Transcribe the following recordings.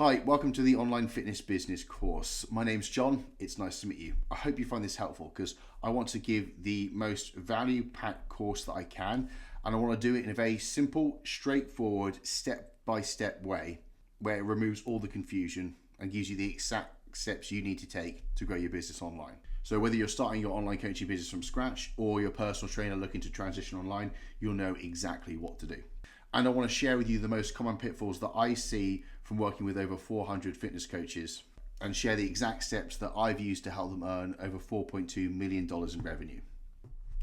Hi, welcome to the Online Fitness Business course. My name's John. It's nice to meet you. I hope you find this helpful because I want to give the most value-packed course that I can, and I want to do it in a very simple, straightforward, step-by-step way where it removes all the confusion and gives you the exact steps you need to take to grow your business online. So whether you're starting your online coaching business from scratch or you're a personal trainer looking to transition online, you'll know exactly what to do. And I want to share with you the most common pitfalls that I see from working with over 400 fitness coaches and share the exact steps that I've used to help them earn over $4.2 million in revenue.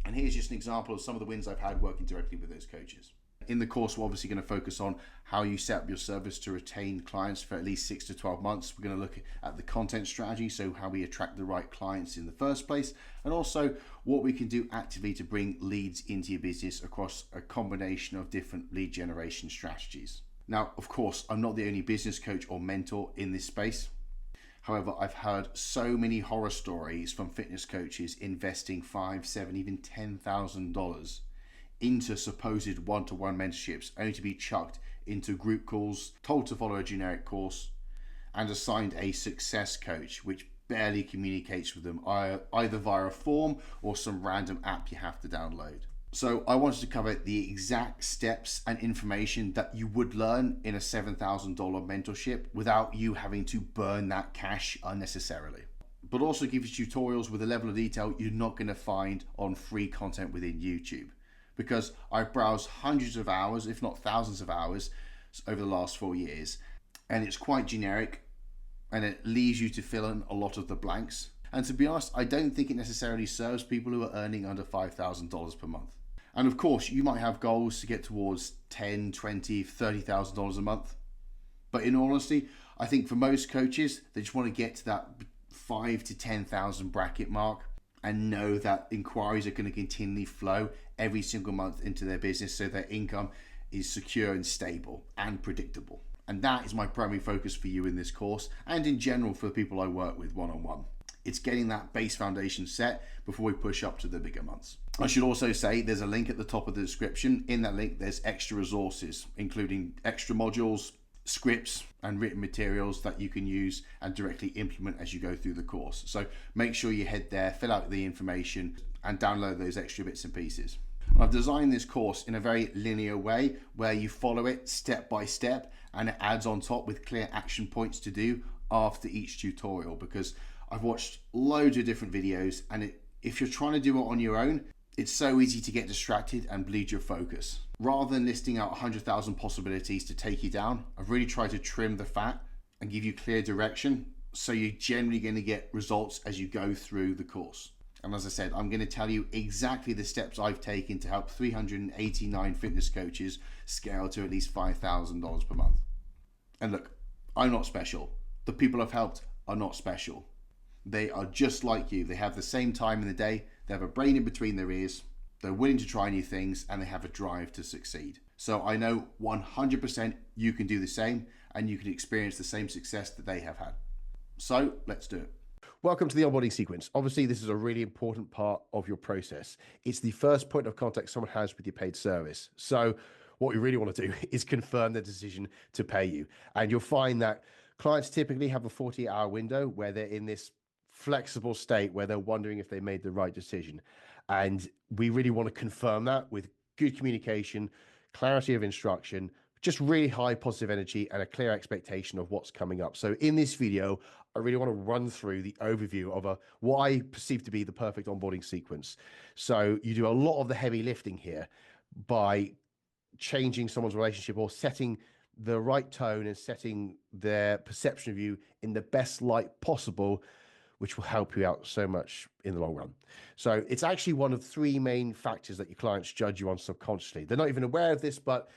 And here's just an example of some of the wins I've had working directly with those coaches. In the course, we're obviously going to focus on how you set up your service to retain clients for at least 6 to 12 months. We're going to look at the content strategy, so how we attract the right clients in the first place, and also what we can do actively to bring leads into your business across a combination of different lead generation strategies. Now, of course, I'm not the only business coach or mentor in this space. However, I've heard so many horror stories from fitness coaches investing $5,000, $7,000, even $10,000 into supposed one-to-one mentorships, only to be chucked into group calls, told to follow a generic course, and assigned a success coach which barely communicates with them, either via a form or some random app you have to download. So I wanted to cover the exact steps and information that you would learn in a $7,000 mentorship without you having to burn that cash unnecessarily. But also give you tutorials with a level of detail you're not going to find on free content within YouTube. Because I've browsed hundreds of hours, if not thousands of hours, over the last 4 years, and it's quite generic, and it leaves you to fill in a lot of the blanks. And to be honest, I don't think it necessarily serves people who are earning under $5,000 per month. And of course, you might have goals to get towards $10,000, $20,000, $30,000 a month. But in all honesty, I think for most coaches, they just want to get to that $5,000 to $10,000 bracket mark and know that inquiries are going to continually flow every single month into their business so their income is secure and stable and predictable. And that is my primary focus for you in this course and in general for the people I work with one-on-one. It's getting that base foundation set before we push up to the bigger months. I should also say there's a link at the top of the description. In that link, there's extra resources, including extra modules, scripts and written materials that you can use and directly implement as you go through the course. So make sure you head there, fill out the information and download those extra bits and pieces. And I've designed this course in a very linear way where you follow it step by step and it adds on top with clear action points to do after each tutorial, because I've watched loads of different videos and if you're trying to do it on your own, it's so easy to get distracted and bleed your focus. Rather than listing out 100,000 possibilities to take you down, I've really tried to trim the fat and give you clear direction so you're generally going to get results as you go through the course. And as I said, I'm going to tell you exactly the steps I've taken to help 389 fitness coaches scale to at least $5,000 per month. And look, I'm not special. The people I've helped are not special. They are just like you. They have the same time in the day. They have a brain in between their ears. They're willing to try new things and they have a drive to succeed. So I know 100% you can do the same and you can experience the same success that they have had. So let's do it. Welcome to the onboarding sequence. Obviously, this is a really important part of your process. It's the first point of contact someone has with your paid service. So what we really want to do is confirm the decision to pay you. And you'll find that clients typically have a 48-hour window where they're in this flexible state where they're wondering if they made the right decision. And we really want to confirm that with good communication, clarity of instruction, just really high positive energy and a clear expectation of what's coming up. So in this video, I really want to run through the overview of what I perceive to be the perfect onboarding sequence. So you do a lot of the heavy lifting here by changing someone's relationship or setting the right tone and setting their perception of you in the best light possible, which will help you out so much in the long run. So it's actually one of 3 main factors that your clients judge you on subconsciously. They're not even aware of this, but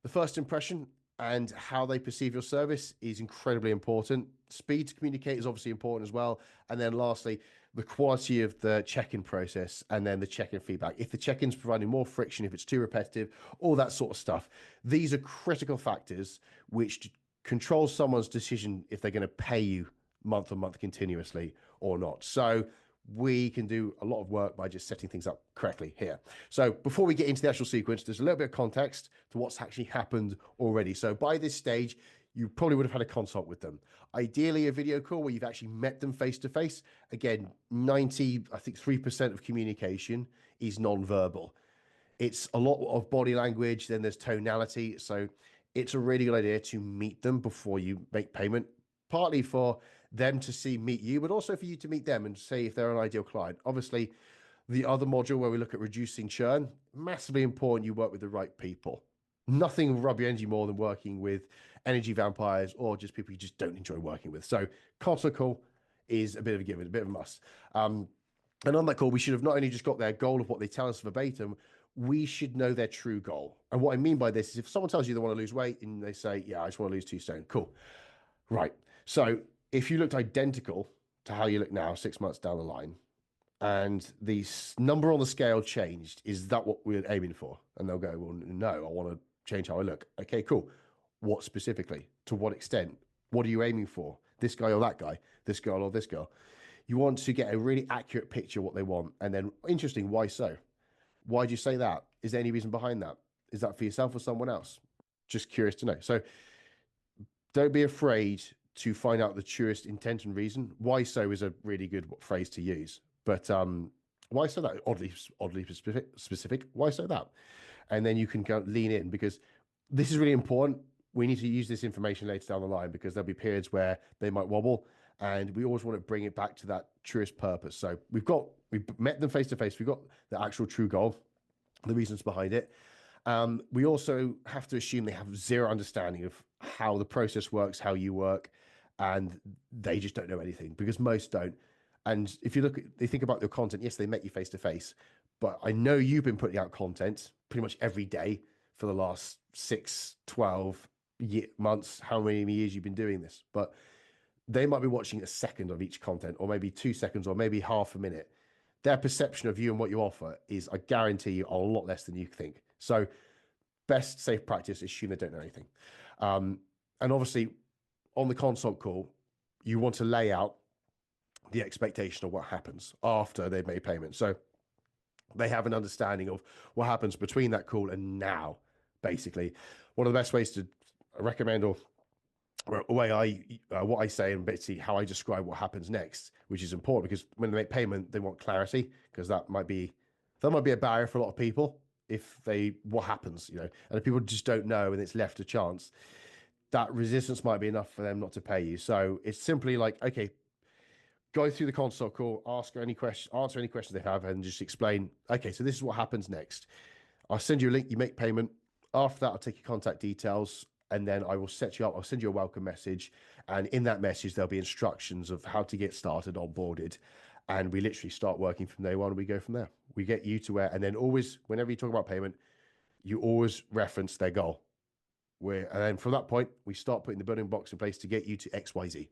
the first impression and how they perceive your service is incredibly important. Speed to communicate is obviously important as well. And then lastly, the quality of the check-in process and then the check-in feedback. If the check-in's providing more friction, if it's too repetitive, all that sort of stuff. These are critical factors which control someone's decision if they're going to pay you month on month continuously or not. So we can do a lot of work by just setting things up correctly here. So before we get into the actual sequence, there's a little bit of context to what's actually happened already. So by this stage, you probably would have had a consult with them. Ideally, a video call where you've actually met them face to face. Again, 3% of communication is non-verbal. It's a lot of body language, then there's tonality. So it's a really good idea to meet them before you make payment, partly for them to meet you, but also for you to meet them and say if they're an ideal client. Obviously, the other module where we look at reducing churn, massively important you work with the right people. Nothing will rub your energy more than working with energy vampires or just people you just don't enjoy working with. So consult call is a bit of a given, a bit of a must. And on that call, we should have not only just got their goal of what they tell us verbatim, we should know their true goal. And what I mean by this is if someone tells you they want to lose weight and they say, yeah, I just want to lose 2 stone, cool. Right. So if you looked identical to how you look now, 6 months down the line, and the number on the scale changed, is that what we're aiming for? And they'll go, well, no, I want to change how I look. Okay, cool. What specifically? To what extent? What are you aiming for? This guy or that guy? This girl or this girl? You want to get a really accurate picture of what they want. And then, interesting, why so? Why do you say that? Is there any reason behind that? Is that for yourself or someone else? Just curious to know. So don't be afraid to find out the truest intent and reason. Why so is a really good phrase to use. But why so that? Oddly specific. Why so that? And then you can go lean in, because this is really important. We need to use this information later down the line, because there'll be periods where they might wobble, and we always want to bring it back to that truest purpose. So we've met them face to face. We've got the actual true goal, the reasons behind it. We also have to assume they have zero understanding of how the process works, how you work, and they just don't know anything, because most don't. And if you they think about their content, yes, they met you face to face, but I know you've been putting out content pretty much every day for the last 6, 12 months, how many years you've been doing this. But they might be watching a second of each content, or maybe 2 seconds, or maybe half a minute. Their perception of you and what you offer is, I guarantee you, a lot less than you think. So best safe practice, assume they don't know anything. And obviously, on the consult call, you want to lay out the expectation of what happens after they've made payment. So they have an understanding of what happens between that call and now, basically. One of the best ways to recommend, or way what I say, and basically how I describe what happens next, which is important, because when they make payment, they want clarity, because that might be a barrier for a lot of people. If what happens, and if people just don't know and it's left a chance, that resistance might be enough for them not to pay you. So it's simply like, okay, go through the consult call, answer any questions they have, and just explain, okay, so this is what happens next. I'll send you a link, you make payment. After that, I'll take your contact details, and then I will set you up. I'll send you a welcome message. And in that message, there'll be instructions of how to get started, onboarded. And we literally start working from day one, and we go from there. We get you to where, and then always, whenever you talk about payment, you always reference their goal. And then from that point, we start putting the building blocks in place to get you to XYZ.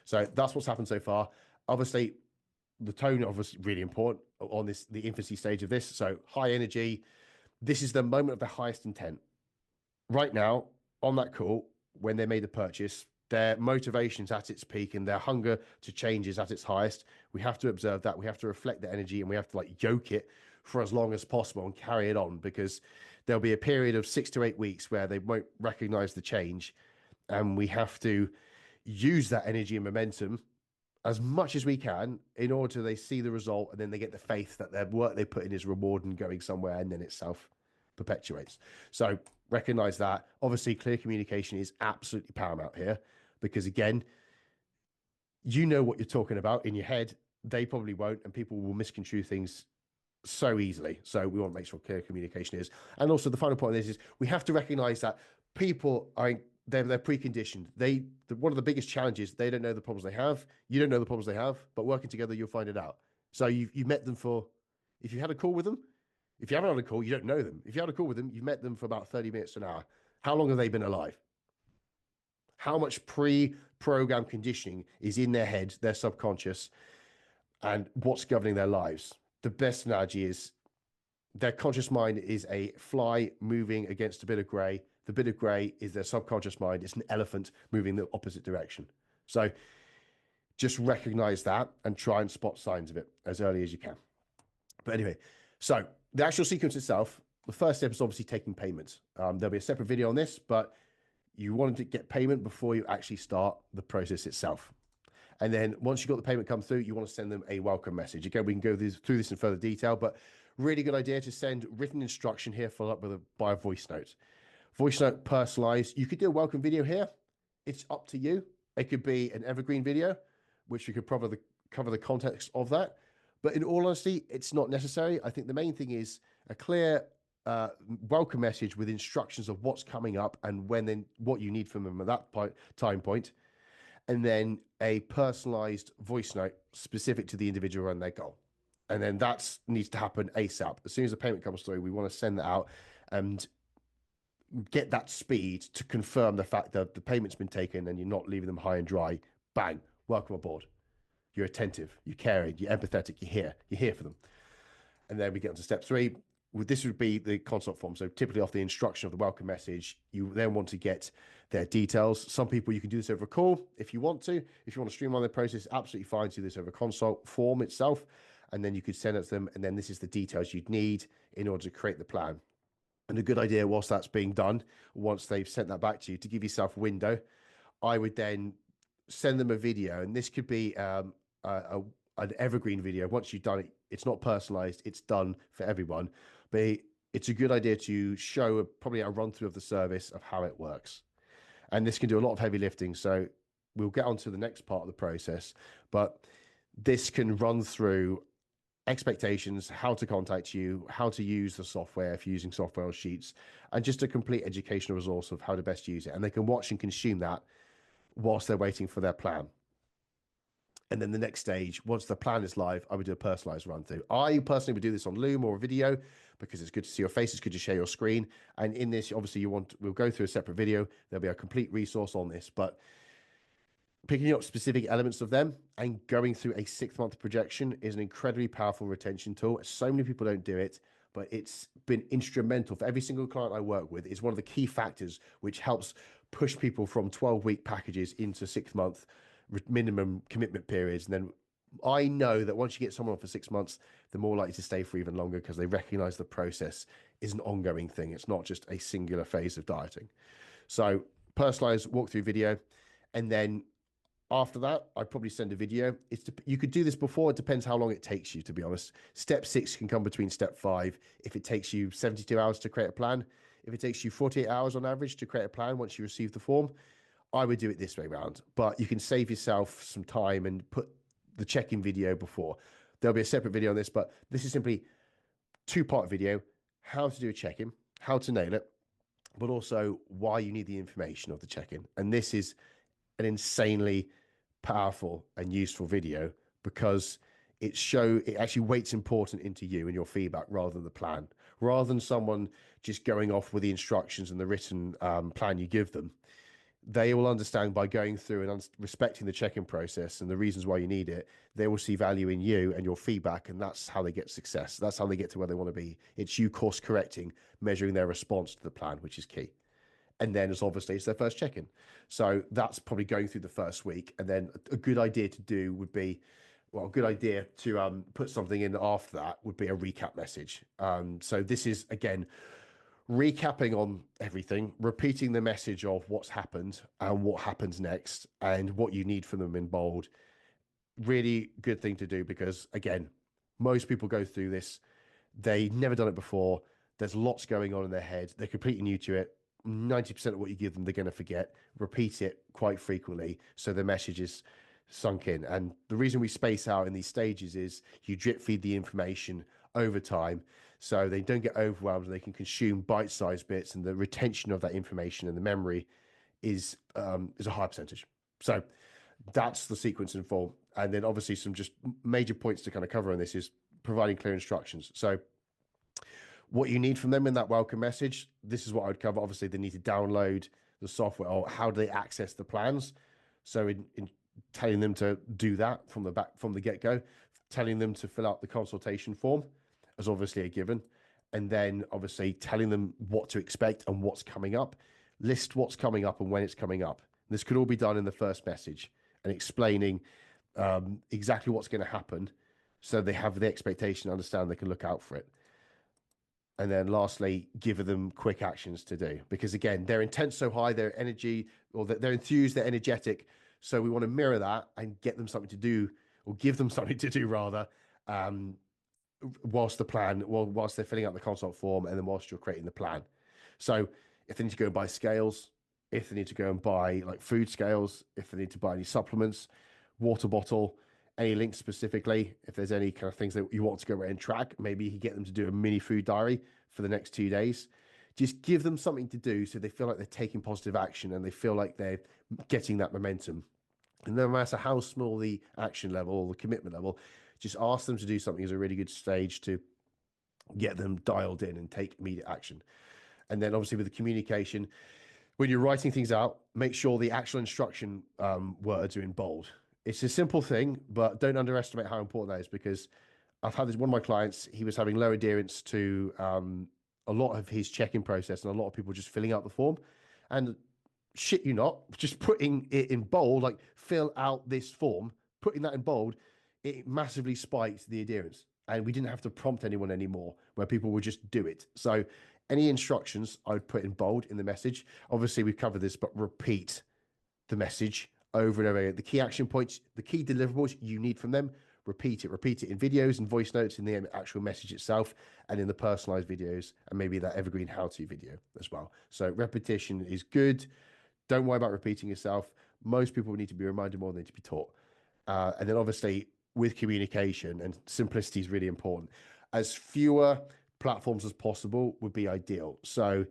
So that's what's happened so far. Obviously, the tone obviously really important on the infancy stage of this. So high energy. This is the moment of the highest intent. Right now, on that call, when they made the purchase, their motivation's at its peak and their hunger to change is at its highest. We have to observe that. We have to reflect the energy, and we have to yoke it for as long as possible and carry it on, because there'll be a period of 6 to 8 weeks where they won't recognize the change. And we have to use that energy and momentum as much as we can in order to they see the result, and then they get the faith that their work they put in is rewarded and going somewhere, and then it self perpetuates. So recognize that. Obviously, clear communication is absolutely paramount here, because again, you know what you're talking about in your head. They probably won't, and people will misconstrue things so easily. So we want to make sure clear communication is. And also the final point is we have to recognize that people are they're preconditioned. One of the biggest challenges, they don't know the problems they have. You don't know the problems they have, but working together, you'll find it out. So you've met them if you had a call with them. If you haven't had a call, you don't know them. If you had a call with them, you've met them for about 30 minutes to an hour. How long have they been alive? How much pre-programmed conditioning is in their head, their subconscious, and what's governing their lives? The best analogy is their conscious mind is a fly moving against a bit of gray. The bit of gray is their subconscious mind. It's an elephant moving the opposite direction. So just recognize that and try and spot signs of it as early as you can. But anyway, so the actual sequence itself, the first step is obviously taking payments. There'll be a separate video on this, but You want to get payment before you actually start the process itself. And then once you've got the payment come through, you want to send them a welcome message. Again, we can go through this in further detail, but really good idea to send written instruction here, followed up by a voice note. Voice note personalized. You could do a welcome video here. It's up to you. It could be an evergreen video, which we could probably cover the context of that. But in all honesty, it's not necessary. I think the main thing is a clear welcome message with instructions of what's coming up and when, then what you need from them at that time point, and then a personalized voice note specific to the individual and their goal. And then that needs to happen ASAP. As soon as the payment comes through, we want to send that out and get that speed to confirm the fact that the payment's been taken and you're not leaving them high and dry. Bang, welcome aboard. You're attentive, you're caring, you're empathetic, you're here for them. And then we get on to step 3. This would be the consult form. So typically off the instruction of the welcome message, you then want to get their details. Some people, you can do this over a call if you want to. If you want to streamline the process, absolutely fine to do this over a consult form itself. And then you could send it to them. And then this is the details you'd need in order to create the plan. And a good idea, whilst that's being done, once they've sent that back to you, to give yourself a window, I would then send them a video. And this could be an evergreen video. Once you've done it, it's not personalized, it's done for everyone. But it's a good idea to show probably a run through of the service of how it works. And this can do a lot of heavy lifting. So we'll get on to the next part of the process. But this can run through expectations, how to contact you, how to use the software if you're using software or sheets, and just a complete educational resource of how to best use it. And they can watch and consume that whilst they're waiting for their plan. And then the next stage, once the plan is live, I would do a personalized run through. I personally would do this on Loom or a video because it's good to see your face. It's good to share your screen. And in this, obviously, we'll go through a separate video. There'll be a complete resource on this, but picking up specific elements of them and going through a 6-month projection is an incredibly powerful retention tool. So many people don't do it, but it's been instrumental for every single client I work with. It's one of the key factors which helps push people from 12-week packages into 6-month minimum commitment periods. And then I know that once you get someone on for 6 months, they're more likely to stay for even longer because they recognize the process is an ongoing thing. It's not just a singular phase of dieting. So personalized walkthrough video. And then after that, I'd probably send a video. You could do this before. It depends how long it takes you, to be honest. Step 6 can come between step 5. If it takes you 72 hours to create a plan, if it takes you 48 hours on average to create a plan once you receive the form, I would do it this way around. But you can save yourself some time and put the check-in video before. There'll be a separate video on this, but this is simply 2-part video: how to do a check-in, how to nail it, but also why you need the information of the check-in. And this is an insanely powerful and useful video because it actually weights important into you and your feedback rather than the plan. Rather than someone just going off with the instructions and the written plan you give them, they will understand by going through and respecting the check-in process and the reasons why you need it. They will see value in you and your feedback, and that's how they get success. That's how they get to where they want to be. It's you course correcting, measuring their response to the plan, which is key. And then it's their first check-in. So that's probably going through the first week. And then a good idea to do would be, a good idea to put something in after that would be a recap message. So this is, again, recapping on everything, repeating the message of what's happened and what happens next and what you need from them in bold. Really good thing to do because, again, most people go through this. They've never done it before. There's lots going on in their head. They're completely new to it. 90% of what you give them, they're going to forget. Repeat it quite frequently so the message is sunk in. And the reason we space out in these stages is you drip feed the information over time so they don't get overwhelmed and they can consume bite-sized bits, and the retention of that information and the memory is a high percentage. So that's the sequence and form. And then obviously some just major points to kind of cover on this is providing clear instructions. So what you need from them in that welcome message, this is what I would cover. Obviously, they need to download the software, or how do they access the plans? So in telling them to do that from the get-go, telling them to fill out the consultation form as obviously a given, and then obviously telling them what to expect and what's coming up. List what's coming up and when it's coming up. This could all be done in the first message and explaining exactly what's going to happen so they have the expectation, understand they can look out for it. And then lastly, give them quick actions to do, because again, their intent's so high, their energy, or they're enthused, they're energetic. So we want to mirror that and get them something to do, or give them something to do rather, whilst they're filling out the consult form, and then whilst you're creating the plan. So if they need to go and buy scales, if they need to go and buy like food scales, if they need to buy any supplements, water bottle, any links specifically, if there's any kind of things that you want to go and track, maybe you can get them to do a mini food diary for the next 2 days. Just give them something to do so they feel like they're taking positive action and they feel like they're getting that momentum. And no matter how small the action level or the commitment level, just ask them to do something as a really good stage to get them dialed in and take immediate action. And then obviously with the communication, when you're writing things out, make sure the actual instruction words are in bold. It's a simple thing, but don't underestimate how important that is, because I've had this, one of my clients, he was having low adherence to a lot of his check-in process and a lot of people just filling out the form. And shit you not, just putting it in bold, like fill out this form, putting that in bold, it massively spiked the adherence. And we didn't have to prompt anyone anymore, where people would just do it. So any instructions I would put in bold in the message. Obviously, we've covered this, but repeat the message over and over again. The key action points, the key deliverables you need from them, repeat it in videos and voice notes, in the actual message itself, and in the personalized videos, and maybe that evergreen how-to video as well. So repetition is good. Don't worry about repeating yourself. Most people need to be reminded more than they need to be taught. And then obviously with communication, and simplicity is really important. As fewer platforms as possible would be ideal. So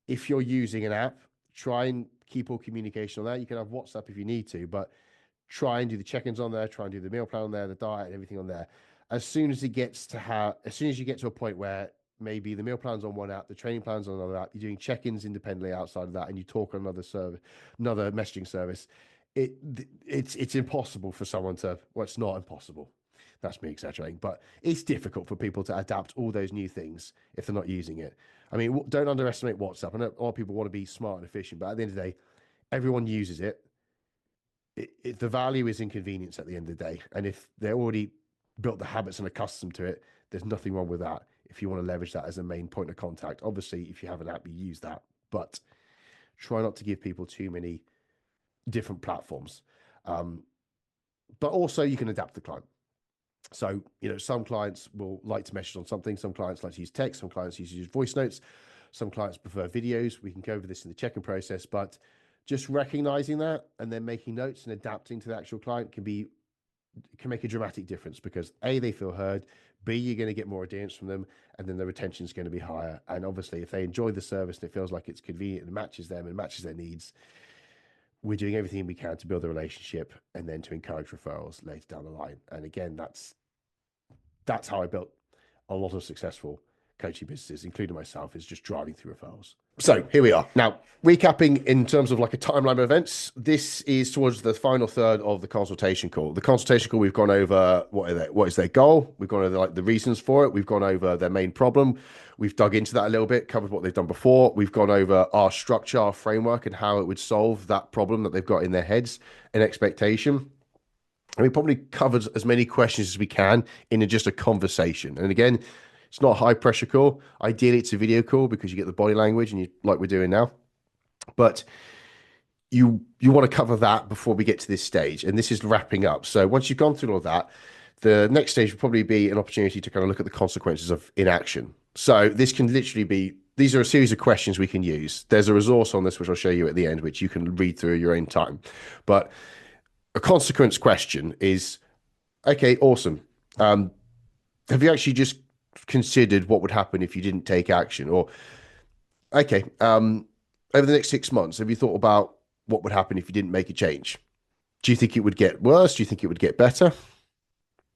if you're using an app, try and keep all communication on that. You can have WhatsApp if you need to, but try and do the check-ins on there, try and do the meal plan on there, the diet and everything on there. As soon as you get to a point where maybe the meal plan's on one app, the training plan's on another app, you're doing check-ins independently outside of that, and you talk on another service, another messaging service, it's impossible for someone to, well, it's not impossible. That's me exaggerating, but it's difficult for people to adapt all those new things if they're not using it. I mean, don't underestimate WhatsApp. I know a lot of people want to be smart and efficient, but at the end of the day, everyone uses it. The value is in convenience at the end of the day. And if they're already built the habits and accustomed to it, there's nothing wrong with that. If you want to leverage that as a main point of contact, obviously, if you have an app, you use that, but try not to give people too many different platforms. But also you can adapt the client. So, some clients will like to message on something. Some clients like to use text. Some clients use voice notes. Some clients prefer videos. We can go over this in the check-in process, but just recognizing that and then making notes and adapting to the actual client can make a dramatic difference, because A, they feel heard, B, you're going to get more adherence from them, and then the retention is going to be higher. And obviously, if they enjoy the service and it feels like it's convenient and matches them and matches their needs, we're doing everything we can to build a relationship and then to encourage referrals later down the line. And again, that's how I built a lot of successful coaching businesses, including myself, is just driving through referrals. So here we are. Now, recapping in terms of like a timeline of events, this is towards the final third of the consultation call. The consultation call, we've gone over what is their goal. We've gone over like the reasons for it. We've gone over their main problem. We've dug into that a little bit, covered what they've done before. We've gone over our structure, our framework, and how it would solve that problem that they've got in their heads and expectation. And we probably covered as many questions as we can in just a conversation. And again, it's not a high pressure call. Ideally, it's a video call because you get the body language and like we're doing now. But you want to cover that before we get to this stage. And this is wrapping up. So once you've gone through all that, the next stage will probably be an opportunity to kind of look at the consequences of inaction. So this can literally be, these are a series of questions we can use. There's a resource on this, which I'll show you at the end, which you can read through at your own time. But a consequence question is, okay, awesome. Have you actually just considered what would happen if you didn't take action? Or, okay, over the next 6 months, have you thought about what would happen if you didn't make a change? Do you think it would get worse? Do you think it would get better?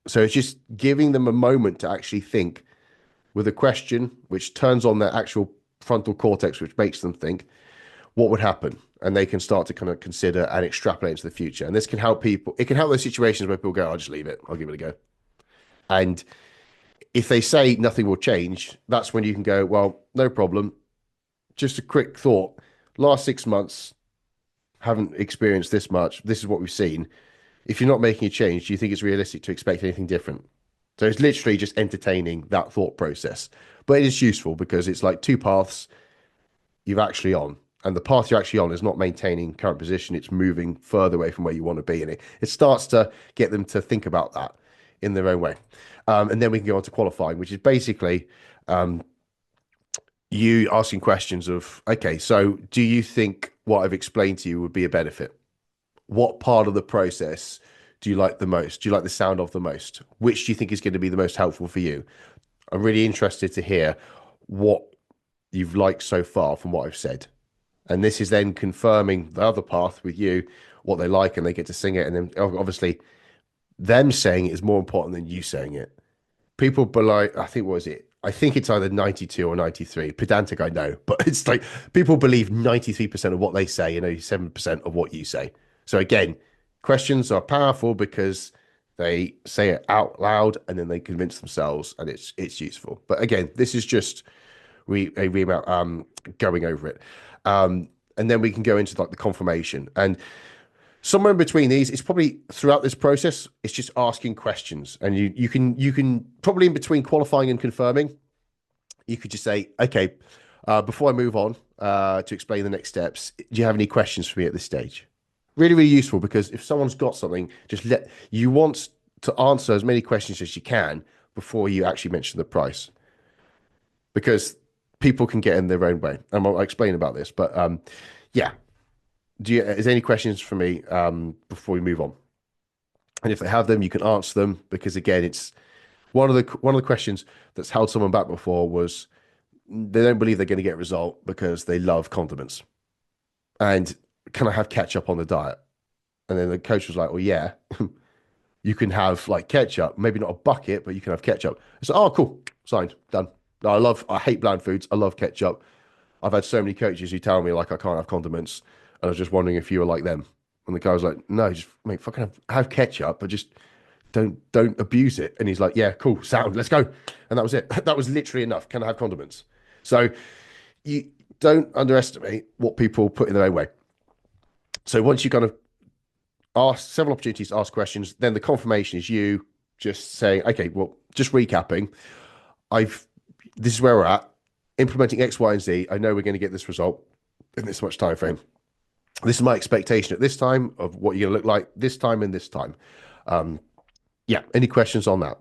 So it's just giving them a moment to actually think with a question, which turns on their actual frontal cortex, which makes them think, what would happen? And they can start to kind of consider and extrapolate into the future. And this can help people. It can help those situations where people go, I'll just leave it. I'll give it a go. And if they say nothing will change, that's when you can go, well, no problem. Just a quick thought. Last 6 months, haven't experienced this much. This is what we've seen. If you're not making a change, do you think it's realistic to expect anything different? So it's literally just entertaining that thought process. But it is useful because it's like two paths you're actually on. And the path you're actually on is not maintaining current position, it's moving further away from where you want to be. And it starts to get them to think about that in their own way. And then we can go on to qualifying, which is basically you asking questions of, okay, so do you think what I've explained to you would be a benefit? What part of the process do you like the most? Do you like the sound of the most? Which do you think is going to be the most helpful for you? I'm really interested to hear what you've liked so far from what I've said. And this is then confirming the other path with you, what they like, and they get to sing it. And then obviously them saying it is more important than you saying it. People below, I think, what was it? I think it's either 92 or 93. Pedantic, I know, but it's like people believe 93% of what they say and only 7% of what you say. So again, questions are powerful because they say it out loud and then they convince themselves, and it's useful. But again, this is just going over it. And then we can go into like the confirmation. And somewhere in between these, it's probably throughout this process, it's just asking questions. And you can probably in between qualifying and confirming, you could just say, okay, before I move on to explain the next steps, do you have any questions for me at this stage? Really, really useful, because if someone's got something, you want to answer as many questions as you can before you actually mention the price, because people can get in their own way. And I'll explain about this, but yeah. Is there any questions for me before we move on? And if they have them, you can answer them, because again, it's one of the questions that's held someone back before was they don't believe they're going to get a result because they love condiments. And can I have ketchup on the diet? And then the coach was like, well, yeah, you can have like ketchup, maybe not a bucket, but you can have ketchup. It's like, oh, cool, signed, done. I hate bland foods. I love ketchup. I've had so many coaches who tell me like I can't have condiments. And I was just wondering if you were like them. And the guy was like, no, just mate, fucking have ketchup, but just don't abuse it. And he's like, yeah, cool, sound, let's go. And that was it. That was literally enough. Can I have condiments? So you don't underestimate what people put in their own way. So once you kind of ask several opportunities to ask questions, then the confirmation is you just saying, okay, well, just recapping. This is where we're at, implementing X, Y, and Z. I know we're going to get this result in this much time frame. This is my expectation at this time of what you're going to look like this time and this time. Yeah. Any questions on that?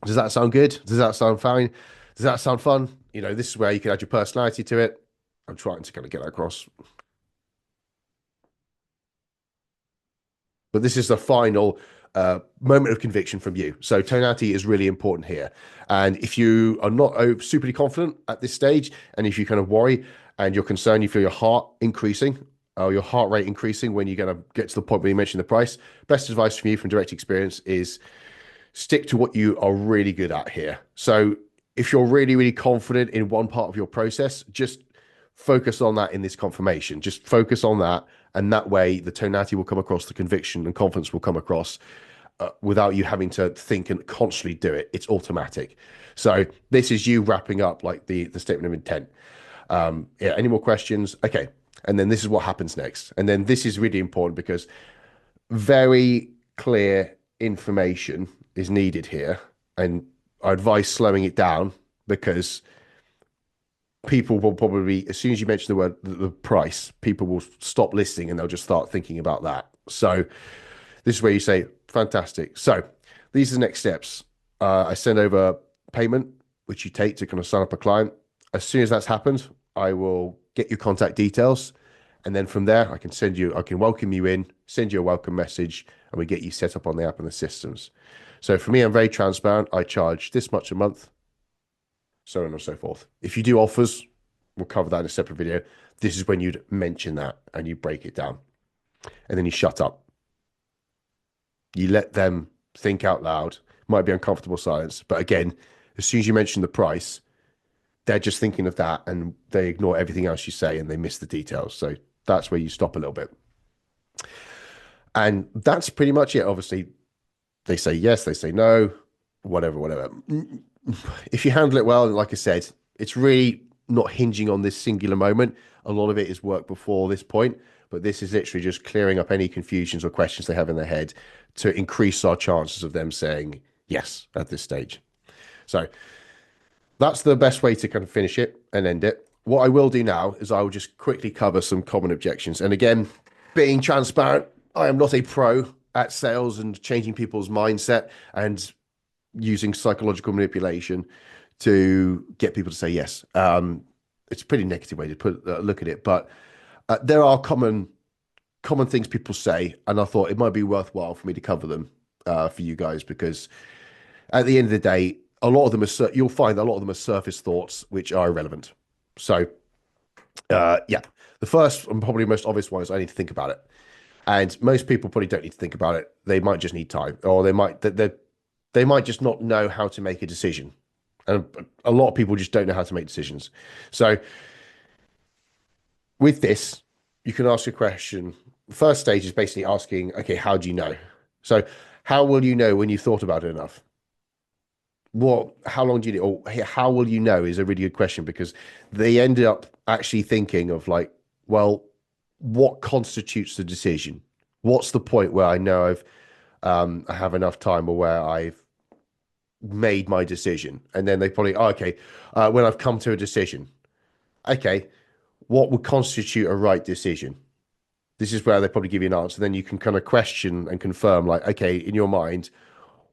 Does that sound good? Does that sound fine? Does that sound fun? This is where you can add your personality to it. I'm trying to kind of get that across. But this is the final moment of conviction from you. So tonality is really important here. And if you are not superly confident at this stage, and if you kind of worry and you're concerned, you feel your heart increasing, or your heart rate increasing when you're going to get to the point where you mention the price, best advice from you from direct experience is stick to what you are really good at here. So if you're really, really confident in one part of your process, just focus on that in this confirmation. Just focus on that. And that way the tonality will come across, the conviction and confidence will come across without you having to think and constantly do it. It's automatic. So this is you wrapping up like the statement of intent. Yeah. Any more questions? Okay. And then this is what happens next. And then this is really important because very clear information is needed here. And I advise slowing it down, because people will probably, as soon as you mention the price, people will stop listening and they'll just start thinking about that. So this is where you say, fantastic. So these are the next steps. I send over payment, which you take to kind of sign up a client. As soon as that's happened, I will get your contact details. And then from there, I can welcome you in, send you a welcome message, and we get you set up on the app and the systems. So for me, I'm very transparent. I charge this much a month, so on and so forth. If you do offers, we'll cover that in a separate video. This is when you'd mention that and you break it down. And then you shut up. You let them think out loud. Might be uncomfortable silence. But again, as soon as you mention the price, they're just thinking of that and they ignore everything else you say and they miss the details. So that's where you stop a little bit. And that's pretty much it. Obviously, they say yes, they say no, whatever. If you handle it well, like I said, it's really not hinging on this singular moment. A lot of it is work before this point, but this is literally just clearing up any confusions or questions they have in their head to increase our chances of them saying yes at this stage. So that's the best way to kind of finish it and end it. What I will do now is I will just quickly cover some common objections. And again, being transparent, I am not a pro at sales and changing people's mindset and using psychological manipulation to get people to say yes. It's a pretty negative way to look at it, but there are common things people say, and I thought it might be worthwhile for me to cover them for you guys, because at the end of the day, a lot of them are you'll find a lot of them are surface thoughts which are irrelevant. So yeah, the first and probably most obvious one is I need to think about it. And most people probably don't need to think about it. They might just need time, or they might just not know how to make a decision. And a lot of people just don't know how to make decisions. So with this, you can ask a question. The first stage is basically asking, okay, how do you know? So how will you know when you've thought about it enough? How long do you need? Or how will you know is a really good question, because they end up actually thinking of like, well, what constitutes the decision? What's the point where I know I have enough time, or where I've made my decision? And then they probably, okay, when I've come to a decision, okay, what would constitute a right decision? This is where they probably give you an answer. Then you can kind of question and confirm, like, okay, in your mind,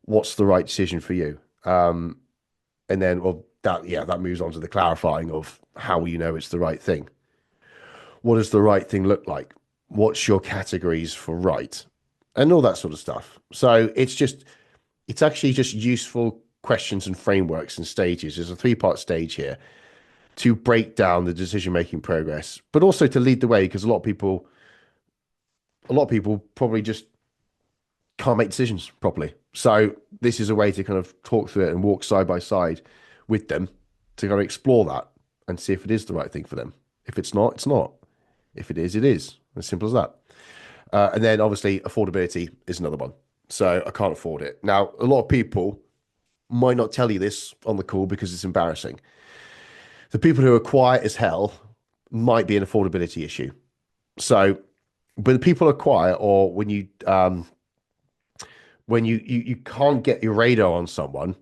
what's the right decision for you? And then, well, that moves on to the clarifying of how will you know it's the right thing? What does the right thing look like? What's your categories for right? And all that sort of stuff. So it's actually just useful questions and frameworks and stages. There's a 3-part stage here to break down the decision-making progress, but also to lead the way, because a lot of people probably just can't make decisions properly. So this is a way to kind of talk through it and walk side by side with them to kind of explore that and see if it is the right thing for them. If it's not, it's not. If it is, it is. As simple as that. And then obviously affordability is another one. So I can't afford it. Now, a lot of people might not tell you this on the call because it's embarrassing. The people who are quiet as hell might be an affordability issue. So when people are quiet, or when you can't get your radar on someone,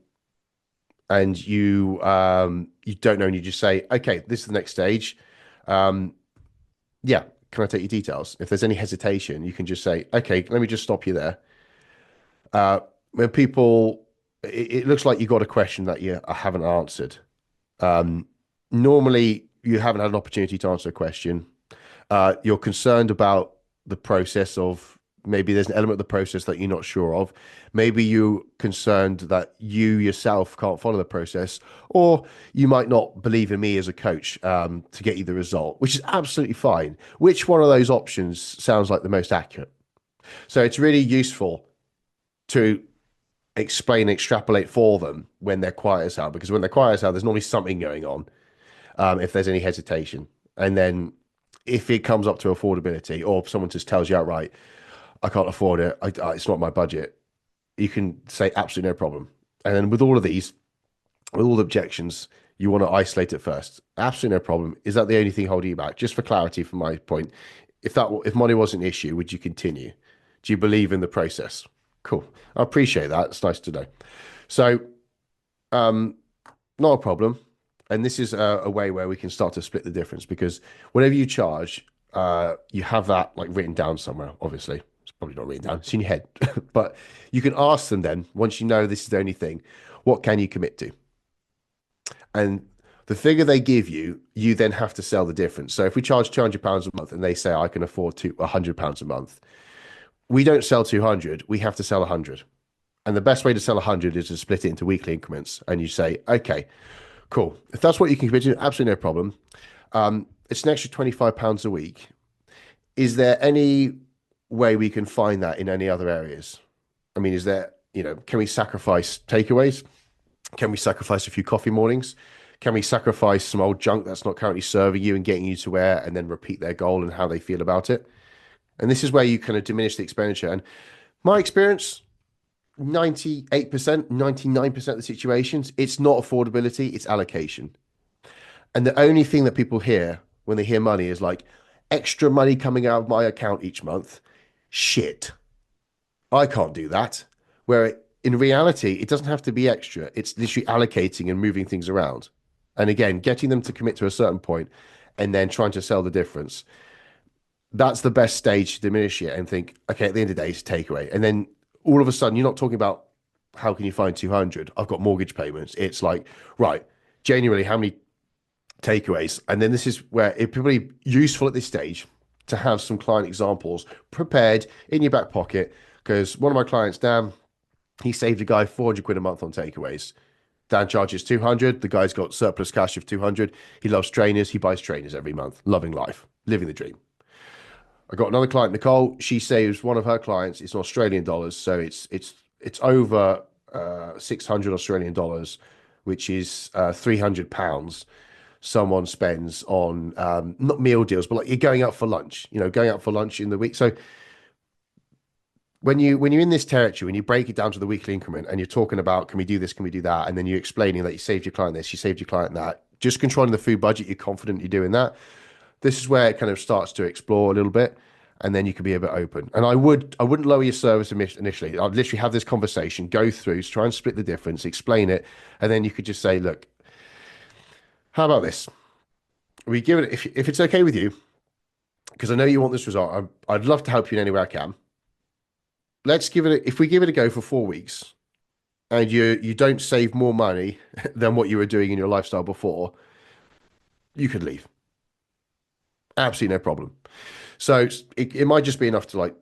and you don't know, and you just say, okay, this is the next stage. Yeah, can I take your details? If there's any hesitation, you can just say, okay, let me just stop you there. When people, it looks like you got a question that you haven't answered. Normally, you haven't had an opportunity to answer a question. You're concerned about the process of, maybe there's an element of the process that you're not sure of. Maybe you're concerned that you yourself can't follow the process, or you might not believe in me as a coach to get you the result, which is absolutely fine. Which one of those options sounds like the most accurate? So it's really useful to explain, extrapolate for them when they're quiet as hell, because when they're quiet as hell, there's normally something going on, if there's any hesitation. And then if it comes up to affordability, or if someone just tells you outright, I can't afford it, it's not my budget, you can say absolutely no problem. And then with all of these, with all the objections, you want to isolate it first. Absolutely no problem. Is that the only thing holding you back? Just for clarity, from my point, if money was an issue, would you continue? Do you believe in the process? Cool. I appreciate that. It's nice to know. So, not a problem. And this is a way where we can start to split the difference, because whatever you charge, you have that like written down somewhere. Obviously, it's probably not written down, it's in your head. But you can ask them then, once you know this is the only thing, what can you commit to? And the figure they give you, you then have to sell the difference. So if we charge £200 a month and they say I can afford £100 a month, we don't sell 200, we have to sell 100. And the best way to sell 100 is to split it into weekly increments. And you say, okay, cool. If that's what you can commit to, absolutely no problem. It's an extra £25 a week. Is there any way we can find that in any other areas? I mean, is there, can we sacrifice takeaways? Can we sacrifice a few coffee mornings? Can we sacrifice some old junk that's not currently serving you and getting you to where, and then repeat their goal and how they feel about it? And this is where you kind of diminish the expenditure. And my experience, 98%, 99% of the situations, it's not affordability, it's allocation. And the only thing that people hear when they hear money is like, extra money coming out of my account each month. Shit. I can't do that. Where in reality, it doesn't have to be extra. It's literally allocating and moving things around. And again, getting them to commit to a certain point and then trying to sell the difference. That's the best stage to diminish it and think, okay, at the end of the day, it's a takeaway. And then all of a sudden, you're not talking about how can you find 200? I've got mortgage payments. It's like, right, genuinely, how many takeaways? And then this is where it's probably useful at this stage to have some client examples prepared in your back pocket. Because one of my clients, Dan, he saved a guy 400 quid a month on takeaways. Dan charges 200. The guy's got surplus cash of 200. He loves trainers. He buys trainers every month. Loving life, living the dream. I got another client, Nicole. She saves one of her clients. It's in Australian dollars, so it's over 600 Australian dollars, which is £300. Someone spends on not meal deals, but like you're going out for lunch. You know, going out for lunch in the week. So when you're in this territory, when you break it down to the weekly increment and you're talking about, can we do this, can we do that, and then you're explaining that you saved your client this, you saved your client that, just controlling the food budget, you're confident you're doing that. This is where it kind of starts to explore a little bit, and then you can be a bit open. And I wouldn't lower your service initially. I'd literally have this conversation, go through, try and split the difference, explain it, and then you could just say, look, how about this? We give it, if it's okay with you, because I know you want this result, I'd love to help you in any way I can. Let's give it, if we give it a go for 4 weeks and you don't save more money than what you were doing in your lifestyle before, you could leave. Absolutely no problem. So it might just be enough to like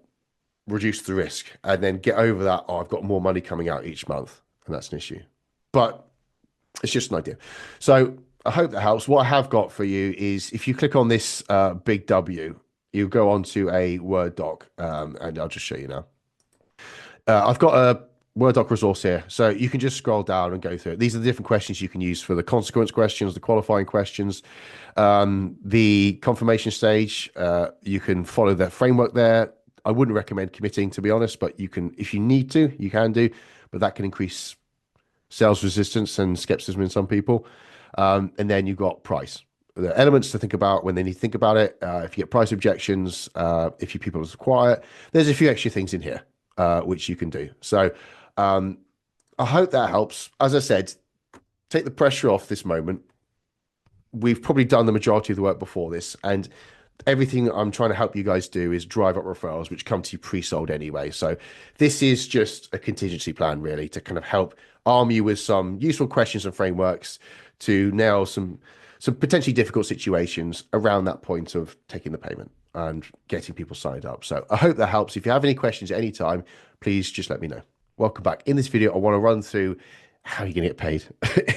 reduce the risk and then get over that. Oh, I've got more money coming out each month, and that's an issue. But it's just an idea. So I hope that helps. What I have got for you is if you click on this big W, you go onto a Word doc, and I'll just show you now. I've got a Word doc resource here, so you can just scroll down and go through it. These are the different questions you can use for the consequence questions, the qualifying questions, the confirmation stage. You can follow that framework there. I wouldn't recommend committing, to be honest, but you can, if you need to, you can do, but that can increase sales resistance and skepticism in some people. And then you've got price. The elements to think about when they need to think about it. If you get price objections, if your people are quiet, there's a few extra things in here which you can do. So I hope that helps. As I said, take the pressure off this moment. We've probably done the majority of the work before this, and everything I'm trying to help you guys do is drive up referrals, which come to you pre-sold anyway. So this is just a contingency plan, really, to kind of help arm you with some useful questions and frameworks to nail some potentially difficult situations around that point of taking the payment and getting people signed up. So I hope that helps. If you have any questions at any time, please just let me know. Welcome back. In this video, I want to run through how you're going to get paid.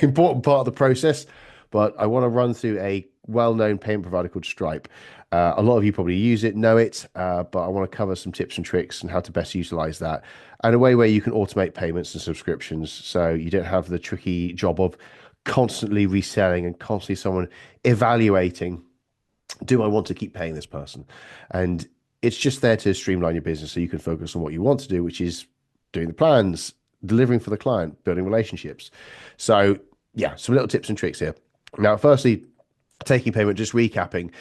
Important part of the process, but I want to run through a well-known payment provider called Stripe. A lot of you probably use it, know it, but I want to cover some tips and tricks and how to best utilize that, and a way where you can automate payments and subscriptions so you don't have the tricky job of constantly reselling and constantly someone evaluating, do I want to keep paying this person? And it's just there to streamline your business so you can focus on what you want to do, which is doing the plans, delivering for the client, building relationships. So yeah, some little tips and tricks here. Now, firstly, taking payment, just recapping.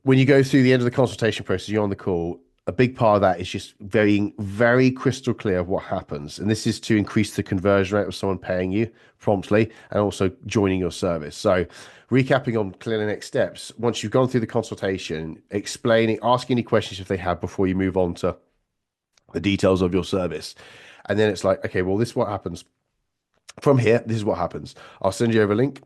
When you go through the end of the consultation process, you're on the call, a big part of that is just very, very crystal clear of what happens. And this is to increase the conversion rate of someone paying you promptly and also joining your service. So recapping on clear next steps, once you've gone through the consultation, explaining, asking any questions if they have before you move on to the details of your service. And then it's like, okay, well, this is what happens. From here, this is what happens. I'll send you over a link.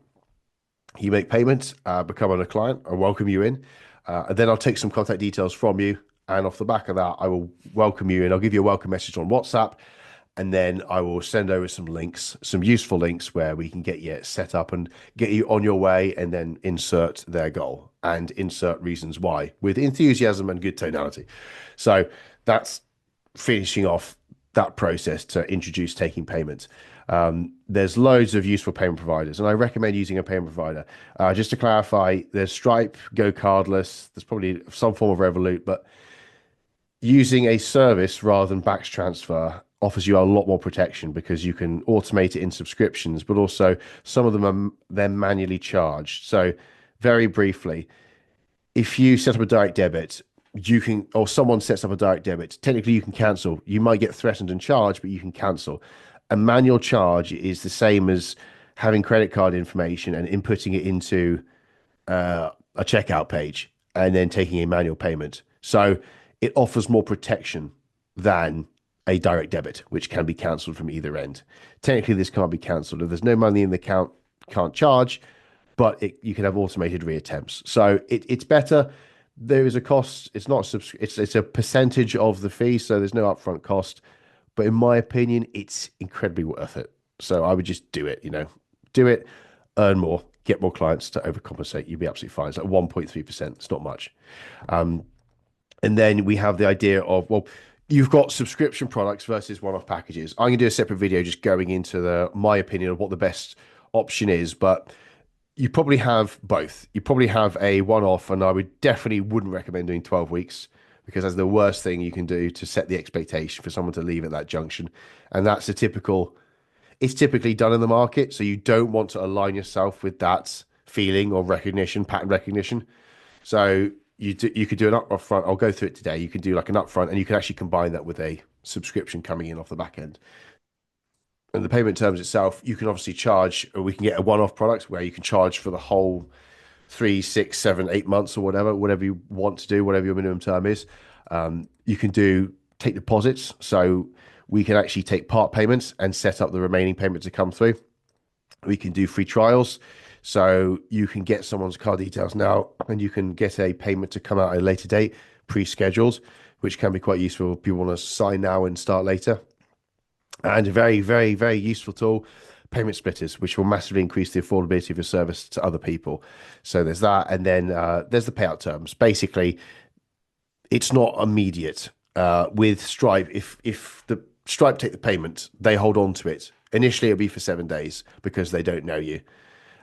You make payment, become a client, I welcome you in. And then I'll take some contact details from you. And off the back of that, I will welcome you and I'll give you a welcome message on WhatsApp. And then I will send over some links, some useful links where we can get you set up and get you on your way, and then insert their goal and insert reasons why with enthusiasm and good tonality. So that's finishing off that process to introduce taking payment. There's loads of useful payment providers, and I recommend using a payment provider. Just to clarify, there's Stripe, Go Cardless, there's probably some form of Revolut, but using a service rather than batch transfer offers you a lot more protection because you can automate it in subscriptions, but also some of them are then manually charged. So very briefly, if you set up a direct debit, you can, or someone sets up a direct debit, technically you can cancel. You might get threatened and charged, but you can cancel. A manual charge is the same as having credit card information and inputting it into a checkout page and then taking a manual payment. So it offers more protection than a direct debit, which can be cancelled from either end. Technically, this can't be cancelled. If there's no money in the account, can't charge, but you can have automated reattempts. So it's better. There is a cost. It's not it's a percentage of the fee, so there's no upfront cost. But in my opinion, it's incredibly worth it. So I would just do it. Do it, earn more, get more clients to overcompensate. You'll be absolutely fine. It's like 1.3%. It's not much. And then we have the idea of, well, you've got subscription products versus one-off packages. I'm going to do a separate video just going into my opinion of what the best option is, but you probably have both. You probably have a one-off, and I would definitely wouldn't recommend doing 12 weeks because that's the worst thing you can do to set the expectation for someone to leave at that junction. And that's it's typically done in the market. So you don't want to align yourself with that feeling or recognition, pattern recognition. So you could do an upfront. I'll go through it today. You can do like an upfront, and you can actually combine that with a subscription coming in off the back end. And the payment terms itself, you can obviously charge, or we can get a one-off product where you can charge for the whole 3, 6, 7, 8 months or whatever you want to do, whatever your minimum term is. You can take deposits. So we can actually take part payments and set up the remaining payment to come through. We can do free trials. So you can get someone's card details now, and you can get a payment to come out at a later date, pre-scheduled, which can be quite useful if people want to sign now and start later. And a very, very, very useful tool, payment splitters, which will massively increase the affordability of your service to other people. So there's that. And then there's the payout terms. Basically, it's not immediate. With Stripe, if the Stripe take the payment, they hold on to it. Initially, it'll be for 7 days because they don't know you.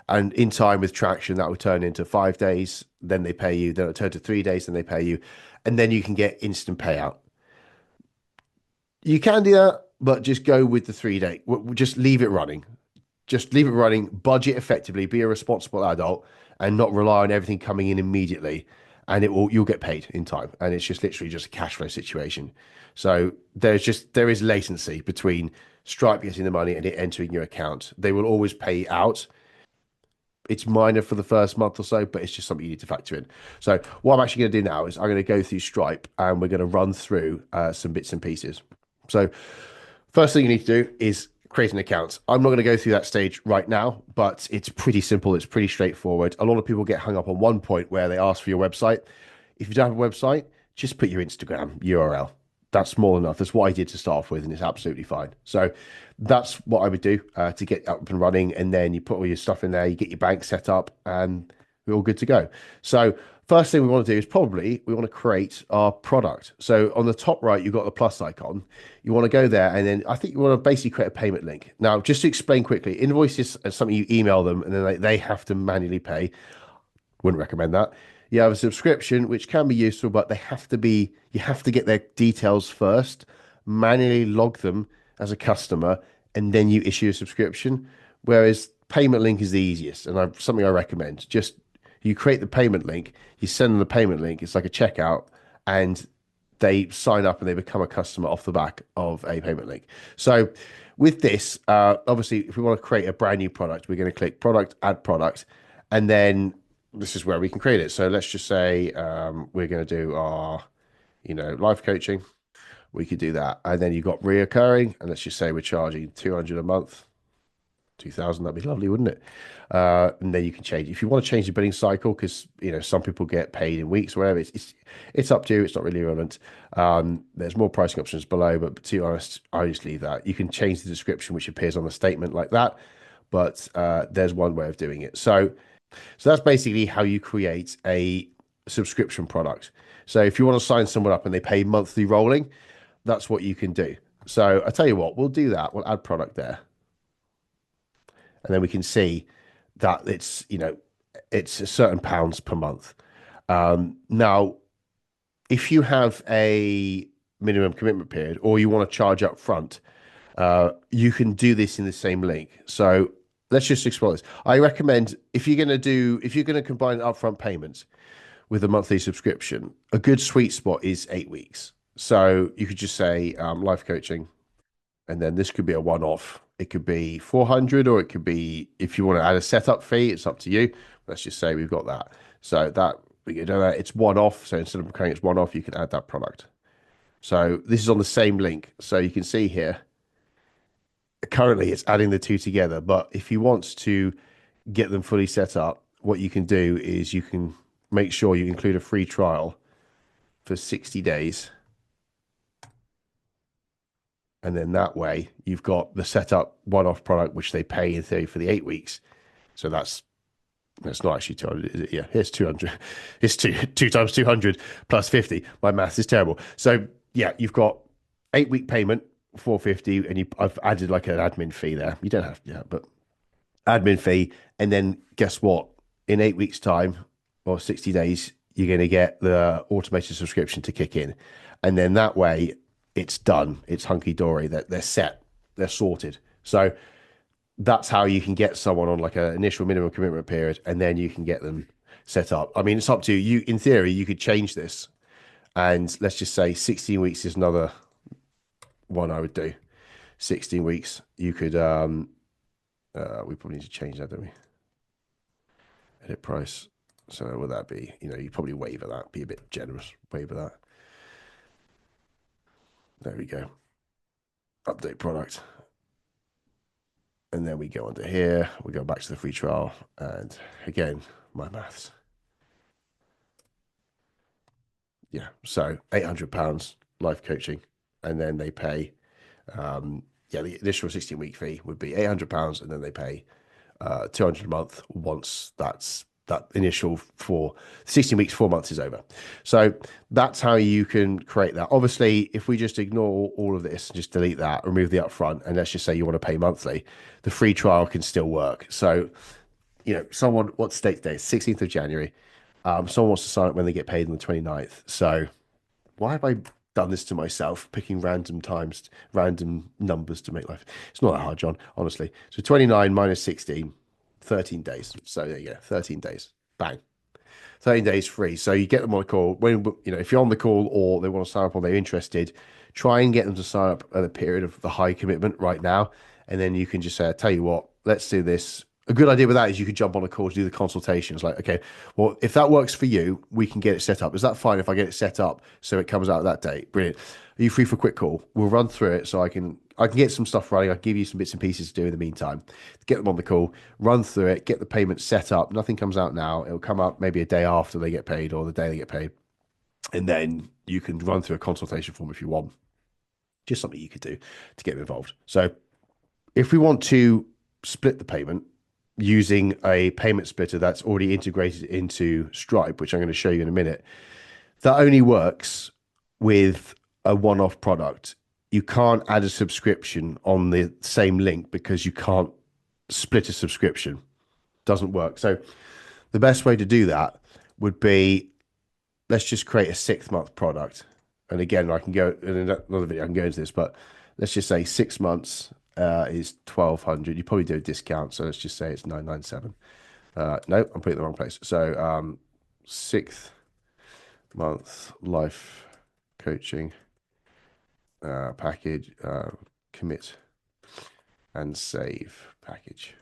And in time with traction, that will turn into 5 days. Then they pay you. Then it'll turn to 3 days. Then they pay you. And then you can get instant payout. You can do that, but just go with the 3 day. Just leave it running. Just leave it running. Budget effectively. Be a responsible adult and not rely on everything coming in immediately. And you'll get paid in time. And it's just literally just a cash flow situation. So there is latency between Stripe getting the money and it entering your account. They will always pay out. It's minor for the first month or so, but it's just something you need to factor in. So what I'm actually going to do now is I'm going to go through Stripe and we're going to run through some bits and pieces. So first thing you need to do is create an account. I'm not going to go through that stage right now, but it's pretty simple. It's pretty straightforward. A lot of people get hung up on one point where they ask for your website. If you don't have a website, just put your Instagram URL. That's small enough. That's what I did to start off with, and it's absolutely fine. So that's what I would do to get up and running. And then you put all your stuff in there, you get your bank set up, and we're all good to go. So first thing we want to do is we want to create our product. So on the top right, you've got the plus icon. You want to go there, and then I think you want to basically create a payment link. Now, just to explain quickly, invoices are something you email them, and then they have to manually pay. Wouldn't recommend that. You have a subscription, which can be useful, but you have to get their details first, manually log them as a customer, and then you issue a subscription. Whereas payment link is the easiest, and something I recommend. Just you create the payment link, you send them the payment link. It's like a checkout, and they sign up and they become a customer off the back of a payment link. So with this, obviously, if we want to create a brand new product, we're going to click product, add product, and then this is where we can create it. So let's just say we're going to do our, life coaching. We could do that. And then you've got reoccurring, and let's just say we're charging 200 a month, 2,000, that'd be lovely, wouldn't it? And then you can change. If you want to change the billing cycle, because, some people get paid in weeks or whatever, it's up to you. It's not really relevant. There's more pricing options below, but to be honest, I just leave that. You can change the description, which appears on the statement like that, but there's one way of doing it. So that's basically how you create a subscription product. So if you want to sign someone up and they pay monthly rolling, that's what you can do. So I tell you what, we'll do that. We'll add product there. And then we can see that it's a certain pounds per month. Now, if you have a minimum commitment period or you want to charge up front, you can do this in the same link. So let's just explore this. I recommend if you're going to combine upfront payments with a monthly subscription, a good sweet spot is 8 weeks. So you could just say life coaching, And then this could be a one-off. It could be 400, or it could be, if you want to add a setup fee, it's up to you. Let's just say we've got that. So that we can do that. It's one-off. So instead of saying it's one-off, you can add that product. So this is on the same link. So you can see here, currently it's adding the two together. But if you want to get them fully set up, what you can do is you can make sure you include a free trial for 60 days. And then that way you've got the setup one-off product, which they pay in theory for the 8 weeks. So that's not actually 200, is it? Yeah, here's 200. It's two times 200 plus 50. My maths is terrible. So yeah, you've got 8-week payment, 450, and I've added like an admin fee there. You don't have to, yeah, but admin fee. And then guess what? In 8 weeks' time or 60 days, you're going to get the automated subscription to kick in. And then that way it's done. It's hunky dory. They're set. They're sorted. So that's how you can get someone on like an initial minimum commitment period, and then you can get them set up. I mean, it's up to you. In theory, you could change this, and let's just say 16 weeks is another one I would do. 16 weeks, you could. We probably need to change that, don't we? Edit price. So what would that be? You probably waiver that. Be a bit generous. Waiver that. There we go. Update product. And then we go under here. We go back to the free trial. And again, my maths. Yeah. So £800 life coaching. And then they pay, the initial 16-week fee would be £800. And then they pay 200 a month once that initial 16 weeks, 4 months is over. So that's how you can create that. Obviously, if we just ignore all of this, just delete that, remove the upfront, and let's just say you want to pay monthly, the free trial can still work. So, what's the date today? 16th of January. Someone wants to sign up when they get paid on the 29th. So why have I done this to myself, picking random numbers to make life? It's not that hard, John, honestly. So 29 minus 16, 13 days. So there you go, 13 days. Bang. 13 days free. So you get them on a call. If you're on the call or they want to sign up or they're interested, try and get them to sign up at a period of the high commitment right now. And then you can just say, tell you what, let's do this. A good idea with that is you could jump on a call to do the consultations. Like, okay, well, if that works for you, we can get it set up. Is that fine if I get it set up so it comes out that date? Brilliant. Are you free for a quick call? We'll run through it so I can get some stuff running. I'll give you some bits and pieces to do in the meantime. Get them on the call, run through it, get the payment set up. Nothing comes out now. It'll come up maybe a day after they get paid or the day they get paid. And then you can run through a consultation form if you want. Just something you could do to get them involved. So if we want to split the payment using a payment splitter that's already integrated into Stripe, which I'm going to show you in a minute, that only works with a one-off product. You can't add a subscription on the same link because you can't split a subscription. Doesn't work. So the best way to do that would be, let's just create a 6-month product. And again, I can go in another video, I can go into this, but let's just say 6 months is 1,200. You probably do a discount, so let's just say it's 997. No, I'm putting it in the wrong place. So 6th month life coaching package, commit and save package,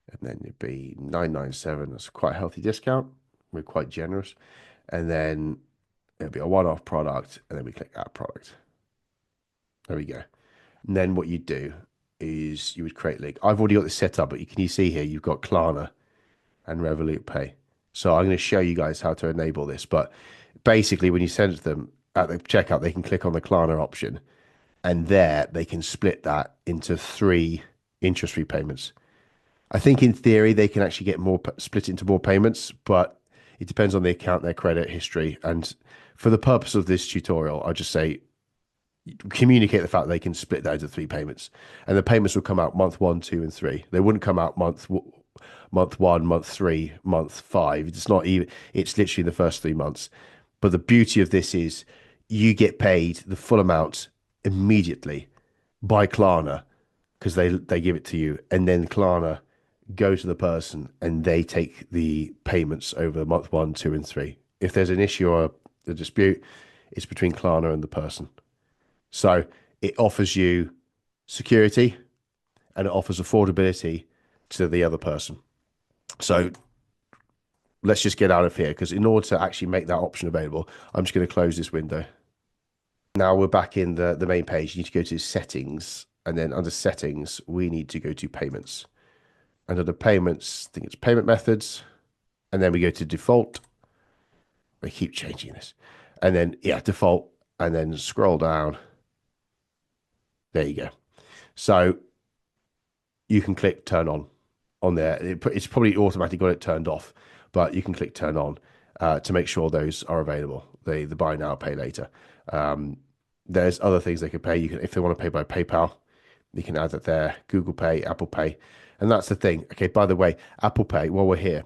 and then it'd be 997. That's quite a healthy discount. We're quite generous. And then it'll be a one-off product, and then we click add product. There we go. And then what you do is you would create a link. I've already got this set up, but can you see here you've got Klarna and Revolut Pay. So I'm going to show you guys how to enable this. But basically, when you send it to them at the checkout, they can click on the Klarna option, and there they can split that into 3 interest-free payments. I think in theory they can actually get split into more payments, but it depends on the account, their credit history. And for the purpose of this tutorial, I'll just say communicate the fact they can split that into 3 payments, and the payments will come out month 1, 2, and 3. They wouldn't come out month 1, month 3, month 5. It's not even. It's literally the first 3 months. But the beauty of this is you get paid the full amount immediately by Klarna because they give it to you, and then Klarna go to the person and they take the payments over month 1, 2, and 3. If there's an issue or a dispute, it's between Klarna and the person. So it offers you security and it offers affordability to the other person. So let's just get out of here, because in order to actually make that option available, I'm just going to close this window. Now we're back in the main page. You need to go to settings, and then under settings, we need to go to payments. And under payments, I think it's payment methods. And then we go to default. I keep changing this. And then, yeah, default. And then scroll down. There you go. So you can click turn on there. It's probably automatically got it turned off, but you can click turn on to make sure those are available. The buy now, pay later. There's other things they can pay. You can, if they want to pay by PayPal, you can add that there. Google Pay, Apple Pay. And that's the thing. Okay, by the way, Apple Pay, while we're here,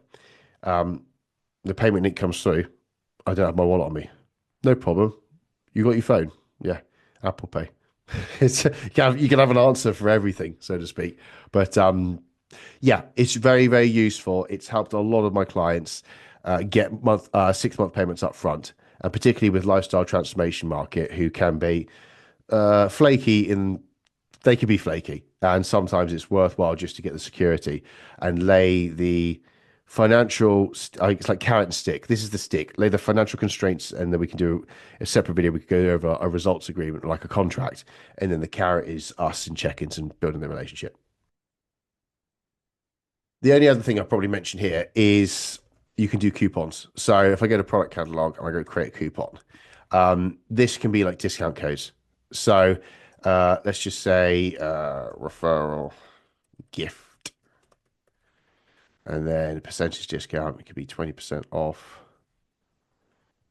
the payment link comes through. I don't have my wallet on me. No problem. You got your phone? Yeah, Apple Pay. You can have an answer for everything, so to speak. But yeah, it's very, very useful. It's helped a lot of my clients get 6-month payments up front, and particularly with lifestyle transformation market, who can be flaky. They can be flaky, and sometimes it's worthwhile just to get the security and lay the financial, it's like carrot and stick. This is the stick. Lay the financial constraints, and then we can do a separate video. We could go over a results agreement, like a contract, and then the carrot is us and check-ins and building the relationship. The only other thing I'll probably mention here is you can do coupons. So if I go to product catalog and I go create a coupon, this can be like discount codes. So let's just say referral gift. And then percentage discount, it could be 20% off.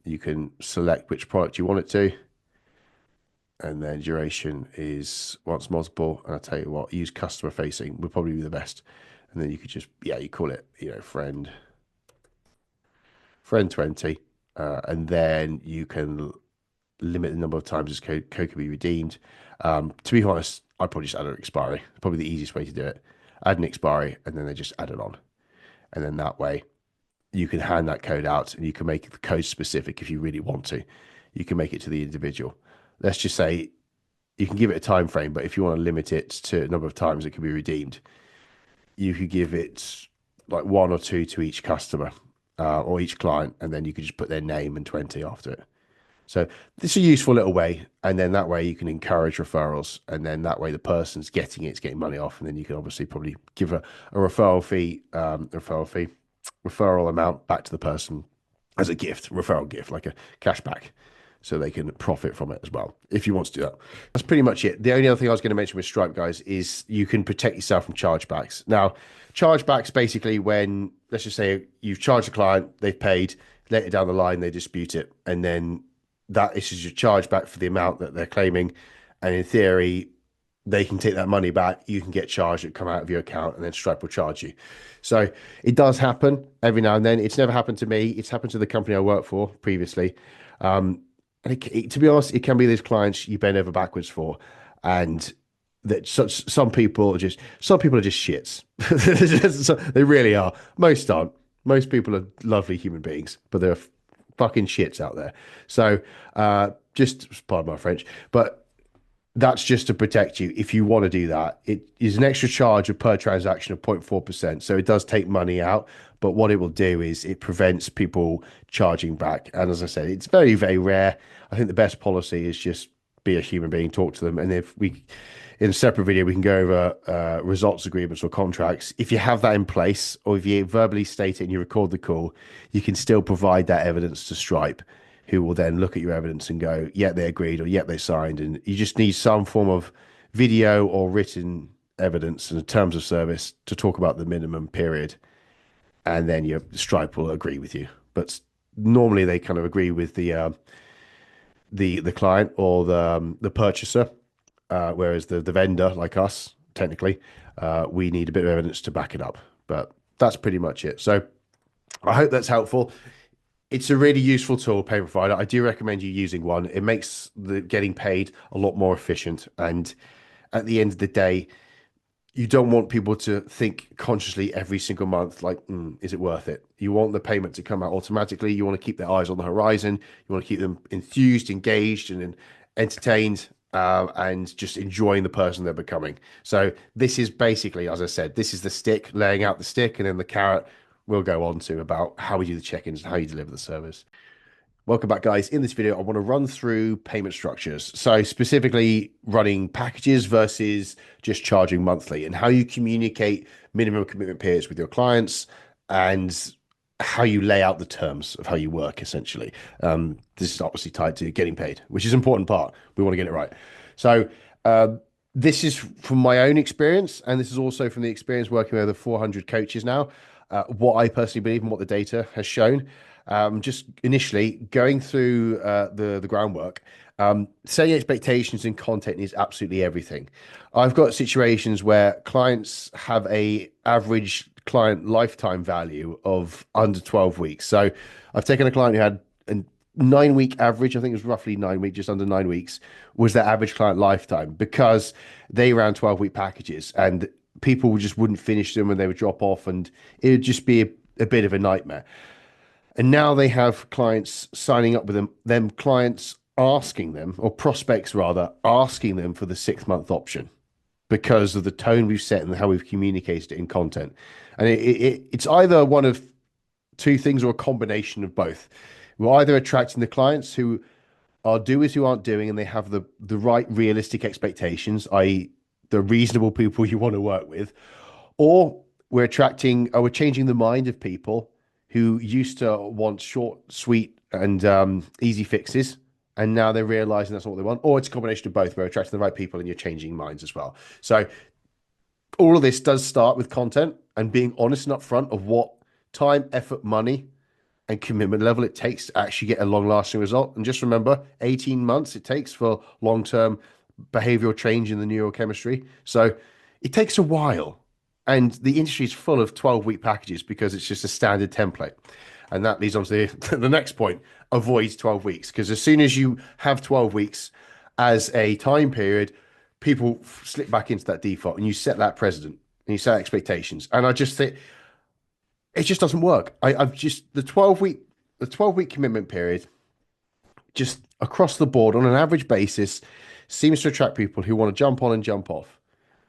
You can select which product you want it to. And then duration is once multiple. And I'll tell you what, use customer facing would probably be the best. And then you could just, yeah, you call it, friend 20. And then you can limit the number of times this code can be redeemed. To be honest, I'd probably just add an expiry. Probably the easiest way to do it. Add an expiry, and then they just add it on. And then that way you can hand that code out, and you can make the code specific if you really want to. You can make it to the individual. Let's just say you can give it a time frame, but if you want to limit it to a number of times it can be redeemed, you could give it like 1 or 2 to each customer or each client, and then you could just put their name and 20 after it. So this is a useful little way, and then that way you can encourage referrals, and then that way the person's getting it, it's getting money off, and then you can obviously probably give a referral amount back to the person as a gift, referral gift, like a cashback, so they can profit from it as well, if you want to do that. That's pretty much it. The only other thing I was going to mention with Stripe, guys, is you can protect yourself from chargebacks. Now, chargebacks basically when, let's just say you've charged a client, they've paid, later down the line they dispute it, and then that issues your chargeback for the amount that they're claiming. And in theory, they can take that money back. You can get charged, it come out of your account, and then Stripe will charge you. So it does happen every now and then. It's never happened to me. It's happened to the company I worked for previously. And to be honest, it can be those clients you bend over backwards for. And that some people are just shits. They really are. Most aren't. Most people are lovely human beings, but they're fucking shits out there. So just pardon my French, but that's just to protect you. If you want to do that, it is an extra charge of per transaction of 0.4%. So it does take money out, but what it will do is it prevents people charging back. And as I said, it's very, very rare. I think the best policy is just be a human being, talk to them. And if we, in a separate video, we can go over results agreements or contracts. If you have that in place, or if you verbally state it and you record the call, you can still provide that evidence to Stripe, who will then look at your evidence and go, yeah, they agreed, or yeah, they signed. And you just need some form of video or written evidence and terms of service to talk about the minimum period. And then your Stripe will agree with you. But normally they kind of agree with the client or the purchaser. Whereas the vendor, like us, technically, we need a bit of evidence to back it up. But that's pretty much it. So I hope that's helpful. It's a really useful tool, payment provider. I do recommend you using one. It makes the getting paid a lot more efficient. And at the end of the day, you don't want people to think consciously every single month, like, is it worth it? You want the payment to come out automatically. You want to keep their eyes on the horizon. You want to keep them enthused, engaged, and entertained. and just enjoying the person they're becoming. So this is basically, as I said, this is the stick, laying out the stick, and then the carrot we'll go on to about how we do the check-ins and how you deliver the service. Welcome back, guys. In this video, I want to run through payment structures. So specifically running packages versus just charging monthly, and how you communicate minimum commitment periods with your clients, and how you lay out the terms of how you work, essentially. This is obviously tied to getting paid, which is an important part. We want to get it right. So this is from my own experience, and this is also from the experience working with over 400 coaches now, what I personally believe and what the data has shown. Just initially going through the groundwork, setting expectations and content is absolutely everything. I've got situations where clients have a average client lifetime value of under 12 weeks. So I've taken a client who had a 9-week average, I think it was roughly 9 weeks, just under 9 weeks, was their average client lifetime, because they ran 12-week packages and people just wouldn't finish them and they would drop off, and it would just be a bit of a nightmare. And now they have clients signing up with them clients asking them, or prospects rather, asking them for the 6-month option because of the tone we've set and how we've communicated it in content. And it's either one of two things or a combination of both. We're either attracting the clients who are doers who aren't doing, and they have the right realistic expectations, i.e. the reasonable people you want to work with, or we're changing the mind of people who used to want short, sweet, and easy fixes, and now they're realizing that's not what they want. Or it's a combination of both. We're attracting the right people and you're changing minds as well. So all of this does start with content and being honest and upfront of what time, effort, money, and commitment level it takes to actually get a long-lasting result. And just remember, 18 months it takes for long-term behavioral change in the neurochemistry. So it takes a while. And the industry is full of 12-week packages because it's just a standard template. And that leads on to the next point: avoid 12 weeks. Because as soon as you have 12 weeks as a time period, people slip back into that default, and you set that precedent and you set expectations. And I just think it just doesn't work. I've just the 12-week commitment period, just across the board on an average basis, seems to attract people who want to jump on and jump off.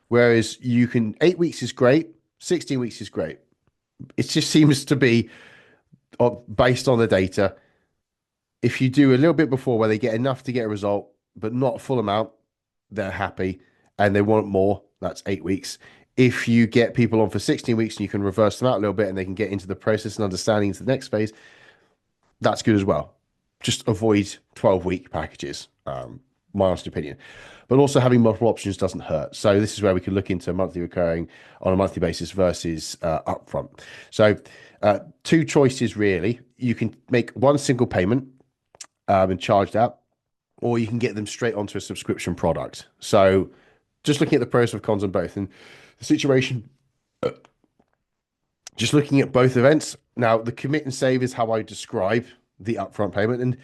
Whereas 8 weeks is great, 16 weeks is great. It just seems to be based on the data. If you do a little bit before where they get enough to get a result, but not a full amount, they're happy and they want more. That's 8 weeks. If you get people on for 16 weeks and you can reverse them out a little bit and they can get into the process and understanding into the next phase, that's good as well. Just avoid 12-week packages, my honest opinion. But also having multiple options doesn't hurt. So this is where we can look into monthly recurring on a monthly basis versus upfront. So two choices really. You can make one single payment and charge that, or you can get them straight onto a subscription product. So just looking at the pros and cons on both, and the situation, just looking at both events. Now, the commit and save is how I describe the upfront payment. And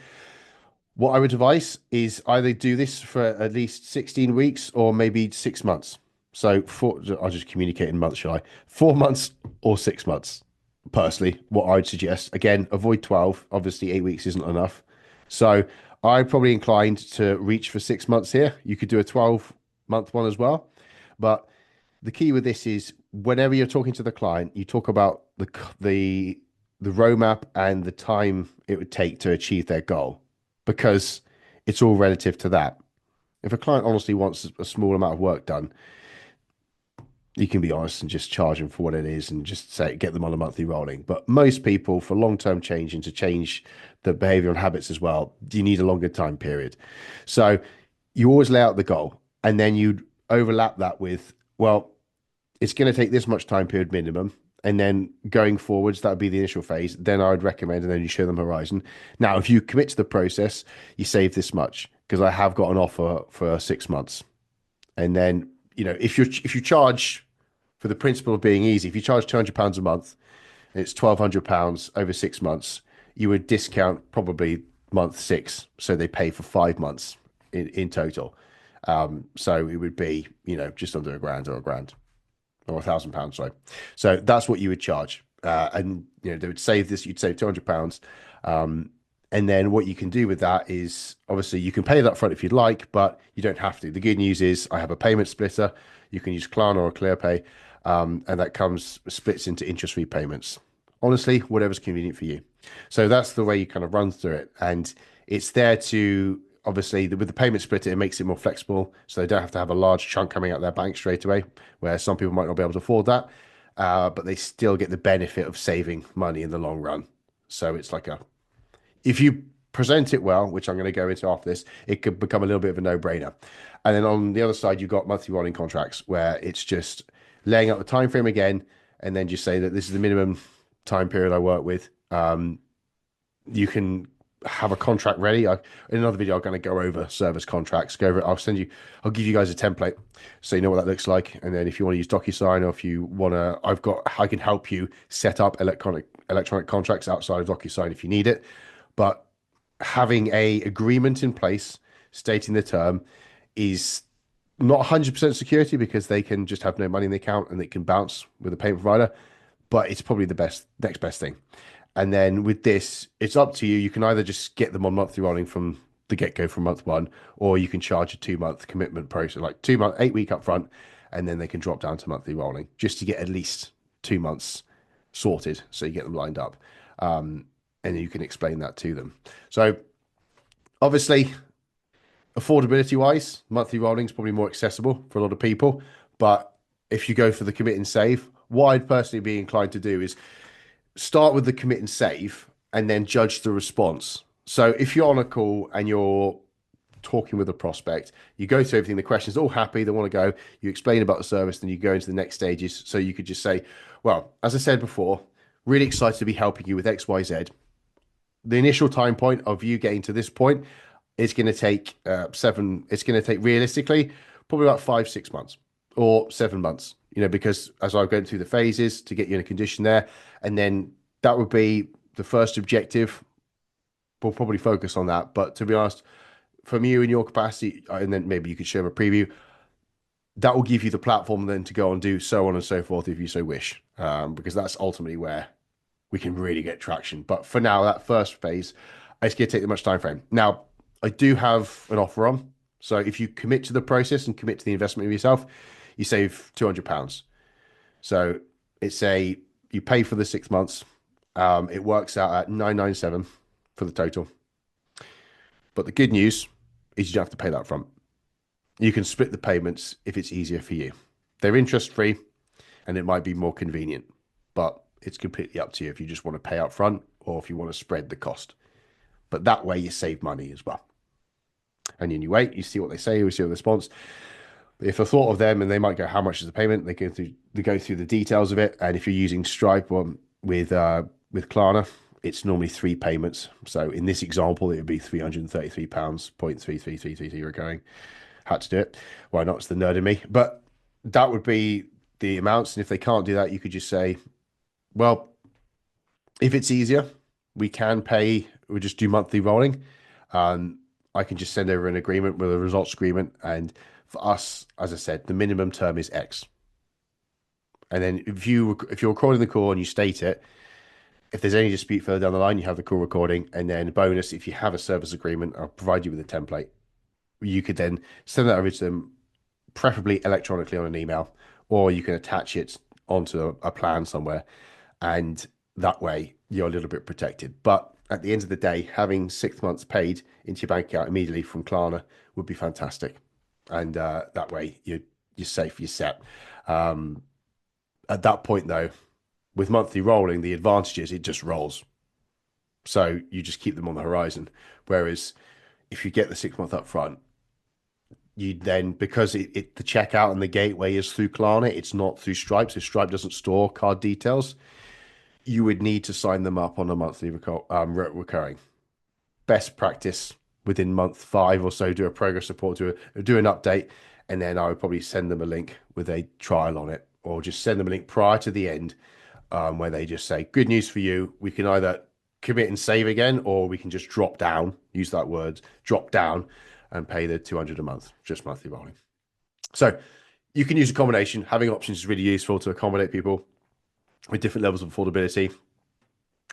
what I would advise is either do this for at least 16 weeks or maybe 6 months. So I'll just communicate in months, shall I? 4 months or 6 months. Personally, what I would suggest, again, avoid 12. Obviously, 8 weeks isn't enough. So I'm probably inclined to reach for 6 months here. You could do a 12-month one as well. But the key with this is whenever you're talking to the client, you talk about the roadmap and the time it would take to achieve their goal, because it's all relative to that. If a client honestly wants a small amount of work done, you can be honest and just charge them for what it is and just say, get them on a monthly rolling. But most people, for long-term change and to change the behavior and habits as well, you need a longer time period. So you always lay out the goal, and then you overlap that with, well, it's going to take this much time period minimum. And then going forwards, that would be the initial phase. Then I would recommend, and then you show them horizon. Now, if you commit to the process, you save this much, because I have got an offer for 6 months. And then, if you charge for the principle of being easy, if you charge £200 a month, and it's £1,200 over 6 months, you would discount probably month 6, so they pay for 5 months in total. So it would be, just under £1,000 or £1,000. Or £1,000, sorry. So that's what you would charge. And they would save this, you'd save £200. And then what you can do with that is obviously you can pay it up front if you'd like, but you don't have to. The good news is I have a payment splitter. You can use Klarna or ClearPay, and that comes splits into interest-free payments. Honestly, whatever's convenient for you. So that's the way you kind of run through it. And it's there to obviously with the payment splitter, it makes it more flexible. So they don't have to have a large chunk coming out of their bank straight away, where some people might not be able to afford that. But they still get the benefit of saving money in the long run. So it's like if you present it well, which I'm going to go into after this, it could become a little bit of a no-brainer. And then on the other side, you've got monthly rolling contracts where it's just laying out the time frame again, and then just say that this is the minimum time period I work with. You can have a contract ready. In another video, I'm going to go over service contracts. Go over it. I'll give you guys a template so you know what that looks like. And then if you want to use DocuSign, or if you want to, I can help you set up electronic contracts outside of DocuSign if you need it. But having a agreement in place stating the term is not 100% security, because they can just have no money in the account and it can bounce with a payment provider. But it's probably the next best thing. And then with this, it's up to you. You can either just get them on monthly rolling from the get-go from month one, or you can charge a 2-month commitment process, like 2 month, 8 week upfront, and then they can drop down to monthly rolling just to get at least 2 months sorted. So you get them lined up. And you can explain that to them. So obviously, affordability wise, monthly rolling is probably more accessible for a lot of people. But if you go for the commit and save, what I'd personally be inclined to do is start with the commit and save and then judge the response. So if you're on a call and you're talking with a prospect, you go through everything, the question's all happy, they want to go, you explain about the service, then you go into the next stages. So you could just say, well, as I said before, really excited to be helping you with XYZ. The initial time point of you getting to this point is going to take it's going to take realistically probably about 5-6 months or 7 months, because as I go through the phases to get you in a condition there, and then that would be the first objective. We'll probably focus on that. But to be honest, from you in your capacity, and then maybe you could share a preview, that will give you the platform then to go and do so on and so forth if you so wish, because that's ultimately where we can really get traction. But for now, that first phase, it's going to take that much time frame. Now, I do have an offer on. So if you commit to the process and commit to the investment of yourself, you save £200. So you pay for the 6 months. It works out at $997 for the total. But the good news is you don't have to pay that front. You can split the payments if it's easier for you. They're interest free and it might be more convenient, but it's completely up to you if you just want to pay up front or if you want to spread the cost. But that way you save money as well. And then you wait, you see what they say, you see the response. If I thought of them and they might go, how much is the payment? They go through the details of it. And if you're using Stripe or with Klarna, it's normally 3 payments. So in this example, it would be £333, 0.33333 recurring. Had to do it. Why not? It's the nerd in me. But that would be the amounts. And if they can't do that, you could just say, well, if it's easier, we just do monthly rolling. I can just send over an agreement with a results agreement. And for us, as I said, the minimum term is X. And then if you're recording the call and you state it, if there's any dispute further down the line, you have the call recording. And then bonus, if you have a service agreement, I'll provide you with a template. You could then send that over to them, preferably electronically on an email, or you can attach it onto a plan somewhere. And that way you're a little bit protected. But at the end of the day, having 6 months paid into your bank account immediately from Klarna would be fantastic. And that way you're safe, you're set. At that point though, with monthly rolling, the advantage is it just rolls. So you just keep them on the horizon. Whereas if you get the 6 month up front, you then, because the checkout and the gateway is through Klarna, it's not through Stripe. So Stripe doesn't store card details. You would need to sign them up on a monthly recurring. Best practice within month 5 or so, do a progress report, do an update, and then I would probably send them a link with a trial on it, or just send them a link prior to the end, where they just say, good news for you. We can either commit and save again, or we can just drop down, use that word, drop down and pay the $200 a month, just monthly rolling. So you can use a combination. Having options is really useful to accommodate people with different levels of affordability.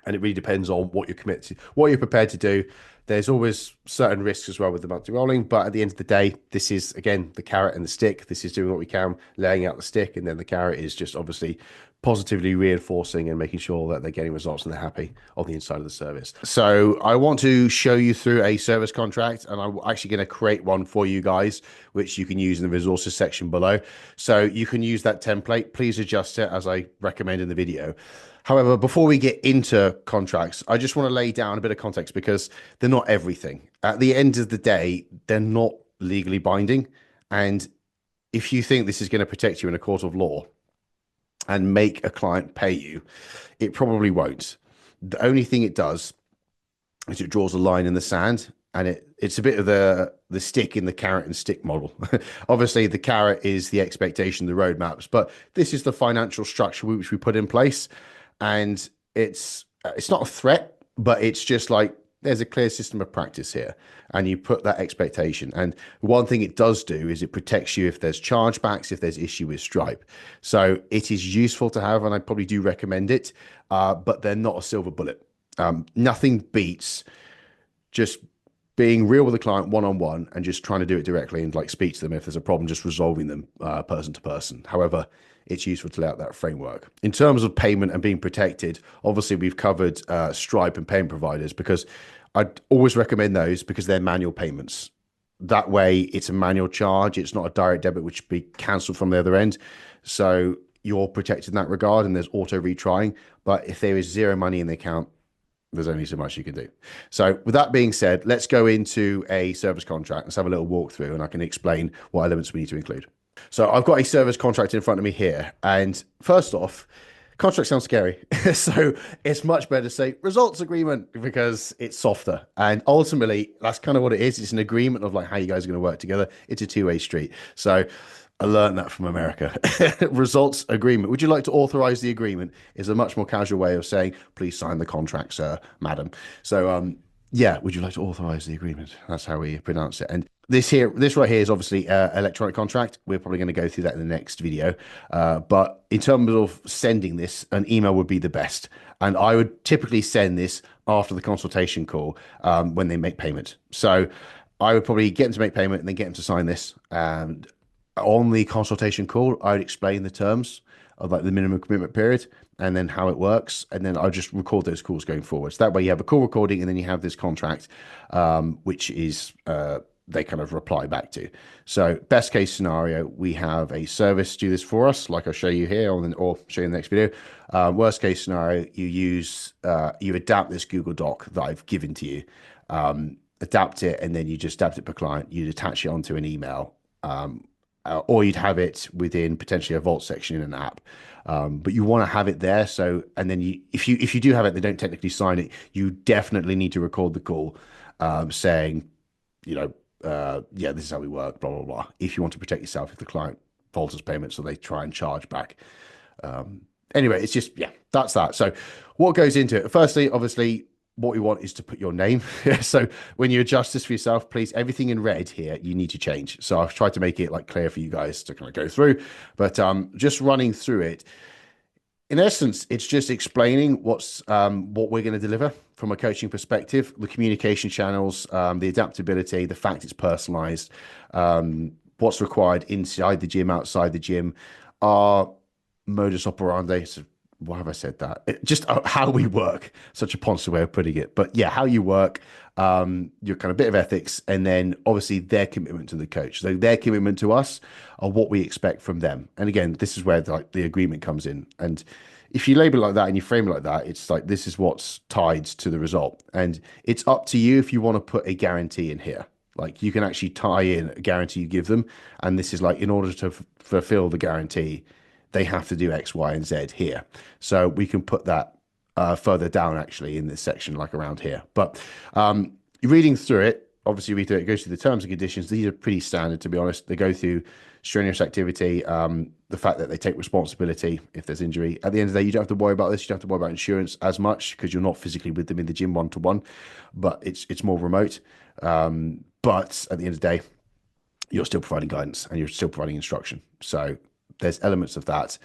And it really depends on what you're committed to, what you're prepared to do. There's always certain risks as well with the monthly rolling, but at the end of the day, this is again the carrot and the stick. This is doing what we can, laying out the stick, and then the carrot is just obviously positively reinforcing and making sure that they're getting results and they're happy on the inside of the service. So I want to show you through a service contract, and I'm actually going to create one for you guys, which you can use in the resources section below. So you can use that template. Please adjust it as I recommend in the video. However, before we get into contracts, I just want to lay down a bit of context because they're not everything. At the end of the day, they're not legally binding. And if you think this is going to protect you in a court of law and make a client pay you, it probably won't. The only thing it does is it draws a line in the sand, and it's a bit of the stick in the carrot and stick model. Obviously, the carrot is the expectation, the roadmaps, but this is the financial structure which we put in place. And it's not a threat, but it's just like there's a clear system of practice here, and you put that expectation. And one thing it does do is it protects you if there's chargebacks, if there's issue with Stripe. So it is useful to have, and I probably do recommend it, but they're not a silver bullet. Nothing beats just being real with a client one-on-one and just trying to do it directly and like speak to them if there's a problem, just resolving them person to person. However, it's useful to lay out that framework. In terms of payment and being protected, obviously we've covered Stripe and payment providers, because I'd always recommend those because they're manual payments. That way it's a manual charge. It's not a direct debit which would be cancelled from the other end. So you're protected in that regard, and there's auto retrying. But if there is zero money in the account, there's only so much you can do. So with that being said, let's go into a service contract. Let's have a little walkthrough, and I can explain what elements we need to include. So I've got a service contract in front of me here. And first off, contract sounds scary. So it's much better to say results agreement because it's softer. And ultimately, that's kind of what it is. It's an agreement of like how you guys are going to work together. It's a two-way street. So I learned that from America. Results agreement. Would you like to authorize the agreement is a much more casual way of saying, please sign the contract, sir, madam. So yeah, would you like to authorize the agreement? That's how we pronounce it. And this right here is obviously electronic contract. We're probably going to go through that in the next video. But in terms of sending this, an email would be the best. And I would typically send this after the consultation call when they make payment. So I would probably get them to make payment and then get them to sign this. And on the consultation call, I would explain the terms of like the minimum commitment period and then how it works. And then I'll just record those calls going forward. So that way you have a call recording and then you have this contract, which is they kind of reply back to. So best case scenario, we have a service do this for us, like I'll show you here or show you in the next video. Worst case scenario, you adapt this Google Doc that I've given to you, adapt it, and then you just adapt it per client. You'd attach it onto an email, or you'd have it within potentially a vault section in an app. But you want to have it there. So, and then if you do have it, they don't technically sign it. You definitely need to record the call, saying, yeah, this is how we work, blah, blah, blah. If you want to protect yourself, if the client falters payment, so they try and charge back. Anyway, it's just, yeah, that's that. So what goes into it? Firstly, obviously, what we want is to put your name. So when you adjust this for yourself, please, everything in red here, you need to change. So I've tried to make it like clear for you guys to kind of go through, but just running through it. In essence, it's just explaining what we're going to deliver from a coaching perspective, the communication channels, the adaptability, the fact it's personalized, what's required inside the gym, outside the gym, our modus operandi. So why have I said that? Just how we work, such a poncy way of putting it. But yeah, how you work, your kind of bit of ethics, and then obviously their commitment to the coach. So their commitment to us are what we expect from them. And again, this is where the agreement comes in. And if you label it like that and you frame it like that, it's like, this is what's tied to the result. And it's up to you if you want to put a guarantee in here. Like you can actually tie in a guarantee you give them. And this is like, in order to fulfill the guarantee, they have to do X, Y, and Z here. So we can put that further down actually in this section, like around here. But reading through it, obviously read through it, it goes through the terms and conditions. These are pretty standard, to be honest. They go through strenuous activity, the fact that they take responsibility if there's injury. At the end of the day, you don't have to worry about this. You don't have to worry about insurance as much because you're not physically with them in the gym one-to-one, but it's more remote. But at the end of the day, you're still providing guidance and you're still providing instruction. So there's elements of that.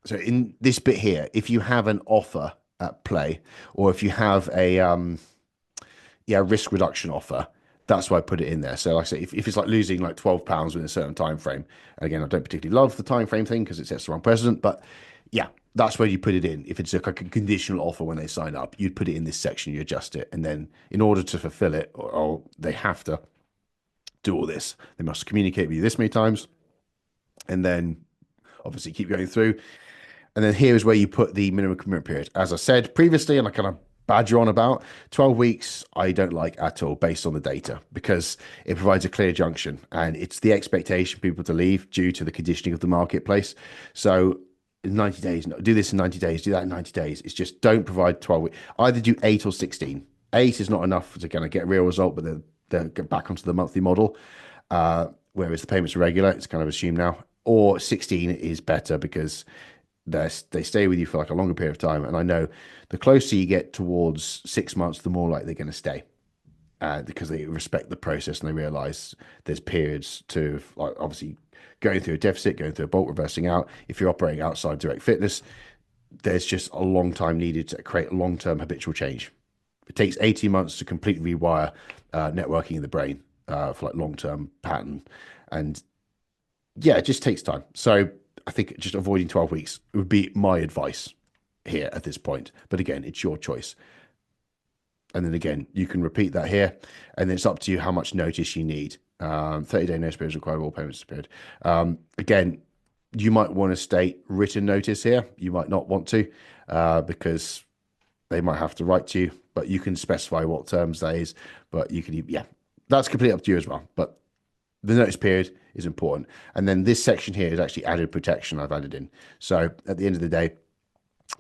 So in this bit here, if you have an offer at play, or if you have a risk reduction offer, that's why I put it in there. So like I say, if it's like losing like £12 within a certain time frame, and again, I don't particularly love the time frame thing because it sets the wrong precedent, but yeah, that's where you put it in. If it's like a conditional offer when they sign up, you'd put it in this section, you adjust it, and then in order to fulfill it, or they have to do all this. They must communicate with you this many times, and then obviously keep going through. And then here is where you put the minimum commitment period. As I said previously, and I kind of badger on about, 12 weeks, I don't like at all based on the data, because it provides a clear junction, and it's the expectation for people to leave due to the conditioning of the marketplace. So in 90 days, no, do this in 90 days, do that in 90 days. It's just don't provide 12 weeks. Either do 8 or 16. 8 is not enough to kind of get a real result, but they'll get back onto the monthly model. Whereas the payments are regular, it's kind of assumed now. Or 16 is better because they stay with you for like a longer period of time. And I know the closer you get towards 6 months, the more likely they're going to stay, because they respect the process and they realize there's periods to, like, obviously going through a deficit, going through a bulk reversing out. If you're operating outside direct fitness, there's just a long time needed to create long-term habitual change. It takes 18 months to completely rewire networking in the brain for like long-term pattern. And yeah, it just takes time. So I think just avoiding 12 weeks would be my advice here at this point. But again, it's your choice. And then again, you can repeat that here, and then it's up to you how much notice you need. 30-day notice period is required, all payments period. Again, you might want to state written notice here. You might not want to, because they might have to write to you, but you can specify what terms that is. But you can, yeah, that's completely up to you as well. But the notice period is important. And then this section here is actually added protection I've added in. So at the end of the day,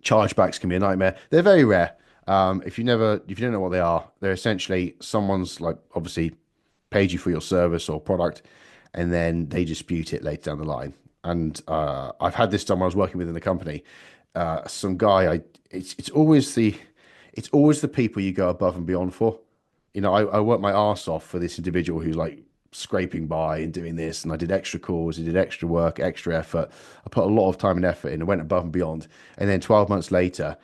chargebacks can be a nightmare. They're very rare. If you don't know what they are, they're essentially someone's like obviously paid you for your service or product, and then they dispute it later down the line. And I've had this done when I was working within the company. Some guy, it's always the people you go above and beyond for. You know, I worked my arse off for this individual who's like scraping by and doing this, and I did extra calls, I did extra work, extra effort. I put a lot of time and effort in and went above and beyond. And then 12 months later,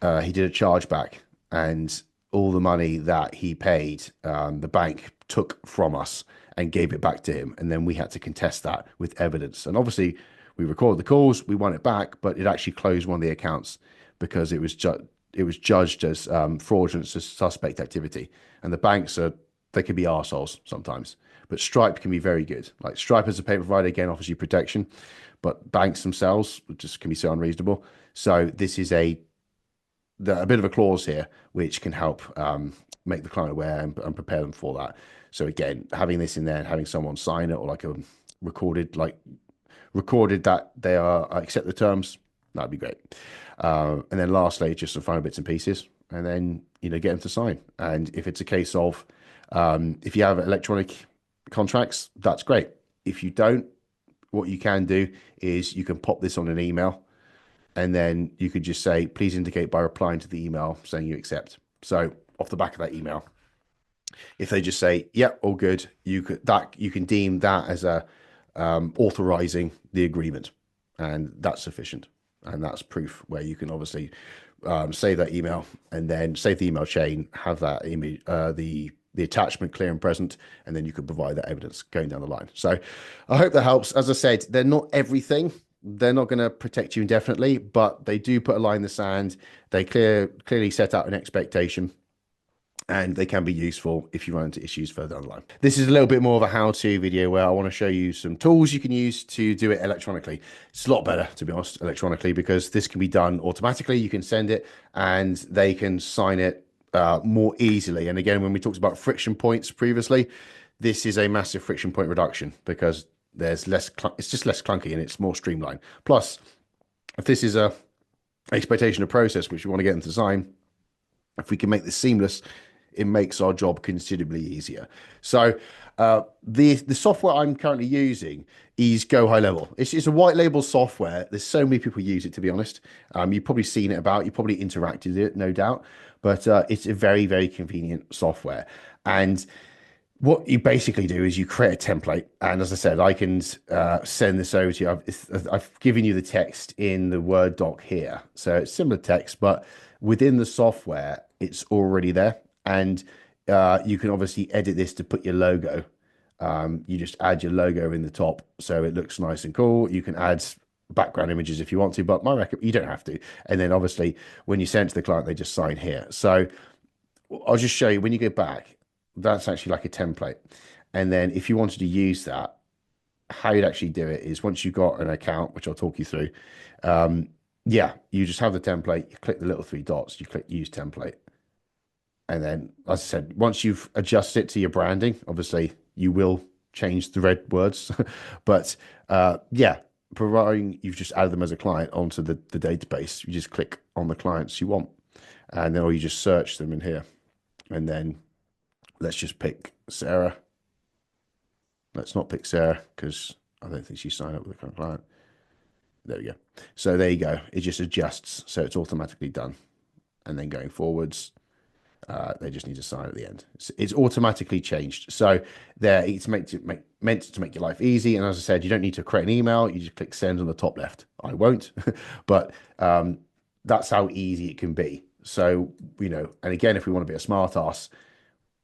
he did a chargeback, and all the money that he paid, the bank took from us and gave it back to him. And then we had to contest that with evidence. And obviously we recorded the calls, we won it back, but it actually closed one of the accounts because it was judged as fraudulent, suspect activity. And the banks they can be arseholes sometimes, but Stripe can be very good. Like Stripe as a payment provider, again, offers you protection, but banks themselves just can be so unreasonable. So this is a bit of a clause here, which can help make the client aware and prepare them for that. So again, having this in there and having someone sign it, or like a recorded that they accept the terms, that'd be great. And then lastly, just some final bits and pieces, and then get them to sign. And if it's a case of if you have electronic contracts, that's great. If you don't, what you can do is you can pop this on an email, and then you could just say, please indicate by replying to the email saying you accept. So off the back of that email, if they just say, yeah, all good, you can deem that as a authorizing the agreement, and that's sufficient. And that's proof where you can obviously save that email, and then save the email chain, have that image, the attachment clear and present, and then you can provide that evidence going down the line. So I hope that helps. As I said, they're not everything. They're not going to protect you indefinitely, but they do put a line in the sand. They clearly set out an expectation, and they can be useful if you run into issues further down the line. This is a little bit more of a how-to video where I want to show you some tools you can use to do it electronically. It's a lot better, to be honest, electronically, because this can be done automatically. You can send it and they can sign it more easily. And again, when we talked about friction points previously, this is a massive friction point reduction because there's less, it's just less clunky and it's more streamlined. Plus, if this is a expectation of process, which we want to get them to sign, if we can make this seamless, it makes our job considerably easier. So the software I'm currently using is Go High Level. It's a white label software. There's so many people use it, to be honest. You've probably seen it about, you probably interacted with it, no doubt, but it's a very, very convenient software. And what you basically do is you create a template. And as I said, I can send this over to you. I've given you the text in the Word doc here. So it's similar text, but within the software, it's already there. And you can obviously edit this to put your logo. You just add your logo in the top so it looks nice and cool. You can add background images if you want to, but you don't have to. And then obviously when you send it to the client, they just sign here. So I'll just show you when you go back, that's actually like a template. And then if you wanted to use that, how you'd actually do it is once you've got an account, which I'll talk you through, yeah, you just have the template, you click the little three dots, you click use template. And then, as I said, once you've adjusted it to your branding, obviously you will change the red words. But yeah, providing you've just added them as a client onto the database, you just click on the clients you want. And then, or you just search them in here. And then let's just pick Sarah. Let's not pick Sarah because I don't think she signed up with the current client. There we go. So there you go. It just adjusts. So it's automatically done. And then going forwards, they just need to sign at the end. It's automatically changed. So there, it's meant to make your life easy. And as I said, you don't need to create an email. You just click send on the top left. I won't, but that's how easy it can be. So, you know, and again, if we want to be a smart ass,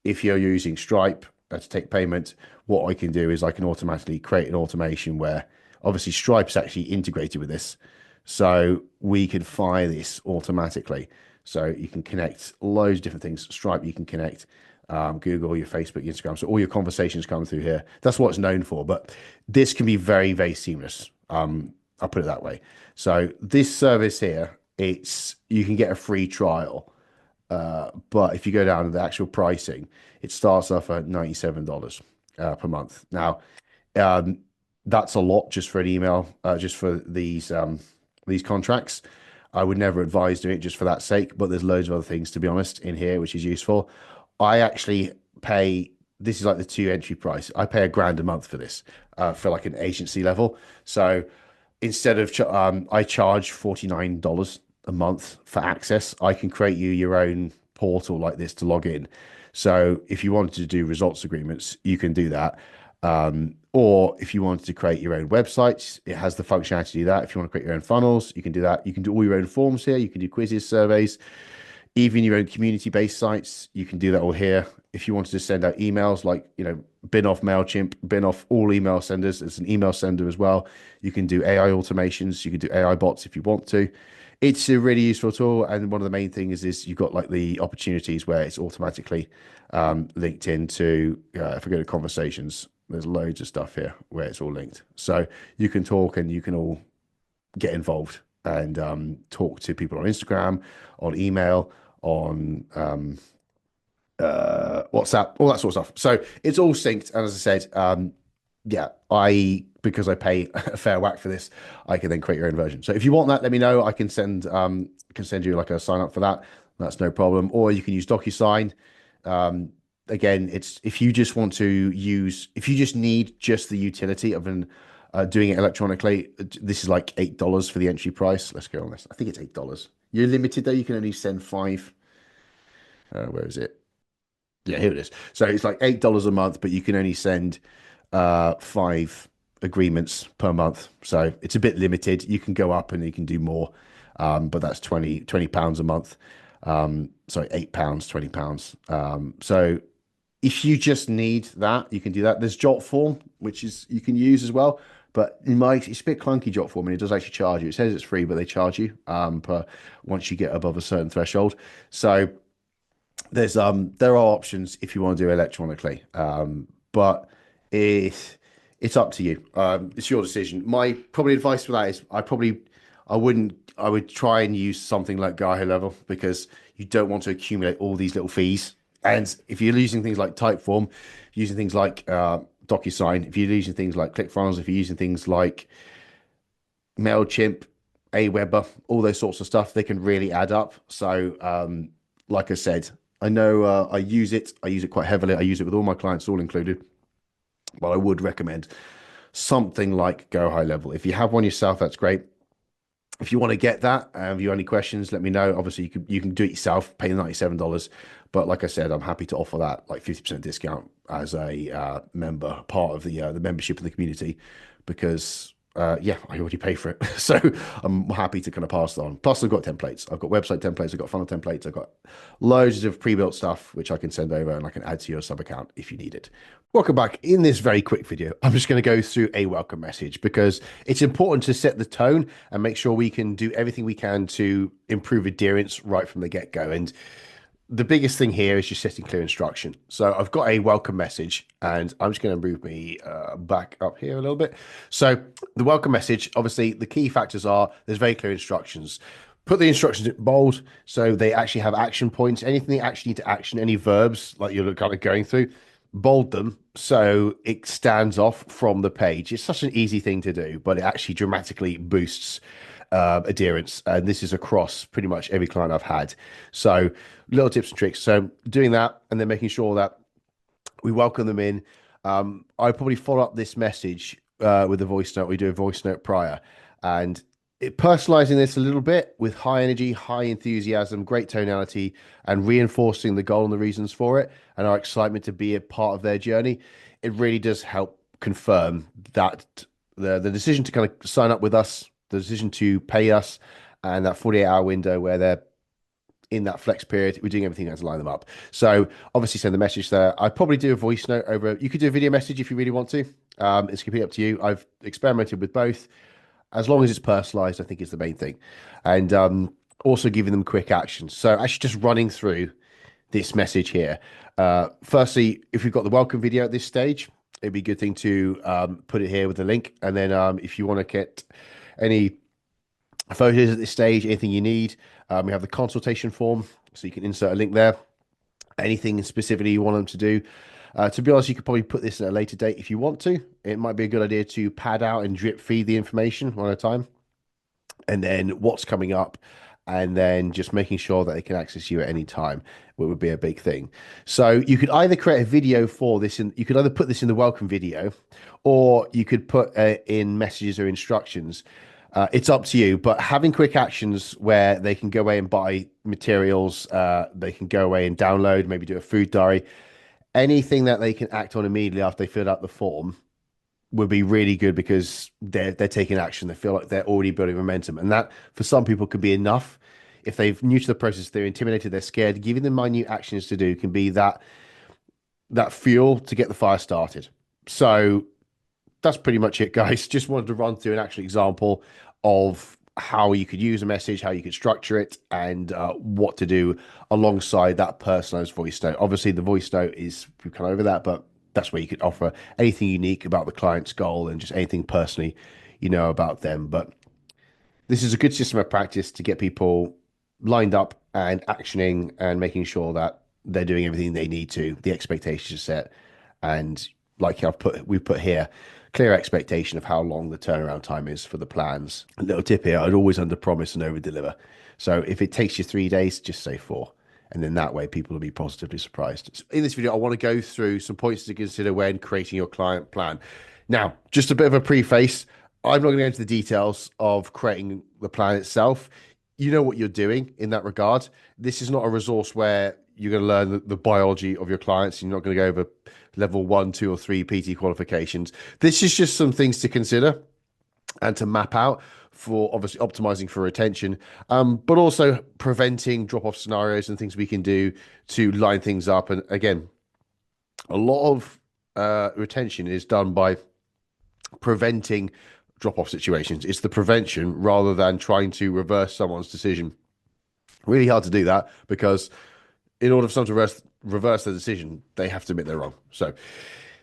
if you're using Stripe to take payment, what I can do is I can automatically create an automation where obviously Stripe's actually integrated with this. So we can fire this automatically. So you can connect loads of different things. Stripe, you can connect Google, your Facebook, Instagram. So all your conversations come through here. That's what it's known for. But this can be very, very seamless. I'll put it that way. So this service here, you can get a free trial. But if you go down to the actual pricing, it starts off at $97 per month. Now, that's a lot just for an email, just for these contracts. I would never advise doing it just for that sake, but there's loads of other things, to be honest, in here, which is useful. I actually pay, this is like the 2 entry price. I pay $1,000 a month for this, for like an agency level. So instead of, I charge $49 a month for access. I can create you your own portal like this to log in. So if you wanted to do results agreements, you can do that. Or if you wanted to create your own websites, it has the functionality to do that. If you want to create your own funnels, you can do that. You can do all your own forms here. You can do quizzes, surveys, even your own community-based sites. You can do that all here. If you wanted to send out emails, like, you know, bin off MailChimp, bin off all email senders. It's an email sender as well. You can do AI automations. You can do AI bots if you want to. It's a really useful tool. And one of the main things is you've got like the opportunities where it's automatically linked into, if I go to conversations, there's loads of stuff here where it's all linked. So you can talk and you can all get involved and talk to people on Instagram, on email, on WhatsApp, all that sort of stuff. So it's all synced. And as I said, yeah, because I pay a fair whack for this, I can then create your own version. So if you want that, let me know. I can send you like a sign up for that. That's no problem. Or you can use DocuSign. Again, it's if you just need just the utility of doing it electronically, this is like $8 for the entry price. Let's go on this. I think it's $8. You're limited though. You can only send 5. Where is it? Yeah, here it is. So it's like $8 a month, but you can only send 5 agreements per month. So it's a bit limited. You can go up and you can do more, but that's 20 pounds a month. Sorry, £8, £20. So if you just need that, you can do that. There's Jotform, which is you can use as well. But it's a bit clunky, Jotform, and it does actually charge you. It says it's free, but they charge you per once you get above a certain threshold. So there are options if you want to do electronically, but it's up to you. It's your decision. My probably advice for that is I would try and use something like Gaia Level because you don't want to accumulate all these little fees. And if you're using things like Typeform, using things like DocuSign, if you're using things like ClickFunnels, if you're using things like MailChimp, Aweber, all those sorts of stuff, they can really add up. So like I said, I know I use it quite heavily. I use it with all my clients, all included. But I would recommend something like Go High Level. If you have one yourself, that's great. If you want to get that, if you have any questions, let me know. Obviously, you can do it yourself, pay the $97. But like I said, I'm happy to offer that like 50% discount as a member, part of the membership of the community, because yeah, I already pay for it. So I'm happy to kind of pass it on. Plus, I've got templates. I've got website templates. I've got funnel templates. I've got loads of pre-built stuff, which I can send over and I can add to your sub account if you need it. Welcome back. In this very quick video, I'm just going to go through a welcome message because it's important to set the tone and make sure we can do everything we can to improve adherence right from the get-go. And the biggest thing here is just setting clear instruction. So I've got a welcome message and I'm just going to move me back up here a little bit. So the welcome message, obviously the key factors are there's very clear instructions. Put the instructions in bold so they actually have action points. Anything they actually need to action, any verbs like you're kind of going through, bold them so it stands off from the page. It's such an easy thing to do, but it actually dramatically boosts adherence, and this is across pretty much every client I've had. So little tips and tricks. So doing that and then making sure that we welcome them in. I probably follow up this message with a voice note. We do a voice note prior, and personalizing this a little bit with high energy, high enthusiasm, great tonality, and reinforcing the goal and the reasons for it and our excitement to be a part of their journey. It really does help confirm that the decision to kind of sign up with us, the decision to pay us, and that 48-hour window where they're in that flex period, we're doing everything to line them up. So obviously send the message there. I'd probably do a voice note over. You could do a video message if you really want to. It's completely up to you. I've experimented with both. As long as it's personalized, I think is the main thing. And also giving them quick actions. So actually just running through this message here. Firstly, if we've got the welcome video at this stage, it'd be a good thing to put it here with the link. And then if you want to get any photos at this stage, anything you need, we have the consultation form, so you can insert a link there. Anything specifically you want them to do. To be honest, you could probably put this at a later date if you want to. It might be a good idea to pad out and drip feed the information one at a time. And then what's coming up, and then just making sure that they can access you at any time, what would be a big thing. So you could either create a video for this, and you could either put this in the welcome video, or you could put in messages or instructions. It's up to you, but having quick actions where they can go away and buy materials, they can go away and download, maybe do a food diary, anything that they can act on immediately after they fill out the form would be really good because they're taking action. They feel like they're already building momentum, and that for some people could be enough. If they're new to the process, they're intimidated, they're scared. Giving them minute actions to do can be that fuel to get the fire started. So that's pretty much it, guys. Just wanted to run through an actual example of how you could use a message, how you could structure it, and what to do alongside that personalized voice note. Obviously, the voice note is, we've come over that, but that's where you could offer anything unique about the client's goal and just anything personally you know about them. But this is a good system of practice to get people lined up and actioning and making sure that they're doing everything they need to. The expectations are set, and like we've put here, clear expectation of how long the turnaround time is for the plans. A little tip here: I'd always under promise and over deliver. So if it takes you 3 days, just say 4. And then that way people will be positively surprised. So in this video, I want to go through some points to consider when creating your client plan. Now, just a bit of a preface. I'm not going to go into the details of creating the plan itself. You know what you're doing in that regard. This is not a resource where you're going to learn the biology of your clients. You're not going to go over level 1, 2, or 3 PT qualifications. This is just some things to consider and to map out for obviously optimizing for retention, but also preventing drop-off scenarios and things we can do to line things up. And again, a lot of retention is done by preventing drop-off situations. It's the prevention rather than trying to reverse someone's decision. Really hard to do that because in order for someone to reverse their decision, they have to admit they're wrong. So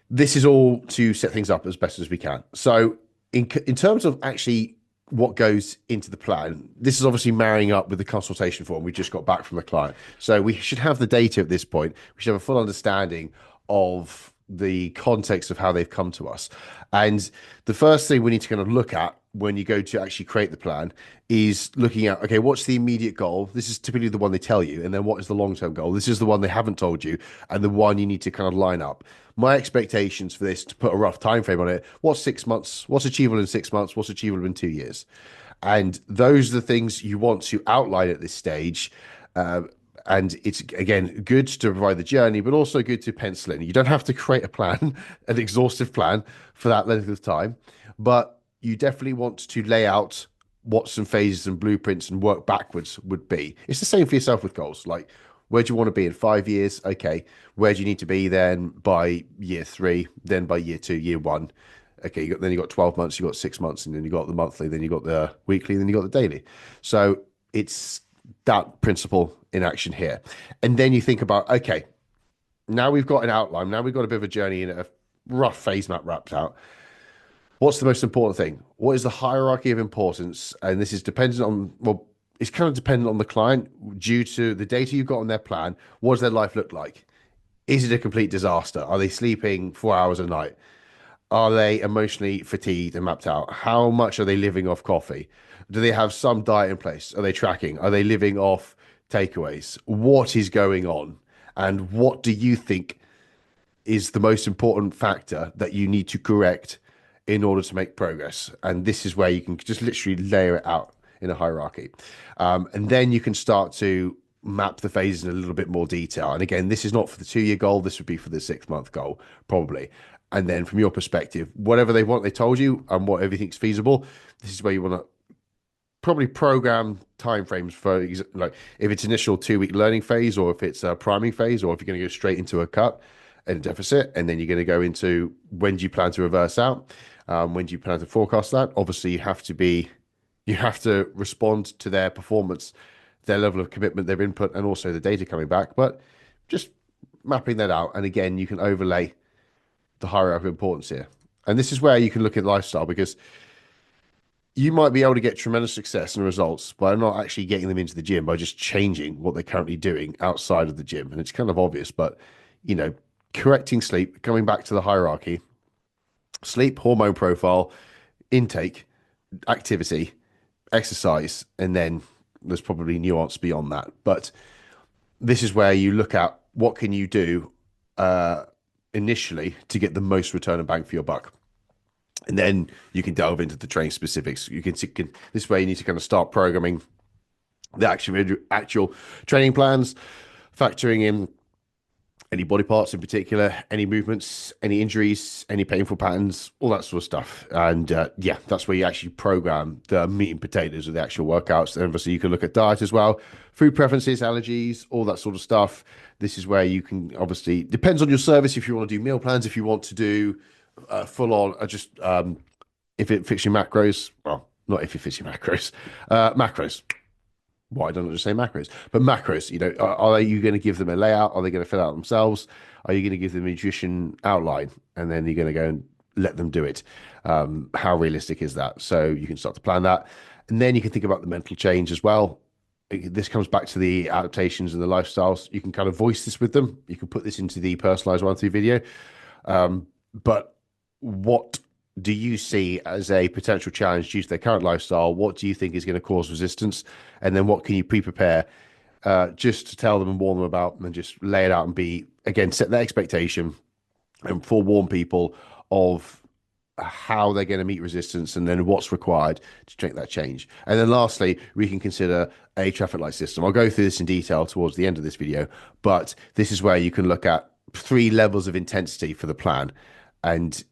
this is all to set things up as best as we can. So in terms of actually what goes into the plan, this is obviously marrying up with the consultation form we just got back from the client. So we should have the data at this point. We should have a full understanding of the context of how they've come to us. And the first thing we need to kind of look at when you go to actually create the plan is looking at, okay, what's the immediate goal? This is typically the one they tell you. And then what is the long-term goal? This is the one they haven't told you, and the one you need to kind of line up. My expectations for this, to put a rough time frame on it, what's 6 months? What's achievable in 6 months? What's achievable in 2 years? And those are the things you want to outline at this stage. And it's, again, good to provide the journey, but also good to pencil in. You don't have to create a plan, an exhaustive plan for that length of time, but you definitely want to lay out what some phases and blueprints and work backwards would be. It's the same for yourself with goals. Like, where do you want to be in 5 years? Okay, where do you need to be then by year 3, then by year 2, year 1? Okay, then you got 12 months, you got 6 months, and then you got the monthly, then you got the weekly, then you got the daily. So it's that principle in action here. And then you think about, okay, now we've got an outline, now we've got a bit of a journey and a rough phase map wrapped out. What's the most important thing? What is the hierarchy of importance? And this is dependent on, well, it's kind of dependent on the client due to the data you've got on their plan. What does their life look like? Is it a complete disaster? Are they sleeping 4 hours a night? Are they emotionally fatigued and mapped out? How much are they living off coffee? Do they have some diet in place? Are they tracking? Are they living off takeaways? What is going on? And what do you think is the most important factor that you need to correct in order to make progress? And this is where you can just literally layer it out in a hierarchy. And then you can start to map the phases in a little bit more detail. And again, this is not for the 2-year goal. This would be for the 6-month goal, probably. And then from your perspective, whatever they want, they told you, and what everything's feasible, this is where you want to probably program timeframes for, like, if it's initial 2-week learning phase, or if it's a priming phase, or if you're going to go straight into a cut and a deficit, and then you're going to go into when do you plan to reverse out, when do you plan to forecast that. Obviously, you have to respond to their performance, their level of commitment, their input, and also the data coming back. But just mapping that out, and again, you can overlay the hierarchy of importance here. And this is where you can look at lifestyle, because you might be able to get tremendous success and results by not actually getting them into the gym, by just changing what they're currently doing outside of the gym. And it's kind of obvious, but correcting sleep, coming back to the hierarchy: sleep, hormone profile, intake, activity, exercise, and then there's probably nuance beyond that. But this is where you look at what can you do initially to get the most return and bang for your buck. And then you can delve into the training specifics. This way you need to kind of start programming the actual training plans, factoring in any body parts in particular, any movements, any injuries, any painful patterns, all that sort of stuff. And yeah, that's where you actually program the meat and potatoes of the actual workouts. And obviously you can look at diet as well, food preferences, allergies, all that sort of stuff. This is where you can, obviously, depends on your service, if you want to do meal plans, if you want to do full on, if it fits your macros, well, not if it fits your macros, macros. Why don't I just say macros? But macros, are you going to give them a layout? Are they going to fill out themselves? Are you going to give them a nutrition outline? And then you're going to go and let them do it. How realistic is that? So you can start to plan that. And then you can think about the mental change as well. This comes back to the adaptations and the lifestyles. You can kind of voice this with them. You can put this into the personalized 1-through video. But what do you see as a potential challenge due to their current lifestyle? What do you think is going to cause resistance? And then what can you pre-prepare just to tell them and warn them about, and just lay it out and again, set that expectation and forewarn people of how they're going to meet resistance and then what's required to make that change. And then lastly, we can consider a traffic light system. I'll go through this in detail towards the end of this video, but this is where you can look at 3 levels of intensity for the plan. And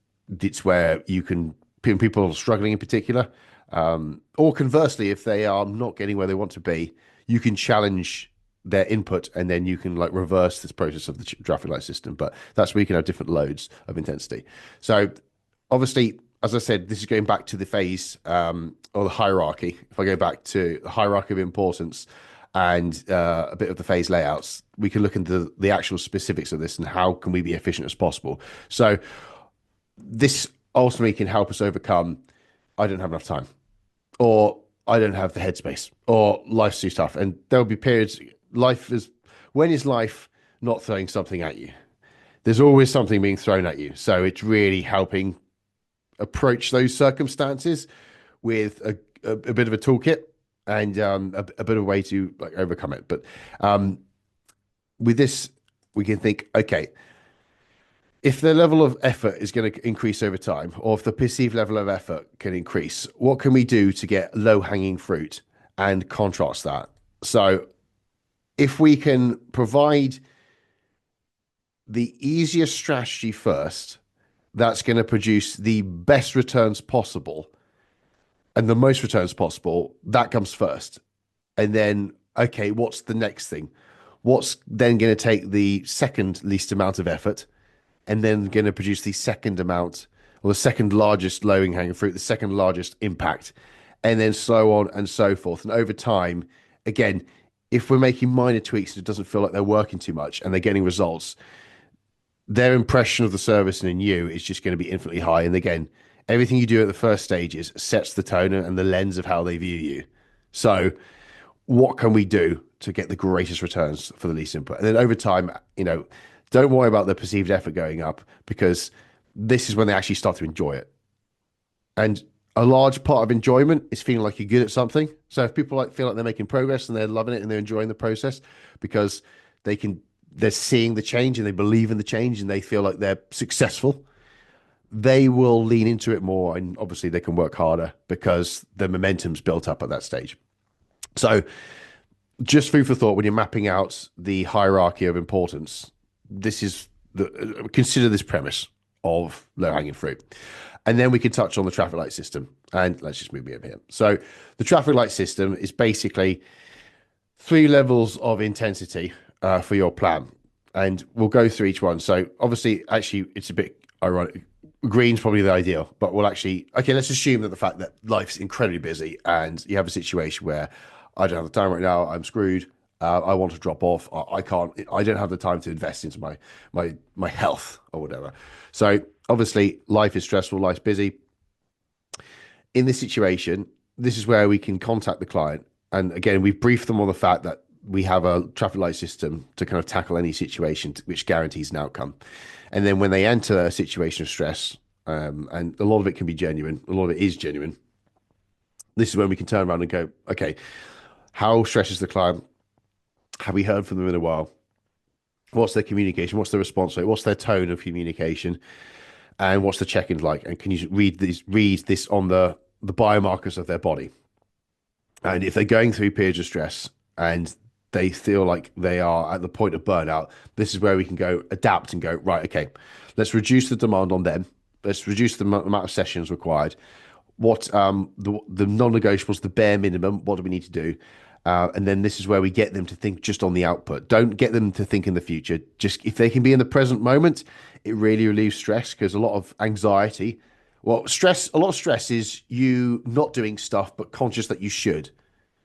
it's where you can, people struggling in particular, or conversely, if they are not getting where they want to be, you can challenge their input, and then you can reverse this process of the traffic light system. But that's where you can have different loads of intensity. So obviously, as I said, this is going back to the phase or the hierarchy. If I go back to the hierarchy of importance and a bit of the phase layouts, we can look into the actual specifics of this and how can we be efficient as possible. So this ultimately can help us overcome, I don't have enough time, or I don't have the headspace, or life's too tough. And there'll be periods, when is life not throwing something at you? There's always something being thrown at you. So it's really helping approach those circumstances with a bit of a toolkit and a bit of a way to overcome it. But with this, we can think, okay, if the level of effort is going to increase over time, or if the perceived level of effort can increase, what can we do to get low-hanging fruit and contrast that? So if we can provide the easiest strategy first, that's going to produce the best returns possible, and the most returns possible, that comes first. And then, okay, what's the next thing? What's then going to take the second least amount of effort and then going to produce the second amount or the second largest lowing hanging fruit, the second largest impact, and then so on and so forth. And over time, again, if we're making minor tweaks and it doesn't feel like they're working too much and they're getting results, their impression of the service and in you is just going to be infinitely high. And again, everything you do at the first stages sets the tone and the lens of how they view you. So what can we do to get the greatest returns for the least input? And then over time, don't worry about the perceived effort going up, because this is when they actually start to enjoy it. And a large part of enjoyment is feeling like you're good at something. So if people feel like they're making progress and they're loving it and they're enjoying the process because they're seeing the change and they believe in the change and they feel like they're successful, they will lean into it more, and obviously they can work harder because the momentum's built up at that stage. So just food for thought when you're mapping out the hierarchy of importance, consider this premise of low-hanging fruit. And then we can touch on the traffic light system. And let's just move me over here. So the traffic light system is basically 3 levels of intensity for your plan. And we'll go through each one. So obviously, actually, it's a bit ironic. Green's probably the ideal, but let's assume that the fact that life's incredibly busy and you have a situation where I don't have the time right now, I'm screwed. I want to drop off. I don't have the time to invest into my health or whatever. So obviously life is stressful, life's busy. In this situation, this is where we can contact the client. And again, we've briefed them on the fact that we have a traffic light system to kind of tackle any situation which guarantees an outcome. And then when they enter a situation of stress, and a lot of it can be genuine, a lot of it is genuine, this is when we can turn around and go, okay, how stressed is the client? Have we heard from them in a while? What's their communication? What's the response rate? What's their tone of communication? And what's the check-in like? And can you read this on the biomarkers of their body? And if they're going through periods of stress and they feel like they are at the point of burnout, this is where we can go adapt and go, right, okay, let's reduce the demand on them. Let's reduce the amount of sessions required. What the non-negotiables, the bare minimum, what do we need to do? And then this is where we get them to think just on the output. Don't get them to think in the future. Just if they can be in the present moment, it really relieves stress, because a lot of anxiety, a lot of stress is you not doing stuff, but conscious that you should.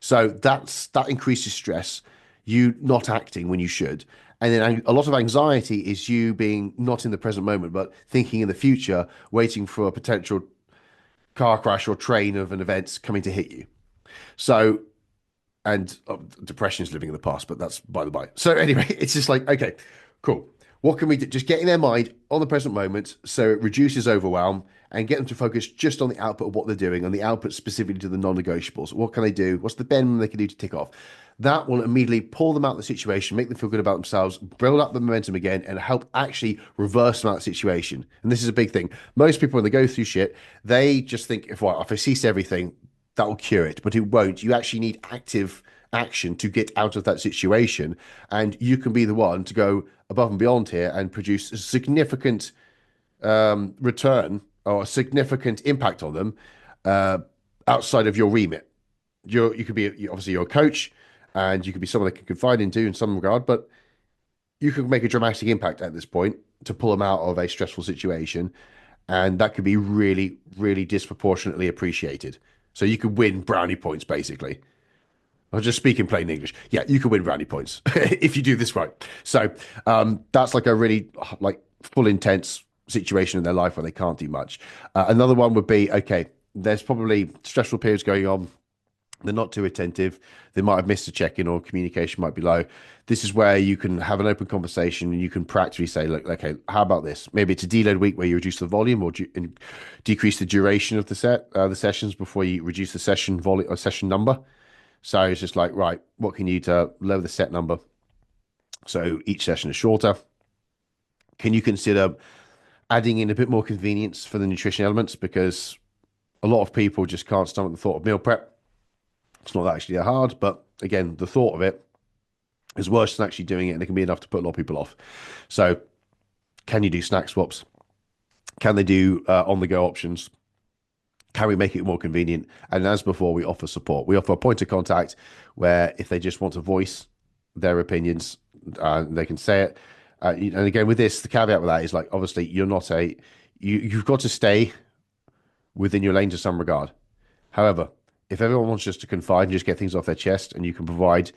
So that increases stress, you not acting when you should. And then a lot of anxiety is you being not in the present moment, but thinking in the future, waiting for a potential car crash or train of an event coming to hit you. So, and depression is living in the past, but that's by the by. So anyway, it's just like, okay, cool. What can we do? Just getting their mind on the present moment so it reduces overwhelm and get them to focus just on the output of what they're doing, on the output specifically to the non-negotiables. What can they do? What's the bare minimum they can do to tick off? That will immediately pull them out of the situation, make them feel good about themselves, build up the momentum again, and help actually reverse them out of the situation. And this is a big thing. Most people, when they go through shit, they just think, if I cease everything, that will cure it. But it won't. You actually need active action to get out of that situation. And you can be the one to go above and beyond here and produce a significant return or a significant impact on them outside of your remit. You could be, obviously, you're a coach, and you could be someone they can confide into in some regard, but you could make a dramatic impact at this point to pull them out of a stressful situation. And that could be really, really disproportionately appreciated. So you could win brownie points, basically. I'll just speak in plain English. Yeah, you can win brownie points if you do this right. So that's like a really full intense situation in their life where they can't do much. Another one would be, okay, there's probably stressful periods going on. They're not too attentive. They might have missed a check-in, or communication might be low. This is where you can have an open conversation and you can practically say, look, okay, how about this? Maybe it's a deload week where you reduce the volume or decrease the duration of the sessions before you reduce the session volume or session number. So it's just like, right, what can you do to lower the set number so each session is shorter? Can you consider adding in a bit more convenience for the nutrition elements? Because a lot of people just can't stomach the thought of meal prep. It's not actually that hard, but again, the thought of it is worse than actually doing it, and it can be enough to put a lot of people off. So can you do snack swaps? Can they do on-the-go options? Can we make it more convenient? And as before, we offer support. We offer a point of contact where if they just want to voice their opinions, they can say it. And again, with this, the caveat with that is like, obviously, you're not a, you've got to stay within your lane to some regard. However, if everyone wants just to confide and just get things off their chest, and you can provide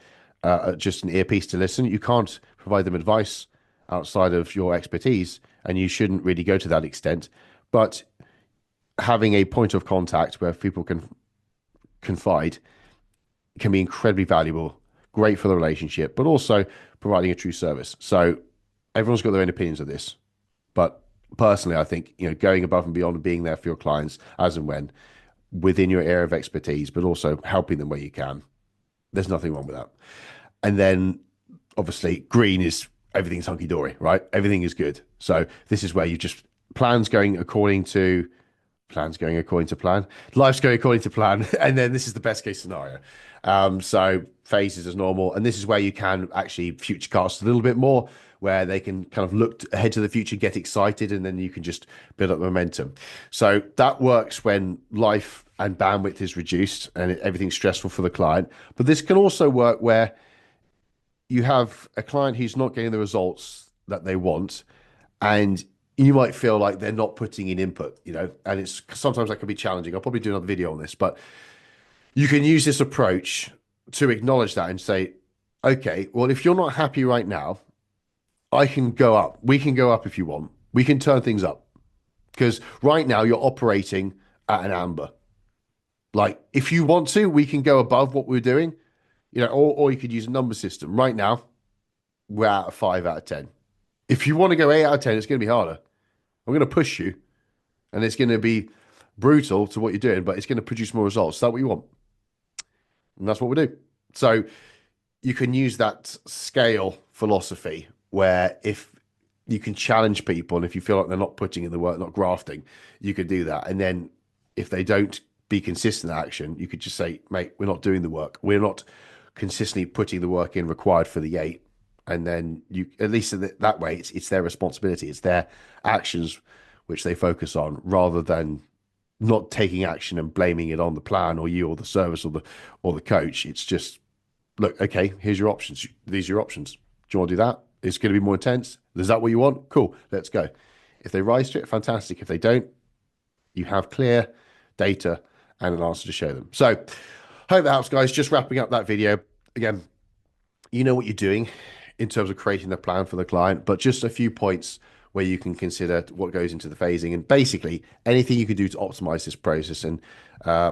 just an earpiece to listen, you can't provide them advice outside of your expertise, and you shouldn't really go to that extent. But having a point of contact where people can confide can be incredibly valuable, great for the relationship, but also providing a true service. So everyone's got their own opinions of this, but personally, I think, you know, going above and beyond and being there for your clients as and when within your area of expertise, but also helping them where you can, there's nothing wrong with that. And then obviously green is everything's hunky-dory, right? Everything is good. So this is where you just plans going according to plan, life's going according to plan, and then this is the best case scenario. So phases as normal, and this is where you can actually future cast a little bit more, where they can kind of look ahead to the future, get excited, and then you can just build up momentum. So that works when life and bandwidth is reduced and everything's stressful for the client. But this can also work where you have a client who's not getting the results that they want, and you might feel like they're not putting in input, you know, and it's sometimes that can be challenging. I'll probably do another video on this, but you can use this approach to acknowledge that and say, okay, well, if you're not happy right now, I can go up. We can go up if you want. We can turn things up, because right now you're operating at an amber. Like, if you want to, we can go above what we're doing, you know, or you could use a number system. Right now, we're at a 5 out of 10. If you want to go 8 out of 10, it's going to be harder. I'm going to push you, and it's going to be brutal to what you're doing, but it's going to produce more results. Is that what you want? And that's what we do. So you can use that scale philosophy where if you can challenge people, and if you feel like they're not putting in the work, not grafting, you could do that. And then if they don't be consistent in action, you could just say, mate, we're not doing the work. We're not consistently putting the work in required for the 8. And then you, at least that way, it's their responsibility. It's their actions which they focus on, rather than not taking action and blaming it on the plan or you or the service or the coach. It's just, look, okay, here's your options. These are your options. Do you want to do that? It's going to be more intense. Is that what you want? Cool, let's go. If they rise to it, fantastic. If they don't, you have clear data and an answer to show them. So hope that helps, guys. Just wrapping up that video. Again, you know what you're doing in terms of creating the plan for the client, but just a few points where you can consider what goes into the phasing, and basically anything you can do to optimize this process and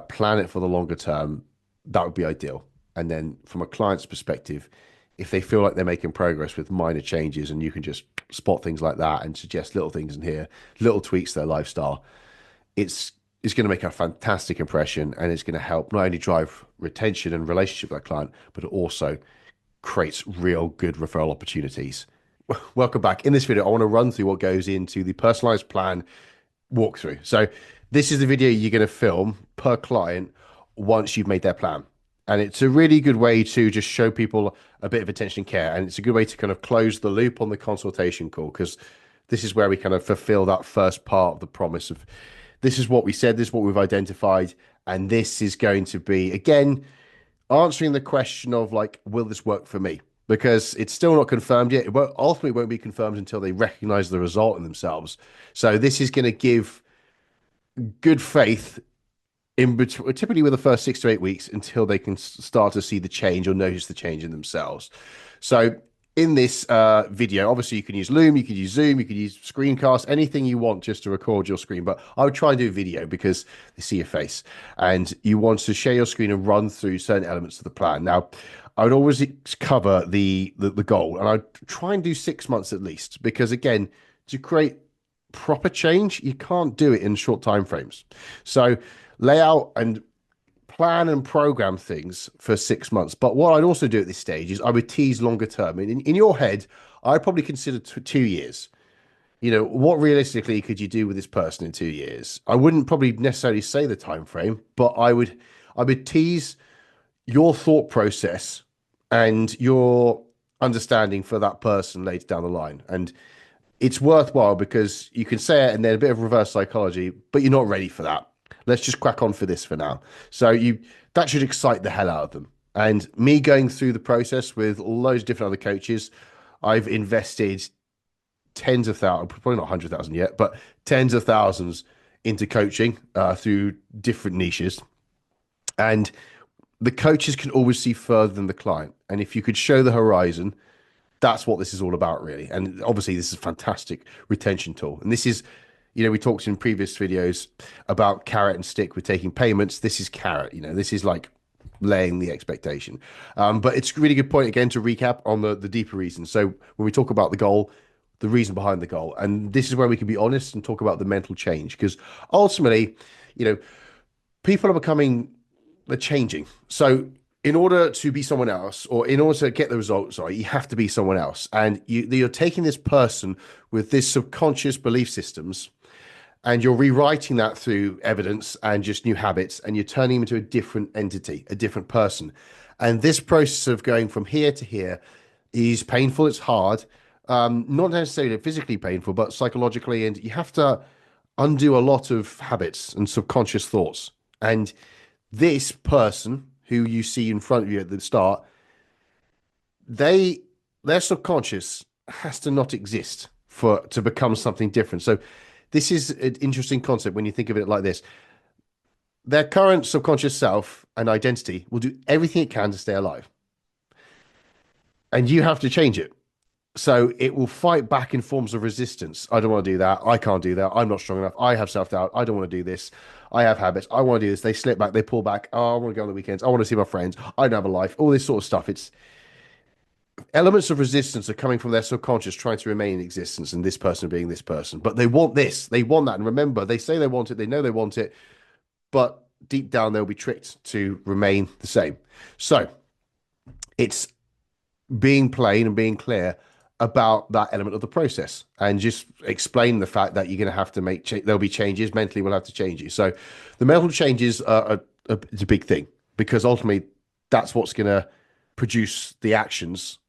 plan it for the longer term, that would be ideal. And then from a client's perspective, if they feel like they're making progress with minor changes, and you can just spot things like that and suggest little things in here, little tweaks to their lifestyle, it's going to make a fantastic impression, and it's going to help not only drive retention and relationship with that client, but it also creates real good referral opportunities. Welcome back. In this video, I want to run through what goes into the personalized plan walkthrough. So this is the video you're going to film per client once you've made their plan. And it's a really good way to just show people a bit of attention and care. And it's a good way to kind of close the loop on the consultation call, because this is where we kind of fulfill that first part of the promise of, this is what we said, this is what we've identified, and this is going to be, again, answering the question of like, will this work for me? Because it's still not confirmed yet. It ultimately won't be confirmed until they recognize the result in themselves. So this is going to give good faith in between, typically with the first 6 to 8 weeks, until they can start to see the change or notice the change in themselves. So in this video, obviously you can use Loom, you can use Zoom, you can use Screencast, anything you want just to record your screen. But I would try and do video because they see your face, and you want to share your screen and run through certain elements of the plan. Now, I would always cover the goal, and I'd try and do 6 months at least, because again, to create proper change, you can't do it in short time frames. So lay out and plan and program things for 6 months. But what I'd also do at this stage is I would tease longer term. In your head, I'd probably consider 2 years. You know, what realistically could you do with this person in 2 years? I wouldn't probably necessarily say the time frame, but I would tease your thought process and your understanding for that person later down the line. And it's worthwhile because you can say it and then a bit of reverse psychology, but you're not ready for that. Let's just crack on for this for now. So that should excite the hell out of them. And me going through the process with loads of different other coaches, I've invested tens of thousands, probably not 100,000 yet, but tens of thousands into coaching through different niches. And the coaches can always see further than the client. And if you could show the horizon, that's what this is all about, really. And obviously, this is a fantastic retention tool. And this is, we talked in previous videos about carrot and stick with taking payments. This is carrot, this is like laying the expectation. But it's a really good point, again, to recap on the deeper reasons. So when we talk about the goal, the reason behind the goal, and this is where we can be honest and talk about the mental change, because ultimately, people are they're changing. So in order to be someone else, or in order to get the results, you have to be someone else. And you're taking this person with this subconscious belief systems, and you're rewriting that through evidence and just new habits, and you're turning them into a different entity, a different person. And this process of going from here to here is painful. It's hard, not necessarily physically painful, but psychologically. And you have to undo a lot of habits and subconscious thoughts. And this person who you see in front of you at the start, their subconscious has to not exist to become something different. So this is an interesting concept when you think of it like this. Their current subconscious self and identity will do everything it can to stay alive. And you have to change it. So it will fight back in forms of resistance. I don't want to do that. I can't do that. I'm not strong enough. I have self-doubt. I don't want to do this. I have habits. I want to do this. They slip back. They pull back. Oh, I want to go on the weekends. I want to see my friends. I don't have a life. All this sort of stuff. It's elements of resistance are coming from their subconscious trying to remain in existence, and this person being this person. But they want this. They want that. And remember, they say they want it. They know they want it. But deep down, they'll be tricked to remain the same. So it's being plain and being clear about that element of the process, and just explain the fact that you're going to have to there'll be changes. Mentally, we'll have to change you. So the mental changes it's a big thing, because ultimately that's what's going to produce the actions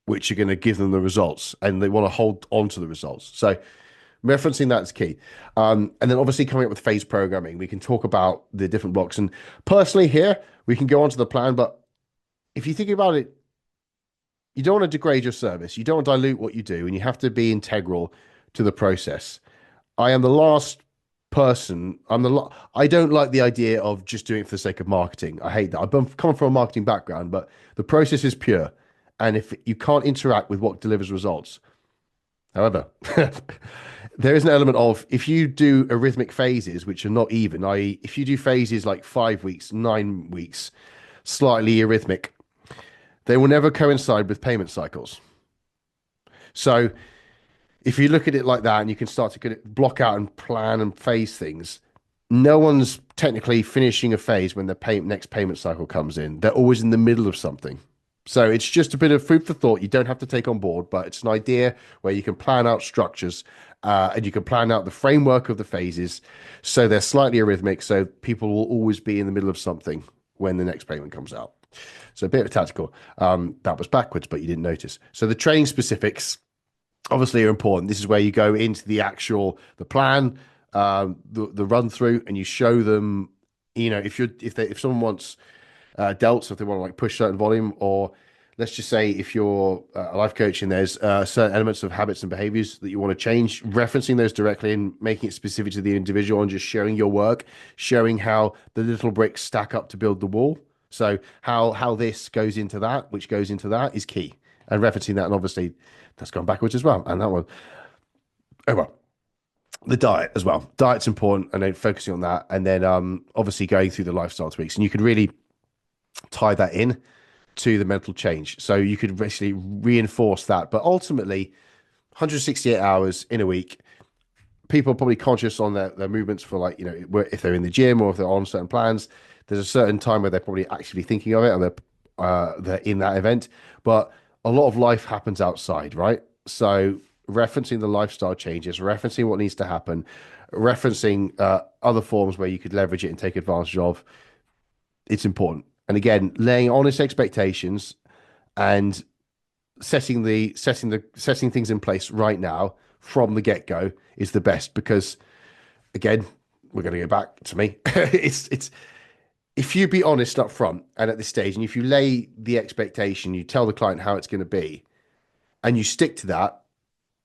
which are going to give them the results, and they want to hold on to the results. So referencing that is key. And then obviously coming up with phase programming, we can talk about the different blocks. And personally here, we can go on to the plan, but if you think about it, you don't want to degrade your service. You don't want to dilute what you do, and you have to be integral to the process. I am the last person. I don't like the idea of just doing it for the sake of marketing. I hate that. I've come from a marketing background, but the process is pure. And if you can't interact with what delivers results, however, there is an element of, if you do arrhythmic phases, which are not even, i.e., if you do phases like 5 weeks, 9 weeks, slightly arrhythmic, they will never coincide with payment cycles. So if you look at it like that, and you can start to block out and plan and phase things, no one's technically finishing a phase when the next payment cycle comes in. They're always in the middle of something. So it's just a bit of food for thought. You don't have to take on board, but it's an idea where you can plan out structures, and you can plan out the framework of the phases, so they're slightly arrhythmic, so people will always be in the middle of something when the next payment comes out. So a bit of tactical. That was backwards, but you didn't notice. So the training specifics obviously are important. This is where you go into the plan, the run through, and you show them, if someone wants delts, if they want to like push certain volume, or let's just say if you're a life coach and there's certain elements of habits and behaviors that you want to change, referencing those directly and making it specific to the individual, and just sharing your work, showing how the little bricks stack up to build the wall. So how this goes into that, which goes into that, is key. And referencing that, and obviously that's gone backwards as well. And that one, oh well, the diet as well. Diet's important, and then focusing on that, and then obviously going through the lifestyle tweaks, and you could really tie that in to the mental change. So you could basically reinforce that. But ultimately, 168 hours in a week, people are probably conscious on their movements for, like, if they're in the gym or if they're on certain plans. There's a certain time where they're probably actually thinking of it, and they're in that event. But a lot of life happens outside, right? So referencing the lifestyle changes, referencing what needs to happen, referencing other forms where you could leverage it and take advantage of, it's important. And again, laying honest expectations and setting things in place right now from the get-go is the best, because again, we're going to go back to me. It's if you be honest up front and at this stage, and if you lay the expectation, you tell the client how it's going to be, and you stick to that,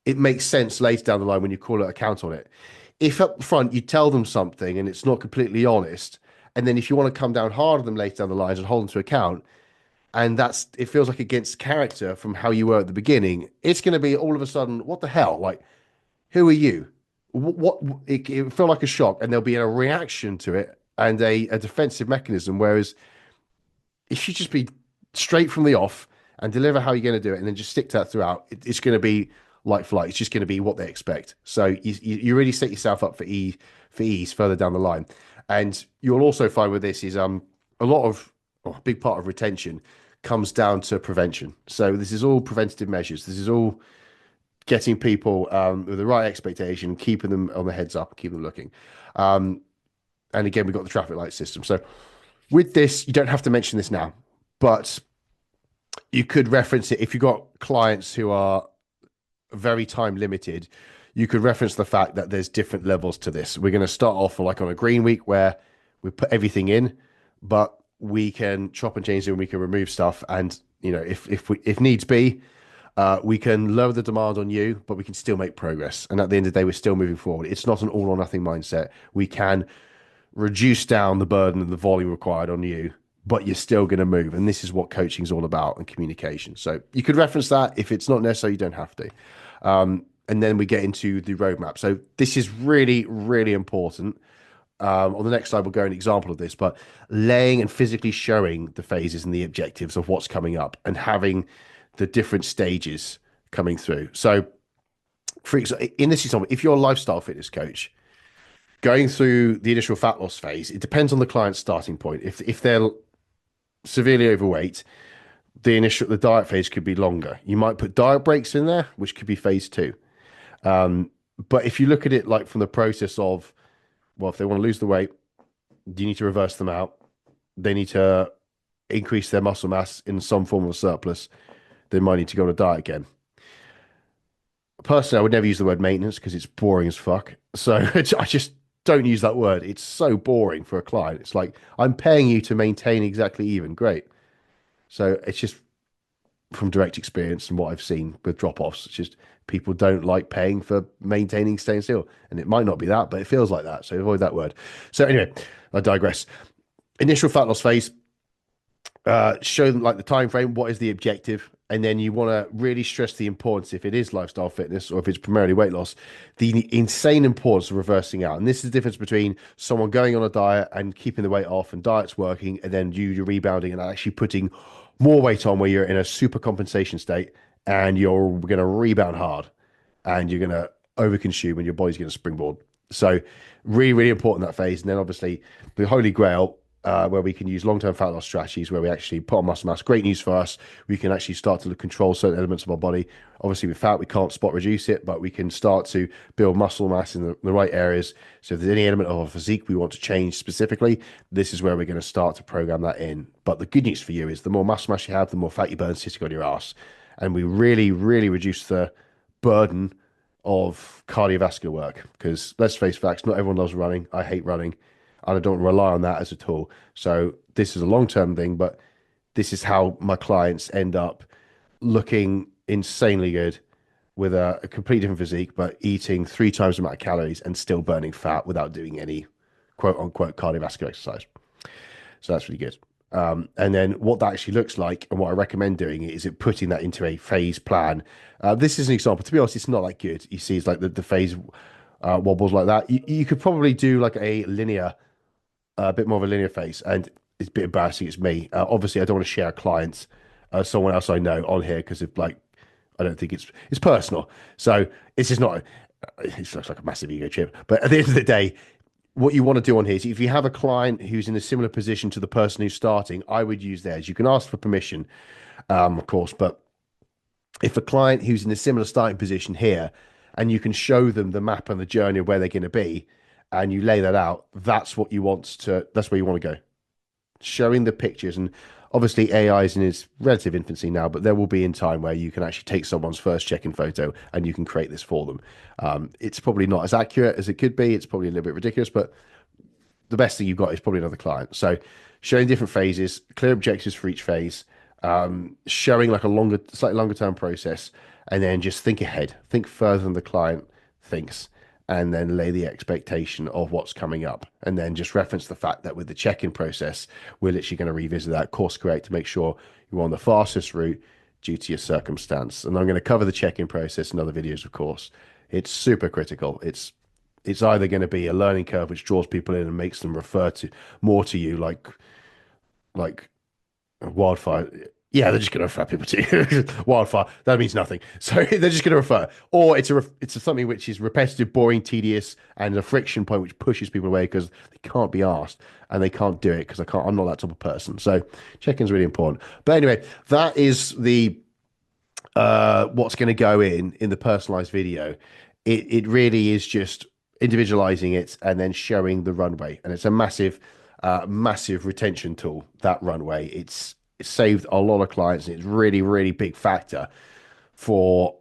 it makes sense later down the line when you call it account on it. If up front you tell them something and it's not completely honest, and then if you want to come down hard on them later down the lines and hold them to account, and that's it feels like against character from how you were at the beginning, it's going to be all of a sudden, what the hell? Like, who are you? What it felt like a shock, and there'll be a reaction to it and a defensive mechanism. Whereas if you just be straight from the off and deliver how you're going to do it, and then just stick to that throughout, it's going to be like for like. It's just going to be what they expect. So you really set yourself up for ease further down the line. And you'll also find with this is a lot of a big part of retention comes down to prevention. So this is all preventative measures. This is all getting people with the right expectation, keeping them on the heads up, keeping them looking. And again, we've got the traffic light system. So with this, you don't have to mention this now, but you could reference it if you've got clients who are very time limited. You could reference the fact that there's different levels to this. We're going to start off like on a green week where we put everything in, but we can chop and change it and we can remove stuff. And if needs be, we can lower the demand on you, but we can still make progress. And at the end of the day, we're still moving forward. It's not an all or nothing mindset. We can reduce down the burden and the volume required on you, but you're still going to move. And this is what coaching is all about, and communication. So you could reference that. If it's not necessary, you don't have to. And then we get into the roadmap. So this is really, really important. On the next slide, we'll go an example of this, but laying and physically showing the phases and the objectives of what's coming up and having the different stages coming through. So for example, in this example, if you're a lifestyle fitness coach, going through the initial fat loss phase, it depends on the client's starting point. If they're severely overweight, the diet phase could be longer. You might put diet breaks in there, which could be phase 2. But if you look at it like from the process of, well, if they want to lose the weight, you need to reverse them out. They need to increase their muscle mass in some form of surplus. They might need to go on a diet again. Personally, I would never use the word maintenance because it's boring as fuck. So I just don't use that word. It's so boring for a client. It's like, I'm paying you to maintain exactly even. Great. So it's just from direct experience and what I've seen with drop-offs. It's just people don't like paying for maintaining staying still. And it might not be that, but it feels like that. So avoid that word. So anyway, I digress. Initial fat loss phase. Show them like the time frame, what is the objective, and then you want to really stress the importance, if it is lifestyle fitness or if it's primarily weight loss, the insane importance of reversing out. And this is the difference between someone going on a diet and keeping the weight off and diet's working, and then you're rebounding and actually putting more weight on where you're in a super compensation state and you're going to rebound hard and you're going to overconsume and your body's going to springboard. So really, really important, that phase. And then obviously the holy grail, where we can use long-term fat loss strategies where we actually put on muscle mass. Great news for us. We can actually start to control certain elements of our body. Obviously with fat, we can't spot reduce it, but we can start to build muscle mass in the right areas. So if there's any element of our physique we want to change specifically, this is where we're going to start to program that in. But the good news for you is the more muscle mass you have, the more fat you burn sitting on your ass. And we really, really reduce the burden of cardiovascular work, because let's face facts, not everyone loves running. I hate running. And I don't rely on that as a tool. So this is a long-term thing, but this is how my clients end up looking insanely good with a completely different physique, but eating 3 times the amount of calories and still burning fat without doing any quote unquote cardiovascular exercise. So that's really good. And then what that actually looks like and what I recommend doing is putting that into a phase plan. This is an example. To be honest, it's not that good. You see, it's like the phase wobbles like that. You could probably do like a bit more of a linear phase, and it's a bit embarrassing. It's me. Obviously, I don't want to share clients, someone else I know on here because of like, I don't think it's personal. So it's just not. It looks like a massive ego trip. But at the end of the day, what you want to do on here is if you have a client who's in a similar position to the person who's starting, I would use theirs. You can ask for permission, of course, but if a client who's in a similar starting position here, and you can show them the map and the journey of where they're going to be, and you lay that out, that's where you want to go. Showing the pictures. And obviously AI is in its relative infancy now, but there will be in time where you can actually take someone's first check-in photo and you can create this for them. It's probably not as accurate as it could be. It's probably a little bit ridiculous, but the best thing you've got is probably another client. So showing different phases, clear objectives for each phase, showing like a longer, slightly longer term process, and then just think ahead, think further than the client thinks, and then lay the expectation of what's coming up. And then just reference the fact that with the check-in process, we're literally going to revisit that, course correct to make sure you're on the fastest route due to your circumstance. And I'm going to cover the check-in process in other videos, of course. It's super critical. It's either going to be a learning curve which draws people in and makes them refer to more to you, like wildfire. Yeah, they're just going to refer people to you. Wildfire, that means nothing. So they're just going to refer. Or it's something which is repetitive, boring, tedious, and a friction point which pushes people away because they can't be asked and they can't do it because I'm not that type of person. So check-in's really important. But anyway, that is the what's going to go in the personalized video. It really is just individualizing it and then showing the runway. And it's a massive retention tool, that runway. It's saved a lot of clients, and it's really, really big factor for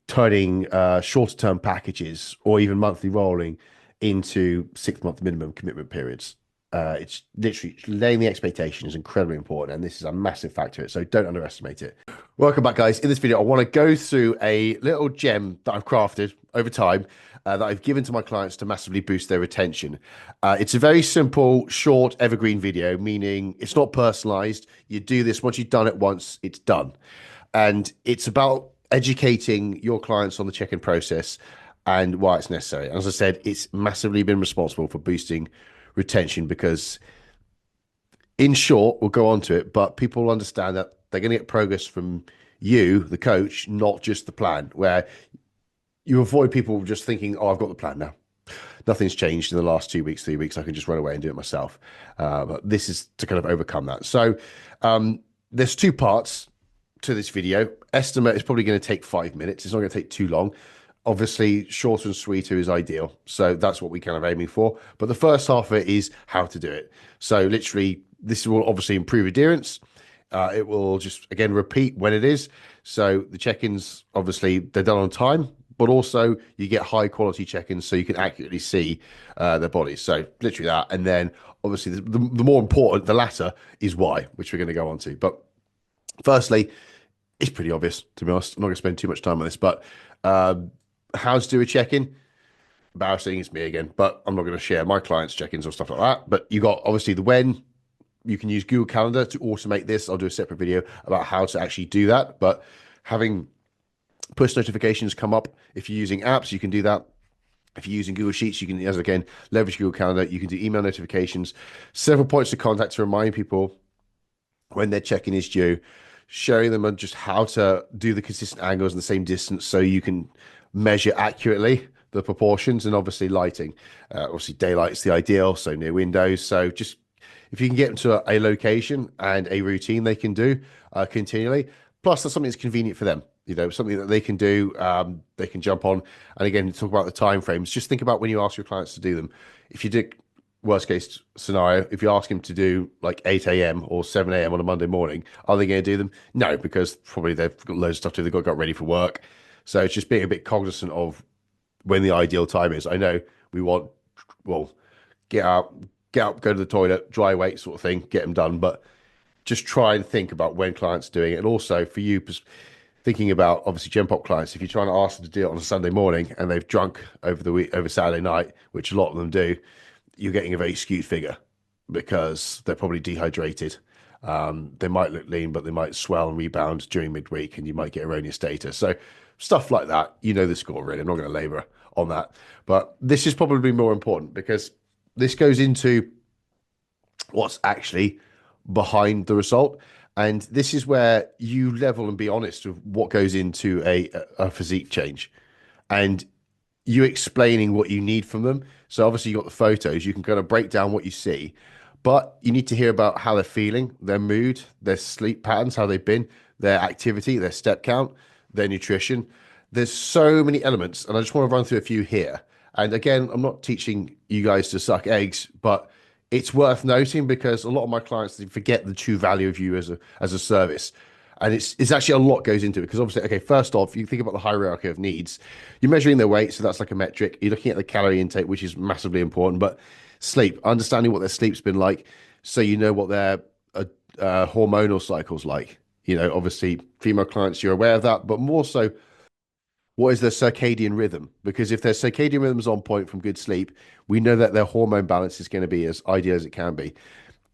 turning shorter term packages or even monthly rolling into 6-month minimum commitment periods. It's literally laying the expectation is incredibly important, and this is a massive factor, so don't underestimate it. Welcome back, guys. In this video, I want to go through a little gem that I've crafted over time that I've given to my clients to massively boost their retention. It's a very simple, short, evergreen video, meaning it's not personalized. You do this once you've done it once, it's done. And it's about educating your clients on the check-in process and why it's necessary. And as I said, it's massively been responsible for boosting retention because, in short, we'll go on to it, but people will understand that they're going to get progress from you, the coach, not just the plan, where you avoid people just thinking, oh, I've got the plan now. Nothing's changed in the last 2 weeks, 3 weeks. I can just run away and do it myself. But this is to kind of overcome that. So there's 2 parts to this video. Estimate is probably going to take 5 minutes. It's not going to take too long. Obviously, shorter and sweeter is ideal. So that's what we're kind of aiming for. But the first half of it is how to do it. So literally, this will obviously improve adherence. It will just, again, repeat when it is. So the check-ins, obviously, they're done on time, but also you get high quality check-ins so you can accurately see their bodies. So literally that. And then obviously the more important, the latter, is why, which we're going to go on to. But firstly, it's pretty obvious, to be honest. I'm not going to spend too much time on this, but how to do a check-in. Embarrassing, it's me again, but I'm not going to share my clients' check-ins or stuff like that. But you got obviously the when. You can use Google Calendar to automate this. I'll do a separate video about how to actually do that. But having push notifications come up, if you're using apps, you can do that. If you're using Google Sheets, you can, as again, leverage Google Calendar. You can do email notifications, several points of contact to remind people when their check-in is due, showing them on just how to do the consistent angles in the same distance so you can measure accurately the proportions, and obviously lighting. Obviously daylight's the ideal, so near windows. So just if you can get them to a location and a routine they can do continually, plus that's something that's convenient for them, you know, something that they can do, they can jump on. And again, talk about the time frames. Just think about when you ask your clients to do them. If you did worst case scenario, if you ask them to do like 8 a.m. or 7 a.m. on a Monday morning, are they going to do them? No, because probably they've got loads of stuff to do. They've got ready for work. So it's just being a bit cognizant of when the ideal time is. I know we want, well, get up, go to the toilet, dry weight sort of thing, get them done. But just try and think about when clients are doing it. And also for you, thinking about obviously Gen Pop clients, if you're trying to ask them to do it on a Sunday morning and they've drunk over the week, over Saturday night, which a lot of them do, you're getting a very skewed figure because they're probably dehydrated. They might look lean, but they might swell and rebound during midweek and you might get erroneous data. So stuff like that, you know the score really. I'm not going to labor on that. But this is probably more important because this goes into what's actually behind the result. And this is where you level and be honest with what goes into a physique change. And you explaining what you need from them. So obviously you got the photos, you can kind of break down what you see, but you need to hear about how they're feeling, their mood, their sleep patterns, how they've been, their activity, their step count, their nutrition. There's so many elements, and I just want to run through a few here. And again, I'm not teaching you guys to suck eggs, but it's worth noting because a lot of my clients, they forget the true value of you as a service. And it's actually a lot goes into it because obviously, okay, first off, you think about the hierarchy of needs. You're measuring their weight, so that's like a metric. You're looking at the calorie intake, which is massively important. But Sleep, understanding what their sleep's been like, so you know what their hormonal cycle's like. Obviously, female clients, you're aware of that, but more so, what is their circadian rhythm? Because if their circadian rhythm's on point from good sleep, we know that their hormone balance is going to be as ideal as it can be.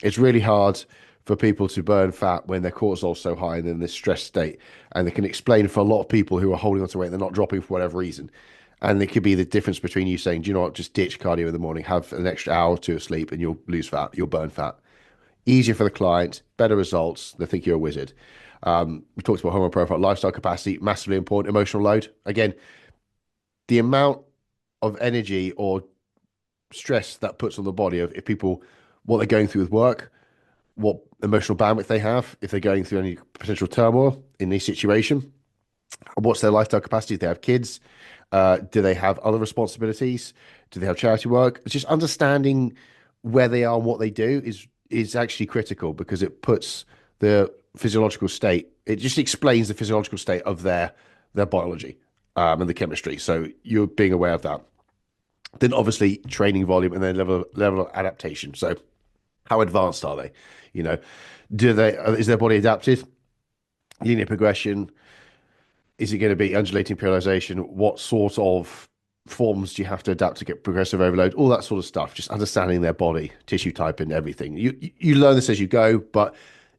It's really hard for people to burn fat when their cortisol's so high and in this stress state. And they can explain for a lot of people who are holding on to weight, they're not dropping for whatever reason. And it could be the difference between you saying, do you know what, just ditch cardio in the morning, have an extra hour or two of sleep, and you'll lose fat, you'll burn fat. Easier for the client, better results. They think you're a wizard. We talked about hormone profile, lifestyle capacity, massively important. Emotional load. Again, the amount of energy or stress that puts on the body of if people, what they're going through with work, what emotional bandwidth they have, if they're going through any potential turmoil in this situation, what's their lifestyle capacity? Do they have kids? Do they have other responsibilities? Do they have charity work? It's just understanding where they are and what they do is actually critical, because it puts the physiological state, it just explains the physiological state of their biology and the chemistry. So you're being aware of that. Then obviously training volume and then level of adaptation. So how advanced are they? Is their body adapted? Linear progression? Is it going to be undulating periodization? What sort of forms do you have to adapt to get progressive overload? All that sort of stuff. Just understanding their body, tissue type, and everything. You learn this as you go, but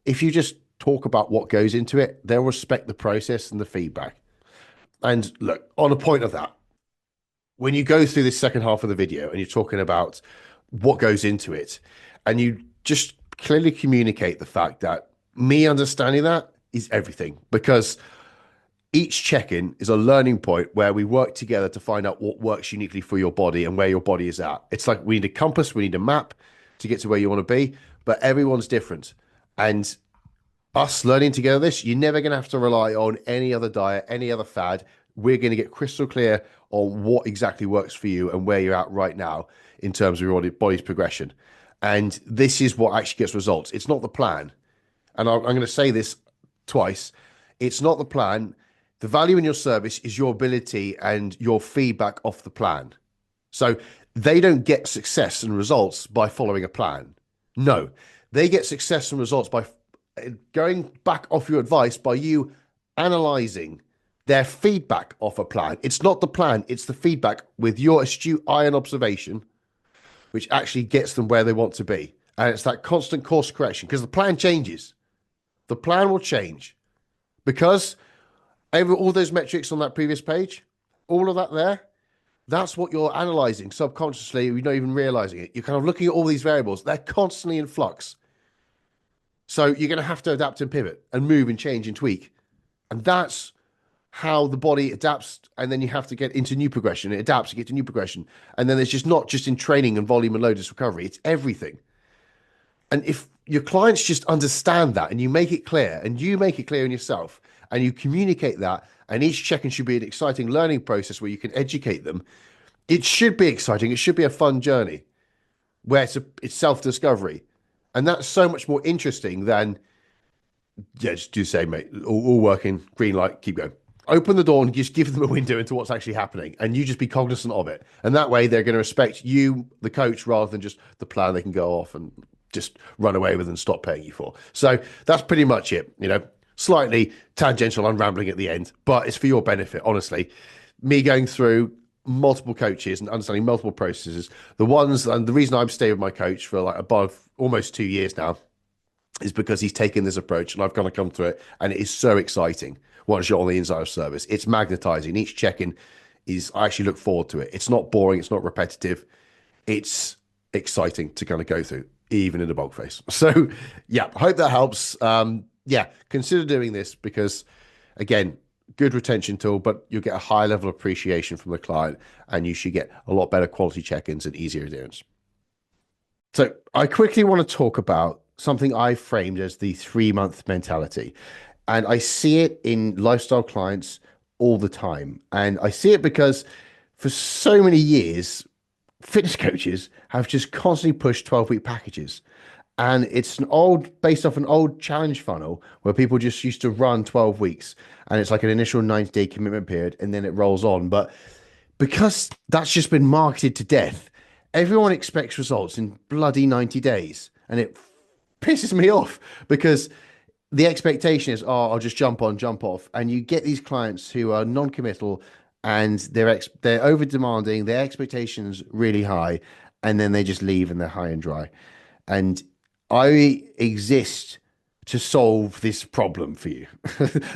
if you just talk about what goes into it, they'll respect the process and the feedback. And look, on a point of that, when you go through this second half of the video and you're talking about what goes into it, and you just clearly communicate the fact that me understanding that is everything, because each check-in is a learning point where we work together to find out what works uniquely for your body and where your body is at. It's like we need a compass, we need a map to get to where you want to be, but everyone's different. And us learning together this, you're never going to have to rely on any other diet, any other fad. We're going to get crystal clear on what exactly works for you and where you're at right now in terms of your body's progression. And this is what actually gets results. It's not the plan. And I'm going to say this twice. It's not the plan. The value in your service is your ability and your feedback off the plan. So they don't get success and results by following a plan. No, they get success and results by going back off your advice, by you analyzing their feedback off a plan. It's not the plan, it's the feedback with your astute eye and observation, which actually gets them where they want to be. And it's that constant course correction, because the plan changes. The plan will change because all those metrics on that previous page, all of that there, that's what you're analyzing subconsciously. You're not even realizing it. You're kind of looking at all these variables. They're constantly in flux. So you're going to have to adapt and pivot and move and change and tweak. And that's how the body adapts. And then you have to get into new progression. It adapts to get to new progression. And then it's just not just in training and volume and load, it's recovery. It's everything. And if your clients just understand that and you make it clear and you make it clear in yourself and you communicate that, and each check-in should be an exciting learning process where you can educate them, it should be exciting. It should be a fun journey where it's self-discovery. And that's so much more interesting than, yeah, just do say, mate, all working, green light, keep going. Open the door and just give them a window into what's actually happening, and you just be cognizant of it. And that way they're going to respect you, the coach, rather than just the plan they can go off and just run away with and stop paying you for. So that's pretty much it. Slightly tangential and rambling at the end, but it's for your benefit, honestly. Me going through multiple coaches and understanding multiple processes, and the reason I'm staying with my coach for like above almost 2 years now is because he's taken this approach and I've kind of come through it, and it is so exciting once you're on the inside of service. It's magnetizing. Each check-in I actually look forward to it. It's not boring. It's not repetitive. It's exciting to kind of go through, even in a bulk phase. So yeah, I hope that helps. Consider doing this because, again, good retention tool, but you'll get a high level of appreciation from the client, and you should get a lot better quality check-ins and easier adherence. So I quickly want to talk about something I framed as the 3-month mentality. And I see it in lifestyle clients all the time. And I see it because for so many years, fitness coaches have just constantly pushed 12-week packages. And it's based off an old challenge funnel where people just used to run 12 weeks. And it's like an initial 90-day commitment period, and then it rolls on. But because that's just been marketed to death, Everyone expects results in bloody 90 days. And it pisses me off because the expectation is, oh, I'll just jump on, jump off. And you get these clients who are non-committal and they're over demanding, their expectations really high, and then they just leave and they're high and dry. And I exist to solve this problem for you.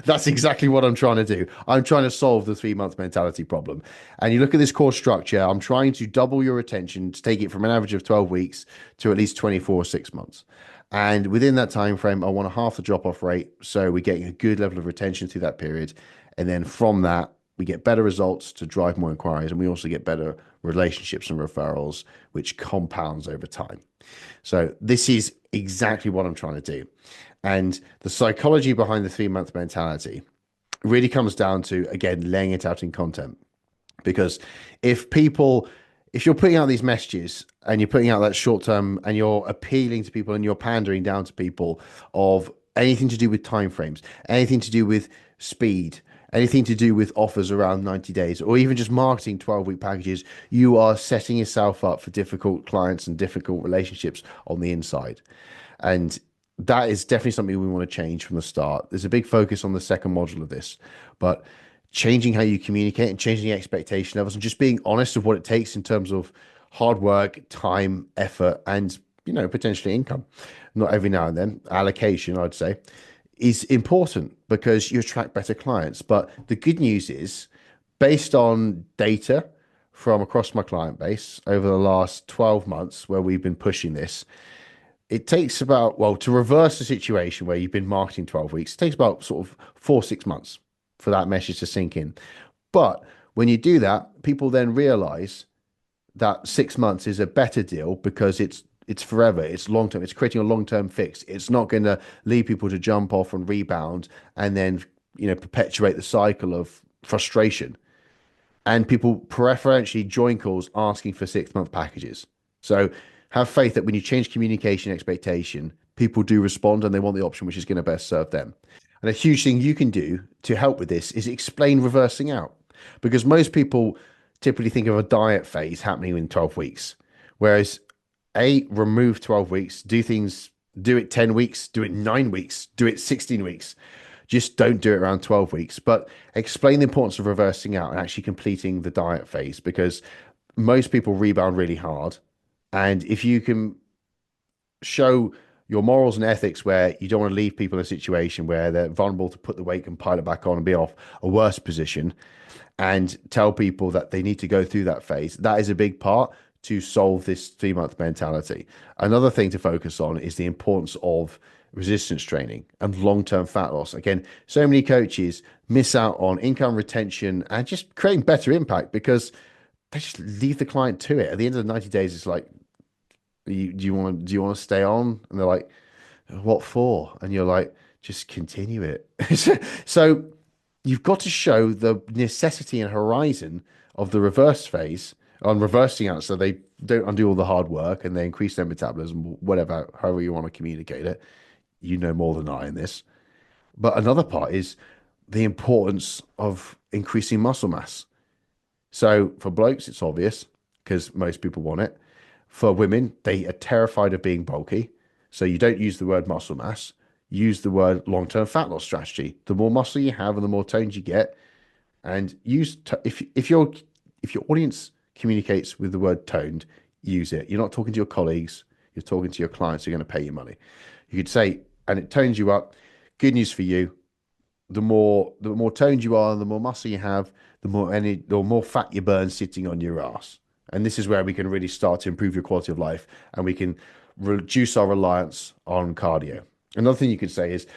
That's exactly what I'm trying to do. I'm trying to solve the 3 month mentality problem. And you look at this course structure, I'm trying to double your attention to take it from an average of 12 weeks to at least 24 or 6 months. And within that time frame, I want a half the drop off rate. So we're getting a good level of retention through that period. And then from that, we get better results to drive more inquiries. And we also get better relationships and referrals, which compounds over time. So this is exactly what I'm trying to do. And the psychology behind the 3 month mentality really comes down to, again, laying it out in content. Because if people, if you're putting out these messages and you're putting out that short term and you're appealing to people and you're pandering down to people of anything to do with timeframes, anything to do with speed, anything to do with offers around 90 days, or even just marketing 12-week packages, you are setting yourself up for difficult clients and difficult relationships on the inside. And that is definitely something we want to change from the start. There's a big focus on the second module of this, but changing how you communicate and changing the expectation levels and just being honest of what it takes in terms of hard work, time, effort, and potentially income. Not every now and then, allocation, I'd say, is important because you attract better clients. But the good news is, based on data from across my client base over the last 12 months where we've been pushing this, it takes about, well, to reverse the situation where you've been marketing 12 weeks, it takes about sort of 4 6 months for that message to sink in. But when you do that, people then realize that 6 months is a better deal because it's forever, it's long term, it's creating a long term fix. It's not going to lead people to jump off and rebound and then perpetuate the cycle of frustration. And people preferentially join calls asking for 6 month packages. So have faith that when you change communication expectation, people do respond and they want the option which is going to best serve them. And a huge thing you can do to help with this is explain reversing out, because most people typically think of a diet phase happening in 12 weeks, whereas remove 12 weeks, do it 10 weeks, do it 9 weeks, do it 16 weeks. Just don't do it around 12 weeks, but explain the importance of reversing out and actually completing the diet phase, because most people rebound really hard. And if you can show your morals and ethics where you don't want to leave people in a situation where they're vulnerable to put the weight and pile it back on and be off a worse position, and tell people that they need to go through that phase, that is a big part to solve this 3 month mentality. Another thing to focus on is the importance of resistance training and long-term fat loss. Again, so many coaches miss out on income retention and just creating better impact because they just leave the client to it. At the end of the 90 days, it's like, do you want to stay on? And they're like, what for? And you're like, just continue it. So you've got to show the necessity and horizon of the reverse phase on reversing out, so they don't undo all the hard work and they increase their metabolism, whatever, however you want to communicate it. You know more than I in this. But another part is the importance of increasing muscle mass. So for blokes, it's obvious because most people want it. For women, they are terrified of being bulky. So you don't use the word muscle mass, use the word long-term fat loss strategy. The more muscle you have and the more toned you get, and if your audience communicates with the word toned, use it. You're not talking to your colleagues, you're talking to your clients who are going to pay you money. You could say, and it tones you up. Good news for you. The more toned you are, the more muscle you have, the more fat you burn sitting on your ass. And this is where we can really start to improve your quality of life, and we can reduce our reliance on cardio. Another thing you could say is,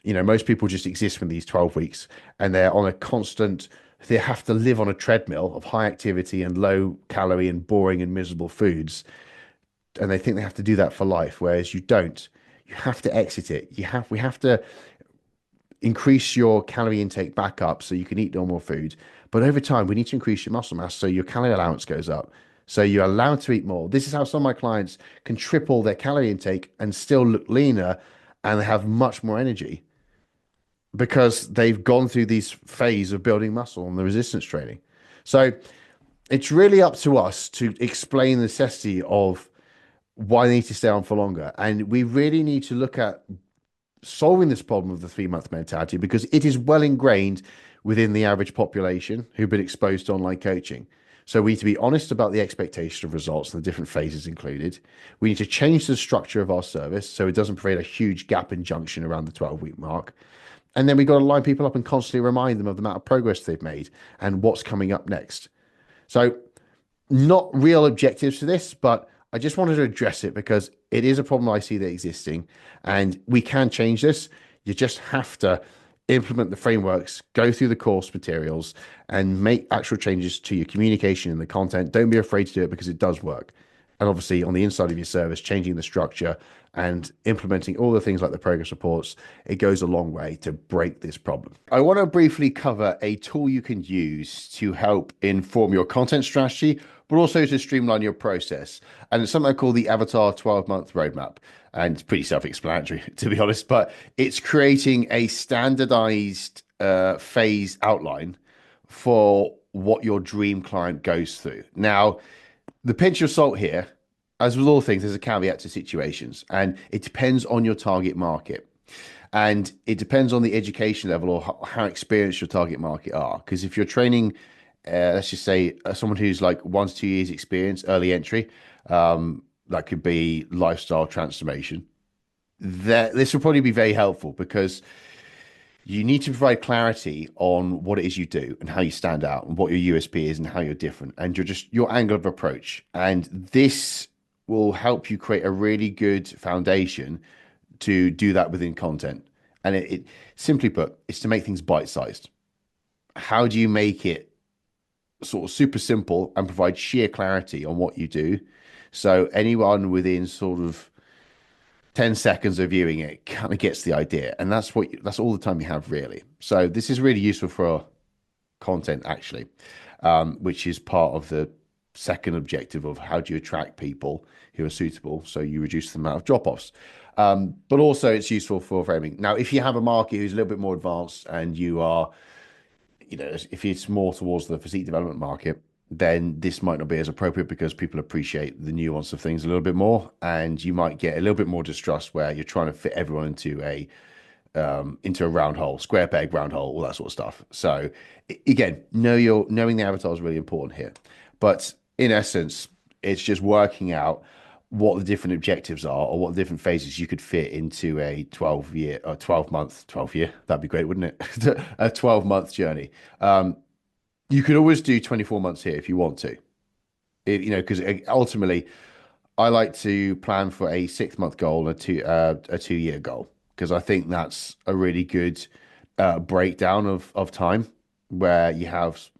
most people just exist for these 12 weeks and they're on a constant, they have to live on a treadmill of high activity and low calorie and boring and miserable foods. And they think they have to do that for life, whereas you don't. You have to exit it. We have to increase your calorie intake back up so you can eat normal food. But over time, we need to increase your muscle mass so your calorie allowance goes up. So you're allowed to eat more. This is how some of my clients can triple their calorie intake and still look leaner and have much more energy because they've gone through this phase of building muscle and the resistance training. So it's really up to us to explain the necessity of why they need to stay on for longer. And we really need to look at solving this problem of the 3 month mentality because it is well ingrained within the average population who've been exposed to online coaching. So we need to be honest about the expectation of results and the different phases included. We need to change the structure of our service so it doesn't create a huge gap in junction around the 12-week mark. And then we've got to line people up and constantly remind them of the amount of progress they've made and what's coming up next. So not real objectives for this, but I just wanted to address it because it is a problem I see that existing and we can change this. You just have to implement the frameworks, go through the course materials and make actual changes to your communication and the content. Don't be afraid to do it because it does work. And obviously on the inside of your service, changing the structure and implementing all the things like the progress reports, it goes a long way to break this problem. I want to briefly cover a tool you can use to help inform your content strategy, but also to streamline your process. And it's something I call the Avatar 12-month roadmap. And it's pretty self-explanatory, to be honest, but it's creating a standardized phase outline for what your dream client goes through. Now, the pinch of salt here, as with all things, there's a caveat to situations, and it depends on your target market. And it depends on the education level or how experienced your target market are. Because if you're training, let's just say someone who's like 1 to 2 years experience, early entry, that could be lifestyle transformation. This will probably be very helpful because you need to provide clarity on what it is you do and how you stand out and what your USP is and how you're different and your angle of approach. And this will help you create a really good foundation to do that within content. And it simply put, it's to make things bite-sized. How do you make it sort of super simple and provide sheer clarity on what you do? So anyone within sort of 10 seconds of viewing it kind of gets the idea. And that's all the time you have really. So this is really useful for content actually, which is part of the second objective of how do you attract people who are suitable. So you reduce the amount of drop-offs. But also it's useful for framing. Now, if you have a market who's a little bit more advanced and you are, if it's more towards the physique development market, then this might not be as appropriate because people appreciate the nuance of things a little bit more, and you might get a little bit more distrust where you're trying to fit everyone into a round hole, square peg, round hole, all that sort of stuff. So again, knowing the avatar is really important here. But in essence, it's just working out what the different objectives are or what the different phases you could fit into a 12-year or 12-year. That'd be great, wouldn't it? A 12-month journey. You could always do 24 months here if you want to, because ultimately I like to plan for a 6-month goal and a 2-year goal, because I think that's a really good breakdown of time where you have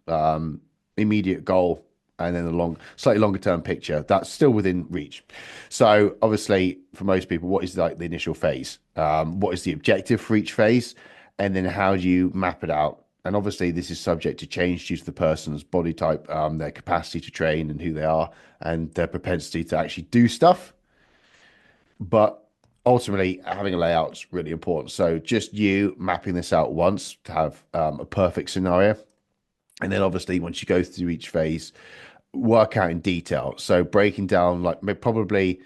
immediate goal and then the slightly longer term picture that's still within reach. So obviously for most people, what is like the initial phase? What is the objective for each phase? And then how do you map it out? And obviously this is subject to change due to the person's body type, their capacity to train and who they are and their propensity to actually do stuff. But ultimately having a layout is really important. So just you mapping this out once to have a perfect scenario. And then obviously once you go through each phase, work out in detail. So breaking down like probably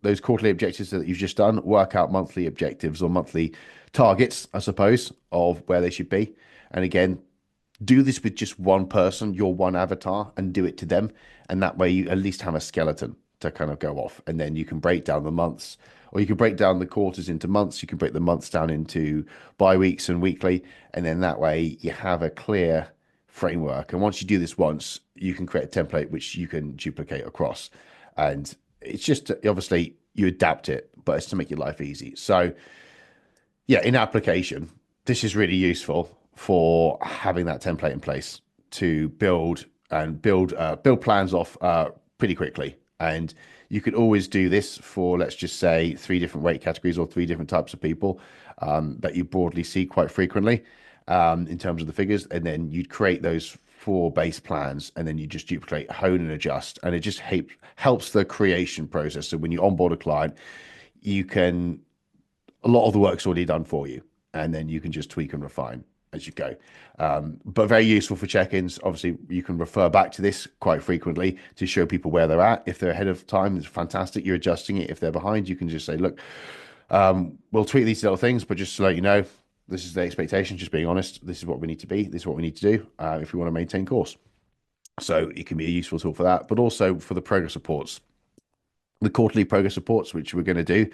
those quarterly objectives that you've just done, work out monthly objectives or monthly targets, I suppose, of where they should be. And again, do this with just one person, your one avatar, and do it to them. And that way you at least have a skeleton to kind of go off. And then you can break down the months, or you can break down the quarters into months. You can break the months down into bi-weeks and weekly. And then that way you have a clear framework. And once you do this once, you can create a template which you can duplicate across. And it's just, obviously you adapt it, but it's to make your life easy. So yeah, in application, this is really useful for having that template in place to build plans off pretty quickly. And you could always do this for, let's just say, 3 different weight categories or 3 different types of people that you broadly see quite frequently in terms of the figures. And then you'd create those 4 base plans and then you just duplicate, hone and adjust. And it just helps the creation process. So when you onboard a client, a lot of the work's already done for you. And then you can just tweak and refine. as you go. But very useful for check-ins. Obviously, you can refer back to this quite frequently to show people where they're at. If they're ahead of time, it's fantastic. You're adjusting it. If they're behind, you can just say, look, we'll tweak these little things, but just to let you know, this is the expectation, just being honest. This is what we need to be. This is what we need to do if we want to maintain course. So it can be a useful tool for that, but also for the progress reports, the quarterly progress reports, which we're going to do.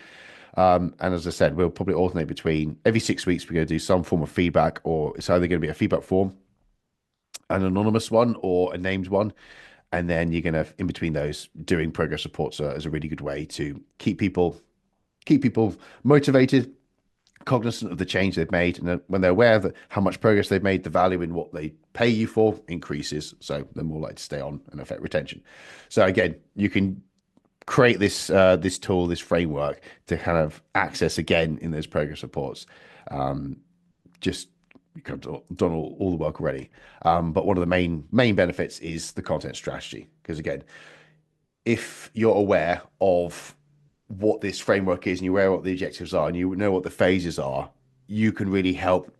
And as I said, we'll probably alternate between every 6 weeks, we're going to do some form of feedback, or it's either going to be a feedback form, an anonymous one, or a named one. And then you're going to, in between those, doing progress reports is a really good way to keep people motivated, cognizant of the change they've made, and when they're aware of how much progress they've made, the value in what they pay you for increases, so they're more likely to stay on and affect retention. So again, you can create this this tool, this framework to kind of access again in those progress reports. Just you kind of done all the work already, but one of the main benefits is the content strategy, because again, if you're aware of what this framework is and you're aware what the objectives are and you know what the phases are, you can really help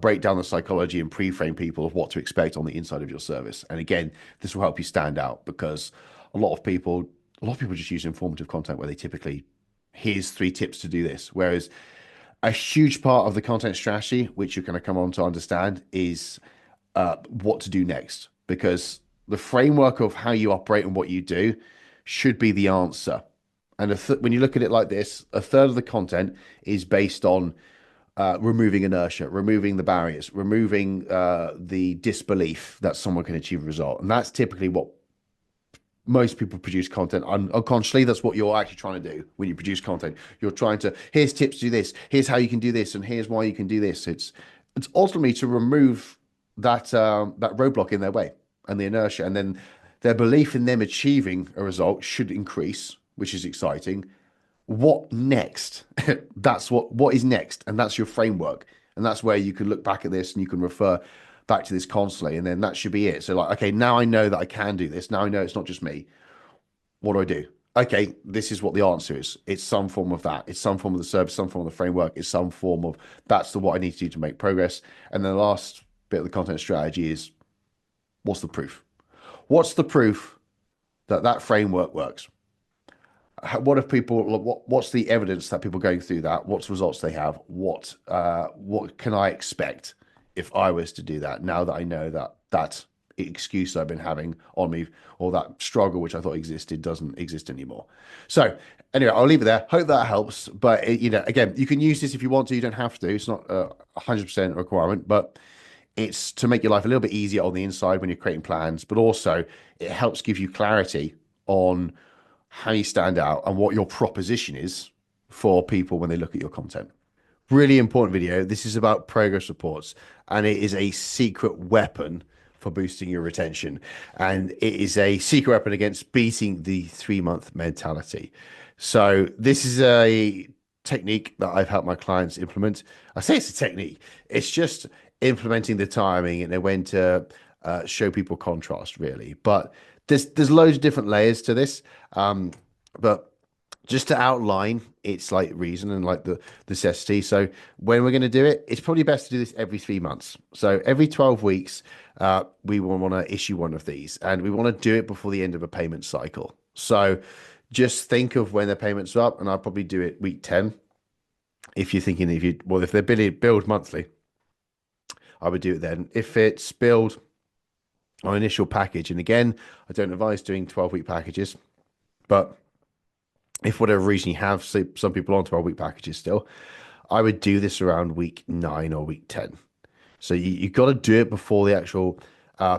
break down the psychology and pre-frame people of what to expect on the inside of your service. And again, this will help you stand out, because a lot of people just use informative content where they typically, here's 3 tips to do this. Whereas a huge part of the content strategy, which you're going to come on to understand, is what to do next, because the framework of how you operate and what you do should be the answer. And when you look at it like this, a third of the content is based on removing inertia, removing the barriers, removing the disbelief that someone can achieve a result. And that's typically what most people produce content unconsciously. That's what you're actually trying to do when you produce content. You're trying to, here's tips to do this, here's how you can do this, and here's why you can do this. It's ultimately to remove that roadblock in their way and the inertia, and then their belief in them achieving a result should increase, which is exciting. What next? That's what is next, and that's your framework, and that's where you can look back at this and you can refer back to this constantly, and then that should be it. So like, okay, now I know that I can do this. Now I know it's not just me. What do I do? Okay, this is what the answer is. It's some form of that. It's some form of the service, some form of the framework. It's some form of what I need to do to make progress. And then the last bit of the content strategy is, what's the proof? What's the proof that framework works? What if people? What's the evidence that people going through that? What's the results they have? What can I expect if I was to do that? Now that I know that excuse I've been having on me, or that struggle which I thought existed, doesn't exist anymore. So anyway, I'll leave it there. Hope that helps. But again, you can use this if you want to. You don't have to. It's not 100% requirement, but it's to make your life a little bit easier on the inside when you're creating plans. But also, it helps give you clarity on how you stand out and what your proposition is for people when they look at your content. Really important video. This is about progress reports, and it is a secret weapon for boosting your retention. And it is a secret weapon against beating the 3-month mentality. So this is a technique that I've helped my clients implement. I say it's a technique. It's just implementing the timing and when to show people contrast, really. But there's loads of different layers to this. But just to outline, it's like reason and like the necessity. So when we're going to do it, it's probably best to do this every 3 months. So every 12 weeks, we will want to issue one of these, and we want to do it before the end of a payment cycle. So just think of when the payments are up, and I'll probably do it week 10. If you're thinking, if they're billed monthly, I would do it then. If it's billed on initial package, and again, I don't advise doing 12-week packages, but if whatever reason you have, say some people on 12-week packages still, I would do this around week 9 or week 10. So you've got to do it before the actual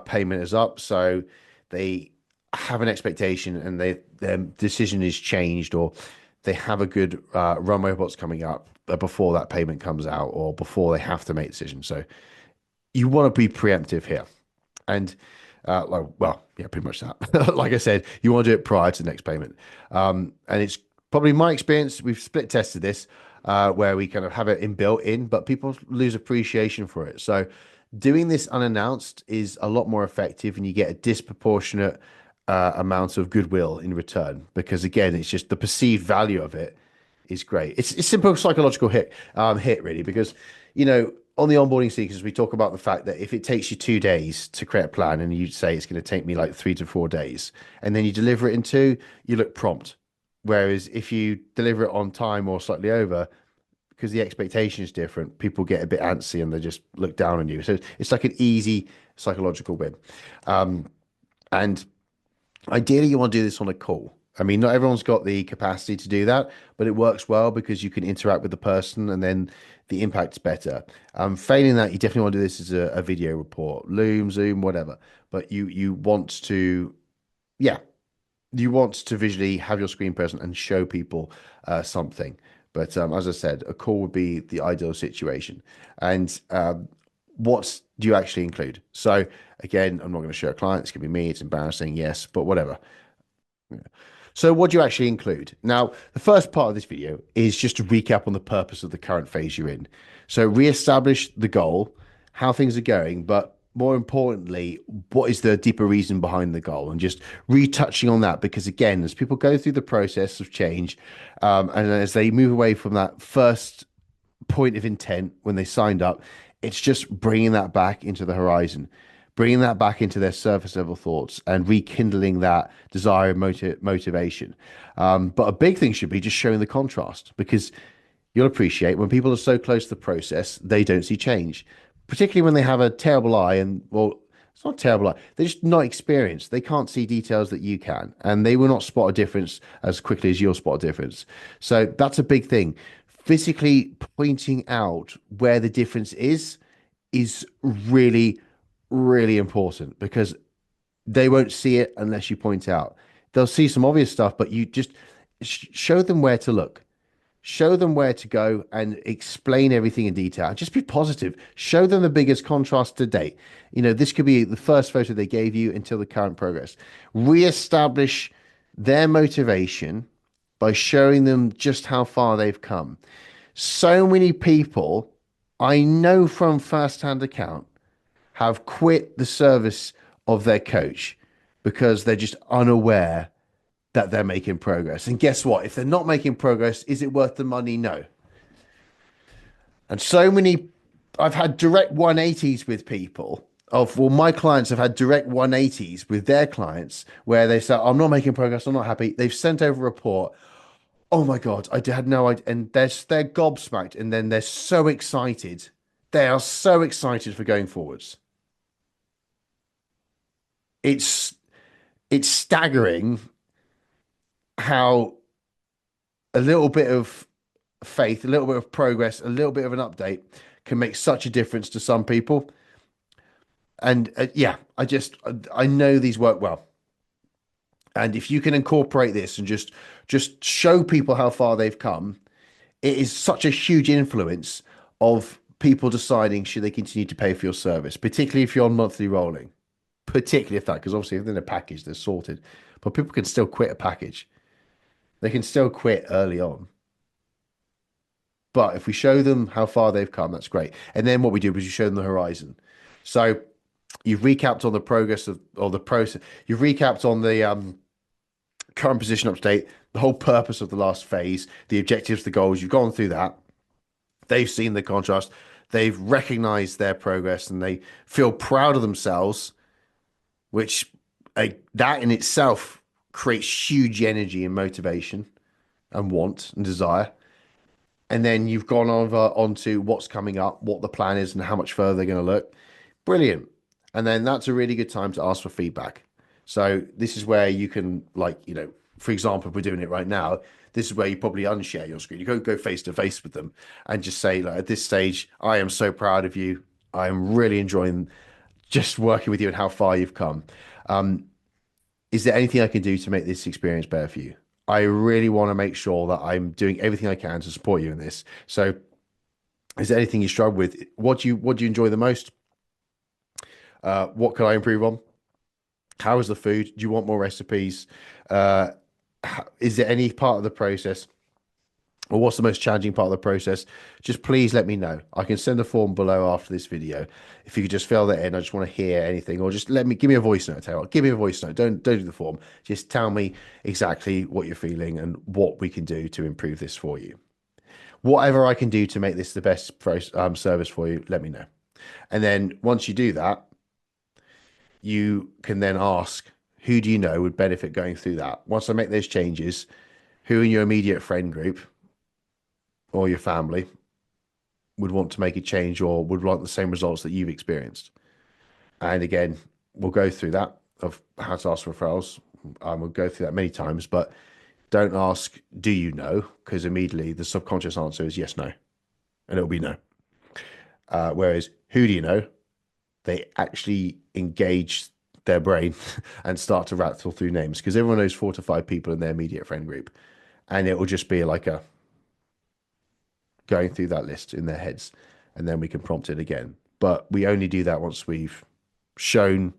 payment is up, so they have an expectation and their decision is changed, or they have a good runway of what's coming up before that payment comes out, or before they have to make a decision. So you want to be preemptive here. And pretty much that. Like I said, you want to do it prior to the next payment. And it's probably my experience, we've split tested this, where we kind of have it inbuilt in, but people lose appreciation for it. So doing this unannounced is a lot more effective, and you get a disproportionate amount of goodwill in return, because again, it's just the perceived value of it is great. It's simple psychological hit really, because on the onboarding seekers, we talk about the fact that if it takes you 2 days to create a plan and you say it's going to take me like 3 to 4 days, and then you deliver it in two, you look prompt. Whereas if you deliver it on time or slightly over, because the expectation is different, people get a bit antsy and they just look down on you. So it's like an easy psychological win. And ideally, you want to do this on a call. I mean, not everyone's got the capacity to do that, but it works well because you can interact with the person and then the impact's better. Failing that, you definitely want to do this as a video report, Loom, Zoom, whatever. But you want to, yeah, you want to visually have your screen present and show people something. But as I said, a call would be the ideal situation. And what do you actually include? So again, I'm not going to show a client. It's going to be me. It's embarrassing, yes, but whatever. So what do you actually include? Now, the first part of this video is just to recap on the purpose of the current phase you're in. So reestablish the goal, how things are going, but more importantly, what is the deeper reason behind the goal, and just retouching on that, because again, as people go through the process of change, and as they move away from that first point of intent when they signed up, it's just bringing that back into the horizon, bringing that back into their surface level thoughts and rekindling that desire and motivation. But a big thing should be just showing the contrast, because you'll appreciate when people are so close to the process, they don't see change, particularly when they have a terrible eye. And well, it's not a terrible eye, they're just not experienced. They can't see details that you can, and they will not spot a difference as quickly as you'll spot a difference. So that's a big thing. Physically pointing out where the difference is really, really important, because they won't see it unless you point out. They'll see some obvious stuff, but you just show them where to look, show them where to go, and explain everything in detail. Just be positive. Show them the biggest contrast to date. You know, this could be the first photo they gave you until the current progress. Reestablish their motivation by showing them just how far they've come. So many people I know from first-hand account have quit the service of their coach because they're just unaware that they're making progress. And guess what? If they're not making progress, is it worth the money? No. And so many, I've had direct 180s with people. Well, my clients have had direct 180s with their clients where they say, I'm not making progress, I'm not happy. They've sent over a report. Oh my God, I had no idea. And they're gobsmacked, and then they're so excited. They are so excited for going forwards. It's staggering how a little bit of faith, a little bit of progress, a little bit of an update can make such a difference to some people. And yeah, I know these work well. And if you can incorporate this and just show people how far they've come, it is such a huge influence of people deciding should they continue to pay for your service, particularly if you're on monthly rolling, particularly if that, because obviously if they're in a package, they're sorted, but people can still quit a package. They can still quit early on. But if we show them how far they've come, that's great. And then what we do is you show them the horizon. So you've recapped on the progress of the process. You've recapped on the current position update, the whole purpose of the last phase, the objectives, the goals. You've gone through that. They've seen the contrast. They've recognized their progress, and they feel proud of themselves, which that in itself creates huge energy and motivation and want and desire. And then you've gone over onto what's coming up, what the plan is, and how much further they're going to look. Brilliant. And then that's a really good time to ask for feedback. So this is where you can, like, you know, for example, if we're doing it right now, this is where you probably unshare your screen. You go face to face with them and just say, like, at this stage, I am so proud of you. I am really enjoying just working with you and how far you've come. Is there anything I can do to make this experience better for you? I really want to make sure that I'm doing everything I can to support you in this. So is there anything you struggle with? What do you enjoy the most? What can I improve on? How is the food? Do you want more recipes? Is there any part of the process, or what's the most challenging part of the process? Just please let me know. I can send a form below after this video. If you could just fill that in, I just want to hear anything, or just give me a voice note. Tell you what, give me a voice note. Don't do the form. Just tell me exactly what you're feeling and what we can do to improve this for you. Whatever I can do to make this the best service for you, let me know. And then once you do that, you can then ask, who do you know would benefit going through that? Once I make those changes, who in your immediate friend group or your family would want to make a change or would want the same results that you've experienced? And again, we'll go through that of how to ask for referrals. We'll go through that many times, but don't ask, do you know? Because immediately the subconscious answer is yes, no, and it'll be no. Whereas, who do you know? They actually engage their brain and start to rattle through names because everyone knows 4 to 5 people in their immediate friend group. And it will just be like a going through that list in their heads. And then we can prompt it again. But we only do that once we've shown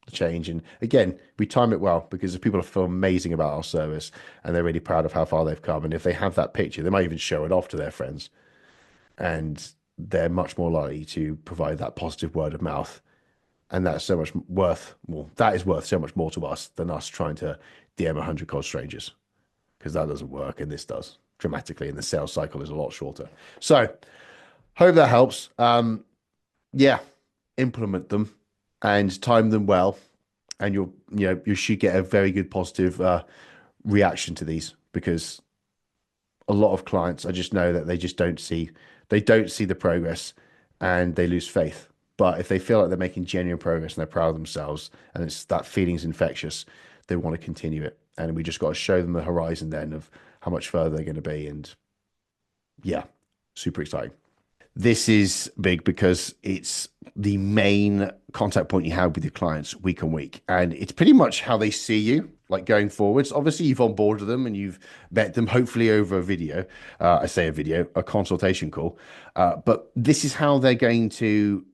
the change. And again, we time it well because if people feel amazing about our service and they're really proud of how far they've come, and if they have that picture, they might even show it off to their friends. And they're much more likely to provide that positive word of mouth. And that's so much worth more. That is worth so much more to us than us trying to DM 100 cold strangers, because that doesn't work. And this does dramatically. And the sales cycle is a lot shorter. So hope that helps. Yeah, implement them and time them well. And you should get a very good positive reaction to these, because a lot of clients, I just know that they don't see the progress and they lose faith. But if they feel like they're making genuine progress and they're proud of themselves and it's that feeling's infectious, they want to continue it. And we just got to show them the horizon then of how much further they're going to be. And yeah, super exciting. This is big because it's the main contact point you have with your clients week on week. And it's pretty much how they see you, like going forwards. Obviously, you've onboarded them and you've met them, hopefully over a video. A consultation call. But this is how they're going to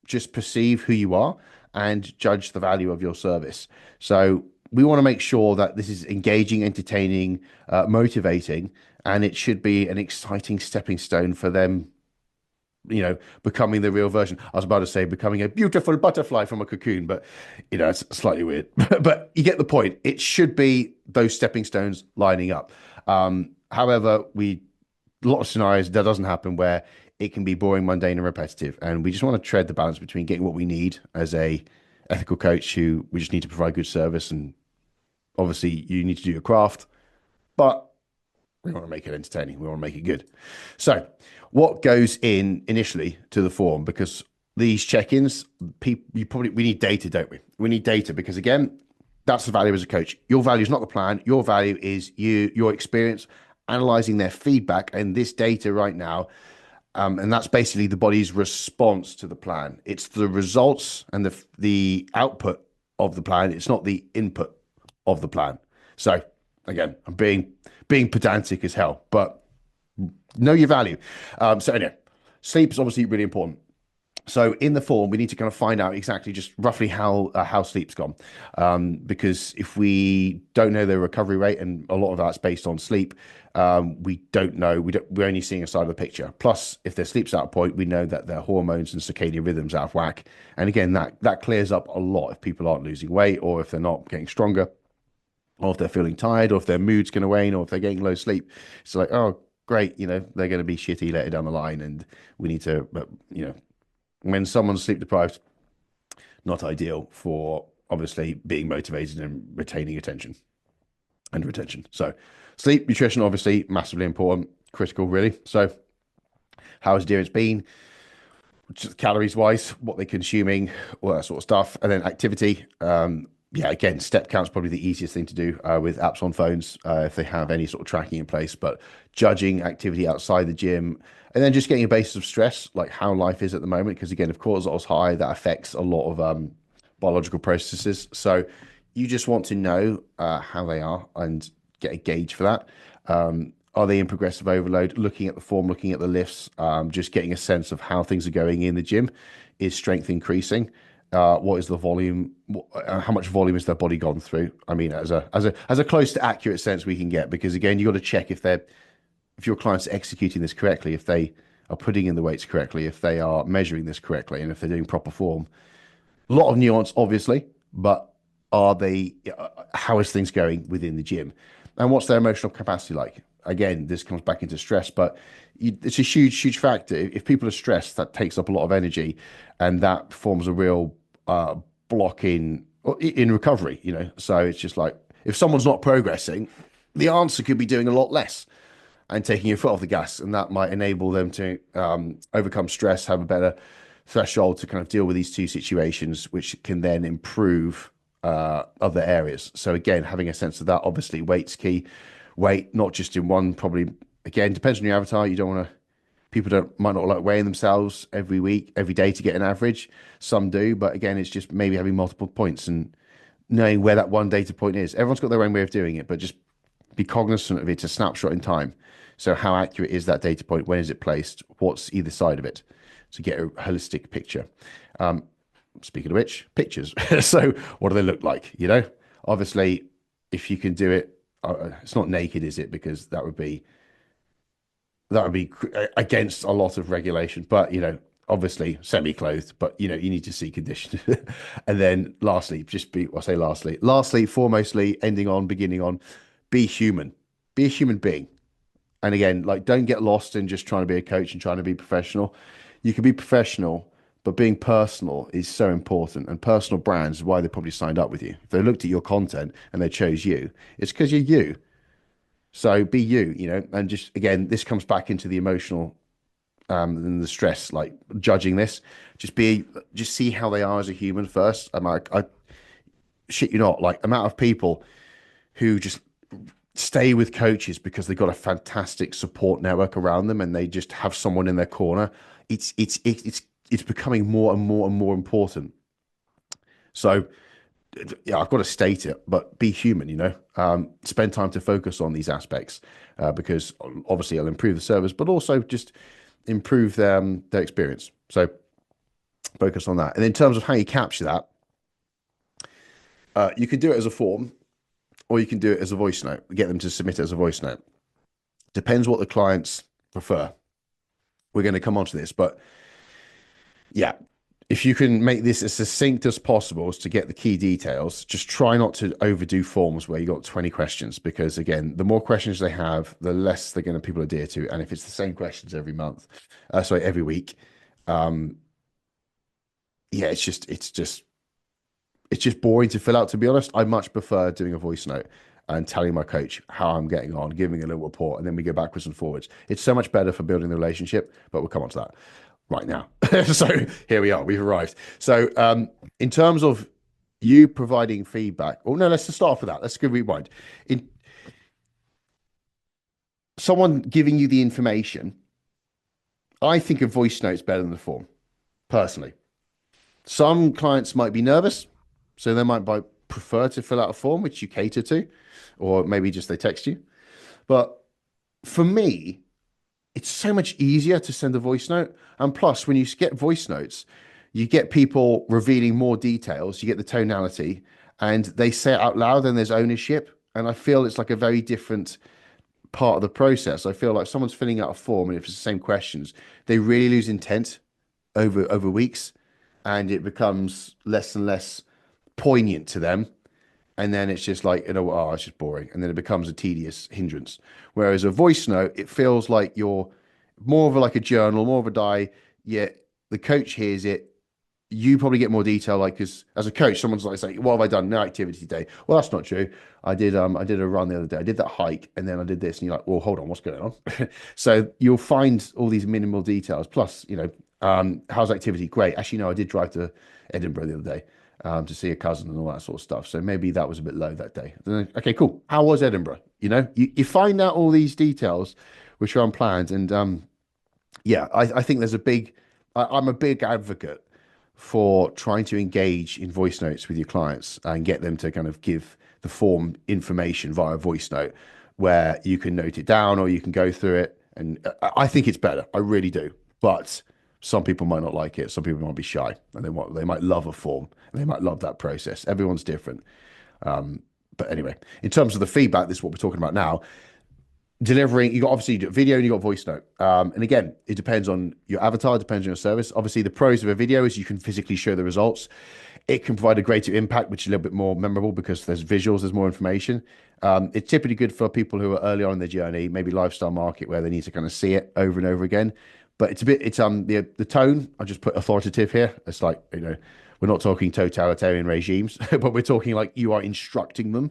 just perceive who you are and judge the value of your service. So we want to make sure that this is engaging, entertaining, motivating, and it should be an exciting stepping stone for them, becoming the real version. I was about to say becoming a beautiful butterfly from a cocoon, but it's slightly weird. But you get the point. It should be those stepping stones lining up. However, a lot of scenarios that doesn't happen, where it can be boring, mundane, and repetitive. And we just want to tread the balance between getting what we need as a ethical coach, who we just need to provide good service. And obviously you need to do your craft, but we want to make it entertaining. We want to make it good. So what goes in initially to the form? Because these check-ins, we need data, don't we? We need data because, again, that's the value as a coach. Your value is not the plan. Your value is your experience, analyzing their feedback and this data right now. And that's basically the body's response to the plan. It's the results and the output of the plan. It's not the input of the plan. So again, I'm being pedantic as hell, but know your value. So anyway, sleep is obviously really important. So in the form, we need to kind of find out exactly just roughly how sleep's gone. Because if we don't know their recovery rate, and a lot of that's based on sleep, we don't know. We're only seeing a side of the picture. Plus, if their sleep's out of point, we know that their hormones and circadian rhythms out of whack. And again, that clears up a lot if people aren't losing weight, or if they're not getting stronger, or if they're feeling tired, or if their mood's going to wane, or if they're getting low sleep. It's like, oh, great, they're going to be shitty later down the line, and we need to, when someone's sleep deprived, not ideal for obviously being motivated and retaining attention and retention. So sleep, nutrition, obviously massively important, critical really. So how has adherence been? Just calories wise, what they're consuming, all that sort of stuff. And then activity. Again, step count's probably the easiest thing to do with apps on phones if they have any sort of tracking in place, but judging activity outside the gym, and then just getting a basis of stress, like how life is at the moment. Because again, if cortisol's high, that affects a lot of biological processes. So you just want to know how they are and get a gauge for that. Are they in progressive overload? Looking at the form, looking at the lifts, just getting a sense of how things are going in the gym. Is strength increasing? What is the volume? How much volume has their body gone through? I mean, as a close to accurate sense we can get, because again, you got to check if your clients are executing this correctly, if they are putting in the weights correctly, if they are measuring this correctly, and if they're doing proper form. A lot of nuance, obviously, but how is things going within the gym, and what's their emotional capacity like? again, this comes back into stress, but it's a huge factor. If people are stressed, that takes up a lot of energy, and that forms a real block in recovery. So it's just like, if someone's not progressing, the answer could be doing a lot less and taking your foot off the gas, and that might enable them to overcome stress, have a better threshold to kind of deal with these two situations, which can then improve other areas. So again, having a sense of that. Obviously, weight's key. Weight, not just in one, probably, again, depends on your avatar. You don't want to, people might not like weighing themselves every week, every day to get an average. Some do, but again, it's just maybe having multiple points and knowing where that one data point is. Everyone's got their own way of doing it, but just be cognizant of it. It's a snapshot in time. So how accurate is that data point? When is it placed? What's either side of it? To get a holistic picture. Speaking of which, pictures. So what do they look like? Obviously, if you can do it, it's not naked, is it? Because that would be against a lot of regulation. But obviously semi-clothed. But you need to see condition. And then lastly, foremostly, beginning on, be human. Be a human being. And again, like, don't get lost in just trying to be a coach and trying to be professional. You can be professional, but being personal is so important. And personal brands is why they probably signed up with you. If they looked at your content and they chose you, it's because you're you. So be you, and just, again, this comes back into the emotional and the stress, like judging this. Just see how they are as a human first. I shit you not, like, amount of people who just stay with coaches because they've got a fantastic support network around them and they just have someone in their corner. It's becoming more and more important. So yeah, I've got to state it, but be human, spend time to focus on these aspects because obviously it'll improve the service, but also just improve their experience. So focus on that. And in terms of how you capture that, you can do it as a form, or you can do it as a voice note. Get them to submit it as a voice note. Depends what the clients prefer. We're going to come on to this, but yeah, if you can make this as succinct as possible as to get the key details, just try not to overdo forms where you got 20 questions, because again, the more questions they have, the less they're going to people adhere to. And if it's the same questions every week, yeah, it's just boring to fill out, to be honest. I much prefer doing a voice note and telling my coach how I'm getting on, giving a little report, and then we go backwards and forwards. It's so much better for building the relationship, but we'll come on to that right now. So here we are, we've arrived. So in terms of you providing feedback, let's just start off with that. Let's go rewind. Someone giving you the information, I think a voice note's better than the form, personally. Some clients might be nervous, so they might prefer to fill out a form, which you cater to, or maybe just they text you. But for me, it's so much easier to send a voice note. And plus, when you get voice notes, you get people revealing more details, you get the tonality, and they say it out loud, and there's ownership. And I feel it's like a very different part of the process. I feel like someone's filling out a form, and if it's the same questions, they really lose intent over weeks, and it becomes less and less poignant to them. And then it's just like, it's just boring. And then it becomes a tedious hindrance. Whereas a voice note, it feels like you're more of like a journal, more of a diary. Yet the coach hears it. You probably get more detail, like, because as a coach, someone's like saying, "What have I done? No activity today." Well, that's not true. I did a run the other day. I did that hike, and then I did this. And you're like, "Well, hold on, what's going on?" So you'll find all these minimal details. Plus, how's activity? Great. Actually, no, I did drive to Edinburgh the other day to see a cousin and all that sort of stuff. So maybe that was a bit low that day. Okay, cool. How was Edinburgh? You find out all these details, which are unplanned. And yeah, I think there's I'm a big advocate for trying to engage in voice notes with your clients and get them to kind of give the form information via voice note, where you can note it down or you can go through it. And I think it's better. I really do. But some people might not like it. Some people might be shy, and they might love a form, and they might love that process. Everyone's different. But anyway, in terms of the feedback, this is what we're talking about now. Delivering, you got obviously video and you got voice note. And again, it depends on your avatar, depends on your service. Obviously, the pros of a video is you can physically show the results. It can provide a greater impact, which is a little bit more memorable because there's visuals, there's more information. It's typically good for people who are early on in their journey, maybe lifestyle market where they need to kind of see it over and over again. But it's the tone. I just put authoritative here. It's like, we're not talking totalitarian regimes, but we're talking like you are instructing them.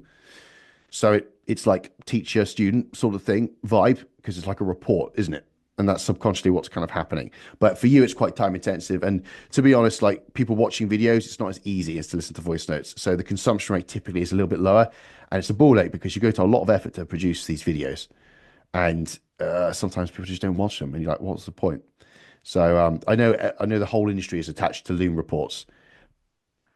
So it's like teacher student sort of thing vibe because it's like a report, isn't it? And that's subconsciously what's kind of happening. But for you, it's quite time intensive. And to be honest, like people watching videos, it's not as easy as to listen to voice notes. So the consumption rate typically is a little bit lower. And it's a ball ache because you go to a lot of effort to produce these videos. And sometimes people just don't watch them. And you're like, what's the point? So I know the whole industry is attached to Loom reports.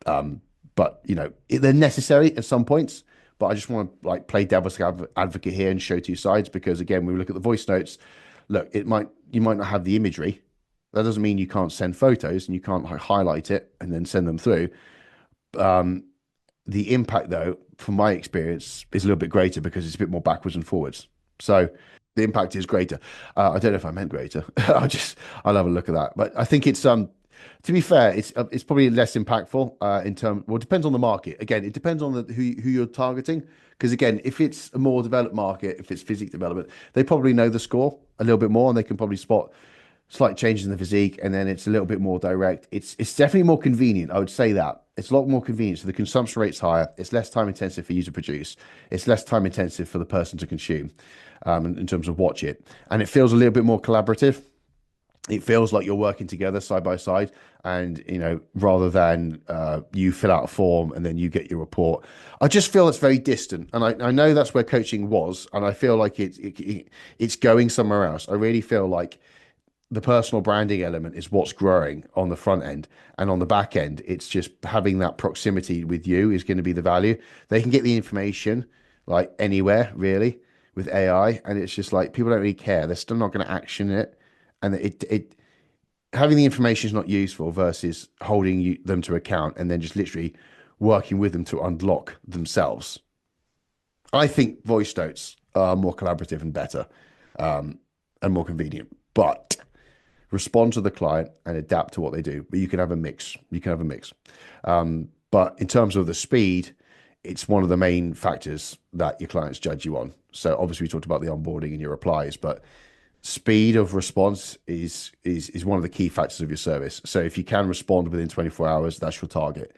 But they're necessary at some points. But I just want to like play devil's advocate here and show two sides because again, when we look at the voice notes, look, you might not have the imagery. That doesn't mean you can't send photos and you can't highlight it and then send them through. The impact, though, from my experience, is a little bit greater because it's a bit more backwards and forwards. So the impact is greater. I don't know if I meant greater. I'll have a look at that. But I think it's to be fair, it's probably less impactful in terms. Well, it depends on the market. Again, it depends on who you're targeting. Because again, if it's a more developed market, if it's physique development, they probably know the score a little bit more, and they can probably spot slight changes in the physique, and then it's a little bit more direct. It's definitely more convenient. I would say that it's a lot more convenient. So the consumption rate's higher. It's less time intensive for you to produce. It's less time intensive for the person to consume, in terms of watch it, and it feels a little bit more collaborative. It feels like you're working together side by side, and rather than you fill out a form and then you get your report. I just feel it's very distant, and I know that's where coaching was, and I feel like it's going somewhere else. I really feel like the personal branding element is what's growing on the front end, and on the back end, it's just having that proximity with you is going to be the value. They can get the information like anywhere really with AI, and it's just like people don't really care. They're still not going to action it. And it having the information is not useful versus holding them to account and then just literally working with them to unlock themselves. I think voice notes are more collaborative and better, and more convenient, but respond to the client and adapt to what they do. But you can have a mix. But in terms of the speed, it's one of the main factors that your clients judge you on. So obviously we talked about the onboarding and your replies, but speed of response is one of the key factors of your service. So if you can respond within 24 hours, that's your target.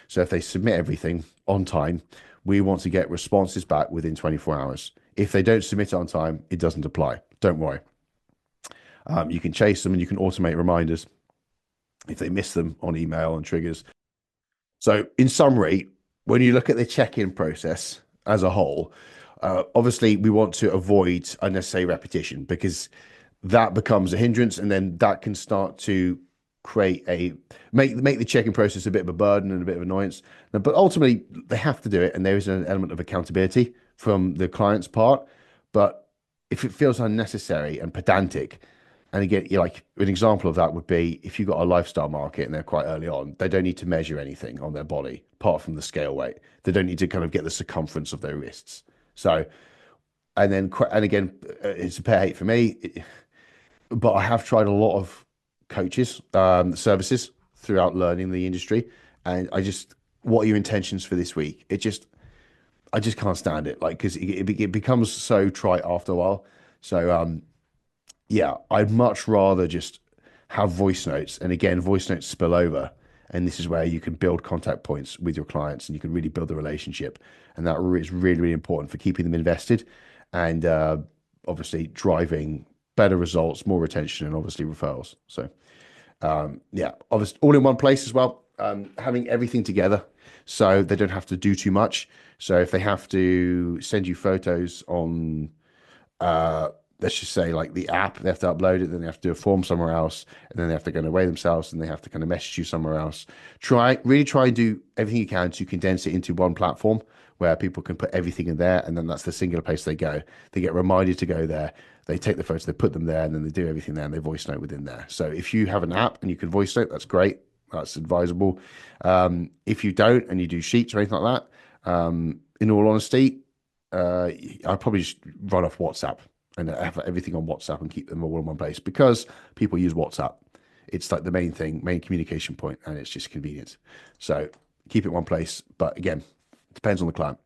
So if they submit everything on time, we want to get responses back within 24 hours. If they don't submit it on time, it doesn't apply. Don't worry. You can chase them and you can automate reminders if they miss them on email and triggers. So in summary, when you look at the check-in process as a whole, obviously we want to avoid unnecessary repetition because that becomes a hindrance, and then that can start to make the check-in process a bit of a burden and a bit of annoyance. But ultimately they have to do it, and there is an element of accountability from the client's part. But if it feels unnecessary and pedantic, and again, like an example of that would be if you've got a lifestyle market and they're quite early on, they don't need to measure anything on their body apart from the scale weight. They don't need to kind of get the circumference of their wrists. So, and again, it's a pet hate for me, but I have tried a lot of coaches, services throughout learning the industry. And what are your intentions for this week? I just can't stand it. Like, cause it becomes so trite after a while. So, yeah, I'd much rather just have voice notes. And again, voice notes spill over. And this is where you can build contact points with your clients and you can really build the relationship. And that is really, really important for keeping them invested and obviously driving better results, more retention, and obviously referrals. So, yeah, obviously all in one place as well, having everything together so they don't have to do too much. So if they have to send you photos on, let's just say like the app, they have to upload it, then they have to do a form somewhere else, and then they have to go away themselves and they have to kind of message you somewhere else. Really try and do everything you can to condense it into one platform where people can put everything in there, and then that's the singular place they go. They get reminded to go there, they take the photos, they put them there, and then they do everything there and they voice note within there. So if you have an app and you can voice note, that's great. That's advisable. If you don't and you do sheets or anything like that, in all honesty, I'd probably just run off WhatsApp and have everything on WhatsApp and keep them all in one place because people use WhatsApp. It's like the main communication point, and it's just convenient. So keep it in one place. But again, it depends on the client.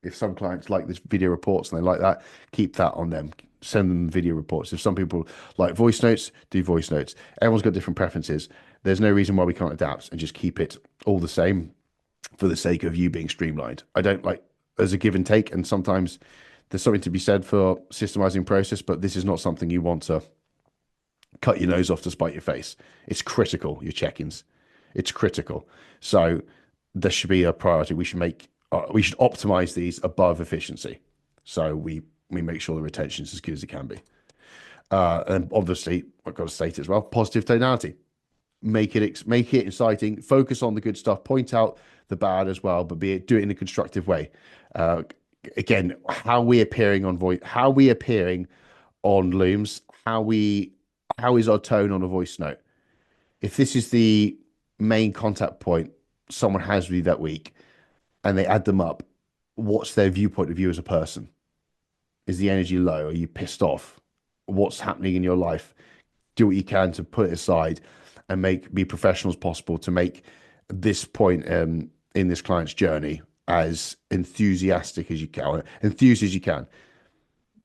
If some clients like this video reports and they like that, keep that on them. Send them video reports. If some people like voice notes, do voice notes. Everyone's got different preferences. There's no reason why we can't adapt and just keep it all the same for the sake of you being streamlined. I don't like, there's a give and take, and sometimes there's something to be said for systemizing process, but this is not something you want to cut your nose off to spite your face. It's critical, your check-ins. It's critical. So there should be a priority. We should optimize these above efficiency. So we make sure the retention is as good as it can be. And obviously, I've got to state it as well, positive tonality. Make it exciting. Focus on the good stuff. Point out the bad as well, but do it in a constructive way. Again, how we appearing on voice, how we appearing on Looms, how is our tone on a voice note? If this is the main contact point someone has with you that week, and they add them up, what's their viewpoint of you as a person? Is the energy low? Are you pissed off? What's happening in your life? Do what you can to put it aside and be professional as possible to make this point in this client's journey as enthusiastic as you can, enthused as you can,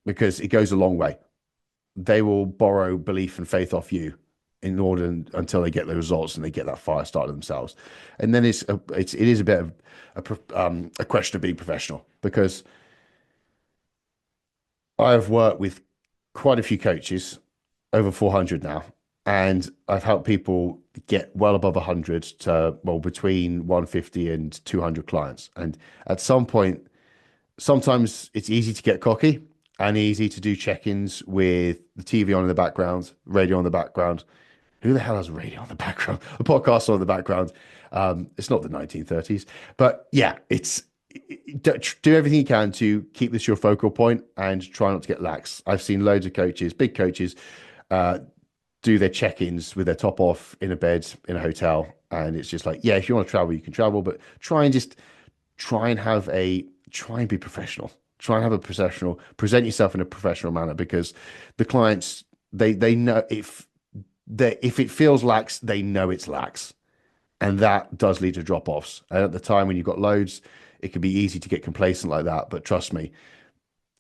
because it goes a long way. They will borrow belief and faith off you in order until they get the results and they get that fire started themselves. And then it is a bit of a question of being professional, because I've worked with quite a few coaches, over 400 now, and I've helped people get well above 100 to, well, between 150 and 200 clients. And at some point, sometimes it's easy to get cocky and easy to do check-ins with the TV on in the background, radio on the background. Who the hell has radio on the background? A podcast on the background. It's not the 1930s, but yeah, do everything you can to keep this your focal point and try not to get lax. I've seen loads of coaches, big coaches, do their check-ins with their top off in a bed in a hotel, and it's just like, yeah, if you want to travel, you can travel, but try and be professional. Try and have a professional, present yourself in a professional manner, because the clients, they know if it feels lax, they know it's lax, and that does lead to drop-offs. And at the time when you've got loads, it can be easy to get complacent like that. But trust me,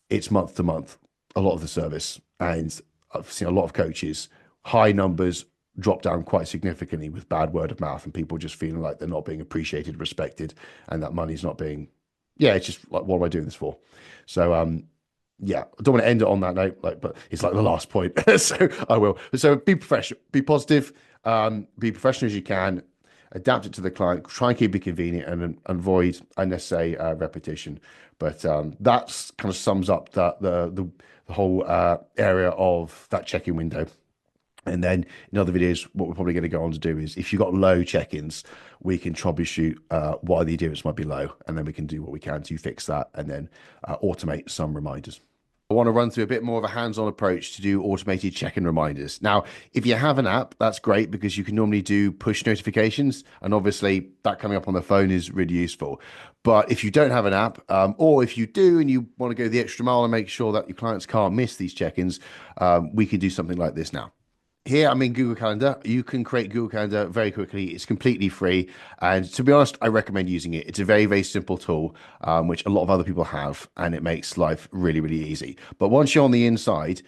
it's month to month, a lot of the service. And I've seen a lot of coaches, high numbers drop down quite significantly with bad word of mouth and people just feeling like they're not being appreciated, respected, and that money's not being, it's just like, what am I doing this for? So, yeah, I don't want to end it on that note, but it's like the last point. So I will. So be professional, be positive, be professional as you can, adapt it to the client, try and keep it convenient and avoid unnecessary repetition. But that's kind of sums up the whole area of that check-in window. And then in other videos, what we're probably going to go on to do is, if you've got low check-ins, we can troubleshoot why the adherence might be low, and then we can do what we can to fix that, and then automate some reminders. I want to run through a bit more of a hands-on approach to do automated check-in reminders. Now, if you have an app, that's great, because you can normally do push notifications, and obviously that coming up on the phone is really useful. But if you don't have an app, or if you do and you want to go the extra mile and make sure that your clients can't miss these check-ins, we can do something like this now. Here I'm in Google Calendar. You can create Google Calendar very quickly. It's completely free. And to be honest, I recommend using it. It's a very, very simple tool, which a lot of other people have, and it makes life really, really easy. But once you're on the inside,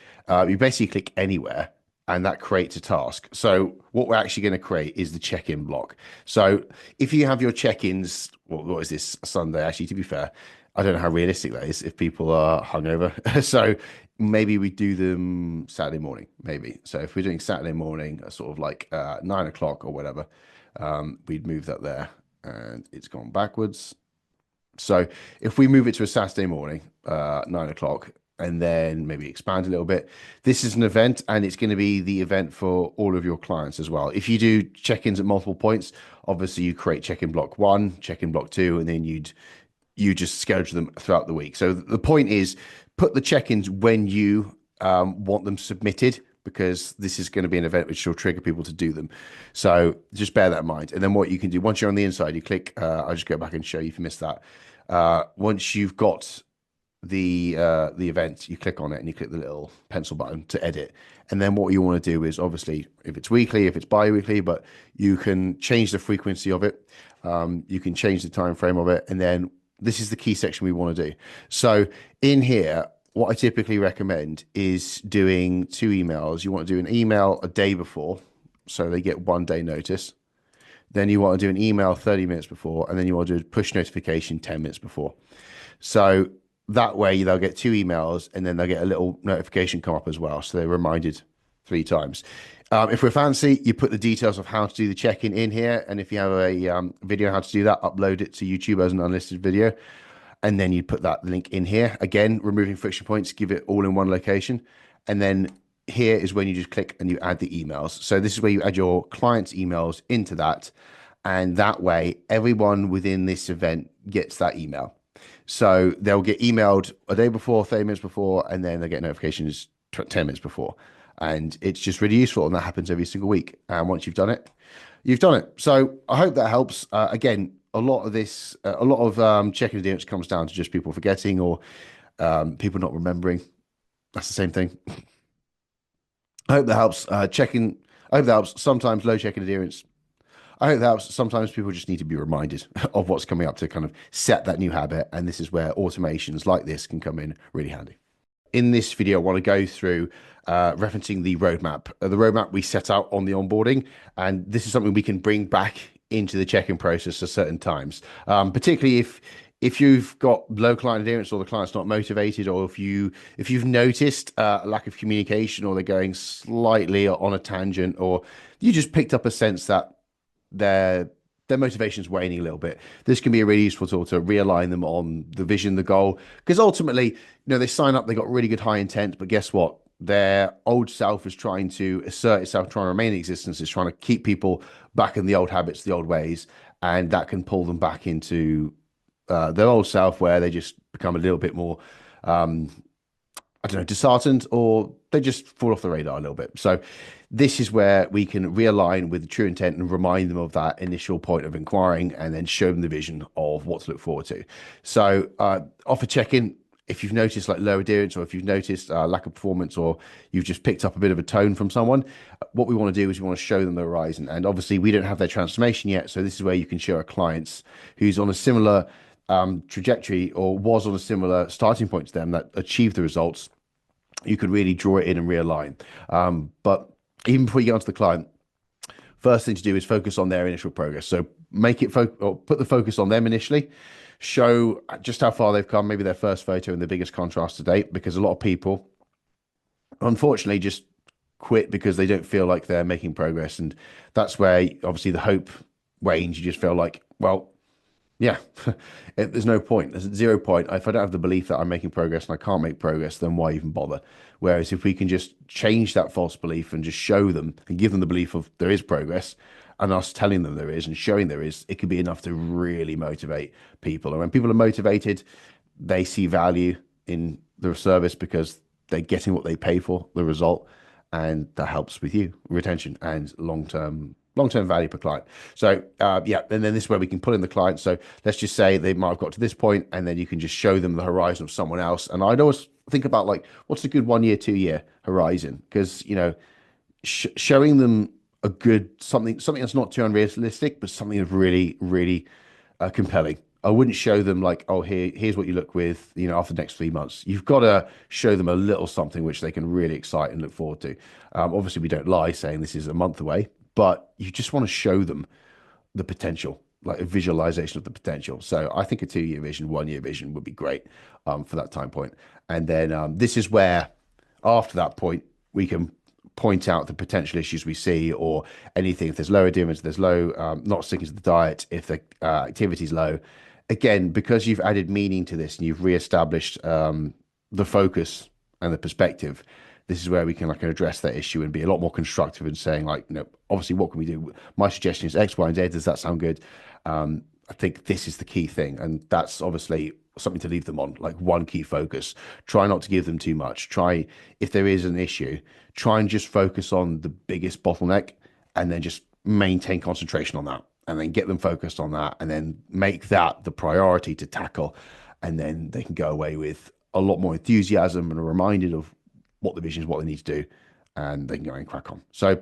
you basically click anywhere and that creates a task. So what we're actually going to create is the check-in block. So if you have your check-ins, what is this, Sunday? Actually, to be fair, I don't know how realistic that is if people are hungover. So maybe we do them Saturday morning, maybe. So if we're doing Saturday morning, sort of like 9 o'clock or whatever, we'd move that there, and it's gone backwards. So if we move it to a Saturday morning, 9 o'clock, and then maybe expand a little bit, this is an event, and it's going to be the event for all of your clients as well. If you do check-ins at multiple points, obviously you create check-in block 1, check-in block 2, and then you just schedule them throughout the week. So the point is, put the check-ins when you want them submitted, because this is going to be an event which will trigger people to do them. So just bear that in mind. And then what you can do, once you're on the inside, you click, I'll just go back and show you if you missed that. Once you've got the event, you click on it and you click the little pencil button to edit. And then what you want to do is, obviously, if it's weekly, if it's bi-weekly, but you can change the frequency of it. You can change the time frame of it, and then this is the key section we want to do. So in here, what I typically recommend is doing 2 emails. You want to do an email a day before, so they get 1 day notice. Then you want to do an email 30 minutes before, and then you want to do a push notification 10 minutes before. So that way they'll get 2 emails, and then they'll get a little notification come up as well. So they're reminded 3 times. If we're fancy, you put the details of how to do the check-in in here. And if you have a video how to do that, upload it to YouTube as an unlisted video. And then you put that link in here. Again, removing friction points, give it all in one location. And then here is when you just click and you add the emails. So this is where you add your client's emails into that. And that way, everyone within this event gets that email. So they'll get emailed a day before, 30 minutes before, and then they get notifications 10 minutes before. And it's just really useful. And that happens every single week. And once you've done it, you've done it. So I hope that helps. Again, a lot of this, a lot of checking adherence comes down to just people forgetting or people not remembering. That's the same thing. I hope that helps. Checking, I hope that helps. Sometimes low checking adherence. I hope that helps. Sometimes people just need to be reminded of what's coming up to kind of set that new habit. And this is where automations like this can come in really handy. In this video, I want to go through referencing the roadmap. The roadmap we set out on the onboarding, and this is something we can bring back into the check-in process at certain times, particularly if you've got low client adherence or the client's not motivated, or if you've noticed a lack of communication, or they're going slightly on a tangent, or you just picked up a sense that their motivation is waning a little bit. This can be a really useful tool to realign them on the vision, the goal, because ultimately, they sign up, they got really good high intent, but guess what? Their old self is trying to assert itself, trying to remain in existence, is trying to keep people back in the old habits, the old ways, and that can pull them back into their old self, where they just become a little bit more, I don't know, disheartened, or they just fall off the radar a little bit. So this is where we can realign with the true intent and remind them of that initial point of inquiring, and then show them the vision of what to look forward to. So offer check-in. If you've noticed like low adherence, or if you've noticed lack of performance, or you've just picked up a bit of a tone from someone, what we want to do is we want to show them the horizon. And obviously we don't have their transformation yet. So this is where you can show our clients who's on a similar trajectory, or was on a similar starting point to them, that achieved the results. You could really draw it in and realign. But even before you get onto the client, first thing to do is focus on their initial progress. So make it or put the focus on them initially. Show just how far they've come, maybe their first photo and the biggest contrast to date, because a lot of people, unfortunately, just quit because they don't feel like they're making progress. And that's where obviously the hope wanes. You just feel like, well, yeah, there's no point. There's 0 point. If I don't have the belief that I'm making progress and I can't make progress, then why even bother? Whereas if we can just change that false belief and just show them and give them the belief of there is progress, and us telling them there is and showing there is, it can be enough to really motivate people. And when people are motivated, they see value in the service because they're getting what they pay for, the result, and that helps with you, retention and long-term value per client. So yeah, and then this is where we can pull in the client. So let's just say they might have got to this point, and then you can just show them the horizon of someone else. And I'd always think about like, what's a good 1 year, 2 year horizon? Because showing them a good something that's not too unrealistic, but something that's really, really compelling. I wouldn't show them like, oh, here's what you look with, after the next 3 months. You've got to show them a little something which they can really excite and look forward to. Obviously, we don't lie saying this is a month away, but you just want to show them the potential, like a visualization of the potential. So I think a 2 year vision, 1 year vision would be great for that time point. And then this is where, after that point, we can point out the potential issues we see, or anything. If there's low adherence, there's low, not sticking to the diet, if the activity is low. Again, because you've added meaning to this and you've reestablished the focus and the perspective, this is where we can address that issue and be a lot more constructive in saying obviously, what can we do? My suggestion is X, Y, and Z. Does that sound good? I think this is the key thing, and that's obviously something to leave them on, like one key focus. Try not to give them too much. Try, if there is an issue, try and just focus on the biggest bottleneck, and then just maintain concentration on that, and then get them focused on that, and then make that the priority to tackle. And then they can go away with a lot more enthusiasm and are reminded of what the vision is, what they need to do, and they can go and crack on. So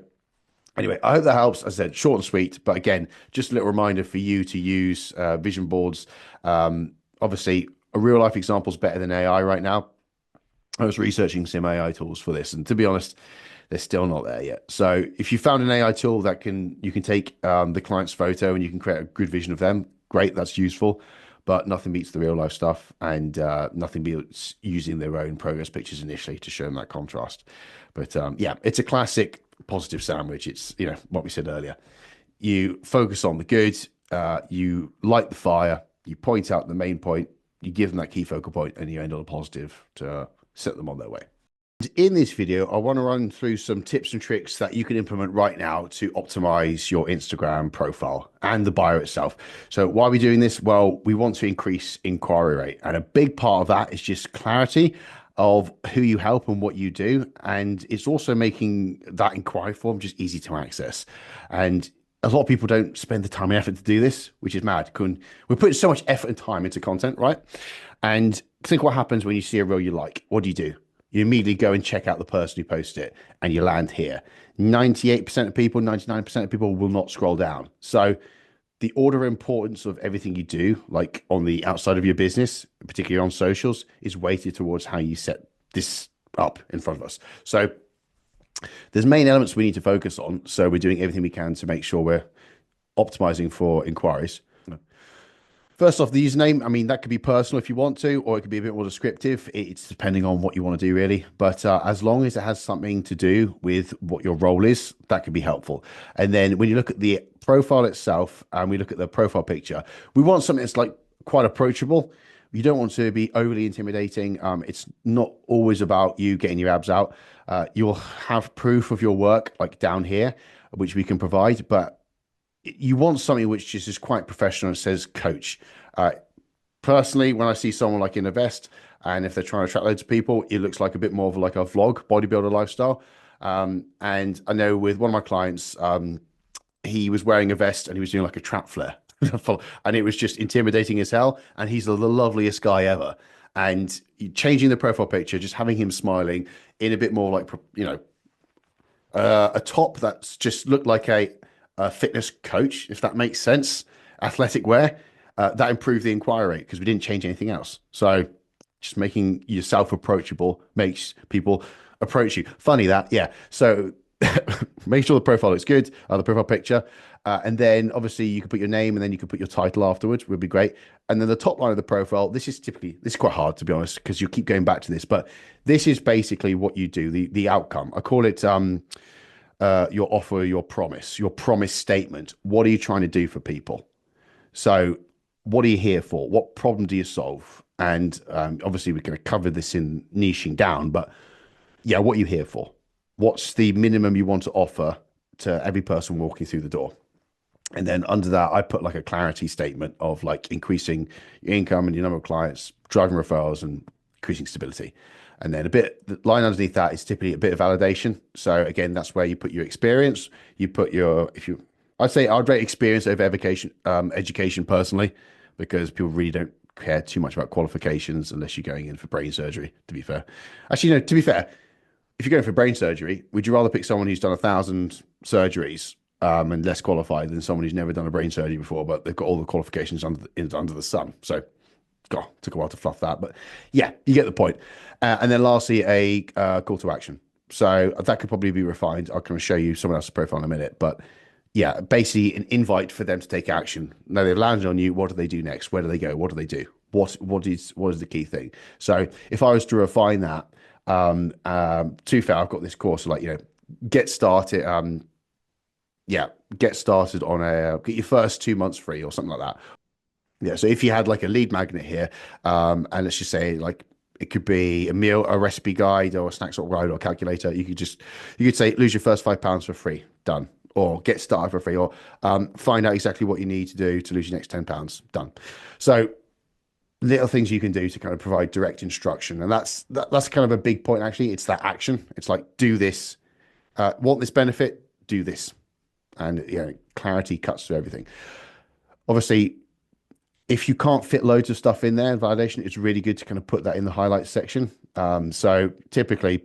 Anyway, I hope that helps. As I said, short and sweet, but again, just a little reminder for you to use vision boards. Obviously, a real life example is better than AI right now. I was researching some AI tools for this, and to be honest, they're still not there yet. So if you found an AI tool that you can take the client's photo and you can create a good vision of them, great, that's useful. But nothing beats the real life stuff, and nothing beats using their own progress pictures initially to show them that contrast. But yeah, it's a classic positive sandwich. It's, you know, what we said earlier. You focus on the good, you light the fire, you point out the main point, you give them that key focal point, and you end on a positive to set them on their way. In this video, I want to run through some tips and tricks that you can implement right now to optimize your Instagram profile and the bio itself. So why are we doing this? Well, we want to increase inquiry rate. And a big part of that is just clarity of who you help and what you do. And it's also making that inquiry form just easy to access. And a lot of people don't spend the time and effort to do this, which is mad. We're putting so much effort and time into content, right? And think what happens when you see a reel you like. What do? You immediately go and check out the person who posted it, and you land here. 98% of people, 99% of people will not scroll down. So the order of importance of everything you do, like on the outside of your business, particularly on socials, is weighted towards how you set this up in front of us. So there's main elements we need to focus on. So we're doing everything we can to make sure we're optimizing for inquiries. First off, the username, I mean, that could be personal if you want to, or it could be a bit more descriptive. It's depending on what you want to do, really. But as long as it has something to do with what your role is, that could be helpful. And then when you look at the profile itself and we look at the profile picture, we want something that's like quite approachable. You don't want to be overly intimidating. It's not always about you getting your abs out. You'll have proof of your work like down here, which we can provide, but you want something which is just quite professional and says coach. Personally, when I see someone like in a vest, and if they're trying to attract loads of people, it looks like a bit more of like a vlog bodybuilder lifestyle. And I know with one of my clients, he was wearing a vest and he was doing like a trap flare, and it was just intimidating as hell. And he's the loveliest guy ever. And changing the profile picture, just having him smiling in a bit more like, you know, a top that's just looked like a fitness coach, if that makes sense, athletic wear, that improved the inquiry rate because we didn't change anything else. So just making yourself approachable makes people approach you. Funny that, yeah. So make sure the profile looks good, the profile picture. And then obviously you can put your name and then you can put your title afterwards, would be great. And then the top line of the profile, this is quite hard to be honest, because you keep going back to this, but this is basically what you do, the outcome. I call it your offer, your promise statement. What are you trying to do for people? So what are you here for? What problem do you solve? And obviously we're going to cover this in niching down, but yeah, what are you here for? What's the minimum you want to offer to every person walking through the door? And then under that, I put like a clarity statement of like increasing your income and your number of clients, driving referrals and increasing stability. And then the line underneath that is typically a bit of validation. So again, that's where you put your experience. You put I'd say I'd rate experience over education personally, because people really don't care too much about qualifications unless you're going in for brain surgery, to be fair. Actually, no, to be fair, if you're going for brain surgery, would you rather pick someone who's done 1,000 surgeries and less qualified than someone who's never done a brain surgery before, but they've got all the qualifications under the sun? So, God, took a while to fluff that, but yeah, you get the point. And then lastly, a call to action. So that could probably be refined. I'll kind of show you someone else's profile in a minute, but yeah, basically an invite for them to take action. Now they've landed on you. What do they do next? Where do they go? What do they do? What is the key thing? So if I was to refine that, to be fair, I've got this course like, you know, get started. Get started on get your first 2 months free or something like that. Yeah. So if you had like a lead magnet here, and let's just say like it could be a recipe guide or a snack sort guide or a calculator, you could say lose your first £5 for free, done. Or get started for free, or find out exactly what you need to do to lose your next £10, done. So little things you can do to kind of provide direct instruction, and that's kind of a big point. Actually, it's that action. It's like, do this, want this benefit, do this, and you know, clarity cuts through everything. Obviously, if you can't fit loads of stuff in there, validation, it's really good to kind of put that in the highlights section. So typically,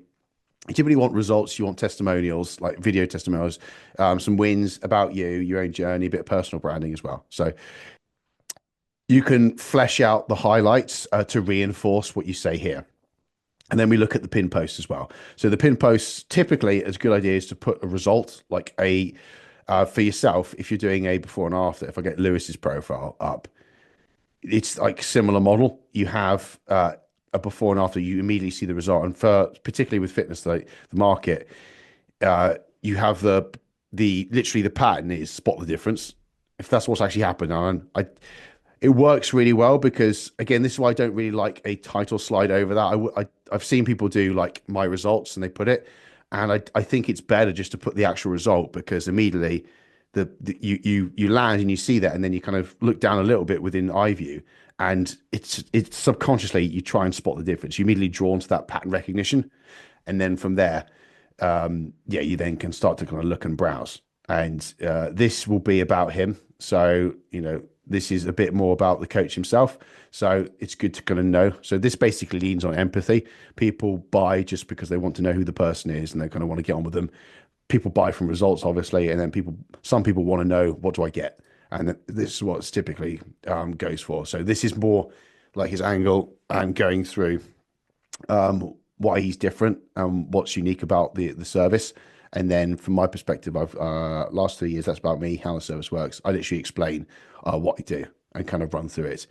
You typically want results, you want testimonials, like video testimonials, some wins about you, your own journey, a bit of personal branding as well. So you can flesh out the highlights to reinforce what you say here. And then we look at the pin posts as well. So the pin posts, typically, a good idea is to put a result, like for yourself, if you're doing a before and after. If I get Lewis's profile up, it's like similar model. You have a before and after, you immediately see the result. And for particularly with fitness, like the market, you have the literally the pattern is spot the difference. If that's what's actually happened, and it works really well because again, this is why I don't really like a title slide over that. I've seen people do like my results and they put it, and I think it's better just to put the actual result because immediately you land and you see that, and then you kind of look down a little bit within eye view, and it's subconsciously you try and spot the difference. You immediately drawn to that pattern recognition, and then from there, yeah, you then can start to kind of look and browse. And this will be about him. So, you know, this is a bit more about the coach himself. So it's good to kind of know. So this basically leans on empathy. People buy just because they want to know who the person is and they kind of want to get on with them. People buy from results, obviously, and then some people want to know, what do I get? And this is what it's typically goes for. So this is more like his angle and going through why he's different and what's unique about the service. And then from my perspective, I've last 3 years, that's about me, how the service works. I literally explain what I do and kind of run through it.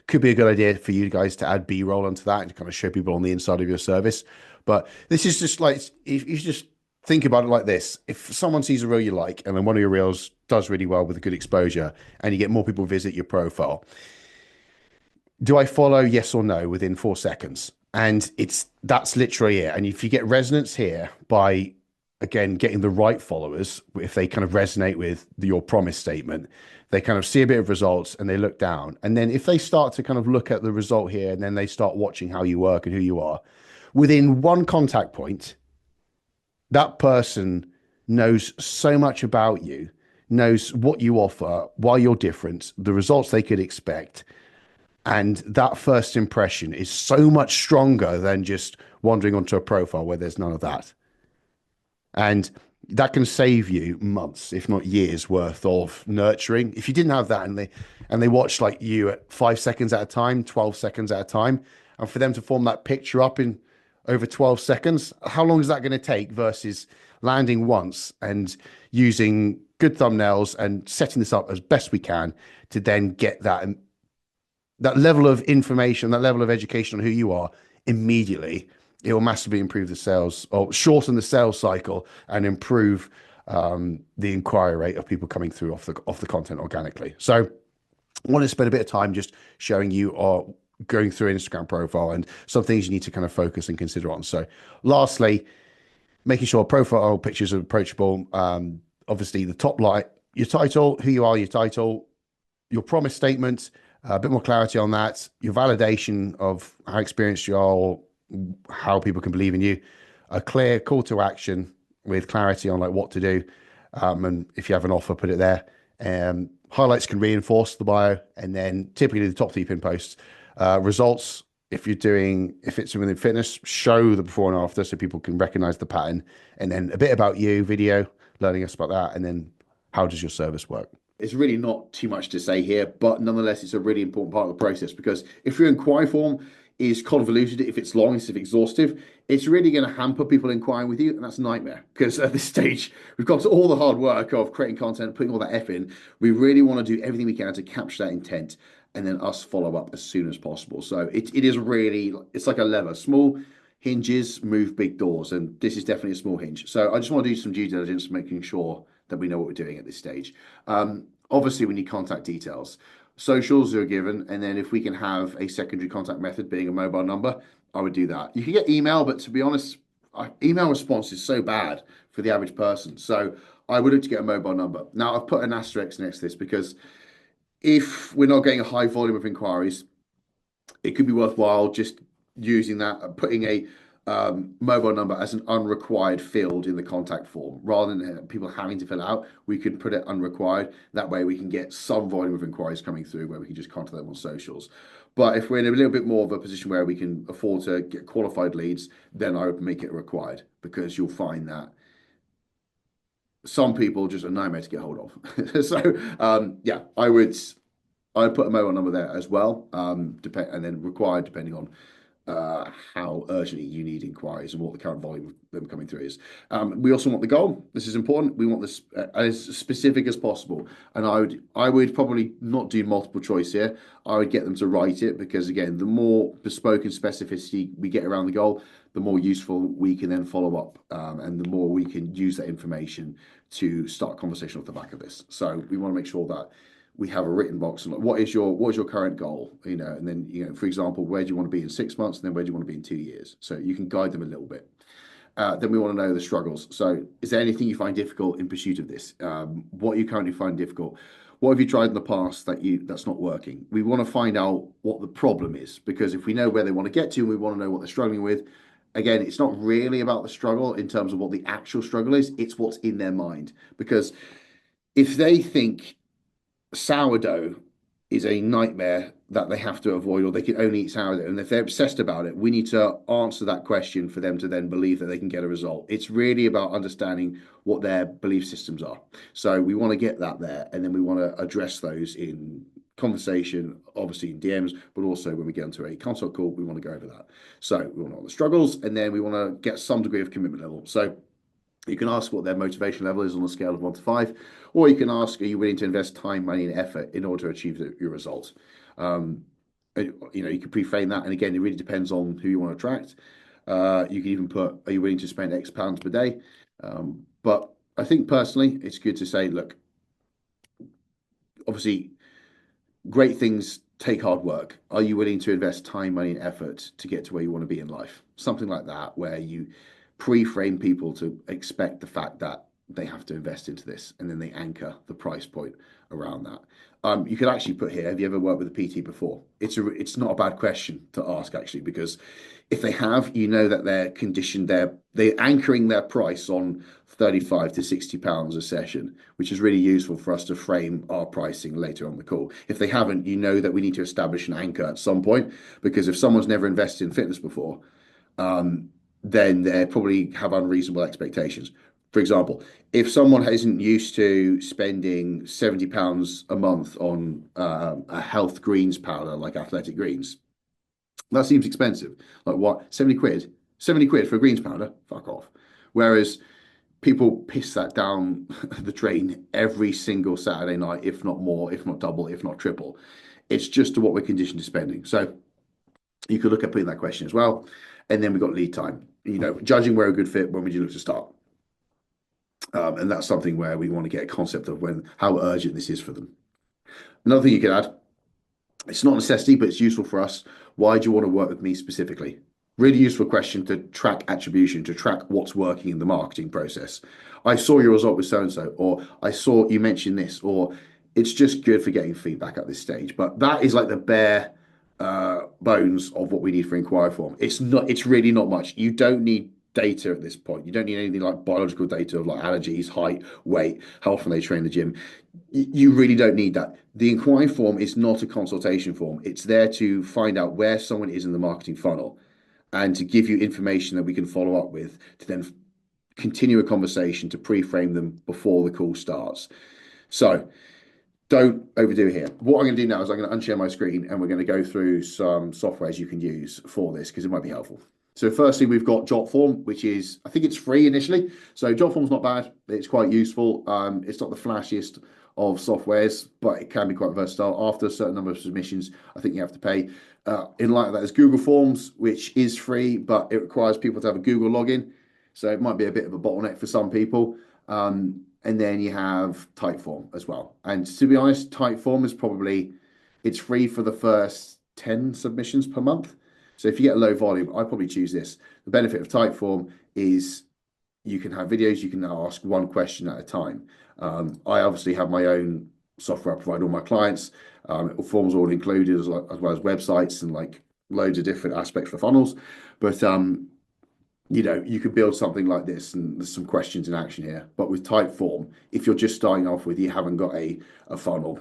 Could be a good idea for you guys to add B-roll onto that and kind of show people on the inside of your service. But this is just like, if you just think about it like this, if someone sees a reel you like, and then one of your reels does really well with a good exposure and you get more people visit your profile, do I follow, yes or no, within 4 seconds? And that's literally it. And if you get resonance here by, again, getting the right followers, if they kind of resonate with your promise statement, they kind of see a bit of results and they look down. And then if they start to kind of look at the result here and then they start watching how you work and who you are, within one contact point, that person knows so much about you, knows what you offer, why you're different, the results they could expect. And that first impression is so much stronger than just wandering onto a profile where there's none of that. And that can save you months, if not years worth of nurturing. If you didn't have that and they watch like you at 5 seconds at a time, 12 seconds at a time, and for them to form that picture up in over 12 seconds, how long is that going to take versus landing once and using good thumbnails and setting this up as best we can to then get that level of information, that level of education on who you are immediately. It will massively improve the sales or shorten the sales cycle and improve the inquiry rate of people coming through off the content organically. So I want to spend a bit of time just showing you or going through an Instagram profile and some things you need to kind of focus and consider on. So lastly, making sure profile pictures are approachable. Obviously the top line, your title, who you are, your title, your promise statement, a bit more clarity on that, your validation of how experienced you are or how people can believe in you, a clear call to action with clarity on like what to do. And if you have an offer, put it there. Highlights can reinforce the bio, and then typically the top 3 pin posts, results. If it's within fitness, show the before and after so people can recognize the pattern, and then a bit about you, video, learning us about that, and then how does your service work? It's really not too much to say here, but nonetheless, it's a really important part of the process because if your inquiry form is convoluted, if it's long, if exhaustive, it's really going to hamper people inquiring with you, and that's a nightmare because at this stage, we've got all the hard work of creating content, putting all that F in. We really want to do everything we can to capture that intent and then us follow up as soon as possible. So it is really, it's like a lever. Small hinges move big doors, and this is definitely a small hinge. So I just want to do some due diligence, making sure that we know what we're doing at this stage. Obviously, we need contact details. Socials are given, and then if we can have a secondary contact method being a mobile number, I would do that. You can get email, but to be honest, email response is so bad for the average person. So I would look to get a mobile number. Now, I've put an asterisk next to this because if we're not getting a high volume of inquiries, it could be worthwhile just using that, putting mobile number as an unrequired field in the contact form. Rather than people having to fill it out, we can put it unrequired. That way we can get some volume of inquiries coming through where we can just contact them on socials. But if we're in a little bit more of a position where we can afford to get qualified leads, then I would make it required, because you'll find that some people just a nightmare to get hold of. So yeah, I'd put a mobile number there as well, and then required depending on how urgently you need inquiries and what the current volume of them coming through is. We also want the goal. This is important. We want this as specific as possible. And I would probably not do multiple choice here. I would get them to write it, because again, the more bespoke and specificity we get around the goal, the more useful we can then follow up, and the more we can use that information to start a conversation off the back of this. So we want to make sure that we have a written box and like, what is your current goal, and then, for example, where do you want to be in 6 months, and then where do you want to be in 2 years, so you can guide them a little bit. Then we want to know the struggles. So is there anything you find difficult in pursuit of this? What you currently find difficult? What have you tried in the past that's not working? We want to find out what the problem is, because if we know where they want to get to, and we want to know what they're struggling with, again, it's not really about the struggle in terms of what the actual struggle is, it's what's in their mind. Because if they think sourdough is a nightmare that they have to avoid, or they can only eat sourdough, and if they're obsessed about it, we need to answer that question for them to then believe that they can get a result. It's really about understanding what their belief systems are. So we want to get that there, and then we want to address those in conversation, obviously in DMs, but also when we get into a consult call, we want to go over that. So we want to know the struggles, and then we want to get some degree of commitment level. So you can ask what their motivation level is on a scale of 1 to 5, or you can ask, are you willing to invest time, money, and effort in order to achieve your results? You can pre-frame that, and again, it really depends on who you want to attract. You can even put, are you willing to spend X pounds per day? But I think personally, it's good to say, look, obviously, great things take hard work. Are you willing to invest time, money, and effort to get to where you want to be in life? Something like that, where you pre-frame people to expect the fact that they have to invest into this, and then they anchor the price point around that. You could actually put here, have you ever worked with a PT before? It's not a bad question to ask, actually, because if they have, that they're conditioned, they're anchoring their price on 35 to 60 pounds a session, which is really useful for us to frame our pricing later on the call. If they haven't, that we need to establish an anchor at some point, because if someone's never invested in fitness before, then they probably have unreasonable expectations. For example, if someone isn't used to spending £70 a month on a health greens powder like Athletic Greens, that seems expensive. Like what? 70 quid? 70 quid for a greens powder? Fuck off. Whereas people piss that down the drain every single Saturday night, if not more, if not double, if not triple. It's just what we're conditioned to spending. So you could look at putting that question as well. And then we've got lead time. Judging where a good fit, when would you look to start? And that's something where we want to get a concept of how urgent this is for them. Another thing you could add, it's not a necessity, but it's useful for us. Why do you want to work with me specifically? Really useful question to track attribution, to track what's working in the marketing process. I saw your result with so-and-so, or I saw you mention this, or it's just good for getting feedback at this stage. But that is like the bare bones of what we need for inquiry form. It's really not much. You don't need data at this point. You don't need anything like biological data of like allergies, height, weight, how often they train in the gym. You really don't need that. The inquiry form is not a consultation form. It's there to find out where someone is in the marketing funnel, and to give you information that we can follow up with, to then continue a conversation, to pre-frame them before the call starts. So don't overdo it here. What I'm going to do now is I'm going to unshare my screen, and we're going to go through some softwares you can use for this, because it might be helpful. So firstly, we've got Jotform, which is, I think it's free initially. So Jotform's not bad. It's quite useful. It's not the flashiest of softwares, but it can be quite versatile. After a certain number of submissions, I think you have to pay. In light of that is Google Forms, which is free, but it requires people to have a Google login. So it might be a bit of a bottleneck for some people. And then you have Typeform as well. And to be honest, Typeform is it's free for the first 10 submissions per month. So if you get a low volume, I'd probably choose this. The benefit of Typeform is you can have videos, you can now ask one question at a time. I obviously have my own software I provide all my clients. Forms are all included, as well as websites and like loads of different aspects for funnels. But You could build something like this, and there's some questions in action here. But with type form, if you're just starting off with, you haven't got a funnel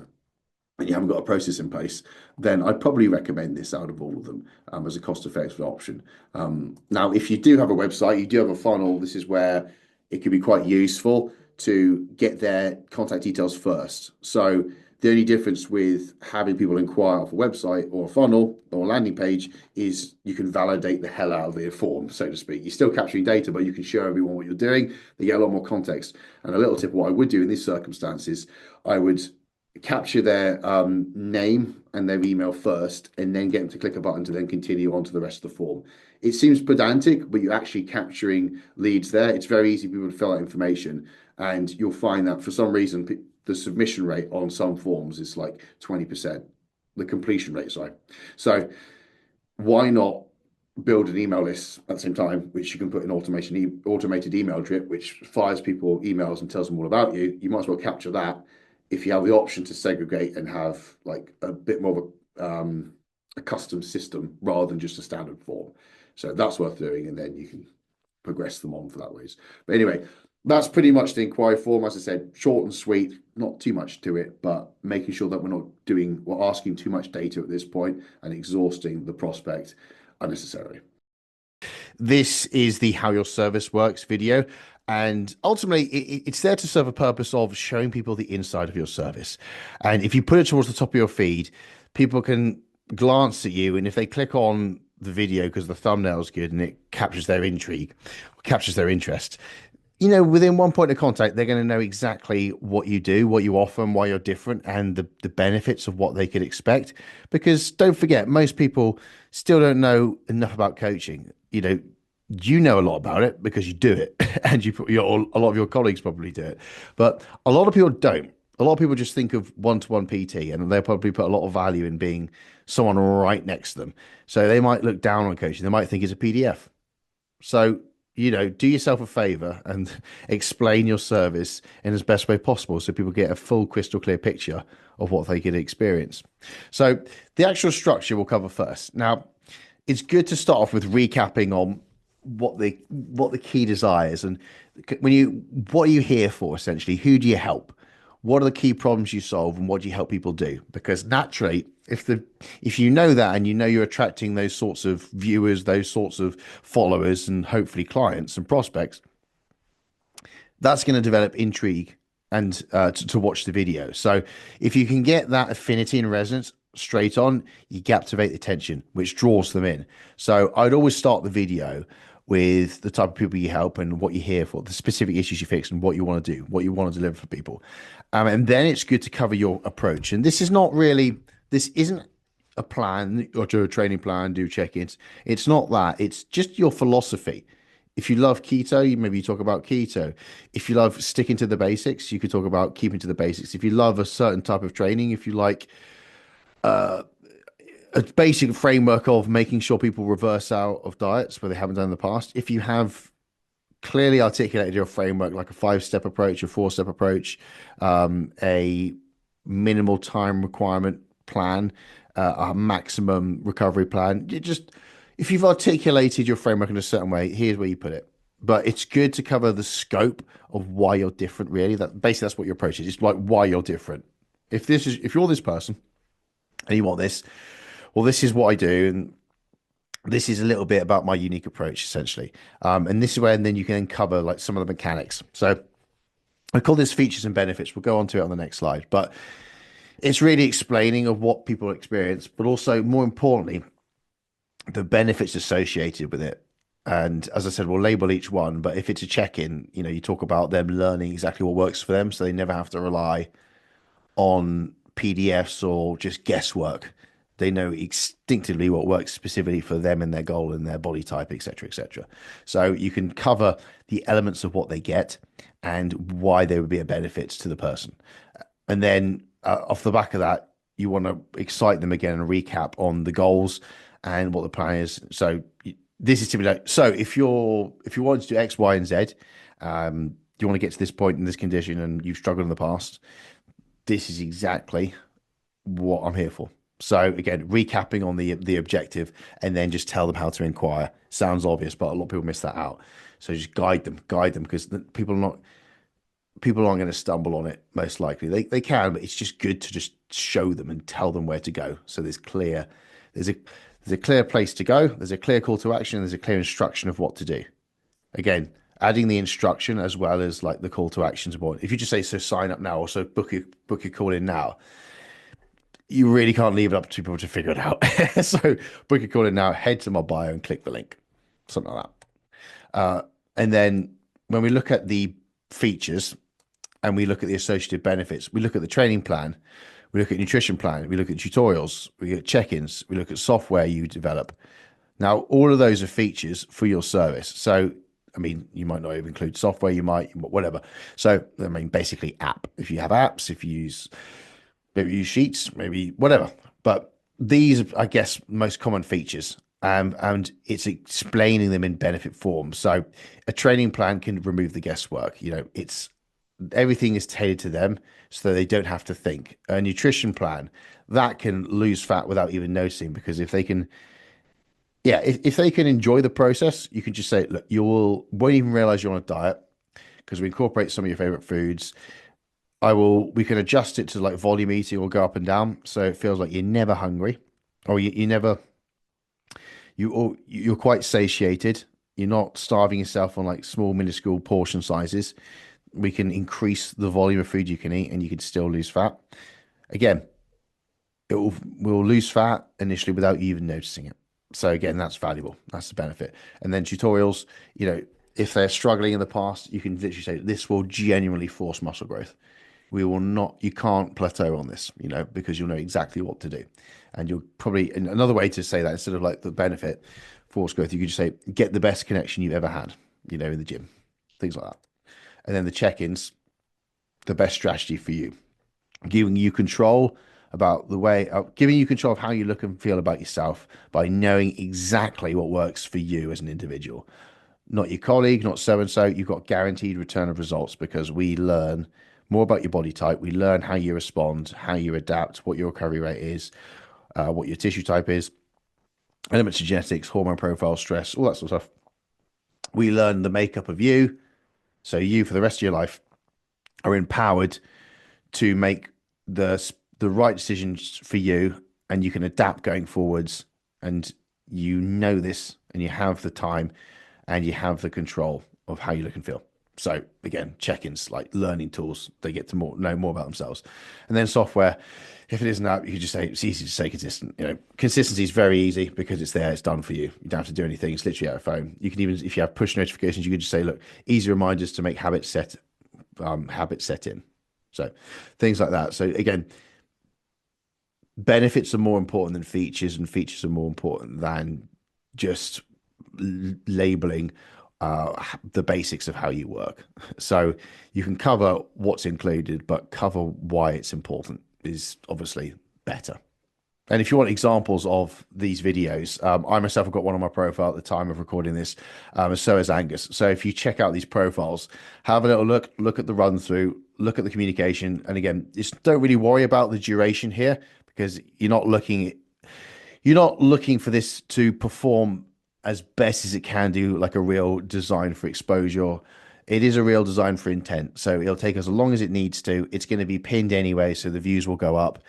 and you haven't got a process in place, then I'd probably recommend this out of all of them as a cost-effective option. Now, if you do have a website, you do have a funnel, this is where it can be quite useful to get their contact details first. So the only difference with having people inquire off a website or a funnel or a landing page is you can validate the hell out of the form, so to speak. You're still capturing data, but you can show everyone what you're doing. They get a lot more context. And a little tip, what I would do in these circumstances, I would capture their name and their email first, and then get them to click a button to then continue on to the rest of the form. It seems pedantic, but you're actually capturing leads there. It's very easy for people to fill out information, and you'll find that for some reason the submission rate on some forms is like 20%, the completion rate, sorry. So why not build an email list at the same time, which you can put in automated email drip, which fires people emails and tells them all about you. You might as well capture that if you have the option to segregate and have like a bit more of a custom system rather than just a standard form. So that's worth doing, and then you can progress them on for that ways. But anyway, that's pretty much the inquiry form. As I said, short and sweet, not too much to it, but making sure that we're asking too much data at this point and exhausting the prospect unnecessarily. This is the How Your Service Works video. And ultimately, it's there to serve a purpose of showing people the inside of your service. And if you put it towards the top of your feed, people can glance at you. And if they click on the video because the thumbnail's good and it captures their intrigue, captures their interest, within one point of contact, they're going to know exactly what you do, what you offer, and why you're different, and the benefits of what they could expect. Because don't forget, most people still don't know enough about coaching. You know a lot about it because you do it, and a lot of your colleagues probably do it. But a lot of people don't. A lot of people just think of one-to-one PT, and they'll probably put a lot of value in being someone right next to them. So they might look down on coaching. They might think it's a PDF. So do yourself a favor and explain your service in as best way possible so people get a full crystal clear picture of what they could experience. So the actual structure we'll cover first. Now, it's good to start off with recapping on what the key desires and what are you here for, essentially? Who do you help? What are the key problems you solve, and what do you help people do? Because naturally, if you know that, and you're attracting those sorts of viewers, those sorts of followers, and hopefully clients and prospects, that's going to develop intrigue and to watch the video. So if you can get that affinity and resonance straight on, you captivate the attention, which draws them in. So I'd always start the video with the type of people you help and what you're here for, the specific issues you fix, and what you want to do, what you want to deliver for people. And then it's good to cover your approach. And this isn't a plan or a training plan, do check-ins. It's not that. It's just your philosophy. If you love keto, maybe you talk about keto. If you love sticking to the basics, you could talk about keeping to the basics. If you love a certain type of training, if you like a basic framework of making sure people reverse out of diets where they haven't done in the past, if you have clearly articulated your framework, like a 5-step approach, a 4-step approach, a minimal time requirement plan, a maximum recovery plan, if you've articulated your framework in a certain way, here's where you put it. But it's good to cover the scope of why you're different, really. That's what your approach is. It's like why you're different. If you're this person and you want this, well, this is what I do, and this is a little bit about my unique approach, essentially. And this is where, and then you can then cover like some of the mechanics. So I call this features and benefits. We'll go on to it on the next slide, but it's really explaining of what people experience, but also more importantly, the benefits associated with it. And as I said, we'll label each one, but if it's a check-in, you talk about them learning exactly what works for them, so they never have to rely on PDFs or just guesswork. They know instinctively what works specifically for them and their goal and their body type, etc., etc. So you can cover the elements of what they get and why they would be a benefit to the person. And then off the back of that, you want to excite them again and recap on the goals and what the plan is. So this is typically like, so if you want to do X, Y, and Z, you want to get to this point in this condition and you've struggled in the past, this is exactly what I'm here for. So again, recapping on the objective, and then just tell them how to inquire. Sounds obvious, but a lot of people miss that out. So just guide them, because people aren't going to stumble on it. Most likely, they can, but it's just good to just show them and tell them where to go. So there's a clear place to go. There's a clear call to action. There's a clear instruction of what to do. Again, adding the instruction as well as like the call to action is important. If you just say, so sign up now, or so book your call in now, you really can't leave it up to people to figure it out. So book your call in now, head to my bio and click the link, something like that. And then when we look at the features and we look at the associated benefits, we look at the training plan, we look at nutrition plan, we look at tutorials, we look at check-ins, we look at software you develop. Now, all of those are features for your service. So, I mean, you might not even include software, you might, whatever. So, I mean, basically app. If you have apps, if you use, maybe use Sheets, maybe whatever. But these are, I guess, most common features. And it's explaining them in benefit form. So a training plan can remove the guesswork. You know, it's everything is tailored to them so they don't have to think. A nutrition plan that can lose fat without even noticing, because if they can, yeah, if they can enjoy the process, you can just say, look, won't even realize you're on a diet because we incorporate some of your favorite foods. We can adjust it to like volume eating or go up and down. So it feels like you're never hungry, or you're quite satiated. You're not starving yourself on like small, minuscule portion sizes. We can increase the volume of food you can eat and you can still lose fat. Again, we'll lose fat initially without you even noticing it. So again, that's valuable. That's the benefit. And then tutorials, you know, if they're struggling in the past, you can literally say, this will genuinely force muscle growth. You can't plateau on this, you know, because you'll know exactly what to do. And you'll probably, and another way to say that, instead of like the benefit, force growth, you could just say, get the best connection you've ever had, you know, in the gym, things like that. And then the check-ins, the best strategy for you, giving you control giving you control of how you look and feel about yourself by knowing exactly what works for you as an individual. Not your colleague, not so-and-so. You've got guaranteed return of results, because we learn more about your body type. We learn how you respond, how you adapt, what your recovery rate is, what your tissue type is, elements of genetics, hormone profile, stress, all that sort of stuff. We learn the makeup of you. So you, for the rest of your life, are empowered to make the right decisions for you, and you can adapt going forwards. And you know this, and you have the time, and you have the control of how you look and feel. So again, check-ins, like learning tools, they get to know more about themselves. And then software, if it isn't that, you can just say, it's easy to stay consistent. You know, consistency is very easy because it's there, it's done for you. You don't have to do anything. It's literally out of phone. You can even, if you have push notifications, you can just say, look, easy reminders to make habits set in. So things like that. So again, benefits are more important than features, and features are more important than just labeling the basics of how you work. So you can cover what's included, but cover why it's important is obviously better. And if you want examples of these videos, I myself have got one on my profile at the time of recording this, so has Angus. So if you check out these profiles, have a little look at the run through, look at the communication. And again, just don't really worry about the duration here, because you're not looking for this to perform as best as it can do, like a real design for exposure. It is a real design for intent. So it'll take as long as it needs to. It's going to be pinned anyway, so the views will go up.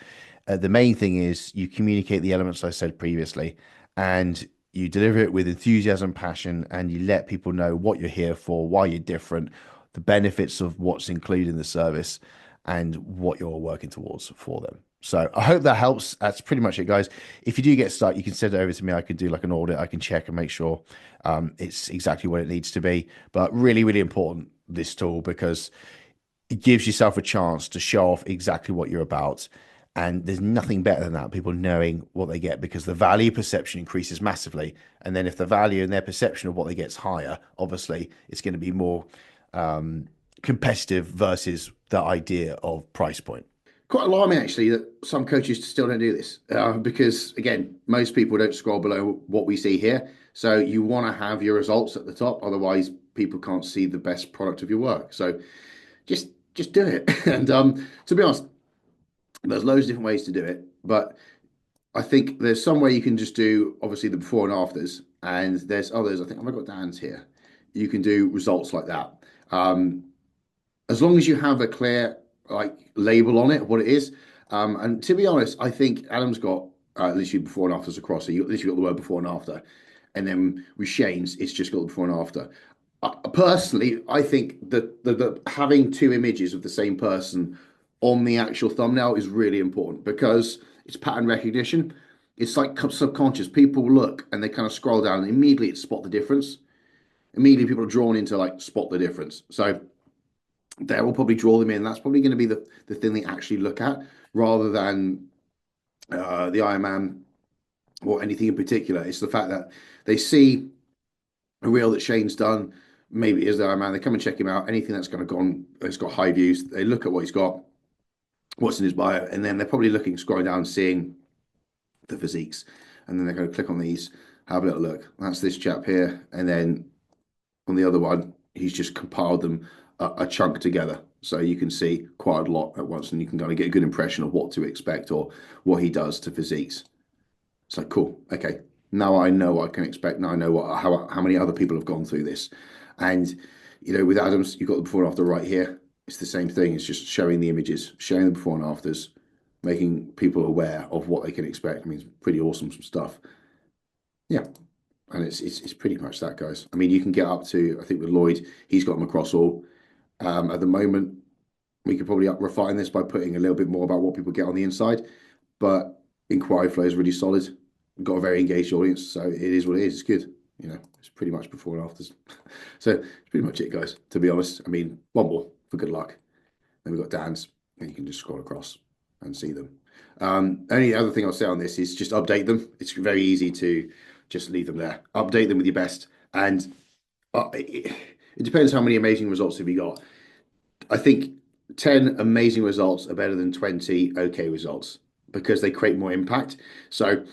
The main thing is you communicate the elements I said previously, and you deliver it with enthusiasm, passion, and you let people know what you're here for, why you're different, the benefits of what's included in the service, and what you're working towards for them. So I hope that helps. That's pretty much it, guys. If you do get stuck, you can send it over to me. I can do like an audit. I can check and make sure it's exactly what it needs to be. But really, really important, this tool, because it gives yourself a chance to show off exactly what you're about. And there's nothing better than that, people knowing what they get, because the value perception increases massively. And then if the value and their perception of what they get is higher, obviously it's going to be more competitive versus the idea of price point. Quite alarming, actually, that some coaches still don't do this, because, again, most people don't scroll below what we see here. So you want to have your results at the top. Otherwise, people can't see the best product of your work. So just do it. And to be honest, there's loads of different ways to do it. But I think there's some way you can just do obviously the before and afters, and there's others. I think have I got Dan's here? You can do results like that. As long as you have a clear like label on it, what it is. And to be honest, I think Adam's got literally before and afters across. So you literally got the word before and after, and then with Shane's, it's just got the before and after. Personally, I think that the having two images of the same person on the actual thumbnail is really important because it's pattern recognition. It's like subconscious. People look and they kind of scroll down and immediately it spot the difference. Immediately people are drawn into like spot the difference. So that will probably draw them in. That's probably going to be the thing they actually look at rather than the Iron Man or anything in particular. It's the fact that they see a reel that Shane's done. Maybe it is the Iron Man. They come and check him out. Anything that's going to go on, it's got high views. They look at what he's got, what's in his bio, and then they're probably looking, scrolling down, seeing the physiques, and then they're going to click on these, have a little look. That's this chap here, and then on the other one, he's just compiled them a chunk together, so you can see quite a lot at once, and you can kind of get a good impression of what to expect or what he does to physiques. It's like cool, okay. Now I know what I can expect. Now I know how many other people have gone through this, and with Adams, you've got the before and after right here. It's the same thing. It's just showing the images, showing the before and afters, making people aware of what they can expect. I mean, it's pretty awesome some stuff. Yeah, and it's pretty much that, guys. I mean, you can get up to, I think with Lloyd, he's got them across all. At the moment, we could probably refine this by putting a little bit more about what people get on the inside, but inquiry flow is really solid. We've got a very engaged audience, so it is what it is. It's good. It's pretty much before and afters. So it's pretty much it, guys, to be honest. I mean, one more for good luck. Then we've got Dan's, and you can just scroll across and see them. Only other thing I'll say on this is just update them. It's very easy to just leave them there. Update them with your best. And it depends how many amazing results have you got. I think 10 amazing results are better than 20 okay results because they create more impact. So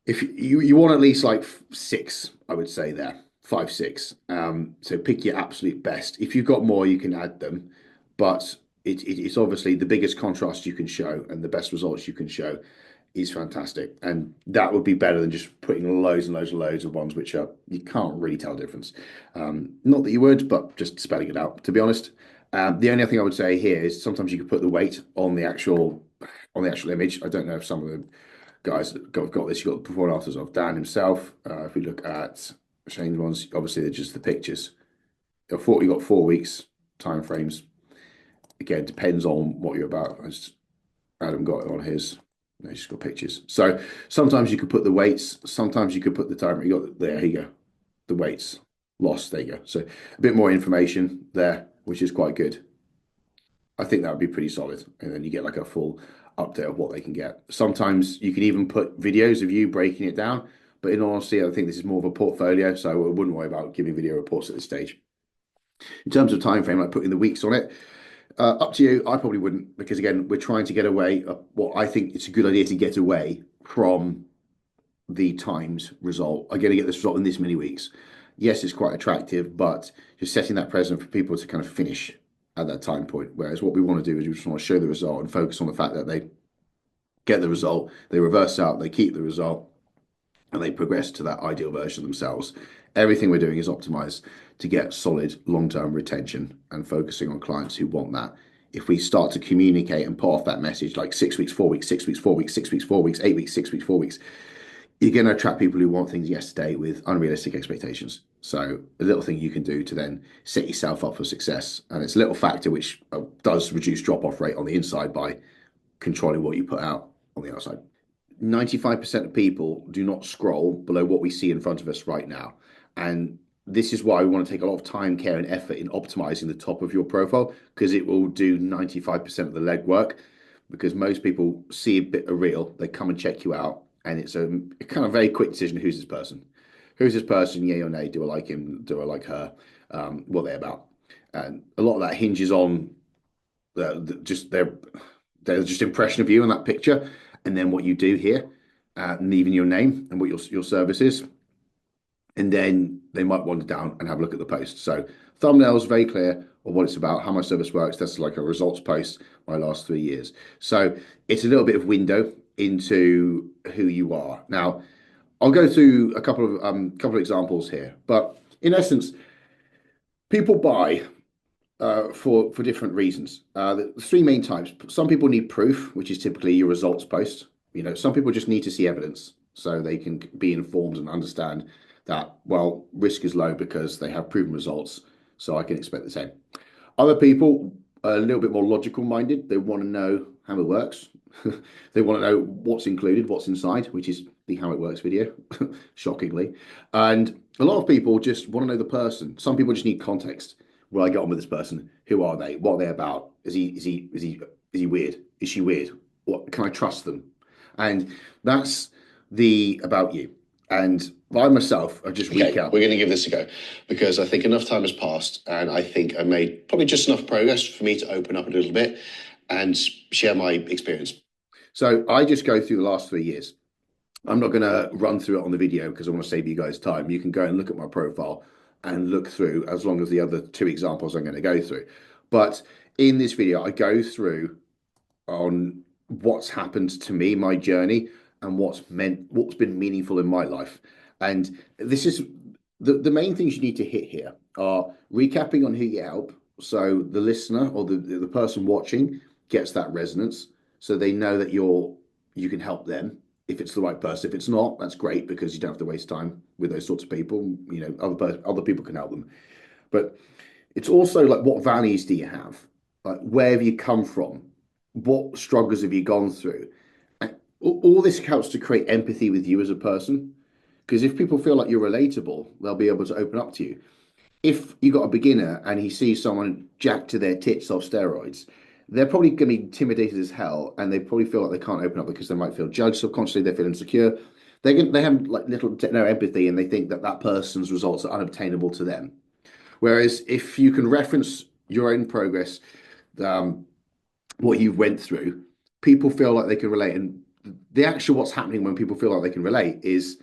if you want at least like 6, I would say there, 5, 6. So pick your absolute best. If you've got more, you can add them, but it's obviously the biggest contrast you can show and the best results you can show is fantastic. And that would be better than just putting loads and loads and loads of ones which you can't really tell the difference. Not that you would, but just spelling it out, to be honest. The only thing I would say here is sometimes you could put the weight on the actual image. I don't know if some of the guys have got this. You've got the before and afters of Dan himself. If we look at Shane's ones, obviously they're just the pictures. You've got 4 weeks time frames. Again, depends on what you're about. Adam got it on his. He's just got pictures. So sometimes you could put the weights. Sometimes you could put the time. You got there. Here you go. The weights lost. There you go. So a bit more information there, which is quite good. I think that would be pretty solid. And then you get like a full update of what they can get. Sometimes you can even put videos of you breaking it down. But in all honesty, I think this is more of a portfolio. So I wouldn't worry about giving video reports at this stage. In terms of time frame, like putting the weeks on it, up to you. I probably wouldn't, because again, we're trying to get away. I think it's a good idea to get away from the times result. I'm going to get this result in this many weeks. Yes, it's quite attractive, but just setting that precedent for people to kind of finish at that time point. Whereas what we want to do is we just want to show the result and focus on the fact that they get the result, they reverse out, they keep the result, and they progress to that ideal version themselves. Everything we're doing is optimized to get solid long-term retention and focusing on clients who want that. If we start to communicate and put off that message like 6 weeks, 4 weeks, 6 weeks, 4 weeks, 6 weeks, 4 weeks, 8 weeks, 6 weeks, 4 weeks, you're going to attract people who want things yesterday with unrealistic expectations. So a little thing you can do to then set yourself up for success. And it's a little factor which does reduce drop-off rate on the inside by controlling what you put out on the outside. 95% of people do not scroll below what we see in front of us right now. And this is why we want to take a lot of time, care, and effort in optimizing the top of your profile, because it will do 95% of the legwork. Because most people see a bit of reel, they come and check you out, and it's a kind of very quick decision. Who's this person? Who's this person? Yay or nay? Do I like him? Do I like her? What are they about? And a lot of that hinges on just their just impression of you in that picture, and then what you do here, and even your name and what your service is. And then they might wander down and have a look at the post. So thumbnails, very clear of what it's about, how my service works. That's like a results post my last 3 years. So it's a little bit of window into who you are. Now, I'll go through a couple of examples here, but in essence, people buy for different reasons. The three main types. Some people need proof, which is typically your results post. Some people just need to see evidence so they can be informed and understand that, well, risk is low because they have proven results, so I can expect the same. Other people are a little bit more logical minded. They want to know how it works. They want to know what's included, what's inside, which is the how it works video, shockingly. And a lot of people just want to know the person. Some people just need context. Will I get on with this person? Who are they? What are they about? Is he weird? Is she weird? What can I trust them? And that's the about you. And by myself, I just recap. We're going to give this a go because I think enough time has passed, and I think I made probably just enough progress for me to open up a little bit and share my experience. So I just go through the last 3 years. I'm not going to run through it on the video because I want to save you guys time. You can go and look at my profile and look through as long as the other two examples I'm going to go through. But in this video, I go through on what's happened to me, my journey, and what's been meaningful in my life. And this is the main things you need to hit here are recapping on who you help. So the listener or the person watching gets that resonance. So they know that you can help them if it's the right person. If it's not, that's great because you don't have to waste time with those sorts of people. Other people can help them. But it's also like, what values do you have? Like, where have you come from? What struggles have you gone through? And all this helps to create empathy with you as a person. Because if people feel like you're relatable, they'll be able to open up to you. If you got a beginner and he sees someone jacked to their tits off steroids, they're probably going to be intimidated as hell, and they probably feel like they can't open up because they might feel judged. Subconsciously, they feel insecure. They have like little to no empathy, and they think that person's results are unobtainable to them. Whereas if you can reference your own progress, what you've went through, people feel like they can relate. And the actual what's happening when people feel like they can relate is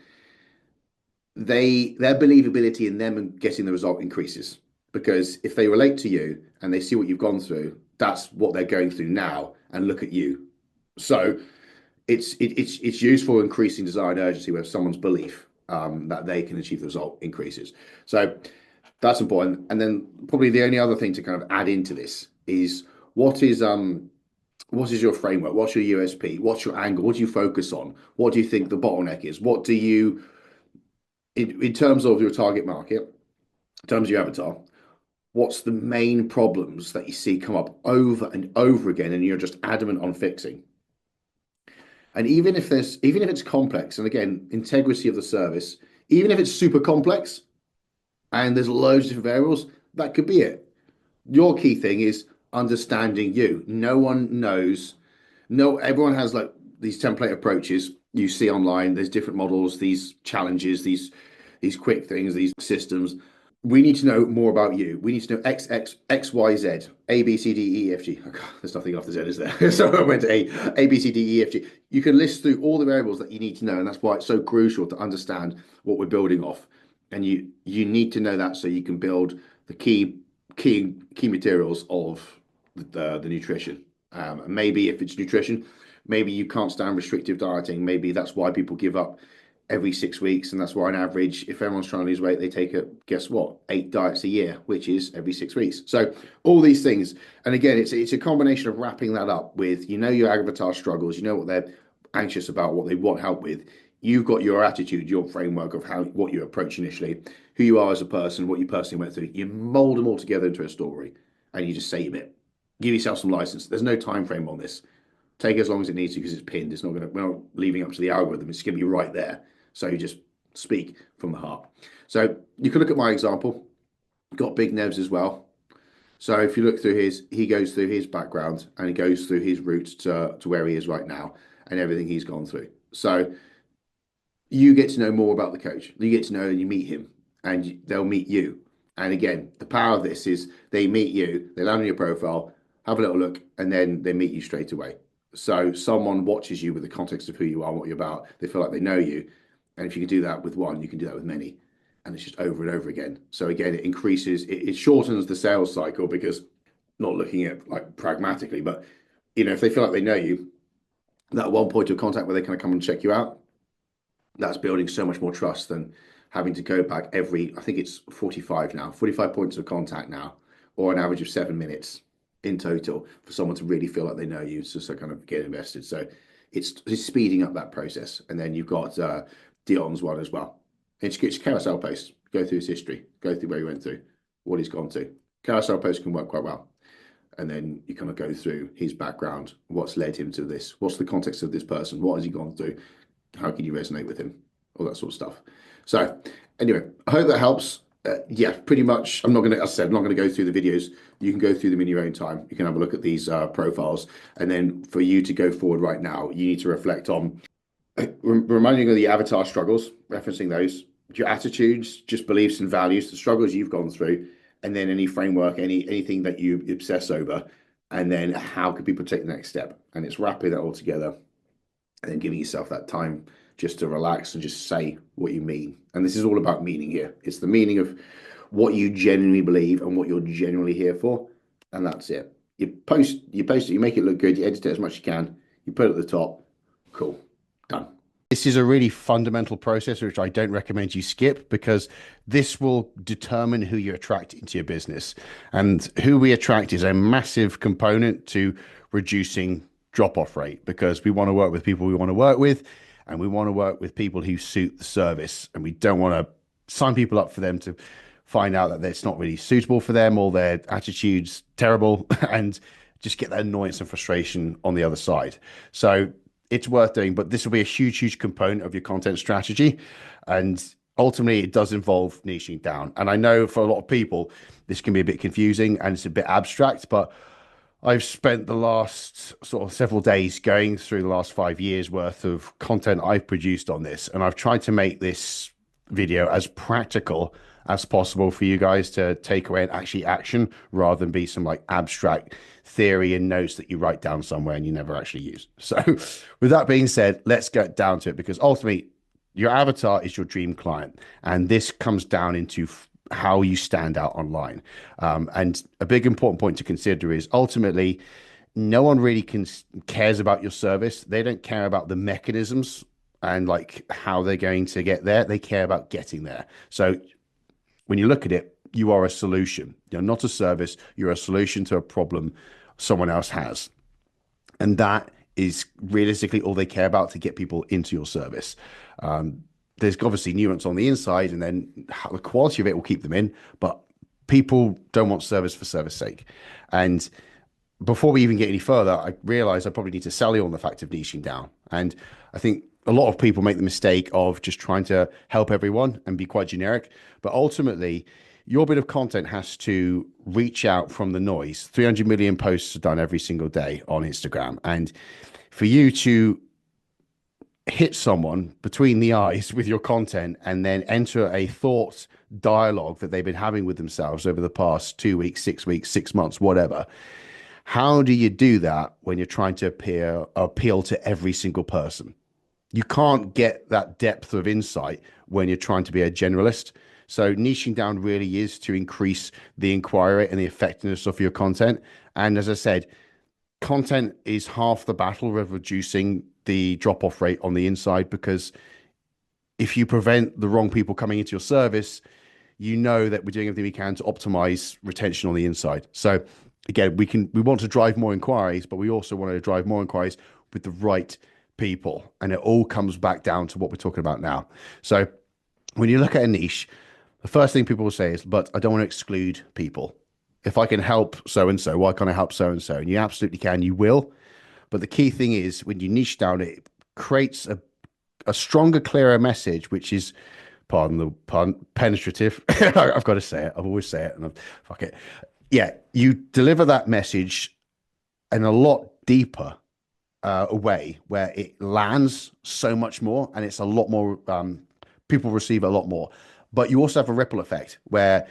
their believability in them and getting the result increases. Because if they relate to you and they see what you've gone through, that's what they're going through now, and look at you. So it's useful increasing desire and urgency where someone's belief that they can achieve the result increases. So that's important. And then probably the only other thing to kind of add into this is what is your framework? What's your USP? What's your angle? What do you focus on? What do you think the bottleneck is? What do you, in terms of your target market, in terms of your avatar, what's the main problems that you see come up over and over again and you're just adamant on fixing? And even if it's complex, and again, integrity of the service, even if it's super complex and there's loads of different variables, that could be it. Your key thing is understanding you. No one knows. Everyone has like these template approaches you see online. There's different models, these challenges, these quick things, these systems. We need to know more about you. We need to know X, Y, Z, A, B, C, D, E, F, G. Oh God, there's nothing after Z, is there? So I went to A, B, C, D, E, F, G. You can list through all the variables that you need to know, and that's why it's so crucial to understand what we're building off. And you need to know that so you can build the key materials of the nutrition. Maybe if it's nutrition, maybe you can't stand restrictive dieting. Maybe that's why people give up every 6 weeks, and that's why on average, if everyone's trying to lose weight, they take guess what, 8 diets a year, which is every 6 weeks. So all these things, and again, it's a combination of wrapping that up with your avatar struggles, what they're anxious about, what they want help with. You've got your attitude, your framework of what you approach initially, who you are as a person, what you personally went through. You mold them all together into a story, and you just say a bit. Give yourself some license. There's no time frame on this. Take as long as it needs to because it's pinned. We're not leaving up to the algorithm. It's going to be right there. So you just speak from the heart. So you can look at my example. Got big Nevs as well. So if you look through he goes through his background and he goes through his route to where he is right now and everything he's gone through. So you get to know more about the coach. You get to know and you meet him and they'll meet you. And again, the power of this is they meet you, they land on your profile, have a little look, and then they meet you straight away. So someone watches you with the context of who you are and what you're about. They feel like they know you. And if you can do that with one, you can do that with many. And it's just over and over again. So again, it shortens the sales cycle because not looking at like pragmatically, but if they feel like they know you, that one point of contact where they kind of come and check you out, that's building so much more trust than having to go back every, I think it's 45 now, 45 points of contact now, or an average of 7 minutes in total for someone to really feel like they know you, so kind of get invested. So it's speeding up that process. And then you've got Dion's one as well. It's carousel posts, go through his history, go through where he went through, what he's gone to. Carousel posts can work quite well. And then you kind of go through his background, what's led him to this, what's the context of this person, what has he gone through, how can you resonate with him, all that sort of stuff. So anyway, I hope that helps. Yeah, pretty much. I'm not going to, as I said, I'm not going to go through the videos. You can go through them in your own time. You can have a look at these profiles. And then for you to go forward right now, you need to reflect on reminding of the avatar struggles, referencing those, your attitudes, just beliefs and values, the struggles you've gone through, and then any framework, anything that you obsess over, and then how could people take the next step? And it's wrapping that all together and then giving yourself that time just to relax and just say what you mean. And this is all about meaning here. It's the meaning of what you genuinely believe and what you're genuinely here for. And that's it. You post it, you make it look good, you edit it as much as you can, you put it at the top, cool, done. This is a really fundamental process, which I don't recommend you skip, because this will determine who you attract into your business. And who we attract is a massive component to reducing drop-off rate, because we want to work with people we want to work with, and we want to work with people who suit the service. And we don't want to sign people up for them to find out that it's not really suitable for them, or their attitude's terrible, and just get that annoyance and frustration on the other side. So it's worth doing, but this will be a huge component of your content strategy. And ultimately it does involve niching down. And I know for a lot of people, this can be a bit confusing and it's a bit abstract, but I've spent the last sort of several days going through the last 5 years worth of content I've produced on this. And I've tried to make this video as practical as possible for you guys to take away and actually action, rather than be some like abstract theory and notes that you write down somewhere and you never actually use. So with that being said, let's get down to it, because ultimately your avatar is your dream client. And this comes down into how you stand out online. And a big important point to consider is ultimately no one really cares about your service. They don't care about the mechanisms and like how they're going to get there. They care about getting there. So when you look at it, you are a solution. You're not a service. You're a solution to a problem someone else has. And that is realistically all they care about, to get people into your service. There's obviously nuance on the inside, and then the quality of it will keep them in, but people don't want service for service sake. And before we even get any further, I realized I probably need to sell you on the fact of niching down. And I think a lot of people make the mistake of just trying to help everyone and be quite generic, but ultimately your bit of content has to reach out from the noise. 300 million posts are done every single day on Instagram. And for you to hit someone between the eyes with your content and then enter a thought dialogue that they've been having with themselves over the past 2 weeks, 6 weeks, 6 months, whatever. How do you do that when you're trying to appeal to every single person? You can't get that depth of insight when you're trying to be a generalist. So niching down really is to increase the inquiry and the effectiveness of your content. And as I said, content is half the battle of reducing the drop-off rate on the inside, because if you prevent the wrong people coming into your service, you know that we're doing everything we can to optimize retention on the inside. So again, we want to drive more inquiries, but we also want to drive more inquiries with the right people. And it all comes back down to what we're talking about now. So when you look at a niche, the first thing people will say is, but I don't want to exclude people. If I can help so-and-so, why can't I help so-and-so? And you absolutely can, you will. But the key thing is when you niche down, it creates a stronger, clearer message, which is, pardon the pun, penetrative. I've got to say it. I've always say it, and fuck it. Yeah, you deliver that message in a lot deeper way, where it lands so much more, and it's a lot more, people receive it a lot more. But you also have a ripple effect where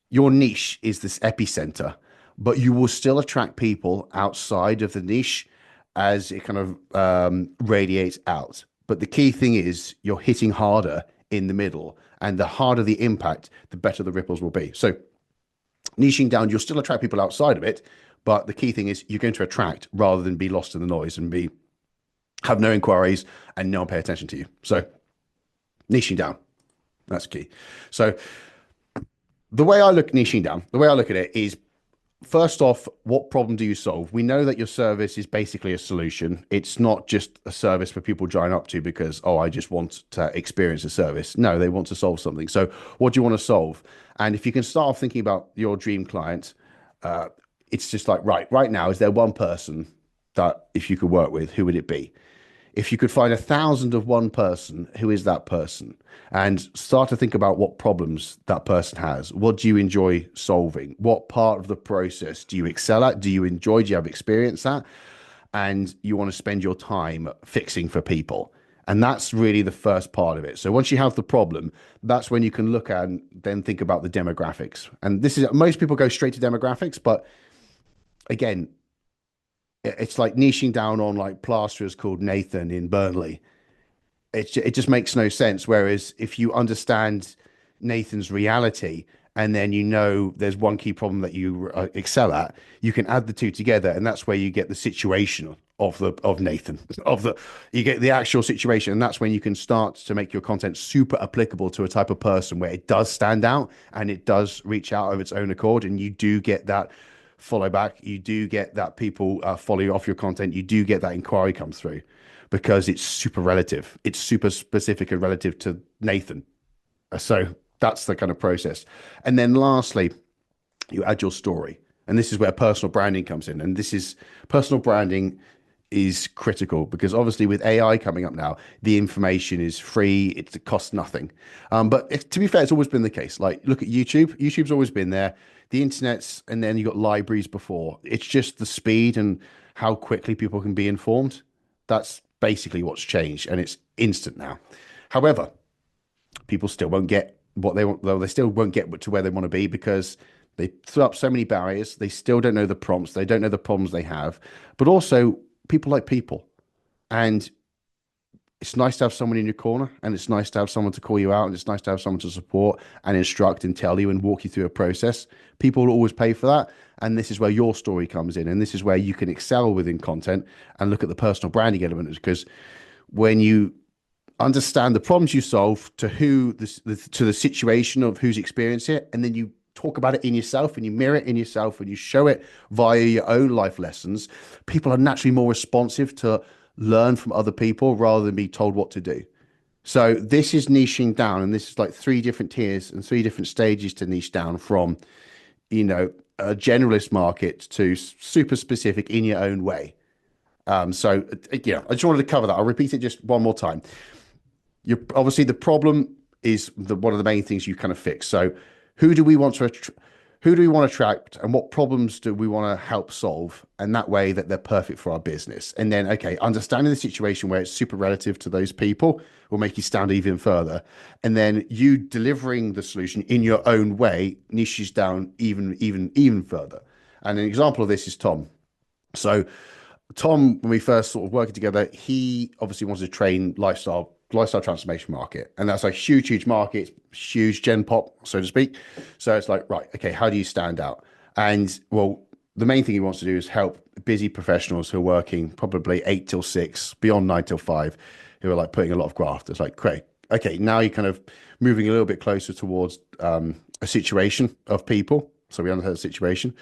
your niche is this epicenter, but you will still attract people outside of the niche as it kind of radiates out. But the key thing is you're hitting harder in the middle, and the harder the impact, the better the ripples will be. So niching down, you'll still attract people outside of it, but the key thing is you're going to attract rather than be lost in the noise and be have no inquiries, and no one pay attention to you. So niching down, that's key. So the way I look at it is, first off, what problem do you solve? We know that your service is basically a solution. It's not just a service for people join up to because, oh, I just want to experience a service. No, they want to solve something. So what do you want to solve? And if you can start off thinking about your dream client, it's just like, right now, is there one person that if you could work with, who would it be? If you could find 1,000 of one person, who is that person? And start to think about what problems that person has. What do you enjoy solving? What part of the process do you excel at? Do you enjoy? Do you have experience at? And you want to spend your time fixing for people. And that's really the first part of it. So once you have the problem, that's when you can look at and then think about the demographics. And this is, most people go straight to demographics, but again, it's like niching down on like plasterers called Nathan in Burnley. It just makes no sense. Whereas if you understand Nathan's reality, and then you know there's one key problem that you excel at, you can add the two together, and that's where you get the situation of Nathan, you get the actual situation, and that's when you can start to make your content super applicable to a type of person where it does stand out and it does reach out of its own accord, and you do get that follow back, you do get that people follow you off your content, you do get that inquiry come through, because it's super relative, it's super specific and relative to Nathan. So that's the kind of process. And then lastly, you add your story, and this is where personal branding comes in. And this is, personal branding is critical, because obviously with AI coming up now, the information is free, it costs nothing. But to be fair, it's always been the case. Like, look at YouTube's always been there, the internet's, and then you got libraries before. It's just the speed and how quickly people can be informed. That's basically what's changed, and it's instant now. However, people still won't get what they want, though. They still won't get to where they want to be, because they throw up so many barriers. They still don't know the prompts. They don't know the problems they have. But also, people like people. And it's nice to have someone in your corner, and it's nice to have someone to call you out, and it's nice to have someone to support and instruct and tell you and walk you through a process. People will always pay for that. And this is where your story comes in. And this is where you can excel within content and look at the personal branding element, because when you understand the problems you solve to to the situation of who's experiencing it, and then you talk about it in yourself and you mirror it in yourself and you show it via your own life lessons, people are naturally more responsive to learn from other people rather than be told what to do. So this is niching down, and this is like 3 different tiers and 3 different stages to niche down from, a generalist market to super specific in your own way. So I just wanted to cover that. I'll repeat it just one more time. Obviously the problem is one of the main things you kind of fix. So who do we want to attract, and what problems do we want to help solve? And that way that they're perfect for our business. And then, okay, understanding the situation where it's super relative to those people will make you stand even further. And then you delivering the solution in your own way niches down even further. And an example of this is Tom. So Tom, when we first sort of working together, he obviously wanted to train lifestyle transformation market, and that's a huge market, huge gen pop, so to speak. So it's like, right, okay, how do you stand out? And well, the main thing he wants to do is help busy professionals who are working probably 8 till 6, beyond 9 till 5, who are like putting a lot of graft. It's like, great, okay, now you're kind of moving a little bit closer towards a situation of people. So we understand the situation.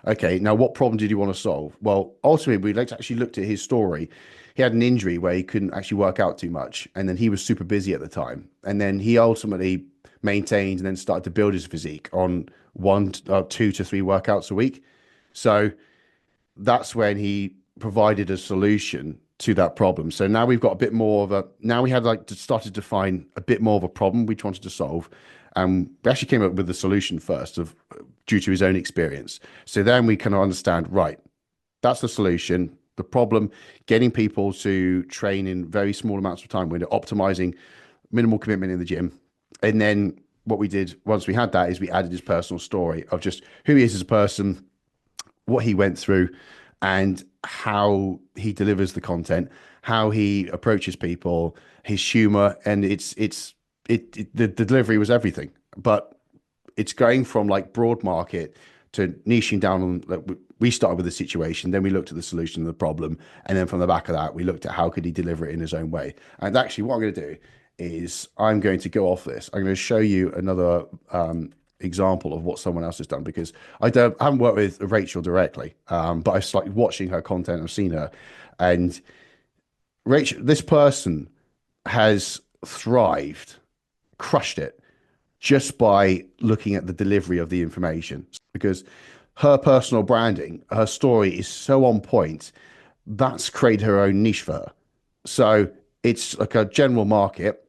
Okay, now what problem did you want to solve? Well, ultimately, we actually looked at his story. He had an injury where he couldn't actually work out too much, and then he was super busy at the time. And then he ultimately maintained and then started to build his physique on 2 to 3 workouts a week. So that's when he provided a solution to that problem. So now we've got a bit more of now we had started to define a bit more of a problem we wanted to solve. And we actually came up with the solution first due to his own experience. So then we kind of understand, right, that's the solution. The problem, getting people to train in very small amounts of time. We're optimizing minimal commitment in the gym. And then what we did once we had that is we added his personal story of just who he is as a person, what he went through, and how he delivers the content, how he approaches people, his humor. And the delivery was everything. But it's going from like broad market to niching down on, like, we started with the situation, then we looked at the solution of the problem, and then from the back of that, we looked at how could he deliver it in his own way. And actually, what I'm going to do is I'm going to go off this. I'm going to show you another example of what someone else has done, because I haven't worked with Rachel directly, but I've started watching her content. I've seen her, and Rachel, this person has thrived, crushed it, just by looking at the delivery of the information, because her personal branding, her story is so on point. That's created her own niche for her. So it's like a general market,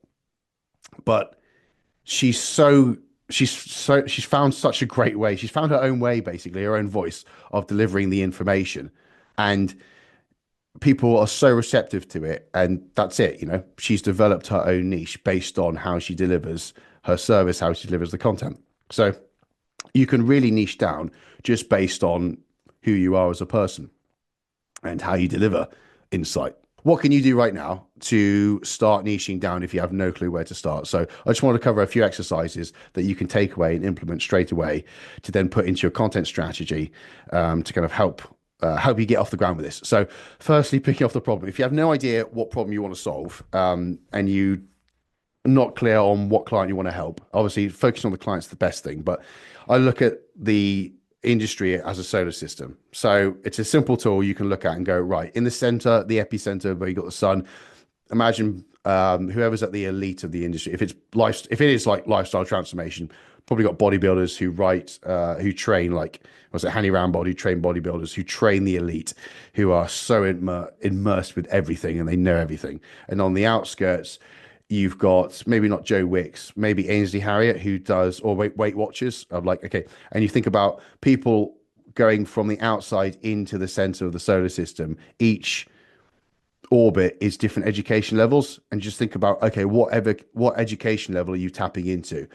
but she's found such a great way. She's found her own way, basically her own voice of delivering the information, and people are so receptive to it. And that's it. You know, she's developed her own niche based on how she delivers her service, how she delivers the content. So you can really niche down just based on who you are as a person and how you deliver insight. What can you do right now to start niching down if you have no clue where to start? So I just want to cover a few exercises that you can take away and implement straight away to then put into your content strategy, to kind of help you get off the ground with this. So firstly, picking off the problem. If you have no idea what problem you want to solve, and you are not clear on what client you want to help, obviously focusing on the client's the best thing, but I look at the industry as a solar system. So it's a simple tool you can look at and go, right, in the center, the epicenter where you got the sun, imagine whoever's at the elite of the industry. If it is like lifestyle transformation, probably got bodybuilders who train, like, was it Hanny Rambold, who train bodybuilders, who train the elite, who are so immersed with everything and they know everything. And on the outskirts, you've got maybe not Joe Wicks, maybe Ainsley Harriott, who does, or Weight Watchers. I'm like, okay. And you think about people going from the outside into the center of the solar system. Each orbit is different education levels. And just think about, okay, what education level are you tapping into?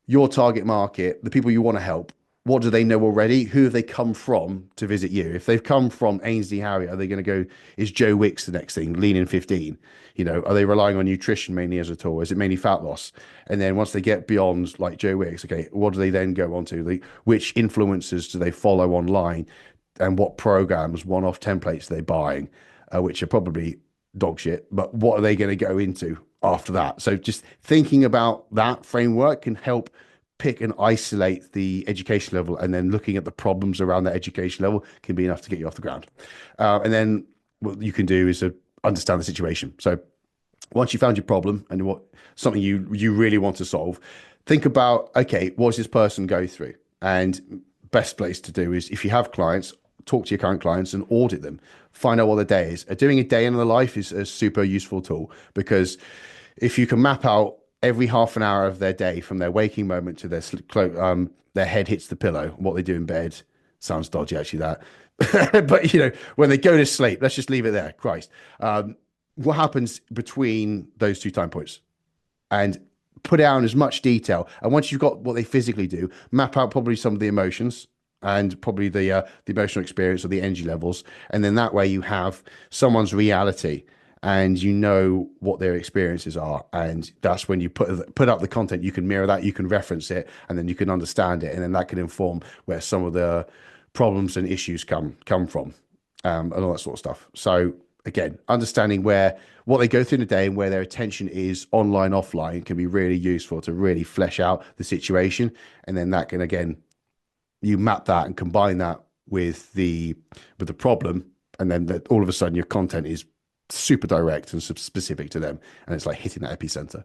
Your target market, the people you want to help, what do they know already? Who have they come from to visit you? If they've come from Ainsley Harriott, are they going to go, is Joe Wicks the next thing, lean in 15? You know, are they relying on nutrition mainly as a tool? Is it mainly fat loss? And then once they get beyond like Joe Wicks, okay, what do they then go on to? Which influencers do they follow online? And what programs, one-off templates are they buying, which are probably dog shit, but what are they going to go into after that? So just thinking about that framework can help pick and isolate the education level, and then looking at the problems around that education level can be enough to get you off the ground. And then what you can do is to understand the situation. So once you found your problem and something you really want to solve, think about, okay, what does this person go through? And best place to do is, if you have clients, talk to your current clients and audit them, find out what their day is. Doing a day in the life is a super useful tool, because if you can map out every half an hour of their day from their waking moment to their head hits the pillow, what they do in bed, sounds dodgy actually that, but you know, when they go to sleep, let's just leave it there. Christ, what happens between those two time points, and put out as much detail. And once you've got what they physically do, map out probably some of the emotions and probably the emotional experience or the energy levels, and then that way you have someone's reality and you know what their experiences are. And that's when you put up the content, you can mirror that, you can reference it, and then you can understand it, and then that can inform where some of the problems and issues come from, and all that sort of stuff. So again, understanding what they go through in a day and where their attention is online, offline, can be really useful to really flesh out the situation. And then that can, again, you map that and combine that with the problem, and then all of a sudden your content is super direct and specific to them, and it's like hitting that epicenter.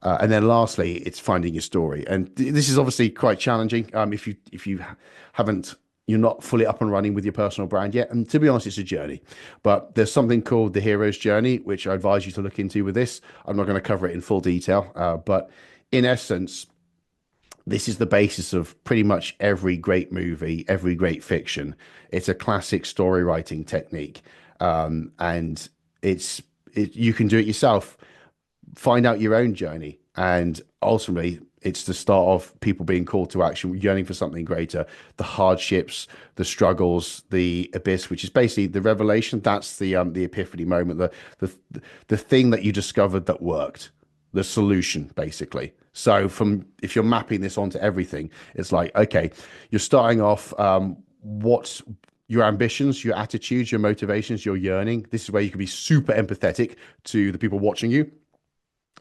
And then lastly, it's finding your story, and this is obviously quite challenging if you haven't, you're not fully up and running with your personal brand yet. And to be honest, it's a journey, but there's something called the hero's journey, which I advise you to look into with this. I'm not going to cover it in full detail, but in essence, this is the basis of pretty much every great movie, every great fiction. It's a classic story writing technique, and you can do it yourself. Find out your own journey, and ultimately it's the start of people being called to action, yearning for something greater, the hardships, the struggles, the abyss, which is basically the revelation. That's the epiphany moment, the thing that you discovered that worked, the solution, basically. So if you're mapping this onto everything, it's like, okay, you're starting off, what's your ambitions, your attitudes, your motivations, your yearning. This is where you can be super empathetic to the people watching you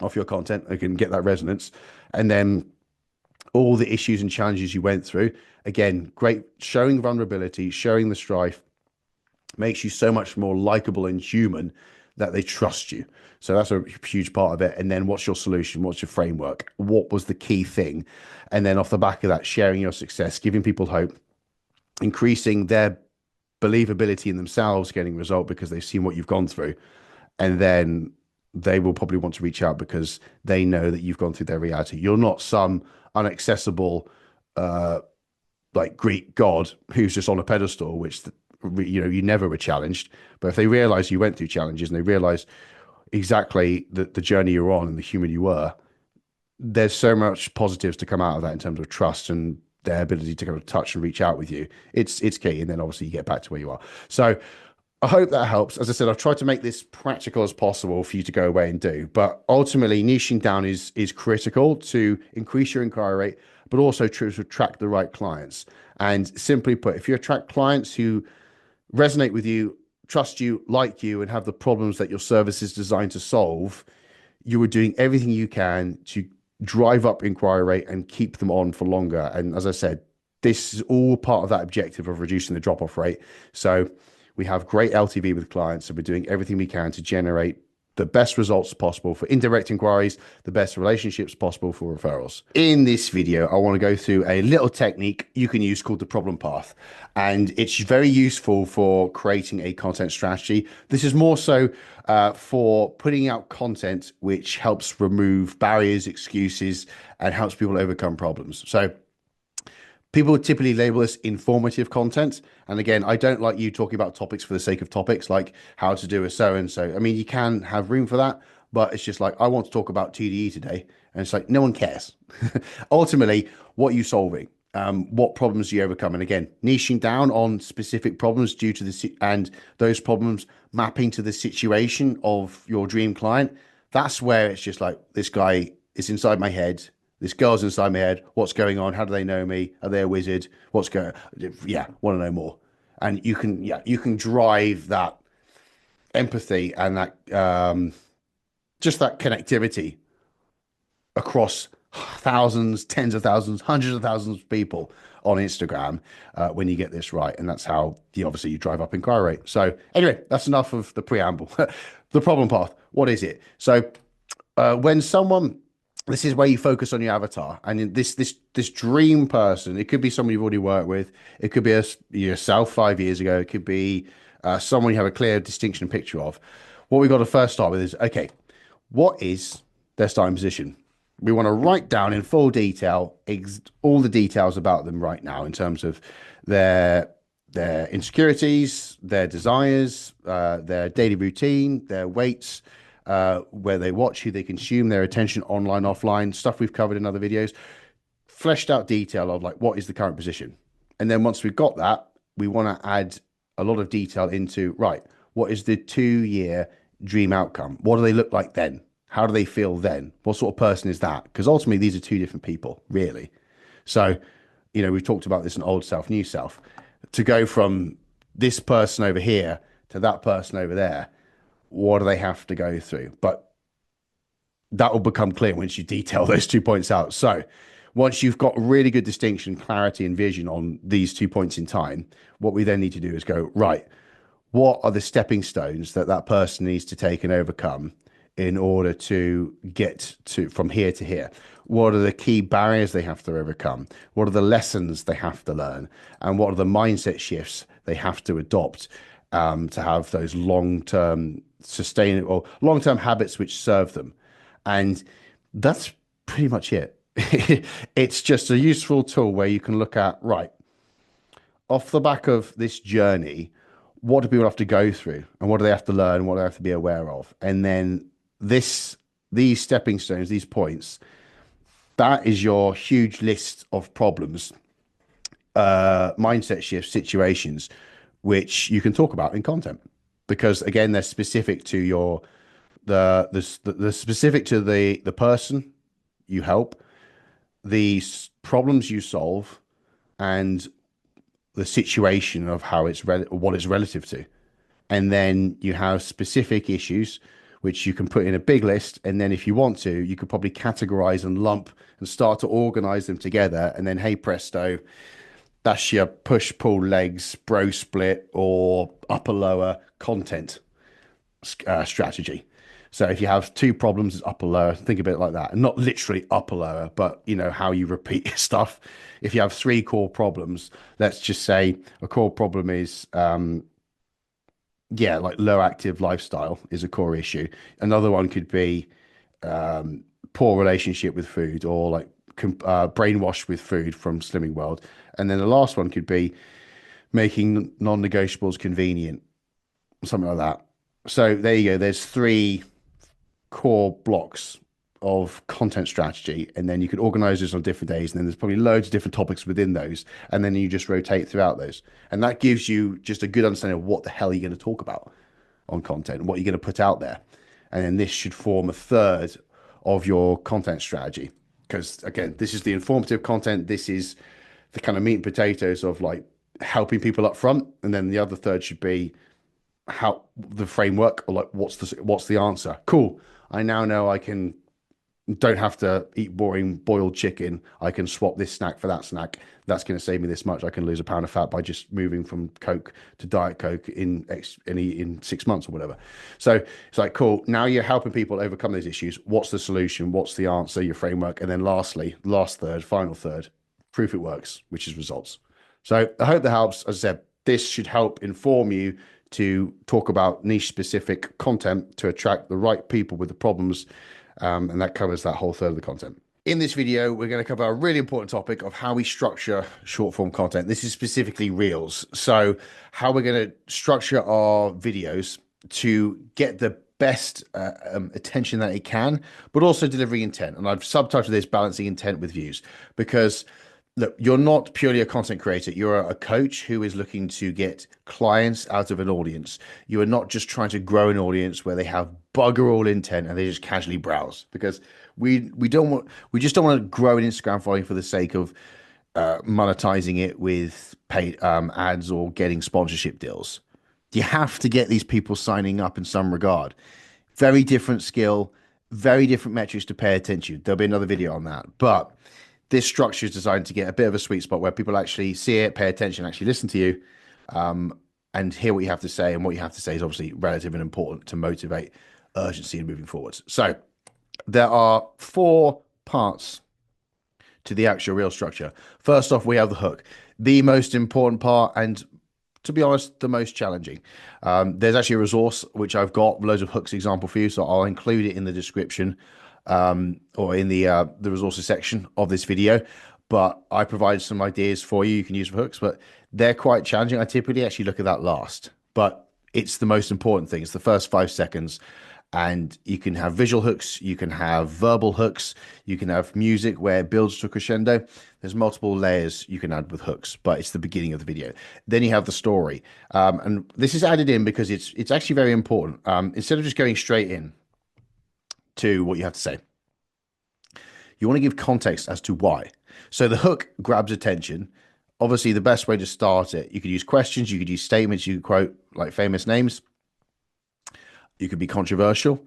off your content. I can get that resonance. And then all the issues and challenges you went through. Again, great, showing vulnerability, showing the strife makes you so much more likable and human that they trust you. So that's a huge part of it. And then what's your solution? What's your framework? What was the key thing? And then off the back of that, sharing your success, giving people hope, increasing their believability in themselves, getting a result because they've seen what you've gone through. And then they will probably want to reach out because they know that you've gone through their reality. You're not some inaccessible like Greek god who's just on a pedestal, which you never were challenged. But if they realize you went through challenges and they realize exactly the journey you're on and the human you were, there's so much positives to come out of that in terms of trust and their ability to kind of touch and reach out with you. It's key. And then obviously you get back to where you are. So I hope that helps. As I said, I've tried to make this practical as possible for you to go away and do, but ultimately niching down is critical to increase your inquiry rate, but also to attract the right clients. And simply put, if you attract clients who resonate with you, trust you, like you, and have the problems that your service is designed to solve, you are doing everything you can to drive up inquiry rate and keep them on for longer. And as I said, this is all part of that objective of reducing the drop-off rate. So we have great LTV with clients, and we're doing everything we can to generate the best results possible for indirect inquiries, the best relationships possible for referrals. In this video, I want to go through a little technique you can use called the problem path. And it's very useful for creating a content strategy. This is more so for putting out content which helps remove barriers, excuses, and helps people overcome problems. So people typically label this informative content. And again, I don't like you talking about topics for the sake of topics, like how to do a so-and-so. I mean, you can have room for that, but it's just like, I want to talk about TDE today. And it's like, no one cares. Ultimately, what are you solving? What problems do you overcome? And again, niching down on specific problems due to and those problems mapping to the situation of your dream client. That's where it's just like, this guy is inside my head. This girl's inside my head. What's going on? How do they know me? Are they a wizard? What's going? Yeah, want to know more. And you can drive that empathy and that just that connectivity across thousands, tens of thousands, hundreds of thousands of people on Instagram when you get this right. And that's how obviously you drive up inquiry rate. So anyway, that's enough of the preamble. The problem path. What is it? So when someone this is where you focus on your avatar and this dream person. It could be someone you've already worked with. It could be yourself 5 years ago. It could be someone you have a clear distinction and picture of. What we've got to first start with is, okay, what is their starting position? We want to write down in full detail all the details about them right now in terms of their insecurities, their desires, their daily routine, their weights, where they watch, who they consume, their attention online, offline, stuff we've covered in other videos, fleshed out detail of like, what is the current position? And then once we've got that, we want to add a lot of detail into, right, what is the 2-year dream outcome? What do they look like then? How do they feel then? What sort of person is that? Because ultimately, these are two different people, really. So, we've talked about this in old self, new self. To go from this person over here to that person over there, what do they have to go through? But that will become clear once you detail those 2 points out. So once you've got really good distinction, clarity, and vision on these 2 points in time, what we then need to do is go, right, what are the stepping stones that person needs to take and overcome in order to get to from here to here? What are the key barriers they have to overcome? What are the lessons they have to learn? And what are the mindset shifts they have to adopt to have those long-term sustainable, long-term habits which serve them? And that's pretty much it. It's just a useful tool where you can look at, right, off the back of this journey, what do people have to go through and what do they have to learn? What do they have to be aware of? And then these stepping stones, these points, that is your huge list of problems, mindset shifts, situations, which you can talk about in content, because again, they're specific to the specific to the person you help, the problems you solve and the situation of how it's what it's relative to. And then you have specific issues which you can put in a big list, and then if you want to, you could probably categorize and lump and start to organize them together, and then hey presto, that's your push pull legs bro split or upper lower content strategy. So if you have two problems, it's upper lower, think of it like that, and not literally upper lower, but you know how you repeat stuff. If you have three core problems, let's just say a core problem is like low active lifestyle is a core issue. Another one could be poor relationship with food, or like brainwashed with food from Slimming World. And then the last one could be making non-negotiables convenient, something like that. So there you go. There's three core blocks of content strategy, and then you could organize this on different days, and then there's probably loads of different topics within those, and then you just rotate throughout those, and that gives you just a good understanding of what the hell you're going to talk about on content and what you're going to put out there. And then this should form a third of your content strategy, because again, this is the informative content, this is the kind of meat and potatoes of like helping people up front, and then the other third should be how the framework, or like what's the answer. Cool, I now know I don't have to eat boring boiled chicken. I can swap this snack for that snack. That's going to save me this much. I can lose a pound of fat by just moving from Coke to Diet Coke in 6 months or whatever. So it's like, cool. Now you're helping people overcome those issues. What's the solution? What's the answer? Your framework. And then lastly, final third, proof it works, which is results. So I hope that helps. As I said, this should help inform you to talk about niche specific content to attract the right people with the problems. And that covers that whole third of the content. In this video, we're going to cover a really important topic of how we structure short form content. This is specifically Reels. So how we're going to structure our videos to get the best attention that it can, but also delivering intent. And I've subtitled this Balancing Intent with Views, because look, you're not purely a content creator. You're a coach who is looking to get clients out of an audience. You are not just trying to grow an audience where they have bugger all intent and they just casually browse, because we just don't want to grow an Instagram following for the sake of monetizing it with paid ads or getting sponsorship deals. You have to get these people signing up in some regard. Very different skill, very different metrics to pay attention to. There'll be another video on that, but this structure is designed to get a bit of a sweet spot where people actually see it, pay attention, actually listen to you, and hear what you have to say. And what you have to say is obviously relative and important to motivate urgency and moving forwards. So there are 4 parts to the actual reel structure. First off, we have the hook, the most important part, and to be honest, the most challenging. There's actually a resource which I've got loads of hooks example for you, so I'll include it in the description or in the resources section of this video. But I provided some ideas for you can use for hooks, but they're quite challenging. I typically actually look at that last, but it's the most important thing. It's the first 5 seconds. And you can have visual hooks, you can have verbal hooks, you can have music where it builds to a crescendo. There's multiple layers you can add with hooks, but it's the beginning of the video. Then you have the story. And this is added in because it's actually very important. Instead of just going straight in to what you have to say, you want to give context as to why. So the hook grabs attention. Obviously, the best way to start it, you could use questions, you could use statements, you could quote like famous names. You could be controversial.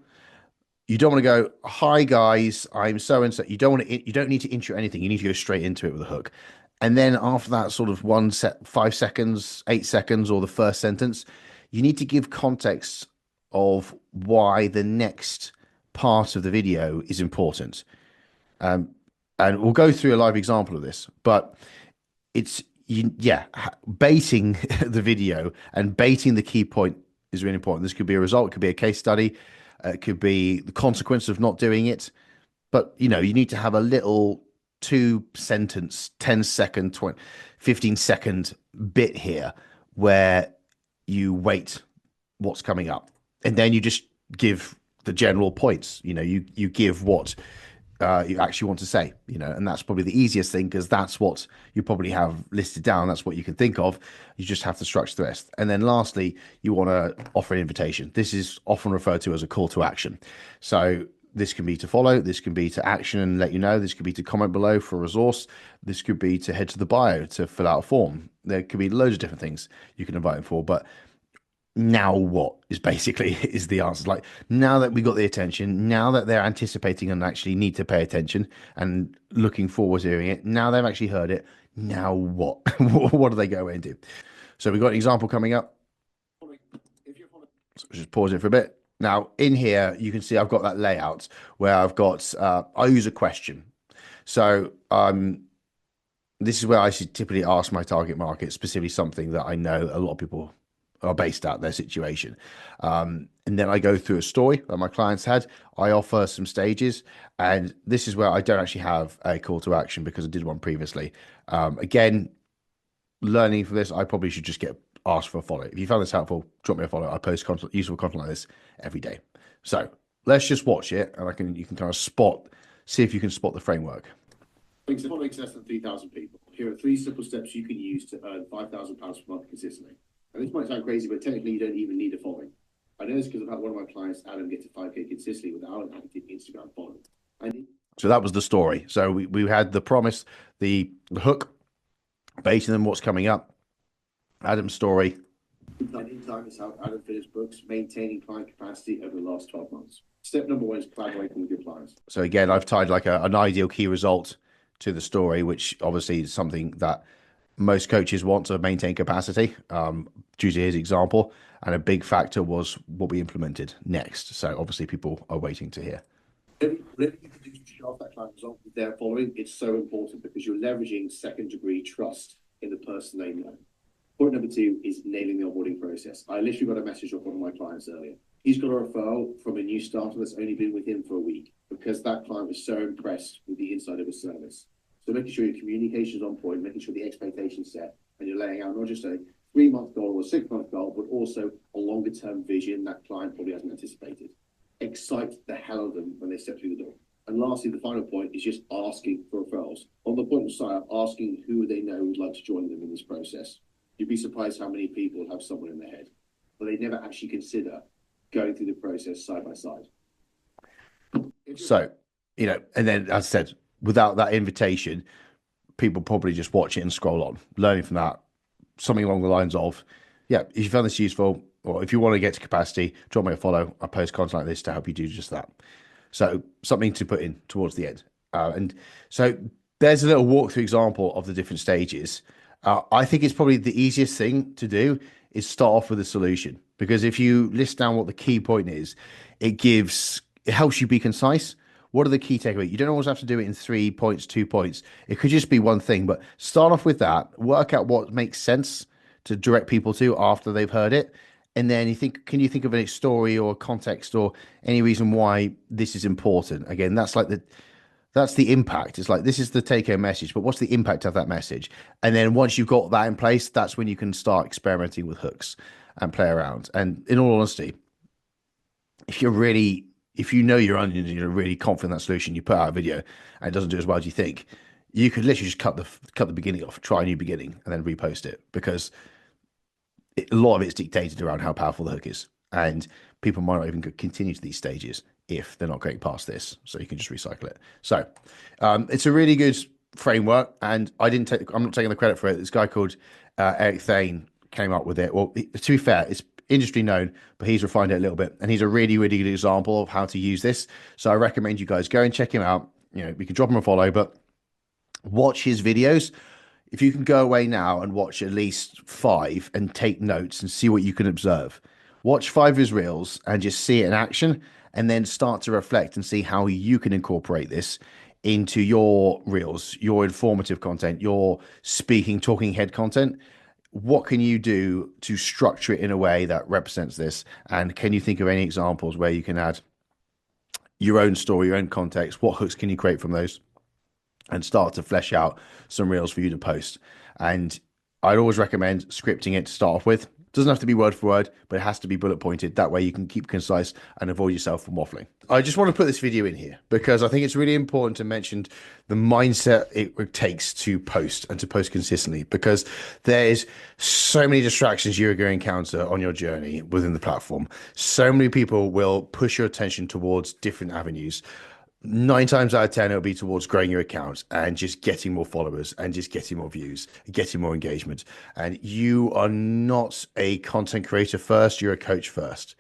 You don't want to go, "Hi guys, I'm so and so." You don't need to intro anything. You need to go straight into it with a hook. And then after that sort of 5 seconds, 8 seconds, or the first sentence, you need to give context of why the next part of the video is important. And we'll go through a live example of this, but it's baiting the video and baiting the key point is really important. This could be a result, it could be a case study, it could be the consequence of not doing it. But you need to have a little 2-sentence, 10-second, 15-second bit here where you wait what's coming up, and then you just give the general points. You give what you actually want to say, and that's probably the easiest thing, because that's what you probably have listed down. That's what you can think of. You just have to structure the rest. And then lastly, you want to offer an invitation. This is often referred to as a call to action. So this can be to follow, this can be to action and let you know, this could be to comment below for a resource, this could be to head to the bio to fill out a form. There could be loads of different things you can invite them for, but now what is basically is the answer. Like, now that we got the attention, now that they're anticipating and actually need to pay attention and looking forward to hearing it, now they've actually heard it, now what? What do they go away and do? So we've got an example coming up. So just pause it for a bit. Now in here, you can see I've got that layout where I've got, I use a question. So this is where I should typically ask my target market, specifically something that I know a lot of people are based out their situation. And then I go through a story that my clients had. I offer some stages, and this is where I don't actually have a call to action because I did one previously. Again, learning from this, I probably should just get asked for a follow. If you found this helpful, drop me a follow. I post content, useful content like this every day. So let's just watch it, and you can kind of see if you can spot the framework. Following less than 3,000 people. Here are 3 simple steps you can use to earn £5,000 per month consistently. And this might sound crazy, but technically you don't even need a following. I know this because I've had one of my clients, Adam, get to 5K consistently without an active Instagram following. So that was the story. So we had the promise, the hook, based on what's coming up. Adam's story. In time is how Adam finished books, maintaining client capacity over the last 12 months. Step number 1 is collaborating with your clients. So again, I've tied like an ideal key result to the story, which obviously is something that most coaches want to maintain capacity, due to his example. And a big factor was what we implemented next. So obviously people are waiting to hear. Whatever you can do to show off that client result with their following, it's so important because you're leveraging second degree trust in the person they know. Point number 2 is nailing the onboarding process. I literally got a message off one of my clients earlier. He's got a referral from a new starter that's only been with him for a week because that client was so impressed with the inside of his service. So making sure your communication is on point, making sure the expectation's set, and you're laying out not just a 3-month goal or 6-month goal, but also a longer term vision that client probably hasn't anticipated. Excite the hell out of them when they step through the door. And lastly, the final point is just asking for referrals. On the point of sign up, asking who they know would like to join them in this process. You'd be surprised how many people have someone in their head, but they never actually consider going through the process side by side. So, and then as I said, without that invitation, people probably just watch it and scroll on, learning from that, something along the lines of, yeah, if you found this useful, or if you want to get to capacity, drop me a follow. I post content like this to help you do just that. So something to put in towards the end. And so there's a little walkthrough example of the different stages. I think it's probably the easiest thing to do is start off with a solution, because if you list down what the key point is, it helps you be concise. What are the key takeaways? You don't always have to do it in 3 points, 2 points. It could just be one thing, but start off with that, work out what makes sense to direct people to after they've heard it. And then can you think of a story or context or any reason why this is important? Again, that's the impact. It's like, this is the take-home message, but what's the impact of that message? And then once you've got that in place, that's when you can start experimenting with hooks and play around. And in all honesty, if you know your onions and you're really confident in that solution, you put out a video and it doesn't do as well as you think, you could literally just cut the beginning off, try a new beginning, and then repost it, because a lot of it's dictated around how powerful the hook is, and people might not even continue to these stages if they're not going past this. So you can just recycle it. So it's a really good framework, and I'm not taking the credit for it. This guy called Eric Thane came up with it. Well, to be fair, it's industry known, but he's refined it a little bit, and he's a really, really good example of how to use this. So I recommend you guys go and check him out. We can drop him a follow, but watch his videos. If you can go away now and watch at least 5 and take notes and see what you can observe, watch 5 of his reels and just see it in action, and then start to reflect and see how you can incorporate this into your reels, your informative content, your talking head content. What can you do to structure it in a way that represents this? And can you think of any examples where you can add your own story, your own context? What hooks can you create from those? And start to flesh out some reels for you to post. And I'd always recommend scripting it to start off with. Doesn't have to be word for word, but it has to be bullet pointed. That way you can keep concise and avoid yourself from waffling. I just want to put this video in here because I think it's really important to mention the mindset it takes to post and to post consistently, because there's so many distractions you're going to encounter on your journey within the platform. So many people will push your attention towards different avenues. 9 times out of 10, it'll be towards growing your account and just getting more followers and just getting more views, getting more engagement. And you are not a content creator first, you're a coach first.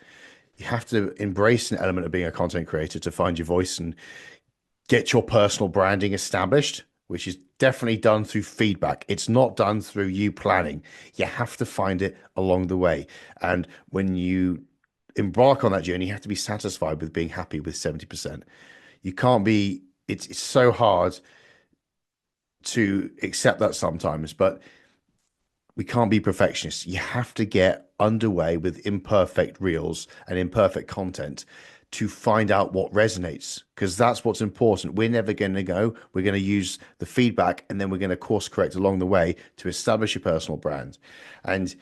You have to embrace an element of being a content creator to find your voice and get your personal branding established, which is definitely done through feedback. It's not done through you planning. You have to find it along the way. And when you embark on that journey, you have to be satisfied with being happy with 70%. You can't be, it's so hard to accept that sometimes, but we can't be perfectionists. You have to get underway with imperfect reels and imperfect content to find out what resonates, because that's what's important. We're never going to go. We're going to use the feedback and then we're going to course correct along the way to establish your personal brand. And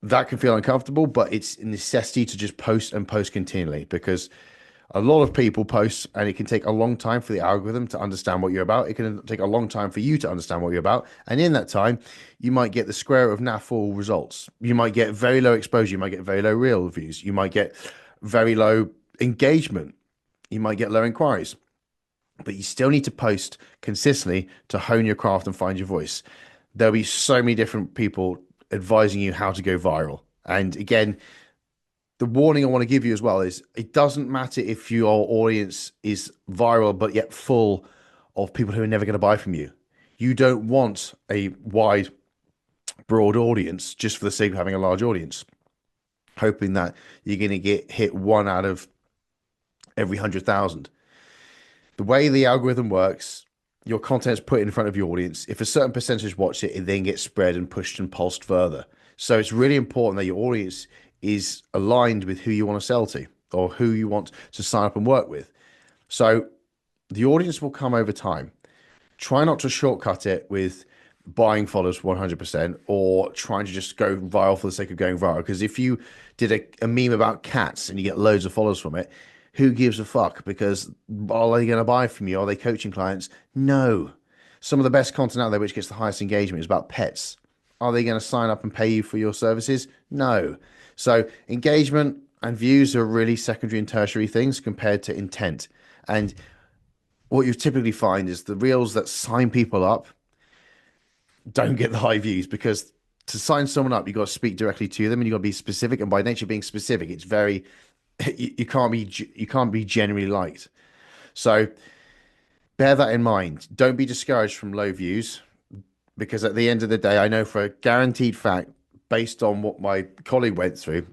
that can feel uncomfortable, but it's a necessity to just post and post continually, because a lot of people post and it can take a long time for the algorithm to understand what you're about. It can take a long time for you to understand what you're about. And in that time, you might get the square of naffle results. You might get very low exposure. You might get very low real views. You might get very low engagement. You might get low inquiries. But you still need to post consistently to hone your craft and find your voice. There'll be so many different people advising you how to go viral. And again, the warning I want to give you as well is it doesn't matter if your audience is viral, but yet full of people who are never going to buy from you. You don't want a wide, broad audience just for the sake of having a large audience, hoping that you're going to get hit 1 out of every 100,000. The way the algorithm works, your content's put in front of your audience. If a certain percentage watch it, it then gets spread and pushed and pulsed further. So it's really important that your audience is aligned with who you want to sell to or who you want to sign up and work with. So the audience will come over time. Try not to shortcut it with buying followers 100% or trying to just go viral for the sake of going viral. Because if you did a meme about cats and you get loads of followers from it, who gives a fuck? Because are they going to buy from you? Are they coaching clients? No. Some of the best content out there which gets the highest engagement is about pets. Are they going to sign up and pay you for your services? No. So engagement and views are really secondary and tertiary things compared to intent. And what you typically find is the reels that sign people up don't get the high views, because to sign someone up, you've got to speak directly to them and you've got to be specific. And by nature of being specific, it's very, you can't be generally liked. So bear that in mind. Don't be discouraged from low views, because at the end of the day, I know for a guaranteed fact, based on what my colleague went through,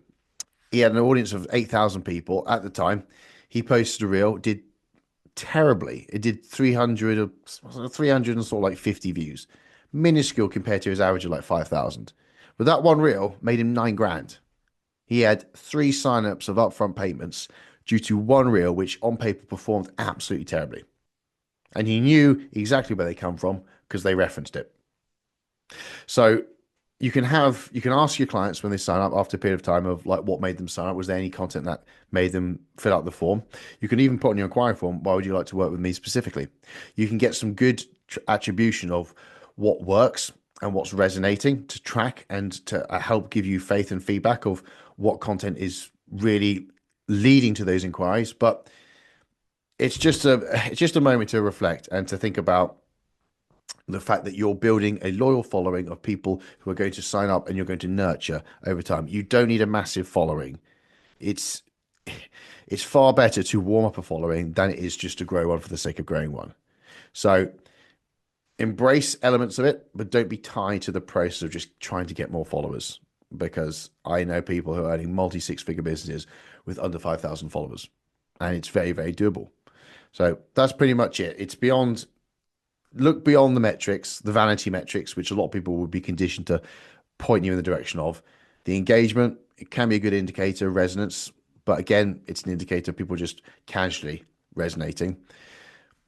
he had an audience of 8,000 people at the time. He posted a reel, did terribly. It did 300 and sort of like 50 views, minuscule compared to his average of like 5,000. But that one reel made him 9 grand. He had 3 signups of upfront payments due to one reel, which on paper performed absolutely terribly. And he knew exactly where they come from because they referenced it. So you can ask your clients when they sign up after a period of time of like what made them sign up. Was there any content that made them fill out the form? You can even put on your inquiry form, why would you like to work with me specifically? You can get some good attribution of what works and what's resonating to track and to help give you faith and feedback of what content is really leading to those inquiries. But it's just a moment to reflect and to think about the fact that you're building a loyal following of people who are going to sign up and you're going to nurture over time. You don't need a massive following. It's far better to warm up a following than it is just to grow one for the sake of growing one. So embrace elements of it, but don't be tied to the process of just trying to get more followers, because I know people who are earning multi-6-figure businesses with under 5,000 followers, and it's very, very doable. So that's pretty much it. It's look beyond the metrics, the vanity metrics, which a lot of people would be conditioned to point you in the direction of. The engagement, it can be a good indicator of resonance, but again, it's an indicator of people just casually resonating.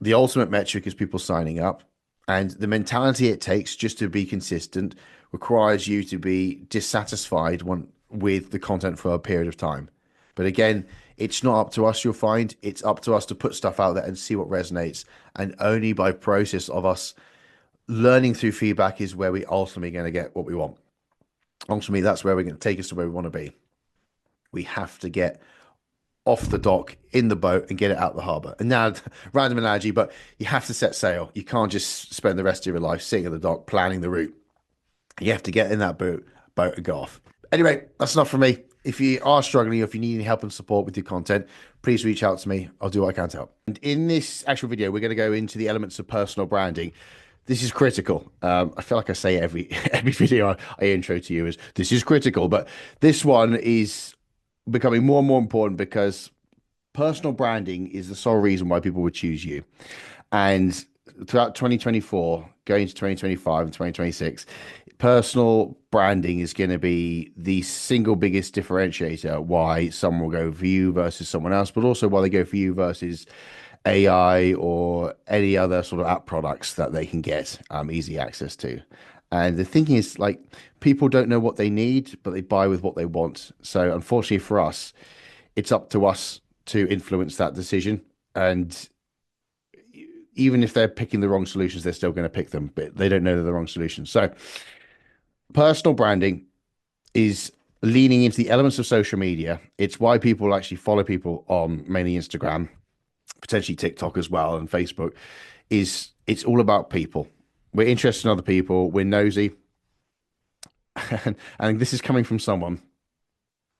The ultimate metric is people signing up, and the mentality it takes just to be consistent requires you to be dissatisfied with the content for a period of time. But again, it's not up to us, you'll find. It's up to us to put stuff out there and see what resonates. And only by process of us learning through feedback is where we ultimately going to get what we want. Ultimately, that's where we're going to take us to where we want to be. We have to get off the dock in the boat and get it out the harbor. And now, random analogy, but you have to set sail. You can't just spend the rest of your life sitting at the dock planning the route. You have to get in that boat and go off. Anyway, that's enough from me. If you are struggling, or if you need any help and support with your content, please reach out to me. I'll do what I can to help. And in this actual video, we're going to go into the elements of personal branding. This is critical. I feel like I say every video I intro to you is this is critical, but this one is becoming more and more important because personal branding is the sole reason why people would choose you. And throughout 2024, going into 2025 and 2026, personal branding is going to be the single biggest differentiator why someone will go for you versus someone else, but also why they go for you versus AI or any other sort of app products that they can get easy access to. And the thinking is like people don't know what they need, but they buy with what they want. So unfortunately for us, it's up to us to influence that decision. And even if they're picking the wrong solutions, they're still going to pick them, but they don't know they're the wrong solutions. So personal branding is leaning into the elements of social media. It's why people actually follow people on mainly Instagram, potentially TikTok as well, and Facebook. It's all about people. We're interested in other people. We're nosy. And this is coming from someone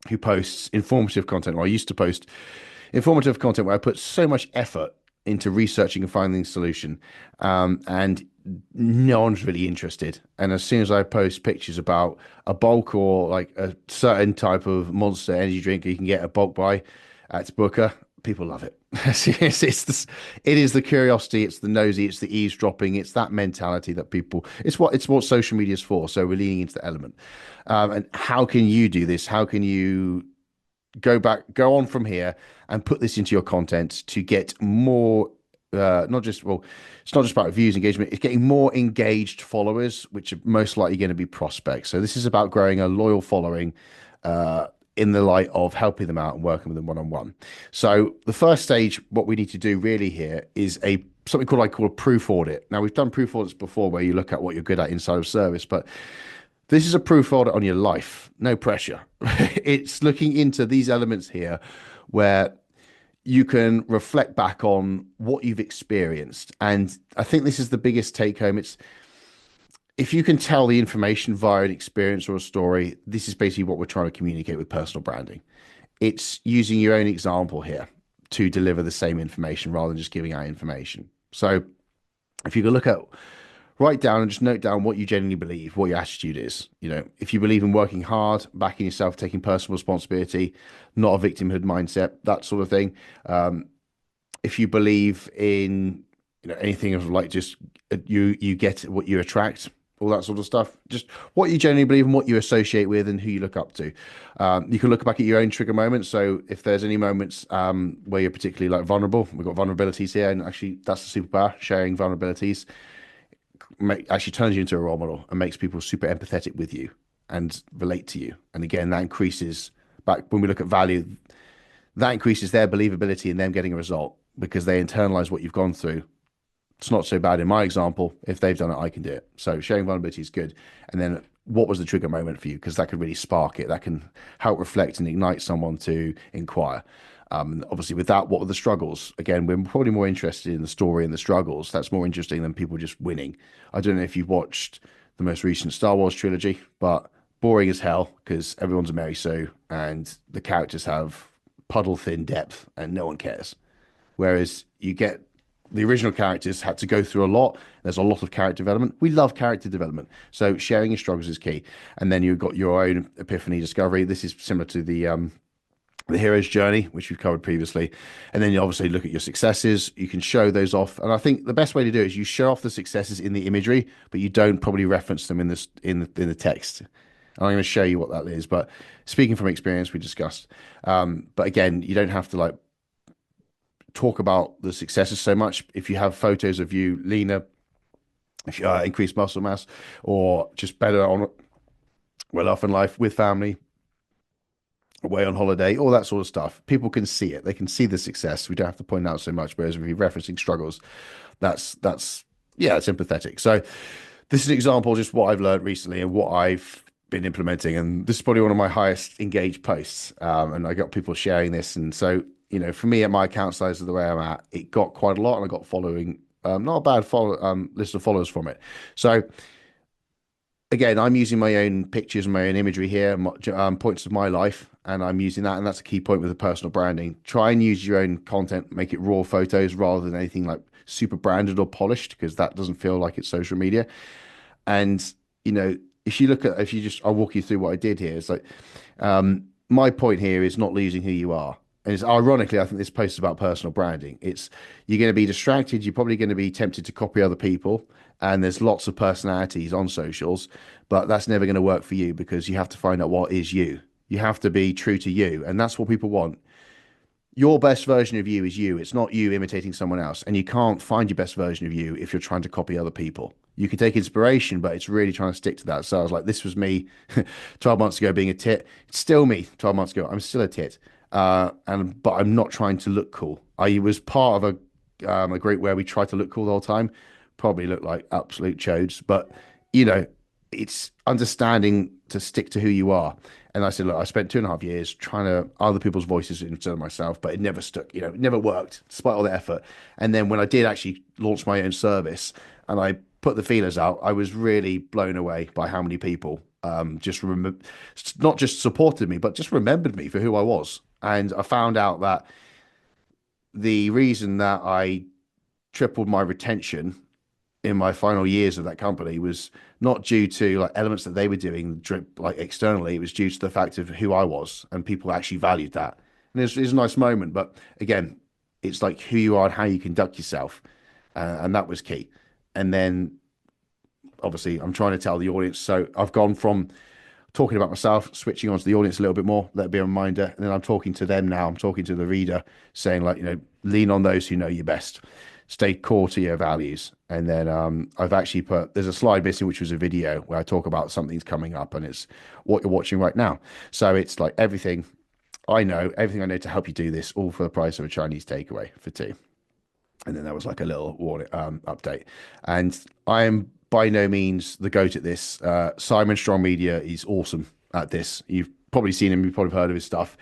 who posts informative content, or I used to post informative content where I put so much effort into researching and finding a solution. And no one's really interested. And as soon as I post pictures about a bulk or like a certain type of Monster energy drink you can get a bulk buy at Booker, people love it. It is the curiosity, it's the nosy, it's the eavesdropping, it's that mentality that people, it's what social media is for. So we're leaning into the element. And how can you do this? How can you go on from here and put this into your content to get more, it's not just about views, engagement, it's getting more engaged followers, which are most likely going to be prospects. So this is about growing a loyal following, in the light of helping them out and working with them one-on-one. So the first stage, what we need to do really here is something I call a proof audit. Now we've done proof audits before where you look at what you're good at inside of service, but this is a proof audit on your life. No pressure. It's looking into these elements here where you can reflect back on what you've experienced. And I think this is the biggest take home. It's if you can tell the information via an experience or a story, this is basically what we're trying to communicate with personal branding. It's using your own example here to deliver the same information rather than just giving out information. So if you can write down and just note down what you genuinely believe, what your attitude is. You know, if you believe in working hard, backing yourself, taking personal responsibility, not a victimhood mindset, that sort of thing. If you believe in anything of like just you get what you attract, all that sort of stuff, just what you genuinely believe and what you associate with and who you look up to. You can look back at your own trigger moments. So if there's any moments where you're particularly like vulnerable, we've got vulnerabilities here, and actually that's the superpower, sharing vulnerabilities actually turns you into a role model and makes people super empathetic with you and relate to you. And again, that increases, back when we look at value, that increases their believability in them getting a result because they internalize what you've gone through. It's not so bad in my example. If they've done it, I can do it. So sharing vulnerability is good. And then what was the trigger moment for you? Because that could really spark it. That can help reflect and ignite someone to inquire. Obviously with that, what were the struggles? Again, we're probably more interested in the story and the struggles. That's more interesting than people just winning. I don't know if you've watched the most recent Star Wars trilogy, but boring as hell because everyone's a Mary Sue and the characters have puddle thin depth and no one cares. Whereas you get the original characters had to go through a lot. There's a lot of character development. We love character development. So sharing your struggles is key. And then you've got your own epiphany discovery. This is similar to the hero's journey, which we've covered previously. And then you obviously look at your successes. You can show those off. And I think the best way to do it is you show off the successes in the imagery, but you don't probably reference them in the text. And I'm going to show you what that is. But speaking from experience, we discussed. But again, you don't have to like talk about the successes so much. If you have photos of you leaner, if you increase muscle mass, or just better on well off in life with family, away on holiday, all that sort of stuff. People can see it. They can see the success. We don't have to point out so much. Whereas if you're referencing struggles, that's yeah, it's empathetic. So this is an example of just what I've learned recently and what I've been implementing. And this is probably one of my highest engaged posts. And I got people sharing this. And so, you know, for me at my account size of the way I'm at, it got quite a lot, and I got following, not a bad list of followers from it. So again, I'm using my own pictures and my own imagery here, points of my life, and I'm using that. And that's a key point with the personal branding. Try and use your own content, make it raw photos rather than anything like super branded or polished, because that doesn't feel like it's social media. And, you know, I'll walk you through what I did here. It's like, my point here is not losing who you are. And it's ironically, I think this post is about personal branding. You're going to be distracted. You're probably going to be tempted to copy other people. And there's lots of personalities on socials, but that's never going to work for you, because you have to find out what is you. You have to be true to you. And that's what people want. Your best version of you is you. It's not you imitating someone else. And you can't find your best version of you if you're trying to copy other people. You can take inspiration, but it's really trying to stick to that. So I was like, this was me 12 months ago being a tit. It's still me 12 months ago. I'm still a tit. But I'm not trying to look cool. I was part of a group where we tried to look cool the whole time. Probably look like absolute chodes, but you know, it's understanding to stick to who you are. And I said, look, I spent 2.5 years trying to other people's voices instead of myself, but it never stuck, you know, it never worked despite all the effort. And then when I did actually launch my own service and I put the feelers out, I was really blown away by how many people not just supported me, but just remembered me for who I was. And I found out that the reason that I tripled my retention in my final years of that company was not due to like elements that they were doing like externally. It was due to the fact of who I was, and people actually valued that. And it's a nice moment, but again, it's like who you are and how you conduct yourself, and that was key. And then obviously I'm trying to tell the audience, so I've gone from talking about myself, switching on to the audience a little bit more, let it be a reminder, and then I'm talking to them now. I'm talking to the reader, saying like, you know, lean on those who know you best, stay core to your values. And then I've actually there's a slide missing, which was a video where I talk about something's coming up, and it's what you're watching right now. So it's like everything I know to help you do this, all for the price of a Chinese takeaway for 2. And then there was like a little warning, update. And I am by no means the GOAT at this. Simon Strong Media is awesome at this. You've probably seen him, you've probably heard of his stuff.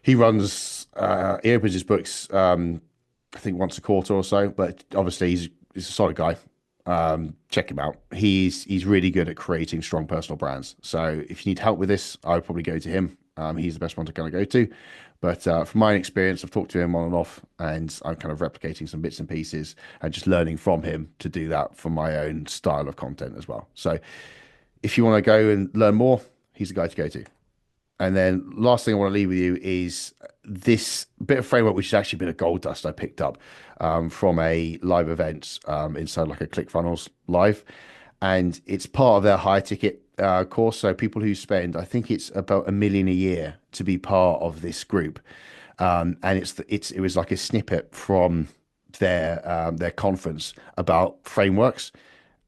He opens his books, I think once a quarter or so, but obviously he's a solid guy. Check him out. He's really good at creating strong personal brands. So if you need help with this, I would probably go to him. He's the best one to kind of go to. But from my experience, I've talked to him on and off, and I'm kind of replicating some bits and pieces and just learning from him to do that for my own style of content as well. So if you want to go and learn more, he's the guy to go to. And then last thing I want to leave with you is this bit of framework, which has actually been a gold dust I picked up from a live event inside like a ClickFunnels live. And it's part of their high ticket course. So people who spend, I think it's about $1 million a year to be part of this group. And it was like a snippet from their conference about frameworks.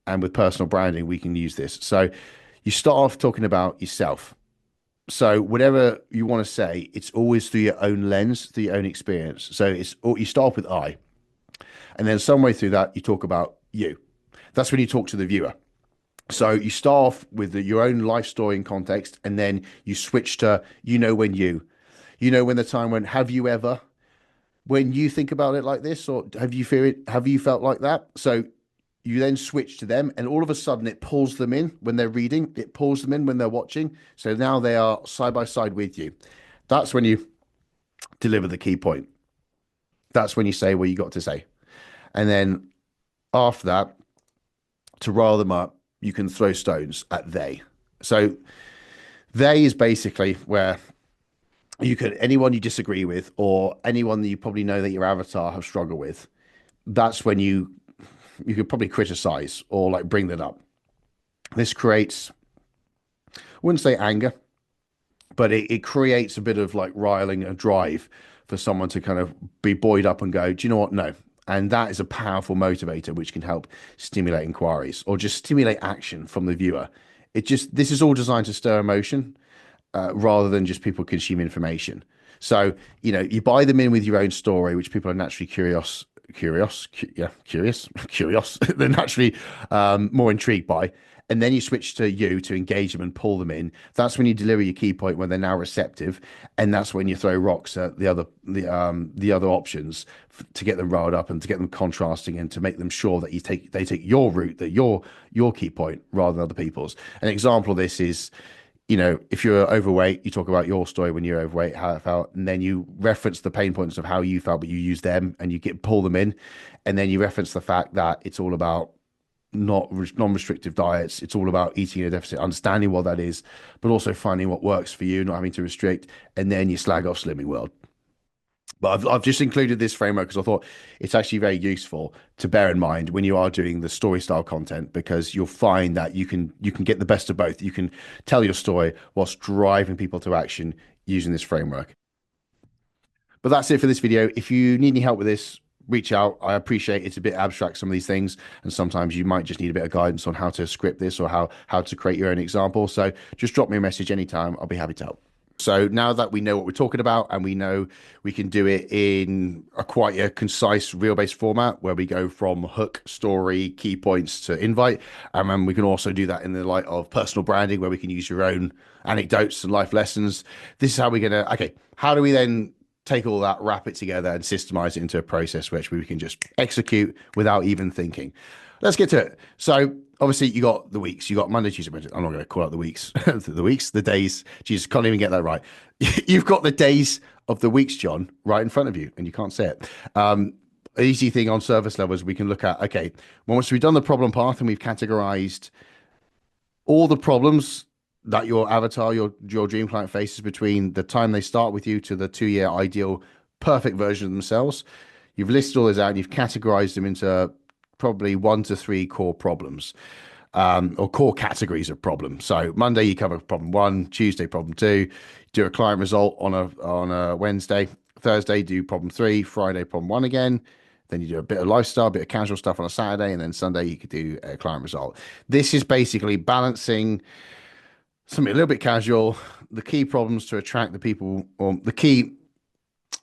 And with personal branding, we can use this. So you start off talking about yourself. So whatever you want to say, it's always through your own lens, through your own experience. So you start off with I, and then some way through that, you talk about you. That's when you talk to the viewer. So you start off with your own life story and context, and then you switch to, when when the time when, have you ever, when you think about it like this, or have you felt like that? So you then switch to them, and all of a sudden it pulls them in when they're reading, it pulls them in when they're watching. So now they are side by side with you. That's when you deliver the key point. That's when you say what you got to say. And then after that, to rile them up, you can throw stones at they. So they is basically where anyone you disagree with, or anyone that you probably know that your avatar have struggled with, that's when you could probably criticize or like bring that up. This creates, I wouldn't say anger, but it creates a bit of like riling, a drive for someone to kind of be buoyed up and go, do you know what? No. And that is a powerful motivator, which can help stimulate inquiries or just stimulate action from the viewer. This is all designed to stir emotion rather than just people consume information. So, you buy them in with your own story, which people are naturally curious. They're naturally more intrigued by. And then you switch to you to engage them and pull them in. That's when you deliver your key point when they're now receptive, and that's when you throw rocks at the other options to get them riled up and to get them contrasting and to make them sure that they take your route, that your key point rather than other people's. An example of this is, if you're overweight, you talk about your story when you're overweight, how it felt, and then you reference the pain points of how you felt, but you use them and you pull them in, and then you reference the fact that it's all about non-restrictive diets. It's all about eating in a deficit, understanding what that is, but also finding what works for you, not having to restrict, and then you slag off Slimming World. But I've just included this framework because I thought it's actually very useful to bear in mind when you are doing the story style content, because you'll find that you can get the best of both. You can tell your story whilst driving people to action using this framework. But that's it for this video. If you need any help with this, reach out. I appreciate it's a bit abstract, some of these things, and sometimes you might just need a bit of guidance on how to script this or how to create your own example. So just drop me a message anytime. I'll be happy to help. So now that we know what we're talking about and we know we can do it in quite a concise reel-based format where we go from hook, story, key points to invite, and then we can also do that in the light of personal branding where we can use your own anecdotes and life lessons. This is how we're going to, okay, how do we then take all that, wrap it together and systemize it into a process which we can just execute without even thinking? Let's get to it. So obviously you got the weeks, you got Monday, Tuesday, Wednesday. I'm not going to call out the weeks, the days. Jesus, can't even get that right. You've got the days of the weeks, John, right in front of you, and you can't say it. Easy thing on service levels, we can look at, okay, once we've done the problem path and we've categorized all the problems that your avatar, your dream client faces between the time they start with you to the 2-year ideal perfect version of themselves. You've listed all those out and you've categorized them into probably 1 to 3 core problems, or core categories of problems. So Monday you cover problem 1, Tuesday problem 2, do a client result on a Wednesday, Thursday do problem 3, Friday problem 1 again. Then you do a bit of lifestyle, a bit of casual stuff on a Saturday, and then Sunday you could do a client result. This is basically balancing something a little bit casual, the key problems to attract the people, or the key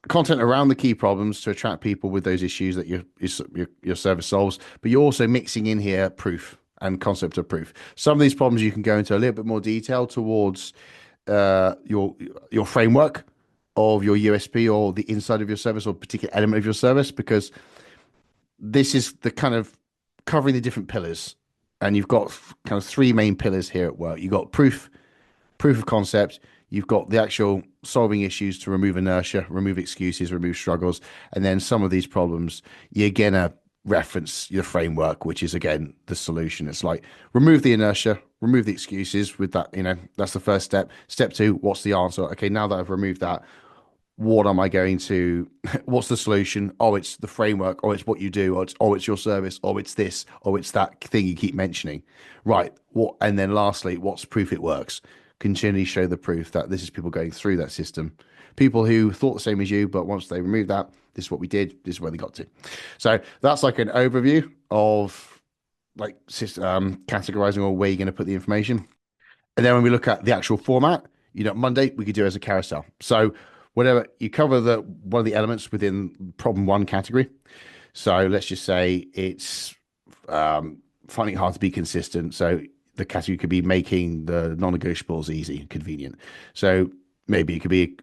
content around the key problems to attract people with those issues that your service solves. But you're also mixing in here proof and concept of proof. Some of these problems you can go into a little bit more detail towards your framework of your USP or the inside of your service or particular element of your service, because this is the kind of covering the different pillars. And you've got kind of 3 main pillars here at work. You've got proof of concept. You've got the actual solving issues to remove inertia, remove excuses, remove struggles. And then some of these problems, you're going to reference your framework, which is, again, the solution. It's like remove the inertia, remove the excuses with that. That's the first step. Step 2, what's the answer? Okay, now that I've removed that, what am I going to, what's the solution? Oh, it's the framework. Oh, it's what you do. Oh, it's your service. Oh, it's this. Oh, it's that thing you keep mentioning. Right. And then lastly, what's proof it works? Continually show the proof that this is people going through that system. People who thought the same as you, but once they removed that, this is what we did. This is where they got to. So that's like an overview of like categorizing or where you're going to put the information. And then when we look at the actual format, Monday, we could do it as a carousel. So whatever you cover one of the elements within problem 1 category. So let's just say it's finding it hard to be consistent. So the category could be making the non-negotiables easy and convenient. So maybe it could be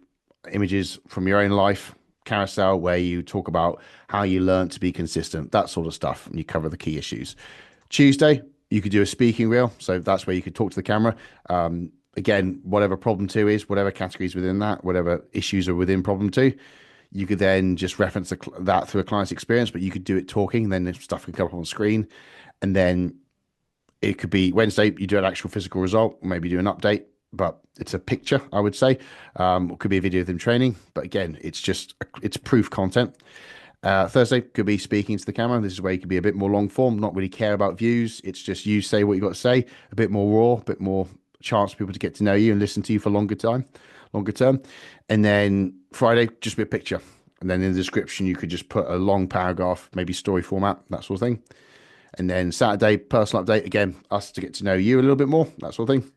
images from your own life, carousel, where you talk about how you learn to be consistent, that sort of stuff, and you cover the key issues. Tuesday, you could do a speaking reel. So that's where you could talk to the camera. Again, whatever problem 2 is, whatever categories within that, whatever issues are within problem 2, you could then just reference that through a client's experience, but you could do it talking, then stuff could come up on screen. And then it could be Wednesday, you do an actual physical result, maybe do an update, but it's a picture, I would say. It could be a video of them training, but again, it's proof content. Thursday could be speaking to the camera. This is where you could be a bit more long form, not really care about views. It's just you say what you got to say, a bit more raw, a bit more chance for people to get to know you and listen to you for longer term. And then Friday, just be a picture. And then in the description, you could just put a long paragraph, maybe story format, that sort of thing. And then Saturday, personal update, again, us to get to know you a little bit more, that sort of thing.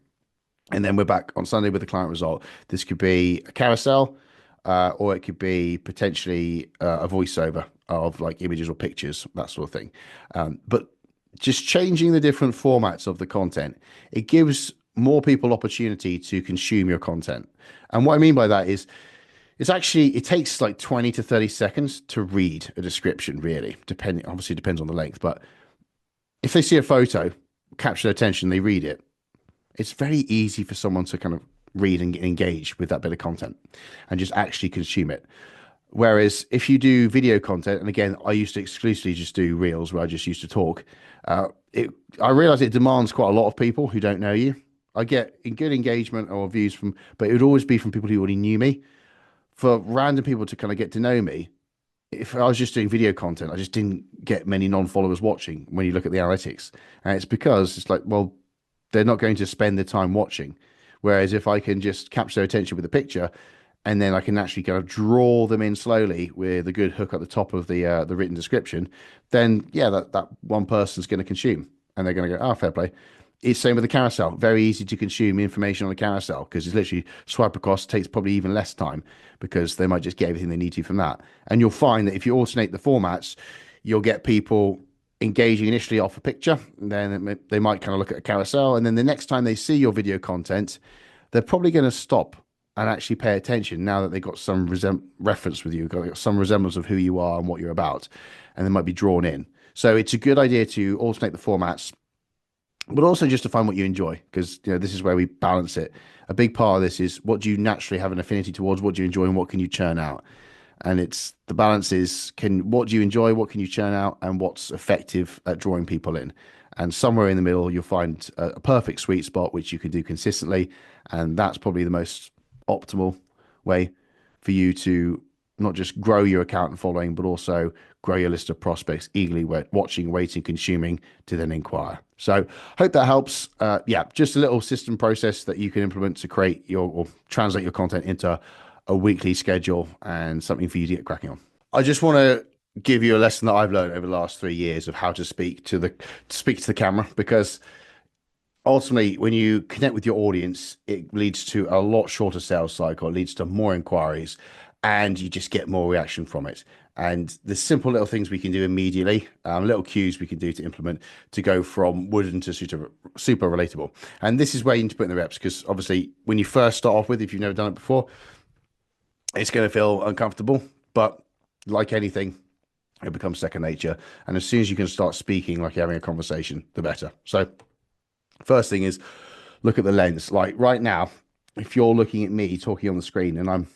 And then we're back on Sunday with the client result. This could be a carousel, or it could be potentially a voiceover of like images or pictures, that sort of thing. But just changing the different formats of the content, it gives more people opportunity to consume your content. And what I mean by that is, it takes like 20 to 30 seconds to read a description, really, obviously it depends on the length, but if they see a photo, capture their attention, they read it, it's very easy for someone to kind of read and engage with that bit of content and just actually consume it. Whereas if you do video content, and again, I used to exclusively just do reels where I just used to talk, I realize it demands quite a lot of people who don't know you. I get good engagement or views but it would always be from people who already knew me. For random people to kind of get to know me, if I was just doing video content, I just didn't get many non-followers watching when you look at the analytics. And it's because it's like, well, they're not going to spend their time watching. Whereas if I can just capture their attention with a picture, and then I can actually kind of draw them in slowly with a good hook at the top of the written description, then yeah, that one person's going to consume, and they're going to go, oh, fair play. It's same with the carousel. Very easy to consume information on a carousel because it's literally swipe across, takes probably even less time because they might just get everything they need to from that. And you'll find that if you alternate the formats, you'll get people engaging initially off a picture, and then they might kind of look at a carousel, and then the next time they see your video content, they're probably going to stop and actually pay attention now that they've got some reference with you, got some resemblance of who you are and what you're about, and they might be drawn in. So it's a good idea to alternate the formats, but also just to find what you enjoy, because this is where we balance it. A big part of this is, what do you naturally have an affinity towards, what do you enjoy, and what can you churn out? And it's the balance is, what do you enjoy, what can you churn out, and what's effective at drawing people in. And somewhere in the middle, you'll find a perfect sweet spot, which you can do consistently. And that's probably the most optimal way for you to not just grow your account and following, but also grow your list of prospects, eagerly watching, waiting, consuming to then inquire. So hope that helps. Just a little system process that you can implement to create or translate your content into a weekly schedule and something for you to get cracking on. I just want to give you a lesson that I've learned over the last 3 years of how to speak to the camera, because ultimately, when you connect with your audience, it leads to a lot shorter sales cycle, it leads to more inquiries, and you just get more reaction from it. And the simple little things we can do immediately, little cues we can do to implement to go from wooden to super relatable. And this is where you need to put in the reps, because obviously when you first start off with, if you've never done it before, it's going to feel uncomfortable, but like anything, it becomes second nature. And as soon as you can start speaking like you're having a conversation, the better. So first thing is, look at the lens. Like right now, if you're looking at me talking on the screen and I'm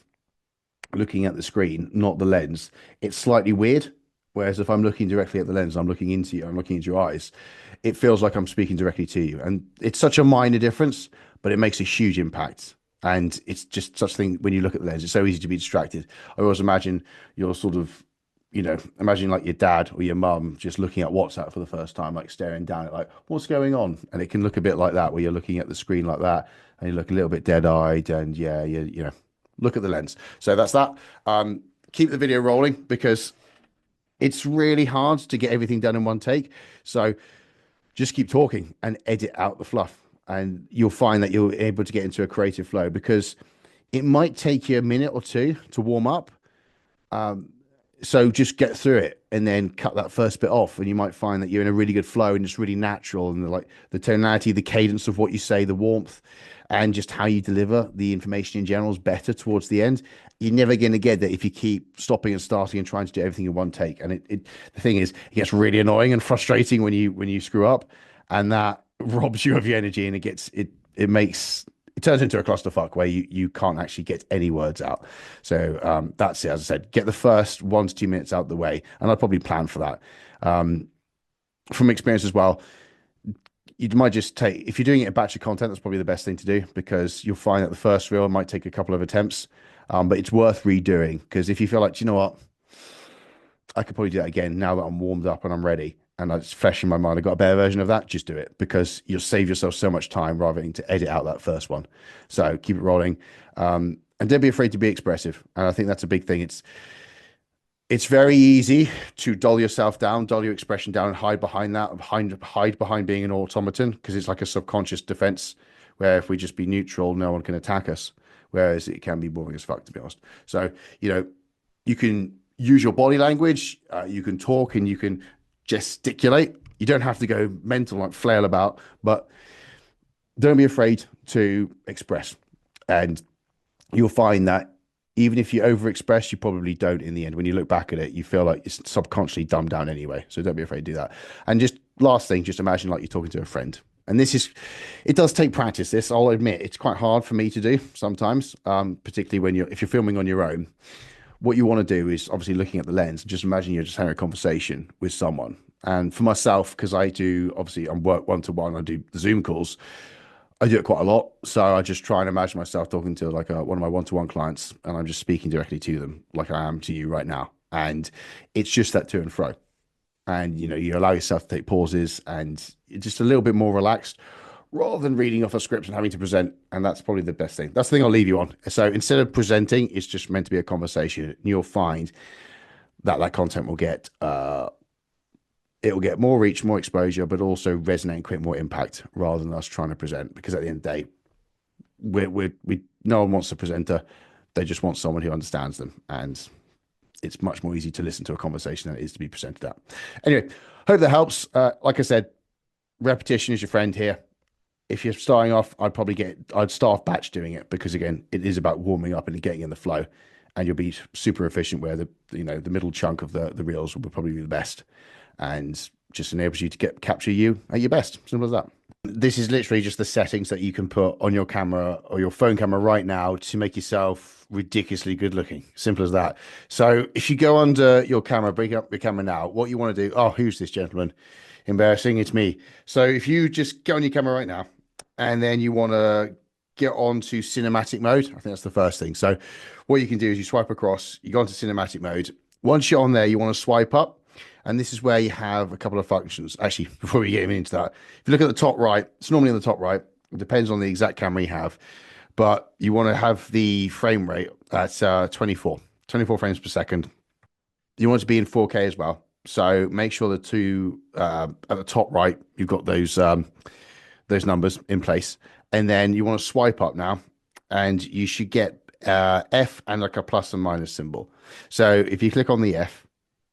looking at the screen, not the lens, it's slightly weird. Whereas if I'm looking directly at the lens, I'm looking into you, I'm looking into your eyes, it feels like I'm speaking directly to you. And it's such a minor difference, but it makes a huge impact. And it's just such a thing when you look at the lens, it's so easy to be distracted. I always imagine you're sort of, imagine like your dad or your mum just looking at WhatsApp for the first time, like staring down at like, what's going on? And it can look a bit like that, where you're looking at the screen like that and you look a little bit dead-eyed, and look at the lens. So that's that. Keep the video rolling, because it's really hard to get everything done in one take. So just keep talking and edit out the fluff, and you'll find that you're able to get into a creative flow, because it might take you a minute or two to warm up. So just get through it and then cut that first bit off, and you might find that you're in a really good flow and it's really natural, and like the tonality, the cadence of what you say, the warmth, and just how you deliver the information in general is better towards the end. You're never going to get that if you keep stopping and starting and trying to do everything in one take. And the thing is, it gets really annoying and frustrating when you screw up, and that robs you of your energy, and it turns into a clusterfuck where you can't actually get any words out. So that's it. As I said, get the first 1 to 2 minutes out of the way, and I'd probably plan for that. From experience as well, you might just if you're doing it a batch of content, that's probably the best thing to do, because you'll find that the first reel might take a couple of attempts, but it's worth redoing, because if you feel like, you know what, I could probably do that again now that I'm warmed up and I'm ready and it's fresh in my mind, I've got a better version of that, just do it, because you'll save yourself so much time rather than to edit out that first one. So keep it rolling, and don't be afraid to be expressive. And I think that's a big thing. It's very easy to dull yourself down, dull your expression down, and hide behind that, hide behind being an automaton, because it's like a subconscious defense where if we just be neutral, no one can attack us. Whereas it can be boring as fuck, to be honest. So, you can use your body language, you can talk, and you can gesticulate. You don't have to go mental, like flail about, but don't be afraid to express. And you'll find that even if you overexpress, you probably don't in the end. When you look back at it, you feel like it's subconsciously dumbed down anyway. So don't be afraid to do that. And just last thing, just imagine like you're talking to a friend. And it does take practice. This, I'll admit, it's quite hard for me to do sometimes, particularly if you're filming on your own. What you want to do is obviously looking at the lens. Just imagine you're just having a conversation with someone. And for myself, because I'm work one-to-one, I do Zoom calls. I do it quite a lot. So I just try and imagine myself talking to like one of my one-to-one clients, and I'm just speaking directly to them like I am to you right now. And it's just that to and fro. And, you allow yourself to take pauses and you're just a little bit more relaxed rather than reading off a script and having to present. And that's probably the best thing. That's the thing I'll leave you on. So instead of presenting, it's just meant to be a conversation. And you'll find that content will get, it will get more reach, more exposure, but also resonate and create more impact rather than us trying to present. Because at the end of the day, no one wants a presenter. They just want someone who understands them. And it's much more easy to listen to a conversation than it is to be presented at. Anyway, hope that helps. Like I said, repetition is your friend here. If you're starting off, I'd start off batch doing it, because again, it is about warming up and getting in the flow, and you'll be super efficient where the middle chunk of the reels will probably be the best, and just enables you to capture you at your best. Simple as that. This is literally just the settings that you can put on your camera or your phone camera right now to make yourself ridiculously good looking. Simple as that. So if you go under your camera, bring up your camera now, what you want to do, who's this gentleman? Embarrassing, it's me. So if you just go on your camera right now, and then you want to get onto cinematic mode, I think that's the first thing. So what you can do is you swipe across, you go into cinematic mode. Once you're on there, you want to swipe up. And this is where you have a couple of functions. Actually, before we get into that, if you look at the top right, it's normally on the top right. It depends on the exact camera you have. But you want to have the frame rate at 24 frames per second. You want it to be in 4K as well. So make sure at the top right, you've got those numbers in place. And then you want to swipe up now, and you should get F and like a plus and minus symbol. So if you click on the F,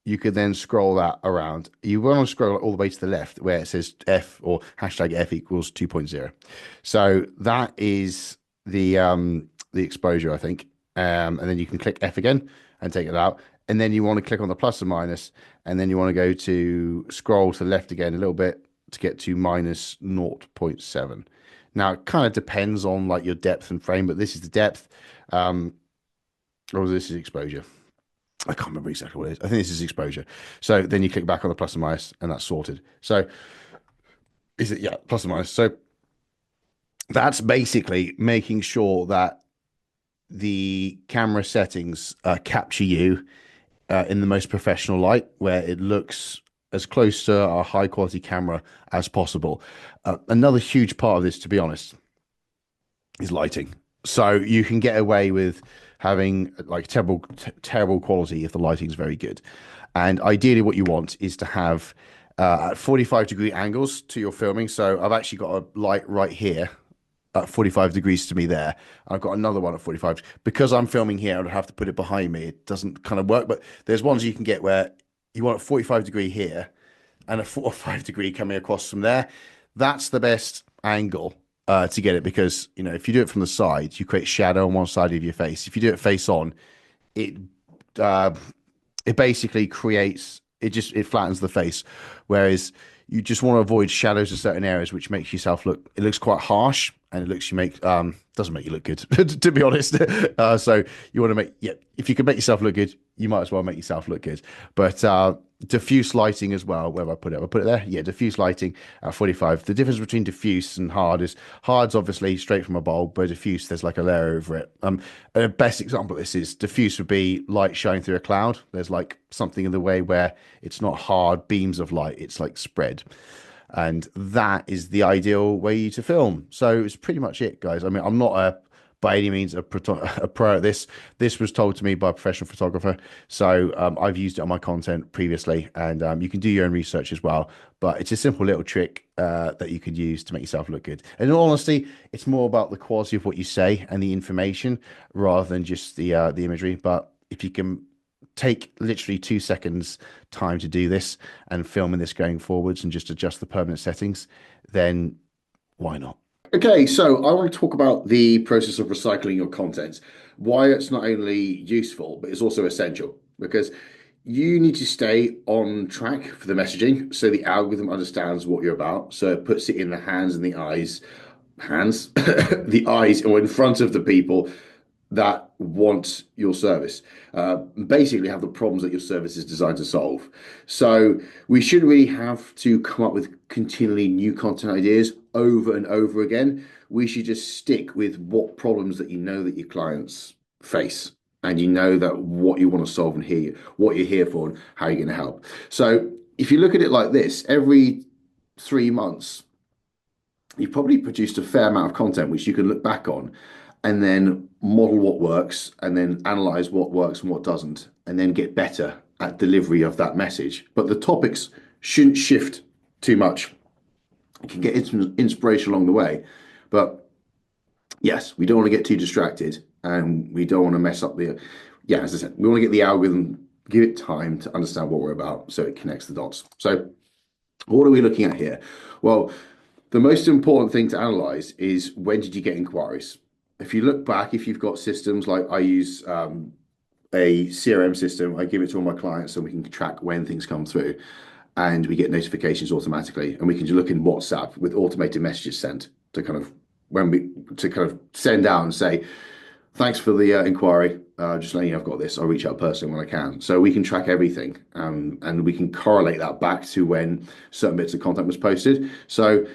you could then scroll that around. You want to scroll all the way to the left where it says F or hashtag F equals 2.0. So that is the exposure, I think. And then you can click F again and take it out. And then you want to click on the plus and minus, and then you want to go to scroll to the left again a little bit to get to minus 0.7. Now it kind of depends on like your depth and frame, but this is the depth. Or this is exposure. I can't remember exactly what it is. I think this is exposure. So then you click back on the plus and minus, and that's sorted. So plus and minus. So that's basically making sure that the camera settings capture you in the most professional light, where it looks as close to a high quality camera as possible. Another huge part of this, to be honest, is lighting. So you can get away with having like terrible quality if the lighting is very good. And ideally what you want is to have 45-degree angles to your filming. So I've actually got a light right here at 45 degrees to me there. I've got another one at 45. Because I'm filming here, I'd have to put it behind me. It doesn't kind of work, but there's ones you can get where you want a 45 degree here and a 45 degree coming across from there. That's the best angle to get it, because if you do it from the side, you create shadow on one side of your face. If you do it face on, it basically creates it flattens the face, whereas you just want to avoid shadows in certain areas, which makes yourself looks quite harsh, and doesn't make you look good, to be honest. So you want to if you can make yourself look good, you might as well make yourself look good. But diffuse lighting as well, where have I put it? I put it there. Yeah, diffuse lighting at 45. The difference between diffuse and hard is hard's obviously straight from a bulb, but diffuse, there's like a layer over it. The best example of this is diffuse would be light shining through a cloud. There's like something in the way where it's not hard beams of light, it's like spread. And that is the ideal way to film. So it's pretty much it, guys. I mean, I'm not a by any means a pro at this. This was told to me by a professional photographer, so I've used it on my content previously, and you can do your own research as well. But it's a simple little trick that you could use to make yourself look good. And in all honesty, it's more about the quality of what you say and the information rather than just the imagery. But if you can take literally 2 seconds time to do this and filming this going forwards and just adjust the permanent settings, then why not? Okay, so I want to talk about the process of recycling your content, why it's not only useful, but it's also essential, because you need to stay on track for the messaging so the algorithm understands what you're about. So it puts it in the hands and the eyes, the eyes or in front of the people that want your service, basically have the problems that your service is designed to solve. So we shouldn't really have to come up with continually new content ideas over and over again. We should just stick with what problems that you know that your clients face, and you know that what you want to solve and hear what you're here for and how you're going to help. So if you look at it like this, every 3 months, you've probably produced a fair amount of content which you can look back on and then model what works and then analyze what works and what doesn't, and then get better at delivery of that message. But the topics shouldn't shift too much. You can get inspiration along the way, but yes, we don't want to get too distracted, and we don't want to mess up as I said, we want to get the algorithm, give it time to understand what we're about so it connects the dots. So what are we looking at here? Well, the most important thing to analyze is, when did you get inquiries? If you look back, if you've got systems like I use a CRM system, I give it to all my clients so we can track when things come through, and we get notifications automatically, and we can just look in WhatsApp with automated messages sent to kind of send out and say, thanks for the inquiry. Just letting you know I've got this. I'll reach out personally when I can. So we can track everything, and we can correlate that back to when certain bits of content was posted. So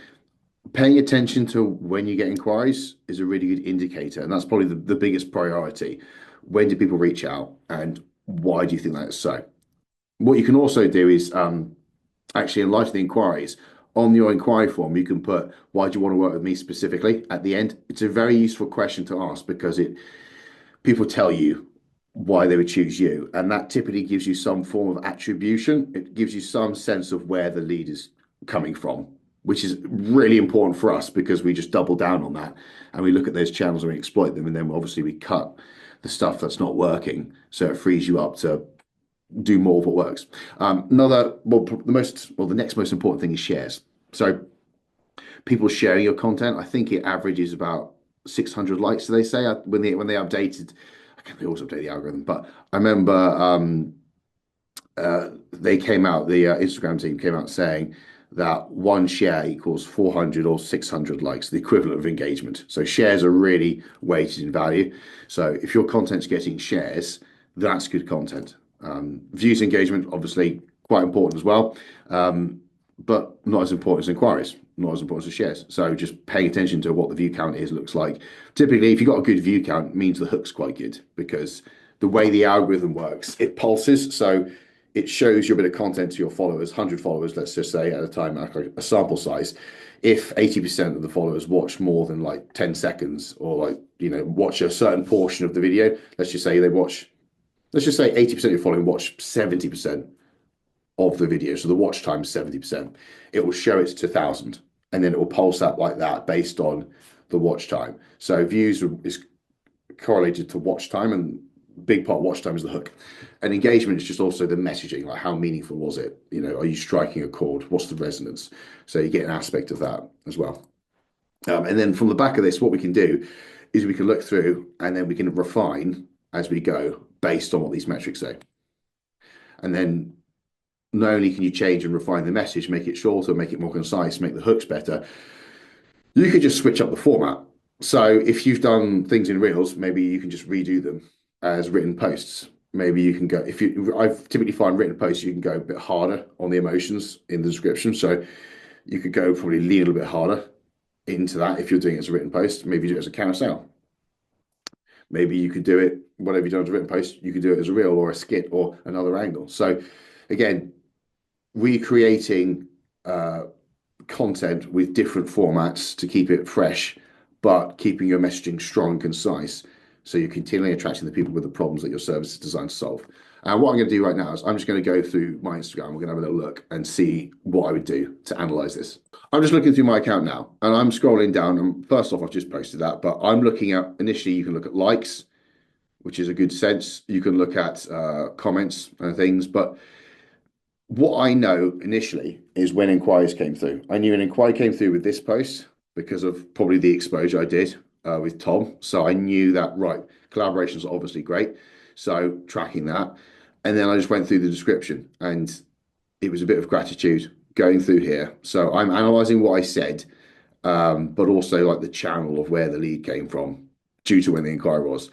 paying attention to when you get inquiries is a really good indicator, and that's probably the biggest priority. When do people reach out, and why do you think that is so? What you can also do is actually, in light of the inquiries, on your inquiry form, you can put, why do you want to work with me specifically at the end? It's a very useful question to ask, because people tell you why they would choose you, and that typically gives you some form of attribution. It gives you some sense of where the lead is coming from, which is really important for us, because we just double down on that and we look at those channels and we exploit them, and then obviously we cut the stuff that's not working, so it frees you up to do more of what works. The next most important thing is shares. So people sharing your content, I think it averages about 600 likes, do they say, when they updated. I can't, they always update the algorithm, but I remember they came out, the Instagram team came out saying that one share equals 400 or 600 likes, the equivalent of engagement. So shares are really weighted in value. So if your content's getting shares, that's good content. Views engagement, obviously quite important as well, but not as important as inquiries, not as important as shares. So just paying attention to what the view count looks like. Typically, if you've got a good view count, it means the hook's quite good, because the way the algorithm works, it pulses. So it shows you a bit of content to your followers, 100 followers, let's just say, at a time, like a sample size. If 80% of the followers watch more than like 10 seconds, or watch a certain portion of the video, let's just say 80% of your following watch 70% of the video. So the watch time is 70%. It will show it to 1,000, and then it will pulse out like that based on the watch time. So views is correlated to watch time, and big part of watch time is the hook. And engagement is just also the messaging, like how meaningful was it? Are you striking a chord? What's the resonance? So you get an aspect of that as well. And then from the back of this, what we can do is we can look through, and then we can refine as we go based on what these metrics say. And then not only can you change and refine the message, make it shorter, make it more concise, make the hooks better, you could just switch up the format. So if you've done things in Reels, maybe you can just redo them as written posts. Maybe you can go, I typically find written posts, you can go a bit harder on the emotions in the description. So you could go probably lean a little bit harder into that if you're doing it as a written post. Maybe do it as a carousel. Maybe you could do it, whatever you've done as a written post, you could do it as a reel or a skit or another angle. So again, recreating content with different formats to keep it fresh, but keeping your messaging strong and concise. So you're continually attracting the people with the problems that your service is designed to solve. And what I'm going to do right now is I'm just going to go through my Instagram. We're going to have a little look and see what I would do to analyze this. I'm just looking through my account now, and I'm scrolling down. And first off, I've just posted that, but I'm looking at, initially, you can look at likes, which is a good sense. You can look at comments and things. But what I know initially is when inquiries came through. I knew an inquiry came through with this post because of probably the exposure I did with Tom. So I knew that, right, collaborations are obviously great. So tracking that. And then I just went through the description, and it was a bit of gratitude going through here. So I'm analyzing what I said, but also like the channel of where the lead came from due to when the inquiry was.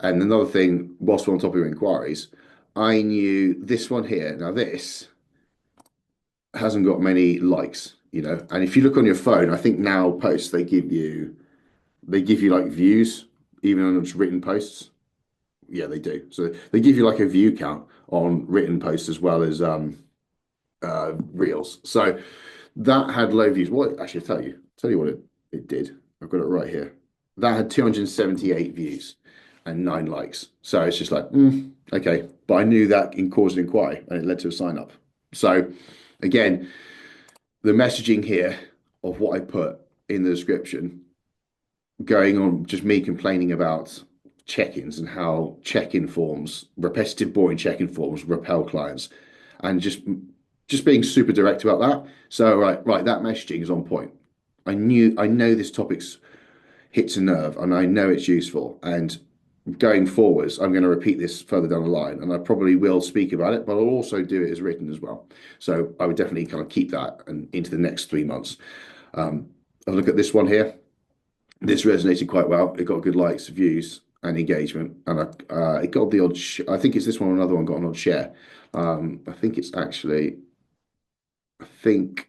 And another thing, whilst we're on top of inquiries, I knew this one here. Now this hasn't got many likes, you know. And if you look on your phone, I think now posts they give you like views, even on just written posts. Yeah, they do. So they give you like a view count on written posts as well as reels. So that had low views. Well, actually, I'll tell you what it did. I've got it right here. That had 278 views and 9 likes. So it's just like, okay. But I knew that caused an inquiry, and it led to a sign up. So again, the messaging here of what I put in the description, going on just me complaining about check-ins and how check-in forms, repetitive, boring check-in forms repel clients, and just being super direct about that. So right, that messaging is on point. I know this topic's hits a nerve, and I know it's useful. And going forwards, I'm going to repeat this further down the line, and I probably will speak about it, but I'll also do it as written as well. So I would definitely kind of keep that and into the next 3 months. I'll look at this one here. This resonated quite well. It got good likes, views, and engagement, and it got the odd. I think it's this one or another one got an odd share. I think it's actually. I think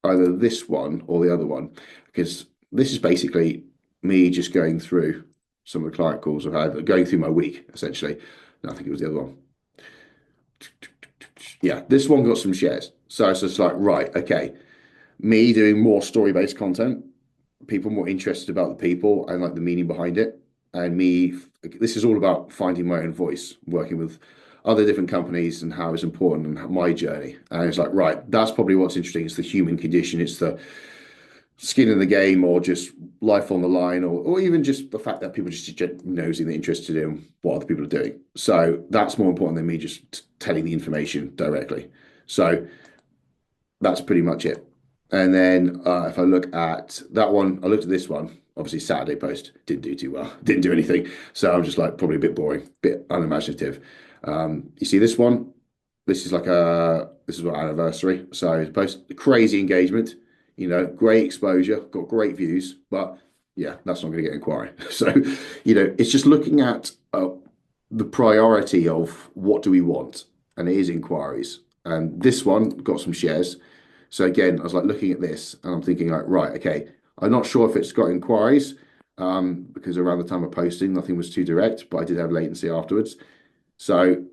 either this one or the other one, because this is basically me just going through some of the client calls I've had, going through my week essentially. And I think it was the other one. Yeah, this one got some shares. So it's just like, right, okay, me doing more story-based content, people more interested about the people and like the meaning behind it. And me, this is all about finding my own voice, working with other different companies and how it's important and my journey. And it's like, right, that's probably what's interesting. It's the human condition. It's the skin in the game, or just life on the line, or even just the fact that people just nosy and interested in what other people are doing. So that's more important than me just telling the information directly. So that's pretty much it. And then if I look at that one, I looked at this one, obviously Saturday post, didn't do too well, didn't do anything. So I'm just like, probably a bit boring, bit unimaginative. You see this one, this is our anniversary. So post crazy engagement, you know, great exposure, got great views, but yeah, that's not going to get inquiry. So, you know, it's just looking at the priority of what do we want, and it is inquiries. And this one got some shares. So again, I was like looking at this and I'm thinking like, right, okay, I'm not sure if it's got inquiries because around the time of posting, nothing was too direct, but I did have latency afterwards. So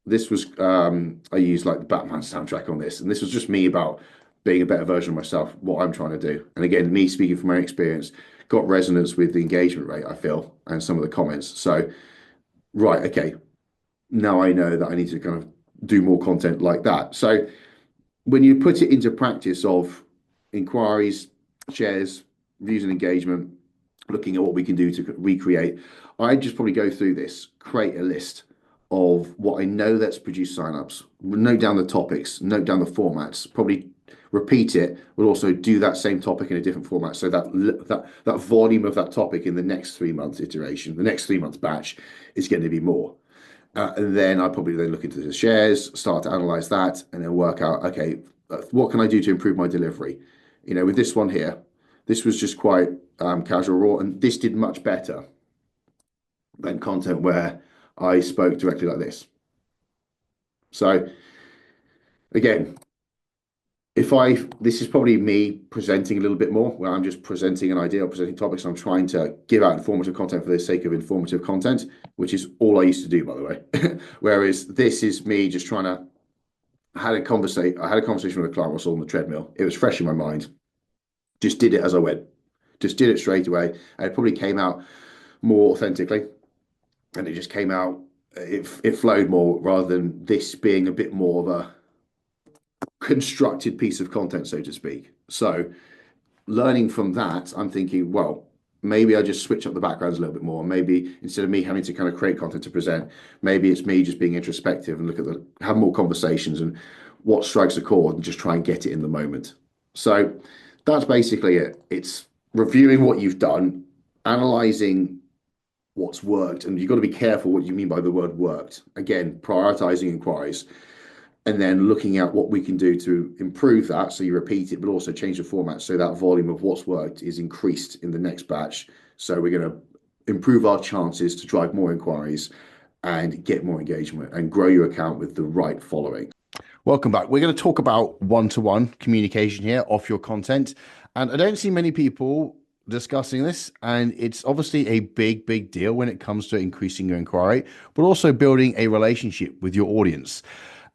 this was, I used like the Batman soundtrack on this, and this was just me about being a better version of myself, what I'm trying to do. And again, me speaking from my experience, got resonance with the engagement rate, I feel, and some of the comments. So, right, okay, now I know that I need to kind of do more content like that. So when you put it into practice of inquiries, shares, views and engagement, looking at what we can do to recreate, I'd just probably go through this, create a list of what I know that's produced signups, note down the topics, note down the formats, probably repeat it, but also do that same topic in a different format. So that volume of that topic in the next 3 months iteration, the next 3 months batch is going to be more. And then I probably then look into the shares, start to analyze that, and then work out, okay, what can I do to improve my delivery? You know, with this one here, this was just quite casual raw, and this did much better than content where I spoke directly like this. So again, this is probably me presenting a little bit more, where I'm just presenting an idea or presenting topics. I'm trying to give out informative content for the sake of informative content, which is all I used to do, by the way. Whereas this is me just trying to, I had a conversation with a client while I was on the treadmill. It was fresh in my mind. Just did it as I went. Just did it straight away. And it probably came out more authentically. And it just came out, it flowed more rather than this being a bit more of a constructed piece of content, so to speak. So learning from that, I'm thinking, well, maybe I just switch up the backgrounds a little bit more. Maybe instead of me having to kind of create content to present, maybe it's me just being introspective and have more conversations and what strikes a chord and just try and get it in the moment. So that's basically it. It's reviewing what you've done, analyzing what's worked, and you've got to be careful what you mean by the word worked. Again, prioritizing inquiries, and then looking at what we can do to improve that so you repeat it, but also change the format so that volume of what's worked is increased in the next batch. So we're going to improve our chances to drive more inquiries and get more engagement and grow your account with the right following. Welcome back. We're going to talk about one-to-one communication here off your content. And I don't see many people discussing this, and it's obviously a big deal when it comes to increasing your inquiry, but also building a relationship with your audience.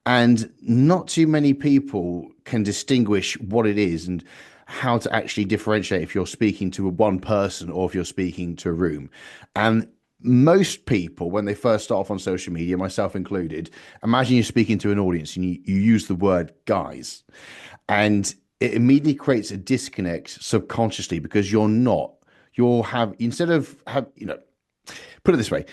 And not too many people can distinguish what it is and how to actually differentiate if you're speaking to one person or if you're speaking to a room. And most people, when they first start off on social media, myself included, imagine you're speaking to an audience and you use the word guys. And it immediately creates a disconnect subconsciously because instead of put it this way.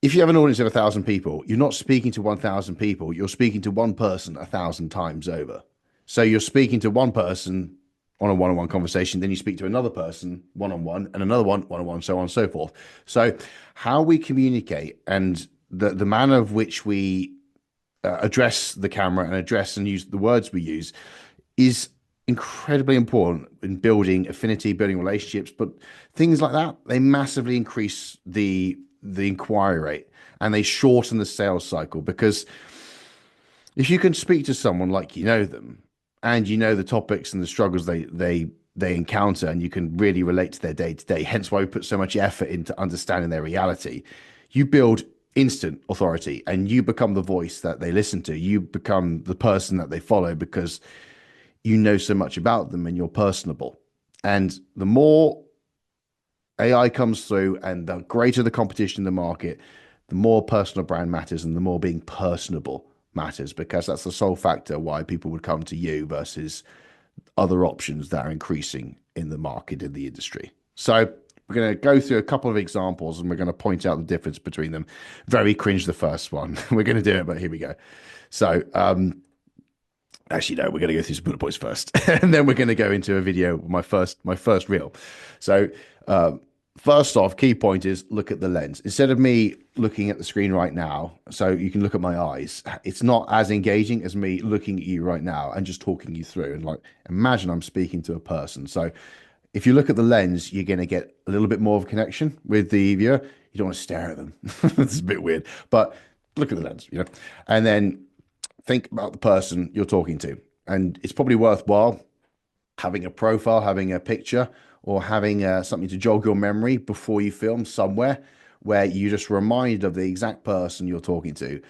If you have an audience of 1,000 people, you're not speaking to 1,000 people. You're speaking to one person 1,000 times over. So you're speaking to one person on a one-on-one conversation, then you speak to another person one-on-one, and another one-on-one, so on and so forth. So how we communicate and the manner of which we address the camera and address and use the words we use is incredibly important in building affinity, building relationships. But things like that, they massively increase the inquiry rate and they shorten the sales cycle, because if you can speak to someone like you know them and you know the topics and the struggles they encounter, and you can really relate to their day-to-day, hence why we put so much effort into understanding their reality, you build instant authority and you become the voice that they listen to. You become the person that they follow because you know so much about them and you're personable. And the more AI comes through and the greater the competition in the market, the more personal brand matters and the more being personable matters, because that's the sole factor why people would come to you versus other options that are increasing in the market, in the industry. So we're going to go through a couple of examples and we're going to point out the difference between them. Very cringe, the first one. We're going to do it, but here we go. So actually, no, we're going to go through some bullet points first, and then we're going to go into a video, my first reel. So first off, key point is look at the lens. Instead of me looking at the screen right now, so you can look at my eyes, it's not as engaging as me looking at you right now and just talking you through. And like, imagine I'm speaking to a person. So if you look at the lens, you're going to get a little bit more of a connection with the viewer. You don't want to stare at them. It's a bit weird, but look at the lens, and then think about the person you're talking to. And it's probably worthwhile having a profile, having a picture, or having something to jog your memory before you film somewhere where you just reminded of the exact person you're talking to.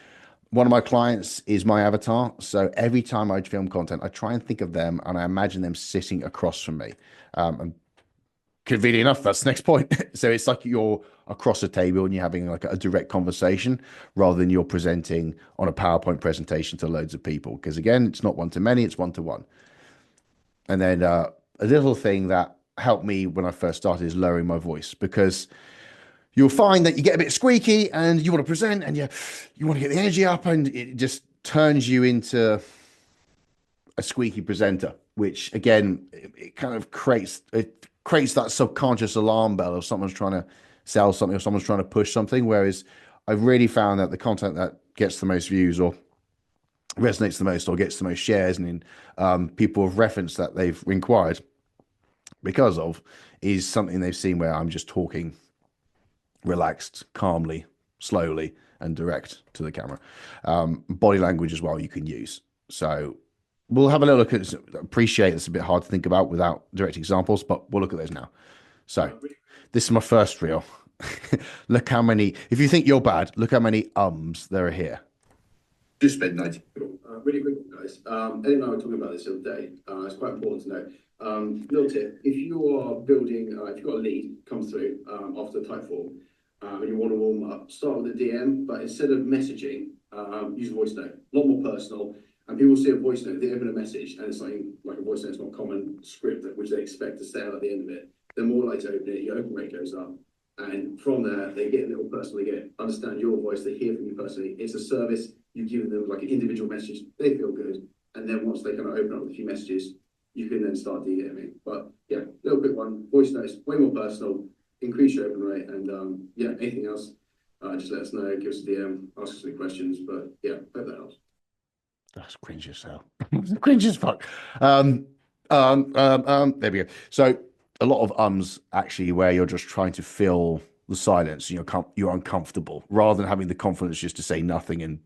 One of my clients is my avatar. So every time I film content, I try and think of them and I imagine them sitting across from me. And convenient enough, that's the next point. So it's like you're across a table and you're having like a direct conversation rather than you're presenting on a PowerPoint presentation to loads of people. Because again, it's not one-to-many, it's one-to-one. And then a little thing that helped me when I first started is lowering my voice, because you'll find that you get a bit squeaky and you want to present and you want to get the energy up, and it just turns you into a squeaky presenter, which again, it kind of creates that subconscious alarm bell of someone's trying to sell something or someone's trying to push something. Whereas I've really found that the content that gets the most views or resonates the most or gets the most shares and people have referenced that they've inquired because of is something they've seen where I'm just talking relaxed, calmly, slowly, and direct to the camera. Body language as well you can use. So we'll have a little look at this. Appreciate it's a bit hard to think about without direct examples, but we'll look at those now. So this is my first reel. Look how many, if you think you're bad, look how many there are here. Just spent 90. Really quick, guys. Eddie and I were talking about this the other day. It's quite important to know. Little tip: if you are building, if you've got a lead come through after the type form, and you want to warm up, start with a DM, but instead of messaging, use a voice note. A lot more personal. And people see a voice note, they open a message, and it's something like a voice note. It's not a common script which they expect to stay out at the end of it. They're more likely to open it. Your open rate goes up, and from there they get a little personal. They get understand your voice. They hear from you personally. It's a service. You give them like an individual message. They feel good, and then once they kind of open up with a few messages, you can then start DMing. But yeah, little quick one. Voice notes, way more personal. Increase your open rate, and yeah, anything else, just let us know. Give us a DM, ask us any questions. But yeah, hope that helps. That's cringe as hell. Cringe as fuck. There we go. So a lot of ums actually where you're just trying to fill the silence and you're uncomfortable rather than having the confidence just to say nothing and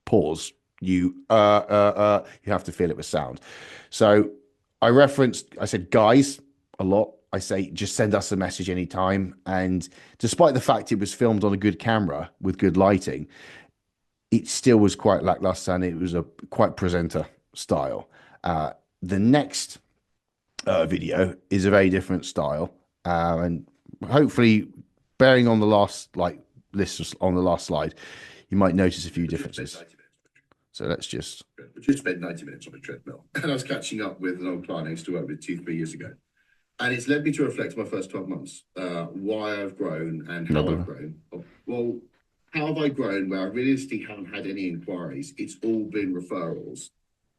pause. You have to fill it with sound. So I said guys a lot. I say just send us a message anytime. And despite the fact it was filmed on a good camera with good lighting, it still was quite lackluster and it was a quite presenter style. The next video is a very different style, and hopefully, bearing on the last list on the last slide, you might notice a few differences. So let's just. We just spent 90 minutes on a treadmill, and I was catching up with an old client I used to work with 2-3 years ago, and it's led me to reflect on my first 12 months, why I've grown and how I've grown. Well, how have I grown where I realistically haven't had any inquiries? It's all been referrals.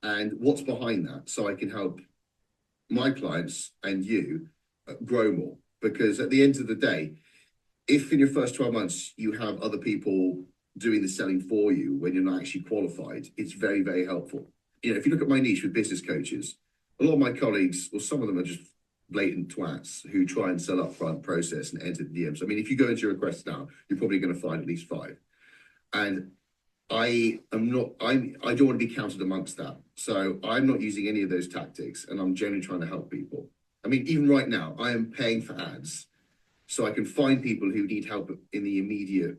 And what's behind that? So I can help my clients and you grow more. Because at the end of the day, if in your first 12 months you have other people doing the selling for you when you're not actually qualified, it's very, very helpful. If you look at my niche with business coaches, a lot of my colleagues, or some of them are just blatant twats who try and sell up front, process and enter the DMs. I mean, if you go into your requests now, you're probably going to find at least 5. And I don't want to be counted amongst that. So I'm not using any of those tactics, and I'm generally trying to help people. I mean, even right now, I am paying for ads so I can find people who need help in the immediate,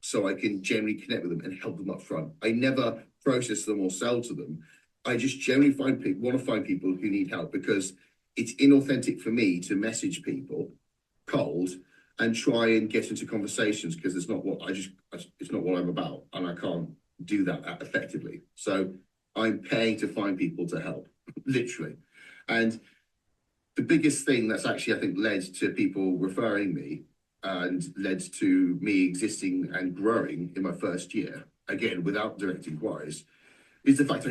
so I can generally connect with them and help them up front. I never process them or sell to them. I just generally want to find people who need help, because it's inauthentic for me to message people cold and try and get into conversations, because it's not what it's not what I'm about, and I can't do that effectively. So I'm paying to find people to help, literally. And the biggest thing that's actually, I think, led to people referring me and led to me existing and growing in my first year, again, without direct inquiries, is the fact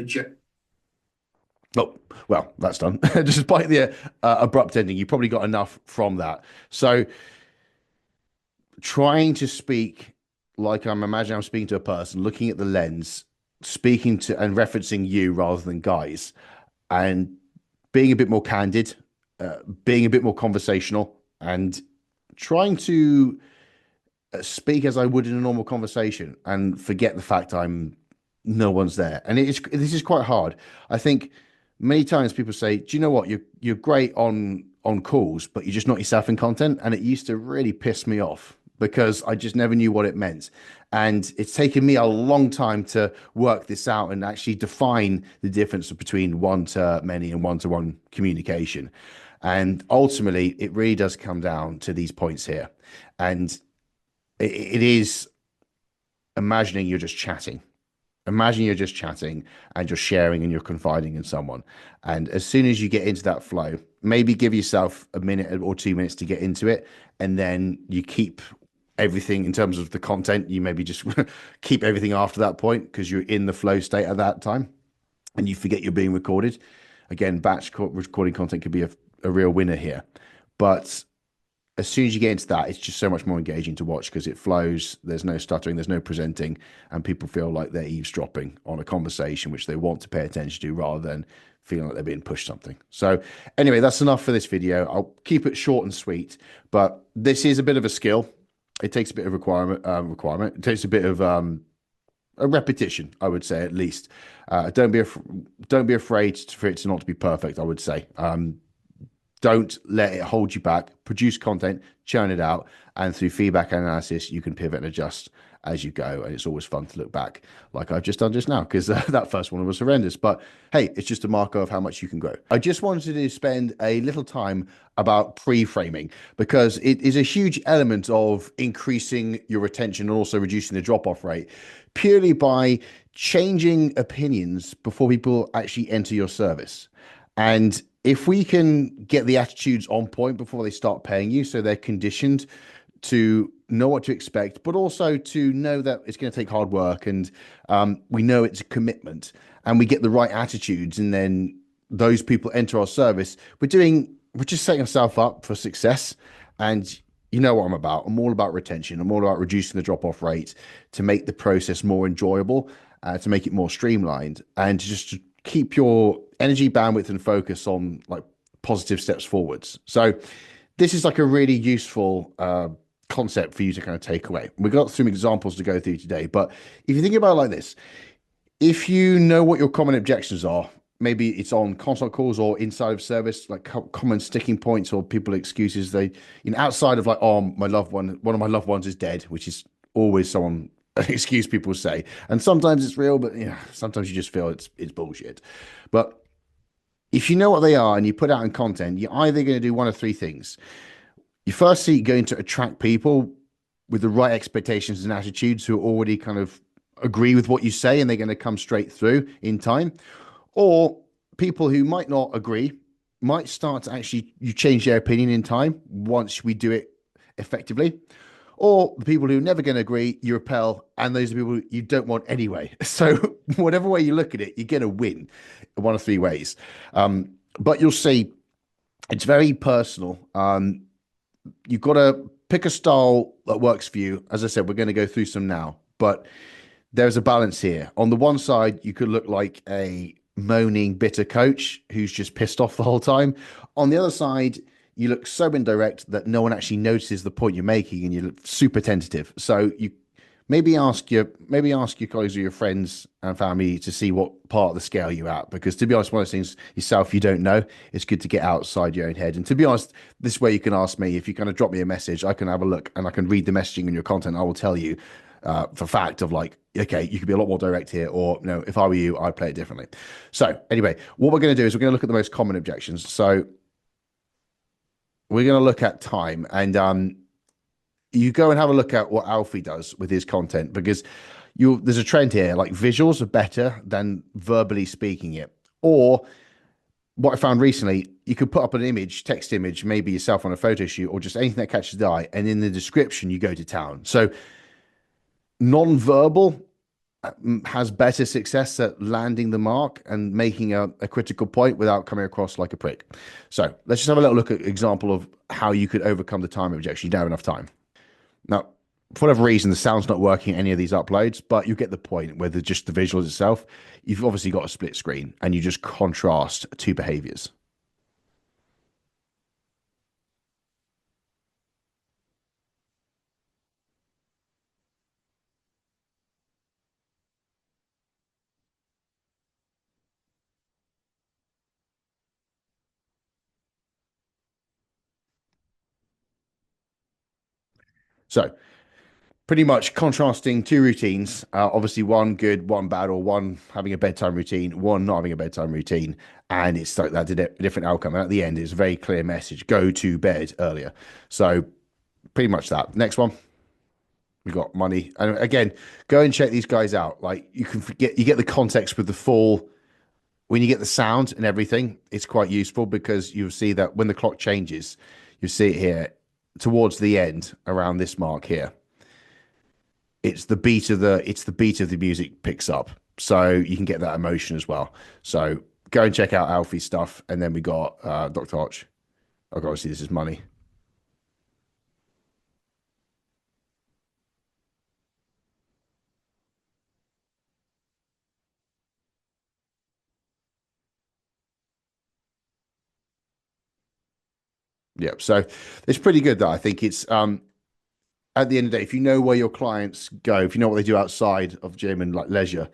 Oh, well, that's done. Despite the abrupt ending, you probably got enough from that. So trying to speak like I'm speaking to a person, looking at the lens, speaking to and referencing you rather than guys, and being a bit more candid, being a bit more conversational, and trying to speak as I would in a normal conversation and forget the fact no one's there. And this is quite hard. I think many times people say, do you know what? You're great on calls, but you're just not yourself in content. And it used to really piss me off because I just never knew what it meant. And it's taken me a long time to work this out and actually define the difference between one-to-many and one-to-one communication. And ultimately, it really does come down to these points here. And it is imagining you're just chatting. Imagine you're just chatting and you're sharing and you're confiding in someone. And as soon as you get into that flow, maybe give yourself a minute or 2 minutes to get into it. And then you keep everything in terms of the content. You maybe just keep everything after that point because you're in the flow state at that time and you forget you're being recorded. Again, batch recording content could be a real winner here. But as soon as you get into that, it's just so much more engaging to watch because it flows. There's no stuttering, there's no presenting, and people feel like they're eavesdropping on a conversation which they want to pay attention to rather than feeling like they're being pushed something. So anyway, that's enough for this video. I'll keep it short and sweet, but this is a bit of a skill. It takes a bit of requirement. It takes a bit of a repetition, I would say, at least. Don't be afraid for it to not to be perfect, I would say. Don't let it hold you back. Produce content, churn it out, and through feedback and analysis, you can pivot and adjust as you go. And it's always fun to look back like I've just done just now, because that first one was horrendous. But hey, it's just a marker of how much you can grow. I just wanted to spend a little time about pre-framing, because it is a huge element of increasing your retention and also reducing the drop-off rate, purely by changing opinions before people actually enter your service. And if we can get the attitudes on point before they start paying you, so they're conditioned to know what to expect, but also to know that it's going to take hard work, and we know it's a commitment, and we get the right attitudes, and then those people enter our service, we're just setting ourselves up for success. And you know what I'm about. I'm all about retention. I'm all about reducing the drop-off rate to make the process more enjoyable, to make it more streamlined, and to keep your energy, bandwidth, and focus on like positive steps forwards. So this is like a really useful concept for you to kind of take away. We've got some examples to go through today, but if you think about it like this, if you know what your common objections are, maybe it's on consult calls or inside of service, like common sticking points or people excuses, they, outside of like, oh, one of my loved ones is dead, which is always an excuse people say. And sometimes it's real, but sometimes you just feel it's bullshit. But if you know what they are and you put out in content, you're either going to do one of three things. You're firstly going to attract people with the right expectations and attitudes who already kind of agree with what you say, and they're going to come straight through in time. Or people who might not agree might start to you change their opinion in time once we do it effectively. Or the people who are never going to agree, you repel, and those are people you don't want anyway. So whatever way you look at it, you're going to win in one of three ways. But you'll see it's very personal. You've got to pick a style that works for you. As I said, we're going to go through some now, but there's a balance here. On the one side, you could look like a moaning, bitter coach who's just pissed off the whole time. On the other side, you look so indirect that no one actually notices the point you're making, and you look super tentative. So you maybe ask your colleagues or your friends and family to see what part of the scale you're at, because to be honest, one of those things yourself you don't know. It's good to get outside your own head. And to be honest, this way you can ask me. If you kind of drop me a message, I can have a look and I can read the messaging in your content. I will tell you for fact of like, okay, you could be a lot more direct here, or no, if I were you, I'd play it differently. So anyway, what we're going to do is we're going to look at the most common objections. So we're going to look at time, and you go and have a look at what Alfie does with his content, because there's a trend here, like visuals are better than verbally speaking it. Or what I found recently, you could put up an image, text image, maybe yourself on a photo shoot, or just anything that catches the eye, and in the description you go to town. So non-verbal has better success at landing the mark and making a critical point without coming across like a prick. So let's just have a little look at an example of how you could overcome the time objection. You don't have enough time. Now, for whatever reason, the sound's not working in any of these uploads, but you get the point where just the visuals itself, you've obviously got a split screen and you just contrast two behaviors. So pretty much contrasting two routines, obviously one good, one bad, or one having a bedtime routine, one not having a bedtime routine, and it's like that's a different outcome. And at the end, it's a very clear message: go to bed earlier. So pretty much that. Next one, we got money, and again, go and check these guys out. Like you get the context with the full. When you get the sound and everything, it's quite useful, because you'll see that when the clock changes, you see it here towards the end around this mark here. It's the beat of the music picks up, so you can get that emotion as well. So go and check out Alfie's stuff, and then we got Dr. Hodge. Okay, obviously this is money. Yep. So it's pretty good though. I think it's at the end of the day, if you know where your clients go, if you know what they do outside of gym and like leisure,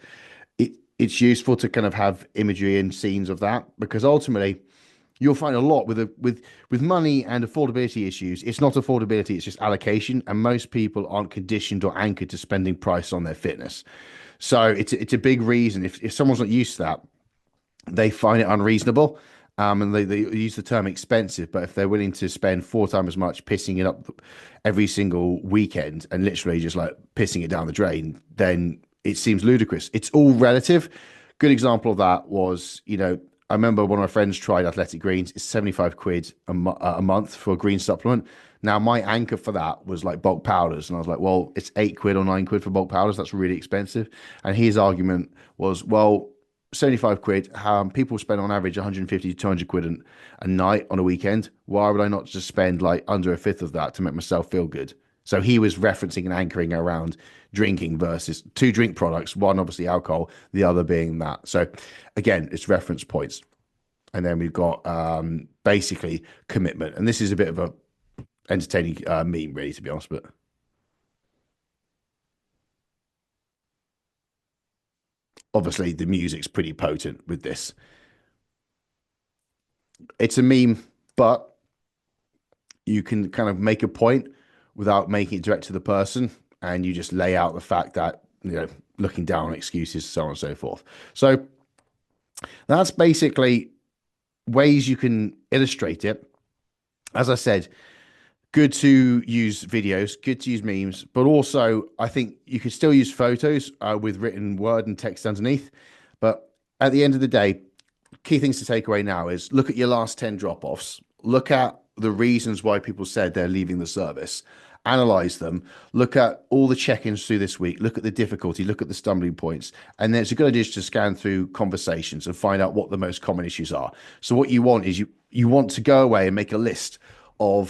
it's useful to kind of have imagery and scenes of that, because ultimately you'll find a lot with money and affordability issues. It's not affordability, it's just allocation, and most people aren't conditioned or anchored to spending price on their fitness. So it's a big reason. If someone's not used to that, they find it unreasonable, and they use the term expensive. But if they're willing to spend 4 times as much pissing it up every single weekend and literally just like pissing it down the drain, then it seems ludicrous. It's all relative. Good example of that was, I remember one of my friends tried Athletic Greens. It's 75 quid a month for a green supplement. Now, my anchor for that was like bulk powders. And I was like, well, it's 8 quid or 9 quid for bulk powders. That's really expensive. And his argument was, well, 75 quid, people spend on average 150 to 200 quid a night on a weekend. Why would I not just spend like under a fifth of that to make myself feel good? So he was referencing and anchoring around drinking versus 2 drink products, one obviously alcohol, the other being that. So again, it's reference points. And then we've got basically commitment. And this is a bit of a entertaining meme, really, to be honest. But obviously the music's pretty potent with this. It's a meme, but you can kind of make a point without making it direct to the person, and you just lay out the fact that, looking down on excuses, so on and so forth. So that's basically ways you can illustrate it. As I said, good to use videos, good to use memes, but also I think you could still use photos with written word and text underneath. But at the end of the day, key things to take away now is look at your last 10 drop-offs, look at the reasons why people said they're leaving the service, analyze them, look at all the check-ins through this week, look at the difficulty, look at the stumbling points, and then it's a good idea to scan through conversations and find out what the most common issues are. So what you want is you want to go away and make a list of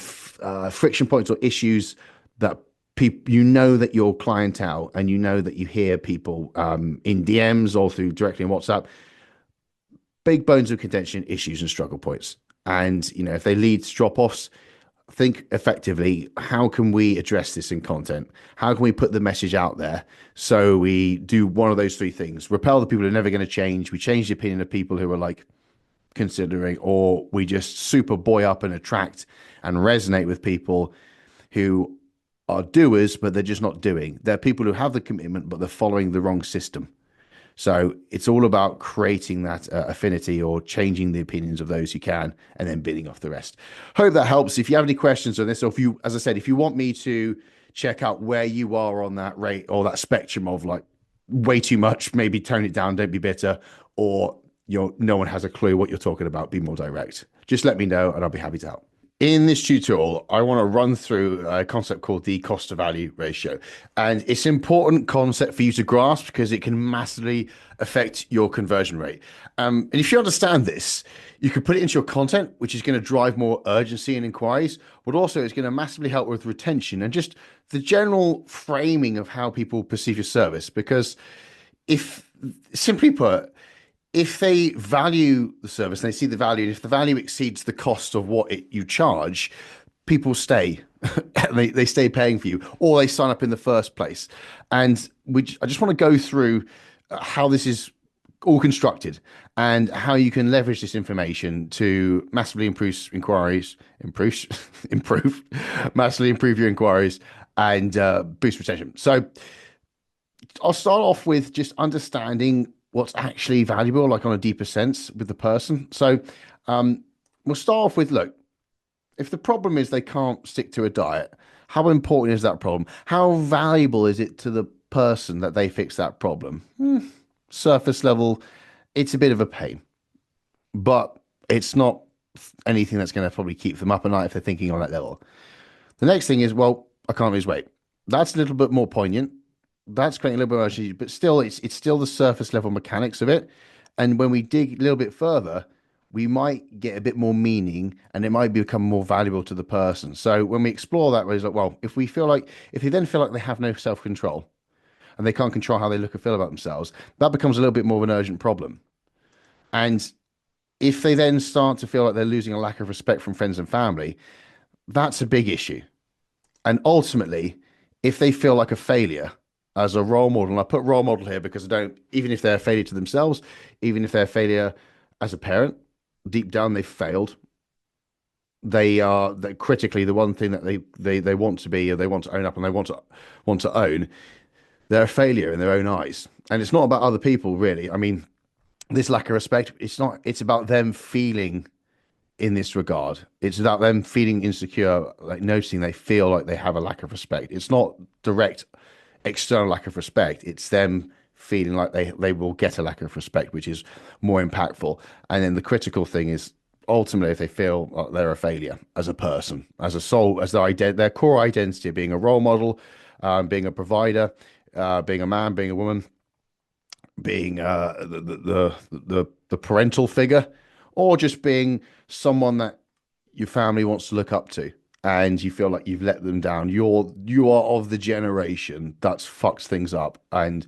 friction points or issues that people, that your clientele, and that you hear people in DMs or through directly in WhatsApp, big bones of contention, issues and struggle points. And if they lead to drop-offs, think effectively, how can we address this in content? How can we put the message out there so we do one of those 3 things? Repel the people who are never going to change. We change the opinion of people who are like considering, or we just super buoy up and attract and resonate with people who are doers, but they're just not doing. They're people who have the commitment, but they're following the wrong system. So it's all about creating that affinity or changing the opinions of those who can, and then bidding off the rest. Hope that helps. If you have any questions on this, or if you, as I said, if you want me to check out where you are on that rate or that spectrum of like way too much, maybe tone it down, don't be bitter, or no one has a clue what you're talking about, be more direct. Just let me know and I'll be happy to help. In this tutorial, I want to run through a concept called the cost to value ratio. And it's an important concept for you to grasp because it can massively affect your conversion rate. And if you understand this, you can put it into your content, which is going to drive more urgency and inquiries, but also it's going to massively help with retention and just the general framing of how people perceive your service. Because simply put, if they value the service and they see the value, and if the value exceeds the cost of what you charge, people stay. they stay paying for you, or they sign up in the first place. And I just want to go through how this is all constructed and how you can leverage this information to massively improve inquiries, massively improve your inquiries and boost retention. So I'll start off with just understanding what's actually valuable, like on a deeper sense with the person. So we'll start off with, look, if the problem is they can't stick to a diet, how important is that problem? How valuable is it to the person that they fix that problem? Surface level, it's a bit of a pain, but it's not anything that's going to probably keep them up at night if they're thinking on that level. The next thing is, well, I can't lose weight. That's a little bit more poignant. That's creating a little bit of urgency, but still, it's still the surface level mechanics of it. And when we dig a little bit further, we might get a bit more meaning, and it might become more valuable to the person. So when we explore that, it's like, well, if they then feel like they have no self-control and they can't control how they look or feel about themselves, that becomes a little bit more of an urgent problem. And if they then start to feel like they're losing a lack of respect from friends and family, that's a big issue. And ultimately, if they feel like a failure as a role model, and I put role model here because even if they're a failure to themselves, even if they're a failure as a parent, deep down they've failed. They are that critically the one thing that they want to be, or they want to own up, and they want to own. They're a failure in their own eyes, and it's not about other people really. I mean, this lack of respect. It's not. It's about them feeling in this regard. It's about them feeling insecure, like noticing they feel like they have a lack of respect. It's not direct external lack of respect. It's them feeling like they will get a lack of respect, which is more impactful. And then the critical thing is ultimately if they feel like they're a failure as a person, as a soul, as their core identity of being a role model, being a provider, being a man, being a woman, being the parental figure, or just being someone that your family wants to look up to, and you feel like you've let them down. You are of the generation that's fucks things up, and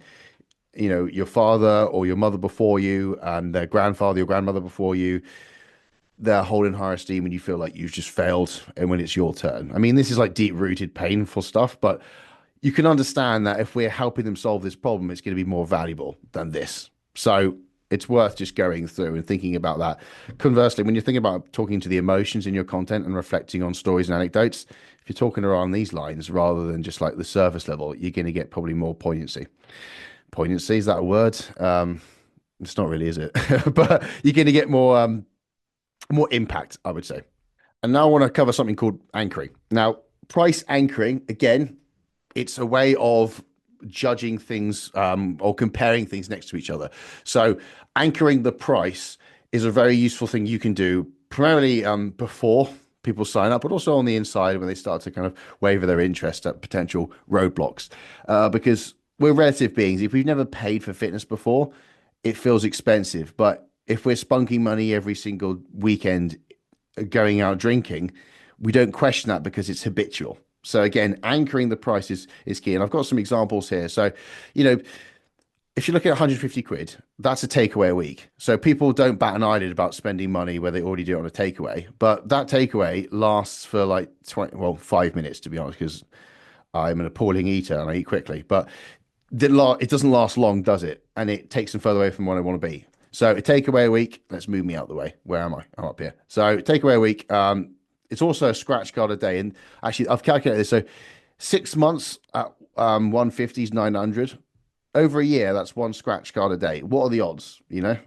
you know your father or your mother before you, and their grandfather, your grandmother before you, they're holding higher esteem, and you feel like you've just failed. And when it's your turn, I mean, this is like deep rooted, painful stuff, but you can understand that if we're helping them solve this problem, it's going to be more valuable than this. So it's worth just going through and thinking about that. Conversely, when you're thinking about talking to the emotions in your content and reflecting on stories and anecdotes, if you're talking around these lines rather than just like the surface level, you're going to get probably more poignancy. Poignancy, is that a word? It's not really, is it? But you're going to get more impact, I would say. And now I want to cover something called anchoring. Now, price anchoring, again, it's a way of judging things or comparing things next to each other. So anchoring the price is a very useful thing you can do primarily before people sign up, but also on the inside when they start to kind of waver their interest at potential roadblocks. Because we're relative beings. If we've never paid for fitness before, it feels expensive. But if we're spunking money every single weekend going out drinking, we don't question that because it's habitual. So again, anchoring the price is key. And I've got some examples here. So, you know, if you look at 150 quid, that's a takeaway a week. So people don't bat an eyelid about spending money where they already do it on a takeaway. But that takeaway lasts for like 5 minutes, to be honest, because I'm an appalling eater and I eat quickly. But it doesn't last long, does it? And it takes them further away from what I want to be. So a takeaway a week, let's move me out the way. Where am I? I'm up here. So takeaway a week, it's also a scratch card a day. And actually, I've calculated this. So 6 months at 150 is 900. Over a year, that's one scratch card a day. What are the odds, you know?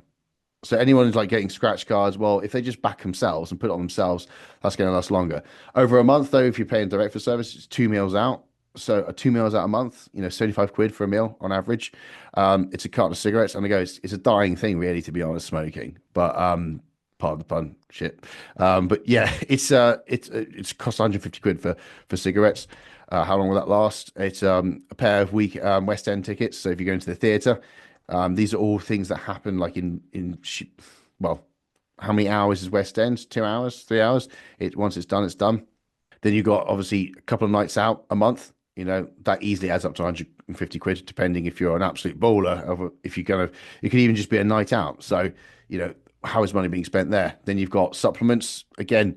So anyone who's like getting scratch cards, well, if they just back themselves and put it on themselves, that's going to last longer. Over a month, though, if you're paying direct for service, it's 2 meals out. So 2 meals out a month, you know, 75 quid for a meal on average. It's a carton of cigarettes. And I go, it's a dying thing, really, to be honest, smoking. But pardon the pun, shit. But yeah, it's cost 150 quid for cigarettes. How long will that last? It's a pair of week West End tickets. So if you go into the theatre, these are all things that happen like well, how many hours is West End? 2 hours, 3 hours? Once it's done, it's done. Then you've got obviously a couple of nights out a month. You know, that easily adds up to 150 quid, depending if you're an absolute bowler. If you're going to, it could even just be a night out. So, you know, how is money being spent there? Then you've got supplements. Again,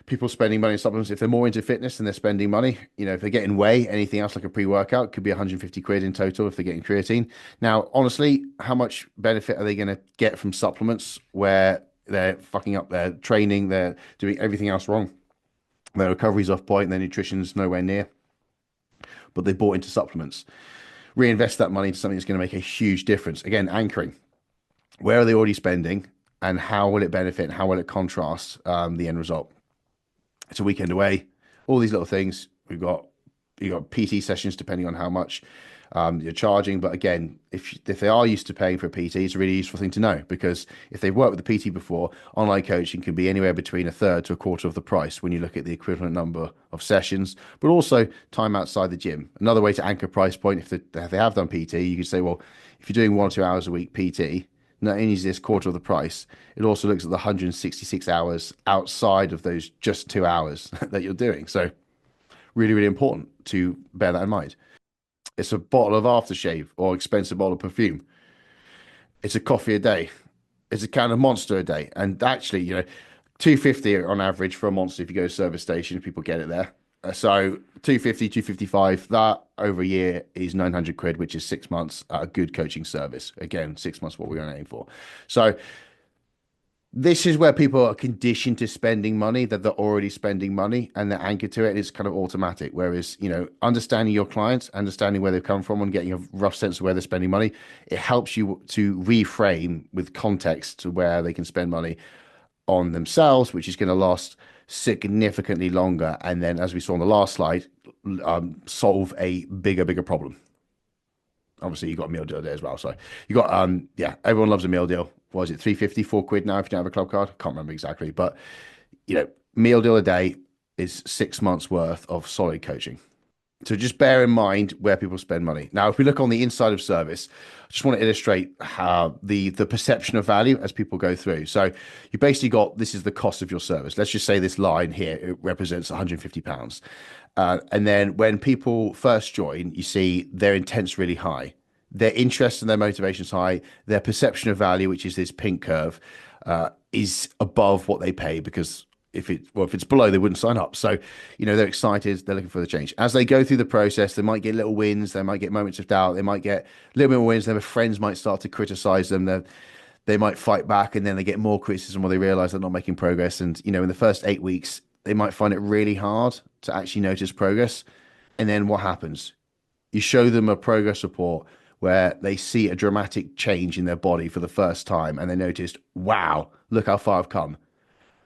people spending money on supplements. If they're more into fitness and they're spending money, you know, if they're getting whey, anything else like a pre-workout could be 150 quid in total if they're getting creatine. Now, honestly, how much benefit are they going to get from supplements where they're fucking up their training, they're doing everything else wrong, their recovery's off point, their nutrition's nowhere near, but they bought into supplements? Reinvest that money into something that's going to make a huge difference. Again, anchoring. Where are they already spending, and how will it benefit, and how will it contrast the end result? It's a weekend away. All these little things. You got PT sessions depending on how much you're charging. But again, if they are used to paying for a PT, it's a really useful thing to know, because if they've worked with the PT before, online coaching can be anywhere between a third to a quarter of the price when you look at the equivalent number of sessions, but also time outside the gym. Another way to anchor price point, if they have done PT, you could say, well, if you're doing 1 or 2 hours a week PT, not only is this quarter of the price, it also looks at the 166 hours outside of those just 2 hours that you're doing. So really, really important to bear that in mind. It's a bottle of aftershave or expensive bottle of perfume. It's a coffee a day. It's a can of Monster a day. And actually, you know, 250 on average for a Monster if you go to a service station, people get it there. So 250, 255, that over a year is 900 quid, which is 6 months at a good coaching service. Again, 6 months what we're going to aim for. So This is where people are conditioned to spending money, that they're already spending money and they're anchored to it. And it's kind of automatic. Whereas, understanding your clients, understanding where they've come from and getting a rough sense of where they're spending money, it helps you to reframe with context to where they can spend money on themselves, which is going to last significantly longer. And then, as we saw on the last slide, solve a bigger problem. Obviously, you got a meal deal there as well. So you got, everyone loves a meal deal. What is it, 350, £4 now if you don't have a club card? Can't remember exactly. But, meal deal a day is 6 months worth of solid coaching. So just bear in mind where people spend money. Now, if we look on the inside of service, I just want to illustrate how the perception of value as people go through. So you basically got, this is the cost of your service. Let's just say this line here, it represents £150. And then when people first join, you see their intent's really high. Their interest and their motivation's high. Their perception of value, which is this pink curve, is above what they pay, because if it's below, they wouldn't sign up. So, they're excited, they're looking for the change. As they go through the process, they might get little wins, they might get moments of doubt, they might get a little bit more wins, their friends might start to criticize them, they might fight back, and then they get more criticism while they realize they're not making progress. And, in the first 8 weeks, they might find it really hard to actually notice progress. And then what happens? You show them a progress report where they see a dramatic change in their body for the first time, and they noticed, wow, look how far I've come.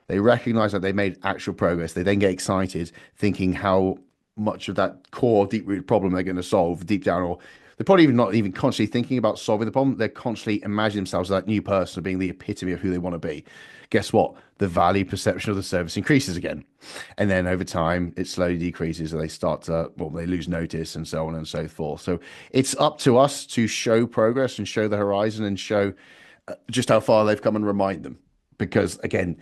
They recognize that they made actual progress. They then get excited, thinking how much of that core deep root problem they're going to solve deep down, or they're probably even not even consciously thinking about solving the problem. They're constantly imagining themselves as that new person, being the epitome of who they want to be. Guess what? The value perception of the service increases again. And then over time, it slowly decreases, and they start to, they lose notice, and so on and so forth. So it's up to us to show progress and show the horizon and show just how far they've come, and remind them. Because again,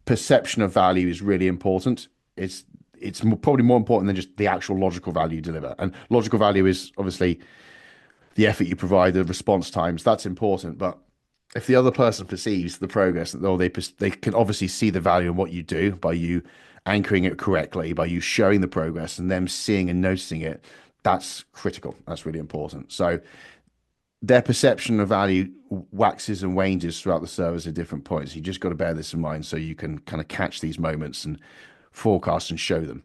perception of value is really important. It's probably more important than just the actual logical value you deliver. And logical value is obviously the effort you provide, the response times. That's important. But if the other person perceives the progress, they can obviously see the value in what you do by you anchoring it correctly, by you showing the progress and them seeing and noticing it. That's critical. That's really important. So their perception of value waxes and wanes throughout the service at different points. You just got to bear this in mind so you can kind of catch these moments and forecast and show them.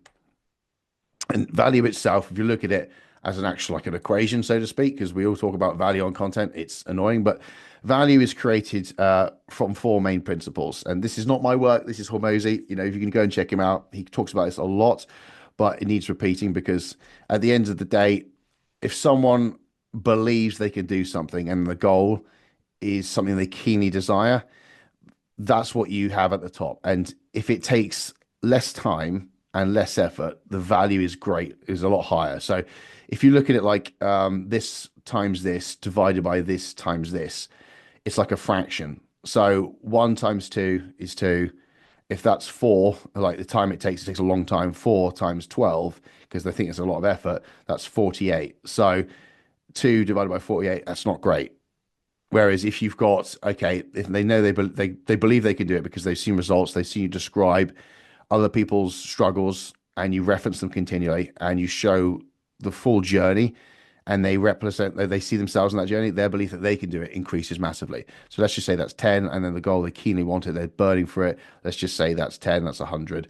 And value itself, if you look at it as an actual, like an equation, so to speak, because we all talk about value on content, it's annoying, but value is created from 4 main principles. And this is not my work. This is Hormozy. If you can go and check him out, he talks about this a lot, but it needs repeating, because at the end of the day, if someone believes they can do something and the goal is something they keenly desire, that's what you have at the top. And if it takes less time and less effort, the value is a lot higher. So if you look at it like this times this divided by this times this, it's like a fraction. So 1 times 2 is 2. If that's 4, like the time it takes a long time, 4 times 12, because they think it's a lot of effort, that's 48. So 2 divided by 48, that's not great. Whereas if you've got, if they know they believe they can do it because they've seen results, they've seen you describe other people's struggles and you reference them continually and you show the full journey and they see themselves in that journey, their belief that they can do it increases massively. So let's just say that's 10, and then the goal, they keenly want it, they're burning for it. Let's just say that's 10, that's 100.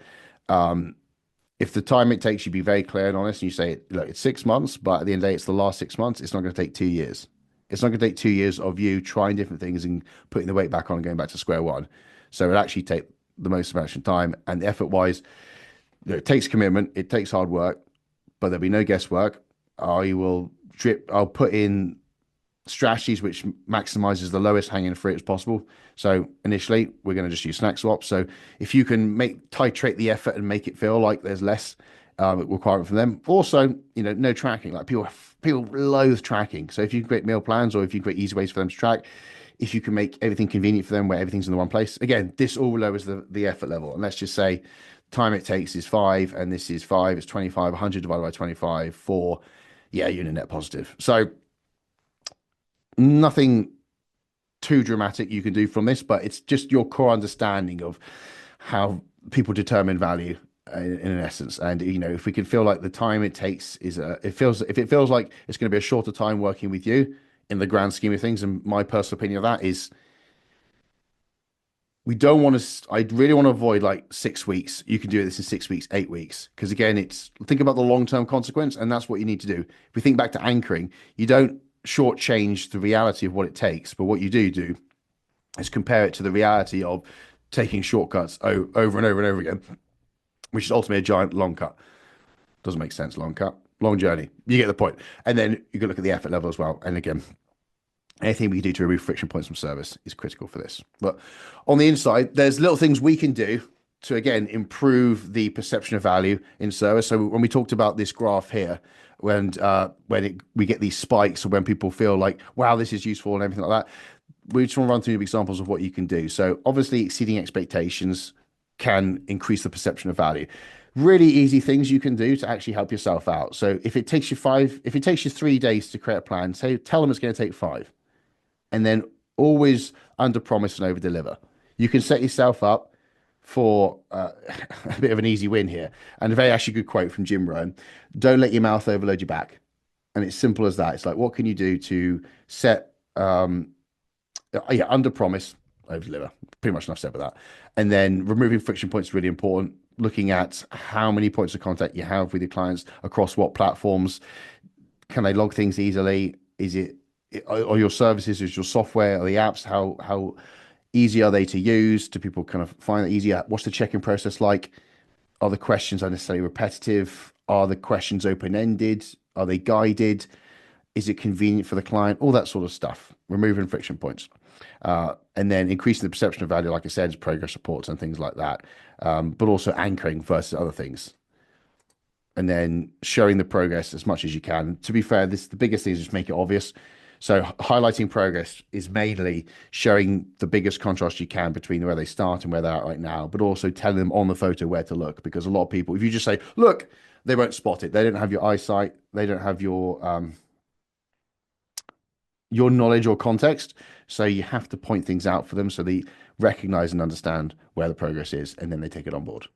If the time it takes you be very clear and honest, and you say, look, it's 6 months, but at the end of the day, it's the last 6 months, it's not going to take 2 years. It's not going to take 2 years of you trying different things and putting the weight back on and going back to square one. So it actually take the most amount of time, and effort wise, it takes commitment, it takes hard work, but there'll be no guesswork. I'll put in strategies which maximizes the lowest hanging fruit as possible. So initially we're going to just use snack swaps. So if you can titrate the effort and make it feel like there's less requirement from them. Also, no tracking. Like people loathe tracking. So if you create meal plans, or if you create easy ways for them to track, if you can make everything convenient for them where everything's in the one place, again, this all lowers the effort level. And let's just say time it takes is 5, and this is 5, it's 25, 100 divided by 25, 4, you're in a net positive. So nothing too dramatic you can do from this, but it's just your core understanding of how people determine value in essence. And if we can feel like the time it takes if it feels like it's going to be a shorter time working with you in the grand scheme of things, and my personal opinion of that is we don't want to, I really want to avoid like 6 weeks. You can do this in 6 weeks, 8 weeks. Because again, think about the long-term consequence, and that's what you need to do. If we think back to anchoring, you don't shortchange the reality of what it takes, but what you do is compare it to the reality of taking shortcuts over and over and over again, which is ultimately a giant long cut. Doesn't make sense, long cut, long journey. You get the point. And then you can look at the effort level as well. And again, anything we can do to remove friction points from service is critical for this. But on the inside, there's little things we can do to, again, improve the perception of value in service. So when we talked about this graph here, when we get these spikes, or when people feel like, wow, this is useful and everything like that, we just want to run through examples of what you can do. So obviously exceeding expectations can increase the perception of value. Really easy things you can do to actually help yourself out. So if it takes you 3 days to create a plan, tell them it's going to take 5. And then always under promise and over deliver. You can set yourself up for a bit of an easy win here. And a very actually good quote from Jim Rohn: don't let your mouth overload your back. And it's simple as that. It's like, what can you do to set, under promise, over deliver. Pretty much enough said with that. And then removing friction points is really important. Looking at how many points of contact you have with your clients across what platforms. Can they log things easily? Are your services, is your software, are the apps, how easy are they to use? Do people kind of find it easier? What's the check-in process like? Are the questions unnecessarily repetitive? Are the questions open-ended? Are they guided? Is it convenient for the client? All that sort of stuff. Removing friction points. And then increasing the perception of value, like I said, progress reports and things like that. But also anchoring versus other things. And then showing the progress as much as you can. To be fair, the biggest thing is just make it obvious. So highlighting progress is mainly showing the biggest contrast you can between where they start and where they're at right now, but also telling them on the photo where to look. Because a lot of people, if you just say, look, they won't spot it. They don't have your eyesight. They don't have your knowledge or context. So you have to point things out for them so they recognize and understand where the progress is, and then they take it on board.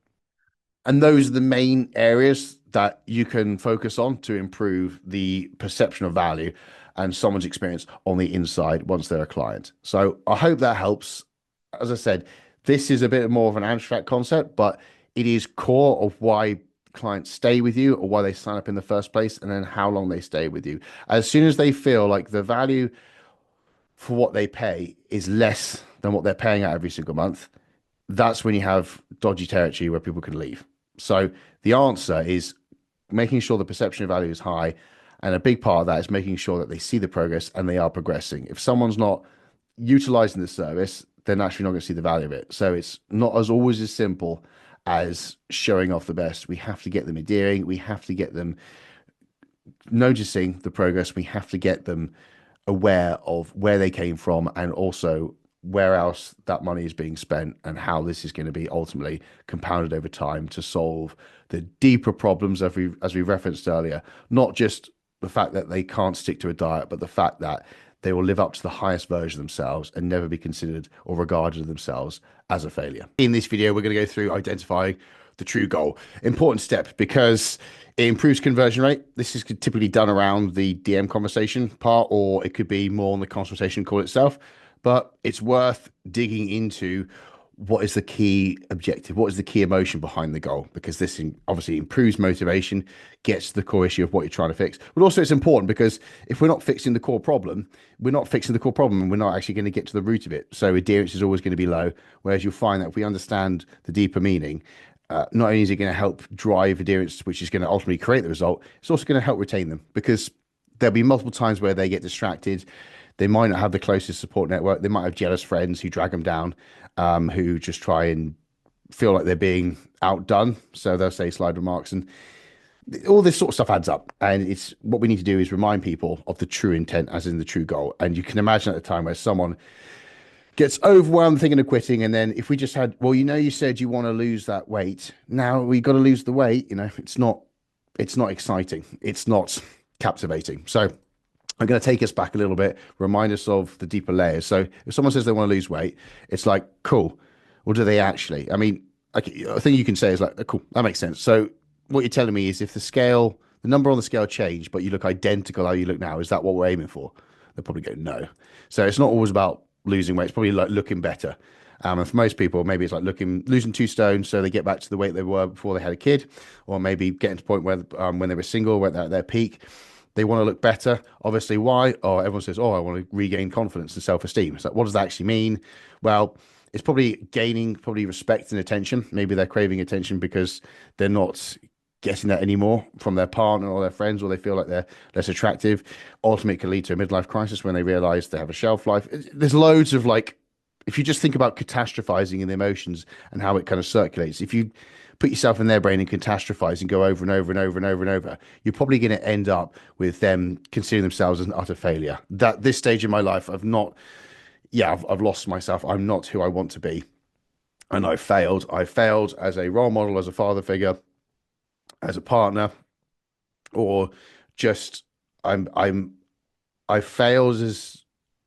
And those are the main areas that you can focus on to improve the perception of value and someone's experience on the inside once they're a client. So I hope that helps. As I said, this is a bit more of an abstract concept, but it is core of why clients stay with you or why they sign up in the first place, and then how long they stay with you. As soon as they feel like the value for what they pay is less than what they're paying out every single month, that's when you have dodgy territory where people can leave. So the answer is making sure the perception of value is high. And a big part of that is making sure that they see the progress and they are progressing. If someone's not utilizing the service, they're naturally not going to see the value of it. So it's not always as simple as showing off the best. We have to get them endearing. We have to get them noticing the progress. We have to get them aware of where they came from, and also where else that money is being spent, and how this is going to be ultimately compounded over time to solve the deeper problems, as we referenced earlier. Not just the fact that they can't stick to a diet, but the fact that they will live up to the highest version of themselves and never be considered or regarded themselves as a failure. In this video, we're going to go through identifying the true goal. Important step, because it improves conversion rate. This is typically done around the DM conversation part, or it could be more on the consultation call itself. But it's worth digging into what is the key objective, what is the key emotion behind the goal, because this obviously improves motivation, gets to the core issue of what you're trying to fix. But also it's important because if we're not fixing the core problem, we're not actually going to get to the root of it. So adherence is always going to be low, whereas you'll find that if we understand the deeper meaning, not only is it going to help drive adherence, which is going to ultimately create the result, it's also going to help retain them, because there'll be multiple times where they get distracted. They might not have the closest support network. They might have jealous friends who drag them down, who just try and feel like they're being outdone. So they'll say slide remarks, and all this sort of stuff adds up. And it's what we need to do is remind people of the true intent, as in the true goal. And you can imagine at the time where someone gets overwhelmed thinking of quitting, and then if we just had, well, you said you want to lose that weight. Now we got to lose the weight. It's not exciting. It's not captivating. So I'm going to take us back a little bit, remind us of the deeper layers. So if someone says they want to lose weight, it's like, cool. Well, do they actually? I mean, a thing you can say is like, oh, cool, that makes sense. So what you're telling me is if the number on the scale changed, but you look identical how you look now, is that what we're aiming for? They'll probably go, no. So it's not always about losing weight. It's probably like looking better. And for most people, maybe it's like losing 2 stone so they get back to the weight they were before they had a kid, or maybe getting to the point where when they were single, when they're at their peak, they want to look better. Obviously, why? Oh, everyone says, oh, I want to regain confidence and self-esteem. So what does that actually mean? Well, it's probably gaining respect and attention. Maybe they're craving attention because they're not getting that anymore from their partner or their friends, or they feel like they're less attractive. Ultimately, it can lead to a midlife crisis when they realize they have a shelf life. There's loads of like, if you just think about catastrophizing in the emotions and how it kind of circulates, if you put yourself in their brain and catastrophize and go over and over and over and over and over, you're probably going to end up with them considering themselves as an utter failure. That this stage in my life, I've lost myself. I'm not who I want to be. And I failed. I failed as a role model, as a father figure, as a partner, or just I failed as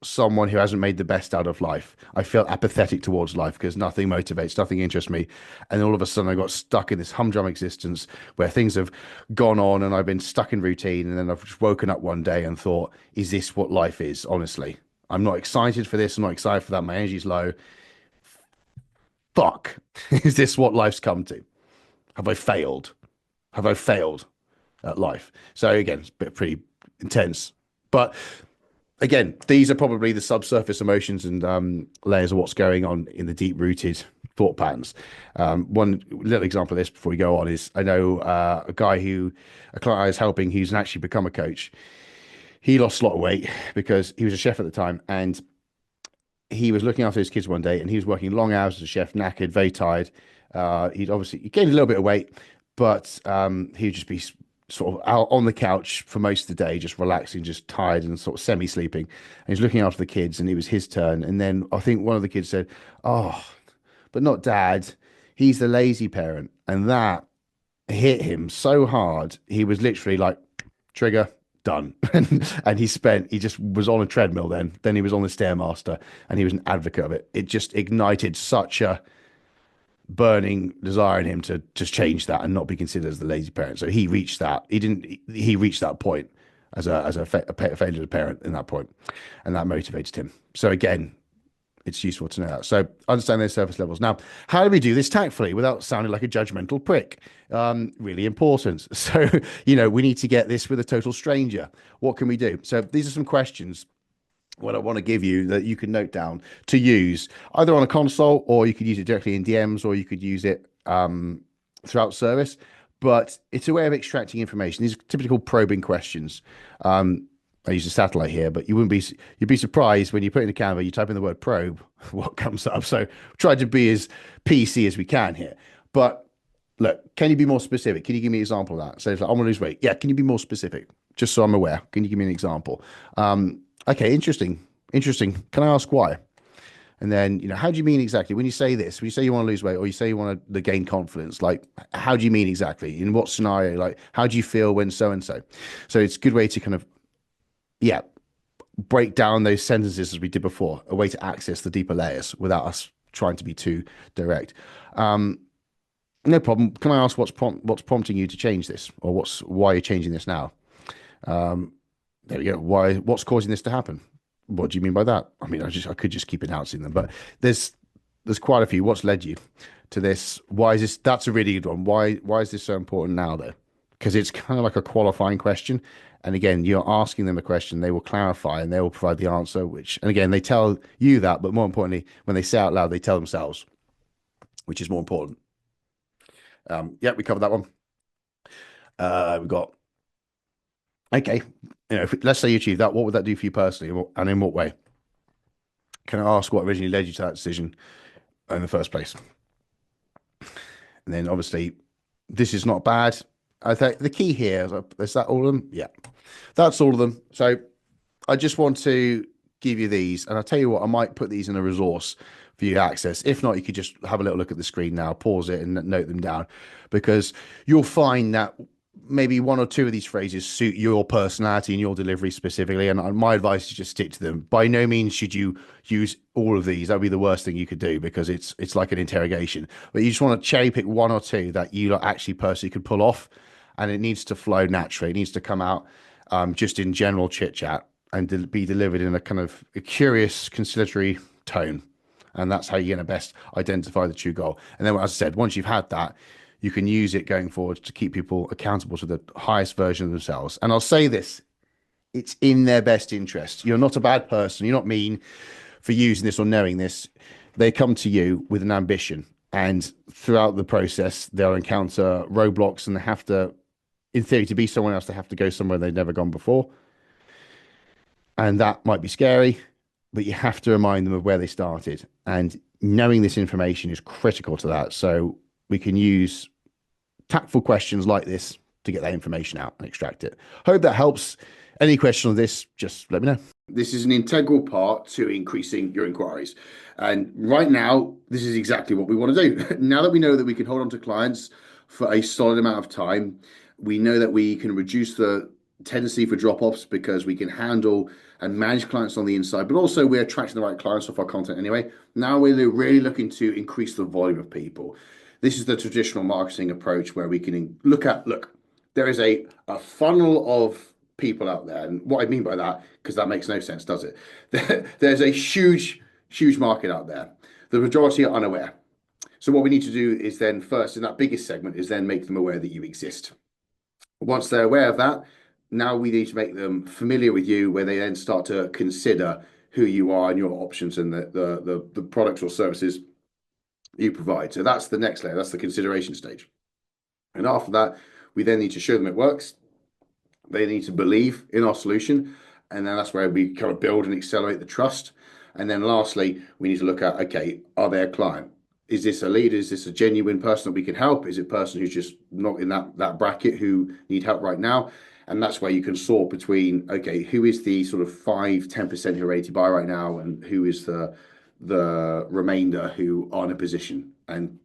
someone who hasn't made the best out of life. I feel apathetic towards life because nothing motivates, nothing interests me. And all of a sudden I got stuck in this humdrum existence where things have gone on and I've been stuck in routine. And then I've just woken up one day and thought, is this what life is? Honestly, I'm not excited for this. I'm not excited for that. My energy's low. Fuck. Is this what life's come to? Have I failed? Have I failed at life? So again, it's pretty intense, but again, these are probably the subsurface emotions and layers of what's going on in the deep-rooted thought patterns. One little example of this before we go on is I know a client I was helping who's actually become a coach. He lost a lot of weight because he was a chef at the time, and he was looking after his kids one day, and he was working long hours as a chef, knackered, very tired. He gained a little bit of weight, but he would just be sort of out on the couch for most of the day, just relaxing, just tired and sort of semi-sleeping. And he's looking after the kids, and it was his turn. And then I think one of the kids said, oh, but not dad. He's the lazy parent. And that hit him so hard. He was literally like, trigger, done. And he just was on a treadmill then he was on the Stairmaster, and he was an advocate of it. It just ignited such a burning desire in him to just change that and not be considered as the lazy parent. So he reached that. He reached that point as a failure parent in that point, and that motivated him. So again, it's useful to know that. So understand those surface levels. Now, how do we do this tactfully without sounding like a judgmental prick? Really important. So, we need to get this with a total stranger. What can we do? So these are some questions what I want to give you that you can note down to use either on a console, or you could use it directly in DMs, or you could use it throughout service. But it's a way of extracting information. These are typical probing questions. I use a satellite here, but you'd be surprised when you put in a Canva, you type in the word probe, what comes up. So try to be as PC as we can here. But look, can you be more specific? Can you give me an example of that? So it's like, I want to lose weight. Yeah, can you be more specific? Just so I'm aware. Can you give me an example? Okay, interesting. Can I ask why? And then, how do you mean exactly when you say this? When you say you want to lose weight, or you say you want to gain confidence, like, how do you mean exactly? In what scenario? Like, how do you feel when so and so? So it's a good way to kind of, break down those sentences as we did before, a way to access the deeper layers without us trying to be too direct. No problem. Can I ask what's prompting you to change this, or why you're changing this now? There we go. What's causing this to happen? What do you mean by that? I mean, I could just keep announcing them, but there's quite a few. What's led you to this? Why is this? That's a really good one. Why is this so important now, though? Because it's kind of like a qualifying question. And again, you're asking them a question, they will clarify and they will provide the answer, and again, they tell you that, but more importantly, when they say out loud, they tell themselves, which is more important. We covered that one. We got, okay, let's say you achieve that. What would that do for you personally, and in what way? Can I ask what originally led you to that decision in the first place? And then obviously, this is not bad. I think the key here is that all of them? Yeah, that's all of them. So I just want to give you these, and I'll tell you what, I might put these in a resource for you to access. If not, you could just have a little look at the screen now, pause it and note them down, because you'll find that maybe one or two of these phrases suit your personality and your delivery specifically, and my advice is just stick to them. By no means should you use all of these. That would be the worst thing you could do, because it's like an interrogation. But you just want to cherry pick one or two that you actually personally could pull off, and it needs to flow naturally. It needs to come out just in general chit chat and be delivered in a kind of a curious, conciliatory tone. And that's how you're going to best identify the true goal. And then, as I said, once you've had that, you can use it going forward to keep people accountable to the highest version of themselves. And I'll say this, it's in their best interest. You're not a bad person. You're not mean for using this or knowing this. They come to you with an ambition. And throughout the process, they'll encounter roadblocks and they have to, in theory, to be someone else, they have to go somewhere they've never gone before. And that might be scary, but you have to remind them of where they started. And knowing this information is critical to that. So we can use tactful questions like this to get that information out and extract it. Hope that helps. Any question on this, just let me know. This is an integral part to increasing your inquiries. And right now, this is exactly what we want to do. Now that we know that we can hold on to clients for a solid amount of time, we know that we can reduce the tendency for drop-offs because we can handle and manage clients on the inside, but also we're attracting the right clients off our content anyway. Now we're really looking to increase the volume of people. This is the traditional marketing approach where we can look, there is a funnel of people out there. And what I mean by that, because that makes no sense, does it? There's a huge market out there. The majority are unaware. So what we need to do is then first, in that biggest segment, is then make them aware that you exist. Once they're aware of that, now we need to make them familiar with you, where they then start to consider who you are and your options and the products or services you provide. So that's the next layer. That's the consideration stage. And after that, we then need to show them it works. They need to believe in our solution. And then that's where we kind of build and accelerate the trust. And then lastly, we need to look at, okay, are they a client? Is this a lead? Is this a genuine person that we can help? Is it a person who's just not in that bracket who need help right now? And that's where you can sort between, okay, who is the sort of 5-10% who are ready to buy right now, and who is the remainder who are in a position. And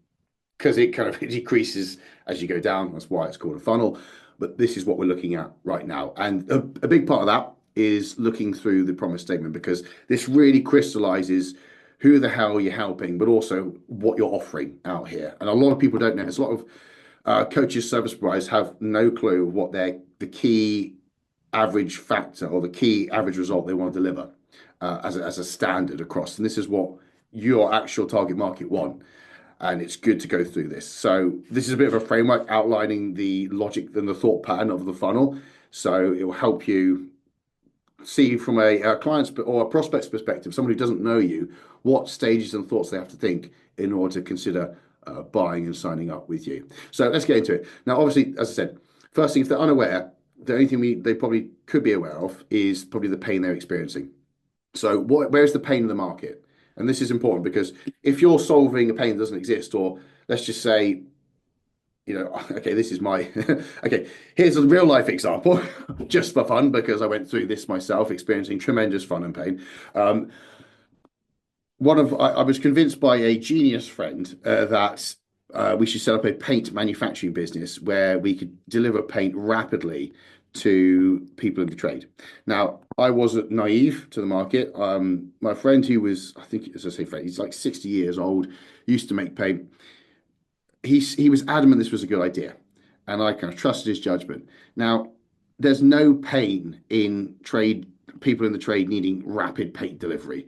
because it kind of decreases as you go down, that's why it's called a funnel. But this is what we're looking at right now. And a big part of that is looking through the promise statement, because this really crystallizes who the hell you're helping, but also what you're offering out here. And a lot of people don't know. There's a lot of coaches, service providers have no clue what the key average factor or the key average result they want to deliver as a standard across. And this is what your actual target market want. And it's good to go through this. So this is a bit of a framework outlining the logic and the thought pattern of the funnel. So it will help you see from a client's or a prospect's perspective, someone who doesn't know you, what stages and thoughts they have to think in order to consider buying and signing up with you. So let's get into it. Now, obviously, as I said, first thing, if they're unaware, the only thing they probably could be aware of is probably the pain they're experiencing. So where's the pain in the market? And this is important, because if you're solving a pain that doesn't exist, or let's just say, okay, this is my, okay, here's a real life example, just for fun, because I went through this myself, experiencing tremendous fun and pain. I was convinced by a genius friend that we should set up a paint manufacturing business where we could deliver paint rapidly to people in the trade. Now, I wasn't naive to the market. My friend, who was, I think, as I say, friend, he's like 60 years old, used to make paint. He was adamant this was a good idea, and I kind of trusted his judgment. Now, there's no pain in people in the trade needing rapid paint delivery,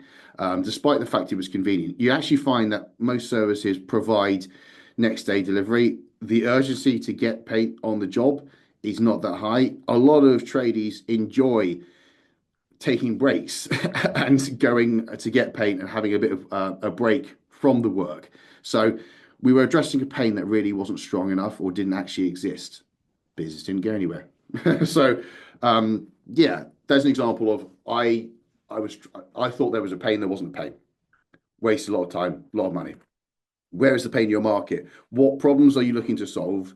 despite the fact it was convenient. You actually find that most services provide next day delivery. The urgency to get paint on the job is not that high. A lot of tradies enjoy taking breaks and going to get paint and having a bit of a break from the work. So we were addressing a pain that really wasn't strong enough or didn't actually exist. Business didn't go anywhere. So yeah, there's an example of I thought there was a pain, there wasn't a pain. Wasted a lot of time, a lot of money. Where is the pain in your market? What problems are you looking to solve?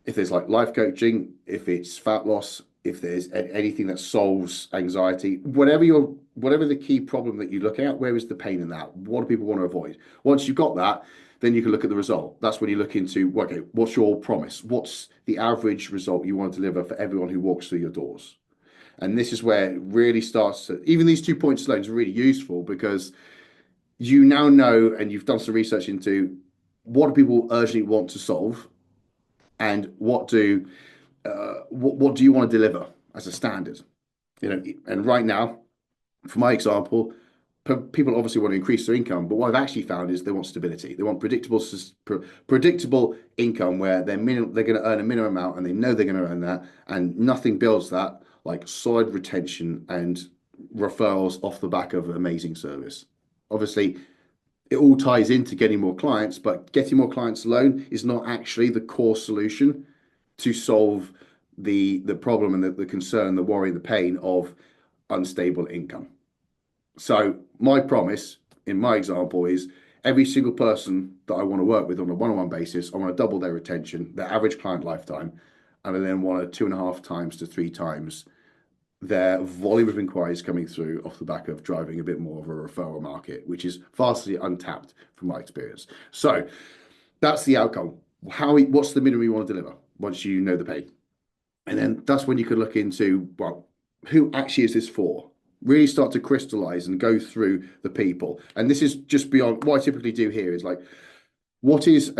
If there's like life coaching, if it's fat loss, if there's anything that solves anxiety, whatever the key problem that you look at, where is the pain in that? What do people want to avoid? Once you've got that, then you can look at the result. That's when you look into, okay, what's your promise? What's the average result you want to deliver for everyone who walks through your doors? And this is where it really starts to, even these 2 points alone is really useful, because you now know, and you've done some research into what do people urgently want to solve, and what do you want to deliver as a standard? And right now, for my example, people obviously want to increase their income, but what I've actually found is they want stability. They want predictable income where they're going to earn a minimum amount and they know they're going to earn that, and nothing builds that like solid retention and referrals off the back of an amazing service. Obviously, it all ties into getting more clients, but getting more clients alone is not actually the core solution to solve the problem and the concern, the worry, the pain of unstable income. So my promise in my example is every single person that I want to work with on a one-on-one basis, I want to double their retention, their average client lifetime, and I then want to 2.5 times to 3 times their volume of inquiries coming through off the back of driving a bit more of a referral market, which is vastly untapped from my experience. So that's the outcome. What's the minimum you want to deliver once you know the pay? And then that's when you could look into, well, who actually is this for? Really start to crystallize and go through the people. And this is just beyond what I typically do here is like, what's the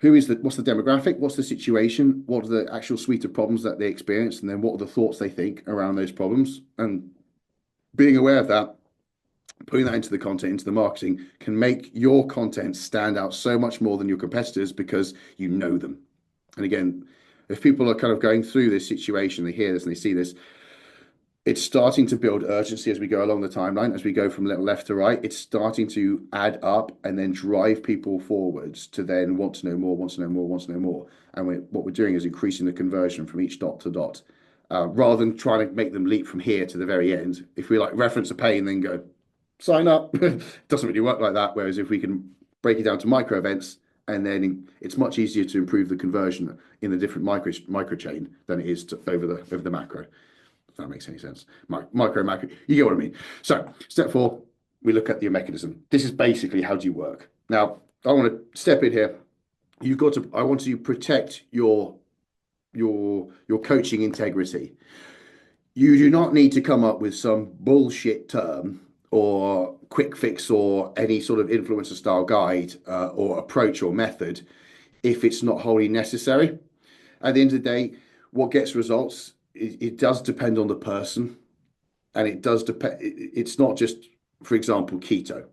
demographic? What's the situation? What are the actual suite of problems that they experience? And then what are the thoughts they think around those problems? And being aware of that, putting that into the content, into the marketing, can make your content stand out so much more than your competitors because you know them. And again, if people are kind of going through this situation, they hear this and they see this, it's starting to build urgency as we go along the timeline, as we go from left to right. It's starting to add up and then drive people forwards to then want to know more, want to know more, want to know more. And what we're doing is increasing the conversion from each dot to dot, rather than trying to make them leap from here to the very end. If we like reference a pay and then go, sign up, it doesn't really work like that. Whereas if we can break it down to micro events, and then it's much easier to improve the conversion in the different micro chain than it is over the macro. If that makes any sense. Micro, macro, you get what I mean. So step 4, we look at your mechanism. This is basically how do you work. Now, I want to step in here. I want to protect your coaching integrity. You do not need to come up with some bullshit term or quick fix or any sort of influencer style guide or approach or method if it's not wholly necessary. At the end of the day, what gets results, it does depend on the person, and it does depend. It's not just, for example, keto,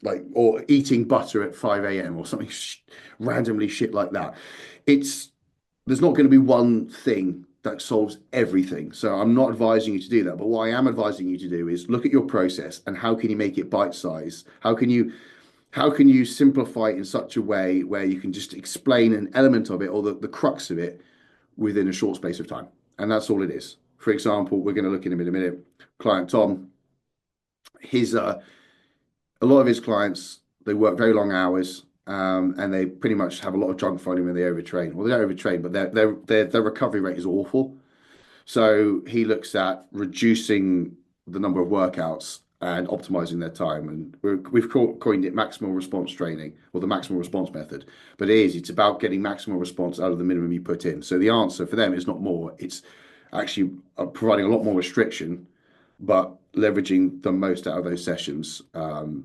like, or eating butter at 5 a.m. or something randomly shit like that. There's not going to be one thing that solves everything. So I'm not advising you to do that. But what I am advising you to do is look at your process and how can you make it bite-sized? How can you simplify it in such a way where you can just explain an element of it or the crux of it within a short space of time? And that's all it is. For example, we're going to look at him in a minute. Client Tom, a lot of his clients, they work very long hours, and they pretty much have a lot of junk volume when they overtrain. Well, they don't overtrain, but their recovery rate is awful. So he looks at reducing the number of workouts and optimizing their time. And we've coined it maximal response training, or the maximal response method. But it's about getting maximal response out of the minimum you put in. So the answer for them is not more. It's actually providing a lot more restriction, but leveraging the most out of those sessions,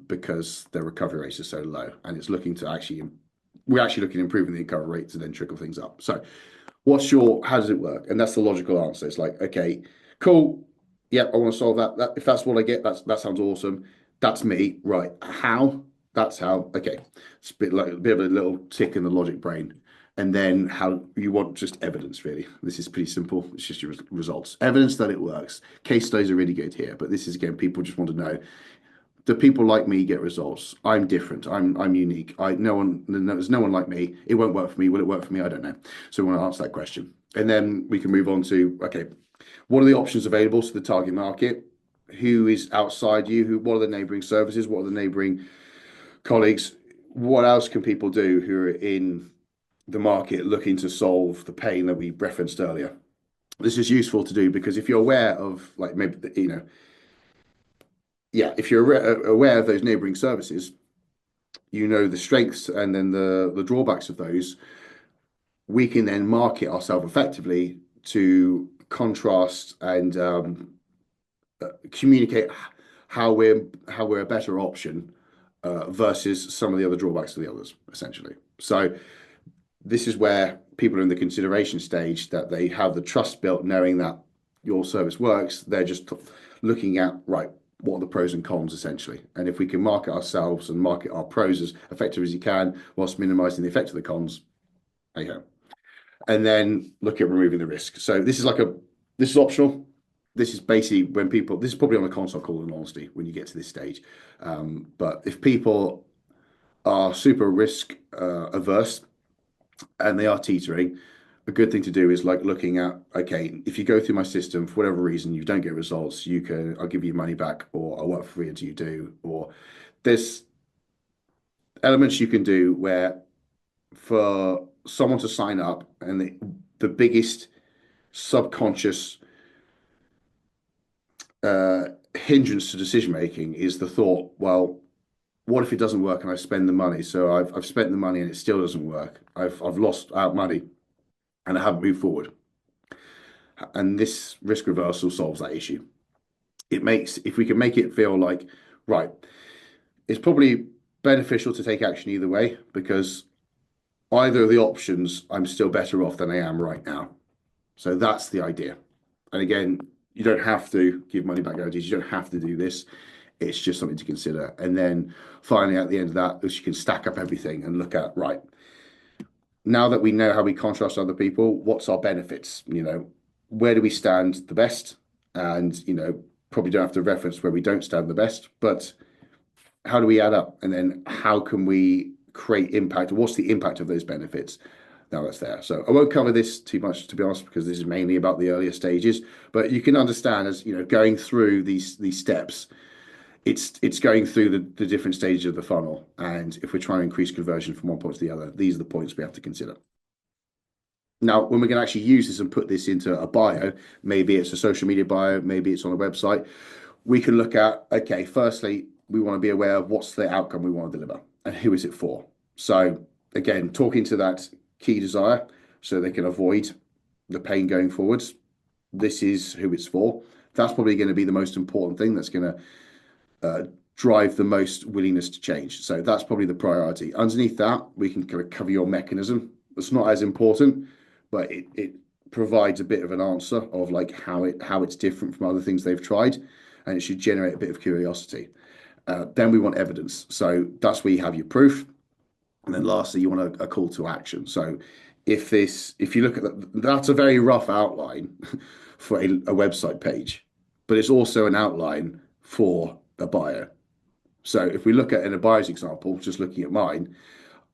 because their recovery rates are so low. And it's looking to we're actually looking at improving the recovery rate to then trickle things up. So how does it work? And that's the logical answer. It's like, okay, cool. Yeah, I want to solve that. If that's what I get, that sounds awesome. That's me. Right. How? That's how. Okay. It's a bit of a little tick in the logic brain. And then how you want just evidence, really. This is pretty simple. It's just your results. Evidence that it works. Case studies are really good here. But this is, again, people just want to know, do people like me get results? I'm different. I'm unique. There's no one like me. It won't work for me. Will it work for me? I don't know. So we want to answer that question. And then we can move on to, okay, what are the options available to the target market? Who is outside you? What are the neighboring services? What are the neighboring colleagues? What else can people do who are in the market looking to solve the pain that we referenced earlier? This is useful to do because if you're aware of, like, maybe, if you're aware of those neighboring services, you know the strengths and then the drawbacks of those, we can then market ourselves effectively to contrast and communicate how we're a better option versus some of the other drawbacks of the others, essentially. So this is where people are in the consideration stage, that they have the trust built, knowing that your service works. They're just looking at, right, what are the pros and cons essentially. And if we can market ourselves and market our pros as effective as you can, whilst minimizing the effect of the cons, there you go. And then look at removing the risk. So this is optional. This is basically when people, this is probably on a console call in honesty, when you get to this stage. But if people are super risk averse and they are teetering, a good thing to do is like looking at, okay, if you go through my system for whatever reason, you don't get results, I'll give you money back, or I'll work for free until you do, or there's elements you can do where for someone to sign up, and the biggest subconscious hindrance to decision making is the thought, well, what if it doesn't work and I spend the money? So I've spent the money and it still doesn't work. I've lost out money and I haven't moved forward. And this risk reversal solves that issue. If we can make it feel like, right, it's probably beneficial to take action either way, because either of the options, I'm still better off than I am right now. So that's the idea. And again, you don't have to give money back guarantees. You don't have to do this. It's just something to consider. And then finally, at the end of that, you can stack up everything and look at, right, now that we know how we contrast other people, what's our benefits? Where do we stand the best? And, probably don't have to reference where we don't stand the best, but how do we add up? And then how can we create impact? What's the impact of those benefits? Now that's there. So I won't cover this too much, to be honest, because this is mainly about the earlier stages, but you can understand as, going through these steps, it's going through the different stages of the funnel. And if we're trying to increase conversion from one point to the other, these are the points we have to consider. Now, when we're going to actually use this and put this into a bio, maybe it's a social media bio, maybe it's on a website, we can look at, okay, firstly, we want to be aware of what's the outcome we want to deliver and who is it for. So again, talking to that key desire so they can avoid the pain going forwards. This is who it's for. That's probably going to be the most important thing that's going to drive the most willingness to change. So that's probably the priority. Underneath that, we can cover your mechanism. It's not as important, but it provides a bit of an answer of like how it's different from other things they've tried, and it should generate a bit of curiosity. Then we want evidence. So that's where you have your proof. And then lastly, you want a call to action. So if you look at that's a very rough outline for a website page, but it's also an outline for a bio. So if we look at in a bio's example, just looking at mine,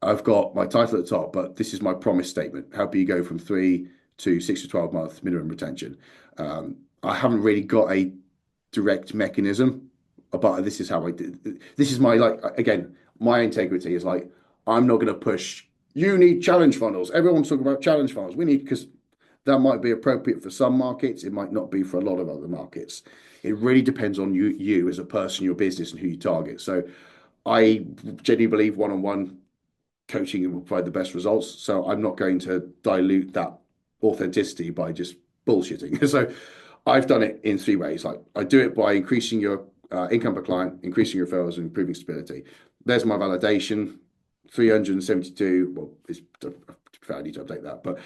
I've got my title at the top, but this is my promise statement. Help you go from 3 to 6 to 12 month minimum retention. I haven't really got a direct mechanism, but this is how I did. This is my, again, my integrity is like, I'm not going to push, you need challenge funnels. Everyone's talking about challenge funnels. Because that might be appropriate for some markets. It might not be for a lot of other markets. It really depends on you as a person, your business, and who you target. So I genuinely believe one-on-one coaching will provide the best results. So I'm not going to dilute that authenticity by just bullshitting. So I've done it in 3 ways. Like I do it by increasing your income per client, increasing your referrals, and improving stability. There's my validation. 372. Well, I need to update that, but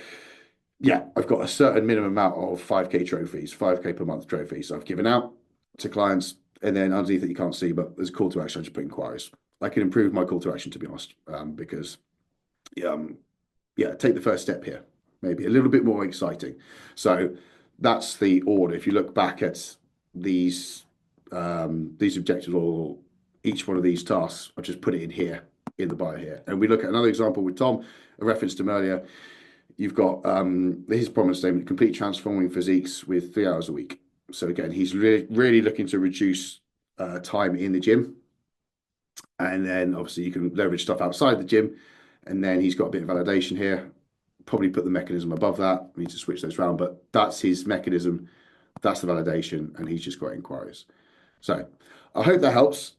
yeah, I've got a certain minimum amount of 5K trophies, 5K per month trophies I've given out to clients. And then underneath it, you can't see, but there's a call to action. I just put inquiries. I can improve my call to action, to be honest, because take the first step here, maybe a little bit more exciting. So that's the order. If you look back at these objectives or each one of these tasks, I've just put it in here in the bio here. And we look at another example with Tom, I referenced him earlier. You've got his promise statement: complete transforming physiques with 3 hours a week. So again, he's really looking to reduce time in the gym. And then obviously you can leverage stuff outside the gym. And then he's got a bit of validation here. Probably put the mechanism above that. We need to switch those around, but that's his mechanism. That's the validation, and he's just got inquiries. So I hope that helps.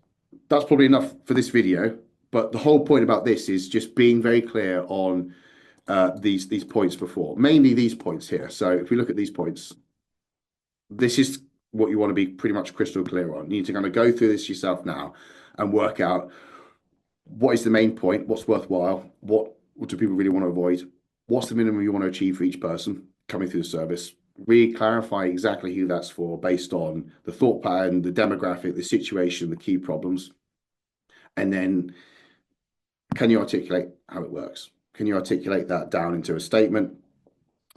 That's probably enough for this video. But the whole point about this is just being very clear on these points before, mainly these points here. So if we look at these points, this is what you want to be pretty much crystal clear on. You need to kind of go through this yourself now and work out what is the main point, what's worthwhile, what do people really want to avoid, what's the minimum you want to achieve for each person coming through the service, really clarify exactly who that's for based on the thought pattern, the demographic, the situation, the key problems. And then can you articulate how it works? Can you articulate that down into a statement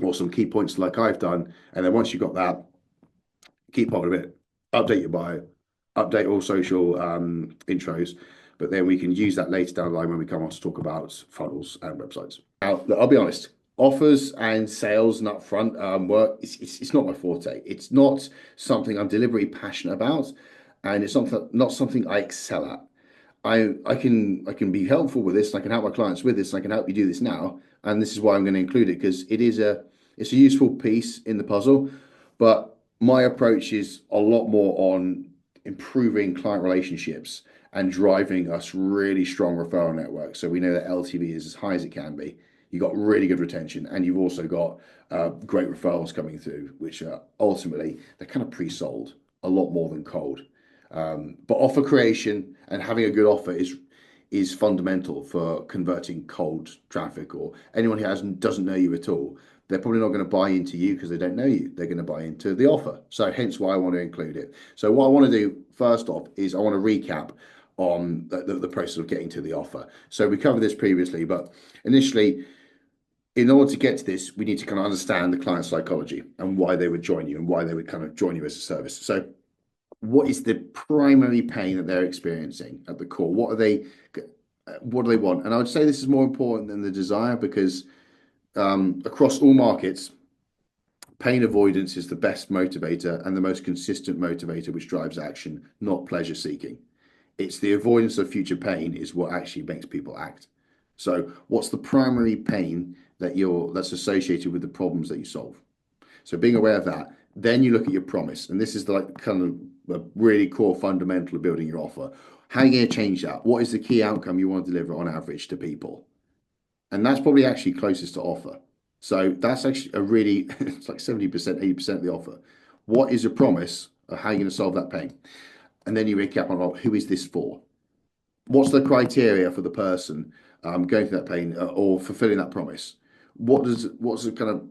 or some key points like I've done? And then once you've got that, keep on with it, update your bio, update all social intros, but then we can use that later down the line when we come on to talk about funnels and websites. Now, I'll be honest, offers and sales and upfront work, it's not my forte. It's not something I'm deliberately passionate about, and it's not something I excel at. I can be helpful with this. I can help my clients with this. I can help you do this now, and this is why I'm going to include it, because it's a useful piece in the puzzle. But my approach is a lot more on improving client relationships and driving us really strong referral networks. So we know that LTV is as high as it can be. You've got really good retention, and you've also got great referrals coming through, which are ultimately, they're kind of pre-sold a lot more than cold. But offer creation and having a good offer is fundamental for converting cold traffic, or anyone who doesn't know you at all. They're probably not going to buy into you because they don't know you. They're going to buy into the offer. So hence why I want to include it. So what I want to do first off is I want to recap on the process of getting to the offer. So we covered this previously, but initially, in order to get to this, we need to kind of understand the client psychology and why they would join you and why they would kind of join you as a service. So what is the primary pain that they're experiencing at the core? What do they want? And I would say this is more important than the desire, because across all markets, pain avoidance is the best motivator and the most consistent motivator, which drives action, not pleasure seeking. It's the avoidance of future pain is what actually makes people act. So what's the primary pain that's associated with the problems that you solve? So being aware of that, then you look at your promise, and this is like kind of a really core fundamental of building your offer. How are you going to change that? What is the key outcome you want to deliver on average to people? And that's probably actually closest to offer. So that's actually it's like 70%, 80% of the offer. What is your promise of how you're going to solve that pain? And then you recap on who is this for? What's the criteria for the person going through that pain or fulfilling that promise? What's the kind of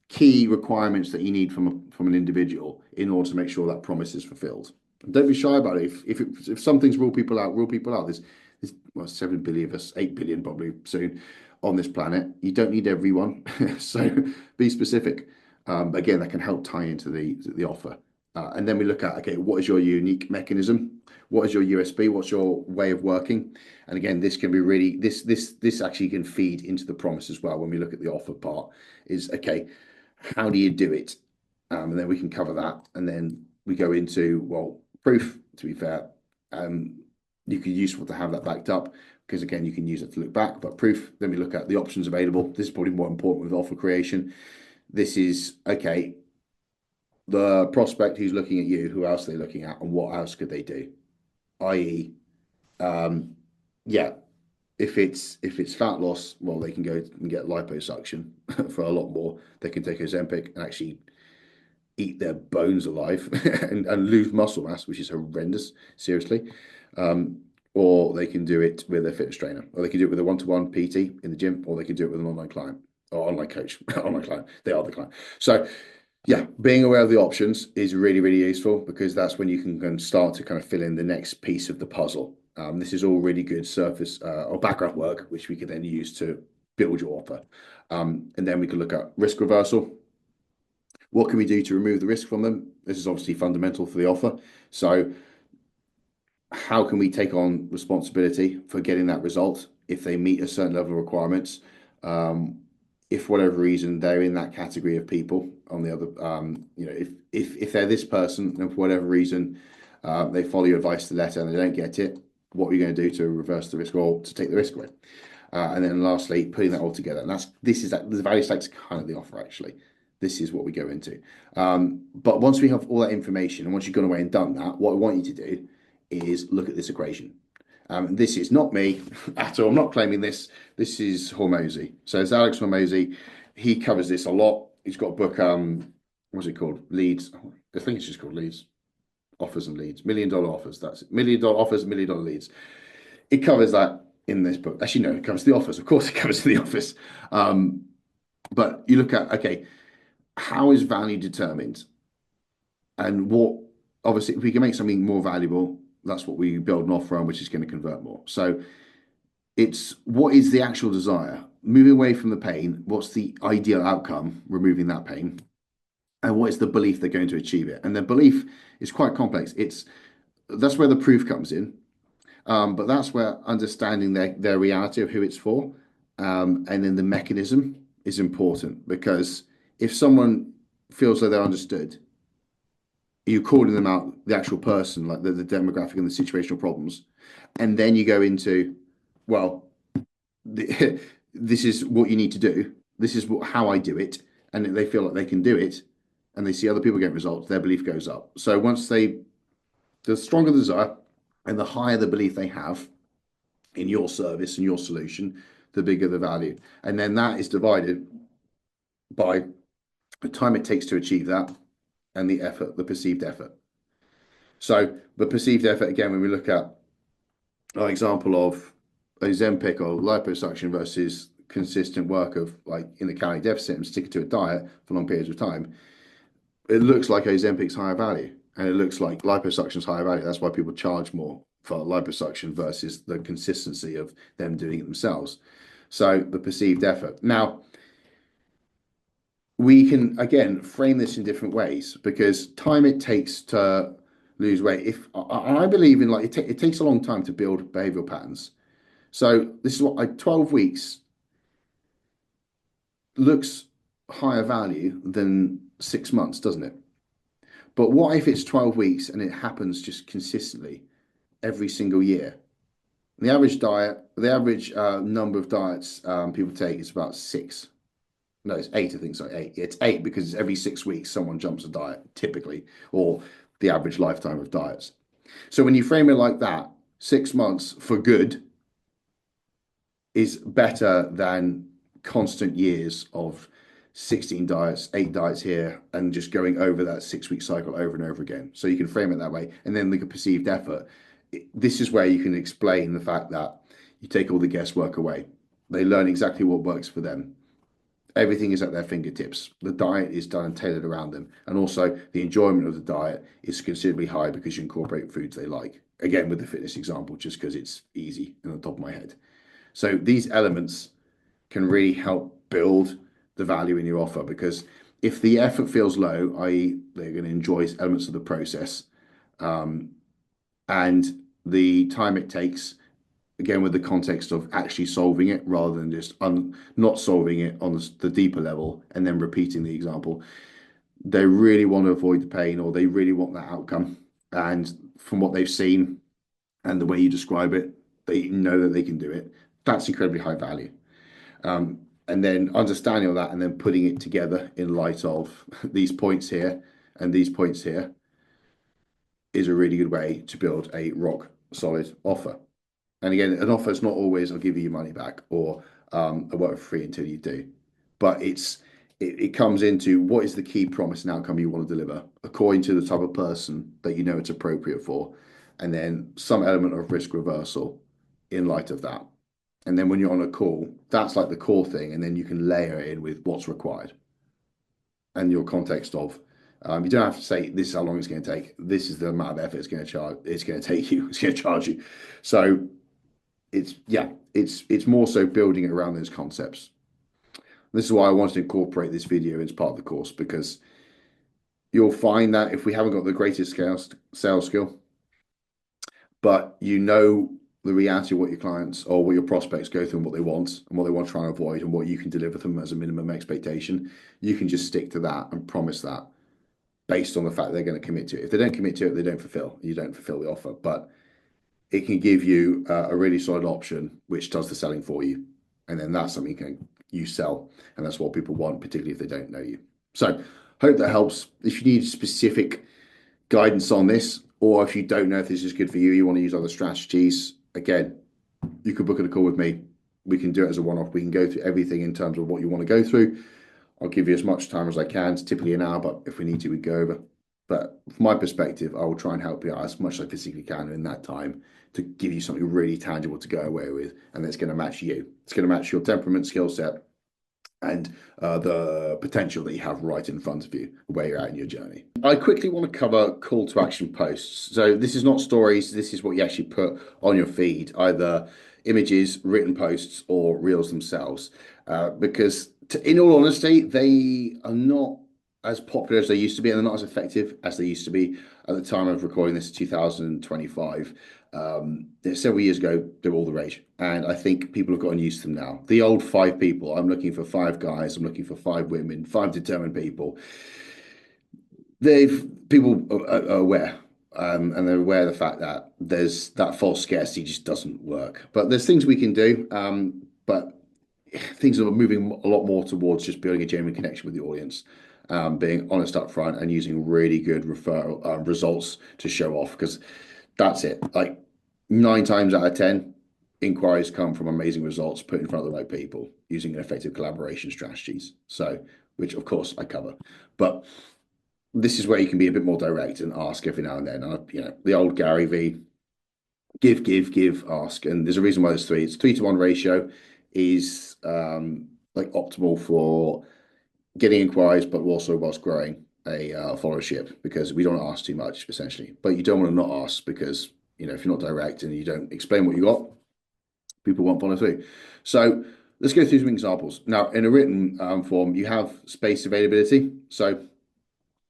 key requirements that you need from an individual in order to make sure that promise is fulfilled? And don't be shy about it. If some things rule people out, There's 7 billion of us, 8 billion probably soon on this planet. You don't need everyone, so be specific. Again, that can help tie into the offer. And then we look at, okay, what is your unique mechanism? What is your USP? What's your way of working? And again, this can be really, this actually can feed into the promise as well. When we look at the offer part is, okay, how do you do it? And then we can cover that. And then we go into, well, proof, to be fair. You could useful to have that backed up, because again, you can use it to look back, but proof. Then we look at the options available. This is probably more important with offer creation. This is, okay, the prospect who's looking at you, who else are they looking at, and what else could they do? I.e., if it's fat loss, well, they can go and get liposuction for a lot more. They can take Ozempic and actually eat their bones alive and lose muscle mass, which is horrendous, seriously. Or they can do it with a fitness trainer, or they can do it with a one-to-one PT in the gym, or they can do it with an online client or online coach. Online client, they are the client. So yeah, being aware of the options is really, really useful, because that's when you can start to kind of fill in the next piece of the puzzle. This is all really good surface or background work, which we can then use to build your offer. And then we can look at risk reversal. What can we do to remove the risk from them? This is obviously fundamental for the offer. So how can we take on responsibility for getting that result if they meet a certain level of requirements? If for whatever reason they're in that category of people on the other, if they're this person and for whatever reason they follow your advice to the letter and they don't get it, what are you going to do to reverse the risk or to take the risk away? And then lastly, putting that all together. And the value stack's kind of the offer, actually. This is what we go into. But once we have all that information and once you've gone away and done that, what I want you to do is look at this equation. This is not me at all. I'm not claiming this. This is Hormozy. So it's Alex Hormozy. He covers this a lot. He's got a book, what's it called? Leads. I think it's just called Leads. Offers and Leads. $1 Million Offers. That's it. $1 Million Offers, $1 Million Leads. It covers that in this book. Actually, no, it covers the offers. Of course, it covers the offers. But you look at, okay, how is value determined? And what, obviously, if we can make something more valuable, that's what we build an offer on, which is going to convert more. So it's what is the actual desire? Moving away from the pain, what's the ideal outcome, removing that pain? And what is the belief they're going to achieve it? And the belief is quite complex. That's where the proof comes in. But that's where understanding their reality of who it's for, and then the mechanism is important, because if someone feels like they're understood, you're calling them out, the actual person, like the demographic and the situational problems, and then you go into, well, this is what you need to do. This is how I do it, and they feel like they can do it, and they see other people get results. Their belief goes up. So the stronger the desire, and the higher the belief they have in your service and your solution, the bigger the value. And then that is divided by the time it takes to achieve that and the effort, the perceived effort. So the perceived effort, again, when we look at our example of Ozempic or liposuction versus consistent work of like in the calorie deficit and sticking to a diet for long periods of time, it looks like Ozempic's higher value, and it looks like liposuction's higher value. That's why people charge more for liposuction versus the consistency of them doing it themselves. So the perceived effort. Now, we can, again, frame this in different ways, because time it takes to lose weight. If I believe in, like, it takes a long time to build behavioral patterns. So this is what 12 weeks looks higher value than 6 months, doesn't it? But what if it's 12 weeks and it happens just consistently every single year? The average number of diets people take is about 6. No, it's 8, I think. Sorry, 8. It's 8 because it's every 6 weeks someone jumps a diet, typically, or the average lifetime of diets. So when you frame it like that, 6 months for good is better than constant years of 16 diets, 8 diets here, and just going over that 6-week cycle over and over again. So you can frame it that way. And then the perceived effort. This is where you can explain the fact that you take all the guesswork away. They learn exactly what works for them. Everything is at their fingertips. The diet is done and tailored around them. And also the enjoyment of the diet is considerably high because you incorporate foods they like. Again, with the fitness example, just because it's easy and on top of my head. So these elements can really help build the value in your offer, because if the effort feels low, i.e. they're going to enjoy elements of the process, and the time it takes, again, with the context of actually solving it rather than just not solving it on the deeper level and then repeating the example, they really want to avoid the pain, or they really want that outcome. And from what they've seen and the way you describe it, they know that they can do it. That's incredibly high value. And then understanding all that and then putting it together in light of these points here and these points here is a really good way to build a rock solid offer. And again, an offer is not always, I'll give you your money back, or I work for free until you do. But it comes into what is the key promise and outcome you want to deliver according to the type of person that you know it's appropriate for. And then some element of risk reversal in light of that. And then when you're on a call, that's like the core thing. And then you can layer it in with what's required and your context of, you don't have to say this is how long it's going to take. This is the amount of effort it's going to charge. It's going to take you. It's going to charge you. So it's more so building it around those concepts. This is why I wanted to incorporate this video as part of the course, because you'll find that if we haven't got the greatest sales skill, but you know the reality of what your clients or what your prospects go through and what they want to try and avoid and what you can deliver them as a minimum expectation, you can just stick to that and promise that based on the fact they're going to commit to it. If they don't commit to it, they don't fulfill. You don't fulfill the offer, but it can give you a really solid option which does the selling for you. And then that's something you sell. And that's what people want, particularly if they don't know you. So hope that helps. If you need specific guidance on this, or if you don't know if this is good for you, you want to use other strategies, again, you could book a call with me. We can do it as a one-off. We can go through everything in terms of what you want to go through. I'll give you as much time as I can. It's typically an hour, but if we need to, we go over. But from my perspective, I will try and help you out as much as I physically can in that time to give you something really tangible to go away with, and that's going to match you. It's going to match your temperament, skill set, and the potential that you have right in front of you where you're at in your journey. I quickly want to cover call to action posts. So this is not stories, this is what you actually put on your feed, either images, written posts, or reels themselves. Because in all honesty, they are not as popular as they used to be, and they're not as effective as they used to be at the time of recording this, 2025. Several years ago, they were all the rage, and I think people have gotten used to them now. The old 5 people, I'm looking for 5 guys, I'm looking for 5 women, 5 determined people. People are aware, and they're aware of the fact that there's that false scarcity just doesn't work. But there's things we can do, but things are moving a lot more towards just building a genuine connection with the audience. Being honest up front and using really good referral results to show off, because that's it. Like 9 times out of 10, inquiries come from amazing results put in front of the right people using effective collaboration strategies. So, which of course I cover, but this is where you can be a bit more direct and ask every now and then. The old Gary V, give, ask, and there's a reason why there's 3. It's 3-to-1 ratio is like optimal for getting inquiries, but also whilst growing a followership, because we don't ask too much essentially. But you don't want to not ask, because if you're not direct and you don't explain what you got, people won't follow through. So let's go through some examples. Now, in a written form, you have space availability, so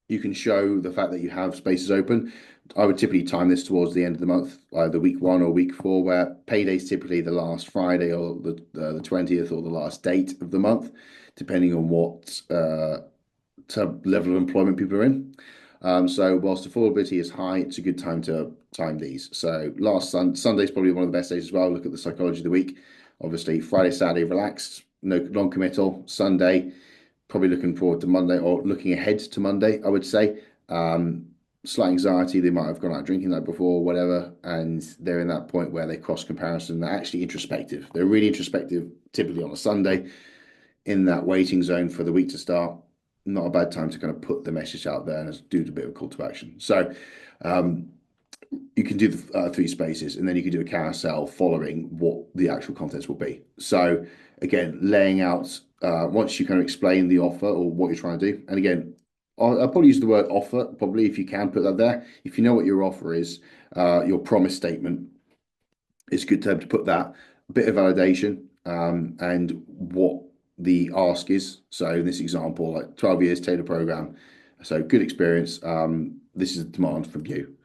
you can show the fact that you have spaces open. I would typically time this towards the end of the month, either week 1 or week 4, where payday is typically the last Friday or the 20th or the last date of the month, depending on what level of employment people are in. So whilst affordability is high, it's a good time to time these. So Sunday is probably one of the best days as well. Look at the psychology of the week. Obviously, Friday, Saturday, relaxed, no non-committal. Sunday, probably looking forward to Monday, or looking ahead to Monday, I would say. Slight anxiety, they might have gone out drinking the night before, whatever, and they're in that point where they cross comparison. They're actually introspective. They're really introspective, typically on a Sunday, in that waiting zone for the week to start. Not a bad time to kind of put the message out there and do a bit of a call to action. So you can do the 3 spaces, and then you can do a carousel following what the actual contents will be. So again, laying out, once you kind of explain the offer or what you're trying to do, and again, I'll probably use the word offer, probably, if you can put that there. If you know what your offer is, your promise statement, it's good to put that, a bit of validation, and what the ask is. So in this example, like 12 years tailor program, so good experience, this is a demand from you,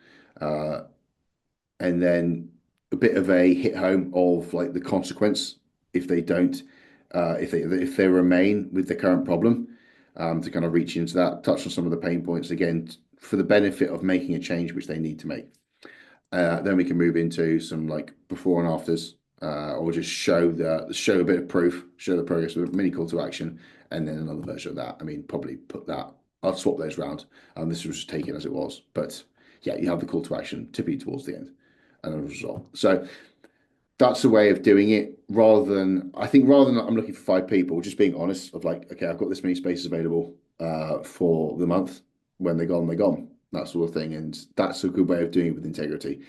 and then a bit of a hit home of like the consequence if they don't, if they remain with the current problem, to kind of reach into that, touch on some of the pain points again for the benefit of making a change which they need to make. Then we can move into some like before and afters, or just show a bit of proof, show the progress with a mini call to action, and then another version of that. I mean, probably put that. I'll swap those around. This was just taken as it was, but yeah, you have the call to action typically towards the end, and a result. So that's a way of doing it. Rather than I'm looking for 5 people, just being honest of like, okay, I've got this many spaces available for the month. When they're gone, they're gone. That sort of thing, and that's a good way of doing it with integrity.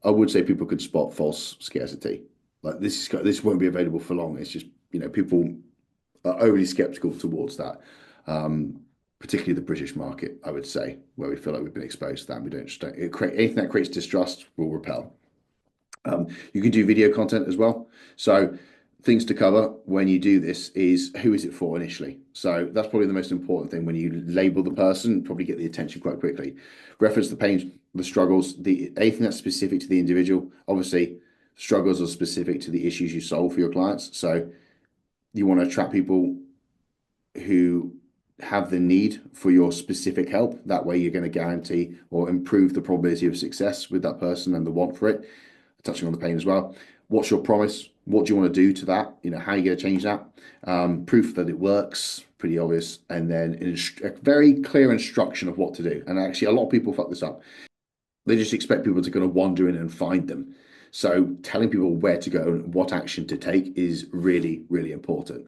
I would say people could spot false scarcity. Like this won't be available for long. It's just people are overly skeptical towards that, particularly the British market. I would say where we feel like we've been exposed to that. And we don't anything that creates distrust will repel. You can do video content as well. So things to cover when you do this is who is it for initially. So that's probably the most important thing. When you label the person, probably get the attention quite quickly. Reference the pain, the struggles, anything that's specific to the individual. Obviously, struggles are specific to the issues you solve for your clients. So you want to attract people who have the need for your specific help. That way you're going to guarantee or improve the probability of success with that person and the want for it. Touching on the pain as well. What's your promise? What do you want to do to that? How are you going to change that? Proof that it works, pretty obvious. And then a very clear instruction of what to do. And actually, a lot of people fuck this up. They just expect people to kind of wander in and find them. So telling people where to go and what action to take is really, really important.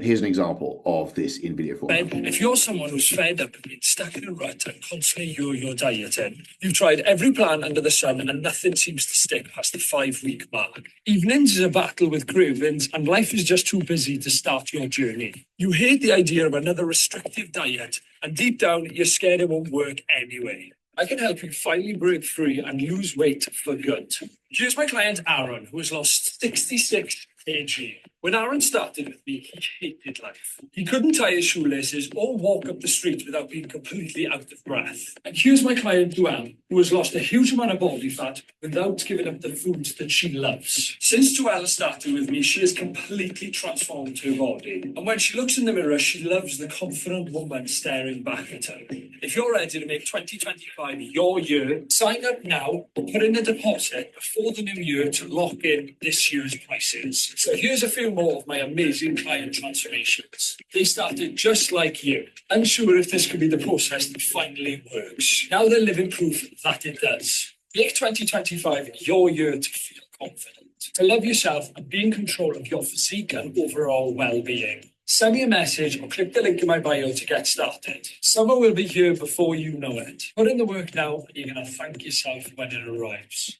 Here's an example of this in video format. If you're someone who's fed up of being stuck in a rut and constantly you're dieting, you've tried every plan under the sun and nothing seems to stick past the 5-week mark. Evenings is a battle with cravings and life is just too busy to start your journey. You hate the idea of another restrictive diet and deep down you're scared it won't work anyway. I can help you finally break free and lose weight for good. Here's my client Aaron, who has lost 66 kg. When Aaron started with me, he hated life. He couldn't tie his shoelaces or walk up the street without being completely out of breath. And here's my client Duelle, who has lost a huge amount of body fat without giving up the foods that she loves. Since Duelle started with me, she has completely transformed her body. And when she looks in the mirror, she loves the confident woman staring back at her. If you're ready to make 2025 your year, sign up now or put in a deposit before the new year to lock in this year's prices. So here's a few more of my amazing client transformations. They started just like you, unsure if this could be the process that finally works. Now they're living proof that it does. Make 2025 your year to feel confident, to love yourself and be in control of your physique and overall well-being. Send me a message or click the link in my bio to get started. Summer will be here before you know it. Put in the work now and you're going to thank yourself when it arrives.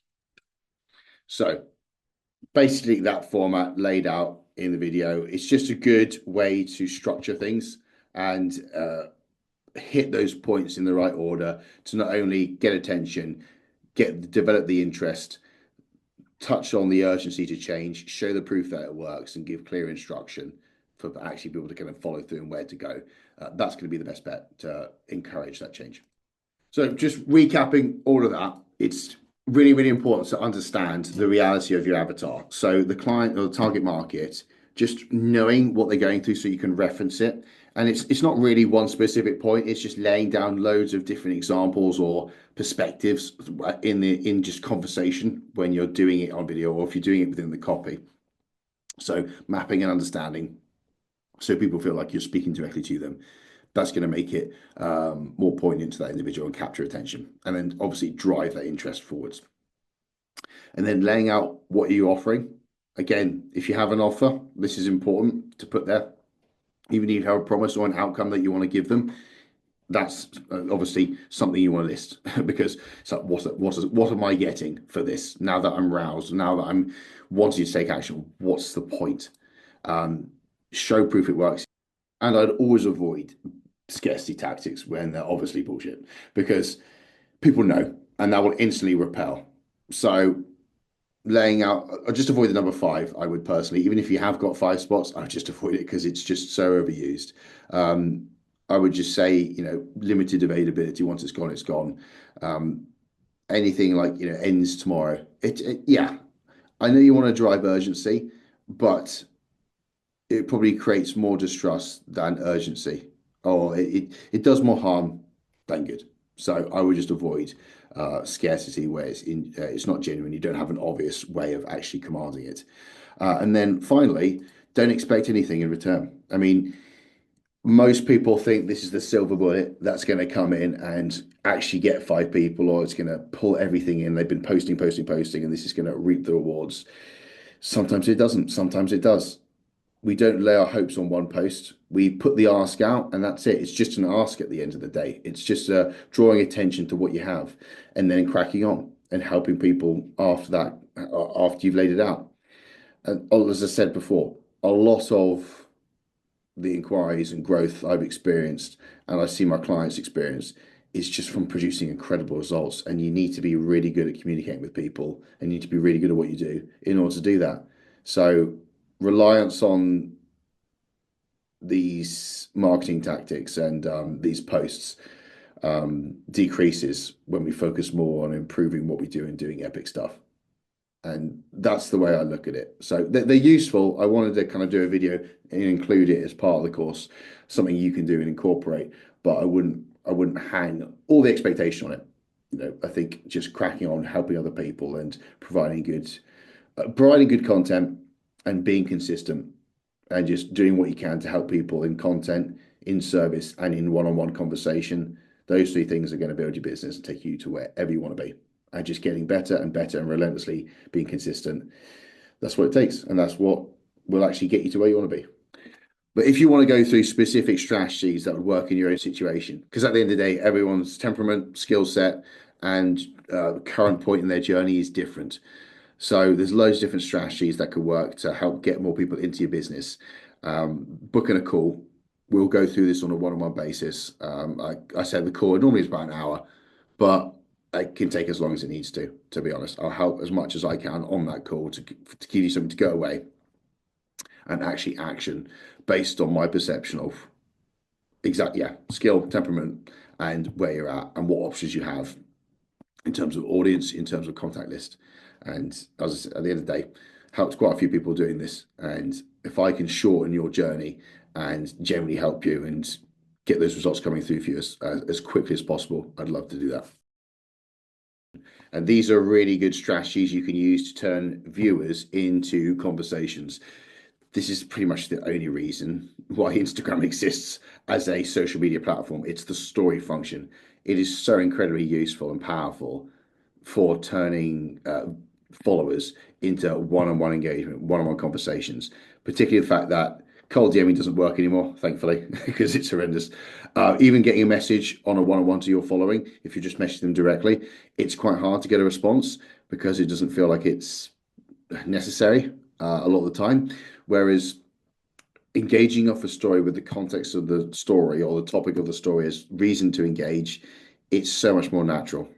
So basically that format laid out in the video, it's just a good way to structure things and hit those points in the right order to not only get attention, develop the interest, touch on the urgency to change, show the proof that it works, and give clear instruction for actually people to kind of follow through and where to go. That's going to be the best bet to encourage that change. So just recapping all of that, it's really, really important to understand the reality of your avatar. So the client or the target market, just knowing what they're going through so you can reference it. And it's not really one specific point. It's just laying down loads of different examples or perspectives in just conversation when you're doing it on video or if you're doing it within the copy. So mapping and understanding so people feel like you're speaking directly to them. That's going to make it more poignant to that individual and capture attention. And then obviously drive that interest forwards. And then laying out what you're offering. Again, if you have an offer, this is important to put there. Even if you have a promise or an outcome that you want to give them, that's obviously something you want to list because it's like, what am I getting for this? Now that I'm roused, now that I'm wanting to take action, what's the point? Show proof it works. And I'd always avoid scarcity tactics when they're obviously bullshit because people know and that will instantly repel. So laying out, I'll just avoid the number 5. I would personally, even if you have got 5 spots, I would just avoid it because it's just so overused. I would just say, limited availability. Once it's gone, it's gone. Anything like, ends tomorrow. Yeah, I know you want to drive urgency, but it probably creates more distrust than urgency, or it does more harm than good. So I would just avoid scarcity where it's not genuine. You don't have an obvious way of actually commanding it. And then finally, don't expect anything in return. I mean, most people think this is the silver bullet that's going to come in and actually get 5 people, or it's going to pull everything in. They've been posting, and this is going to reap the rewards. Sometimes it doesn't. Sometimes it does. We don't lay our hopes on one post. We put the ask out and that's it. It's just an ask at the end of the day. It's just drawing attention to what you have and then cracking on and helping people after that, after you've laid it out. And as I said before, a lot of the inquiries and growth I've experienced and I see my clients experience is just from producing incredible results. And you need to be really good at communicating with people and you need to be really good at what you do in order to do that. So reliance on these marketing tactics and these posts decreases when we focus more on improving what we do and doing epic stuff. And that's the way I look at it. So they're useful. I wanted to kind of do a video and include it as part of the course, something you can do and incorporate, but I wouldn't hang all the expectation on it. I think just cracking on, helping other people and providing good content and being consistent and just doing what you can to help people in content, in service, and in one-on-one conversation. Those 3 things are going to build your business and take you to wherever you want to be. And just getting better and better and relentlessly being consistent. That's what it takes. And that's what will actually get you to where you want to be. But if you want to go through specific strategies that would work in your own situation, because at the end of the day, everyone's temperament, skill set, and current point in their journey is different. So there's loads of different strategies that could work to help get more people into your business. Booking a call, we'll go through this on a one-on-one basis. I said the call normally is about an hour, but it can take as long as it needs to be honest. I'll help as much as I can on that call to give you something to go away and actually action based on my perception of skill, temperament, and where you're at and what options you have in terms of audience, in terms of contact list. And as I said, at the end of the day, helps quite a few people doing this. And if I can shorten your journey and generally help you and get those results coming through for you as quickly as possible, I'd love to do that. And these are really good strategies you can use to turn viewers into conversations. This is pretty much the only reason why Instagram exists as a social media platform. It's the story function. It is so incredibly useful and powerful for turning followers into one-on-one engagement, one-on-one conversations, particularly the fact that cold DMing doesn't work anymore, thankfully, because it's horrendous. Even getting a message on a one-on-one to your following, if you just message them directly, it's quite hard to get a response because it doesn't feel like it's necessary a lot of the time. Whereas engaging off a story with the context of the story or the topic of the story as reason to engage, it's so much more natural.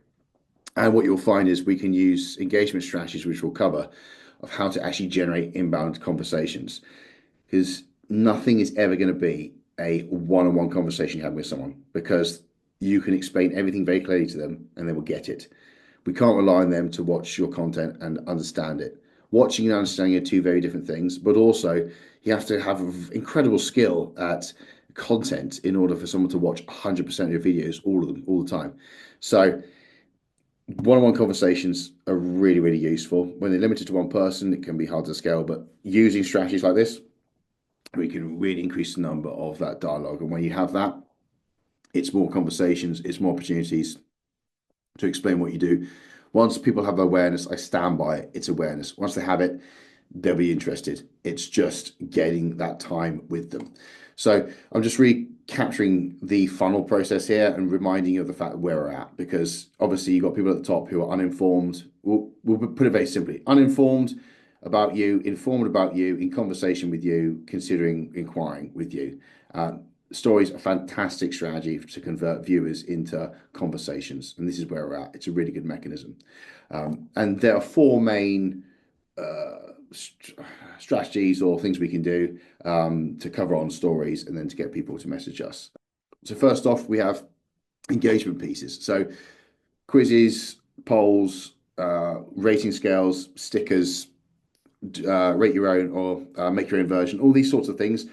And what you'll find is we can use engagement strategies, which we'll cover, of how to actually generate inbound conversations. Because nothing is ever going to be a one-on-one conversation you have with someone, because you can explain everything very clearly to them and they will get it. We can't rely on them to watch your content and understand it. Watching and understanding are two very different things, but also you have to have incredible skill at content in order for someone to watch 100% of your videos, all of them, all the time. So one-on-one conversations are really, really useful. When they're limited to one person, it can be hard to scale, but using strategies like this, we can really increase the number of that dialogue. And when you have that, it's more conversations, it's more opportunities to explain what you do. Once people have awareness, I stand by it, it's awareness. Once they have it, they'll be interested. It's just getting that time with them. So I'm just recapturing the funnel process here and reminding you of the fact where we're at, because obviously you've got people at the top who are uninformed. We'll put it very simply, uninformed about you, informed about you, in conversation with you, considering inquiring with you. Stories are a fantastic strategy to convert viewers into conversations. And this is where we're at. It's a really good mechanism. And there are four main strategies or things we can do to cover on stories and then to get people to message us. So first off, we have engagement pieces. So quizzes, polls, rating scales, stickers, rate your own or make your own version. All these sorts of things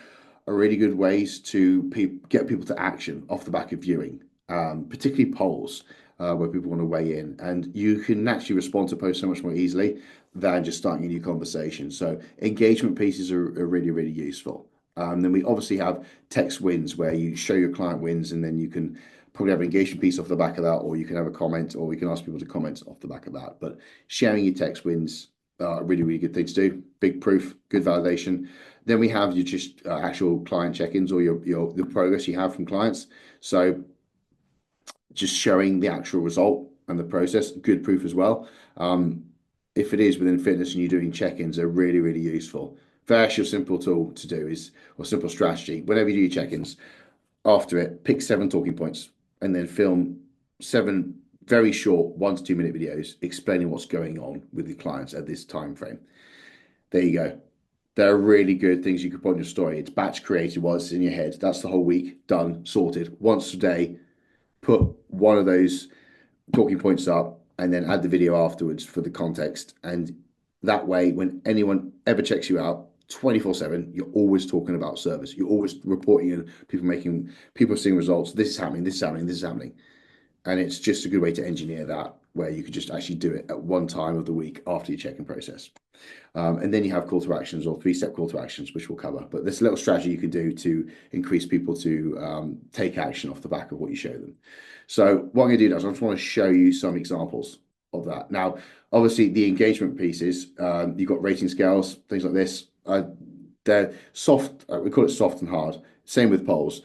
are really good ways to get people to action off the back of viewing, particularly polls where people want to weigh in. And you can naturally respond to posts so much more easily than just starting a new conversation. So engagement pieces are really, really useful. Then we obviously have text wins where you show your client wins, and then you can probably have an engagement piece off the back of that, or you can have a comment, or we can ask people to comment off the back of that. But sharing your text wins are a really, really good thing to do. Big proof, good validation. Then we have your just actual client check-ins or the progress you have from clients. So just showing the actual result and the process, good proof as well. If it is within fitness and you're doing check-ins, are really, really useful. Very simple tool to do or simple strategy. Whenever you do your check-ins, after it, pick 7 talking points and then film 7 very short 1 to 2 minute videos explaining what's going on with the clients at this time frame. There you go. There are really good things you can put in your story. It's batch created while it's in your head. That's the whole week, done, sorted. Once a day, put one of those talking points up and then add the video afterwards for the context. And that way, when anyone ever checks you out 24/7, you're always talking about service. You're always reporting in people seeing results. This is happening, this is happening, this is happening. And it's just a good way to engineer that, where you could just actually do it at one time of the week after your check-in process. And then you have call to actions or 3-step call to actions, which we'll cover. But there's a little strategy you can do to increase people to take action off the back of what you show them. So what I'm going to do now is I just want to show you some examples of that. Now, obviously, the engagement pieces, you've got rating scales, things like this. They're soft. We call it soft and hard. Same with polls.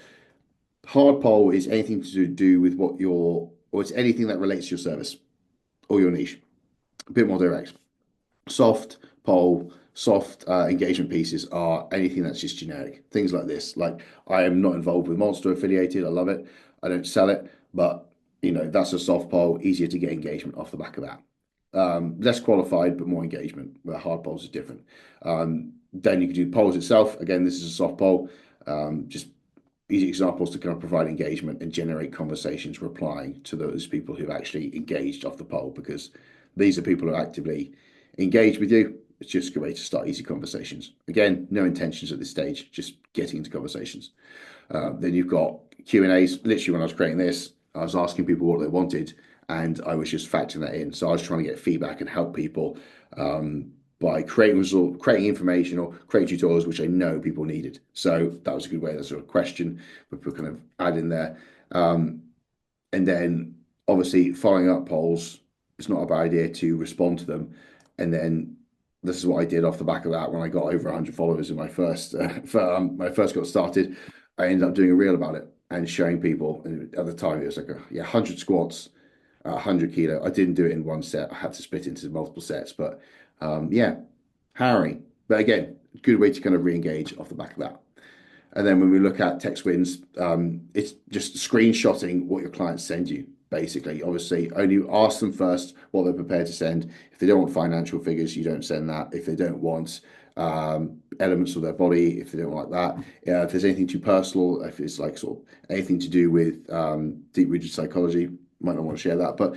Hard poll is anything to do with or it's anything that relates to your service or your niche. A bit more direct. Soft poll, soft engagement pieces are anything that's just generic. Things like this. Like, I am not involved with Monster affiliated. I love it. I don't sell it, but that's a soft poll. Easier to get engagement off the back of that. Less qualified, but more engagement, where hard polls is different. Then you can do polls itself. Again, this is a soft poll. Just easy examples to kind of provide engagement and generate conversations replying to those people who've actually engaged off the poll, because these are people who are actively engaged with you. It's just a good way to start easy conversations. Again, no intentions at this stage, just getting into conversations. Then you've got Q&As. Literally, when I was creating this, I was asking people what they wanted, and I was just factoring that in. So I was trying to get feedback and help people by creating information or creating tutorials which I know people needed. So that was a good way. That's sort of question we could kind of add in there. And then obviously following up polls, it's not a bad idea to respond to them. And then this is what I did off the back of that. When I got over 100 followers in my first, when I first got started, I ended up doing a reel about it and showing people. And at the time, it was like 100 squats, 100 kilo. I didn't do it in one set. I had to split into multiple sets, but harrowing. But again, good way to kind of re-engage off the back of that. And then when we look at text wins, it's just screenshotting what your clients send you. Basically, obviously, only ask them first what they're prepared to send. If they don't want financial figures, you don't send that. If they don't want elements of their body, if they don't like that, if there's anything too personal, if it's like sort of anything to do with deep-rooted psychology, might not want to share that. But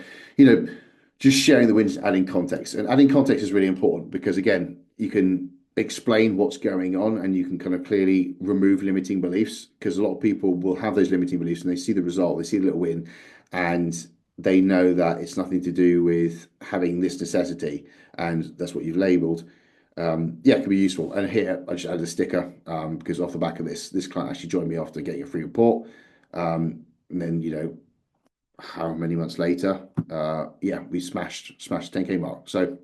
just sharing the wins, adding context, and adding context is really important, because again, you can explain what's going on and you can kind of clearly remove limiting beliefs, because a lot of people will have those limiting beliefs and they see the result, they see the little win, and they know that it's nothing to do with having this necessity, and that's what you've labeled. It can be useful. And here I just added a sticker because off the back of this client actually joined me after getting a free report, and then how many months later, we smashed 10K mark. So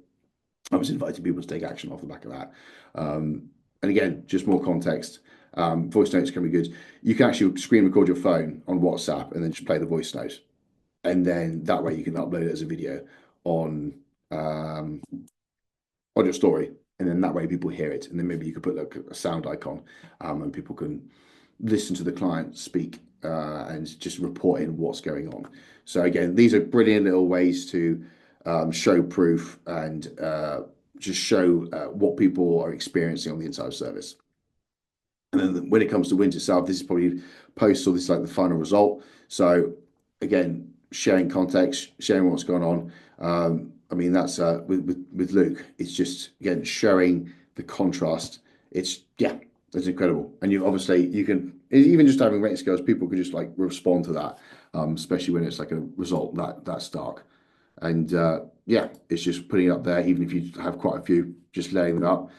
I was inviting people to take action off the back of that. And again, just more context. Voice notes can be good. You can actually screen record your phone on WhatsApp and then just play the voice note. And then that way you can upload it as a video on your story. And then that way people hear it. And then maybe you could put like a sound icon and people can listen to the client speak and just report in what's going on. So again, these are brilliant little ways to show proof and just show what people are experiencing on the inside of service. And then when it comes to wins itself, this is probably post, or this is like the final result. So again, sharing context, sharing what's going on. I mean, that's with Luke. It's just, again, showing the contrast. It's incredible. And you can, even just having rating scales, people could just like respond to that, especially when it's like a result that stark. And it's just putting it up there, even if you have quite a few, just laying them up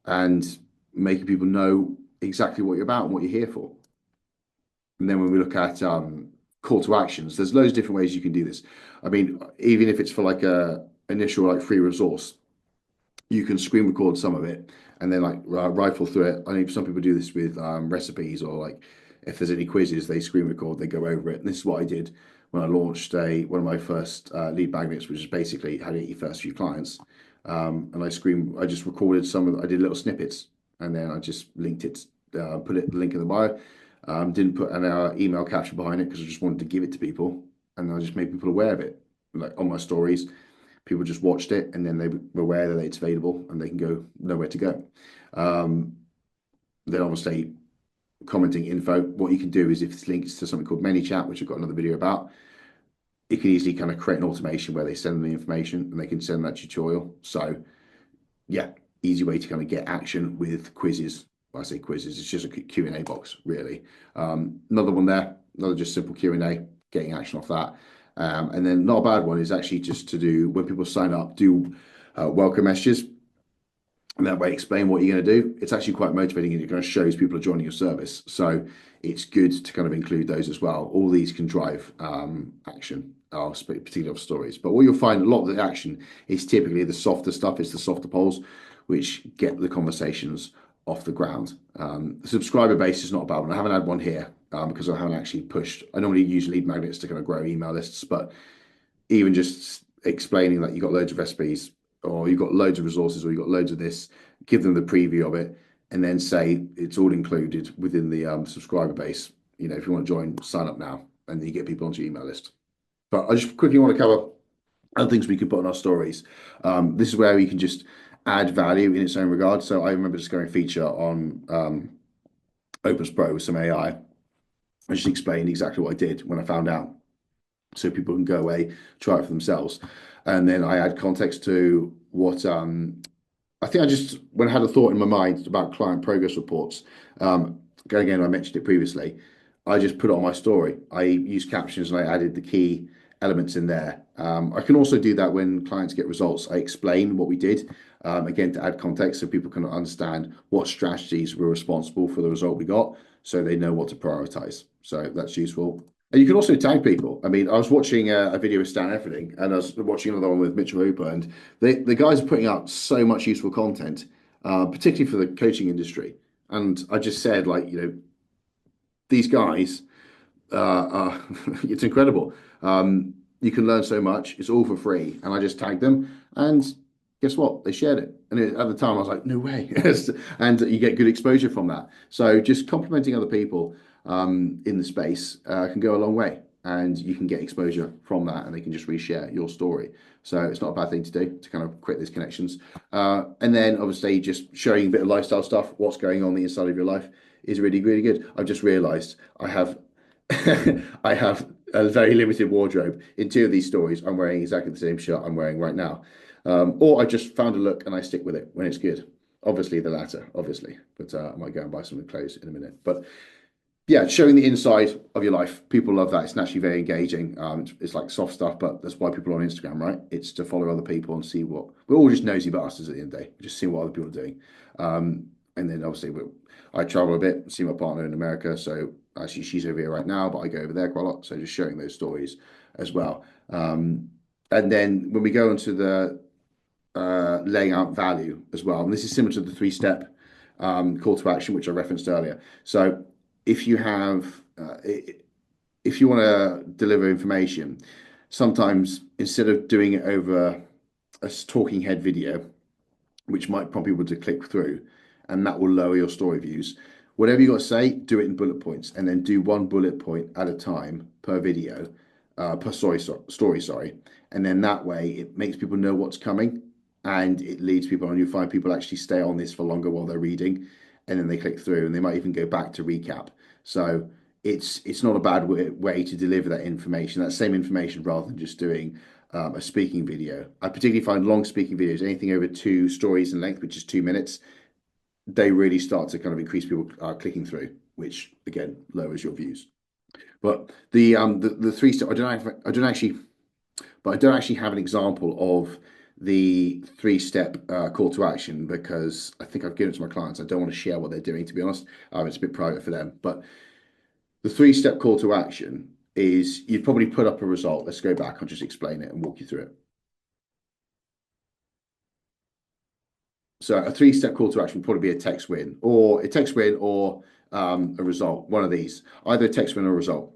and making people know exactly what you're about and what you're here for. And then when we look at call to actions, there's loads of different ways you can do this. I mean, even if it's for like a initial like free resource, you can screen record some of it and then like rifle through it. I know some people do this with recipes, or like if there's any quizzes, they screen record, they go over it. And this is what I did when I launched one of my first lead magnets, which is basically how to get your first few clients. And I just recorded I did little snippets, and then I just linked it, put the link in the bio. Didn't put an email caption behind it because I just wanted to give it to people, and I just made people aware of it. Like on my stories, people just watched it, and then they were aware that it's available and they can know where to go. Then obviously commenting info. What you can do is if it's linked to something called Manychat, which I've got another video about, you can easily kind of create an automation where they send them the information and they can send that tutorial. So easy way to kind of get action with quizzes. When I say quizzes, it's just a Q&A box, really. Another one there, another just simple Q&A, getting action off that. And then not a bad one is actually just to do, when people sign up, do welcome messages. And that way explain what you're going to do. It's actually quite motivating, and it kind of shows people are joining your service. So it's good to kind of include those as well. All these can drive action, particularly of stories. But what you'll find, a lot of the action is typically the softer stuff. It's the softer polls, which get the conversations off the ground. The subscriber base is not a bad one. I haven't had one here because I haven't actually pushed. I normally use lead magnets to kind of grow email lists, but even just explaining that you've got loads of recipes or you've got loads of resources or you've got loads of this, give them the preview of it, and then say it's all included within the subscriber base. You know, if you want to join, sign up now, and then you get people onto your email list. But I just quickly want to cover other things we could put on our stories. This is where you can just add value in its own regard. So I remember discovering a feature on Opus Pro with some AI. I just explained exactly what I did when I found out, so people can go away, try it for themselves. And then I add context to what I think when I had a thought in my mind about client progress reports, again, I mentioned it previously, I just put it on my story. I used captions and I added the key elements in there. I can also do that when clients get results. I explain what we did, again, to add context so people can understand what strategies were responsible for the result we got, so they know what to prioritize. So that's useful. And you can also tag people. I mean, I was watching a video with Stan Efferding, and I was watching another one with Mitchell Hooper, and the guys are putting out so much useful content, particularly for the coaching industry. And I just said, like, you know, these guys, it's incredible. You can learn so much. It's all for free. And I just tagged them, and guess what? They shared it. And at the time, I was like, no way. And you get good exposure from that. So just complimenting other people in the space can go a long way, and you can get exposure from that, and they can just reshare your story. So it's not a bad thing to do, to kind of create these connections. And then obviously just showing a bit of lifestyle stuff, what's going on the inside of your life, is really, really good. I've just realized I have I have a very limited wardrobe. In two of these stories, I'm wearing exactly the same shirt I'm wearing right now. Or I just found a look and I stick with it when it's good. Obviously the latter, obviously, but I might go and buy some clothes in a minute. But yeah, showing the inside of your life. People love that. It's naturally very engaging. It's like soft stuff, but that's why people are on Instagram, right? It's to follow other people and see what, we're all just nosy bastards at the end of the day, just seeing what other people are doing. And then obviously I travel a bit, see my partner in America. So actually she's over here right now, but I go over there quite a lot. So just showing those stories as well. And then when we go into the laying out value as well, and this is similar to the 3-step call to action, which I referenced earlier. So if you have, if you want to deliver information, sometimes instead of doing it over a talking head video, which might prompt people to click through, and that will lower your story views, whatever you got to say, do it in bullet points, and then do one bullet point at a time per video, per story, sorry. And then that way it makes people know what's coming, and it leads people on. You find people actually stay on this for longer while they're reading, and then they click through, and they might even go back to recap. So it's not a bad way to deliver that information, that same information, rather than just doing a speaking video. I particularly find long speaking videos, anything over 2 stories in length, which is 2 minutes, they really start to kind of increase people clicking through, which again lowers your views. But the 3-step, I don't actually have an example of the 3-step call to action, because I think I've given it to my clients. I don't want to share what they're doing, to be honest. It's a bit private for them. But the 3-step call to action is, you'd probably put up a result. Let's go back. I'll just explain it and walk you through it. So a 3-step call to action would probably be a text win or a result, one of these, either a text win or a result.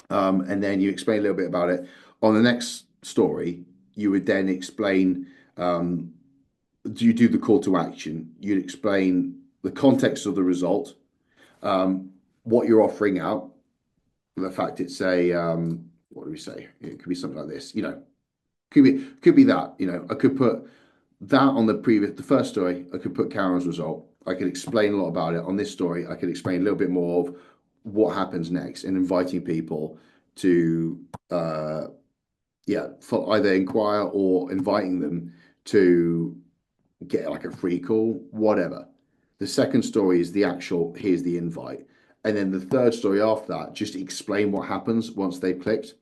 And then you explain a little bit about it. On the next story, you would then explain, you do the call to action, you'd explain the context of the result, what you're offering out, the fact it's a, what do we say? It could be something like this, you know, could be that, you know, I could put that on the first story. I could put Karen's result. I could explain a lot about it. On this story, I could explain a little bit more of what happens next, and inviting people to, for either inquire or inviting them to get like a free call, whatever. The second story is the actual, here's the invite. And then the third story after that, just explain what happens once they've clicked.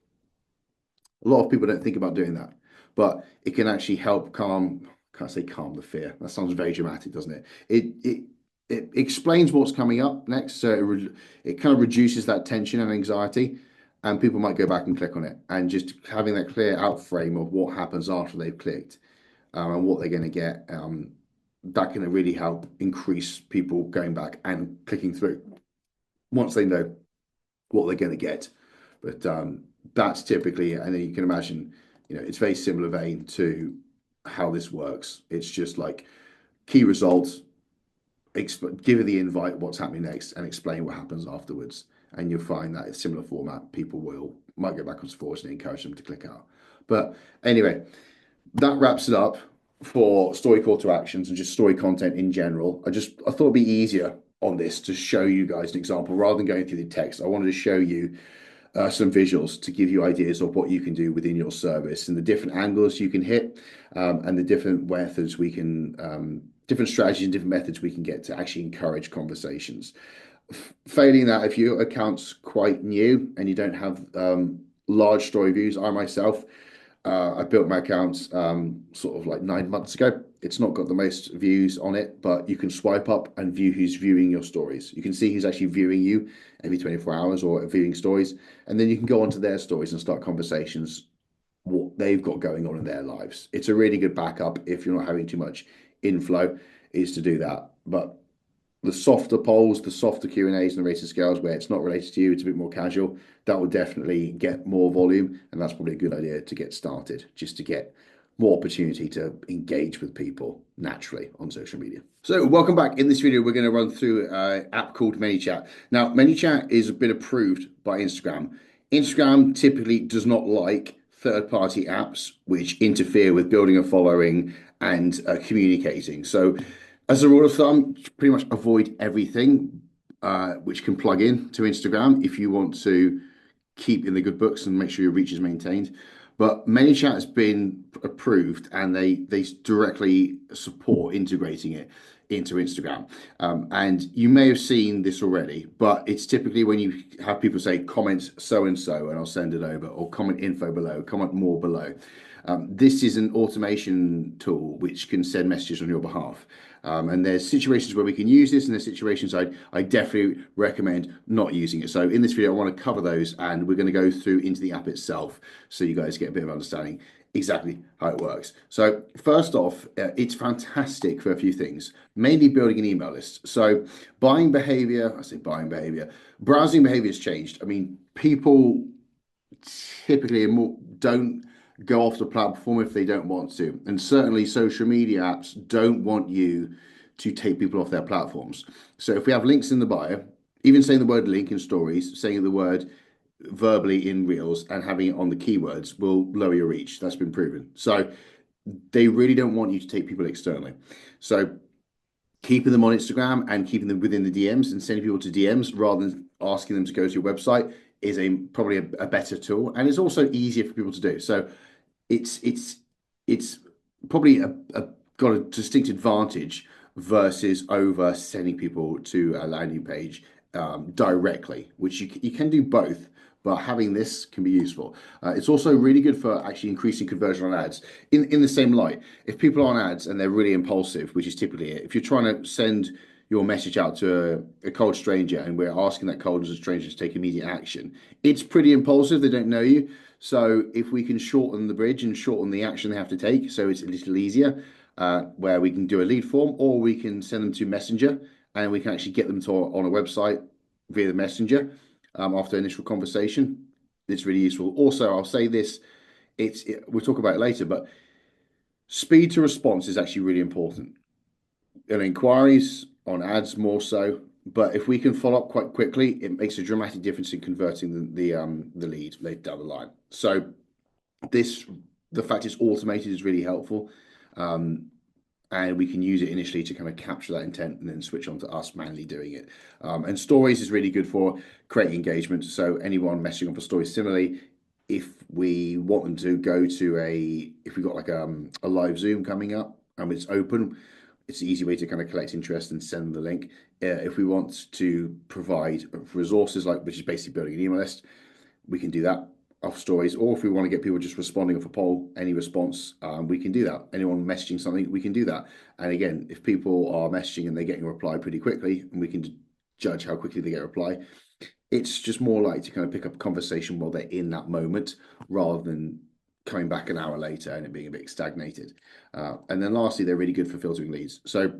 A lot of people don't think about doing that, but it can actually help calm the fear. That sounds very dramatic, doesn't it? It explains what's coming up next, so it kind of reduces that tension and anxiety, and people might go back and click on it. And just having that clear out frame of what happens after they've clicked, and what they're going to get, that can really help increase people going back and clicking through once they know what they're going to get. But that's typically, and then you can imagine, it's very similar vein to how this works. It's just like key results, give the invite what's happening next, and explain what happens afterwards. And you'll find that it's similar format. People might go backwards and forwards and encourage them to click out. But anyway, that wraps it up for story call to actions and just story content in general. I thought it'd be easier on this to show you guys an example rather than going through the text. I wanted to show you some visuals to give you ideas of what you can do within your service and the different angles you can hit, and the different methods we can, different strategies and different methods we can get to actually encourage conversations. Failing that, if your account's quite new and you don't have large story views, I myself, I built my accounts sort of like 9 months ago. It's not got the most views on it, but you can swipe up and view who's viewing your stories. You can see who's actually viewing you every 24 hours or viewing stories. And then you can go onto their stories and start conversations, what they've got going on in their lives. It's a really good backup if you're not having too much inflow, is to do that. But the softer polls, the softer Q&As and the rating scales where it's not related to you, it's a bit more casual, that will definitely get more volume. And that's probably a good idea to get started, just to get more opportunity to engage with people naturally on social media. So welcome back. In this video, we're going to run through an app called Manychat. Now, Manychat is been approved by Instagram. Instagram typically does not like third-party apps which interfere with building a following and communicating. So as a rule of thumb, pretty much avoid everything which can plug in to Instagram if you want to keep in the good books and make sure your reach is maintained. But Manychat has been approved and they directly support integrating it into Instagram. And you may have seen this already, but it's typically when you have people say comments so-and-so and I'll send it over, or comment info below, comment more below. This is an automation tool which can send messages on your behalf. And there's situations where we can use this, and there's situations I definitely recommend not using it. So in this video, I want to cover those, and we're going to go through into the app itself so you guys get a bit of understanding exactly how it works. So first off, it's fantastic for a few things, mainly building an email list. So browsing behavior has changed. I mean, people typically don't go off the platform if they don't want to. And certainly social media apps don't want you to take people off their platforms. So if we have links in the bio, even saying the word link in stories, saying the word verbally in reels and having it on the keywords will lower your reach. That's been proven. So they really don't want you to take people externally. So keeping them on Instagram and keeping them within the DMs and sending people to DMs rather than asking them to go to your website is probably a better tool, and it's also easier for people to do. So it's probably got a distinct advantage versus over sending people to a landing page directly, which you can do both, but having this can be useful. It's also really good for actually increasing conversion on ads. In the same light, if people are on ads and they're really impulsive, which is typically it, if you're trying to send your message out to a cold stranger and we're asking that cold stranger to take immediate action, it's pretty impulsive. They don't know you. So if we can shorten the bridge and shorten the action they have to take, so it's a little easier, where we can do a lead form, or we can send them to Messenger and we can actually get them on a website via the Messenger after initial conversation. It's really useful. Also, I'll say this, we'll talk about it later, but speed to response is actually really important. And inquiries on ads more so, but if we can follow up quite quickly, it makes a dramatic difference in converting the lead later down the line. So the fact it's automated is really helpful, and we can use it initially to kind of capture that intent and then switch on to us manually doing it. And stories is really good for creating engagement. So anyone messaging up a story, similarly, if we want them to go to if we've got like a live Zoom coming up and it's open, it's an easy way to kind of collect interest and send the link. If we want to provide resources, which is basically building an email list, we can do that off stories. Or if we want to get people just responding off a poll, any response, we can do that. Anyone messaging something, we can do that. And again, if people are messaging and they're getting a reply pretty quickly, and we can judge how quickly they get a reply, it's just more likely to kind of pick up a conversation while they're in that moment rather than coming back an hour later and it being a bit stagnated. And then lastly, they're really good for filtering leads. So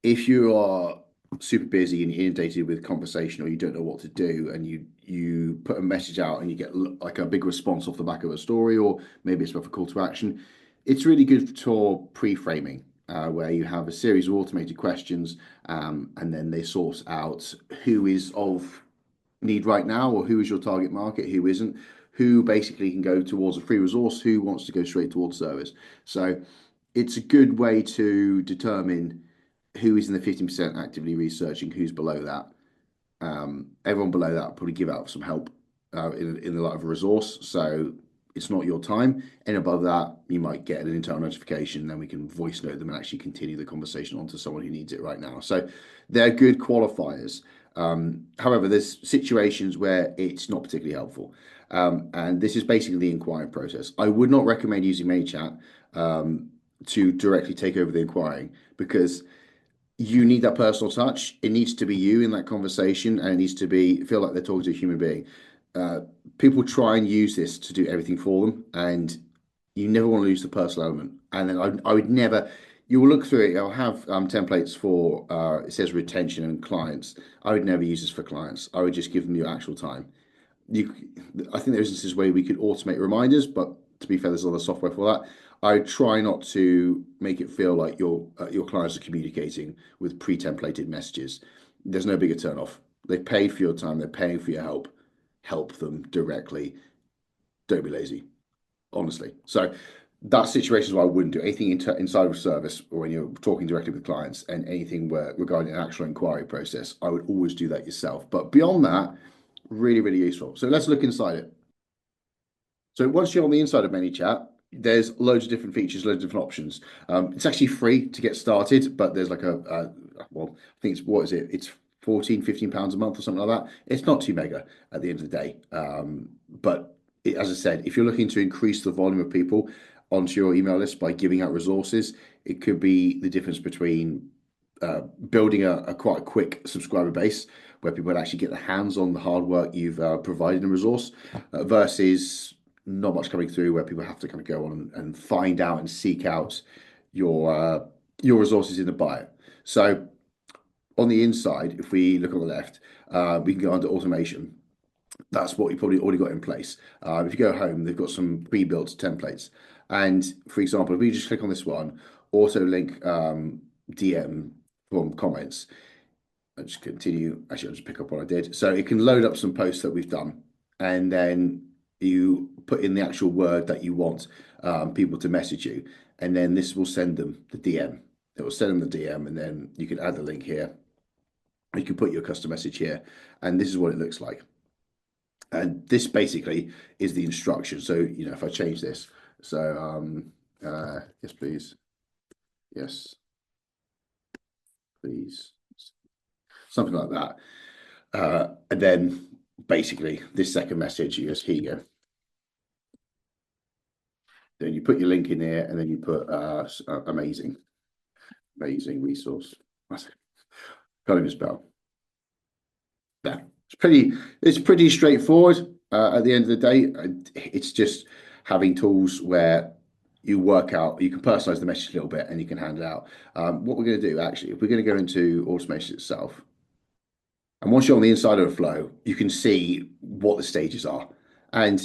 if you are super busy and inundated with conversation, or you don't know what to do, and you put a message out and you get like a big response off the back of a story, or maybe it's about a call to action, it's really good for pre-framing, where you have a series of automated questions, and then they source out who is of need right now, or who is your target market, who isn't, who basically can go towards a free resource, who wants to go straight towards service. So it's a good way to determine who is in the 15% actively researching, who's below that. Everyone below that will probably give out some help in the light of a resource. So it's not your time. And above that, you might get an internal notification, then we can voice note them and actually continue the conversation on to someone who needs it right now. So they're good qualifiers. However, there's situations where it's not particularly helpful. And this is basically the inquiry process. I would not recommend using Manychat to directly take over the inquiring, because you need that personal touch. It needs to be you in that conversation, and it needs to feel like they're talking to a human being. People try and use this to do everything for them, and you never want to lose the personal element. And then I would never. You will look through it. I'll have templates for it says retention and clients. I would never use this for clients. I would just give them your actual time. I think there's instances where we could automate reminders, but to be fair, there's other software for that. I try not to make it feel like your clients are communicating with pre-templated messages. There's no bigger turnoff. They paid for your time. They're paying for your help. Help them directly. Don't be lazy, honestly. So that situation is why I wouldn't do anything inside of service, or when you're talking directly with clients, and anything regarding an actual inquiry process. I would always do that yourself. But beyond that, really, really useful. So let's look inside it. So once you're on the inside of Manychat, there's loads of different features, loads of different options. It's actually free to get started, but there's like well, I think it's, what is it? It's 14, 15 pounds a month or something like that. It's not too mega at the end of the day. But as I said, if you're looking to increase the volume of people onto your email list by giving out resources, it could be the difference between building a quite a quick subscriber base where people would actually get their hands on the hard work you've provided in a resource, versus not much coming through, where people have to kind of go on and find out and seek out your resources in the bio. So on the inside, if we look on the left, we can go under automation. That's what you probably already got in place. If you go home, they've got some pre-built templates. And for example, if we just click on this one, auto link DM from comments, I'll just continue. Actually, I'll just pick up what I did. So it can load up some posts that we've done, and then you put in the actual word that you want people to message you, and then this will send them the DM. It will send them the DM, and then you can add the link here. You can put your custom message here, and this is what it looks like. And this basically is the instruction. So, you know, if I change this, so yes, please. Yes, please. Something like that. And then basically this second message is, here you go. Then you put your link in here, and then you put amazing resource. Can't even spell. Yeah, it's pretty straightforward. At the end of the day, it's just having tools where you work out, you can personalize the message a little bit, and you can hand it out. What we're going to do, actually, if we're going to go into automation itself, and once you're on the inside of the flow, you can see what the stages are. And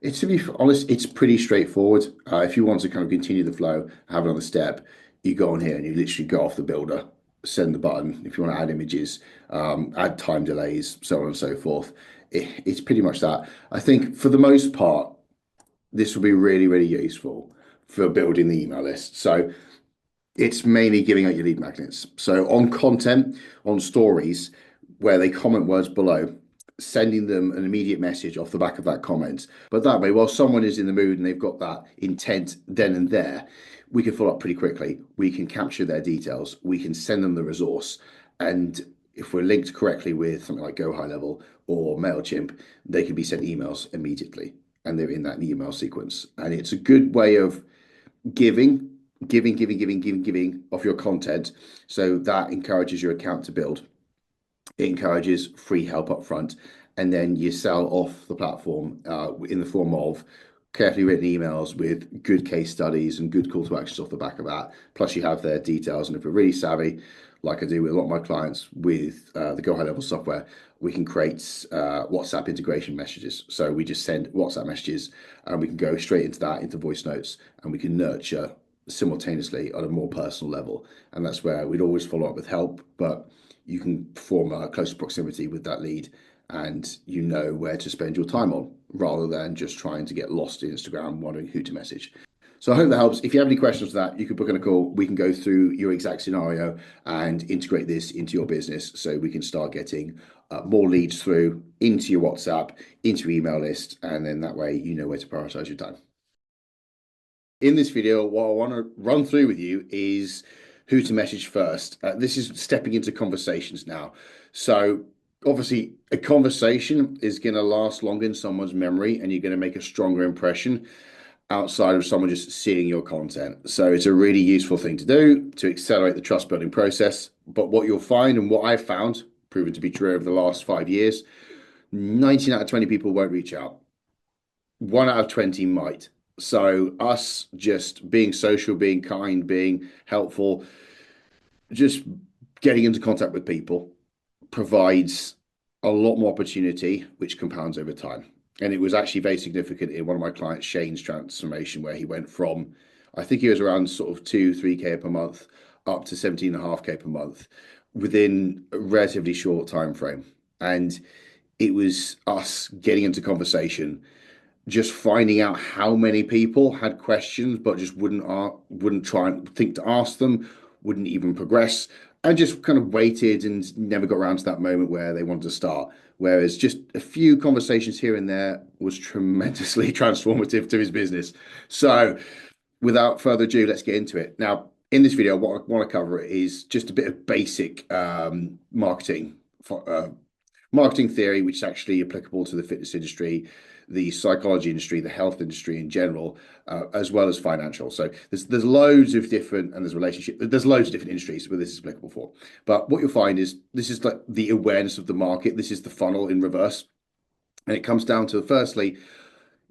to be honest, it's pretty straightforward. If you want to kind of continue the flow, have another step, you go on here and you literally go off the builder, send the button. If you want to add images, add time delays, so on and so forth. It's pretty much that. I think for the most part, this will be really, really useful for building the email list. So it's mainly giving out your lead magnets. So on content, on stories, where they comment words below, sending them an immediate message off the back of that comment. But that way, while someone is in the mood and they've got that intent then and there, we can follow up pretty quickly. We can capture their details. We can send them the resource. And if we're linked correctly with something like Go High Level or MailChimp, they can be sent emails immediately. And they're in that email sequence. And it's a good way of giving of your content. So that encourages your account to build. It encourages free help up front, and then you sell off the platform in the form of carefully written emails with good case studies and good call to actions off the back of that. Plus you have their details. And if we're really savvy, like I do with a lot of my clients with the Go High Level software, we can create WhatsApp integration messages. So we just send WhatsApp messages and we can go straight into that, into voice notes, and we can nurture simultaneously on a more personal level. And that's where we'd always follow up with help, but you can form a close proximity with that lead and you know where to spend your time on rather than just trying to get lost in Instagram wondering who to message. So I hope that helps. If you have any questions for that, you can book in a call. We can go through your exact scenario and integrate this into your business so we can start getting more leads through into your WhatsApp, into your email list, and then that way you know where to prioritize your time. In this video, what I want to run through with you is who to message first. This is stepping into conversations now. So obviously a conversation is going to last longer in someone's memory and you're going to make a stronger impression outside of someone just seeing your content. So it's a really useful thing to do to accelerate the trust building process. But what you'll find, and what I've found, proven to be true over the last 5 years, 19 out of 20 people won't reach out. 1 out of 20 might. So us just being social, being kind, being helpful, just getting into contact with people provides a lot more opportunity, which compounds over time. And it was actually very significant in one of my clients, Shane's transformation, where he went from, I think he was around sort of 2-3K per month up to 17.5K per month within a relatively short time frame. And it was us getting into conversation, just finding out how many people had questions, but just wouldn't try and think to ask them, wouldn't even progress, and just kind of waited and never got around to that moment where they wanted to start. Whereas just a few conversations here and there was tremendously transformative to his business. So without further ado, let's get into it. Now, in this video, what I want to cover is just a bit of basic marketing theory, which is actually applicable to the fitness industry, the psychology industry, the health industry in general, as well as financial. So there's loads of different, and there's loads of different industries where this is applicable for. But what you'll find is this is like the awareness of the market. This is the funnel in reverse. And it comes down to, firstly,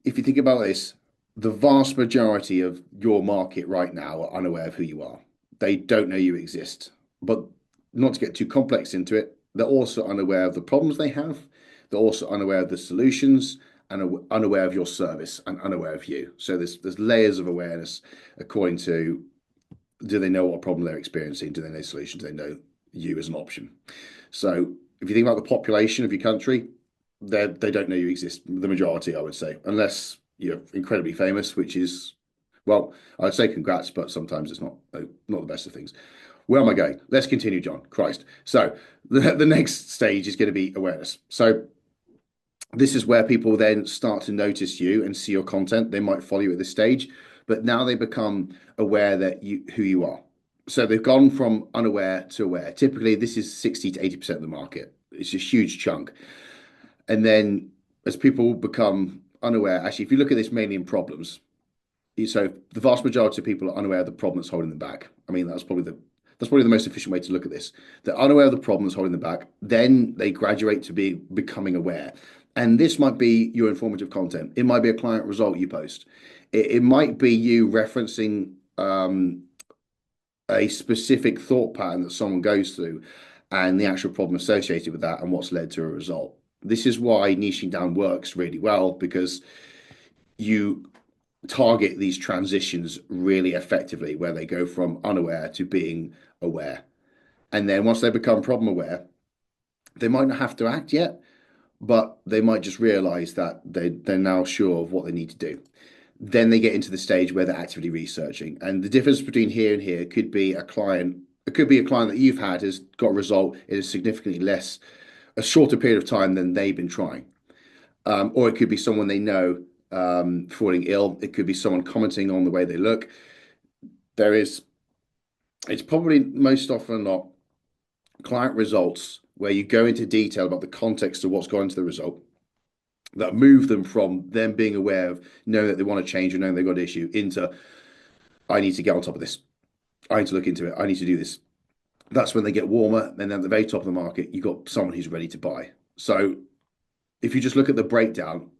if you think about this, the vast majority of your market right now are unaware of who you are. They don't know you exist. But not to get too complex into it, they're also unaware of the problems they have. They're also unaware of the solutions and unaware of your service and unaware of you. So there's layers of awareness according to, do they know what problem they're experiencing? Do they know solutions? Do they know you as an option? So if you think about the population of your country, they don't know you exist, the majority, I would say, unless you're incredibly famous, which is, well, I'd say congrats, but sometimes it's not the best of things. Where am I going? Let's continue, John. Christ. So the next stage is going to be awareness. So this is where people then start to notice you and see your content. They might follow you at this stage, but now they become aware that who you are. So they've gone from unaware to aware. Typically, this is 60 to 80% of the market. It's a huge chunk. And then as people become unaware, actually, if you look at this mainly in problems, so the vast majority of people are unaware of the problem that's holding them back. I mean, that's probably the most efficient way to look at this. They're unaware of the problem that's holding them back. Then they graduate to becoming aware. And this might be your informative content. It might be a client result you post. It might be you referencing a specific thought pattern that someone goes through and the actual problem associated with that and what's led to a result. This is why niching down works really well, because you target these transitions really effectively where they go from unaware to being aware. And then once they become problem aware, they might not have to act yet, but they might just realize that they're now sure of what they need to do. Then they get into the stage where they're actively researching. And the difference between here and here could be a client that you've had has got a result in a shorter period of time than they've been trying. Or it could be someone they know falling ill. It could be someone commenting on the way they look. It's probably most often not client results where you go into detail about the context of what's gone into the result that move them from them being aware of knowing that they want to change or knowing they've got an issue into, I need to get on top of this. I need to look into it. I need to do this. That's when they get warmer. And then at the very top of the market, you've got someone who's ready to buy. So if you just look at the breakdown,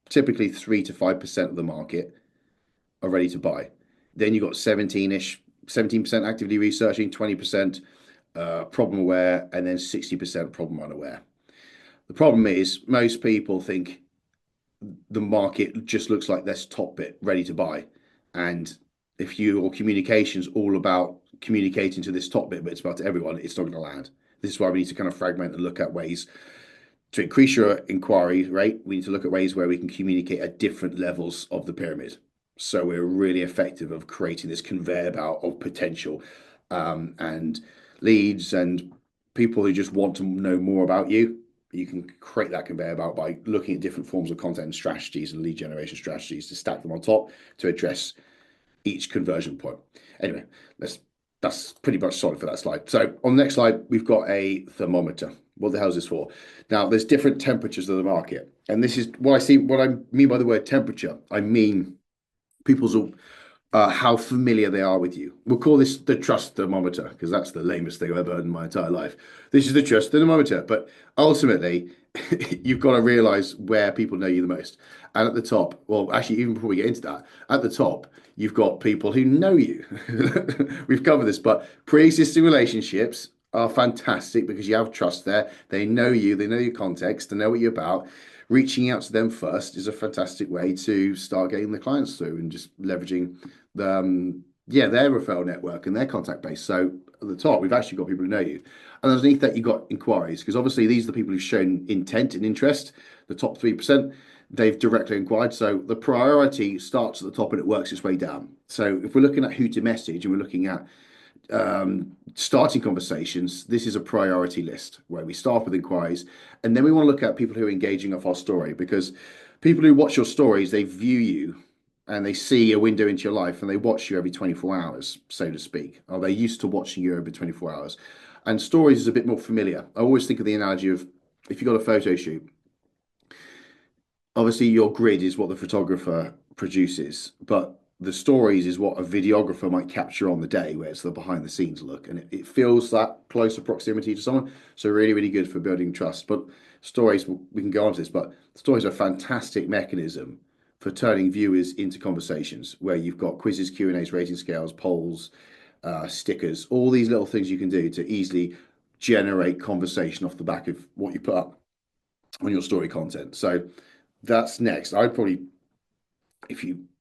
typically 3 to 5% of the market are ready to buy. Then you've got 17% actively researching, 20% problem aware, and then 60% problem unaware. The problem is most people think the market just looks like this top bit ready to buy. And if your communication's all about communicating to this top bit, but it's about to everyone, it's not going to land. This is why we need to kind of fragment and look at ways to increase your inquiry rate. We need to look at ways where we can communicate at different levels of the pyramid. So we're really effective of creating this conveyor belt of potential and leads and people who just want to know more about you. You can create that conveyor belt by looking at different forms of content and strategies and lead generation strategies to stack them on top to address each conversion point. Anyway, that's pretty much solid for that slide. So on the next slide, we've got a thermometer. What the hell is this for? Now, there's different temperatures of the market. And this is what I mean by the word temperature. I mean people's how familiar they are with you. We'll call this the trust thermometer because that's the lamest thing I've ever heard in my entire life. This is the trust thermometer. But ultimately, you've got to realize where people know you the most. And at the top, well, actually, even before we get into that, at the top, you've got people who know you. We've covered this, but pre-existing relationships are fantastic because you have trust there. They know you, they know your context, they know what you're about. Reaching out to them first is a fantastic way to start getting the clients through and just leveraging their referral network and their contact base. So at the top, we've actually got people who know you. And underneath that, you've got inquiries, because obviously these are the people who've shown intent and interest, the top 3%. They've directly inquired. So the priority starts at the top and it works its way down. So if we're looking at who to message and we're looking at starting conversations, this is a priority list where we start with inquiries, and then we want to look at people who are engaging off our story, because people who watch your stories, they view you and they see a window into your life and they watch you every 24 hours, so to speak, or they're used to watching you every 24 hours. And stories is a bit more familiar. I always think of the analogy of if you've got a photo shoot, obviously your grid is what the photographer produces, but the stories is what a videographer might capture on the day, where it's the behind the scenes look, and it feels that closer proximity to someone. So really, really good for building trust. But stories, we can go on to this, but stories are a fantastic mechanism for turning viewers into conversations, where you've got quizzes, Q&As, rating scales, polls, stickers, all these little things you can do to easily generate conversation off the back of what you put up on your story content. So that's next. I'd probably,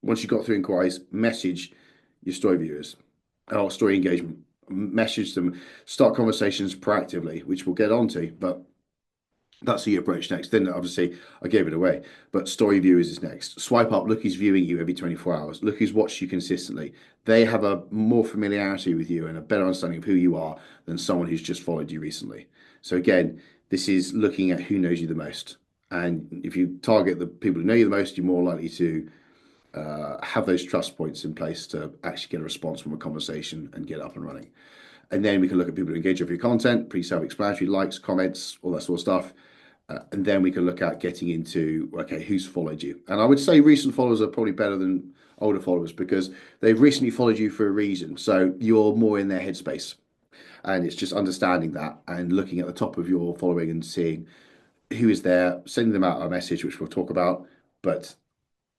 once you've got through inquiries, message your story viewers or story engagement, message them, start conversations proactively, which we'll get onto, but that's how you approach next. Then obviously I gave it away, but story viewers is next. Swipe up, look who's viewing you every 24 hours, look who's watched you consistently. They have a more familiarity with you and a better understanding of who you are than someone who's just followed you recently. So again, this is looking at who knows you the most. And if you target the people who know you the most, you're more likely to have those trust points in place to actually get a response from a conversation and get up and running. And then we can look at people who engage with your content, pretty self-explanatory, likes, comments, all that sort of stuff. And then we can look at getting into, okay, who's followed you? And I would say recent followers are probably better than older followers because they've recently followed you for a reason. So you're more in their headspace. And it's just understanding that and looking at the top of your following and seeing who is there, sending them out a message, which we'll talk about. But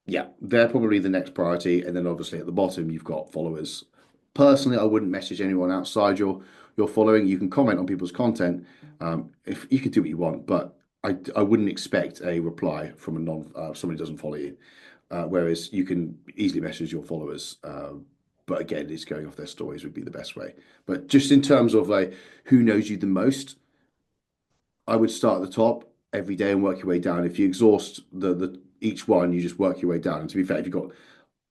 yeah, they're probably the next priority. And then obviously at the bottom, you've got followers. Personally, I wouldn't message anyone outside your following. You can comment on people's content. If you can do what you want, but I wouldn't expect a reply from somebody who doesn't follow you. Whereas you can easily message your followers. But again, it's going off their stories would be the best way. But just in terms of like who knows you the most, I would start at the top every day and work your way down. If you exhaust each one, you just work your way down. And to be fair, if you've got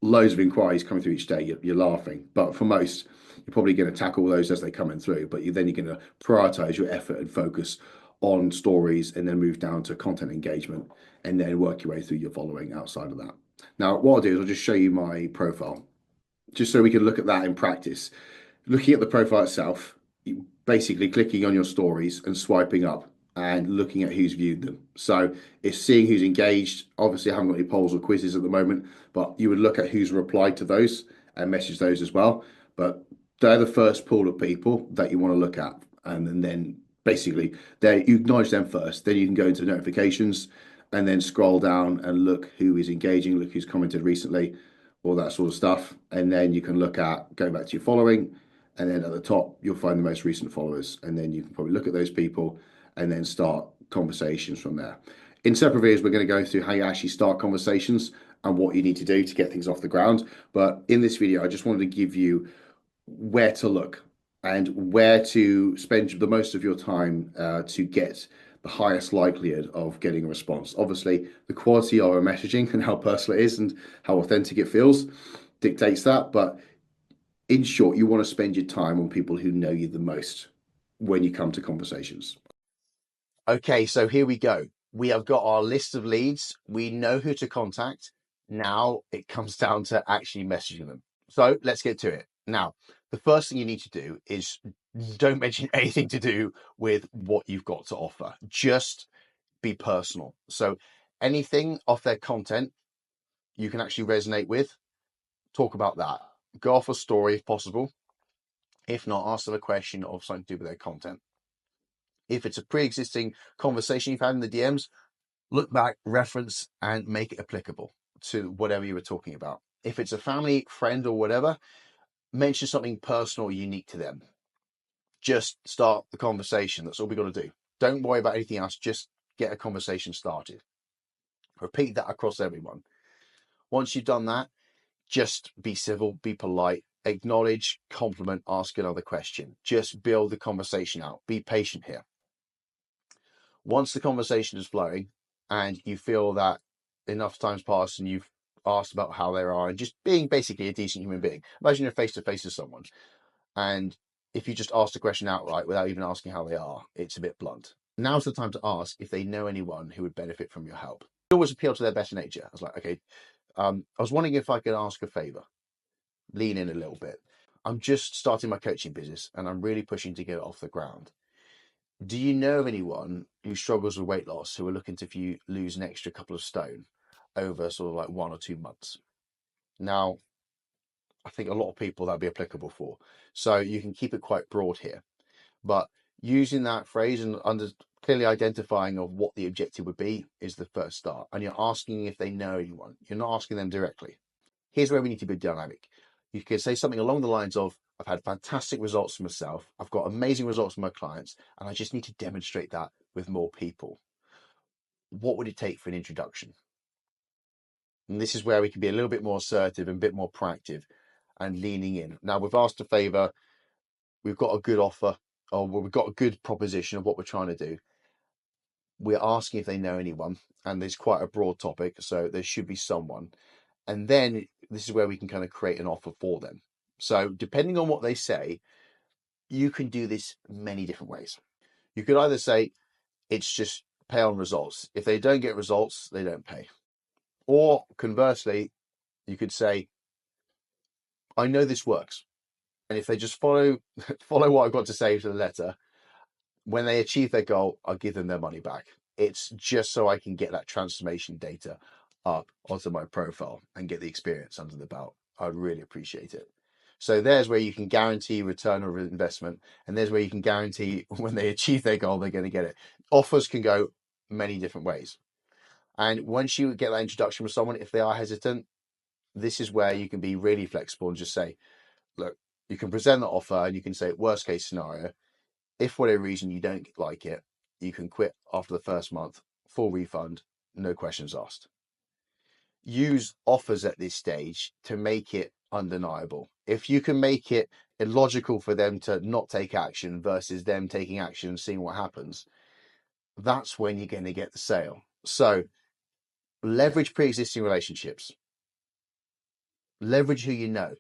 loads of inquiries coming through each day, you're laughing. But for most, you're probably going to tackle those as they come in through. But then you're going to prioritize your effort and focus on stories, and then move down to content engagement, and then work your way through your following outside of that. Now, what I'll do is I'll just show you my profile, just so we can look at that in practice. Looking at the profile itself, basically clicking on your stories and swiping up and looking at who's viewed them. So it's seeing who's engaged. Obviously, I haven't got any polls or quizzes at the moment, but you would look at who's replied to those and message those as well. But they're the first pool of people that you want to look at. And then basically, you acknowledge them first. Then you can go into notifications and then scroll down and look who is engaging, look who's commented recently, all that sort of stuff. And then you can look at going back to your following, and then at the top, you'll find the most recent followers. And then you can probably look at those people and then start conversations from there. In separate videos, we're going to go through how you actually start conversations and what you need to do to get things off the ground. But in this video, I just wanted to give you where to look and where to spend the most of your time to get the highest likelihood of getting a response. Obviously, the quality of our messaging and how personal it is and how authentic it feels dictates that. But in short, you want to spend your time on people who know you the most when you come to conversations. Okay, so here we go. We have got our list of leads. We know who to contact. Now it comes down to actually messaging them. So let's get to it. Now, the first thing you need to do is don't mention anything to do with what you've got to offer. Just be personal. So anything off their content you can actually resonate with, talk about that. Go off a story if possible. If not, ask them a question of something to do with their content. If it's a pre-existing conversation you've had in the DMs, look back, reference, and make it applicable to whatever you were talking about. If it's a family, friend, or whatever, mention something personal, unique to them. Just start the conversation. That's all we got to do. Don't worry about anything else. Just get a conversation started. Repeat that across everyone. Once you've done that, just be civil, be polite, acknowledge, compliment, ask another question. Just build the conversation out. Be patient here. Once the conversation is flowing and you feel that enough time's passed and you've asked about how they are and just being basically a decent human being, imagine you're face to face with someone, and if you just ask the question outright without even asking how they are, it's a bit blunt. Now's the time to ask if they know anyone who would benefit from your help. It always appeal to their better nature. I was like, okay, I was wondering if I could ask a favor. Lean in a little bit. I'm just starting my coaching business and I'm really pushing to get it off the ground. Do you know of anyone who struggles with weight loss who are looking to lose an extra couple of stone over sort of like 1 or 2 months? Now, I think a lot of people that'd be applicable for. So you can keep it quite broad here, but using that phrase and clearly identifying of what the objective would be is the first start. And you're asking if they know anyone. You're not asking them directly. Here's where we need to be dynamic. You can say something along the lines of, I've had fantastic results for myself. I've got amazing results for my clients, and I just need to demonstrate that with more people. What would it take for an introduction? And this is where we can be a little bit more assertive and a bit more proactive and leaning in. Now, we've asked a favor. We've got a good offer, or we've got a good proposition of what we're trying to do. We're asking if they know anyone, and there's quite a broad topic, so there should be someone. And then this is where we can kind of create an offer for them. So depending on what they say, you can do this many different ways. You could either say it's just pay on results. If they don't get results, they don't pay. Or conversely, you could say, I know this works. And if they just follow what I've got to say to the letter, when they achieve their goal, I'll give them their money back. It's just so I can get that transformation data up onto my profile and get the experience under the belt. I'd really appreciate it. So there's where you can guarantee return on investment, and there's where you can guarantee when they achieve their goal, they're going to get it. Offers can go many different ways. And once you get that introduction with someone, if they are hesitant, this is where you can be really flexible and just say, look, you can present the offer and you can say, worst case scenario, if for whatever reason you don't like it, you can quit after the first month, full refund, no questions asked. Use offers at this stage to make it undeniable. If you can make it illogical for them to not take action versus them taking action and seeing what happens, that's when you're going to get the sale. So leverage pre-existing relationships, leverage who you know,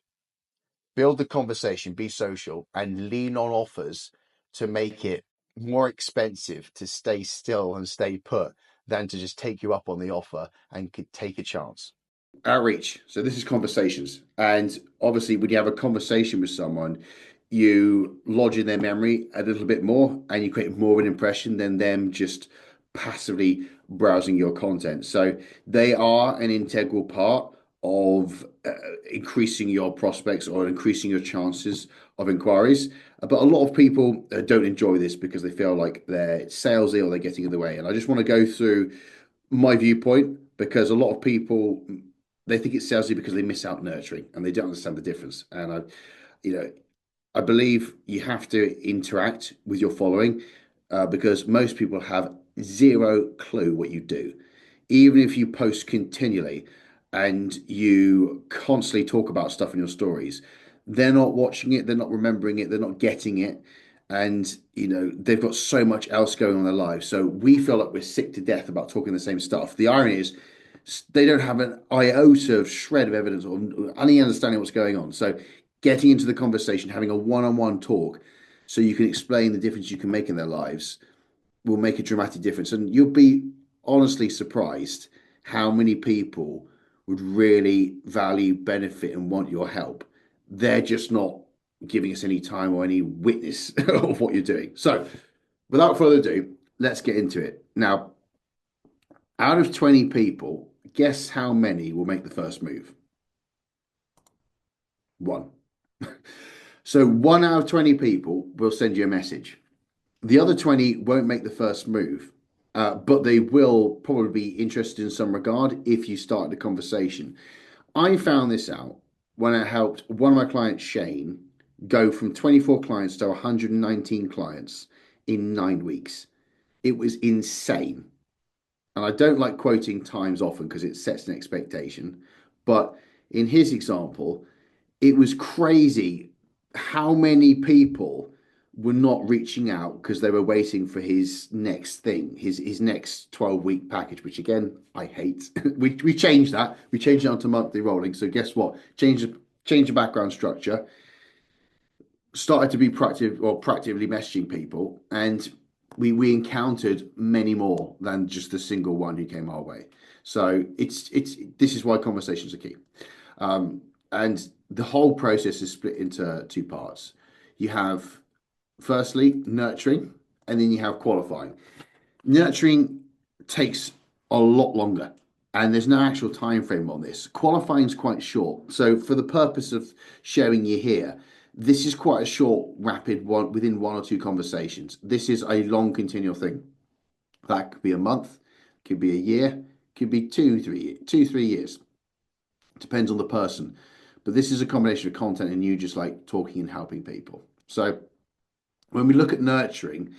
build the conversation, be social, and lean on offers to make it more expensive to stay still and stay put than to just take you up on the offer and could take a chance. Outreach. So this is conversations. And obviously, when you have a conversation with someone, you lodge in their memory a little bit more and you create more of an impression than them just passively browsing your content. So they are an integral part of increasing your prospects or increasing your chances of inquiries. But a lot of people don't enjoy this because they feel like they're salesy or they're getting in the way. And I just want to go through my viewpoint, because a lot of people, they think it's salesy because they miss out nurturing and they don't understand the difference. And I believe you have to interact with your following, because most people have zero clue what you do. Even if you post continually and you constantly talk about stuff in your stories, they're not watching it, they're not remembering it, they're not getting it. And they've got so much else going on in their lives. So we feel like we're sick to death about talking the same stuff. The irony is they don't have an iota of shred of evidence or any understanding what's going on. So getting into the conversation, having a one-on-one talk so you can explain the difference you can make in their lives will make a dramatic difference. And you'll be honestly surprised how many people would really value, benefit, and want your help. They're just not giving us any time or any witness of what you're doing. So without further ado, let's get into it. Now, out of 20 people, guess how many will make the first move? One. So 1 out of 20 people will send you a message. The other 20 won't make the first move, but they will probably be interested in some regard if you start the conversation. I found this out when I helped one of my clients, Shane, go from 24 clients to 119 clients in 9 weeks. It was insane. And I don't like quoting times often because it sets an expectation. But in his example, it was crazy how many people were not reaching out because they were waiting for his next thing, his next 12-week package, which again, I hate. we changed that. We changed it onto monthly rolling. So guess what? Change the background structure. Started to be proactively messaging people, and we encountered many more than just the single one who came our way. So this is why conversations are key. And the whole process is split into 2 parts. You have, firstly, nurturing, and then you have qualifying. Nurturing takes a lot longer, and there's no actual time frame on this. Qualifying is quite short. So for the purpose of showing you here, this is quite a short, rapid one within 1 or 2 conversations. This is a long, continual thing. That could be a month, could be a year, could be 2-3 years. Depends on the person. But this is a combination of content and you just like talking and helping people. So when we look at nurturing,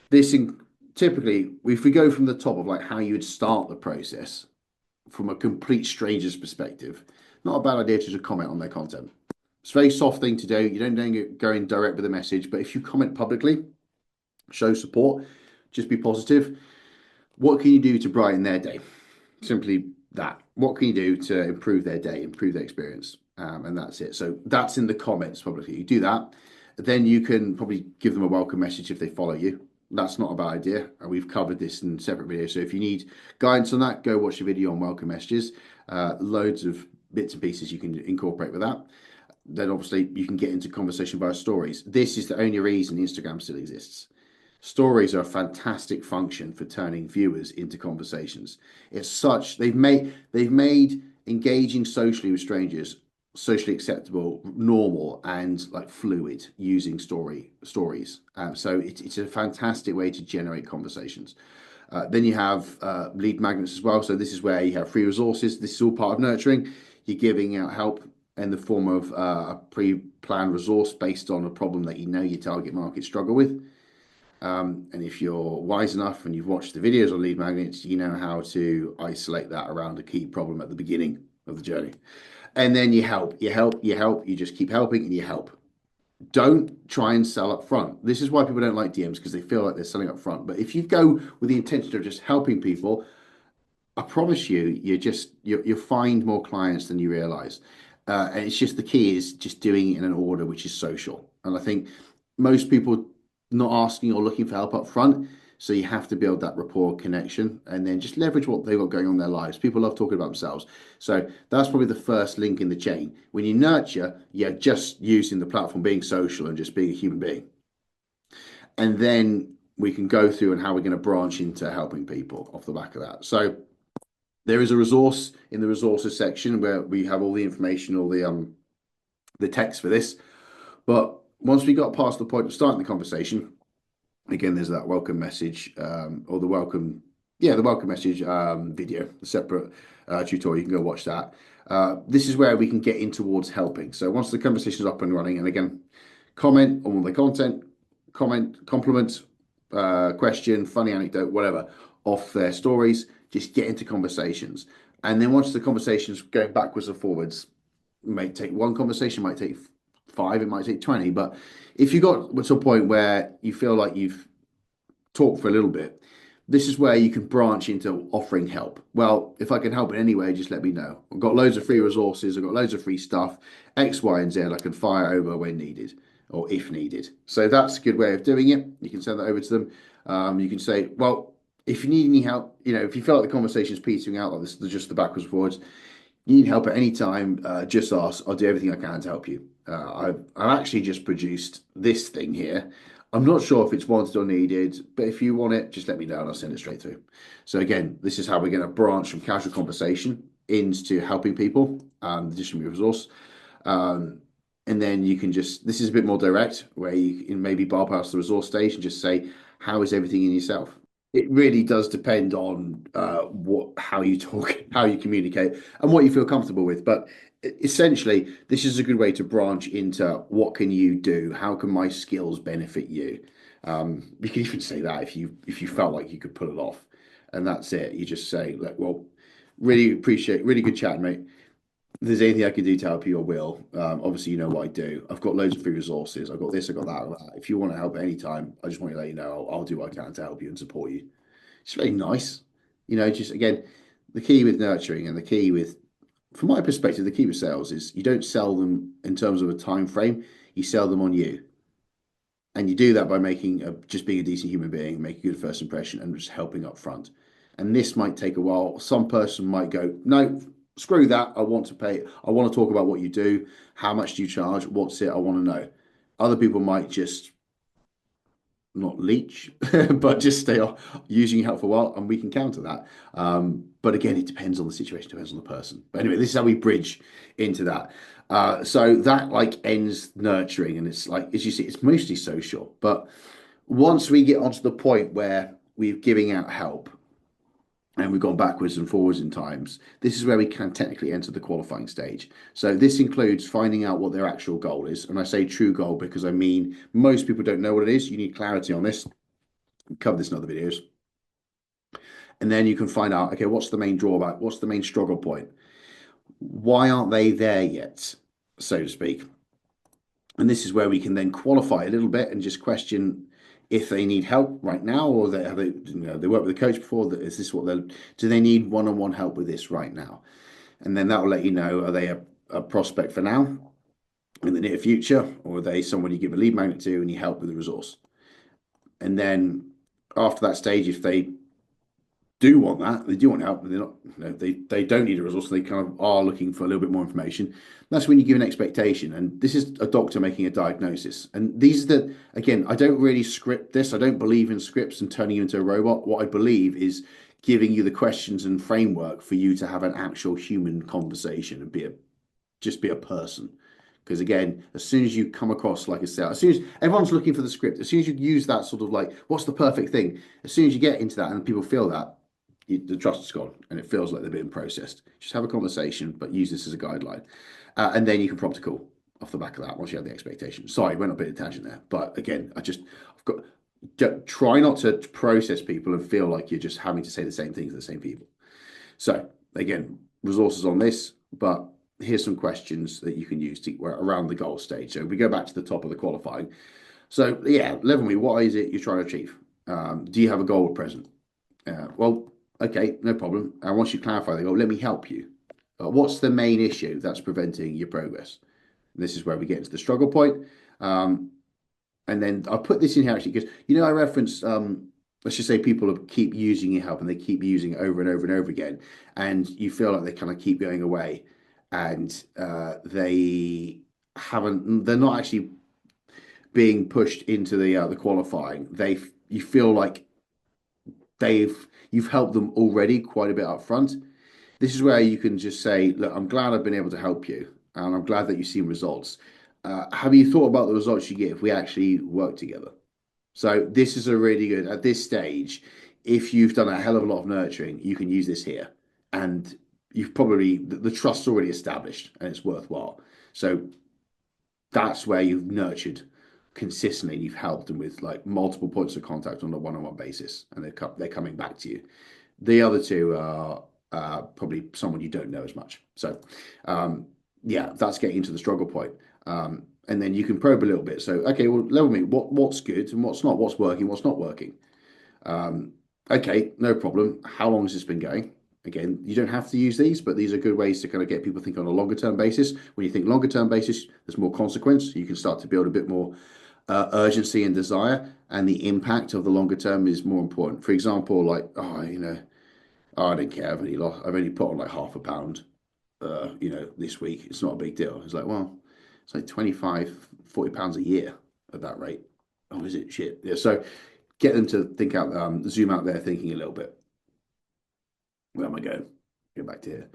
typically, if we go from the top of like how you would start the process from a complete stranger's perspective, not a bad idea to just comment on their content. It's a very soft thing to do. You don't go in direct with a message, but if you comment publicly, show support, just be positive. What can you do to brighten their day? Simply that. What can you do to improve their day, improve their experience? And that's it. So that's in the comments publicly. You do that, then you can probably give them a welcome message if they follow you. That's not a bad idea. And we've covered this in separate videos. So if you need guidance on that, go watch the video on welcome messages. Loads of bits and pieces you can incorporate with that. Then obviously you can get into conversation via stories. This is the only reason Instagram still exists. Stories are a fantastic function for turning viewers into conversations. It's such they've made engaging socially with strangers socially acceptable, normal, and like fluid using stories. So it's a fantastic way to generate conversations. Then you have lead magnets as well. So this is where you have free resources. This is all part of nurturing. You're giving out help in the form of a pre-planned resource based on a problem that you know your target market struggle with. And if you're wise enough and you've watched the videos on lead magnets, you know how to isolate that around a key problem at the beginning of the journey. And then you just keep helping and you help. Don't try and sell up front. This is why people don't like DMs, because they feel like they're selling up front. But if you go with the intention of just helping people, I promise you'll find more clients than you realize. And it's just the key is just doing it in an order which is social. And I think most people not asking or looking for help up front. So you have to build that rapport connection and then just leverage what they've got going on in their lives. People love talking about themselves. So that's probably the first link in the chain. When you nurture, you're just using the platform, being social and just being a human being. And then we can go through and how we're going to branch into helping people off the back of that. So there is a resource in the resources section where we have all the information, all the text for this. But once we got past the point of starting the conversation, again, there's that welcome message or the welcome Yeah, the welcome message video, the separate tutorial, you can go watch that. This is where we can get in towards helping. So once the conversation is up and running, and again, comment on all the content, compliment, question, funny anecdote, whatever, off their stories, just get into conversations. And then once the conversation's going backwards and forwards, it might take one conversation, might take 5, it might take 20. But if you got to a point where you feel like you've talked for a little bit, this is where you can branch into offering help. Well, if I can help in any way, just let me know. I've got loads of free resources. I've got loads of free stuff, X, Y, and Z. I can fire over when needed or if needed. So that's a good way of doing it. You can send that over to them. You can say, well, if you need any help, if you feel like the conversation is petering out like this, just the backwards and forwards, you need help at any time, just ask. I'll do everything I can to help you. I've actually just produced this thing here. I'm not sure if it's wanted or needed, but if you want it, just let me know and I'll send it straight through. So again, this is how we're going to branch from casual conversation into helping people and additional resource. And then you can just, this is a bit more direct, where you can maybe bypass the resource stage and just say, how is everything in yourself? It really does depend on how you talk, how you communicate, and what you feel comfortable with. But essentially, this is a good way to branch into what can you do? How can my skills benefit you? You can even say that if you felt like you could pull it off, and that's it. You just say, like, well, really appreciate, really good chat, mate. If there's anything I can do to help you, I will. Obviously, you know what I do. I've got loads of free resources. I've got this, I've got that. If you want to help at any time, I just want to let you know I'll do what I can to help you and support you. It's very nice. Just again, the key with nurturing and the key with, from my perspective, the key with sales is you don't sell them in terms of a time frame. You sell them on you. And you do that by just being a decent human being, make a good first impression, and just helping up front. And this might take a while. Some person might go, no, screw that. I want to pay. I want to talk about what you do. How much do you charge? What's it? I want to know. Other people might just not leech, but just stay off using your help for a while, and we can counter that. But again, it depends on the situation, depends on the person. But anyway, this is how we bridge into that. So that ends nurturing, and it's like, as you see, it's mostly social. But once we get onto the point where we're giving out help, and we've gone backwards and forwards in times, this is where we can technically enter the qualifying stage. So this includes finding out what their actual goal is. And I say true goal because I mean, most people don't know what it is. You need clarity on this. We'll cover this in other videos. And then you can find out, okay, what's the main drawback? What's the main struggle point? Why aren't they there yet, so to speak? And this is where we can then qualify a little bit and just question if they need help right now, or they worked with a coach before. Is this what do they need one-on-one help with this right now? And then that will let you know, are they a prospect for now, in the near future, or are they someone you give a lead magnet to and you help with the resource? And then after that stage, if they do want that, they do want help, they're not, they don't need a resource, they kind of are looking for a little bit more information. That's when you give an expectation, and this is a doctor making a diagnosis. And these are again, I don't really script this. I don't believe in scripts and turning you into a robot. What I believe is giving you the questions and framework for you to have an actual human conversation and just be a person. Because again, as soon as you come across like a sales, as soon as everyone's looking for the script, as soon as you use that sort of like, what's the perfect thing? As soon as you get into that and people feel that, the trust is gone and it feels like they're being processed. Just have a conversation, but use this as a guideline. And then you can prompt a call off the back of that once you have the expectation. Sorry, went a bit of tangent there. But again, try not to process people and feel like you're just having to say the same things to the same people. So again, resources on this, but here's some questions that you can use around the goal stage. So we go back to the top of the qualifying. So yeah, level me, what is it you're trying to achieve? Do you have a goal at present? Well, okay, no problem. And once you clarify the goal, let me help you. What's the main issue that's preventing your progress? And this is where we get into the struggle point. And then I'll put this in here actually, because, I referenced, let's just say people keep using your help and they keep using it over and over and over again. And you feel like they kind of keep going away and they're not actually being pushed into the qualifying. You feel like you've helped them already quite a bit up front. This is where you can just say, look, I'm glad I've been able to help you, and I'm glad that you've seen results. Have you thought about the results you get if we actually work together? So this is a really good, at this stage, if you've done a hell of a lot of nurturing, you can use this here, and you've probably the trust's already established and it's worthwhile. So that's where you've nurtured consistently, and you've helped them with like multiple points of contact on a one-on-one basis, and they're coming back to you. The other two are probably someone you don't know as much. So yeah, that's getting into the struggle point. And then you can probe a little bit. So okay, well, level me what's good and what's not, what's working, what's not working. Okay, no problem. How long has this been going? Again, you don't have to use these, but these are good ways to kind of get people thinking on a longer term basis. When you think longer term basis, there's more consequence. You can start to build a bit more urgency and desire, and the impact of the longer term is more important. For example, like, oh, I don't care. I've only put on like half a pound, this week. It's not a big deal. It's like, well, it's like 25, 40 pounds a year at that rate. Oh, is it? Shit. Yeah. So get them to think out, zoom out there thinking a little bit. Where am I going? Go back to here.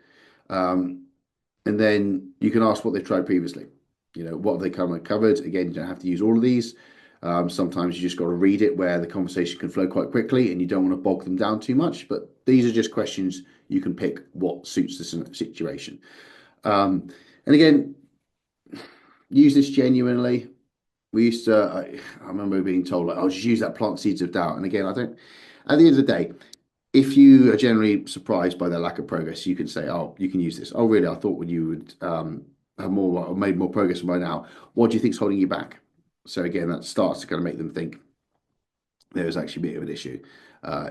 And then you can ask what they've tried previously. What have they covered? Again, you don't have to use all of these. Sometimes you just got to read it where the conversation can flow quite quickly and you don't want to bog them down too much. But these are just questions you can pick what suits the situation. And again, use this genuinely. We used to, I remember being told, like, I'll just use that plant seeds of doubt. And again, at the end of the day, if you are generally surprised by their lack of progress, you can say, oh, you can use this. Oh, really? I thought when you would have more or made more progress by now. What do you think is holding you back? So again, that starts to kind of make them think there's actually a bit of an issue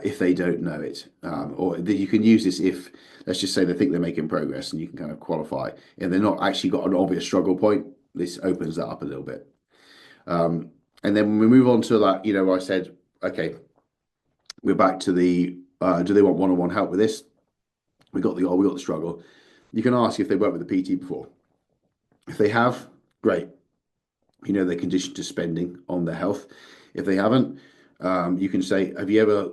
if they don't know it. Or that you can use this if, let's just say they think they're making progress, and you can kind of qualify. If they're not actually got an obvious struggle point, this opens that up a little bit. And then when we move on to that, I said, okay, we're back to the do they want one-on-one help with this? We got the goal, we got the struggle. You can ask if they worked with a PT before. If they have, great. They're conditioned to spending on their health. If they haven't, you can say, have you ever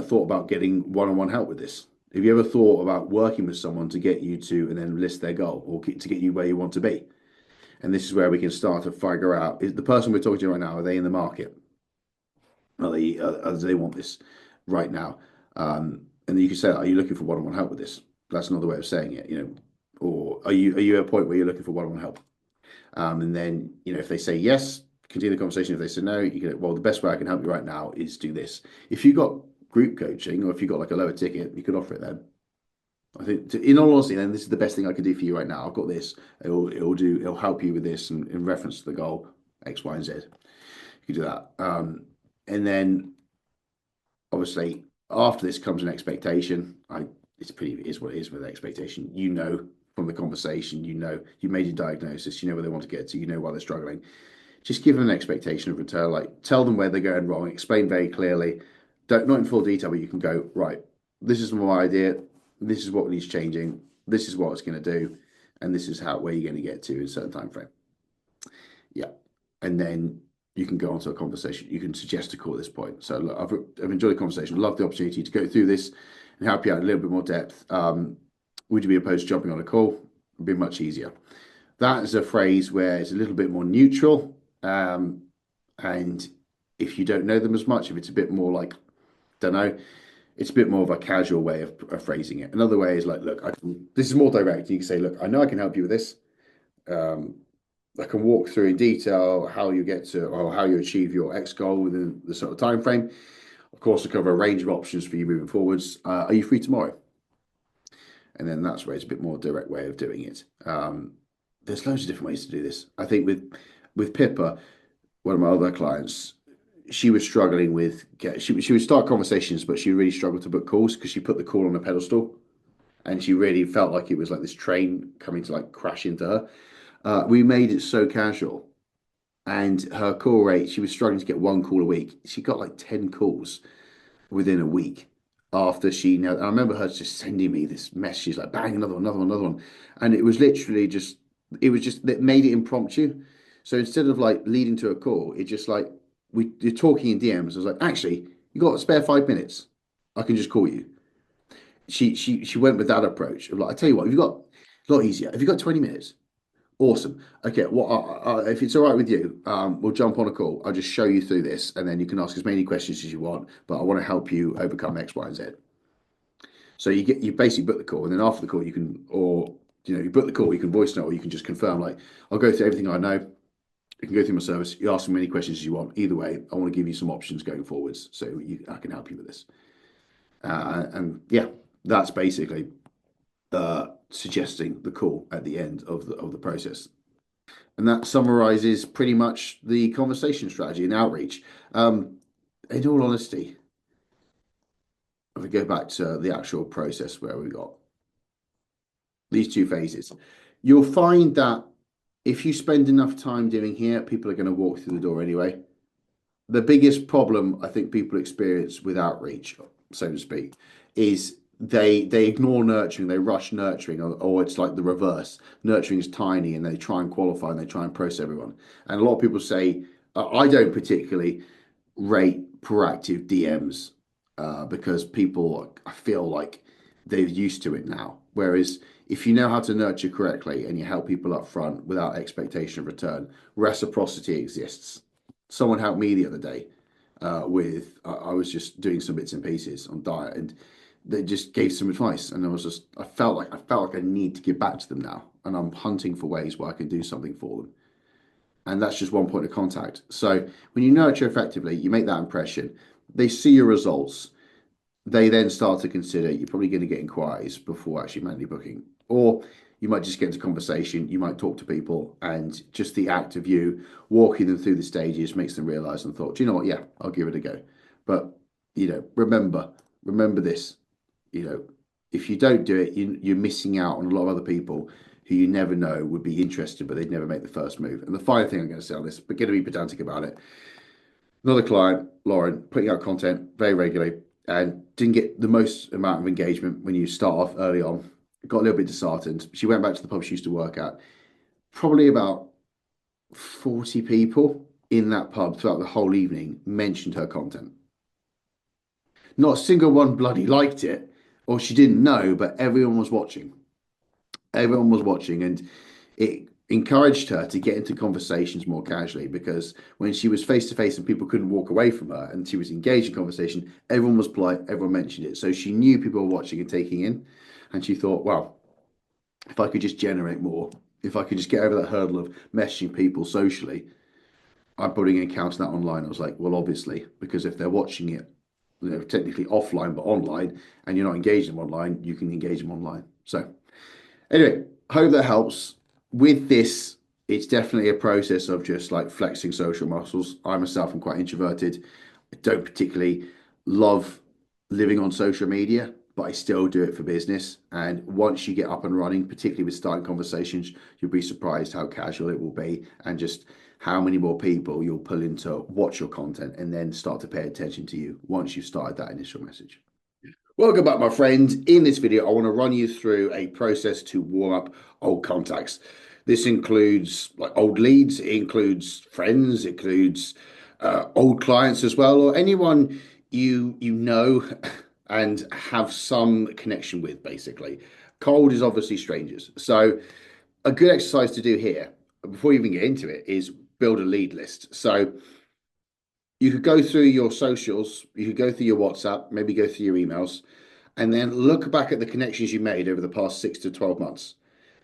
thought about getting one-on-one help with this? Have you ever thought about working with someone to get you to, and then list their goal, or to get you where you want to be? And this is where we can start to figure out, is the person we're talking to right now, are they in the market? Do they want this right now? And then you can say, are you looking for one-on-one help with this? That's another way of saying it, or are you at a point where you're looking for one-on-one help? And then, if they say yes, continue the conversation. If they say no, you can, well, the best way I can help you right now is do this. If you've got group coaching, or if you've got like a lower ticket, you could offer it then. I think, in all honesty, then this is the best thing I can do for you right now. I've got this. It'll help you with this, and in reference to the goal X, Y, and Z. You can do that. And then, obviously, after this comes an expectation. It is what it is with expectation. From the conversation, you made your diagnosis. You know where they want to get to. You know why they're struggling. Just give them an expectation of return. Like, tell them where they're going wrong. Explain very clearly. Not in full detail, but you can go, right, this is my idea. This is what needs changing. This is what it's going to do, and this is where you're going to get to in a certain time frame. Yeah, and then you can go on to a conversation. You can suggest a call at this point. So look, I've enjoyed the conversation. Love the opportunity to go through this and help you out in a little bit more depth. Would you be opposed to jumping on a call? It'd be much easier. That is a phrase where it's a little bit more neutral, and if you don't know them as much, if it's a bit more like, don't know, it's a bit more of a casual way of phrasing it. Another way is like, look, this is more direct. You can say, look, I know I can help you with this. I can walk through in detail how you get to, or how you achieve your X goal within the sort of time frame. Of course, to cover a range of options for you moving forwards. Are you free tomorrow? And then that's where it's a bit more direct way of doing it. There's loads of different ways to do this. I think with Pippa, one of my other clients, she was struggling with she would start conversations, but she really struggled to book calls because she put the call on a pedestal, and she really felt like it was like this train coming to like crash into her. We made it so casual, and her call rate, she was struggling to get one call a week. She got like 10 calls within a week after she now. I remember her just sending me this message. She's like, bang, another one. And it was literally just, that made it impromptu. So instead of like leading to a call, it just like, you're talking in DMs. I was like, actually, you got a spare 5 minutes? I can just call you. She went with that approach of like, I tell you what, you've got a lot easier. If you've got 20 minutes, Awesome. Okay, well, if it's all right with you, we'll jump on a call. I'll just show you through this, and then you can ask as many questions as you want. But I want to help you overcome X, Y, and Z. So you basically book the call, and then after the call, you can, or you book the call, you can voice note, or you can just confirm, like, I'll go through everything I know. You can go through my service. You ask as many questions as you want. Either way, I want to give you some options going forwards, so I can help you with this. And yeah, that's basically suggesting the call at the end of the process. And that summarizes pretty much the conversation strategy and outreach. In all honesty, if we go back to the actual process where we got these two phases, you'll find that if you spend enough time doing here, people are going to walk through the door anyway. The biggest problem I think people experience with outreach, so to speak, is they ignore nurturing, they rush nurturing, or it's like the reverse. Nurturing is tiny, and they try and qualify, and they try and process everyone. And a lot of people say, I don't particularly rate proactive DMs because people, I feel like they're used to it now. Whereas if you know how to nurture correctly and you help people up front without expectation of return, reciprocity exists. Someone helped me the other day with I was just doing some bits and pieces on diet, and they just gave some advice, and I felt like I need to give back to them now, and I'm hunting for ways where I can do something for them. And that's just one point of contact. So when you nurture effectively, you make that impression, they see your results, they then start to consider you're probably going to get inquiries before actually manually booking. Or you might just get into conversation, you might talk to people, and just the act of you walking them through the stages makes them realize and thought, do you know what? Yeah, I'll give it a go. But, remember this, if you don't do it, you're missing out on a lot of other people who you never know would be interested, but they'd never make the first move. And the final thing I'm going to say on this, but going to be pedantic about it. Another client, Lauren, putting out content very regularly and didn't get the most amount of engagement when you start off early on. Got a little bit disheartened. She went back to the pub she used to work at. Probably about 40 people in that pub throughout the whole evening mentioned her content. Not a single one bloody liked it, or she didn't know, but everyone was watching. Everyone was watching, and it encouraged her to get into conversations more casually, because when she was face to face and people couldn't walk away from her and she was engaged in conversation, everyone was polite, everyone mentioned it. So she knew people were watching and taking in, and she thought, well, if I could just generate more, if I could just get over that hurdle of messaging people socially, I'm putting an account on that online. I was like, well, obviously, because if they're watching it, technically offline, but online, and you're not engaging them online, you can engage them online. So anyway, hope that helps. With this, it's definitely a process of just like flexing social muscles. I myself am quite introverted. I don't particularly love living on social media, but I still do it for business. And once you get up and running, particularly with starting conversations, you'll be surprised how casual it will be, and just how many more people you'll pull in to watch your content and then start to pay attention to you once you've started that initial message. Welcome back, my friends. In this video, I want to run you through a process to warm up old contacts. This includes like old leads, it includes friends, it includes old clients as well, or anyone you know and have some connection with, basically. Cold is obviously strangers. So a good exercise to do here, before you even get into it, is build a lead list. So you could go through your socials, you could go through your WhatsApp, maybe go through your emails, and then look back at the connections you made over the past 6 to 12 months,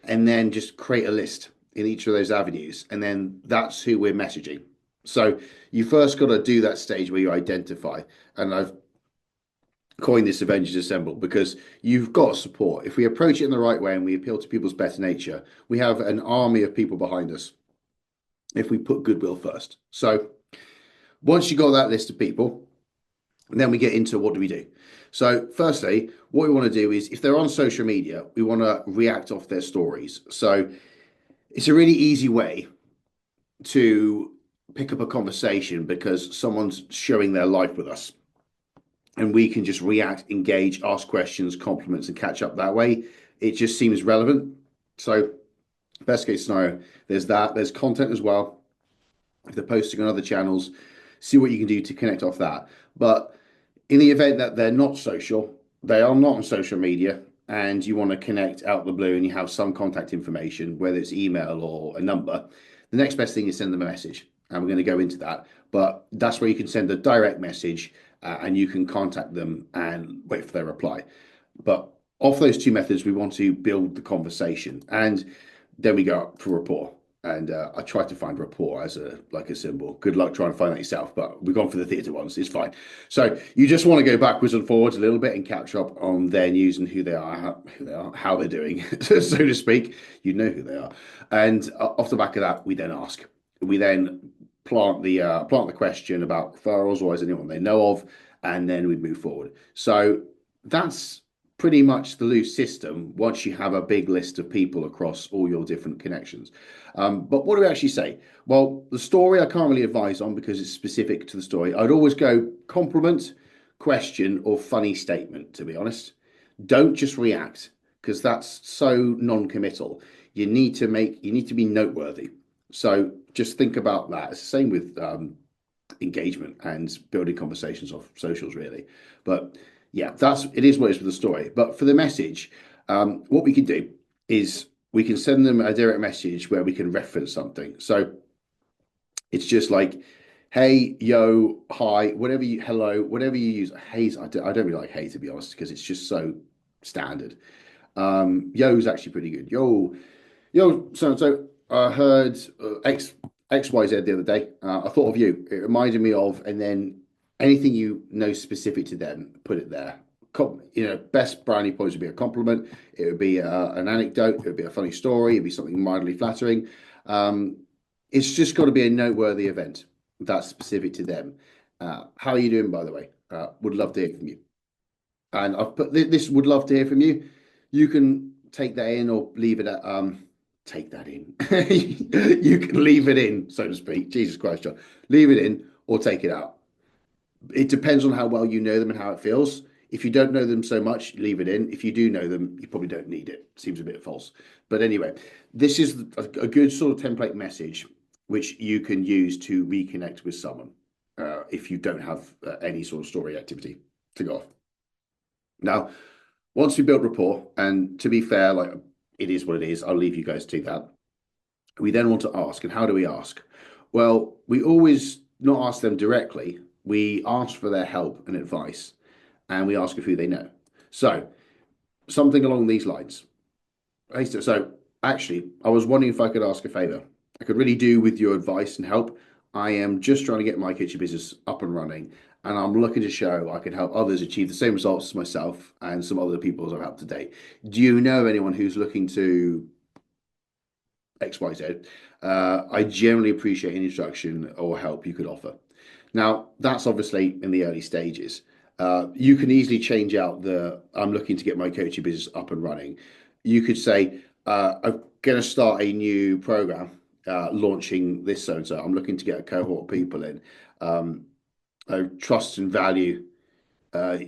and then just create a list in each of those avenues. And then that's who we're messaging. So you first got to do that stage where you identify, and I've coined this Avengers Assemble, because you've got support. If we approach it in the right way and we appeal to people's better nature, we have an army of people behind us if we put goodwill first. So once you got that list of people, then we get into what do we do. So firstly, what we want to do is, if they're on social media, we want to react off their stories. So it's a really easy way to pick up a conversation because someone's showing their life with us, and we can just react, engage, ask questions, compliments, and catch up that way. It just seems relevant. So best case scenario, there's that. There's content as well. If they're posting on other channels, see what you can do to connect off that. But in the event that they're not social, they are not on social media, and you want to connect out the blue and you have some contact information, whether it's email or a number, the next best thing is send them a message. And we're going to go into that. But that's where you can send a direct message and you can contact them and wait for their reply. But off those two methods, we want to build the conversation. And then we go up for rapport. And I try to find rapport as a symbol. Good luck trying to find that yourself, but we've gone for the theatre ones. It's fine. So you just want to go backwards and forwards a little bit and catch up on their news and who they are, how they're doing, so to speak. You know who they are. And off the back of that, we then ask. We then plant the question about referrals or is anyone they know of, and then we move forward. So that's pretty much the loose system once you have a big list of people across all your different connections. But what do we actually say? Well, the story I can't really advise on because it's specific to the story. I'd always go compliment, question, or funny statement, to be honest. Don't just react because that's so non-committal. You need to be noteworthy. So just think about that. It's the same with engagement and building conversations off socials, really. But yeah, it is what it is with the story. But for the message, what we can do is we can send them a direct message where we can reference something. So it's just like, hey, yo, hi, hello, whatever you use. Hey's, I don't really like hey, to be honest, because it's just so standard. Yo's actually pretty good. Yo, so I heard XYZ the other day. I thought of you. It reminded me of, and then anything you know specific to them, put it there. Best brownie points would be a compliment. It would be an anecdote. It would be a funny story. It'd be something mildly flattering. It's just got to be a noteworthy event that's specific to them. How are you doing, by the way? Would love to hear from you. And I've put this. Would love to hear from you. You can take that in or leave it at. Take that in. You can leave it in, so to speak. Jesus Christ, John. Leave it in or take it out. It depends on how well you know them and how it feels. If you don't know them so much, leave it in. If you do know them, you probably don't need it. Seems a bit false. But anyway, this is a good sort of template message which you can use to reconnect with someone if you don't have any sort of story activity to go off. Now, once we build rapport, and to be fair, like it is what it is, I'll leave you guys to that. We then want to ask, and how do we ask? Well, we always not ask them directly. We ask for their help and advice, and we ask of who they know. So something along these lines. So actually, I was wondering if I could ask a favor. I could really do with your advice and help. I am just trying to get my kitchen business up and running, and I'm looking to show I can help others achieve the same results as myself and some other people as I've helped to date. Do you know anyone who's looking to XYZ? I generally appreciate any instruction or help you could offer. Now, that's obviously in the early stages. You can easily change out I'm looking to get my coaching business up and running. You could say, I'm going to start a new program, launching this so-and-so. I'm looking to get a cohort of people in. I trust and value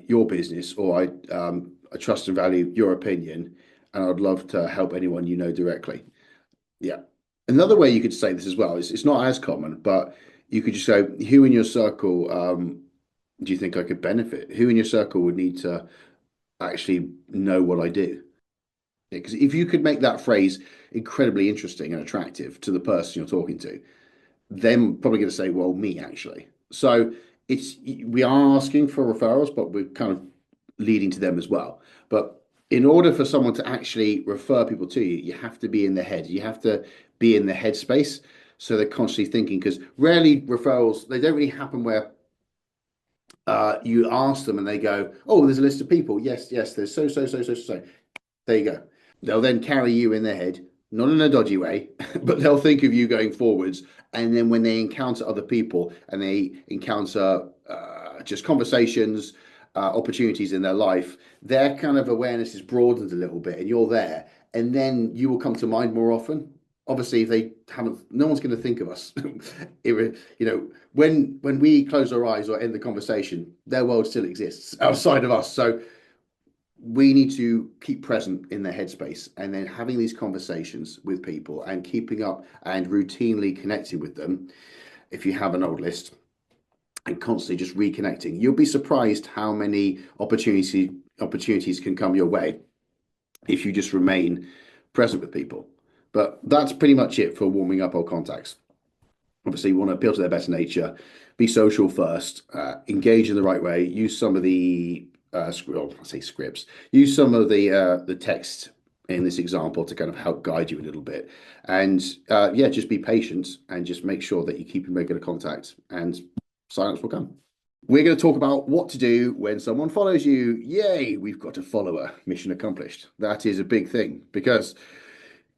your business, or I trust and value your opinion, and I'd love to help anyone you know directly. Yeah. Another way you could say this as well, it's not as common, but you could just go, who in your circle do you think I could benefit? Who in your circle would need to actually know what I do? Because if you could make that phrase incredibly interesting and attractive to the person you're talking to, they're probably going to say, well, me actually. So we are asking for referrals, but we're kind of leading to them as well. But in order for someone to actually refer people to you, you have to be in their head. You have to be in the headspace. So they're constantly thinking, because rarely referrals, they don't really happen where you ask them and they go, oh, there's a list of people. Yes, there's so. There you go. They'll then carry you in their head, not in a dodgy way, but they'll think of you going forwards. And then when they encounter other people and they encounter just conversations, opportunities in their life, their kind of awareness is broadened a little bit and you're there. And then you will come to mind more often. Obviously, if they haven't, no one's going to think of us. When we close our eyes or end the conversation, their world still exists outside of us. So we need to keep present in their headspace, and then having these conversations with people and keeping up and routinely connecting with them. If you have an old list and constantly just reconnecting, you'll be surprised how many opportunities can come your way. if you just remain present with people. But that's pretty much it for warming up old contacts. Obviously, you want to appeal to their better nature, be social first, engage in the right way, use some of the scripts, use some of the text in this example to kind of help guide you a little bit, and yeah, just be patient and just make sure that you keep in regular contact, and silence will come. We're going to talk about what to do when someone follows you. Yay, we've got a follower. Mission accomplished. That is a big thing, because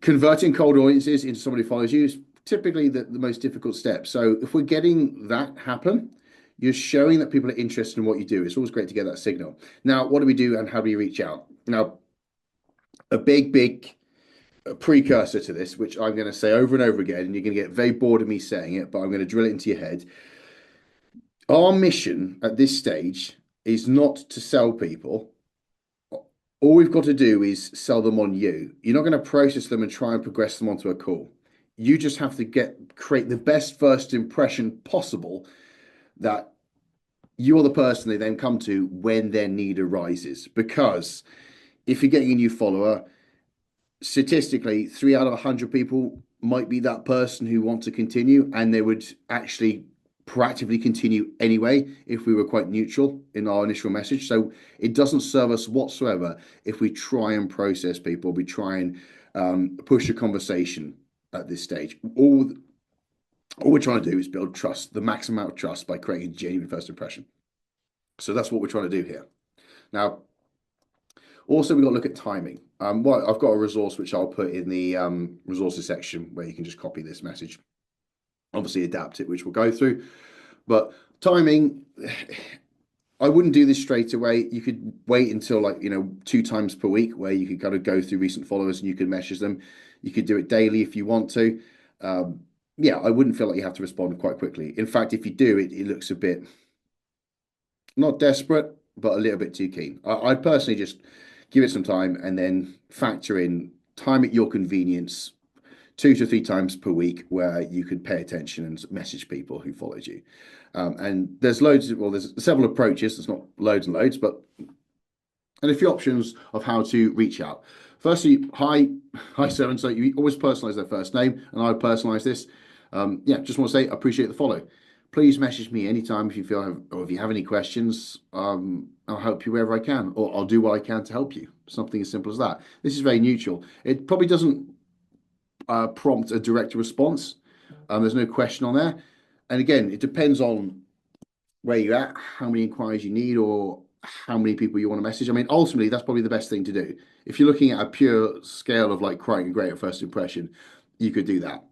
converting cold audiences into someone who follows you is typically the most difficult step. So if we're getting that happen, you're showing that people are interested in what you do. It's always great to get that signal. Now, what do we do and how do we reach out? Now, a big precursor to this, which I'm going to say over and over again, and you're going to get very bored of me saying it, but I'm going to drill it into your head. Our mission at this stage is not to sell people. All we've got to do is sell them on you. You're not going to process them and try and progress them onto a call. You just have to create the best first impression possible, that you're the person they then come to when their need arises. Because if you're getting a new follower, statistically, 3 out of 100 people might be that person who want to continue, and they would actually proactively continue anyway if we were quite neutral in our initial message. So it doesn't serve us whatsoever if we try and process people, we try and push a conversation at this stage. All we're trying to do is build trust, the maximum amount of trust, by creating a genuine first impression. So that's what we're trying to do here. Now, also, we've got to look at timing. Well, I've got a resource which I'll put in the resources section where you can just copy this message, obviously adapt it, which we'll go through. But timing, I wouldn't do this straight away. You could wait until 2 times per week, where you could kind of go through recent followers and you can message them. You could do it daily if you want to. Yeah, I wouldn't feel like you have to respond quite quickly. In fact, if you do, it looks a bit, not desperate, but a little bit too keen. I'd personally just give it some time and then factor in time at your convenience, 2 to 3 times per week, where you could pay attention and message people who followed you. And there's there's several approaches. There's not loads and loads, and a few options of how to reach out. Firstly, hi so-and-so. You always personalize their first name, and I would personalize this. Yeah, just want to say I appreciate the follow. Please message me anytime if you feel, or if you have any questions. I'll help you wherever I can, or I'll do what I can to help you. Something as simple as that. This is very neutral. It probably doesn't prompt a direct response. There's no question on there. And again, it depends on where you're at, how many inquiries you need, or how many people you want to message. I mean, ultimately, that's probably the best thing to do. If you're looking at a pure scale of like creating a great first impression, you could do that.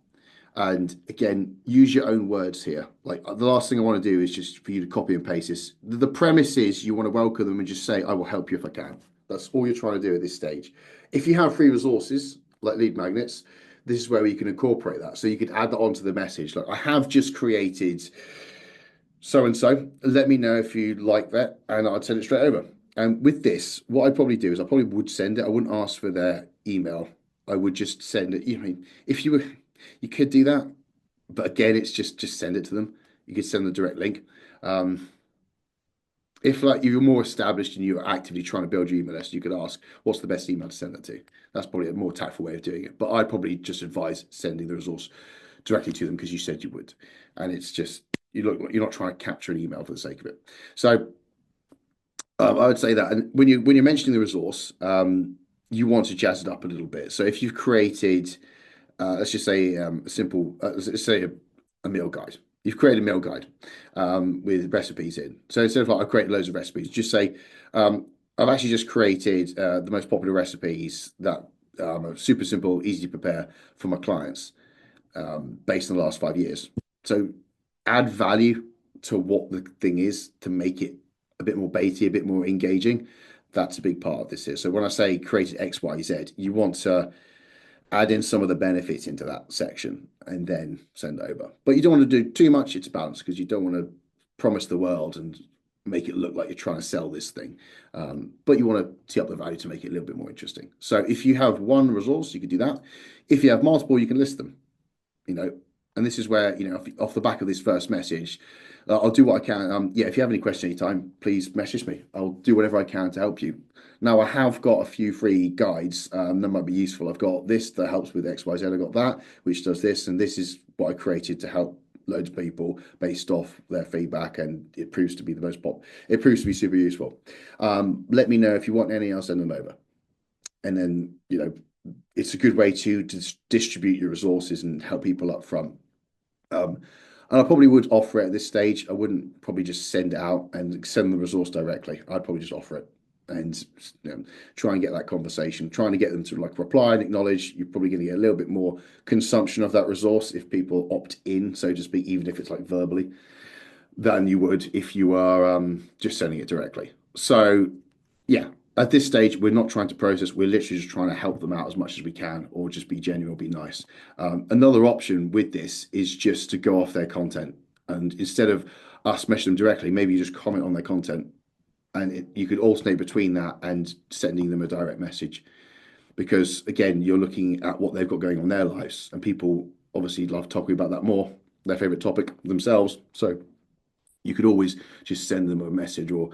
And again, use your own words here. Like, the last thing I want to do is just for you to copy and paste this. The premise is you want to welcome them and just say, I will help you if I can. That's all you're trying to do at this stage. If you have free resources like lead magnets, this is where you can incorporate that. So you could add that onto the message. Like, I have just created so-and-so. Let me know if you like that, and I'd send it straight over. And with this, what I'd probably do is I probably would send it. I wouldn't ask for their email. I would just send it. If you could do that, but again, it's just send it to them. You could send the direct link. If you're more established and you're actively trying to build your email list, you could ask, what's the best email to send that to? That's probably a more tactful way of doing it. But I'd probably just advise sending the resource directly to them, because you said you would. And it's just, you're not trying to capture an email for the sake of it. So I would say that. And when you're mentioning the resource, you want to jazz it up a little bit. So if you've created, let's just say a simple, let's say a meal guide. You've created a meal guide with recipes in. So instead of I've created loads of recipes, just say, I've actually just created the most popular recipes that are super simple, easy to prepare for my clients based on the last 5 years. So add value to what the thing is to make it a bit more baity, a bit more engaging. That's a big part of this here. So when I say created X, Y, Z, you want to add in some of the benefits into that section and then send over. But you don't want to do too much. It's balanced, because you don't want to promise the world and make it look like you're trying to sell this thing. But you want to tee up the value to make it a little bit more interesting. So if you have one resource, you could do that. If you have multiple, you can list them, and this is where, off the back of this first message, I'll do what I can. Yeah, if you have any questions anytime, please message me. I'll do whatever I can to help you. Now, I have got a few free guides that might be useful. I've got this that helps with XYZ. I've got that, which does this. And this is what I created to help loads of people based off their feedback. And it proves to be it proves to be super useful. Let me know if you want any, I'll send them over. And then, it's a good way to distribute your resources and help people up front. And I probably would offer it at this stage. I wouldn't probably just send it out and send the resource directly. I'd probably just offer it and try and get that conversation, trying to get them to like reply and acknowledge. You're probably going to get a little bit more consumption of that resource if people opt in, so to speak, even if it's like verbally, than you would if you are just sending it directly. So yeah, at this stage, we're not trying to process. We're literally just trying to help them out as much as we can, or just be genuine, or be nice. Another option with this is just to go off their content. And instead of us messaging them directly, maybe you just comment on their content. And you could alternate between that and sending them a direct message. Because again, you're looking at what they've got going on in their lives. And people obviously love talking about that more, their favorite topic themselves. So you could always just send them a message or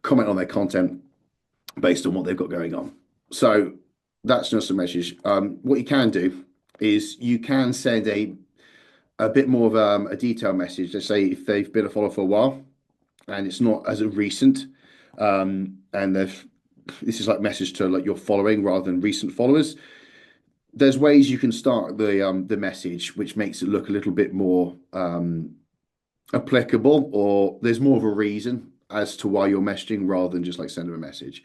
comment on their content based on what they've got going on. So that's just a message. What you can do is you can send a bit more of a detailed message. Let's say if they've been a follower for a while and it's not as a recent, and this is like message to like your following rather than recent followers. There's ways you can start the message which makes it look a little bit more applicable, or there's more of a reason as to why you're messaging rather than just like send them a message.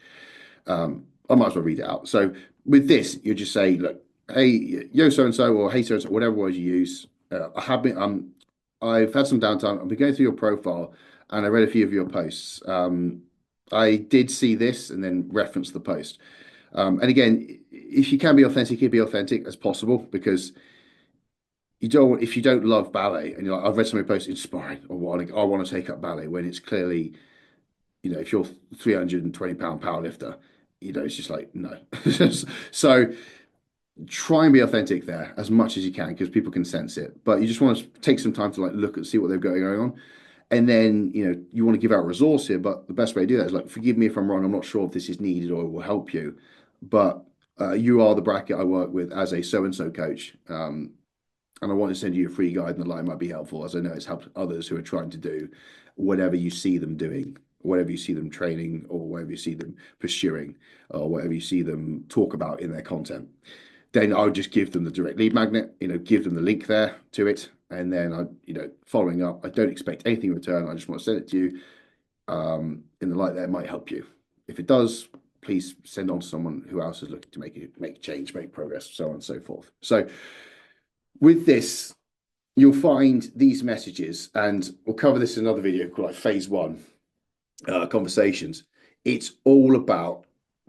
I might as well read it out. So with this, you just say, look, hey, yo, so-and-so, or hey, so-and-so, whatever words you use. I've had some downtime. I've been going through your profile and I read a few of your posts. I did see this, and then reference the post. And again, if you can be authentic, be authentic as possible, because if you don't love ballet and you're like, I've read somebody post inspiring, or I want to take up ballet, when it's clearly, if you're 320-pound powerlifter, it's just like, no. So try and be authentic there as much as you can, because people can sense it. But you just want to take some time to like look and see what they've got going on. And then, you want to give out resource here, but the best way to do that is like, forgive me if I'm wrong. I'm not sure if this is needed or it will help you, but you are the bracket I work with as a so-and-so coach. And I want to send you a free guide, and the line might be helpful, as I know it's helped others who are trying to do whatever you see them doing, whatever you see them training, or whatever you see them pursuing, or whatever you see them talk about in their content. Then I would just give them the direct lead magnet, give them the link there to it. And then following up, I don't expect anything in return. I just want to send it to you in the light that it might help you. If it does, please send on to someone who else is looking to make change, make progress, so on and so forth. So with this, you'll find these messages, and we'll cover this in another video called like phase 1 conversations. It's all about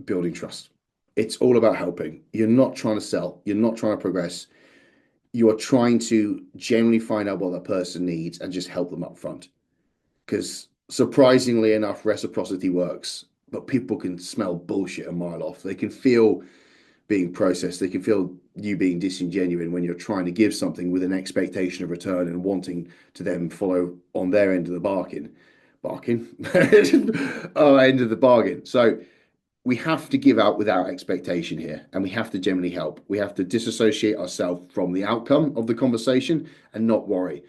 building trust. It's all about helping. You're not trying to sell. You're not trying to progress. You are trying to genuinely find out what that person needs and just help them up front. Because surprisingly enough, reciprocity works, but people can smell bullshit a mile off. They can feel being processed. They can feel you being disingenuine when you're trying to give something with an expectation of return and wanting to then follow on their end of the bargain. End of the bargain. So we have to give out without expectation here, and we have to generally help. We have to disassociate ourselves from the outcome of the conversation and not worry.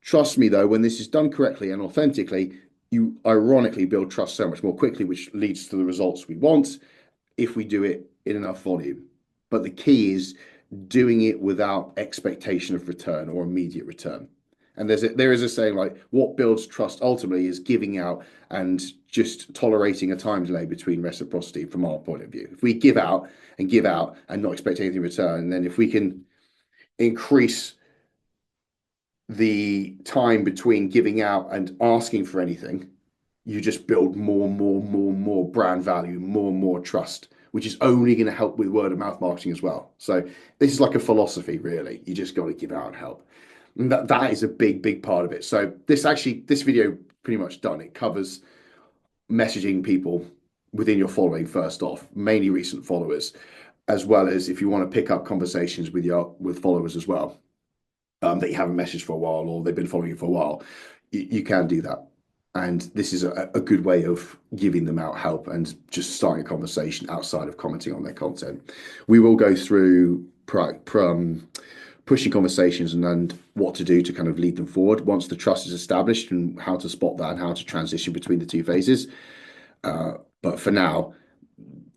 Trust me, though, when this is done correctly and authentically, you ironically build trust so much more quickly, which leads to the results we want if we do it in enough volume. But the key is doing it without expectation of return or immediate return. And there is a saying, like, what builds trust ultimately is giving out and just tolerating a time delay between reciprocity from our point of view. If we give out and not expect anything in return, then if we can increase the time between giving out and asking for anything, you just build more brand value, more trust, which is only going to help with word of mouth marketing as well. So this is like a philosophy, really. You just got to give out and help. And that is a big part of it. So this video pretty much done. It covers messaging people within your following first off, mainly recent followers, as well as if you want to pick up conversations with followers as well, that you haven't messaged for a while, or they've been following you for a while. you can do that. And this is a good way of giving them out help and just starting a conversation outside of commenting on their content. We will go through pushing conversations and what to do to kind of lead them forward once the trust is established, and how to spot that and how to transition between the two phases. But for now,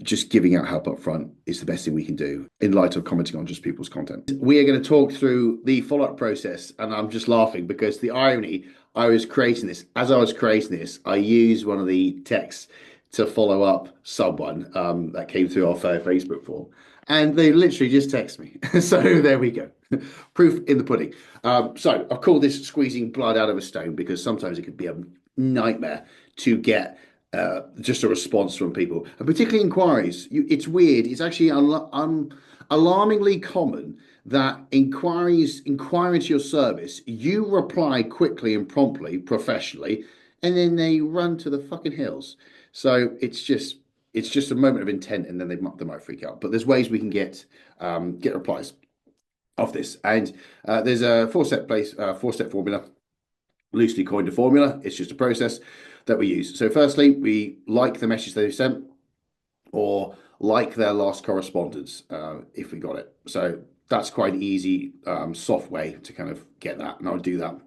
just giving out help up front is the best thing we can do in light of commenting on just people's content. We are going to talk through the follow-up process, and I'm just laughing because the irony, I was creating this. As I was creating this, I used one of the texts to follow up someone that came through our Facebook form, and they literally just text me. So there we go. Proof in the pudding. So I've called this squeezing blood out of a stone, because sometimes it could be a nightmare to get just a response from people, and particularly inquiries. It's weird. It's actually alarmingly common that inquiring to your service, you reply quickly and promptly, professionally, and then they run to the fucking hills. So it's just a moment of intent, and then they might freak out. But there's ways we can get replies of this, and there's a four-step formula, loosely coined a formula. It's just a process that we use. So firstly, we like the message they've sent, or like their last correspondence, if we got it. So that's quite an easy, soft way to kind of get that, and I'll do that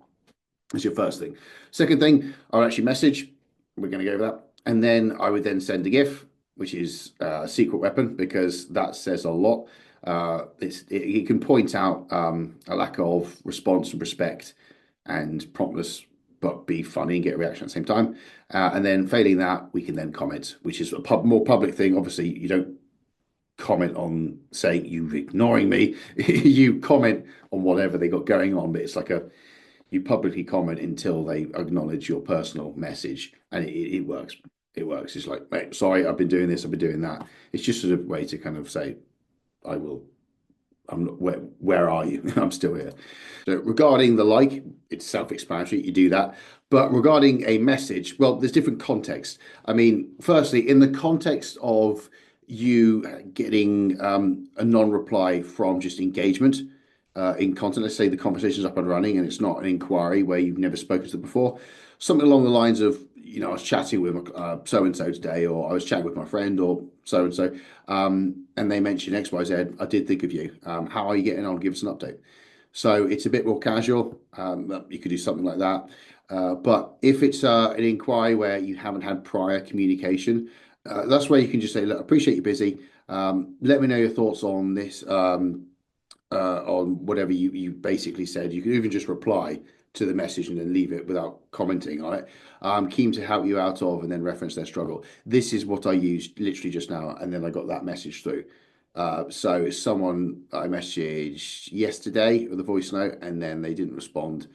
as your first thing. Second thing, I'll actually message. We're going to go over that, and then I would then send a GIF, which is a secret weapon, because that says a lot. It can point out a lack of response and respect and promptness, but be funny and get a reaction at the same time. And then failing that, we can then comment, which is a more public thing. Obviously, you don't comment on saying you're ignoring me. You comment on whatever they got going on, but it's like you publicly comment until they acknowledge your personal message, and it works. It works. It's like, mate, sorry, I've been doing this, I've been doing that. It's just sort of a way to kind of say, where are you? I'm still here. So regarding the like, it's self-explanatory, you do that. But regarding a message, well, there's different contexts. I mean, firstly, in the context of you getting a non-reply from just engagement in content, let's say the conversation's up and running and it's not an inquiry where you've never spoken to them before, something along the lines of, I was chatting with so-and-so today, or I was chatting with my friend or so-and-so, and they mentioned X, Y, Z. I did think of you. How are you getting on? Give us an update. So it's a bit more casual. You could do something like that. But if it's an inquiry where you haven't had prior communication, that's where you can just say, look, I appreciate you're busy. Let me know your thoughts on this, on whatever you basically said. You can even just reply to the message and then leave it without commenting on it. I'm keen to help you out of, and then reference their struggle. This is what I used literally just now, and then I got that message through. So someone I messaged yesterday with a voice note, and then they didn't respond,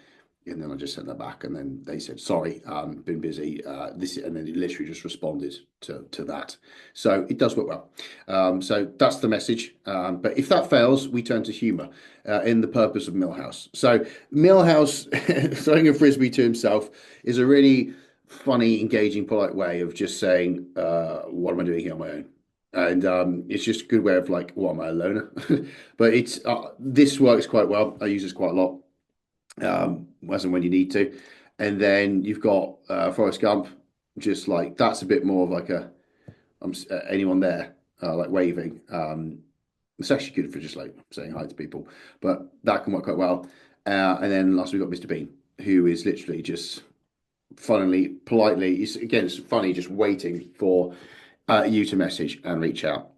and then I just sent that back, and then they said, sorry, been busy, and then it literally just responded to that. So it does work well. So that's the message. But if that fails, we turn to humor in the purpose of Milhouse. So Milhouse throwing a frisbee to himself is a really funny, engaging, polite way of just saying, what am I doing here on my own? And it's just a good way of like, what, am I a loner? But it's this works quite well. I use this quite a lot. As and when you need to. And then you've got Forrest Gump, just like, that's a bit more of like anyone there, like waving. It's actually good for just like saying hi to people, but that can work quite well. And then last we've got Mr. Bean, who is literally just funnily, politely, it's funny, just waiting for you to message and reach out.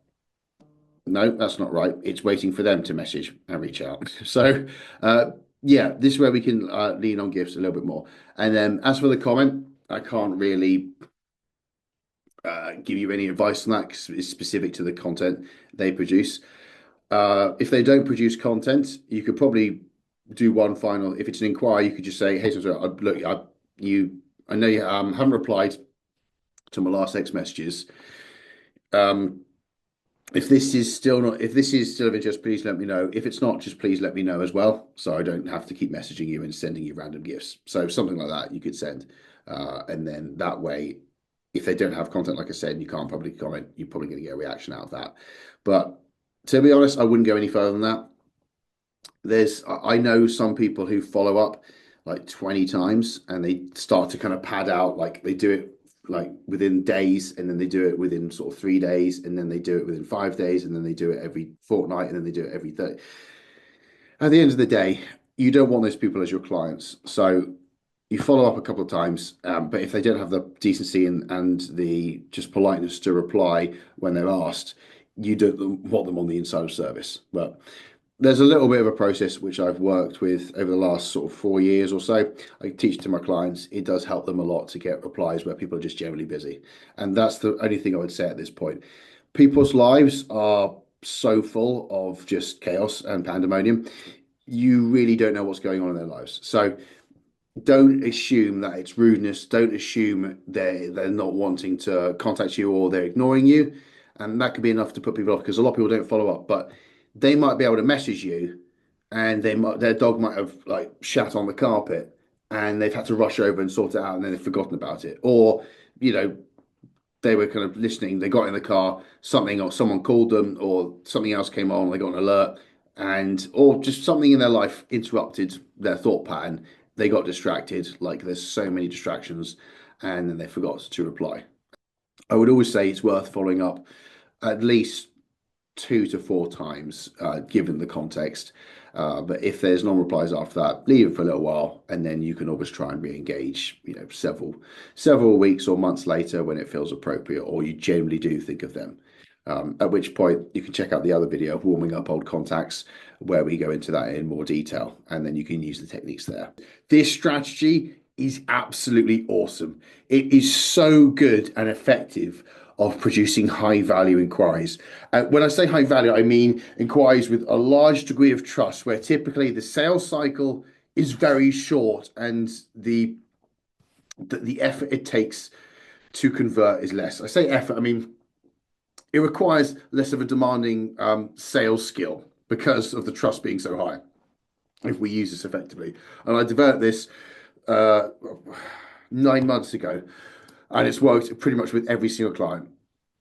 No, that's not right. It's waiting for them to message and reach out. So yeah, this is where we can lean on GIFs a little bit more. And then as for the comment, I can't really give you any advice on that, because it's specific to the content they produce. If they don't produce content, you could probably do one final. If it's an inquiry, you could just say, hey, look, I know you haven't replied to my last X messages. If this is still of interest, please let me know. If it's not, just please let me know as well, so I don't have to keep messaging you and sending you random gifts. So something like that you could send, and then that way, if they don't have content, like I said, you can't publicly comment, you're probably going to get a reaction out of that. But to be honest, I wouldn't go any further than that. I know some people who follow up like 20 times, and they start to kind of pad out, like they do it like within days, and then they do it within sort of 3 days, and then they do it within 5 days, and then they do it every fortnight, and then they do it every 30. At the end of the day, you don't want those people as your clients. So you follow up a couple of times, but if they don't have the decency and the just politeness to reply when they're asked, you don't want them on the inside of service. But there's a little bit of a process which I've worked with over the last sort of 4 years or so. I teach to my clients. It does help them a lot to get replies where people are just generally busy. And that's the only thing I would say at this point. People's lives are so full of just chaos and pandemonium. You really don't know what's going on in their lives. So don't assume that it's rudeness. Don't assume they're not wanting to contact you or they're ignoring you. And that could be enough to put people off, because a lot of people don't follow up. But they might be able to message you, and their dog might have like shat on the carpet, and they've had to rush over and sort it out, and then they've forgotten about it. Or, they were kind of listening, they got in the car, or someone called them, or something else came on, they got an alert, or just something in their life interrupted their thought pattern. They got distracted, like there's so many distractions, and then they forgot to reply. I would always say it's worth following up at least 2 to 4 times, given the context. But if there's non-replies after that, leave it for a little while, and then you can always try and re-engage, several weeks or months later when it feels appropriate, or you generally do think of them. At which point you can check out the other video of warming up old contacts, where we go into that in more detail, and then you can use the techniques there. This strategy is absolutely awesome. It is so good and effective of producing high value inquiries. When I say high value, I mean inquiries with a large degree of trust, where typically the sales cycle is very short and the effort it takes to convert is less. I say effort, I mean it requires less of a demanding sales skill because of the trust being so high, if we use this effectively. And I developed this 9 months ago, and it's worked pretty much with every single client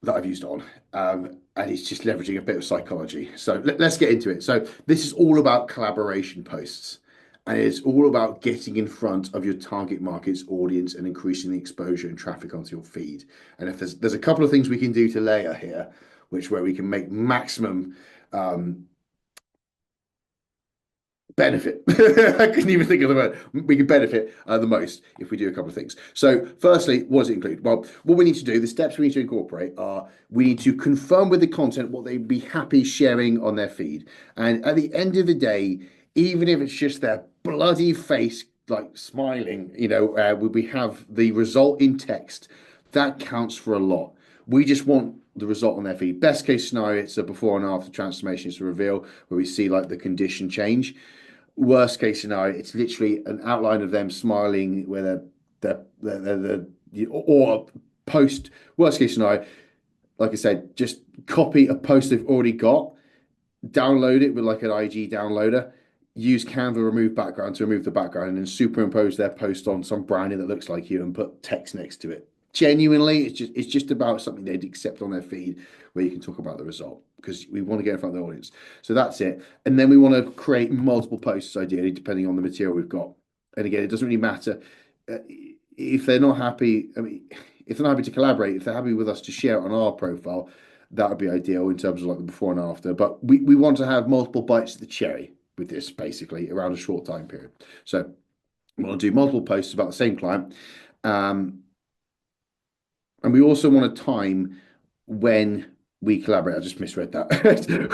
that I've used on. And it's just leveraging a bit of psychology. So let's get into it. So this is all about collaboration posts. And it's all about getting in front of your target market's audience and increasing the exposure and traffic onto your feed. And if there's a couple of things we can do to layer here, where we can make maximum benefit. I couldn't even think of the word. We can benefit the most if we do a couple of things. So firstly, what does it include? Well, what we need to do, the steps we need to incorporate are, we need to confirm with the content what they'd be happy sharing on their feed. And at the end of the day, even if it's just their bloody face, like smiling, we have the result in text, that counts for a lot. We just want the result on their feed. Best case scenario, it's a before and after transformation to reveal, where we see like the condition change. Worst case scenario, it's literally an outline of them smiling where or post. Worst case scenario, like I said, just copy a post they've already got, download it with like an IG downloader, use Canva remove background to remove the background, and then superimpose their post on some branding that looks like you and put text next to it. Genuinely, it's just about something they'd accept on their feed, where you can talk about the result, because we want to get in front of the audience. So that's it. And then we want to create multiple posts, ideally, depending on the material we've got. And again, it doesn't really matter if they're not happy. I mean, if they're not happy to collaborate, if they're happy with us to share it on our profile, that would be ideal in terms of like the before and after. But we want to have multiple bites of the cherry with this, basically, around a short time period. So we want to do multiple posts about the same client. And we also want a time when we collaborate. I just misread that.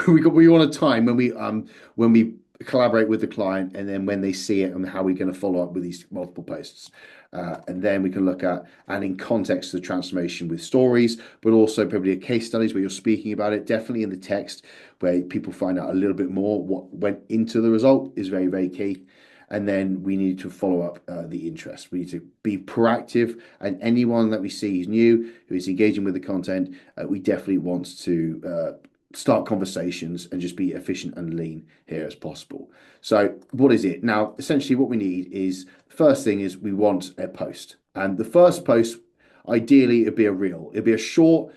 we want a time when we collaborate with the client, and then when they see it and how we're going to follow up with these multiple posts. And then we can look at adding context to the transformation with stories, but also probably case studies where you're speaking about it. Definitely in the text, where people find out a little bit more what went into the result, is very, very key. And then we need to follow up the interest. We need to be proactive, and anyone that we see is new, who is engaging with the content, we definitely want to start conversations and just be efficient and lean here as possible. So what is it? Now, essentially what we need is, first thing is we want a post. And the first post, ideally, it'd be a reel. It'd be a short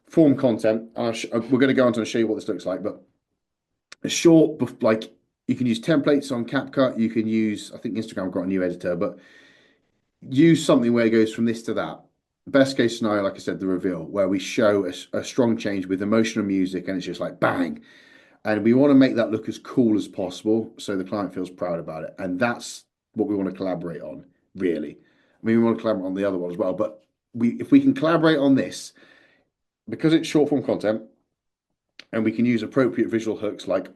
form content. We're going to go on to show you what this looks like, but a short, like You can use templates on CapCut. You can use, I think Instagram got a new editor, but use something where it goes from this to that. Best case scenario, like I said, the reveal, where we show a strong change with emotional music and it's just like bang. And we want to make that look as cool as possible so the client feels proud about it. And that's what we want to collaborate on, really. I mean, we want to collaborate on the other one as well, but if we can collaborate on this, because it's short form content and we can use appropriate visual hooks like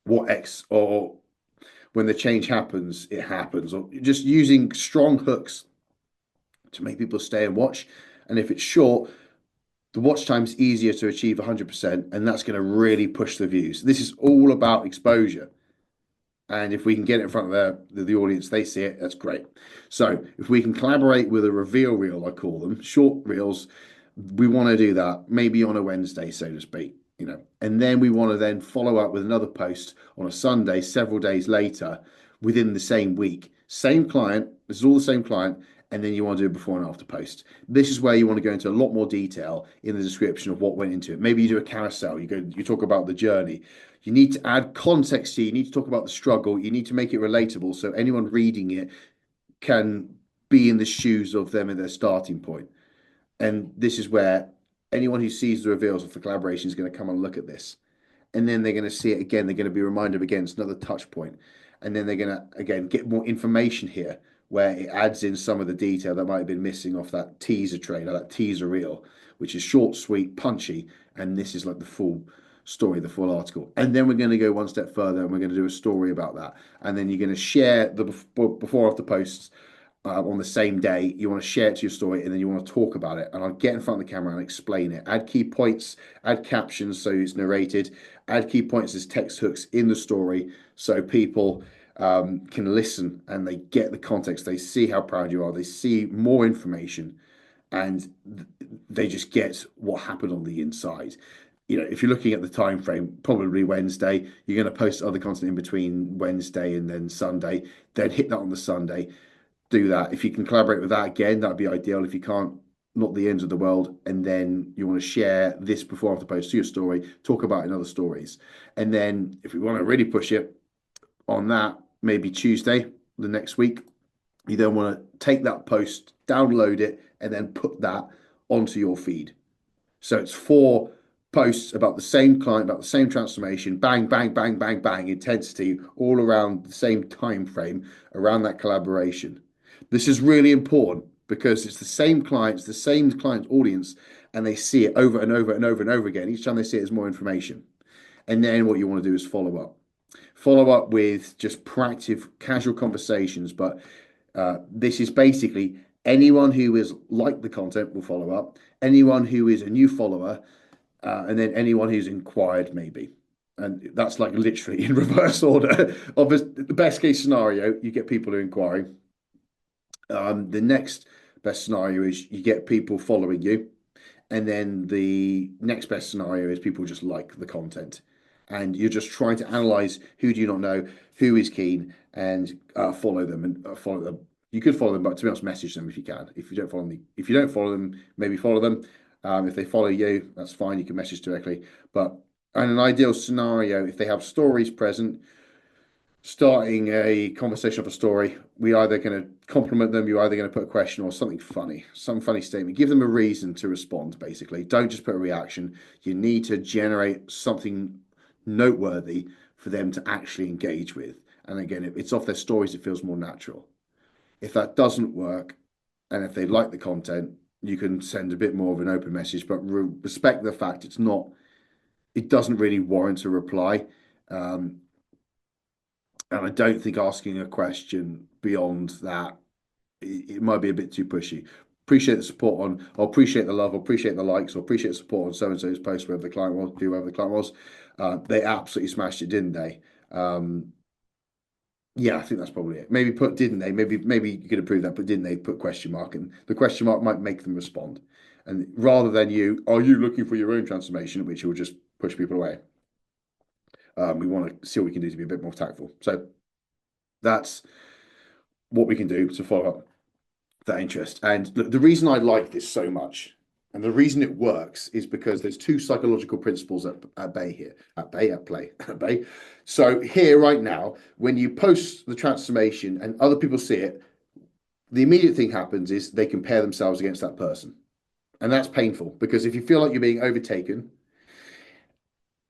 what X or when the change happens, it happens, or just using strong hooks to make people stay and watch. And if it's short, the watch time's easier to achieve 100%, and that's going to really push the views. This is all about exposure. And if we can get it in front of the audience, they see it, that's great. So if we can collaborate with a reveal reel, I call them, short reels, we want to do that maybe on a Wednesday, so to speak, and then we want to then follow up with another post on a Sunday, several days later, within the same week. Same client, this is all the same client, and then you want to do a before and after post. This is where you want to go into a lot more detail in the description of what went into it. Maybe you do a carousel, you talk about the journey. You need to add context here. You need to talk about the struggle. You need to make it relatable so anyone reading it can be in the shoes of them at their starting point. And this is where anyone who sees the reveals of the collaboration is going to come and look at this. And then they're going to see it again. They're going to be reminded again, it's another touch point. And then they're going to, again, get more information here where it adds in some of the detail that might have been missing off that teaser trailer, that teaser reel, which is short, sweet, punchy. And this is like the full story, the full article. And then we're going to go one step further and we're going to do a story about that. And then you're going to share the before after posts on the same day. You want to share it to your story and then you want to talk about it. And I'll get in front of the camera and explain it. Add key points, add captions so it's narrated, add key points as text hooks in the story so people can listen and they get the context. They see how proud you are. They see more information and they just get what happened on the inside. If you're looking at the time frame, probably Wednesday, you're going to post other content in between Wednesday and then Sunday, then hit that on the Sunday. Do that. If you can collaborate with that again, that'd be ideal. If you can't, not the ends of the world. And then you want to share this before after post to your story, talk about it in other stories. And then if we want to really push it on that, maybe Tuesday, the next week, you then want to take that post, download it, and then put that onto your feed. So it's 4 posts about the same client, about the same transformation, bang, bang, bang, bang, bang, intensity, all around the same time frame, around that collaboration. This is really important because it's the same clients, the same client audience, and they see it over and over and over and over again. Each time they see it, there's more information. And then what you want to do is follow up. Follow up with just proactive, casual conversations. But this is basically anyone who is liked the content will follow up. Anyone who is a new follower, and then anyone who's inquired maybe. And that's like literally in reverse order of the best case scenario, you get people who are inquiring. The next best scenario is you get people following you. And then the next best scenario is people just like the content. And you're just trying to analyze who do you not know, who is keen, and follow them and follow them. You could follow them, but to be honest, message them if you can. If you don't follow them, maybe follow them. If they follow you, that's fine. You can message directly. But in an ideal scenario, if they have stories present, starting a conversation of a story, we're either going to compliment them, you're either going to put a question or something funny, some funny statement. Give them a reason to respond, basically. Don't just put a reaction. You need to generate something noteworthy for them to actually engage with. And again, if it's off their stories, it feels more natural. If that doesn't work, and if they like the content, you can send a bit more of an open message, but respect the fact it doesn't really warrant a reply. And I don't think asking a question beyond that, it might be a bit too pushy. Appreciate the support or appreciate the love, or appreciate the likes, or appreciate the support on so-and-so's post, wherever the client was, whoever the client was. They absolutely smashed it, didn't they? Yeah, I think that's probably it. Maybe didn't they? Maybe you could improve that, but didn't they put question mark? And the question mark might make them respond. And rather than are you looking for your own transformation, which will just push people away. We want to see what we can do to be a bit more tactful. So that's what we can do to follow up that interest. And look, the reason I like this so much And the reason it works is because there's two psychological principles at bay here, at bay. So here right now, when you post the transformation and other people see it, the immediate thing happens is they compare themselves against that person. And that's painful because if you feel like you're being overtaken,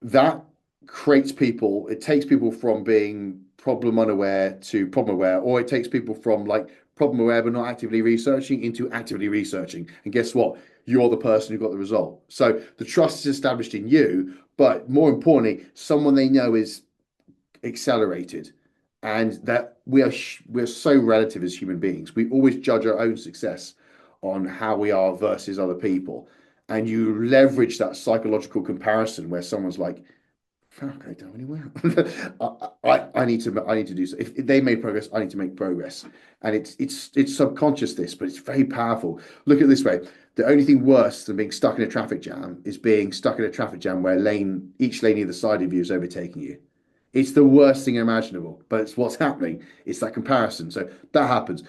that creates people, it takes people from being problem unaware to problem aware, or it takes people from like problem aware but not actively researching into actively researching. And guess what? You're the person who got the result. So the trust is established in you, but more importantly, someone they know is accelerated. And that we're so relative as human beings. We always judge our own success on how we are versus other people. And you leverage that psychological comparison where someone's like, fuck, I don't anywhere. I need to do so. If they made progress, I need to make progress. And it's subconscious this, but it's very powerful. Look at it this way. The only thing worse than being stuck in a traffic jam is being stuck in a traffic jam where each lane either side of you is overtaking you. It's the worst thing imaginable, but it's what's happening. It's that comparison. So that happens.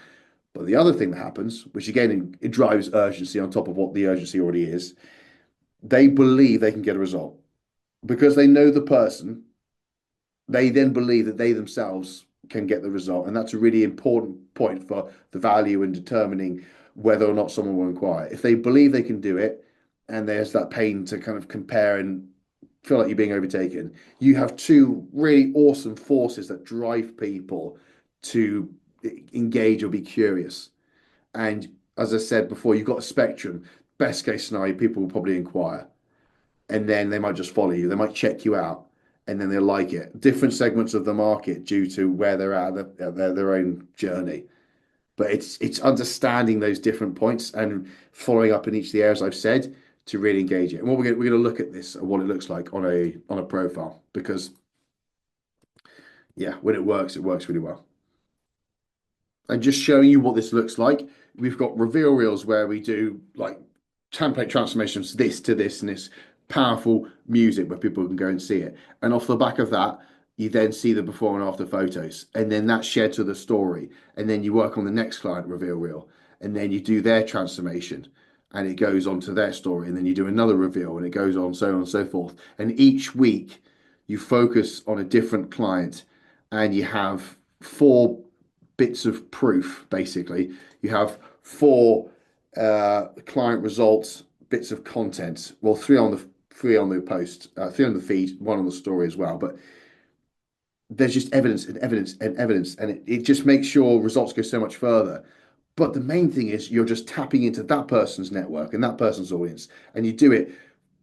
But the other thing that happens, which again, it drives urgency on top of what the urgency already is, they believe they can get a result. Because they know the person, they then believe that they themselves can get the result. And that's a really important point for the value in determining whether or not someone will inquire. If they believe they can do it, and there's that pain to kind of compare and feel like you're being overtaken, you have two really awesome forces that drive people to engage or be curious. And as I said before, you've got a spectrum. Best case scenario, people will probably inquire, and then they might just follow you. They might check you out, and then they'll like it. Different segments of the market due to where they're at their own journey. But it's understanding those different points and following up in each of the areas I've said to really engage it. And what we're going to look at this and what it looks like on a profile, because yeah, when it works really well. And just showing you what this looks like, we've got reveal reels where we do like template transformations, this to this, and this powerful music where people can go and see it. And off the back of that, you then see the before and after photos, and then that's shared to the story. And then you work on the next client reveal reel, and then you do their transformation, and it goes on to their story, and then you do another reveal, and it goes on and so forth. And each week you focus on a different client, and you have 4 bits of proof. Basically, you have 4 client results, bits of content. Well, 3 on the post, 3 on the feed, 1 on the story as well. But there's just evidence and evidence and evidence, and it just makes your results go so much further. But the main thing is you're just tapping into that person's network and that person's audience, and you do it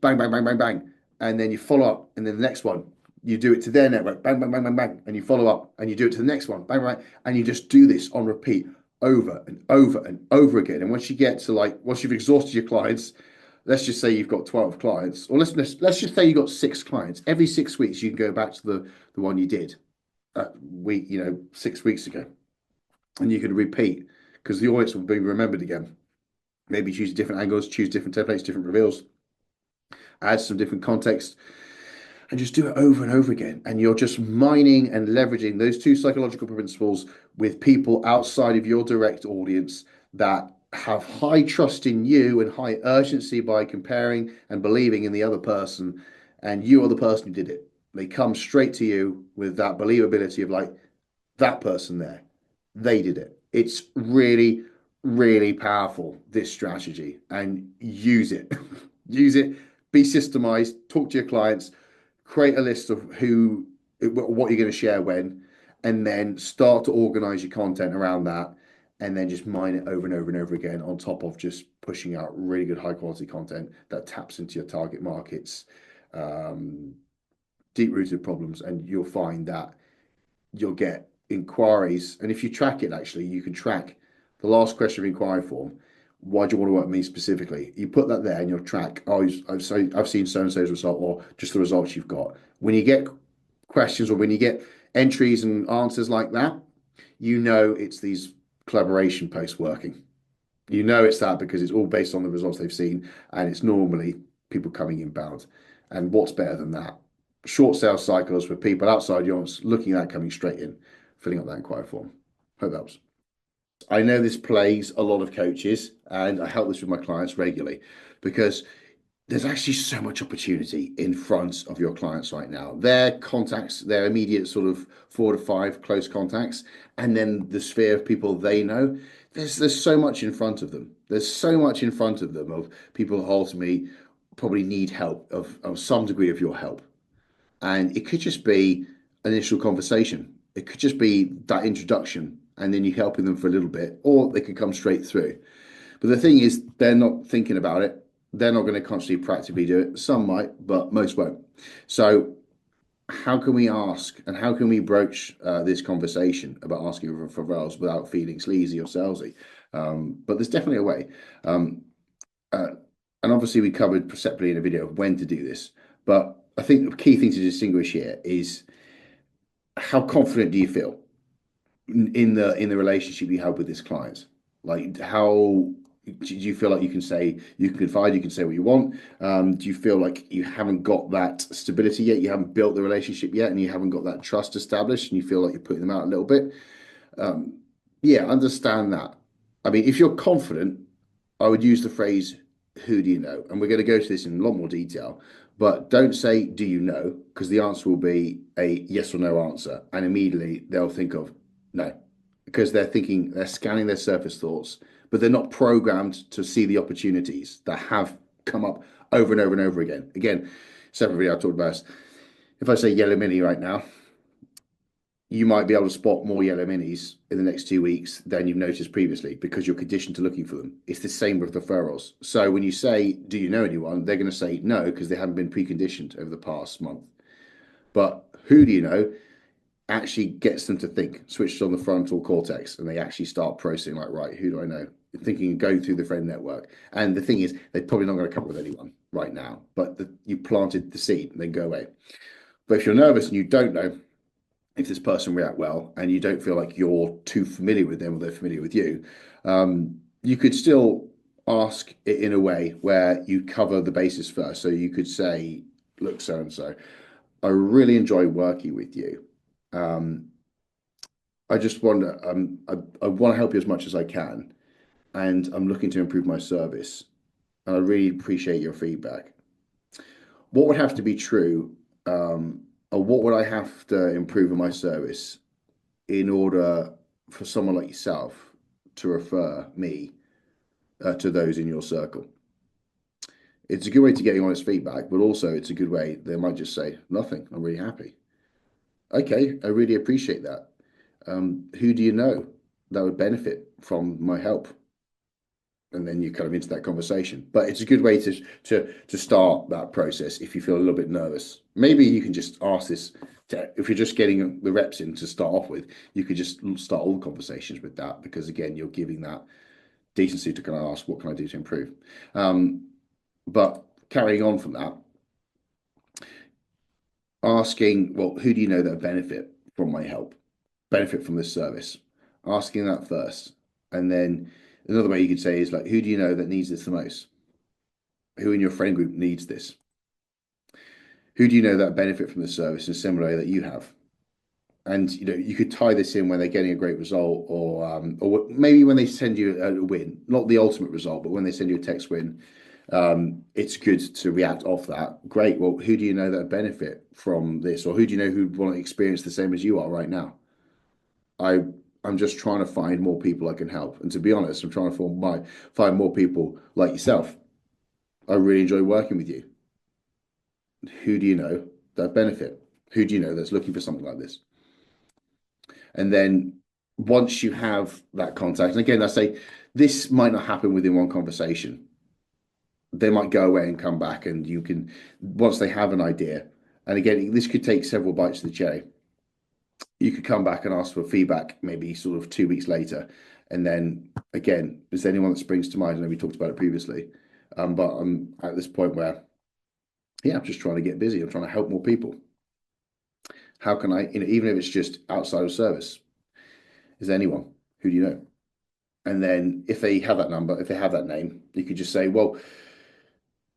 bang, bang, bang, bang, bang, and then you follow up, and then the next one, you do it to their network, bang, bang, bang, bang, bang, and you follow up, and you do it to the next one, bang, bang, and you just do this on repeat over and over and over again. And once you've exhausted your clients, let's just say you've got 12 clients, or let's just say you've got 6 clients. Every 6 weeks, you can go back to the one you did 6 weeks ago, and you can repeat because the audience will be remembered again. Maybe choose different angles, choose different templates, different reveals, add some different context, and just do it over and over again. And you're just mining and leveraging those 2 psychological principles with people outside of your direct audience that have high trust in you and high urgency by comparing and believing in the other person. And you are the person who did it. They come straight to you with that believability of like, that person there, they did it. It's really, really powerful, this strategy, and use it. Use it, be systemized, talk to your clients, create a list of what you're going to share when, and then start to organize your content around that, and then just mine it over and over and over again on top of just pushing out really good high quality content that taps into your target markets, deep rooted problems, and you'll find that you'll get inquiries. And if you track it, actually, you can track the last question of inquiry form. Why do you want to work with me specifically? You put that there and you'll track, I've seen so-and-so's result, or just the results you've got. When you get questions or when you get entries and answers like that, it's these collaboration posts working. It's that because it's all based on the results they've seen, and it's normally people coming inbound. And what's better than that? Short sales cycles for people outside yours looking at that, coming straight in, filling up that inquiry form. Hope that helps. I know this plagues a lot of coaches, and I help this with my clients regularly because there's actually so much opportunity in front of your clients right now. Their contacts, their immediate sort of 4 to 5 close contacts, and then the sphere of people they know. There's so much in front of them. There's so much in front of them of people who ultimately probably need help of some degree of your help. And it could just be an initial conversation. It could just be that introduction, and then you helping them for a little bit, or they could come straight through. But the thing is, they're not thinking about it. They're not going to constantly practically do it. Some might, but most won't. So how can we ask and how can we broach this conversation about asking for referrals without feeling sleazy or salesy? But there's definitely a way. And obviously we covered separately in a video when to do this. But I think the key thing to distinguish here is how confident do you feel in the relationship you have with this client? Like, how do you feel like you can confide, you can say what you want? Do you feel like you haven't got that stability yet? You haven't built the relationship yet, and you haven't got that trust established, and you feel like you're putting them out a little bit? Yeah, understand that. I mean, if you're confident, I would use the phrase, who do you know? And we're going to go to this in a lot more detail, but don't say, do you know? Because the answer will be a yes or no answer. And immediately they'll think of no, because they're scanning their surface thoughts, but they're not programmed to see the opportunities that have come up over and over and over again. Again, separately, I talked about this. If I say yellow mini right now, you might be able to spot more yellow minis in the next 2 weeks than you've noticed previously because you're conditioned to looking for them. It's the same with referrals. So when you say, do you know anyone? They're going to say no because they haven't been preconditioned over the past month. But who do you know actually gets them to think, switches on the frontal cortex, and they actually start processing like, right, who do I know? Thinking and going through the friend network. And the thing is, they're probably not going to come up with anyone right now, but you planted the seed and then go away. But if you're nervous and you don't know if this person react well, and you don't feel like you're too familiar with them or they're familiar with you, you could still ask it in a way where you cover the basis first. So you could say, look, so and so, I really enjoy working with you. I just wonder, I want to help you as much as I can, and I'm looking to improve my service, and I really appreciate your feedback. What would have to be true, or what would I have to improve in my service in order for someone like yourself to refer me to those in your circle? It's a good way to get honest feedback, but also it's a good way. They might just say, nothing, I'm really happy. Okay, I really appreciate that. Who do you know that would benefit from my help? And then you kind of into that conversation. But it's a good way to start that process if you feel a little bit nervous. Maybe you can just ask this if you're just getting the reps in to start off with, you could just start all the conversations with that, because again, you're giving that decency to kind of ask, what can I do to improve? But carrying on from that, asking, well, who do you know that benefit from my help, benefit from this service? Asking that first. And then another way you could say is like, who do you know that needs this the most? Who in your friend group needs this? Who do you know that benefit from the service in a similar way that you have? And you could tie this in when they're getting a great result, or maybe when they send you a win, not the ultimate result, but when they send you a text win, it's good to react off that. Great. Well, who do you know that benefit from this, or who do you know who want to experience the same as you are right now? I'm just trying to find more people I can help, and to be honest, I'm trying to find more people like yourself. I really enjoy working with you. Who do you know that benefit? Who do you know that's looking for something like this? And then once you have that contact, and again, I say this might not happen within one conversation. They might go away and come back, and you can, once they have an idea, and again, this could take several bites of the cherry. You could come back and ask for feedback maybe sort of 2 weeks later. And then again, is there anyone that springs to mind? I know we talked about it previously, but I'm at this point where, I'm just trying to get busy. I'm trying to help more people. How can I, even if it's just outside of service, is there anyone? Who do you know? And then if they have that number, if they have that name, you could just say, well,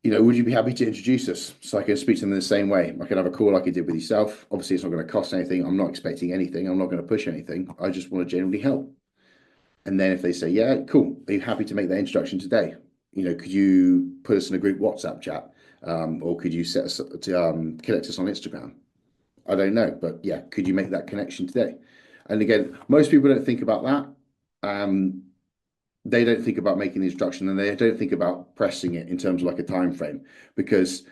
would you be happy to introduce us so I can speak to them in the same way? I can have a call like I did with yourself. Obviously, it's not going to cost anything. I'm not expecting anything. I'm not going to push anything. I just want to genuinely help. And then if they say, yeah, cool, are you happy to make that introduction today? You know, could you put us in a group WhatsApp chat? Or could you set us to connect us on Instagram? I don't know, but yeah, could you make that connection today? And again, most people don't think about that. They don't think about making the introduction, and they don't think about pressing it in terms of like a time frame, because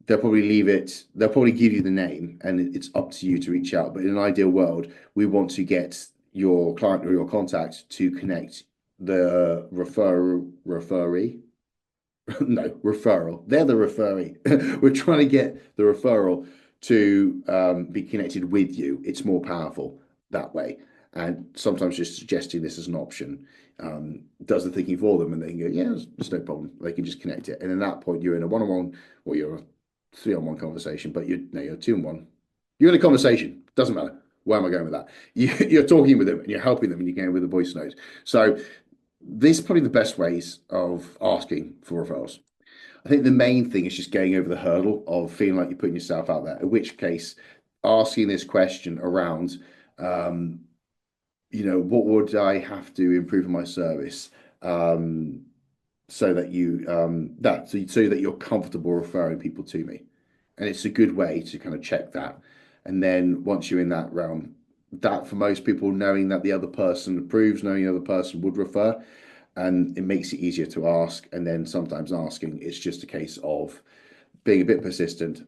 they'll probably leave it, they'll probably give you the name and it's up to you to reach out. But in an ideal world, we want to get your client or your contact to connect the referee. No, referral. They're the referee. We're trying to get the referral to be connected with you. It's more powerful that way. And sometimes just suggesting this as an option does the thinking for them, and they can go, yeah, there's no problem. They can just connect it. And at that point, you're in a one-on-one, or you're a 3-on-1 conversation, but you're 2-on-1. You're in a conversation. Doesn't matter. Where am I going with that? You're talking with them and you're helping them, and you're going with a voice note. So these are probably the best ways of asking for referrals. I think the main thing is just getting over the hurdle of feeling like you're putting yourself out there, in which case asking this question around, what would I have to improve in my service so that you're comfortable referring people to me. And it's a good way to kind of check that. And then once you're in that realm, that for most people, knowing that the other person approves, knowing the other person would refer, and it makes it easier to ask. And then sometimes asking, it's just a case of being a bit persistent,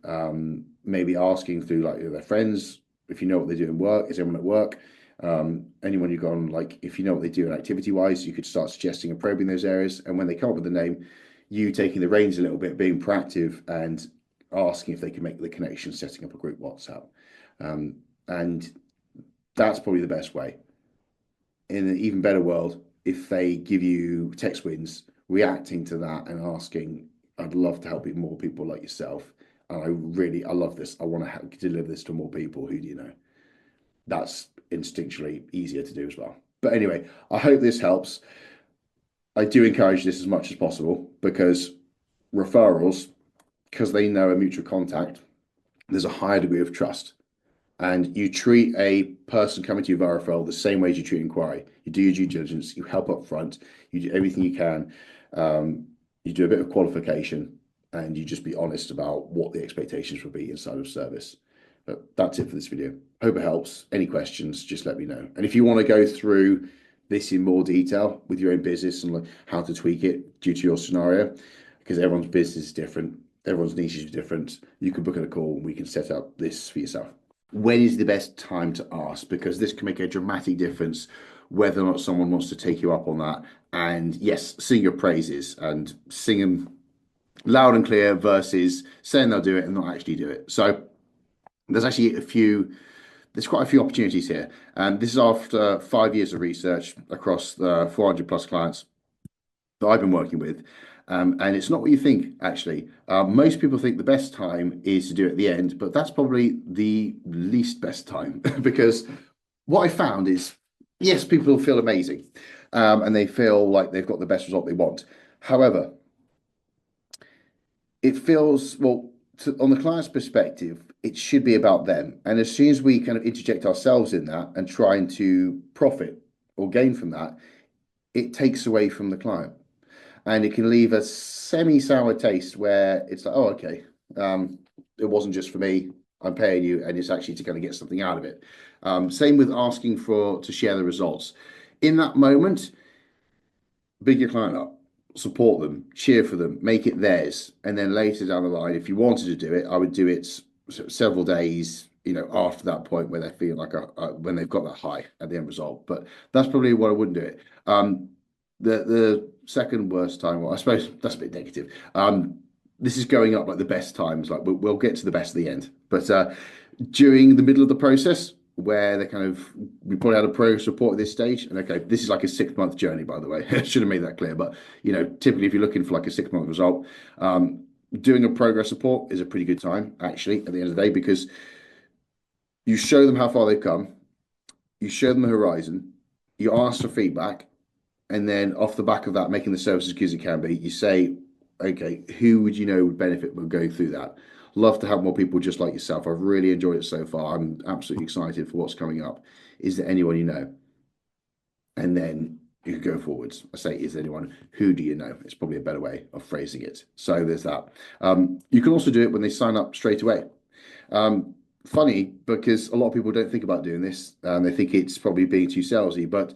maybe asking through like their friends, if you know what they do in work, is everyone at work? Anyone you've gone, like, if you know what they do in activity wise, you could start suggesting and probing those areas. And when they come up with the name, you taking the reins a little bit, being proactive and asking if they can make the connection, setting up a group WhatsApp. And that's probably the best way. In an even better world, if they give you text wins, reacting to that and asking, I'd love to help more people like yourself. And I love this. I want to deliver this to more people. Who do you know? That's instinctually easier to do as well. But anyway, I hope this helps. I do encourage this as much as possible, because referrals, because they know a mutual contact, there's a higher degree of trust. And you treat a person coming to you via referral the same way as you treat inquiry. You do your due diligence, you help up front, you do everything you can, you do a bit of qualification, and you just be honest about what the expectations would be inside of service. But that's it for this video. Hope it helps. Any questions, just let me know. And if you want to go through this in more detail with your own business and how to tweak it due to your scenario, because everyone's business is different, everyone's niche is different, you can book in a call and we can set up this for yourself. When is the best time to ask? Because this can make a dramatic difference whether or not someone wants to take you up on that. And yes, sing your praises and sing them loud and clear versus saying they'll do it and not actually do it. So there's actually there's quite a few opportunities here. And this is after 5 years of research across the 400 plus clients that I've been working with. And it's not what you think, actually. Most people think the best time is to do it at the end, but that's probably the least best time because what I found is, yes, people feel amazing and they feel like they've got the best result they want. However, it feels, on the client's perspective, it should be about them. And as soon as we kind of interject ourselves in that and trying to profit or gain from that, it takes away from the client. And it can leave a semi-sour taste where it's like, oh, okay, it wasn't just for me, I'm paying you, and it's actually to kind of get something out of it. Same with asking to share the results. In that moment, big your client up, support them, cheer for them, make it theirs. And then later down the line, if you wanted to do it, I would do it several days, after that point where they feel like when they've got that high at the end result. But that's probably what I wouldn't do it. The second worst time, well, I suppose that's a bit negative. This is going up like the best times, like we'll get to the best at the end. But during the middle of the process, where we put out a progress report at this stage, and okay, this is like a 6-month journey, by the way. I should have made that clear. But typically, if you're looking for like a 6-month result, doing a progress report is a pretty good time, actually, at the end of the day, because you show them how far they've come, you show them the horizon, you ask for feedback. And then off the back of that, making the service as good as it can be, you say, okay, who would benefit from going through that? Love to have more people just like yourself. I've really enjoyed it so far. I'm absolutely excited for what's coming up. Is there anyone you know? And then you could go forwards. I say, is there anyone? Who do you know? It's probably a better way of phrasing it. So there's that. You can also do it when they sign up straight away. Funny, because a lot of people don't think about doing this. They think it's probably being too salesy, but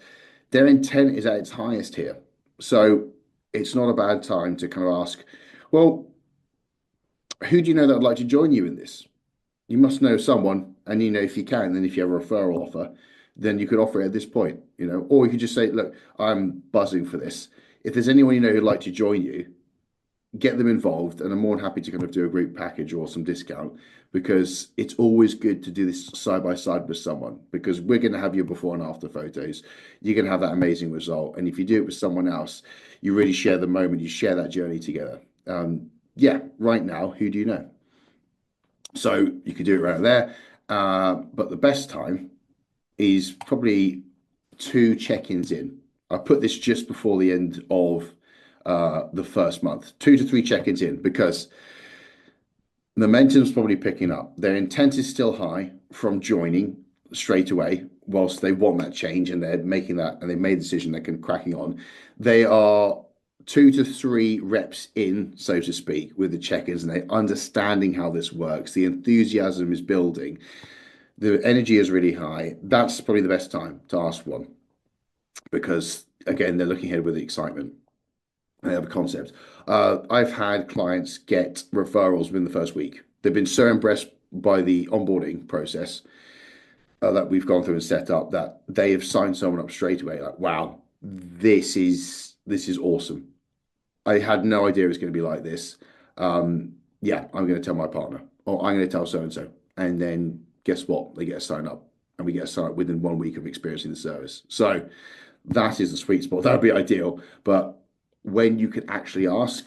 their intent is at its highest here. So it's not a bad time to kind of ask, well, who do you know that would like to join you in this? You must know someone, and if you can, then if you have a referral offer, then you could offer it at this point, or you could just say, look, I'm buzzing for this. If there's anyone who'd like to join you, get them involved, and I'm more than happy to kind of do a group package or some discount, because it's always good to do this side by side with someone, because we're going to have your before and after photos. You're going to have that amazing result, and if you do it with someone else, you really share the moment, you share that journey together. Right now, who do you know? So you could do it right there, but the best time is probably 2 check-ins in. I put this just before the end of the first month, 2 to 3 check-ins in, because the momentum's probably picking up. Their intent is still high from joining straight away, whilst they want that change and they're making that, and they made the decision, they're cracking on. They are 2 to 3 reps in, so to speak, with the check-ins, and they're understanding how this works. The enthusiasm is building. The energy is really high. That's probably the best time to ask one, because again, they're looking ahead with the excitement. They have a concept. I've had clients get referrals within the first week. They've been so impressed by the onboarding process that we've gone through and set up, that they have signed someone up straight away. Like, wow, this is awesome. I had no idea it was going to be like this. I'm going to tell my partner, or I'm going to tell so-and-so. And then guess what? They get a sign up, and we get a sign up within 1 week of experiencing the service. So that is the sweet spot. That would be ideal. But when you can actually ask,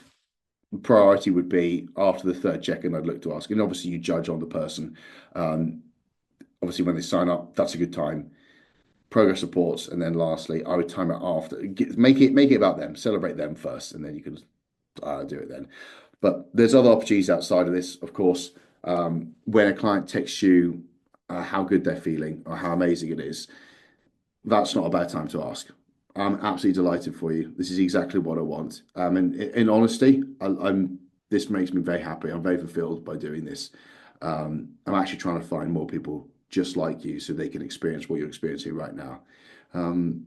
priority would be after the 3rd check-in, I'd look to ask. And obviously you judge on the person. Obviously when they sign up, that's a good time. Progress reports, and then lastly, I would time it after. Make it about them. Celebrate them first, and then you can do it then. But there's other opportunities outside of this, of course. When a client texts you how good they're feeling or how amazing it is, that's not a bad time to ask. I'm absolutely delighted for you. This is exactly what I want. And in honesty, this makes me very happy. I'm very fulfilled by doing this. I'm actually trying to find more people just like you, so they can experience what you're experiencing right now. Who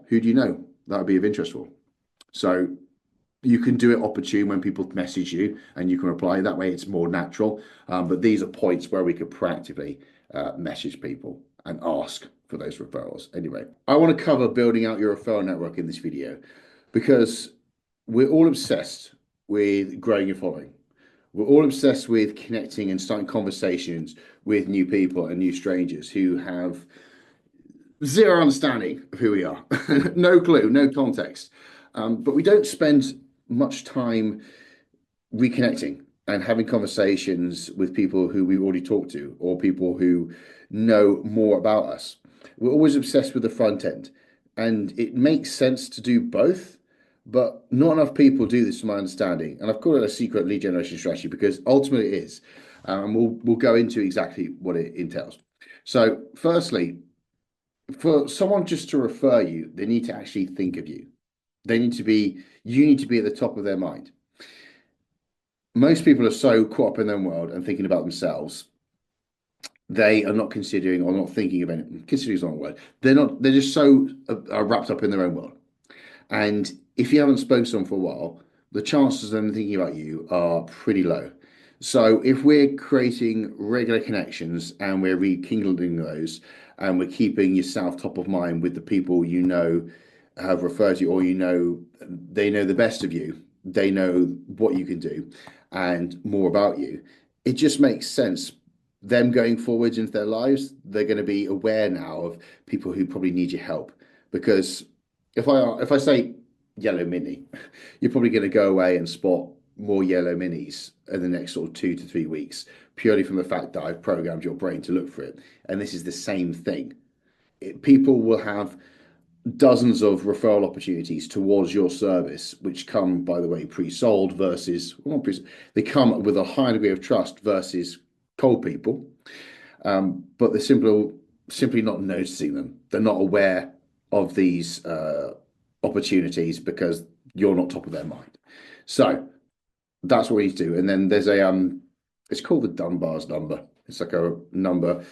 do you know that would be of interest for? So you can do it opportune when people message you, and you can reply. That way it's more natural. But these are points where we could proactively message people and ask for those referrals. Anyway, I want to cover building out your referral network in this video, because we're all obsessed with growing your following. We're all obsessed with connecting and starting conversations with new people and new strangers who have zero understanding of who we are, no clue, no context. But we don't spend much time reconnecting and having conversations with people who we've already talked to, or people who know more about us. We're always obsessed with the front end, and it makes sense to do both, but not enough people do this, to my understanding. And I've called it a secret lead generation strategy, because ultimately it is. And we'll go into exactly what it entails. So firstly, for someone just to refer you, they need to actually think of you. You need to be at the top of their mind. Most people are so caught up in their own world and thinking about themselves, they are not considering, or not thinking of anything. Considering is the wrong word. They're just so wrapped up in their own world. And if you haven't spoken to someone for a while, the chances of them thinking about you are pretty low. So if we're creating regular connections and we're rekindling those, and we're keeping yourself top of mind with the people you know have referred to you, or they know the best of you, they know what you can do and more about you, it just makes sense. Them going forwards into their lives, they're going to be aware now of people who probably need your help. Because if I say yellow mini, you're probably going to go away and spot more yellow minis in the next sort of 2 to 3 weeks, purely from the fact that I've programmed your brain to look for it. And this is the same thing. People will have dozens of referral opportunities towards your service, which come, by the way, pre-sold versus, they come with a high degree of trust versus cold people. But they're simply not noticing them. They're not aware of these opportunities because you're not top of their mind. So that's what we need to do. And then there's it's called the Dunbar's number. It's like a number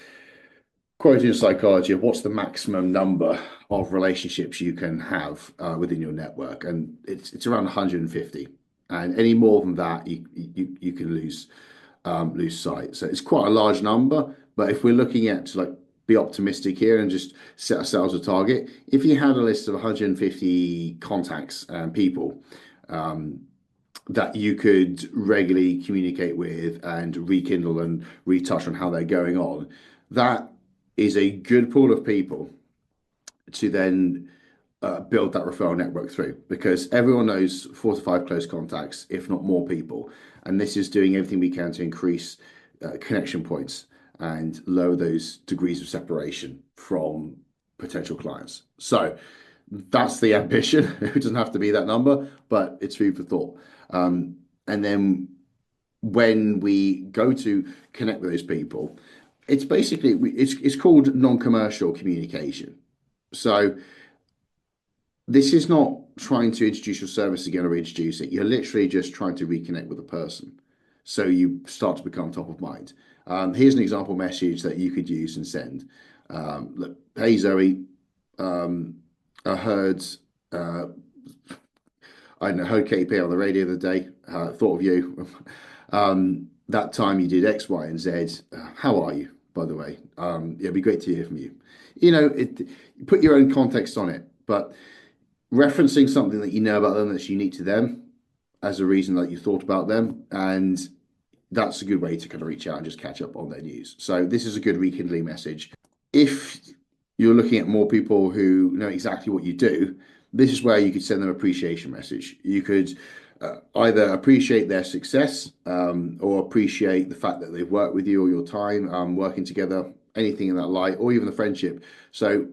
quoted in psychology of what's the maximum number of relationships you can have within your network, and it's around 150. And any more than that, you can lose sight. So it's quite a large number. But if we're looking at to like be optimistic here and just set ourselves a target, if you had a list of 150 contacts and people that you could regularly communicate with and rekindle and retouch on how they're going on, that is a good pool of people to then build that referral network through, because everyone knows 4 to 5 close contacts, if not more people. And this is doing everything we can to increase connection points and lower those degrees of separation from potential clients. So that's the ambition. It doesn't have to be that number, but it's food for thought. And then when we go to connect with those people, it's basically, it's called non-commercial communication. So this is not trying to introduce your service again or reintroduce it. You're literally just trying to reconnect with a person. So you start to become top of mind. Here's an example message that you could use and send. Look, hey Zoe, I heard KP on the radio the other day. Thought of you. That time you did X, Y, and Z. How are you, by the way? It'd be great to hear from you. You know, put your own context on it, but referencing something that you know about them that's unique to them as a reason that you thought about them, and that's a good way to kind of reach out and just catch up on their news. So this is a good rekindling message. If you're looking at more people who know exactly what you do, this is where you could send them an appreciation message. You could either appreciate their success or appreciate the fact that they've worked with you or your time working together, anything in that light, or even the friendship. So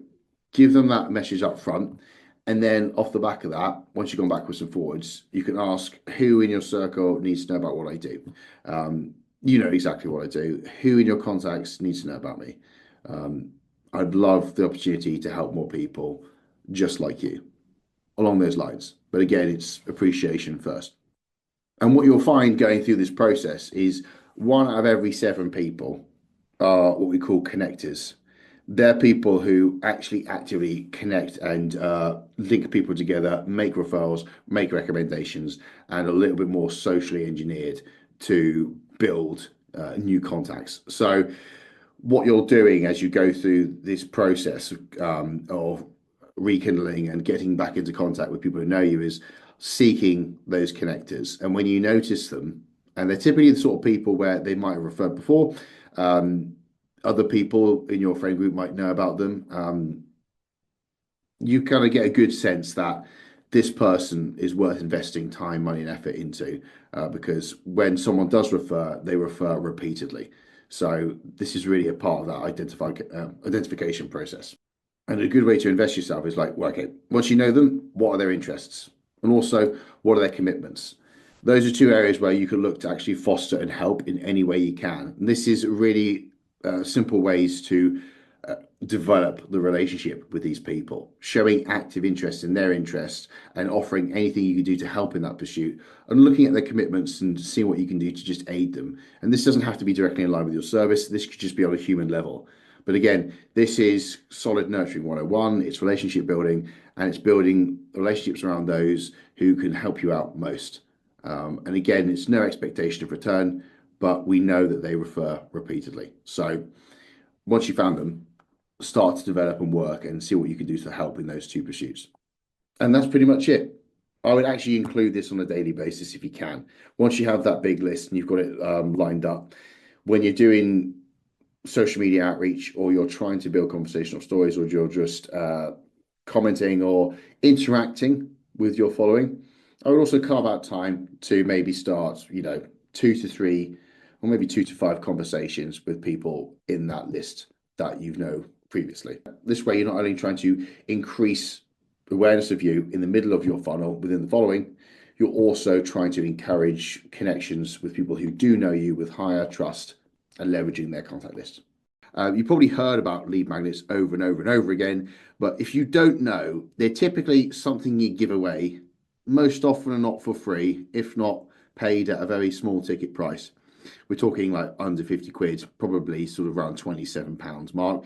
give them that message up front. And then off the back of that, once you've gone backwards and forwards, you can ask who in your circle needs to know about what I do. You know exactly what I do. Who in your contacts needs to know about me? I'd love the opportunity to help more people just like you along those lines. But again, it's appreciation first. And what you'll find going through this process is 1 out of every 7 people are what we call connectors. They're people who actually actively connect and link people together, make referrals, make recommendations, and a little bit more socially engineered to build new contacts. So what you're doing as you go through this process of rekindling and getting back into contact with people who know you is seeking those connectors. And when you notice them, and they're typically the sort of people where they might have referred before, other people in your friend group might know about them. You kind of get a good sense that this person is worth investing time, money, and effort into because when someone does refer, they refer repeatedly. So this is really a part of that identification process. And a good way to invest yourself is like, well, okay, once you know them, what are their interests? And also, what are their commitments? Those are 2 areas where you can look to actually foster and help in any way you can. And this is really simple ways to develop the relationship with these people, showing active interest in their interests and offering anything you can do to help in that pursuit, and looking at their commitments and seeing what you can do to just aid them. And this doesn't have to be directly in line with your service. This could just be on a human level. But again, this is solid nurturing 101. It's relationship building, and it's building relationships around those who can help you out most. And again, it's no expectation of return, but we know that they refer repeatedly. So once you found them, start to develop and work and see what you can do to help in those 2 pursuits. And that's pretty much it. I would actually include this on a daily basis if you can. Once you have that big list and you've got it lined up, when you're doing social media outreach, or you're trying to build conversational stories, or you're just commenting or interacting with your following, I would also carve out time to maybe start, 2 to 3 or maybe 2 to 5 conversations with people in that list that you know previously. This way, you're not only trying to increase awareness of you in the middle of your funnel within the following, you're also trying to encourage connections with people who do know you with higher trust and leveraging their contact list. You've probably heard about lead magnets over and over and over again, but if you don't know, they're typically something you give away, most often and not for free, if not paid at a very small ticket price. We're talking like under 50 quid, probably sort of around £27 mark,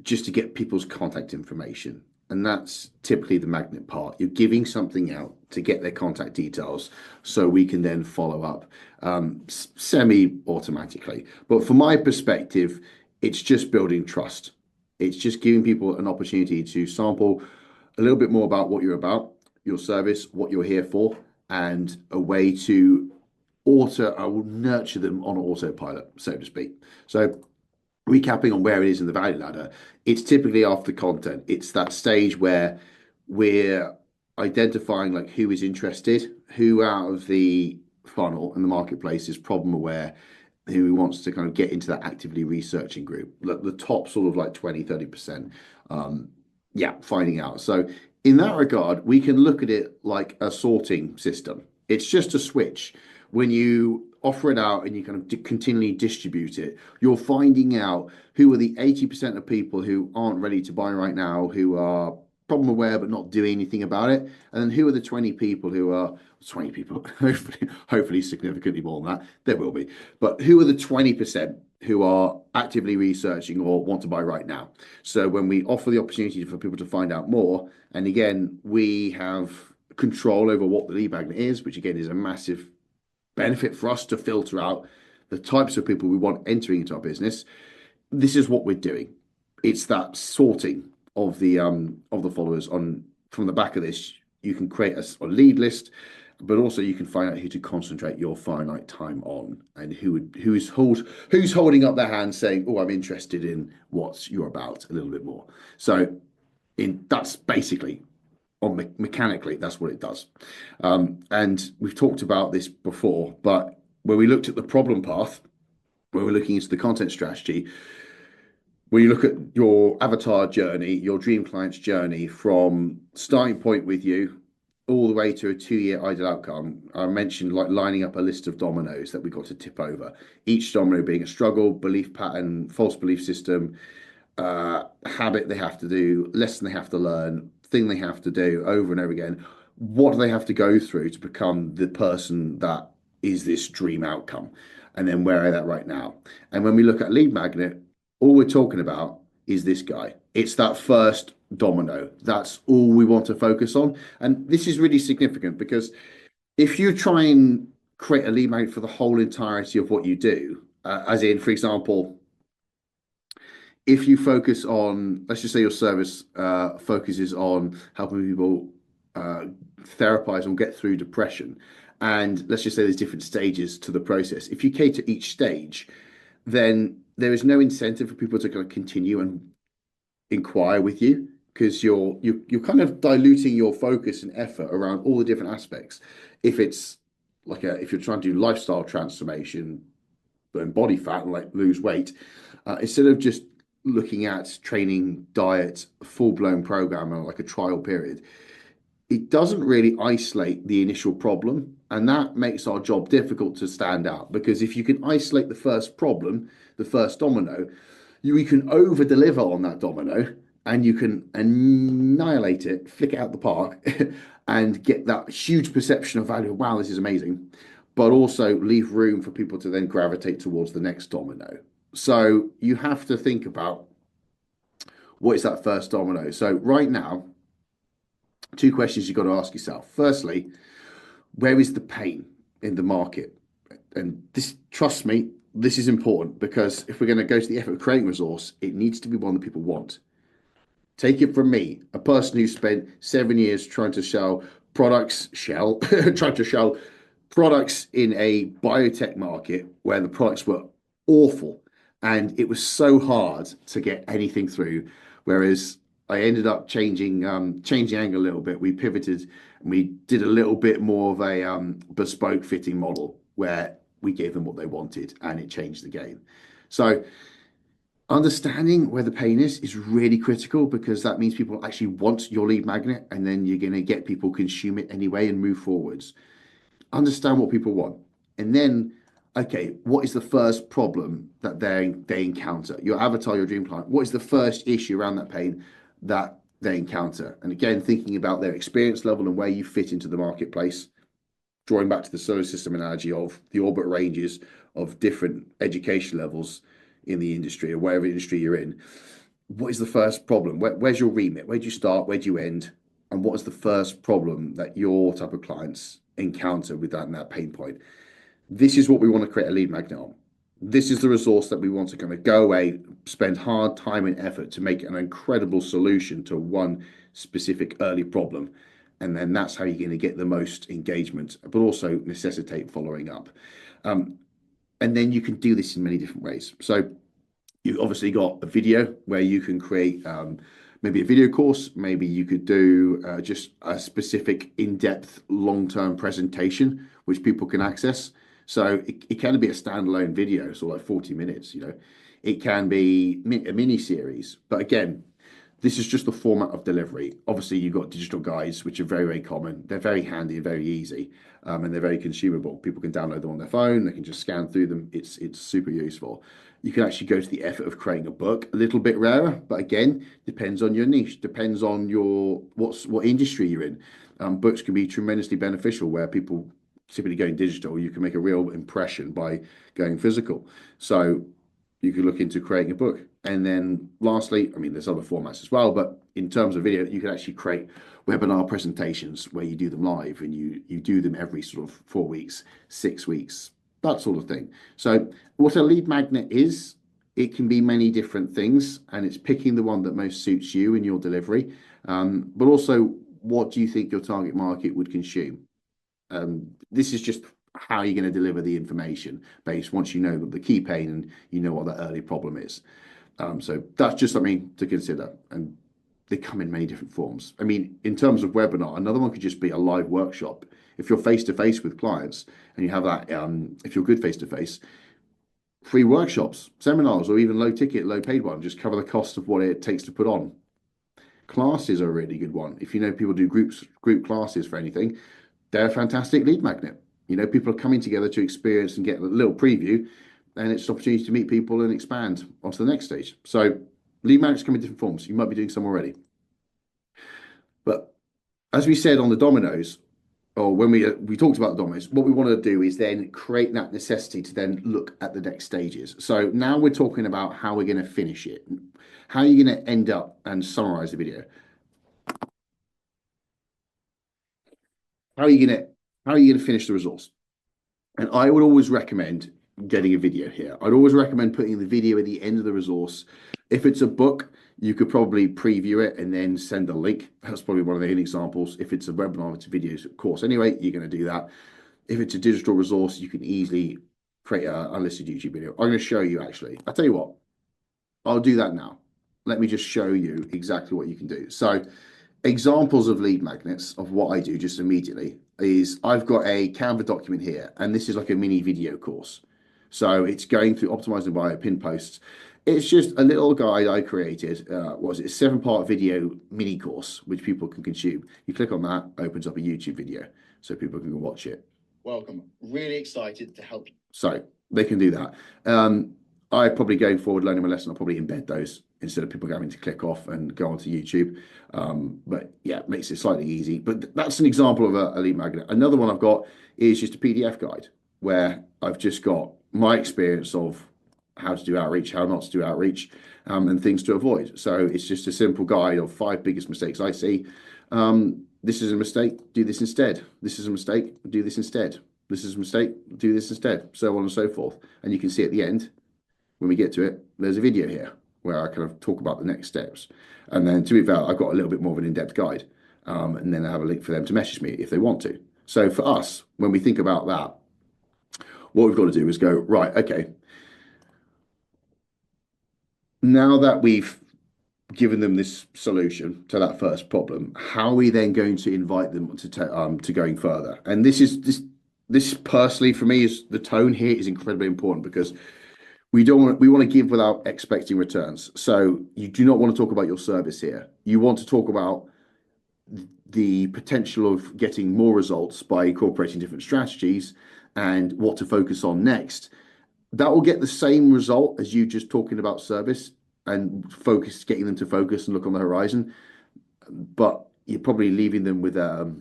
just to get people's contact information. And that's typically the magnet part. You're giving something out to get their contact details so we can then follow up semi-automatically. But from my perspective, it's just building trust. It's just giving people an opportunity to sample a little bit more about what you're about, your service, what you're here for, and a way to I will nurture them on autopilot, so to speak. So recapping on where it is in the value ladder, it's typically after content. It's that stage where we're identifying like who is interested, who out of the funnel and the marketplace is problem aware, who wants to kind of get into that actively researching group, the top sort of like 20-30%. Finding out. So in that regard, we can look at it like a sorting system. It's just a switch. When you offer it out and you kind of continually distribute it, you're finding out who are the 80% of people who aren't ready to buy right now, who are problem aware but not doing anything about it, and then who are the 20 people who are 20 people, hopefully significantly more than that, there will be, but who are the 20% who are actively researching or want to buy right now. So when we offer the opportunity for people to find out more, and again, we have control over what the lead magnet is, which again is a massive benefit for us to filter out the types of people we want entering into our business. This is what we're doing. It's that sorting of the followers. On from the back of this, you can create a lead list, but also you can find out who to concentrate your finite time on, and who's holding up their hand saying, "Oh, I'm interested in what you're about a little bit more." So, that's basically, mechanically, that's what it does. And we've talked about this before, but when we looked at the problem path, when we're looking into the content strategy, when you look at your avatar journey, your dream client's journey from starting point with you all the way to a 2-year ideal outcome, I mentioned like lining up a list of dominoes that we got to tip over, each domino being a struggle, belief pattern, false belief system, habit they have to do, lesson they have to learn, thing they have to do over and over again. What do they have to go through to become the person that is this dream outcome? And then where are they at right now? And when we look at lead magnet, all we're talking about is this guy. It's that first domino. That's all we want to focus on. And this is really significant because if you try and create a lead magnet for the whole entirety of what you do, as in, for example, if you focus on, let's just say your service focuses on helping people therapize or get through depression, and let's just say there's different stages to the process. If you cater each stage, then there is no incentive for people to kind of continue and inquire with you, because you're kind of diluting your focus and effort around all the different aspects. If it's like if you're trying to do lifestyle transformation, burn body fat and like lose weight, instead of just looking at training, diet, full-blown program or like a trial period, it doesn't really isolate the initial problem, and that makes our job difficult to stand out. Because if you can isolate the first problem, the first domino, we can over deliver on that domino, and you can annihilate it, flick it out the park and get that huge perception of value. Wow, this is amazing. But also leave room for people to then gravitate towards the next domino. So you have to think about, what is that first domino? So right now, 2 questions you've got to ask yourself. Firstly, where is the pain in the market? And this, trust me, this is important, because if we're going to go to the effort of creating resource, it needs to be one that people want. Take it from me, a person who spent 7 years trying to sell products, trying to sell products in a biotech market where the products were awful and it was so hard to get anything through. Whereas I ended up changing angle a little bit. We pivoted and we did a little bit more of a bespoke fitting model where we gave them what they wanted, and it changed the game. So understanding where the pain is really critical, because that means people actually want your lead magnet, and then you're going to get people consume it anyway and move forwards. Understand what people want, and then okay, what is the first problem that they encounter? Your avatar, your dream client, what is the first issue around that pain that they encounter? And again, thinking about their experience level and where you fit into the marketplace, drawing back to the solar system analogy of the orbit ranges of different education levels in the industry or wherever industry you're in. What is the first problem? Where's your remit? Where do you start? Where do you end? And what is the first problem that your type of clients encounter with that pain point? This is what we want to create a lead magnet on. This is the resource that we want to kind of go away, spend hard time and effort to make an incredible solution to one specific early problem. And then that's how you're going to get the most engagement, but also necessitate following up. And then you can do this in many different ways. So you've obviously got a video where you can create maybe a video course. Maybe you could do just a specific in-depth long-term presentation, which people can access. So it can be a standalone video, so like 40 minutes, you know. It can be a mini series. But again, this is just the format of delivery. Obviously, you've got digital guides, which are very, very common. They're very handy and very easy, and they're very consumable. People can download them on their phone. They can just scan through them. It's super useful. You can actually go to the effort of creating a book. A little bit rarer, but again, depends on your niche, depends on your what industry you're in. Books can be tremendously beneficial where people typically going digital. You can make a real impression by going physical. So you could look into creating a book. And then lastly, I mean, there's other formats as well, but in terms of video, you can actually create webinar presentations where you do them live and you do them every sort of 4 weeks, 6 weeks, that sort of thing. So what a lead magnet is, it can be many different things, and it's picking the one that most suits you in your delivery. But also, what do you think your target market would consume? This is just how you're going to deliver the information based once you know the key pain and you know what that early problem is. So that's just something to consider, and they come in many different forms. I mean, in terms of webinar, another one could just be a live workshop. If you're face-to-face with clients and you have that, if you're good face-to-face, free workshops, seminars, or even low ticket, low paid one, just cover the cost of what it takes to put on. Classes are a really good one. If you know people do group classes for anything, they're a fantastic lead magnet. You know, people are coming together to experience and get a little preview, and it's an opportunity to meet people and expand onto the next stage. So lead magnets come in different forms. You might be doing some already. But as we said on the dominoes, or when we talked about the dominoes, what we want to do is then create that necessity to then look at the next stages. So now we're talking about how we're going to finish it. How are you going to end up and summarize the video? How are you going to finish the resource? And I would always recommend getting a video here. I'd always recommend putting the video at the end of the resource. If it's a book, you could probably preview it and then send a link. That's probably one of the examples. If it's a webinar, it's a video course anyway, you're going to do that. If it's a digital resource, you can easily create a unlisted YouTube video. I'm going to show you actually. I'll tell you what, I'll do that now. Let me just show you exactly what you can do. So examples of lead magnets of what I do just immediately is I've got a Canva document here, and this is like a mini video course. So it's going through optimizing by pin posts. It's just a little guide I created. What was it? A 7-part video mini course, which people can consume. You click on that, opens up a YouTube video so people can watch it. Welcome. Really excited to help. So they can do that. I probably going forward learning my lesson, I'll probably embed those instead of people having to click off and go onto YouTube. But yeah, it makes it slightly easy. But that's an example of a lead magnet. Another one I've got is just a PDF guide where I've just got my experience of how to do outreach, how not to do outreach, and things to avoid. So it's just a simple guide of 5 biggest mistakes I see. This is a mistake, do this instead. This is a mistake, do this instead. This is a mistake, do this instead, so on and so forth. And you can see at the end, when we get to it, there's a video here where I kind of talk about the next steps. And then to be fair, I've got a little bit more of an in-depth guide. And then I have a link for them to message me if they want to. So for us, when we think about that, what we've got to do is go, right, okay, now that we've given them this solution to that first problem, how are we then going to invite them to going further? And this personally for me is the tone here is incredibly important because we want to give without expecting returns. So you do not want to talk about your service here. You want to talk about the potential of getting more results by incorporating different strategies and what to focus on next, that will get the same result as you just talking about service and getting them to focus and look on the horizon. But you're probably leaving them with a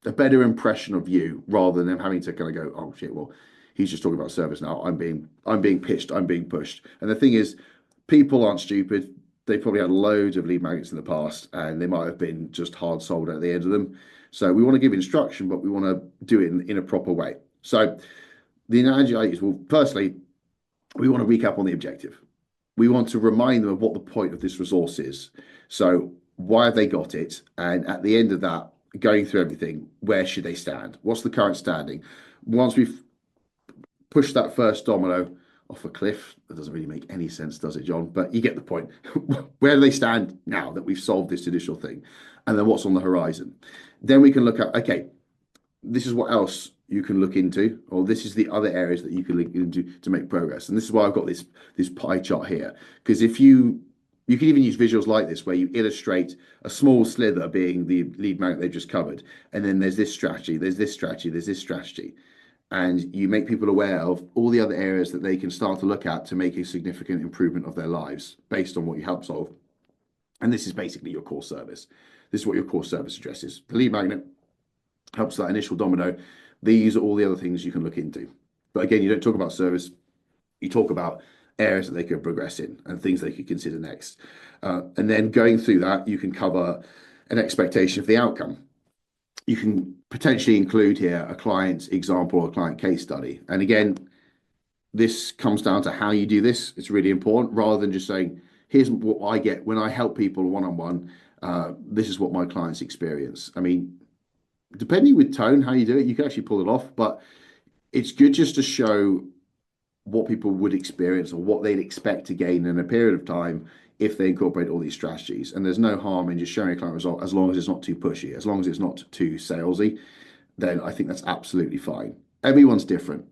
better impression of you rather than them having to kind of go, oh shit, well, he's just talking about service now. I'm being pitched, I'm being pushed. And the thing is, people aren't stupid. They probably had loads of lead magnets in the past, and they might have been just hard sold at the end of them. So we want to give instruction, but we want to do it in a proper way. So the analogy I use, well, firstly, we want to recap on the objective. We want to remind them of what the point of this resource is. So why have they got it? And at the end of that, going through everything, where should they stand? What's the current standing? Once we've pushed that first domino off a cliff, that doesn't really make any sense, does it, John? But you get the point. Where do they stand now that we've solved this initial thing? And then what's on the horizon? Then we can look at, okay, this is what else you can look into, or this is the other areas that you can look into to make progress. And this is why I've got this pie chart here, because if you can even use visuals like this where you illustrate a small slither being the lead magnet they've just covered, and then there's this strategy, there's this strategy, there's this strategy, and you make people aware of all the other areas that they can start to look at to make a significant improvement of their lives based on what you help solve. And this is basically your core service. This is what your core service addresses. The lead magnet helps that initial domino. These are all the other things you can look into. But again, you don't talk about service. You talk about areas that they could progress in and things they could consider next. And then going through that, you can cover an expectation of the outcome. You can potentially include here a client's example or a client case study. And again, this comes down to how you do this. It's really important, rather than just saying, here's what I get when I help people one-on-one. This is what my clients experience. I mean, depending with tone, how you do it, you can actually pull it off, but it's good just to show what people would experience or what they'd expect to gain in a period of time if they incorporate all these strategies. And there's no harm in just showing a client result as long as it's not too pushy, as long as it's not too salesy, then I think that's absolutely fine. Everyone's different.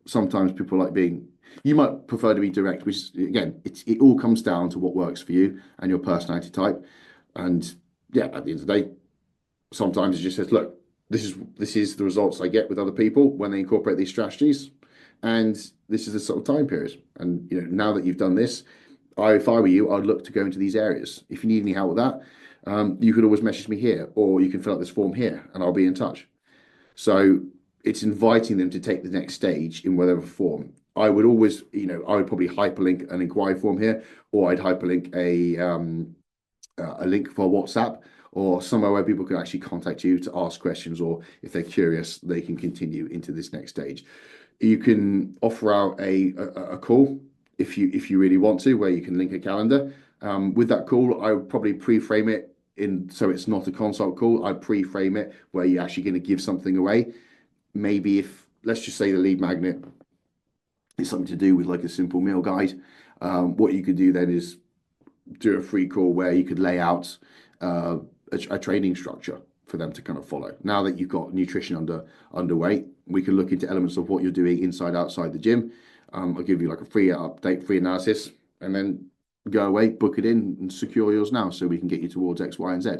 Sometimes people like you might prefer to be direct, which again, it all comes down to what works for you and your personality type. And yeah, at the end of the day, sometimes it just says, look, this is the results I get with other people when they incorporate these strategies. And this is the sort of time period. And now that you've done this, if I were you, I'd look to go into these areas. If you need any help with that, you could always message me here, or you can fill out this form here and I'll be in touch. So it's inviting them to take the next stage in whatever form. I would always, I would probably hyperlink an inquiry form here, or I'd hyperlink a link for WhatsApp, or somewhere where people can actually contact you to ask questions, or if they're curious, they can continue into this next stage. You can offer out a call if you really want to, where you can link a calendar. With that call, I would probably pre-frame it so it's not a consult call. I'd pre-frame it where you're actually going to give something away. Maybe if, let's just say the lead magnet is something to do with like a simple meal guide, what you could do then is do a free call where you could lay out a training structure for them to kind of follow. Now that you've got nutrition underway, we can look into elements of what you're doing inside, outside the gym. I'll give you like a free update, free analysis, and then go away, book it in and secure yours now so we can get you towards X, Y, and Z.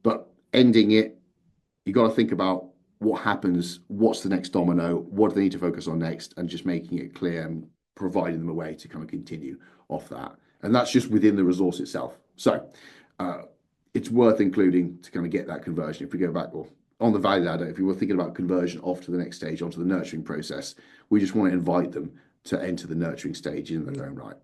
But ending it, you got to think about what happens, what's the next domino, what do they need to focus on next, and just making it clear and providing them a way to kind of continue off that. And that's just within the resource itself. So it's worth including to kind of get that conversion. If we go back, or on the value ladder, if you were thinking about conversion off to the next stage, onto the nurturing process, we just want to invite them to enter the nurturing stage in their own right.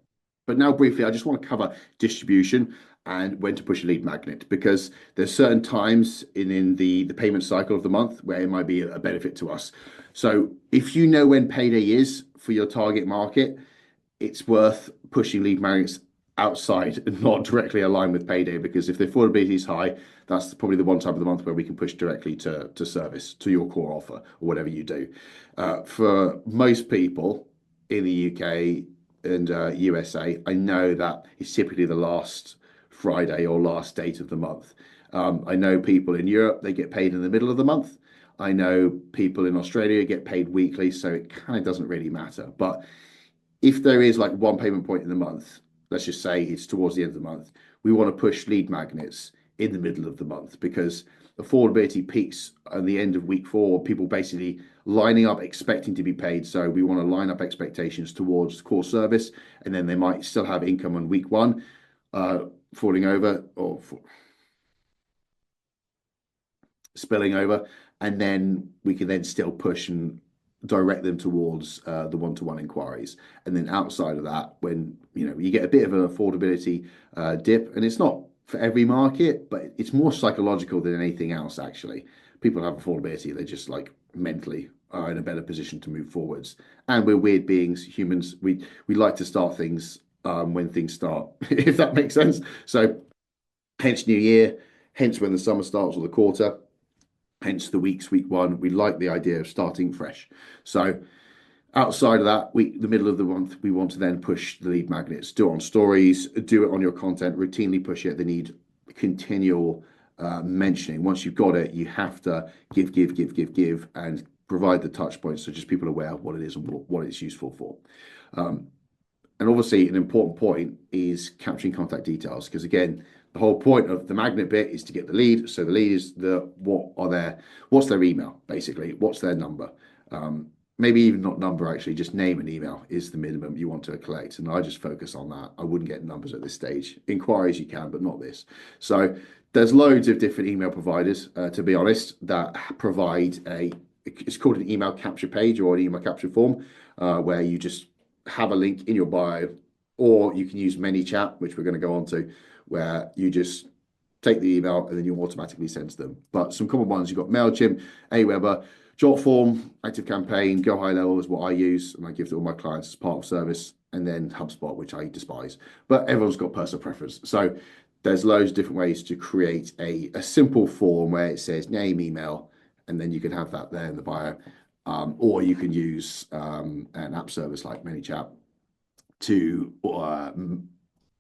But now briefly, I just want to cover distribution and when to push a lead magnet, because there's certain times in the payment cycle of the month where it might be a benefit to us. So if you know when payday is for your target market, it's worth pushing lead magnets outside and not directly aligned with payday, because if the affordability is high, that's probably the one time of the month where we can push directly to service, to your core offer or whatever you do. For most people in the UK and USA, I know that it's typically the last Friday or last date of the month. I know people in Europe, they get paid in the middle of the month. I know people in Australia get paid weekly, so it kind of doesn't really matter. But if there is like one payment point in the month, let's just say it's towards the end of the month, we want to push lead magnets in the middle of the month, because affordability peaks at the end of week 4, people basically lining up expecting to be paid. So we want to line up expectations towards core service, and then they might still have income on week 1 falling over or spilling over, and then we can then still push and direct them towards the one-to-one inquiries. And then outside of that, when you get a bit of an affordability dip, and it's not for every market, but it's more psychological than anything else. Actually, people have affordability; they just like mentally are in a better position to move forwards. And we're weird beings, humans. We like to start things when things start, if that makes sense. So, hence New Year, hence when the summer starts or the quarter. Hence the week 1, we like the idea of starting fresh. So outside of that, the middle of the month, we want to then push the lead magnets, do it on stories, do it on your content, routinely push it. They need continual mentioning. Once you've got it, you have to give, and provide the touch points so just people are aware of what it is and what it's useful for. And obviously, an important point is capturing contact details, because again, the whole point of the magnet bit is to get the lead. So the lead is what's their email, basically, what's their number. Maybe even not number, actually, just name and email is the minimum you want to collect. And I just focus on that. I wouldn't get numbers at this stage. Inquiries you can, but not this. So there's loads of different email providers, to be honest, that provide it's called an email capture page or an email capture form, where you just have a link in your bio, or you can use Manychat, which we're going to go on to, where you just take the email and then you automatically send to them. But some common ones, you've got MailChimp, Aweber, Jotform, ActiveCampaign, Go High Level is what I use, and I give to all my clients as part of service, and then HubSpot, which I despise. But everyone's got personal preference. So there's loads of different ways to create a simple form where it says name, email, and then you can have that there in the bio. Or you can use an app service like Manychat to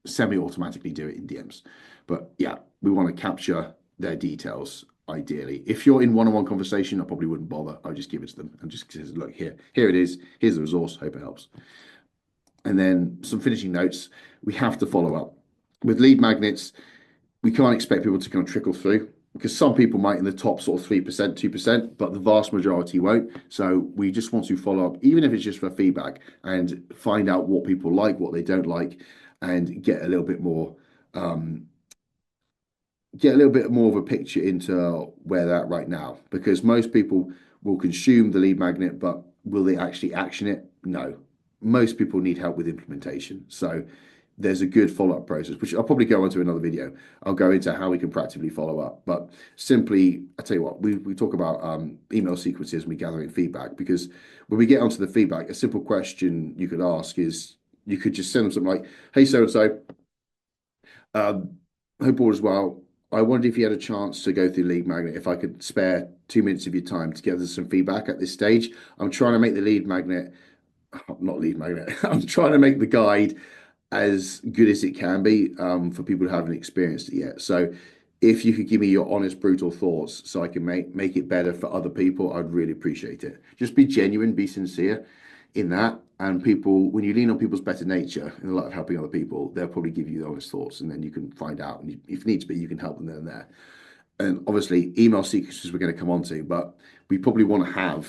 semi-automatically do it in DMs. But yeah, we want to capture their details ideally. If you're in one-on-one conversation, I probably wouldn't bother. I'll just give it to them and just say, look, here it is. Here's the resource. Hope it helps. And then some finishing notes. We have to follow up. With lead magnets, we can't expect people to kind of trickle through, because some people might in the top sort of 3%, 2%, but the vast majority won't. So we just want to follow up, even if it's just for feedback, and find out what people like, what they don't like, and get a little bit more of a picture into where they're at right now. Because most people will consume the lead magnet, but will they actually action it? No. Most people need help with implementation. So there's a good follow-up process, which I'll probably go into another video. I'll go into how we can practically follow up. But simply, I tell you what, we talk about email sequences and we gather in feedback, because when we get onto the feedback, a simple question you could ask is, you could just send them something like, hey, so-and-so, hope all is well. I wondered if you had a chance to go through Lead Magnet, if I could spare 2 minutes of your time to gather some feedback at this stage. I'm trying to make the Lead Magnet, not Lead Magnet, I'm trying to make the guide as good as it can be for people who haven't experienced it yet. So if you could give me your honest, brutal thoughts so I can make it better for other people, I'd really appreciate it. Just be genuine, be sincere in that. And people, when you lean on people's better nature and a lot of helping other people, they'll probably give you the honest thoughts, and then you can find out. And if needs be, you can help them then and there. And obviously, email sequences we're going to come on to, but we probably want to have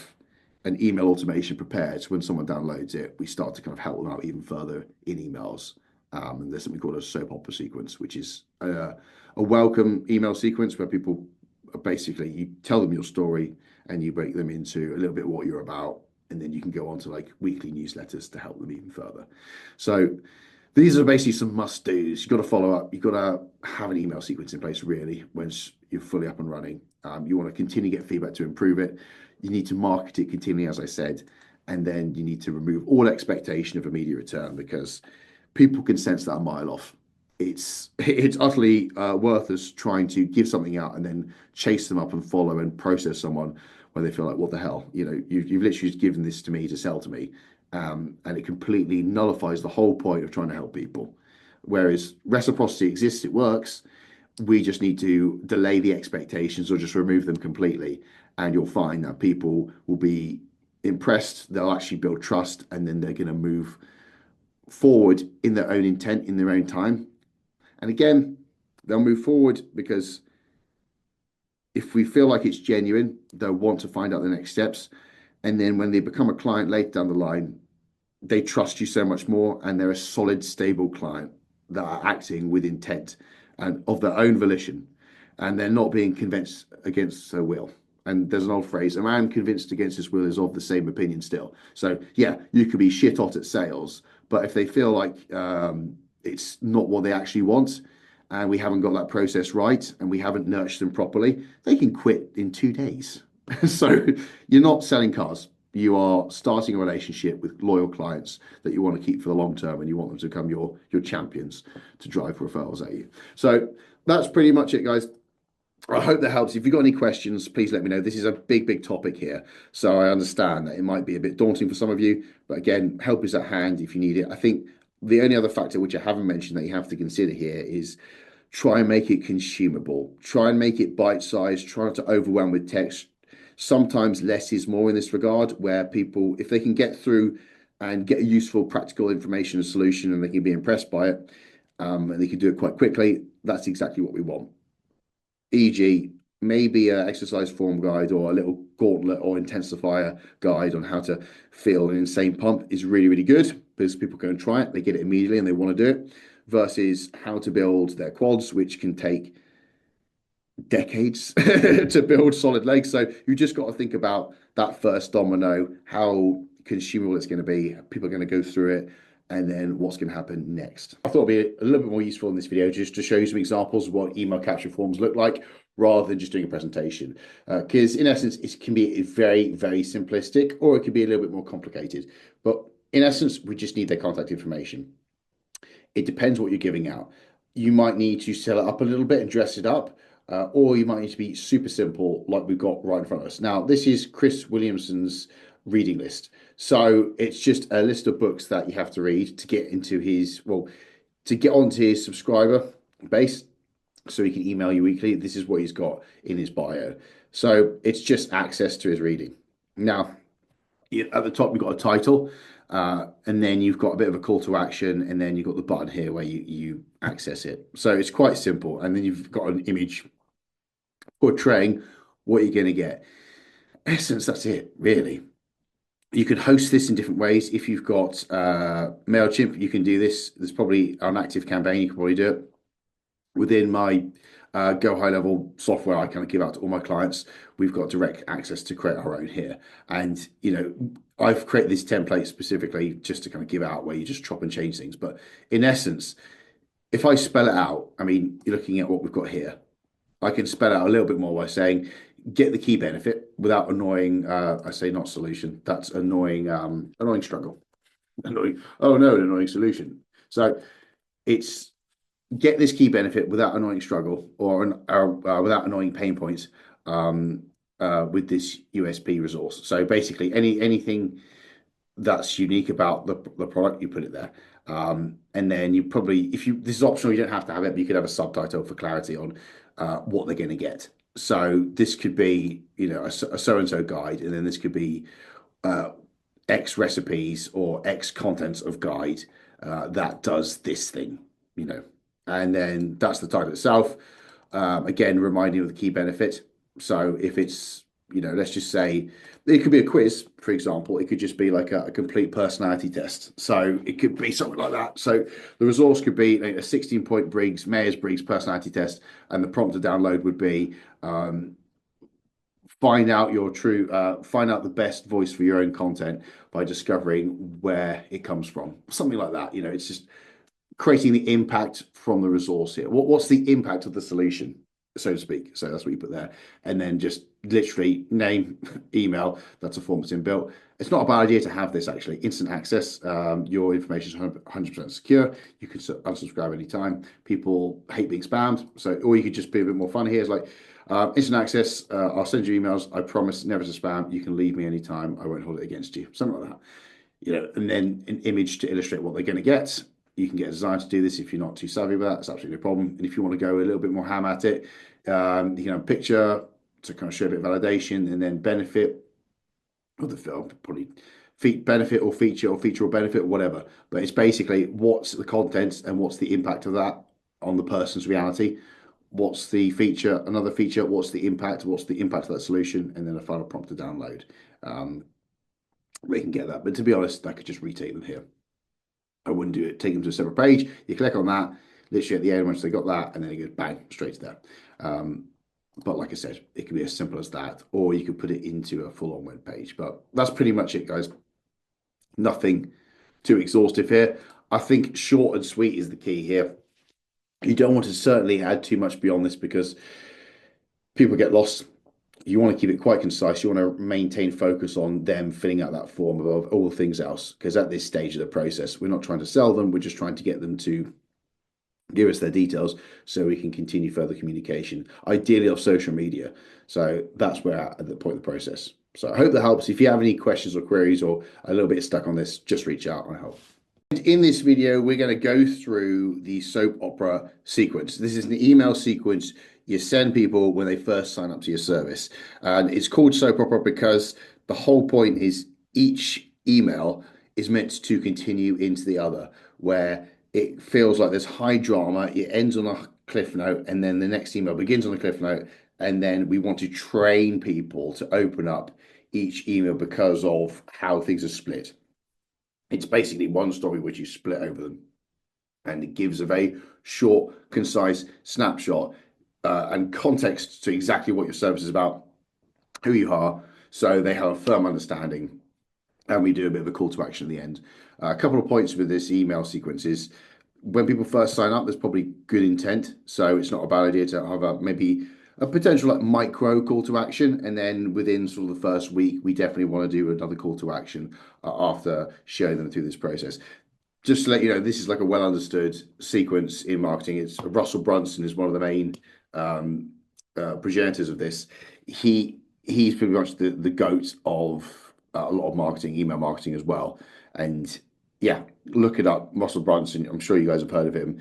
an email automation prepared. So when someone downloads it, we start to kind of help them out even further in emails. And there's something called a soap opera sequence, which is a welcome email sequence where people basically, you tell them your story and you break them into a little bit what you're about. And then you can go on to like weekly newsletters to help them even further. So these are basically some must-dos. You've got to follow up. You've got to have an email sequence in place, really, once you're fully up and running. You want to continue to get feedback to improve it. You need to market it continually, as I said. And then you need to remove all expectation of immediate return, because people can sense that a mile off. It's utterly worthless trying to give something out and then chase them up and follow and process someone when they feel like, what the hell? You've literally just given this to me to sell to me. And it completely nullifies the whole point of trying to help people. Whereas reciprocity exists, it works. We just need to delay the expectations or just remove them completely. And you'll find that people will be impressed. They'll actually build trust, and then they're going to move forward in their own intent, in their own time. And again, they'll move forward because if we feel like it's genuine, they'll want to find out the next steps. And then when they become a client later down the line, they trust you so much more, and they're a solid, stable client that are acting with intent and of their own volition, and they're not being convinced against their will. And there's an old phrase: a man convinced against his will is of the same opinion still. So yeah, you could be shit hot at sales, but if they feel like it's not what they actually want, and we haven't got that process right, and we haven't nurtured them properly, they can quit in 2 days. So you're not selling cars. You are starting a relationship with loyal clients that you want to keep for the long term, and you want them to become your champions to drive referrals at you. So that's pretty much it, guys. I hope that helps. If you've got any questions, please let me know. This is a big topic here, so I understand that it might be a bit daunting for some of you, but again, help is at hand if you need it. I think the only other factor which I haven't mentioned that you have to consider here is try and make it consumable. Try and make it bite-sized. Try not to overwhelm with text. Sometimes less is more in this regard, where people, if they can get through and get a useful, practical information and solution, and they can be impressed by it, and they can do it quite quickly, that's exactly what we want. E.g., maybe an exercise form guide or a little gauntlet or intensifier guide on how to feel an insane pump is really good, because people go and try it, they get it immediately and they want to do it, versus how to build their quads, which can take decades to build solid legs. So you just got to think about that first domino, how consumable it's going to be, people are going to go through it, and then what's going to happen next. I thought it'd be a little bit more useful in this video just to show you some examples of what email capture forms look like, rather than just doing a presentation, because in essence it can be very simplistic, or it can be a little bit more complicated. But in essence, we just need their contact information. It depends what you're giving out. You might need to sell it up a little bit and dress it up, or you might need to be super simple like we've got right in front of us. Now, this is Chris Williamson's reading list. So it's just a list of books that you have to read to get into his, well, to get onto his subscriber base so he can email you weekly. This is what he's got in his bio. So it's just access to his reading. Now, at the top, you've got a title, and then you've got a bit of a call to action, and then you've got the button here where you access it. So it's quite simple. And then you've got an image portraying what you're going to get. In essence, that's it, really. You could host this in different ways. If you've got MailChimp, you can do this. There's probably an active campaign, you can probably do it. Within my Go High Level software I kind of give out to all my clients, we've got direct access to create our own here. And, you know, I've created this template specifically just to kind of give out where you just chop and change things. But in essence, if I spell it out, I mean, you're looking at what we've got here. I can spell out a little bit more by saying, get the key benefit without annoying, I say not solution, that's annoying, annoying struggle. Annoying, oh no, an annoying solution. So it's get this key benefit without annoying struggle, or without annoying pain points with this USP resource. So basically anything that's unique about the product, you put it there. And then you probably, this is optional, you don't have to have it, but you could have a subtitle for clarity on what they're going to get. So this could be, you know, a so-and-so guide, and then this could be X recipes or X contents of guide that does this thing, you know, and then that's the title itself. Again, reminding you of the key benefit. So if it's, you know, let's just say it could be a quiz, for example. It could just be like a complete personality test. So it could be something like that. So the resource could be a 16-point Myers-Briggs personality test, and the prompt to download would be find out the best voice for your own content by discovering where it comes from. Something like that. You know, it's just creating the impact from the resource here. What's the impact of the solution, so to speak? So that's what you put there. And then just literally name, email, that's a form that's inbuilt. It's not a bad idea to have this, actually. Instant access, your information is 100% secure. You can unsubscribe anytime. People hate being spammed. So, or you could just be a bit more fun here. It's like, instant access, I'll send you emails. I promise never to spam. You can leave me anytime. I won't hold it against you. Something like that. You know, and then an image to illustrate what they're going to get. You can get a designer to do this if you're not too savvy with that. It's absolutely no problem. And if you want to go a little bit more ham at it, you can have a picture to kind of show a bit of validation, and then benefit of the film, probably benefit or feature or benefit, whatever. But it's basically what's the content and what's the impact of that on the person's reality, what's the feature, another feature, what's the impact of that solution, and then a final prompt to download. We can get that, but to be honest, I could just retake them here. I wouldn't do it. Take them to a separate page. You click on that, literally at the end, once they got that, and then it goes bang, straight to there. But like I said, it can be as simple as that, or you could put it into a full-on web page. But that's pretty much it, guys. Nothing too exhaustive here. I think short and sweet is the key here. You don't want to certainly add too much beyond this because people get lost. You want to keep it quite concise. You want to maintain focus on them filling out that form above all things else, because at this stage of the process, we're not trying to sell them. We're just trying to get them to give us their details so we can continue further communication, ideally off social media. So that's where we're at the point of the process. So I hope that helps. If you have any questions or queries or a little bit stuck on this, just reach out and I'll help. In this video, we're going to go through the soap opera sequence. This is an email sequence you send people when they first sign up to your service. And it's called soap opera because the whole point is each email is meant to continue into the other, where it feels like there's high drama, it ends on a cliff note, and then the next email begins on a cliff note, and then we want to train people to open up each email because of how things are split. It's basically one story which you split over them, and it gives a very short, concise snapshot and context to exactly what your service is about, who you are, so they have a firm understanding. And we do a bit of a call to action at the end. A couple of points with this email sequence is when people first sign up, there's probably good intent. So it's not a bad idea to have maybe a potential like micro call to action. And then within sort of the first week, we definitely want to do another call to action after showing them through this process. Just to let you know, this is like a well understood sequence in marketing. It's Russell Brunson is one of the main progenitors of this. He's pretty much the goat of a lot of marketing, email marketing as well. And yeah, look it up, Russell Brunson. I'm sure you guys have heard of him.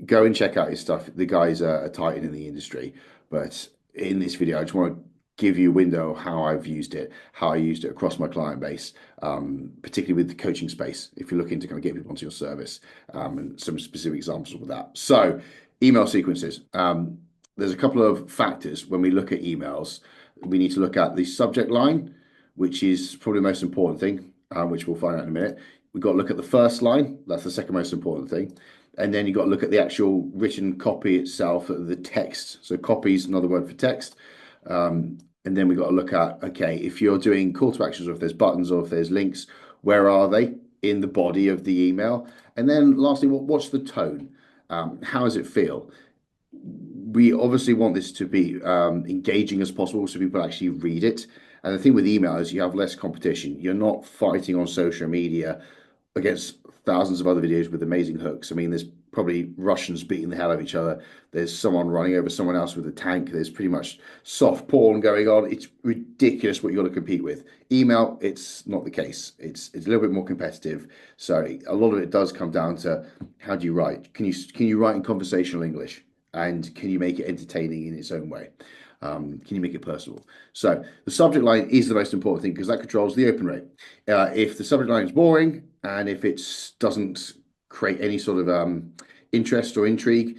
Go and check out his stuff. The guy's a titan in the industry. But in this video, I just want to give you a window of how I've used it, how I used it across my client base, particularly with the coaching space, if you're looking to kind of get people onto your service, and some specific examples of that. So email sequences. There's a couple of factors when we look at emails. We need to look at the subject line, which is probably the most important thing, which we'll find out in a minute. We've got to look at the first line. That's the second most important thing. And then you've got to look at the actual written copy itself, the text. So copy is another word for text. And then we've got to look at, okay, if you're doing call to actions or if there's buttons or if there's links, where are they in the body of the email? And then lastly, what's the tone? How does it feel? We obviously want this to be engaging as possible so people actually read it. And the thing with email is you have less competition. You're not fighting on social media against thousands of other videos with amazing hooks. I mean, there's probably Russians beating the hell out of each other. There's someone running over someone else with a tank. There's pretty much soft porn going on. It's ridiculous what you've got to compete with. Email, it's not the case. It's a little bit more competitive. So a lot of it does come down to how do you write? Can you write in conversational English? And can you make it entertaining in its own way? Can you make it personal? So the subject line is the most important thing because that controls the open rate. If the subject line is boring and if it doesn't create any sort of interest or intrigue,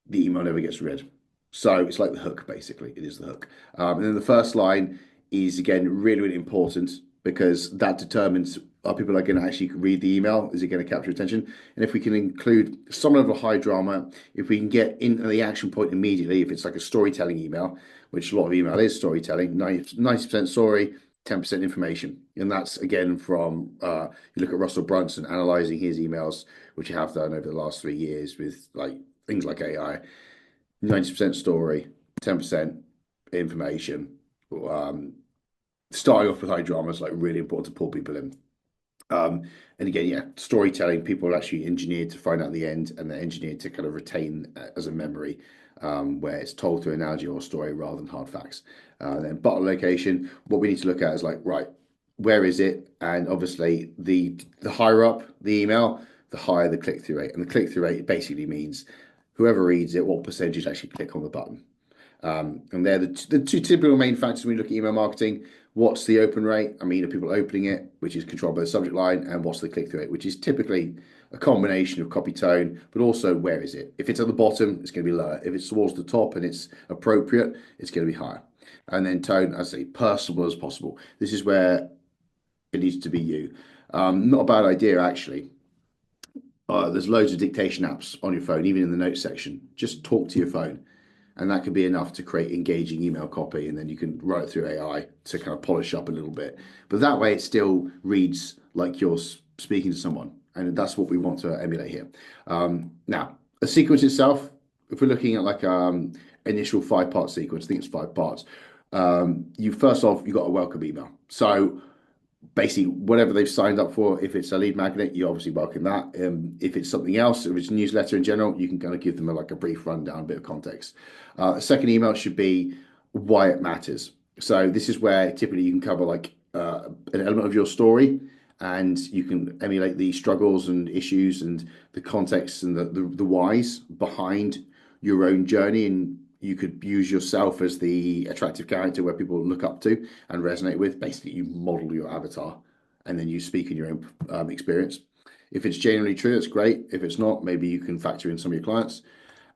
the email never gets read. So it's like the hook, basically. It is the hook. And then the first line is, again, really, really important because that determines are people going to actually read the email? Is it going to capture attention? And if we can include some level of high drama, if we can get into the action point immediately, if it's like a storytelling email, which a lot of email is storytelling, 90% story, 10% information. And that's, again, from, you look at Russell Brunson analyzing his emails, which you have done over the last 3 years with like things like AI, 90% story, 10% information. Starting off with high drama is like really important to pull people in. And again, yeah, storytelling, people are actually engineered to find out the end and they're engineered to kind of retain as a memory, where it's told through analogy or story rather than hard facts. Then button location, what we need to look at is like, right, where is it? And obviously the higher up the email, the higher the click-through rate. And the click-through rate basically means whoever reads it, what percentage actually click on the button. And they're the two typical main factors when we look at email marketing. What's the open rate? I mean, are people opening it, which is controlled by the subject line, and what's the click-through rate, which is typically a combination of copy tone, but also where is it? If it's at the bottom, it's going to be lower. If it's towards the top and it's appropriate, it's going to be higher. And then tone, as I say, personal as possible. This is where it needs to be you. Not a bad idea, actually. There's loads of dictation apps on your phone, even in the notes section. Just talk to your phone, and that could be enough to create engaging email copy, and then you can run it through AI to kind of polish up a little bit. But that way it still reads like you're speaking to someone, and that's what we want to emulate here. Now, a sequence itself, if we're looking at like initial 5-part sequence, I think it's 5 parts. You first off, you got a welcome email. So basically, whatever they've signed up for, if it's a lead magnet, you obviously welcome that. If it's something else, if it's a newsletter in general, you can kind of give them like a brief rundown, a bit of context. A second email should be why it matters. So this is where typically you can cover like an element of your story, and you can emulate the struggles and issues and the context and the whys behind your own journey. And you could use yourself as the attractive character where people look up to and resonate with. Basically, you model your avatar and then you speak in your own experience. If it's genuinely true, that's great. If it's not, maybe you can factor in some of your clients.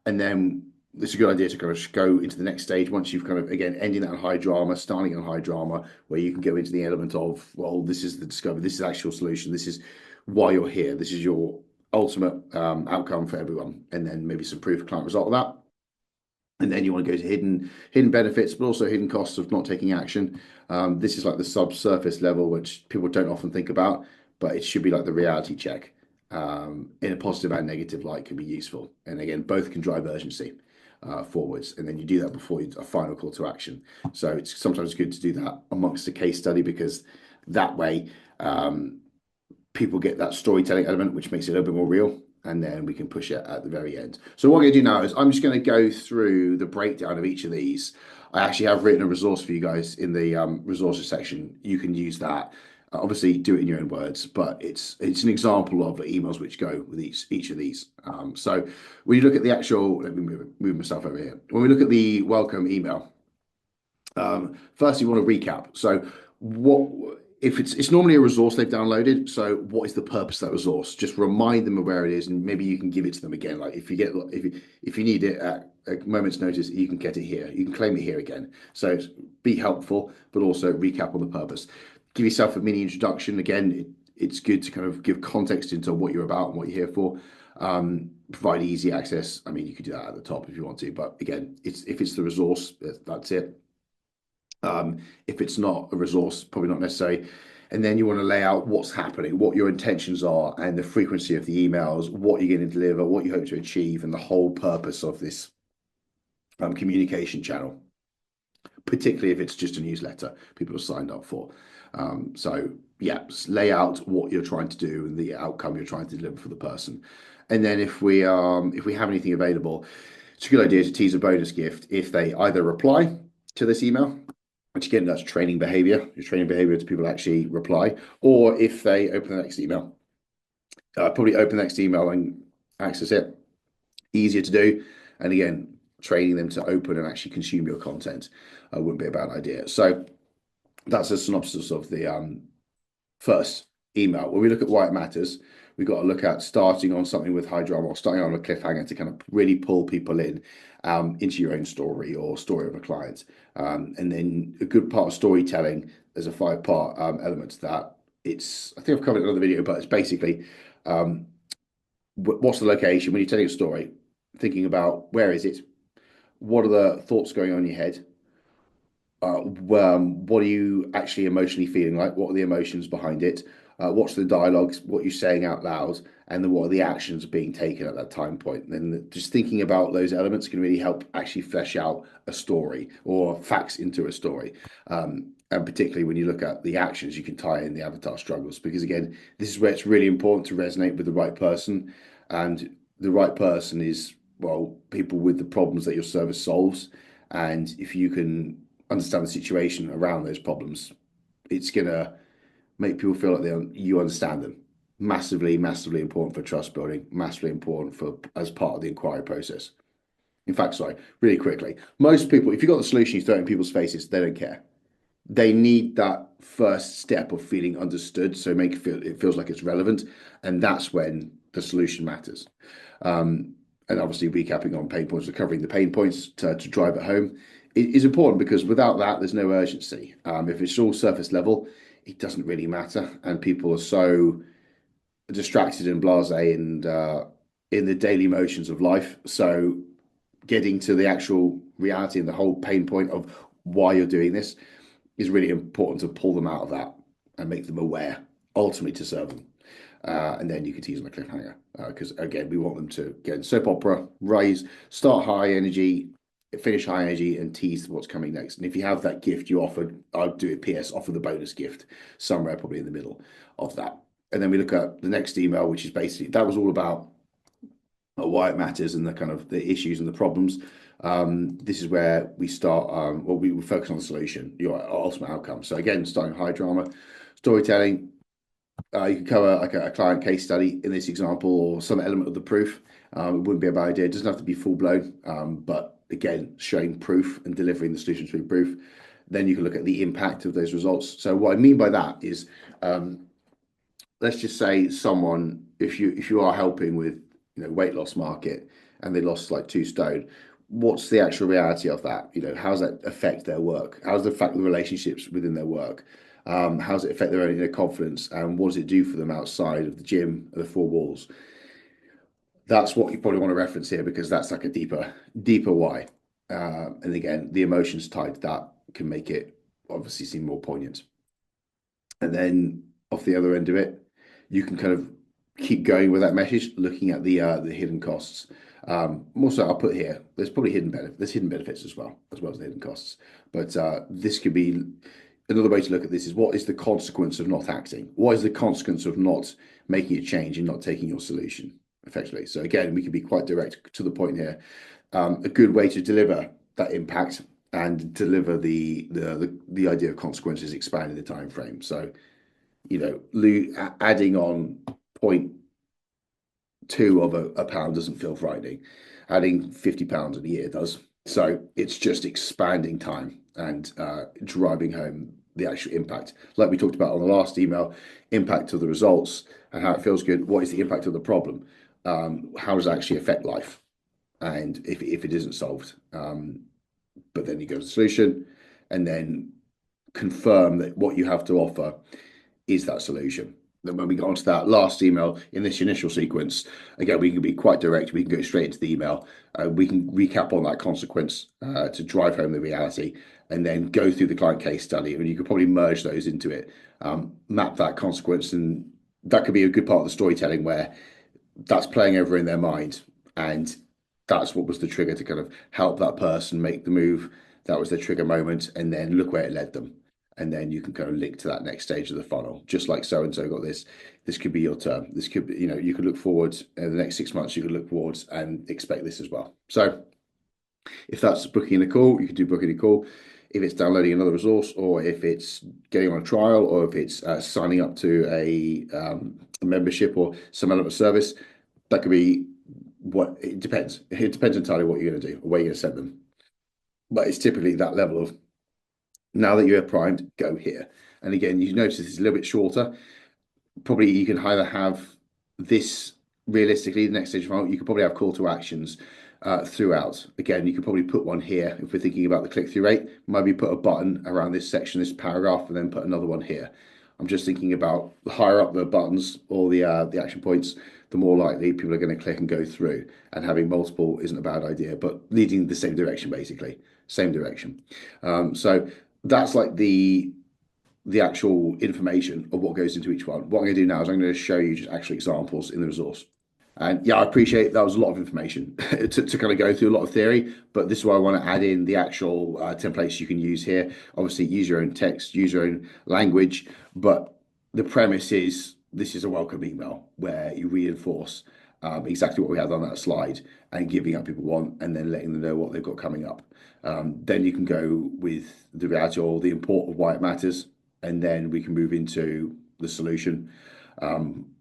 And then it's a good idea to kind of go into the next stage once you've kind of, again, ending that on high drama, starting on high drama, where you can go into the element of, well, this is the discovery, this is actual solution, this is why you're here, this is your ultimate outcome for everyone. And then maybe some proof of client result of that. And then you want to go to hidden benefits, but also hidden costs of not taking action. This is like the subsurface level, which people don't often think about, but it should be like the reality check. In a positive and negative light can be useful. And again, both can drive urgency forwards. And then you do that before a final call to action. So it's sometimes good to do that amongst a case study, because that way people get that storytelling element, which makes it a little bit more real. And then we can push it at the very end. So what I'm going to do now is I'm just going to go through the breakdown of each of these. I actually have written a resource for you guys in the resources section. You can use that. Obviously, do it in your own words, but it's an example of the emails which go with each of these. So when you look at the actual, let me move myself over here. When we look at the welcome email, first you want to recap. So if it's normally a resource they've downloaded, so what is the purpose of that resource? Just remind them of where it is, and maybe you can give it to them again. Like if you need it at a moment's notice, you can get it here. You can claim it here again. So be helpful, but also recap on the purpose. Give yourself a mini introduction. Again, it's good to kind of give context into what you're about and what you're here for. Provide easy access. I mean, you could do that at the top if you want to, but again, if it's the resource, that's it. If it's not a resource, probably not necessary. And then you want to lay out what's happening, what your intentions are, and the frequency of the emails, what you're going to deliver, what you hope to achieve, and the whole purpose of this communication channel, particularly if it's just a newsletter people have signed up for. So yeah, lay out what you're trying to do and the outcome you're trying to deliver for the person. And then if we have anything available, it's a good idea to tease a bonus gift if they either reply to this email, which again, that's training behavior. You're training behavior to people actually reply, or if they open the next email, probably open the next email and access it. Easier to do. And again, training them to open and actually consume your content wouldn't be a bad idea. So that's a synopsis of the first email. When we look at why it matters, we've got to look at starting on something with high drama or starting on a cliffhanger to kind of really pull people in into your own story or story of a client. And then a good part of storytelling, there's a 5-part element to that. I think I've covered it in another video, but it's basically what's the location when you're telling a story, thinking about where is it, what are the thoughts going on in your head, what are you actually emotionally feeling like, what are the emotions behind it, what's the dialogues, what you're saying out loud, and then what are the actions being taken at that time point. And then just thinking about those elements can really help actually flesh out a story or facts into a story. And particularly when you look at the actions, you can tie in the avatar struggles, because again, this is where it's really important to resonate with the right person. And the right person is, well, people with the problems that your service solves. And if you can understand the situation around those problems, it's going to make people feel like you understand them. Massively, massively important for trust building, massively important as part of the inquiry process. In fact, sorry, really quickly, most people, if you've got the solution, you throw it in people's faces, they don't care. They need that first step of feeling understood, so it feels like it's relevant. And that's when the solution matters. And obviously recapping on pain points, recovering the pain points to drive it home is important, because without that, there's no urgency. If it's all surface level, it doesn't really matter. And people are so distracted and blasé and in the daily motions of life. So getting to the actual reality and the whole pain point of why you're doing this is really important to pull them out of that and make them aware, ultimately to serve them. And then you can tease on a cliffhanger, because again, we want them to get in soap opera, start high energy, finish high energy, and tease what's coming next. And if you have that gift you offered, I'd do it PS, offer the bonus gift somewhere probably in the middle of that. And then we look at the next email, which is basically, that was all about why it matters and the kind of the issues and the problems. This is where we start, we focus on the solution, your ultimate outcome. So again, starting high drama, storytelling. You can cover like a client case study in this example, or some element of the proof. It wouldn't be a bad idea. It doesn't have to be full blown, but again, showing proof and delivering the solution through proof. Then you can look at the impact of those results. So what I mean by that is, let's just say someone, if you are helping with weight loss market and they lost like 2 stone, what's the actual reality of that? How does that affect their work? How does it affect the relationships within their work? How does it affect their own inner confidence? And what does it do for them outside of the gym and the 4 walls? That's what you probably want to reference here, because that's like a deeper why. And again, the emotions tied to that can make it obviously seem more poignant. And then off the other end of it, you can kind of keep going with that message, looking at the hidden costs. Also, I'll put here, there's probably hidden benefits as well as the hidden costs. But this could be another way to look at this is, what is the consequence of not acting? What is the consequence of not making a change and not taking your solution effectively? So again, we can be quite direct to the point here. A good way to deliver that impact and deliver the idea of consequences, expanding the time frame. So adding on 0.2 of a pound doesn't feel frightening. Adding 50 pounds in a year does. So it's just expanding time and driving home the actual impact. Like we talked about on the last email, impact of the results and how it feels good. What is the impact of the problem? How does it actually affect life? And if it isn't solved, but then you go to the solution and then confirm that what you have to offer is that solution. Then when we go on to that last email in this initial sequence, again, we can be quite direct. We can go straight into the email. We can recap on that consequence to drive home the reality, and then go through the client case study. And you could probably merge those into it, map that consequence. And that could be a good part of the storytelling, where that's playing over in their mind. And that's what was the trigger to kind of help that person make the move. That was the trigger moment. And then look where it led them. And then you can kind of link to that next stage of the funnel. Just like so-and-so got this could be your term. This could be, you could look forward in the next 6 months, you could look forwards and expect this as well. So if that's booking a call, you can do booking a call. If it's downloading another resource, or if it's getting on a trial, or if it's signing up to a membership or some element of service, that could be it depends. It depends entirely what you're going to do, or where you're going to send them. But it's typically that level of, now that you're primed, go here. And again, you notice it's a little bit shorter. Probably you can either have this realistically, the next stage of you could probably have call to actions throughout. Again, you could probably put one here if we're thinking about the click-through rate. Maybe put a button around this section, this paragraph, and then put another one here. I'm just thinking about the higher up the buttons or the action points, the more likely people are going to click and go through. And having multiple isn't a bad idea, but leading the same direction, basically. Same direction. So that's like the actual information of what goes into each one. What I'm going to do now is I'm going to show you just actual examples in the resource. And yeah, I appreciate that was a lot of information to kind of go through, a lot of theory, but this is why I want to add in the actual templates you can use here. Obviously, use your own text, use your own language, but the premise is this is a welcome email where you reinforce exactly what we had on that slide and giving up people want, and then letting them know what they've got coming up. Then you can go with the reality or the import of why it matters, and then we can move into the solution,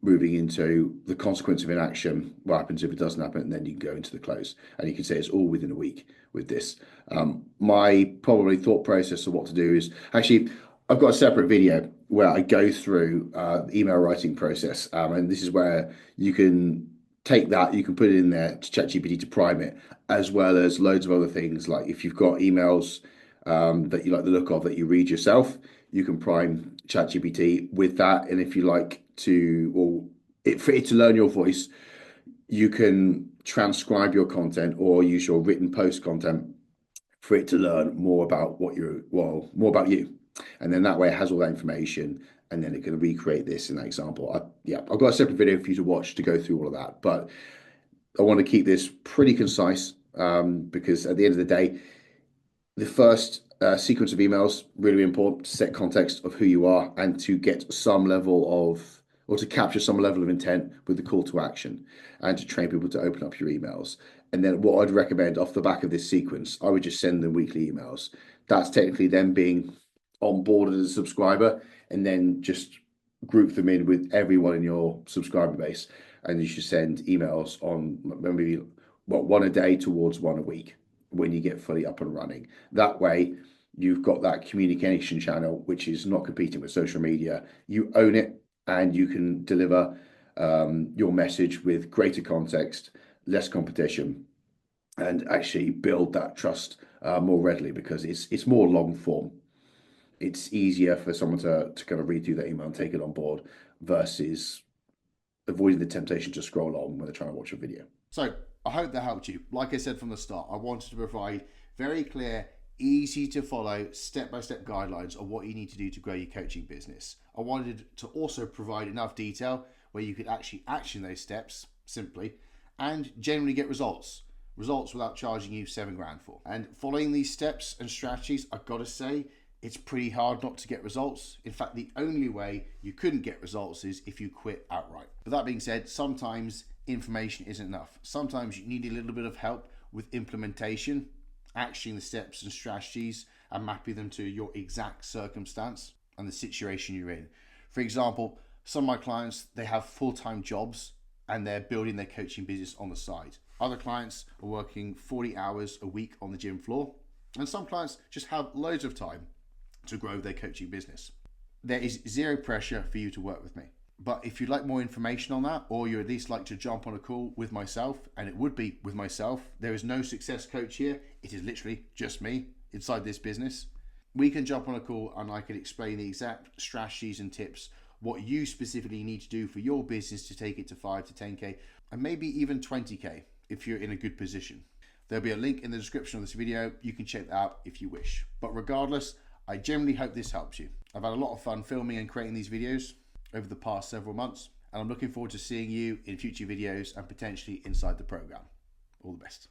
moving into the consequence of inaction, what happens if it doesn't happen, and then you can go into the close. And you can say it's all within a week with this. My probably thought process of what to do is, actually, I've got a separate video where I go through the email writing process, and this is where you can take that, you can put it in there to ChatGPT to prime it, as well as loads of other things. Like if you've got emails that you like the look of that you read yourself, you can prime ChatGPT with that. And if you like to, or for it to learn your voice, you can transcribe your content or use your written post content for it to learn more about more about you. And then that way it has all that information, and then it can recreate this in that example. I've got a separate video for you to watch to go through all of that, but I want to keep this pretty concise because at the end of the day, the first sequence of emails really important to set context of who you are and to get some level of, or to capture some level of intent with the call to action, and to train people to open up your emails. And then what I'd recommend off the back of this sequence, I would just send them weekly emails. That's technically them being onboarded as a subscriber, and then just group them in with everyone in your subscriber base. And you should send emails on maybe one a day towards one a week when you get fully up and running. That way you've got that communication channel, which is not competing with social media. You own it, and you can deliver your message with greater context, less competition, and actually build that trust more readily, because it's more long form. It's easier for someone to kind of read through that email and take it on board versus avoiding the temptation to scroll on when they're trying to watch a video. So I hope that helped you. Like I said from the start, I wanted to provide very clear, easy to follow, step-by-step guidelines on what you need to do to grow your coaching business. I wanted to also provide enough detail where you could actually action those steps simply and generally get results without charging you $7,000 for. And following these steps and strategies, I've got to say, it's pretty hard not to get results. In fact, the only way you couldn't get results is if you quit outright. But that being said, sometimes information isn't enough. Sometimes you need a little bit of help with implementation, actioning the steps and strategies and mapping them to your exact circumstance and the situation you're in. For example, some of my clients, they have full-time jobs and they're building their coaching business on the side. Other clients are working 40 hours a week on the gym floor, and some clients just have loads of time to grow their coaching business. There is zero pressure for you to work with me. But if you'd like more information on that, or you at least like to jump on a call with myself, and it would be with myself, there is no success coach here. It is literally just me inside this business. We can jump on a call and I can explain the exact strategies and tips, what you specifically need to do for your business to take it to 5 to 10K, and maybe even 20K if you're in a good position. There'll be a link in the description of this video. You can check that out if you wish. But regardless, I generally hope this helps you. I've had a lot of fun filming and creating these videos over the past several months, and I'm looking forward to seeing you in future videos and potentially inside the program. All the best.